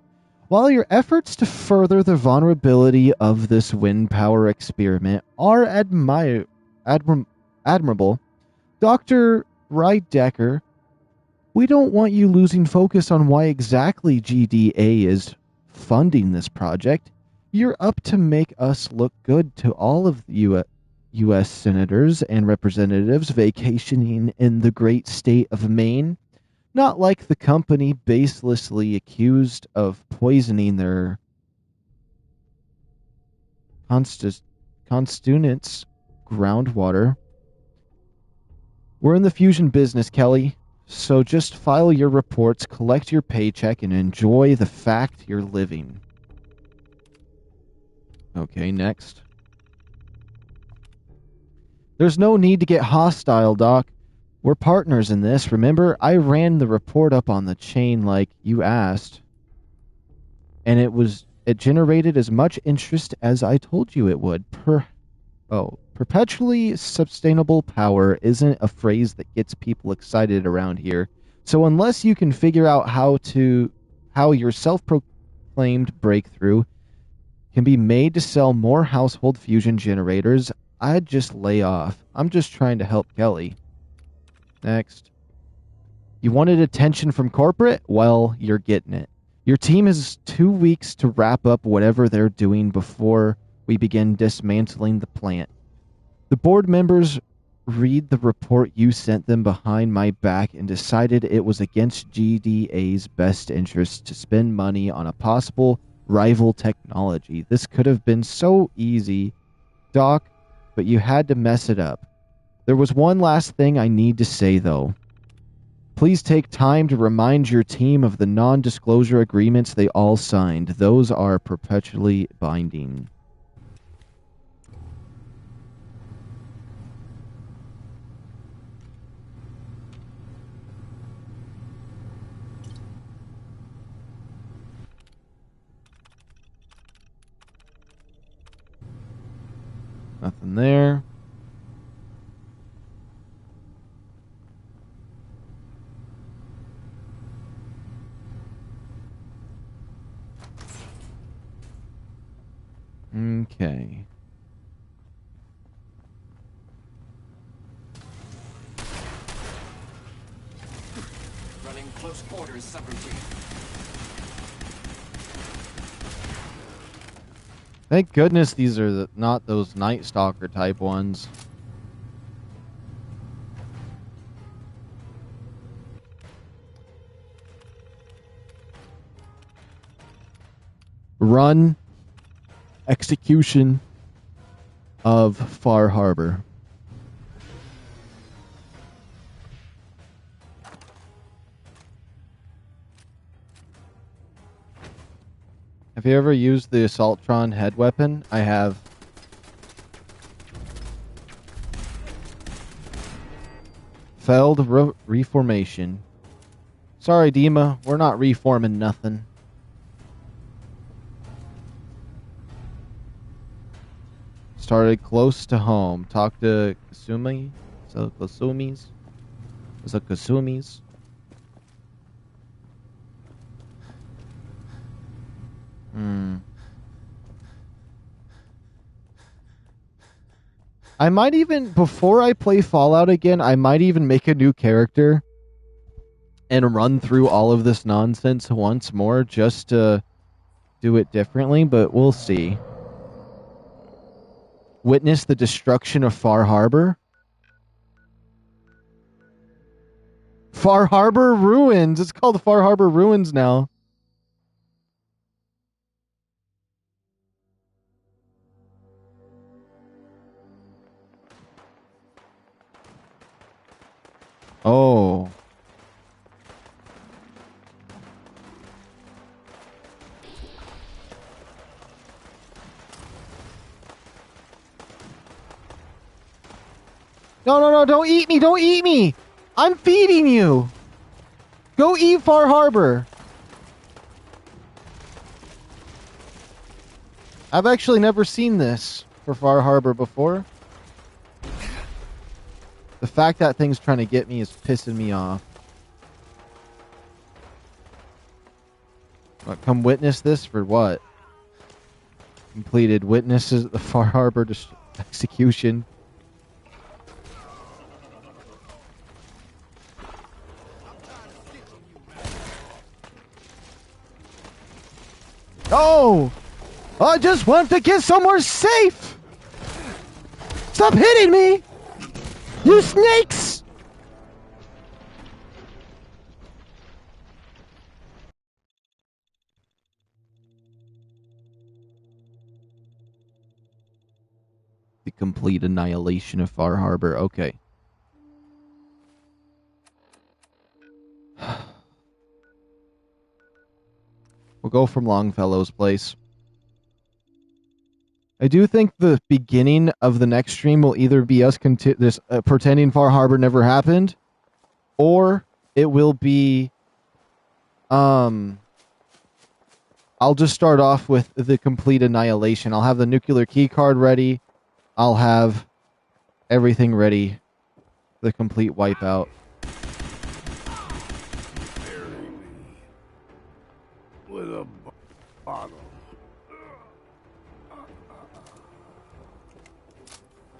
While your efforts to further the vulnerability of this wind power experiment are admirable, Dr. Rydecker, we don't want you losing focus on why exactly GDA is funding this project. You're up to make us look good to all of the U.S. senators and representatives vacationing in the great state of Maine. Not like the company baselessly accused of poisoning their constituents' groundwater. We're in the fusion business, Kelly, so just file your reports, collect your paycheck, and enjoy the fact you're living. Okay, next. There's no need to get hostile, Doc. We're partners in this. Remember, I ran the report up on the chain like you asked, and it generated as much interest as I told you it would. Perpetually sustainable power isn't a phrase that gets people excited around here. So unless you can figure out how your self-proclaimed breakthrough can be made to sell more household fusion generators, I'd just lay off. I'm just trying to help Kelly. Next. You wanted attention from corporate? Well, you're getting it. Your team has 2 weeks to wrap up whatever they're doing before we begin dismantling the plant. The board members read the report you sent them behind my back and decided it was against GDA's best interest to spend money on a possible rival technology. This could have been so easy, Doc, but you had to mess it up. There was one last thing I need to say, though. Please take time to remind your team of the non-disclosure agreements they all signed. Those are perpetually binding. Nothing there. Okay. Calling close quarters subroutine. Thank goodness these are not those Night Stalker type ones. Run execution of FarHarbor. Have you ever used the Assaultron head weapon? I have. Failed reformation. Sorry, Dima, we're not reforming nothing. Started close to home. Talk to Kasumi. So Kasumis. So Kasumis. I might even, before I play Fallout again, I might even make a new character and run through all of this nonsense once more just to do it differently, but we'll see. Witness the destruction of FarHarbor. FarHarbor Ruins! It's called FarHarbor Ruins now. Oh. No, don't eat me, don't eat me! I'm feeding you! Go eat FarHarbor! I've actually never seen this for FarHarbor before. The fact that thing's trying to get me is pissing me off. What, come witness this for what? Completed witnesses the FarHarbor execution. Oh! I just want to get somewhere safe! Stop hitting me! You snakes! The complete annihilation of FarHarbor. Okay. We'll go from Longfellow's place. I do think the beginning of the next stream will either be us pretending FarHarbor never happened, or it will be I'll just start off with the complete annihilation. I'll have the nuclear key card ready. I'll have everything ready. The complete wipeout. With a bottle.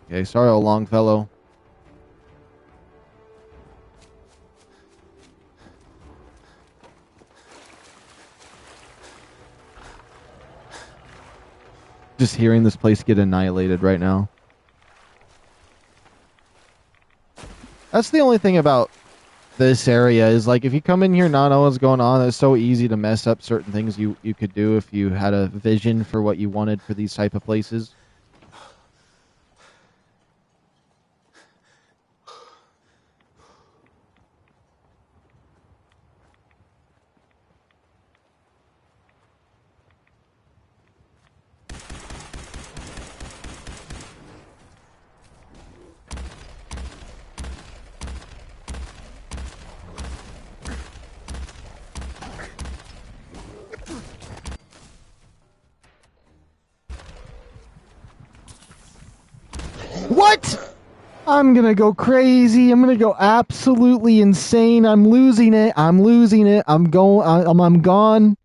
Okay, sorry, old Longfellow. Just hearing this place get annihilated right now. That's the only thing about this area is, like, if you come in here not knowing what's going on, it's so easy to mess up certain things you could do if you had a vision for what you wanted for these type of places. What? I'm gonna go crazy. I'm gonna go absolutely insane. I'm losing it. I'm losing it. I'm gone.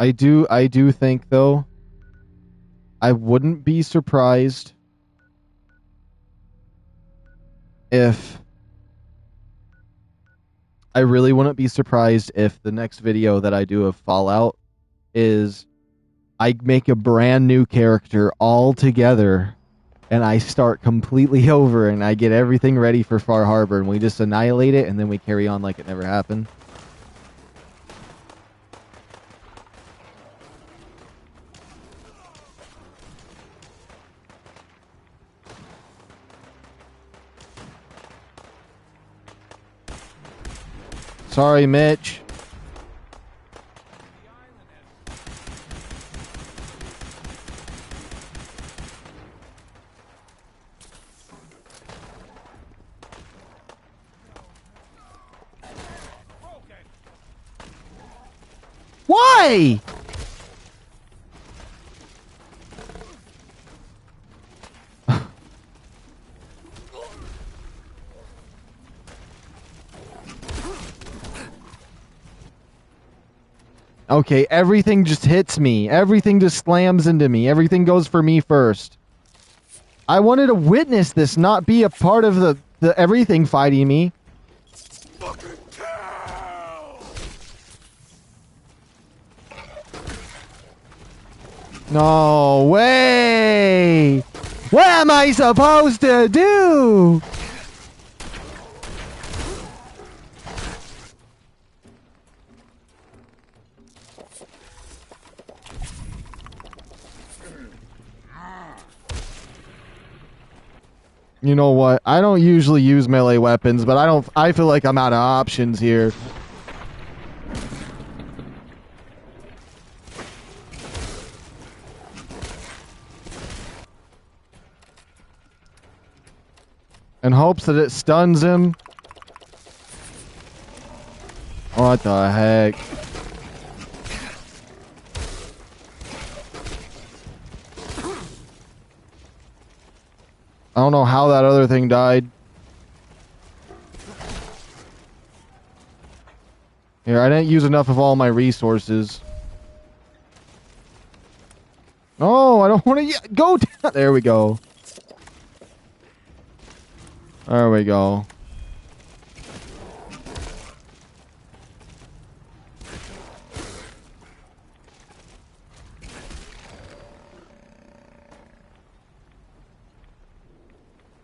I do think, though, I wouldn't be surprised if... I really wouldn't be surprised if the next video that I do of Fallout is I make a brand new character altogether and I start completely over and I get everything ready for FarHarbor and we just annihilate it and then we carry on like it never happened. Sorry, Mitch. Why? Okay, everything just hits me. Everything just slams into me. Everything goes for me first. I wanted to witness this, not be a part of the everything fighting me. No way! What am I supposed to do? You know what? I don't usually use melee weapons, but I feel like I'm out of options here. In hopes that it stuns him. What the heck? I don't know how that other thing died. Here, I didn't use enough of all my resources. No, I don't want to go down. There we go. There we go.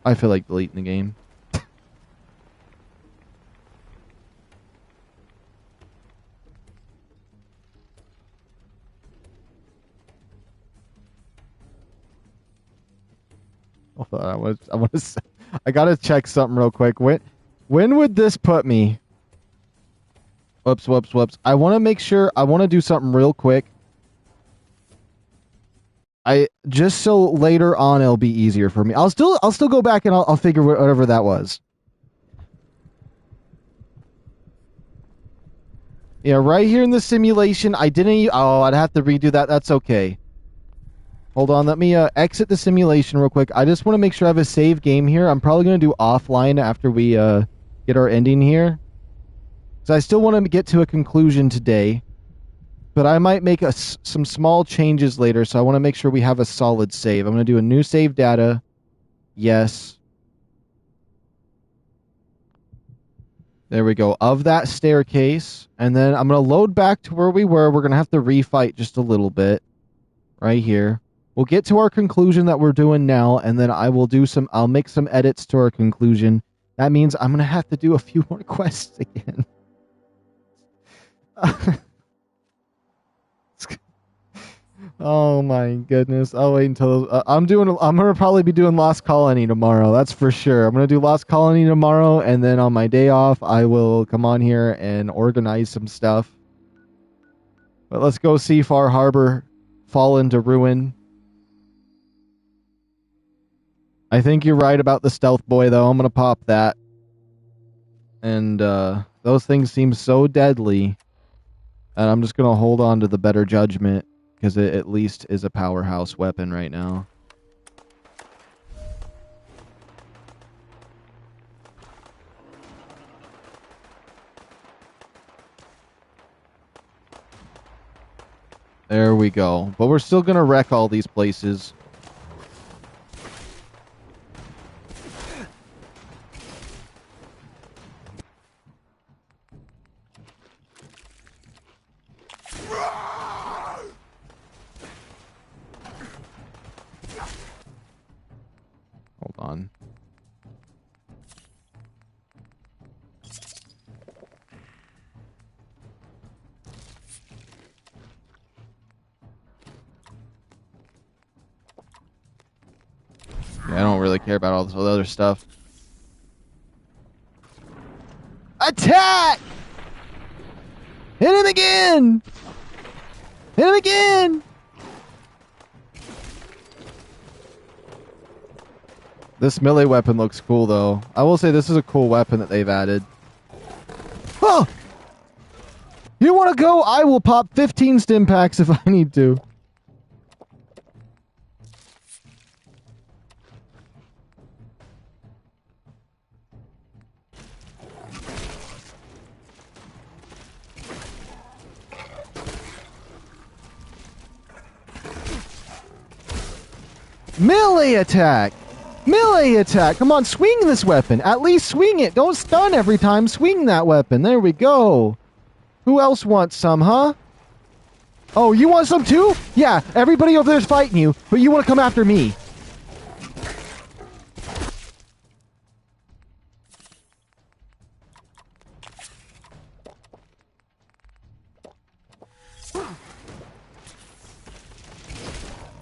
I feel like deleting the game. I gotta check something real quick. When would this put me? Whoops. I want to make sure. I want to do something real quick. Just so later on it'll be easier for me. I'll still go back and I'll figure whatever that was. Yeah, right here in the simulation, I didn't. Oh, I'd have to redo that. That's okay. Hold on, let me exit the simulation real quick. I just want to make sure I have a save game here. I'm probably going to do offline after we get our ending here. So I still want to get to a conclusion today. But I might make some small changes later, so I want to make sure we have a solid save. I'm going to do a new save data. Yes. There we go. Of that staircase. And then I'm going to load back to where we were. We're going to have to refight just a little bit. Right here. We'll get to our conclusion that we're doing now, and then I'll make some edits to our conclusion. That means I'm going to have to do a few more quests again. Oh my goodness. I'll wait until I'm going to probably be doing Lost Colony tomorrow. That's for sure. I'm going to do Lost Colony tomorrow, and then on my day off, I will come on here and organize some stuff. But let's go see FarHarbor fall into ruin. I think you're right about the stealth boy, though. I'm going to pop that. And those things seem so deadly. And I'm just going to hold on to the better judgment, because it at least is a powerhouse weapon right now. There we go. But we're still gonna wreck all these places. Hold on. Yeah, I don't really care about all this other stuff. Attack! Hit him again! Hit him again! This melee weapon looks cool, though. I will say this is a cool weapon that they've added. Oh! You want to go? I will pop 15 stim packs if I need to. Melee attack! Melee attack! Come on, swing this weapon. At least swing it. Don't stun every time. Swing that weapon. There we go. Who else wants some, huh? Oh, you want some too? Yeah, everybody over there's fighting you, but you want to come after me.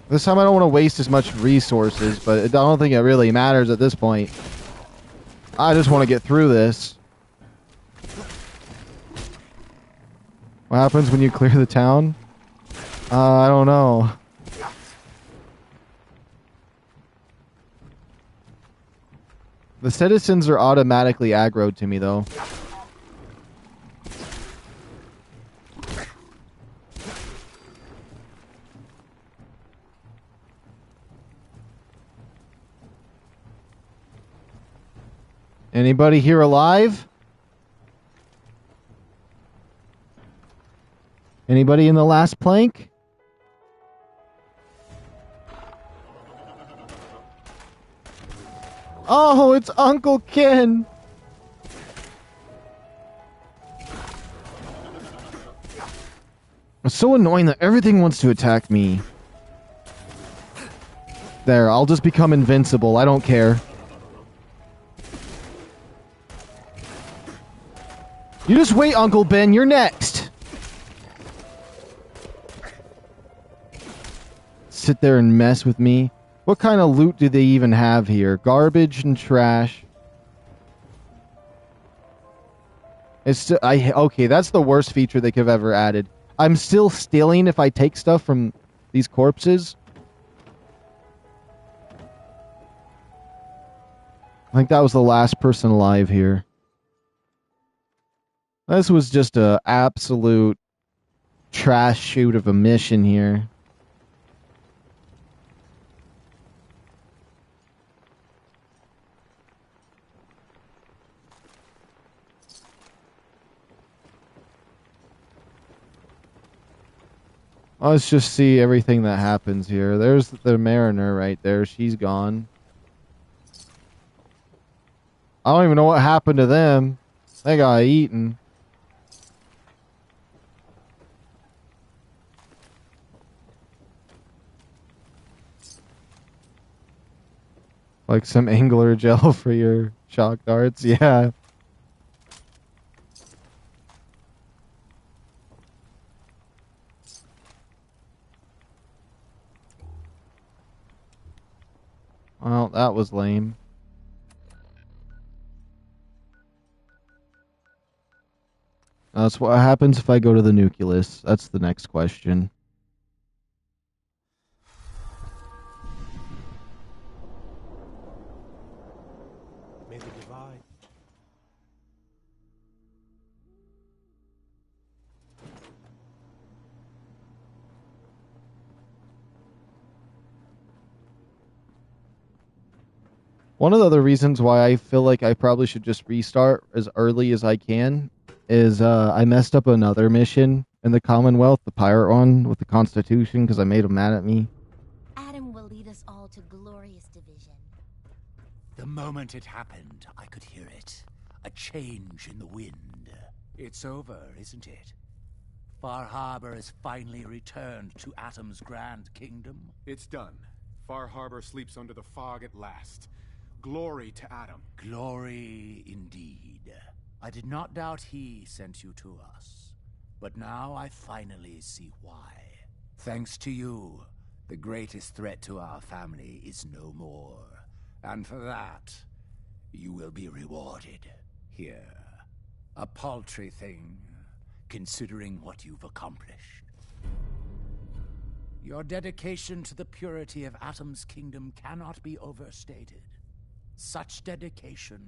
This time I don't want to waste as much resources, but I don't think it really matters at this point. I just want to get through this. What happens when you clear the town? I don't know. The citizens are automatically aggroed to me, though. Anybody here alive? Anybody in the last plank? Oh, it's Uncle Ken. It's so annoying that everything wants to attack me. There, I'll just become invincible. I don't care. You just wait, Uncle Ben. You're next. Sit there and mess with me. What kind of loot do they even have here? Garbage and trash. It's okay, that's the worst feature they could have ever added. I'm still stealing if I take stuff from these corpses. I think that was the last person alive here. This was just a absolute trash shoot of a mission here. Let's just see everything that happens here. There's the Mariner right there. She's gone. I don't even know what happened to them. They got eaten. Like some angler gel for your shock darts. Yeah. Well, that was lame. That's what happens if I go to the nucleus. That's the next question. May the divide. One of the other reasons why I feel like I probably should just restart as early as I can is I messed up another mission in the Commonwealth, the pirate one with the Constitution, because I made him mad at me. Adam will lead us all to glorious division. The moment it happened, I could hear it. A change in the wind. It's over, isn't it? FarHarbor has finally returned to Atom's Grand Kingdom. It's done. FarHarbor sleeps under the fog at last. Glory to Adam. Glory indeed. I did not doubt he sent you to us. But now I finally see why. Thanks to you, the greatest threat to our family is no more. And for that, you will be rewarded. Here. A paltry thing, considering what you've accomplished. Your dedication to the purity of Atom's kingdom cannot be overstated. Such dedication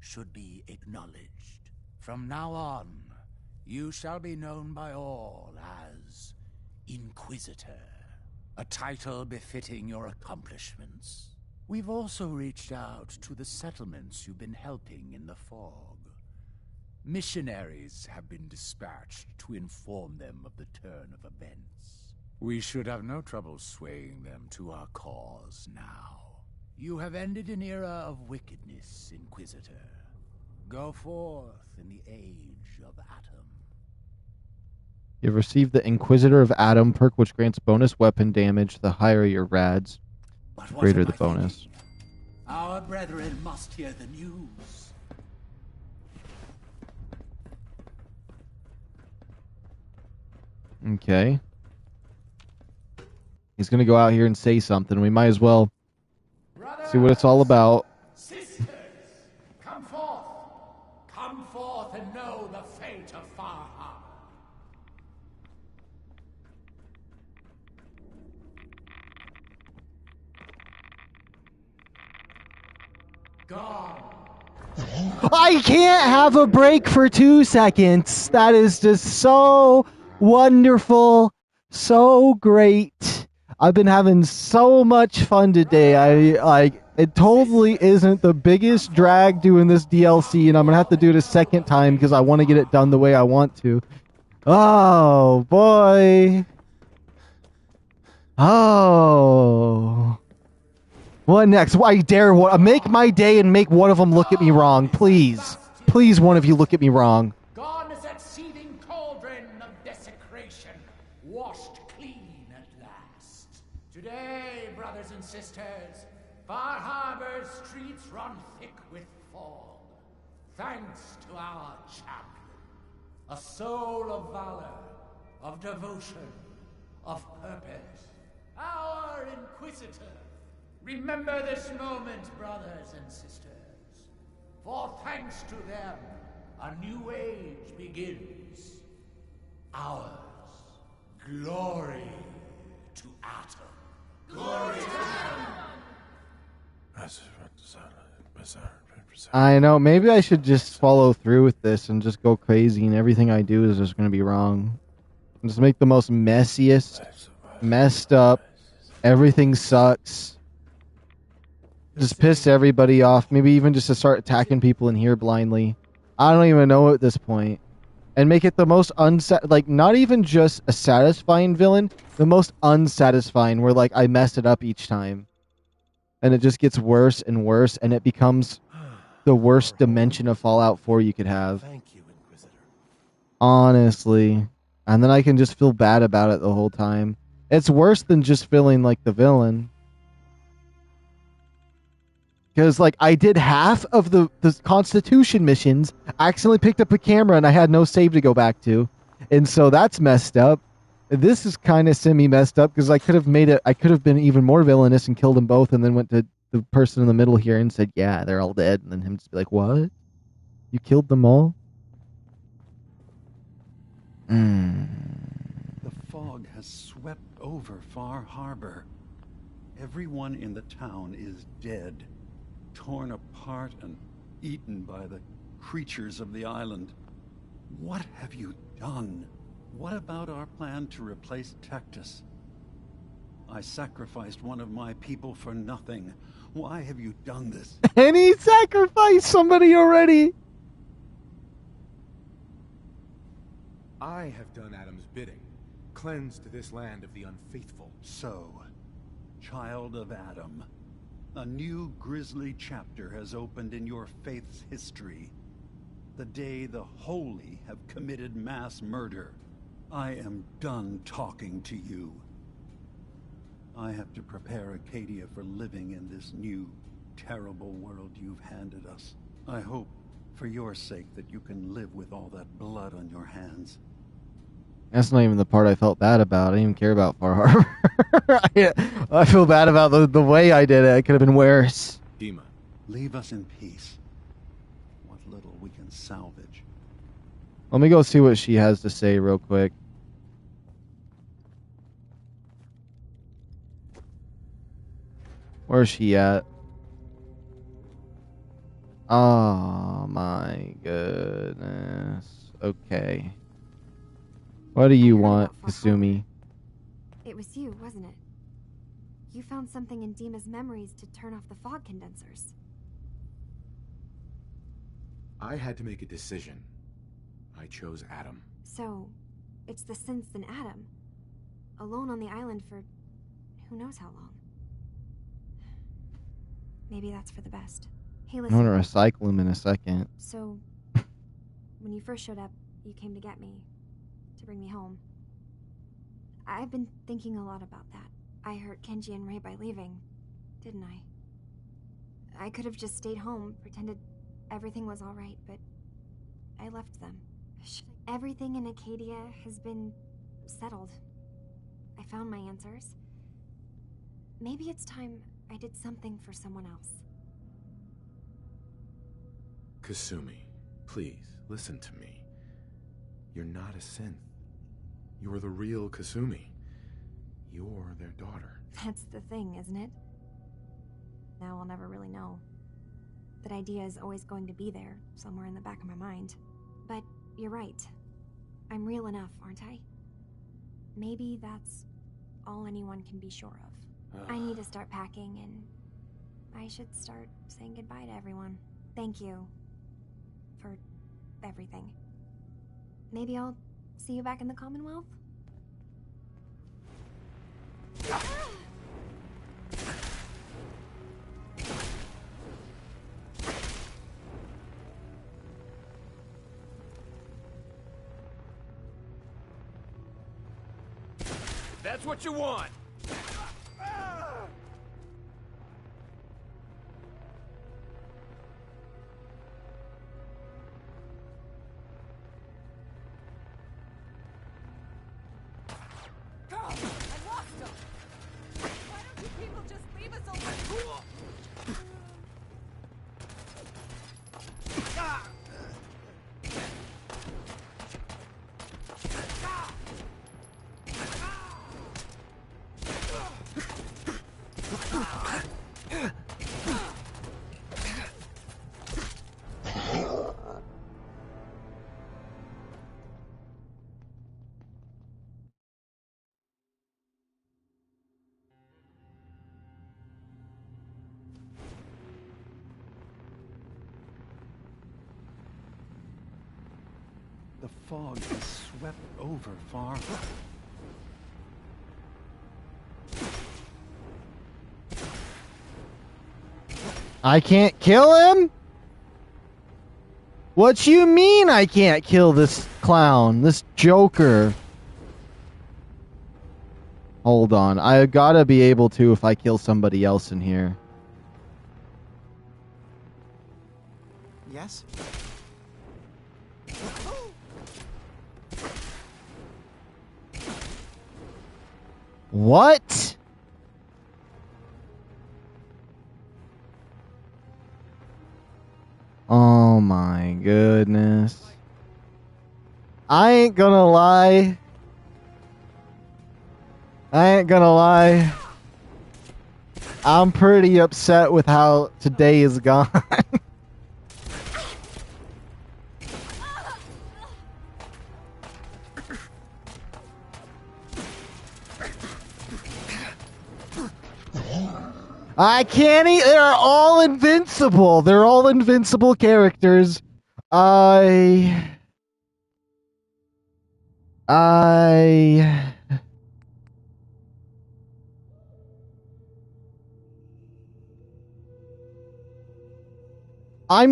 should be acknowledged. From now on, you shall be known by all as Inquisitor, a title befitting your accomplishments. We've also reached out to the settlements you've been helping in the fog. Missionaries have been dispatched to inform them of the turn of events. We should have no trouble swaying them to our cause now. You have ended an era of wickedness, Inquisitor. Go forth in the age of Atom. You've received the Inquisitor of Atom perk, which grants bonus weapon damage the higher your rads. Greater the bonus. Our brethren must hear the news. Okay. He's gonna go out here and say something. We might as well see what it's all about. Sisters, come forth. Come forth and know the fate of FarHarbor. Gone. I can't have a break for 2 seconds. That is just so wonderful. So great. I've been having so much fun today. It totally isn't the biggest drag doing this DLC, and I'm gonna have to do it a second time because I want to get it done the way I want to. Oh boy. Oh. What next? Why dare make my day and make one of them look at me wrong, please. Please, one of you look at me wrong. Gone is that seething cauldron of desecration, washed clean at last. Today, brothers and sisters, FarHarbor's streets run thick with fog. Thanks to our champion, a soul of valor, of devotion, of purpose, our Inquisitor. Remember this moment, brothers and sisters, for thanks to them, a new age begins. Ours. Glory to Atom. Glory to Atom! I know, maybe I should just follow through with this and just go crazy and everything I do is just going to be wrong. Just make the most messiest, messed up, everything sucks. Just piss everybody off. Maybe even just to start attacking people in here blindly. I don't even know at this point. And make it the most not even just a satisfying villain, the most unsatisfying, where I messed it up each time. And it just gets worse and worse, and it becomes the worst dimension of Fallout 4 you could have. Thank you, Inquisitor. Honestly. And then I can just feel bad about it the whole time. It's worse than just feeling like the villain. Because, I did half of the Constitution missions. I accidentally picked up a camera and I had no save to go back to. And so that's messed up. This is kind of semi-messed up because I could have been even more villainous and killed them both and then went to the person in the middle here and said, yeah, they're all dead. And then him just be like, what? You killed them all? The fog has swept over FarHarbor. Everyone in the town is dead. Torn apart and eaten by the creatures of the island. What have you done? What about our plan to replace Tectus? I sacrificed one of my people for nothing. Why have you done this? And he sacrificed somebody already! I have done Adam's bidding, cleansed this land of the unfaithful. So, child of Adam, a new grisly chapter has opened in your faith's history. The day the holy have committed mass murder. I am done talking to you. I have to prepare Acadia for living in this new, terrible world you've handed us. I hope, for your sake, that you can live with all that blood on your hands. That's not even the part I felt bad about. I didn't even care about FarHarbor. I feel bad about the way I did it. It could have been worse. Dima. Leave us in peace. What little we can salvage. Let me go see what she has to say real quick. Where's she at? Oh my goodness. Okay. What do you want, Kasumi? It was you, wasn't it? You found something in Dima's memories to turn off the fog condensers. I had to make a decision. I chose Adam. So, it's the synths and Adam. Alone on the island for who knows how long. Maybe that's for the best. Hey, I'm listen. gonna recycle him in a second. So, when you first showed up, you came to get me. To bring me home. I've been thinking a lot about that. I hurt Kenji and Ray by leaving, didn't I? I could have just stayed home, pretended everything was alright, but I left them. Everything in Acadia has been settled. I found my answers. Maybe it's time I did something for someone else. Kasumi, please, listen to me. You're not a synth. You're the real Kasumi. You're their daughter. That's the thing, isn't it? Now I'll never really know. That idea is always going to be there, somewhere in the back of my mind. But you're right. I'm real enough, aren't I? Maybe that's all anyone can be sure of. I need to start packing, and I should start saying goodbye to everyone. Thank you for everything. Maybe I'll see you back in the Commonwealth? That's what you want! The fog has swept over far. I can't kill him? What you mean I can't kill this clown, this Joker? Hold on, I gotta be able to if I kill somebody else in here. Yes? What? Oh my goodness. I ain't gonna lie. I'm pretty upset with how today is gone. I can't they're all invincible. They're all invincible characters. I'm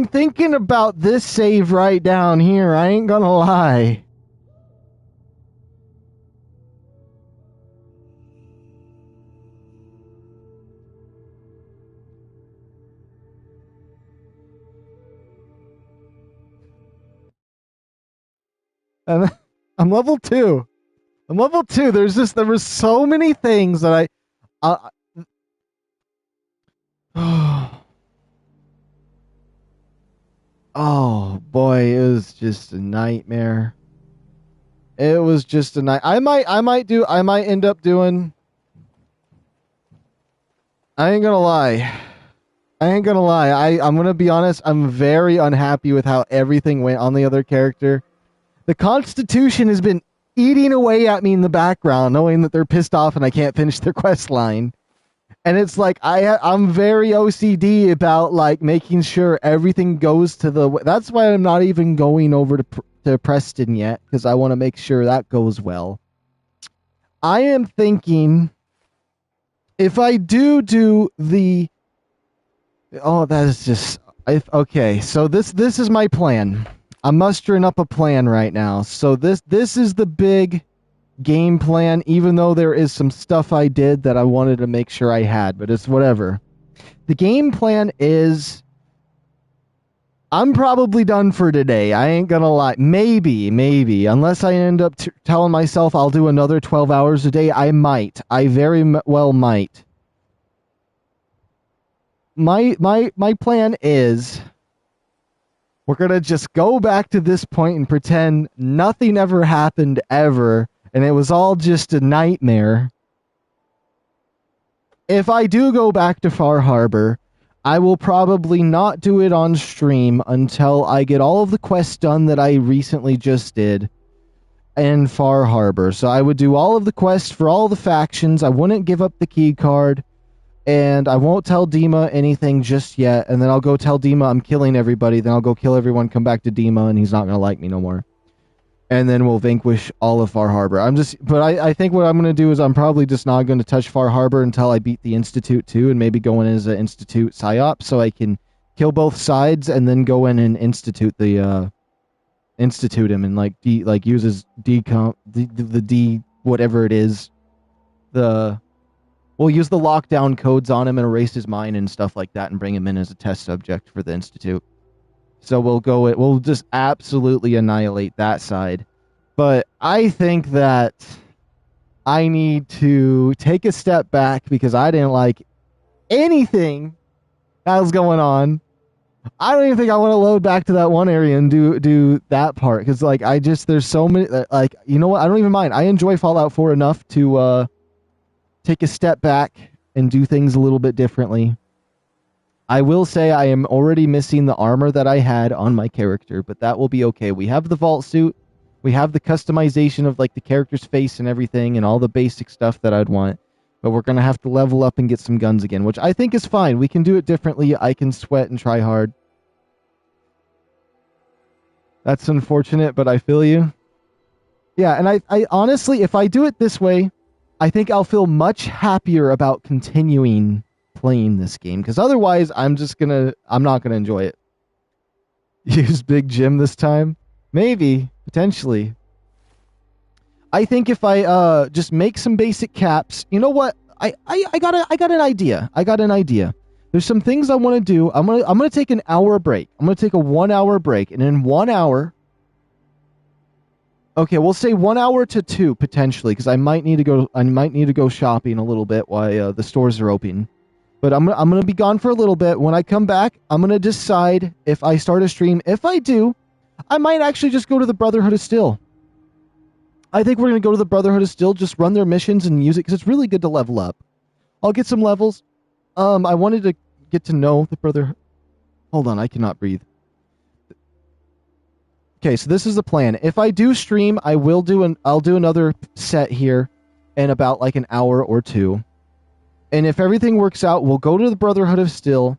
thinking about this save right down here. I ain't gonna lie. And I'm level 2. I'm level 2. There were so many things that oh boy, it was just a nightmare. It was just a night. I might end up doing. I ain't gonna lie. I'm gonna be honest. I'm very unhappy with how everything went on the other character. The Constitution has been eating away at me in the background, knowing that they're pissed off and I can't finish their quest line. And it's like I'm very OCD about like making sure everything goes to the. That's why I'm not even going over to Preston yet, because I want to make sure that goes well. I am thinking if I do the. Oh, that is just okay. So this is my plan. I'm mustering up a plan right now. So this is the big game plan, even though there is some stuff I did that I wanted to make sure I had, but it's whatever. The game plan is I'm probably done for today. I ain't gonna lie. Maybe, unless I end up telling myself I'll do another 12 hours a day, I might. I very well might. My plan is we're gonna just go back to this point and pretend nothing ever happened ever, and it was all just a nightmare. If I do go back to FarHarbor, I will probably not do it on stream until I get all of the quests done that I recently just did in FarHarbor. So I would do all of the quests for all the factions. I wouldn't give up the key card, and I won't tell Dima anything just yet. And then I'll go tell Dima I'm killing everybody. Then I'll go kill everyone, come back to Dima, and he's not going to like me no more. And then we'll vanquish all of FarHarbor. I think what I'm going to do is I'm probably just not going to touch FarHarbor until I beat the Institute too, and maybe go in as an Institute PSYOP so I can kill both sides and then go in and institute him and use his D whatever it is. We'll use the lockdown codes on him and erase his mind and stuff like that and bring him in as a test subject for the Institute. So we'll just absolutely annihilate that side. But I think that I need to take a step back because I didn't like anything that was going on. I don't even think I want to load back to that one area and do that part because there's so many you know what, I don't even mind. I enjoy Fallout 4 enough to take a step back and do things a little bit differently. I will say I am already missing the armor that I had on my character, but that will be okay. We have the vault suit. We have the customization of the character's face and everything and all the basic stuff that I'd want. But we're going to have to level up and get some guns again, which I think is fine. We can do it differently. I can sweat and try hard. That's unfortunate, but I feel you. Yeah, and I honestly, if I do it this way, I think I'll feel much happier about continuing playing this game, because otherwise I'm not gonna enjoy it. Use Big Jim this time? Maybe, potentially. I think if I just make some basic caps, you know what? I got an idea. There's some things I want to do. I'm gonna take an hour break. I'm gonna take a 1 hour break, and in 1 hour. Okay, we'll say 1 hour to 2 potentially, because I might need to go shopping a little bit while the stores are open. But I'm gonna be gone for a little bit. When I come back, I'm gonna decide if I start a stream. If I do, I might actually just go to the Brotherhood of Steel. I think we're gonna go to the Brotherhood of Steel, just run their missions and use it because it's really good to level up. I'll get some levels. I wanted to get to know the Brotherhood. Hold on, I cannot breathe. Okay, so this is the plan. If I do stream, I'll do another set here in about an hour or two. And if everything works out, we'll go to the Brotherhood of Steel.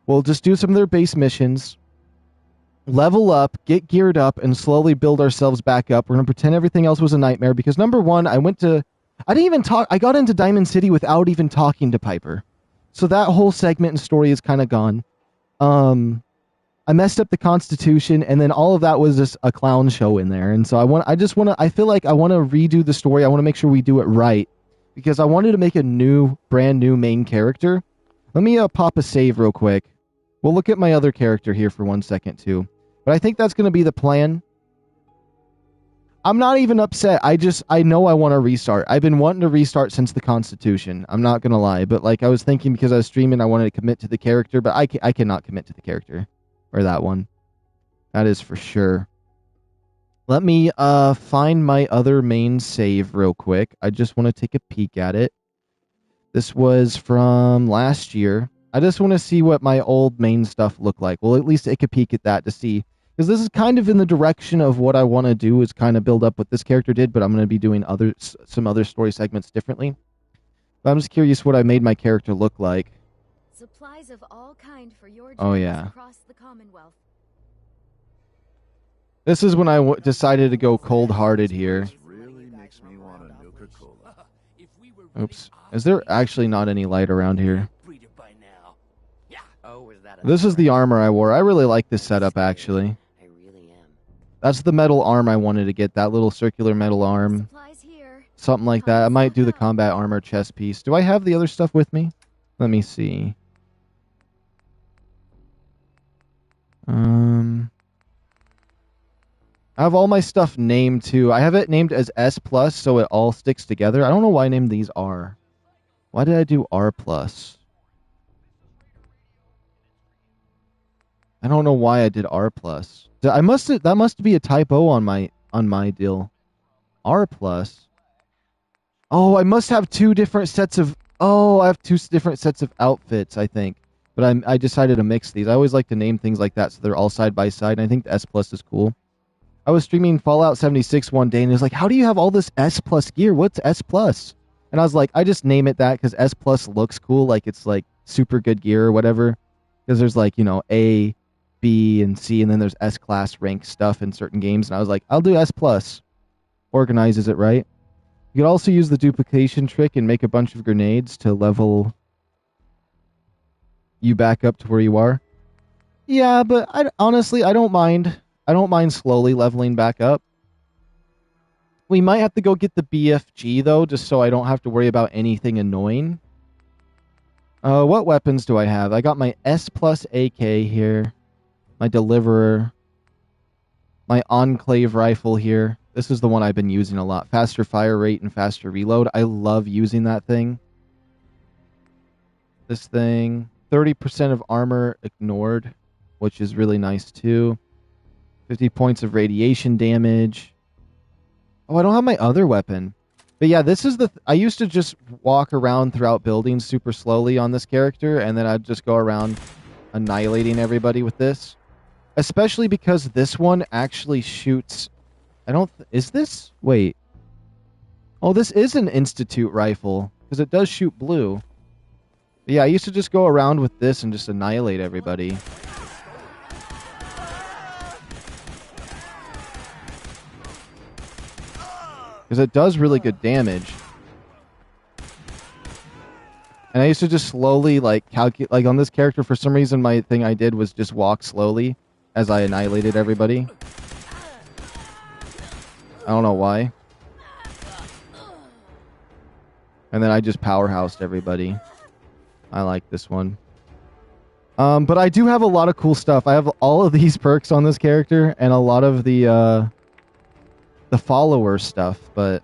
We'll just do some of their base missions. level up, get geared up, and slowly build ourselves back up. We're going to pretend everything else was a nightmare because, number one, I didn't even talk. I got into Diamond City without even talking to Piper. So that whole segment and story is kind of gone. I messed up the Constitution, and then all of that was just a clown show in there. And so I feel like I want to redo the story. I want to make sure we do it right because I wanted to make a brand new main character. Let me pop a save real quick. We'll look at my other character here for 1 second too. But I think that's going to be the plan. I'm not even upset. I know I want to restart. I've been wanting to restart since the Constitution. I'm not going to lie. But like I was thinking because I was streaming, I wanted to commit to the character. But I cannot commit to the character. Or that one. That is for sure. Let me find my other main save real quick. I just want to take a peek at it. This was from last year. I just want to see what my old main stuff looked like. Well, at least take a peek at that to see. Because this is kind of in the direction of what I want to do is kind of build up what this character did, but I'm going to be doing some other story segments differently. But I'm just curious what I made my character look like. Supplies of all kind for your Oh, yeah. across the Commonwealth. This is when I decided to go cold-hearted here. Really makes me want a Nuka-Cola. Oops. Is there actually not any light around here? This is the armor I wore. I really like this setup, actually. That's the metal arm I wanted to get. That little circular metal arm. Something like that. I might do the combat armor chest piece. Do I have the other stuff with me? Let me see. I have all my stuff named, too. I have it named as S+, so it all sticks together. I don't know why I named these R. Why did I do R+? I don't know why I did R+. That must be a typo on my deal. R+. Oh, I must have two different sets of... Oh, I have two different sets of outfits, I think. But I decided to mix these. I always like to name things like that so they're all side by side, and I think the S+ is cool. I was streaming Fallout 76 one day, and it was like, how do you have all this S+ gear? What's S+? And I was like, I just name it that because S+ looks cool, like it's like super good gear or whatever. Because there's like, you know, A, B, and C, and then there's S-class rank stuff in certain games. And I was like, I'll do S+. Organizes it right. You could also use the duplication trick and make a bunch of grenades to level you back up to where you are. Yeah, but honestly, I don't mind. I don't mind slowly leveling back up. We might have to go get the BFG, though, just so I don't have to worry about anything annoying. What weapons do I have? I got my S+ AK here. My Deliverer. My Enclave rifle here. This is the one I've been using a lot. Faster fire rate and faster reload. I love using that thing. This thing. 30% of armor ignored, which is really nice, too. 50 points of radiation damage. Oh, I don't have my other weapon. But yeah, this is I used to just walk around throughout buildings super slowly on this character, and then I'd just go around annihilating everybody with this. Especially because this one actually shoots... Is this? Wait. Oh, this is an Institute rifle, because it does shoot blue. But yeah, I used to just go around with this and just annihilate everybody. Because it does really good damage. And I used to just slowly, like, calculate... Like, on this character, for some reason, my thing I did was just walk slowly as I annihilated everybody. I don't know why. And then I just powerhoused everybody. I like this one. But I do have a lot of cool stuff. I have all of these perks on this character, and a lot of the follower stuff, but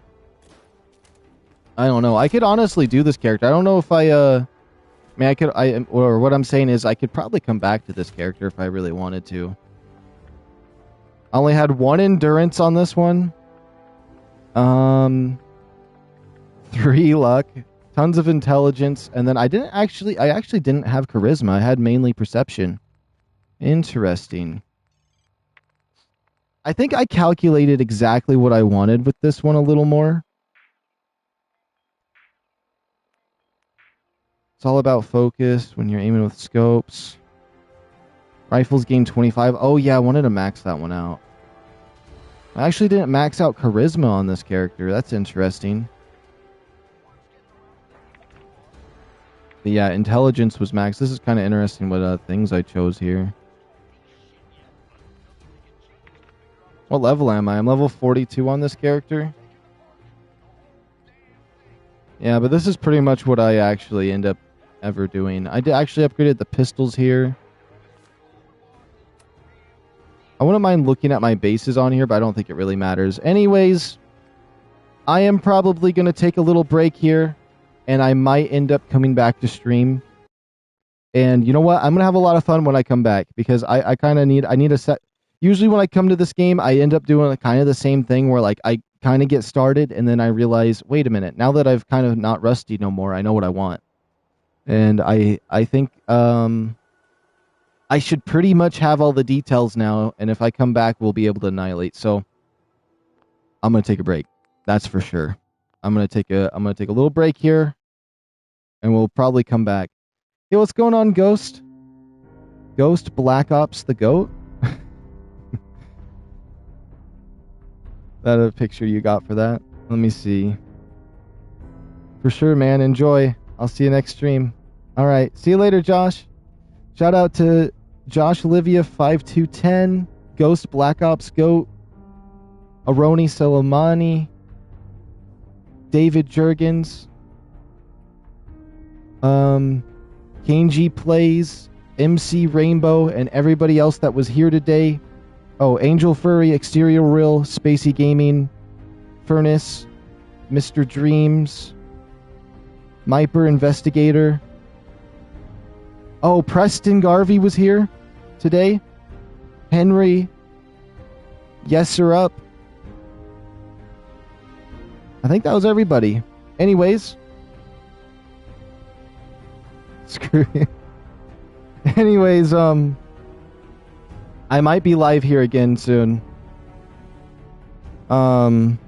I don't know. I could honestly do this character. I don't know if or what I'm saying is I could probably come back to this character if I really wanted to. I only had 1 endurance on this one. 3 luck, tons of intelligence, and then I actually didn't have charisma. I had mainly perception. Interesting. I think I calculated exactly what I wanted with this one a little more. It's all about focus when you're aiming with scopes. Rifles gain 25. Oh, yeah, I wanted to max that one out. I actually didn't max out charisma on this character. That's interesting. But yeah, intelligence was max. This is kind of interesting what things I chose here. What level am I? I'm level 42 on this character. Yeah, but this is pretty much what I actually end up ever doing. I actually upgraded the pistols here. I wouldn't mind looking at my bases on here, but I don't think it really matters. Anyways, I am probably going to take a little break here, and I might end up coming back to stream. And you know what? I'm going to have a lot of fun when I come back, because I kind of need a set. Usually when I come to this game, I end up doing kind of the same thing where like I kind of get started, and then I realize, wait a minute, now that I've kind of not rusty no more, I know what I want. And I think I should pretty much have all the details now, and if I come back, we'll be able to annihilate. So I'm gonna take a break. That's for sure. I'm gonna take a little break here, and we'll probably come back. Hey, what's going on, Ghost? Ghost Black Ops the Goat? That a picture you got for that? Let me see. For sure, man. Enjoy. I'll see you next stream. All right. See you later, Josh. Shout out to Josh Olivia 5210, Ghost Black Ops Goat, Aroni Soleimani, David Jurgens, Kanji Plays, MC Rainbow, and everybody else that was here today. Oh, Angel Furry, Exterior Real, Spacey Gaming, Furnace, Mr. Dreams, Myper Investigator. Oh, Preston Garvey was here today. Henry. Yes, sir, up. I think that was everybody. Anyways. Screw you. Anyways, I might be live here again soon. But I'm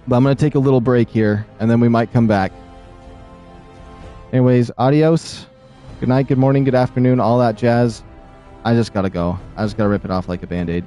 going to take a little break here, and then we might come back. Anyways, adios. Good night, good morning, good afternoon, all that jazz. I just got to go. I just got to rip it off like a Band-Aid.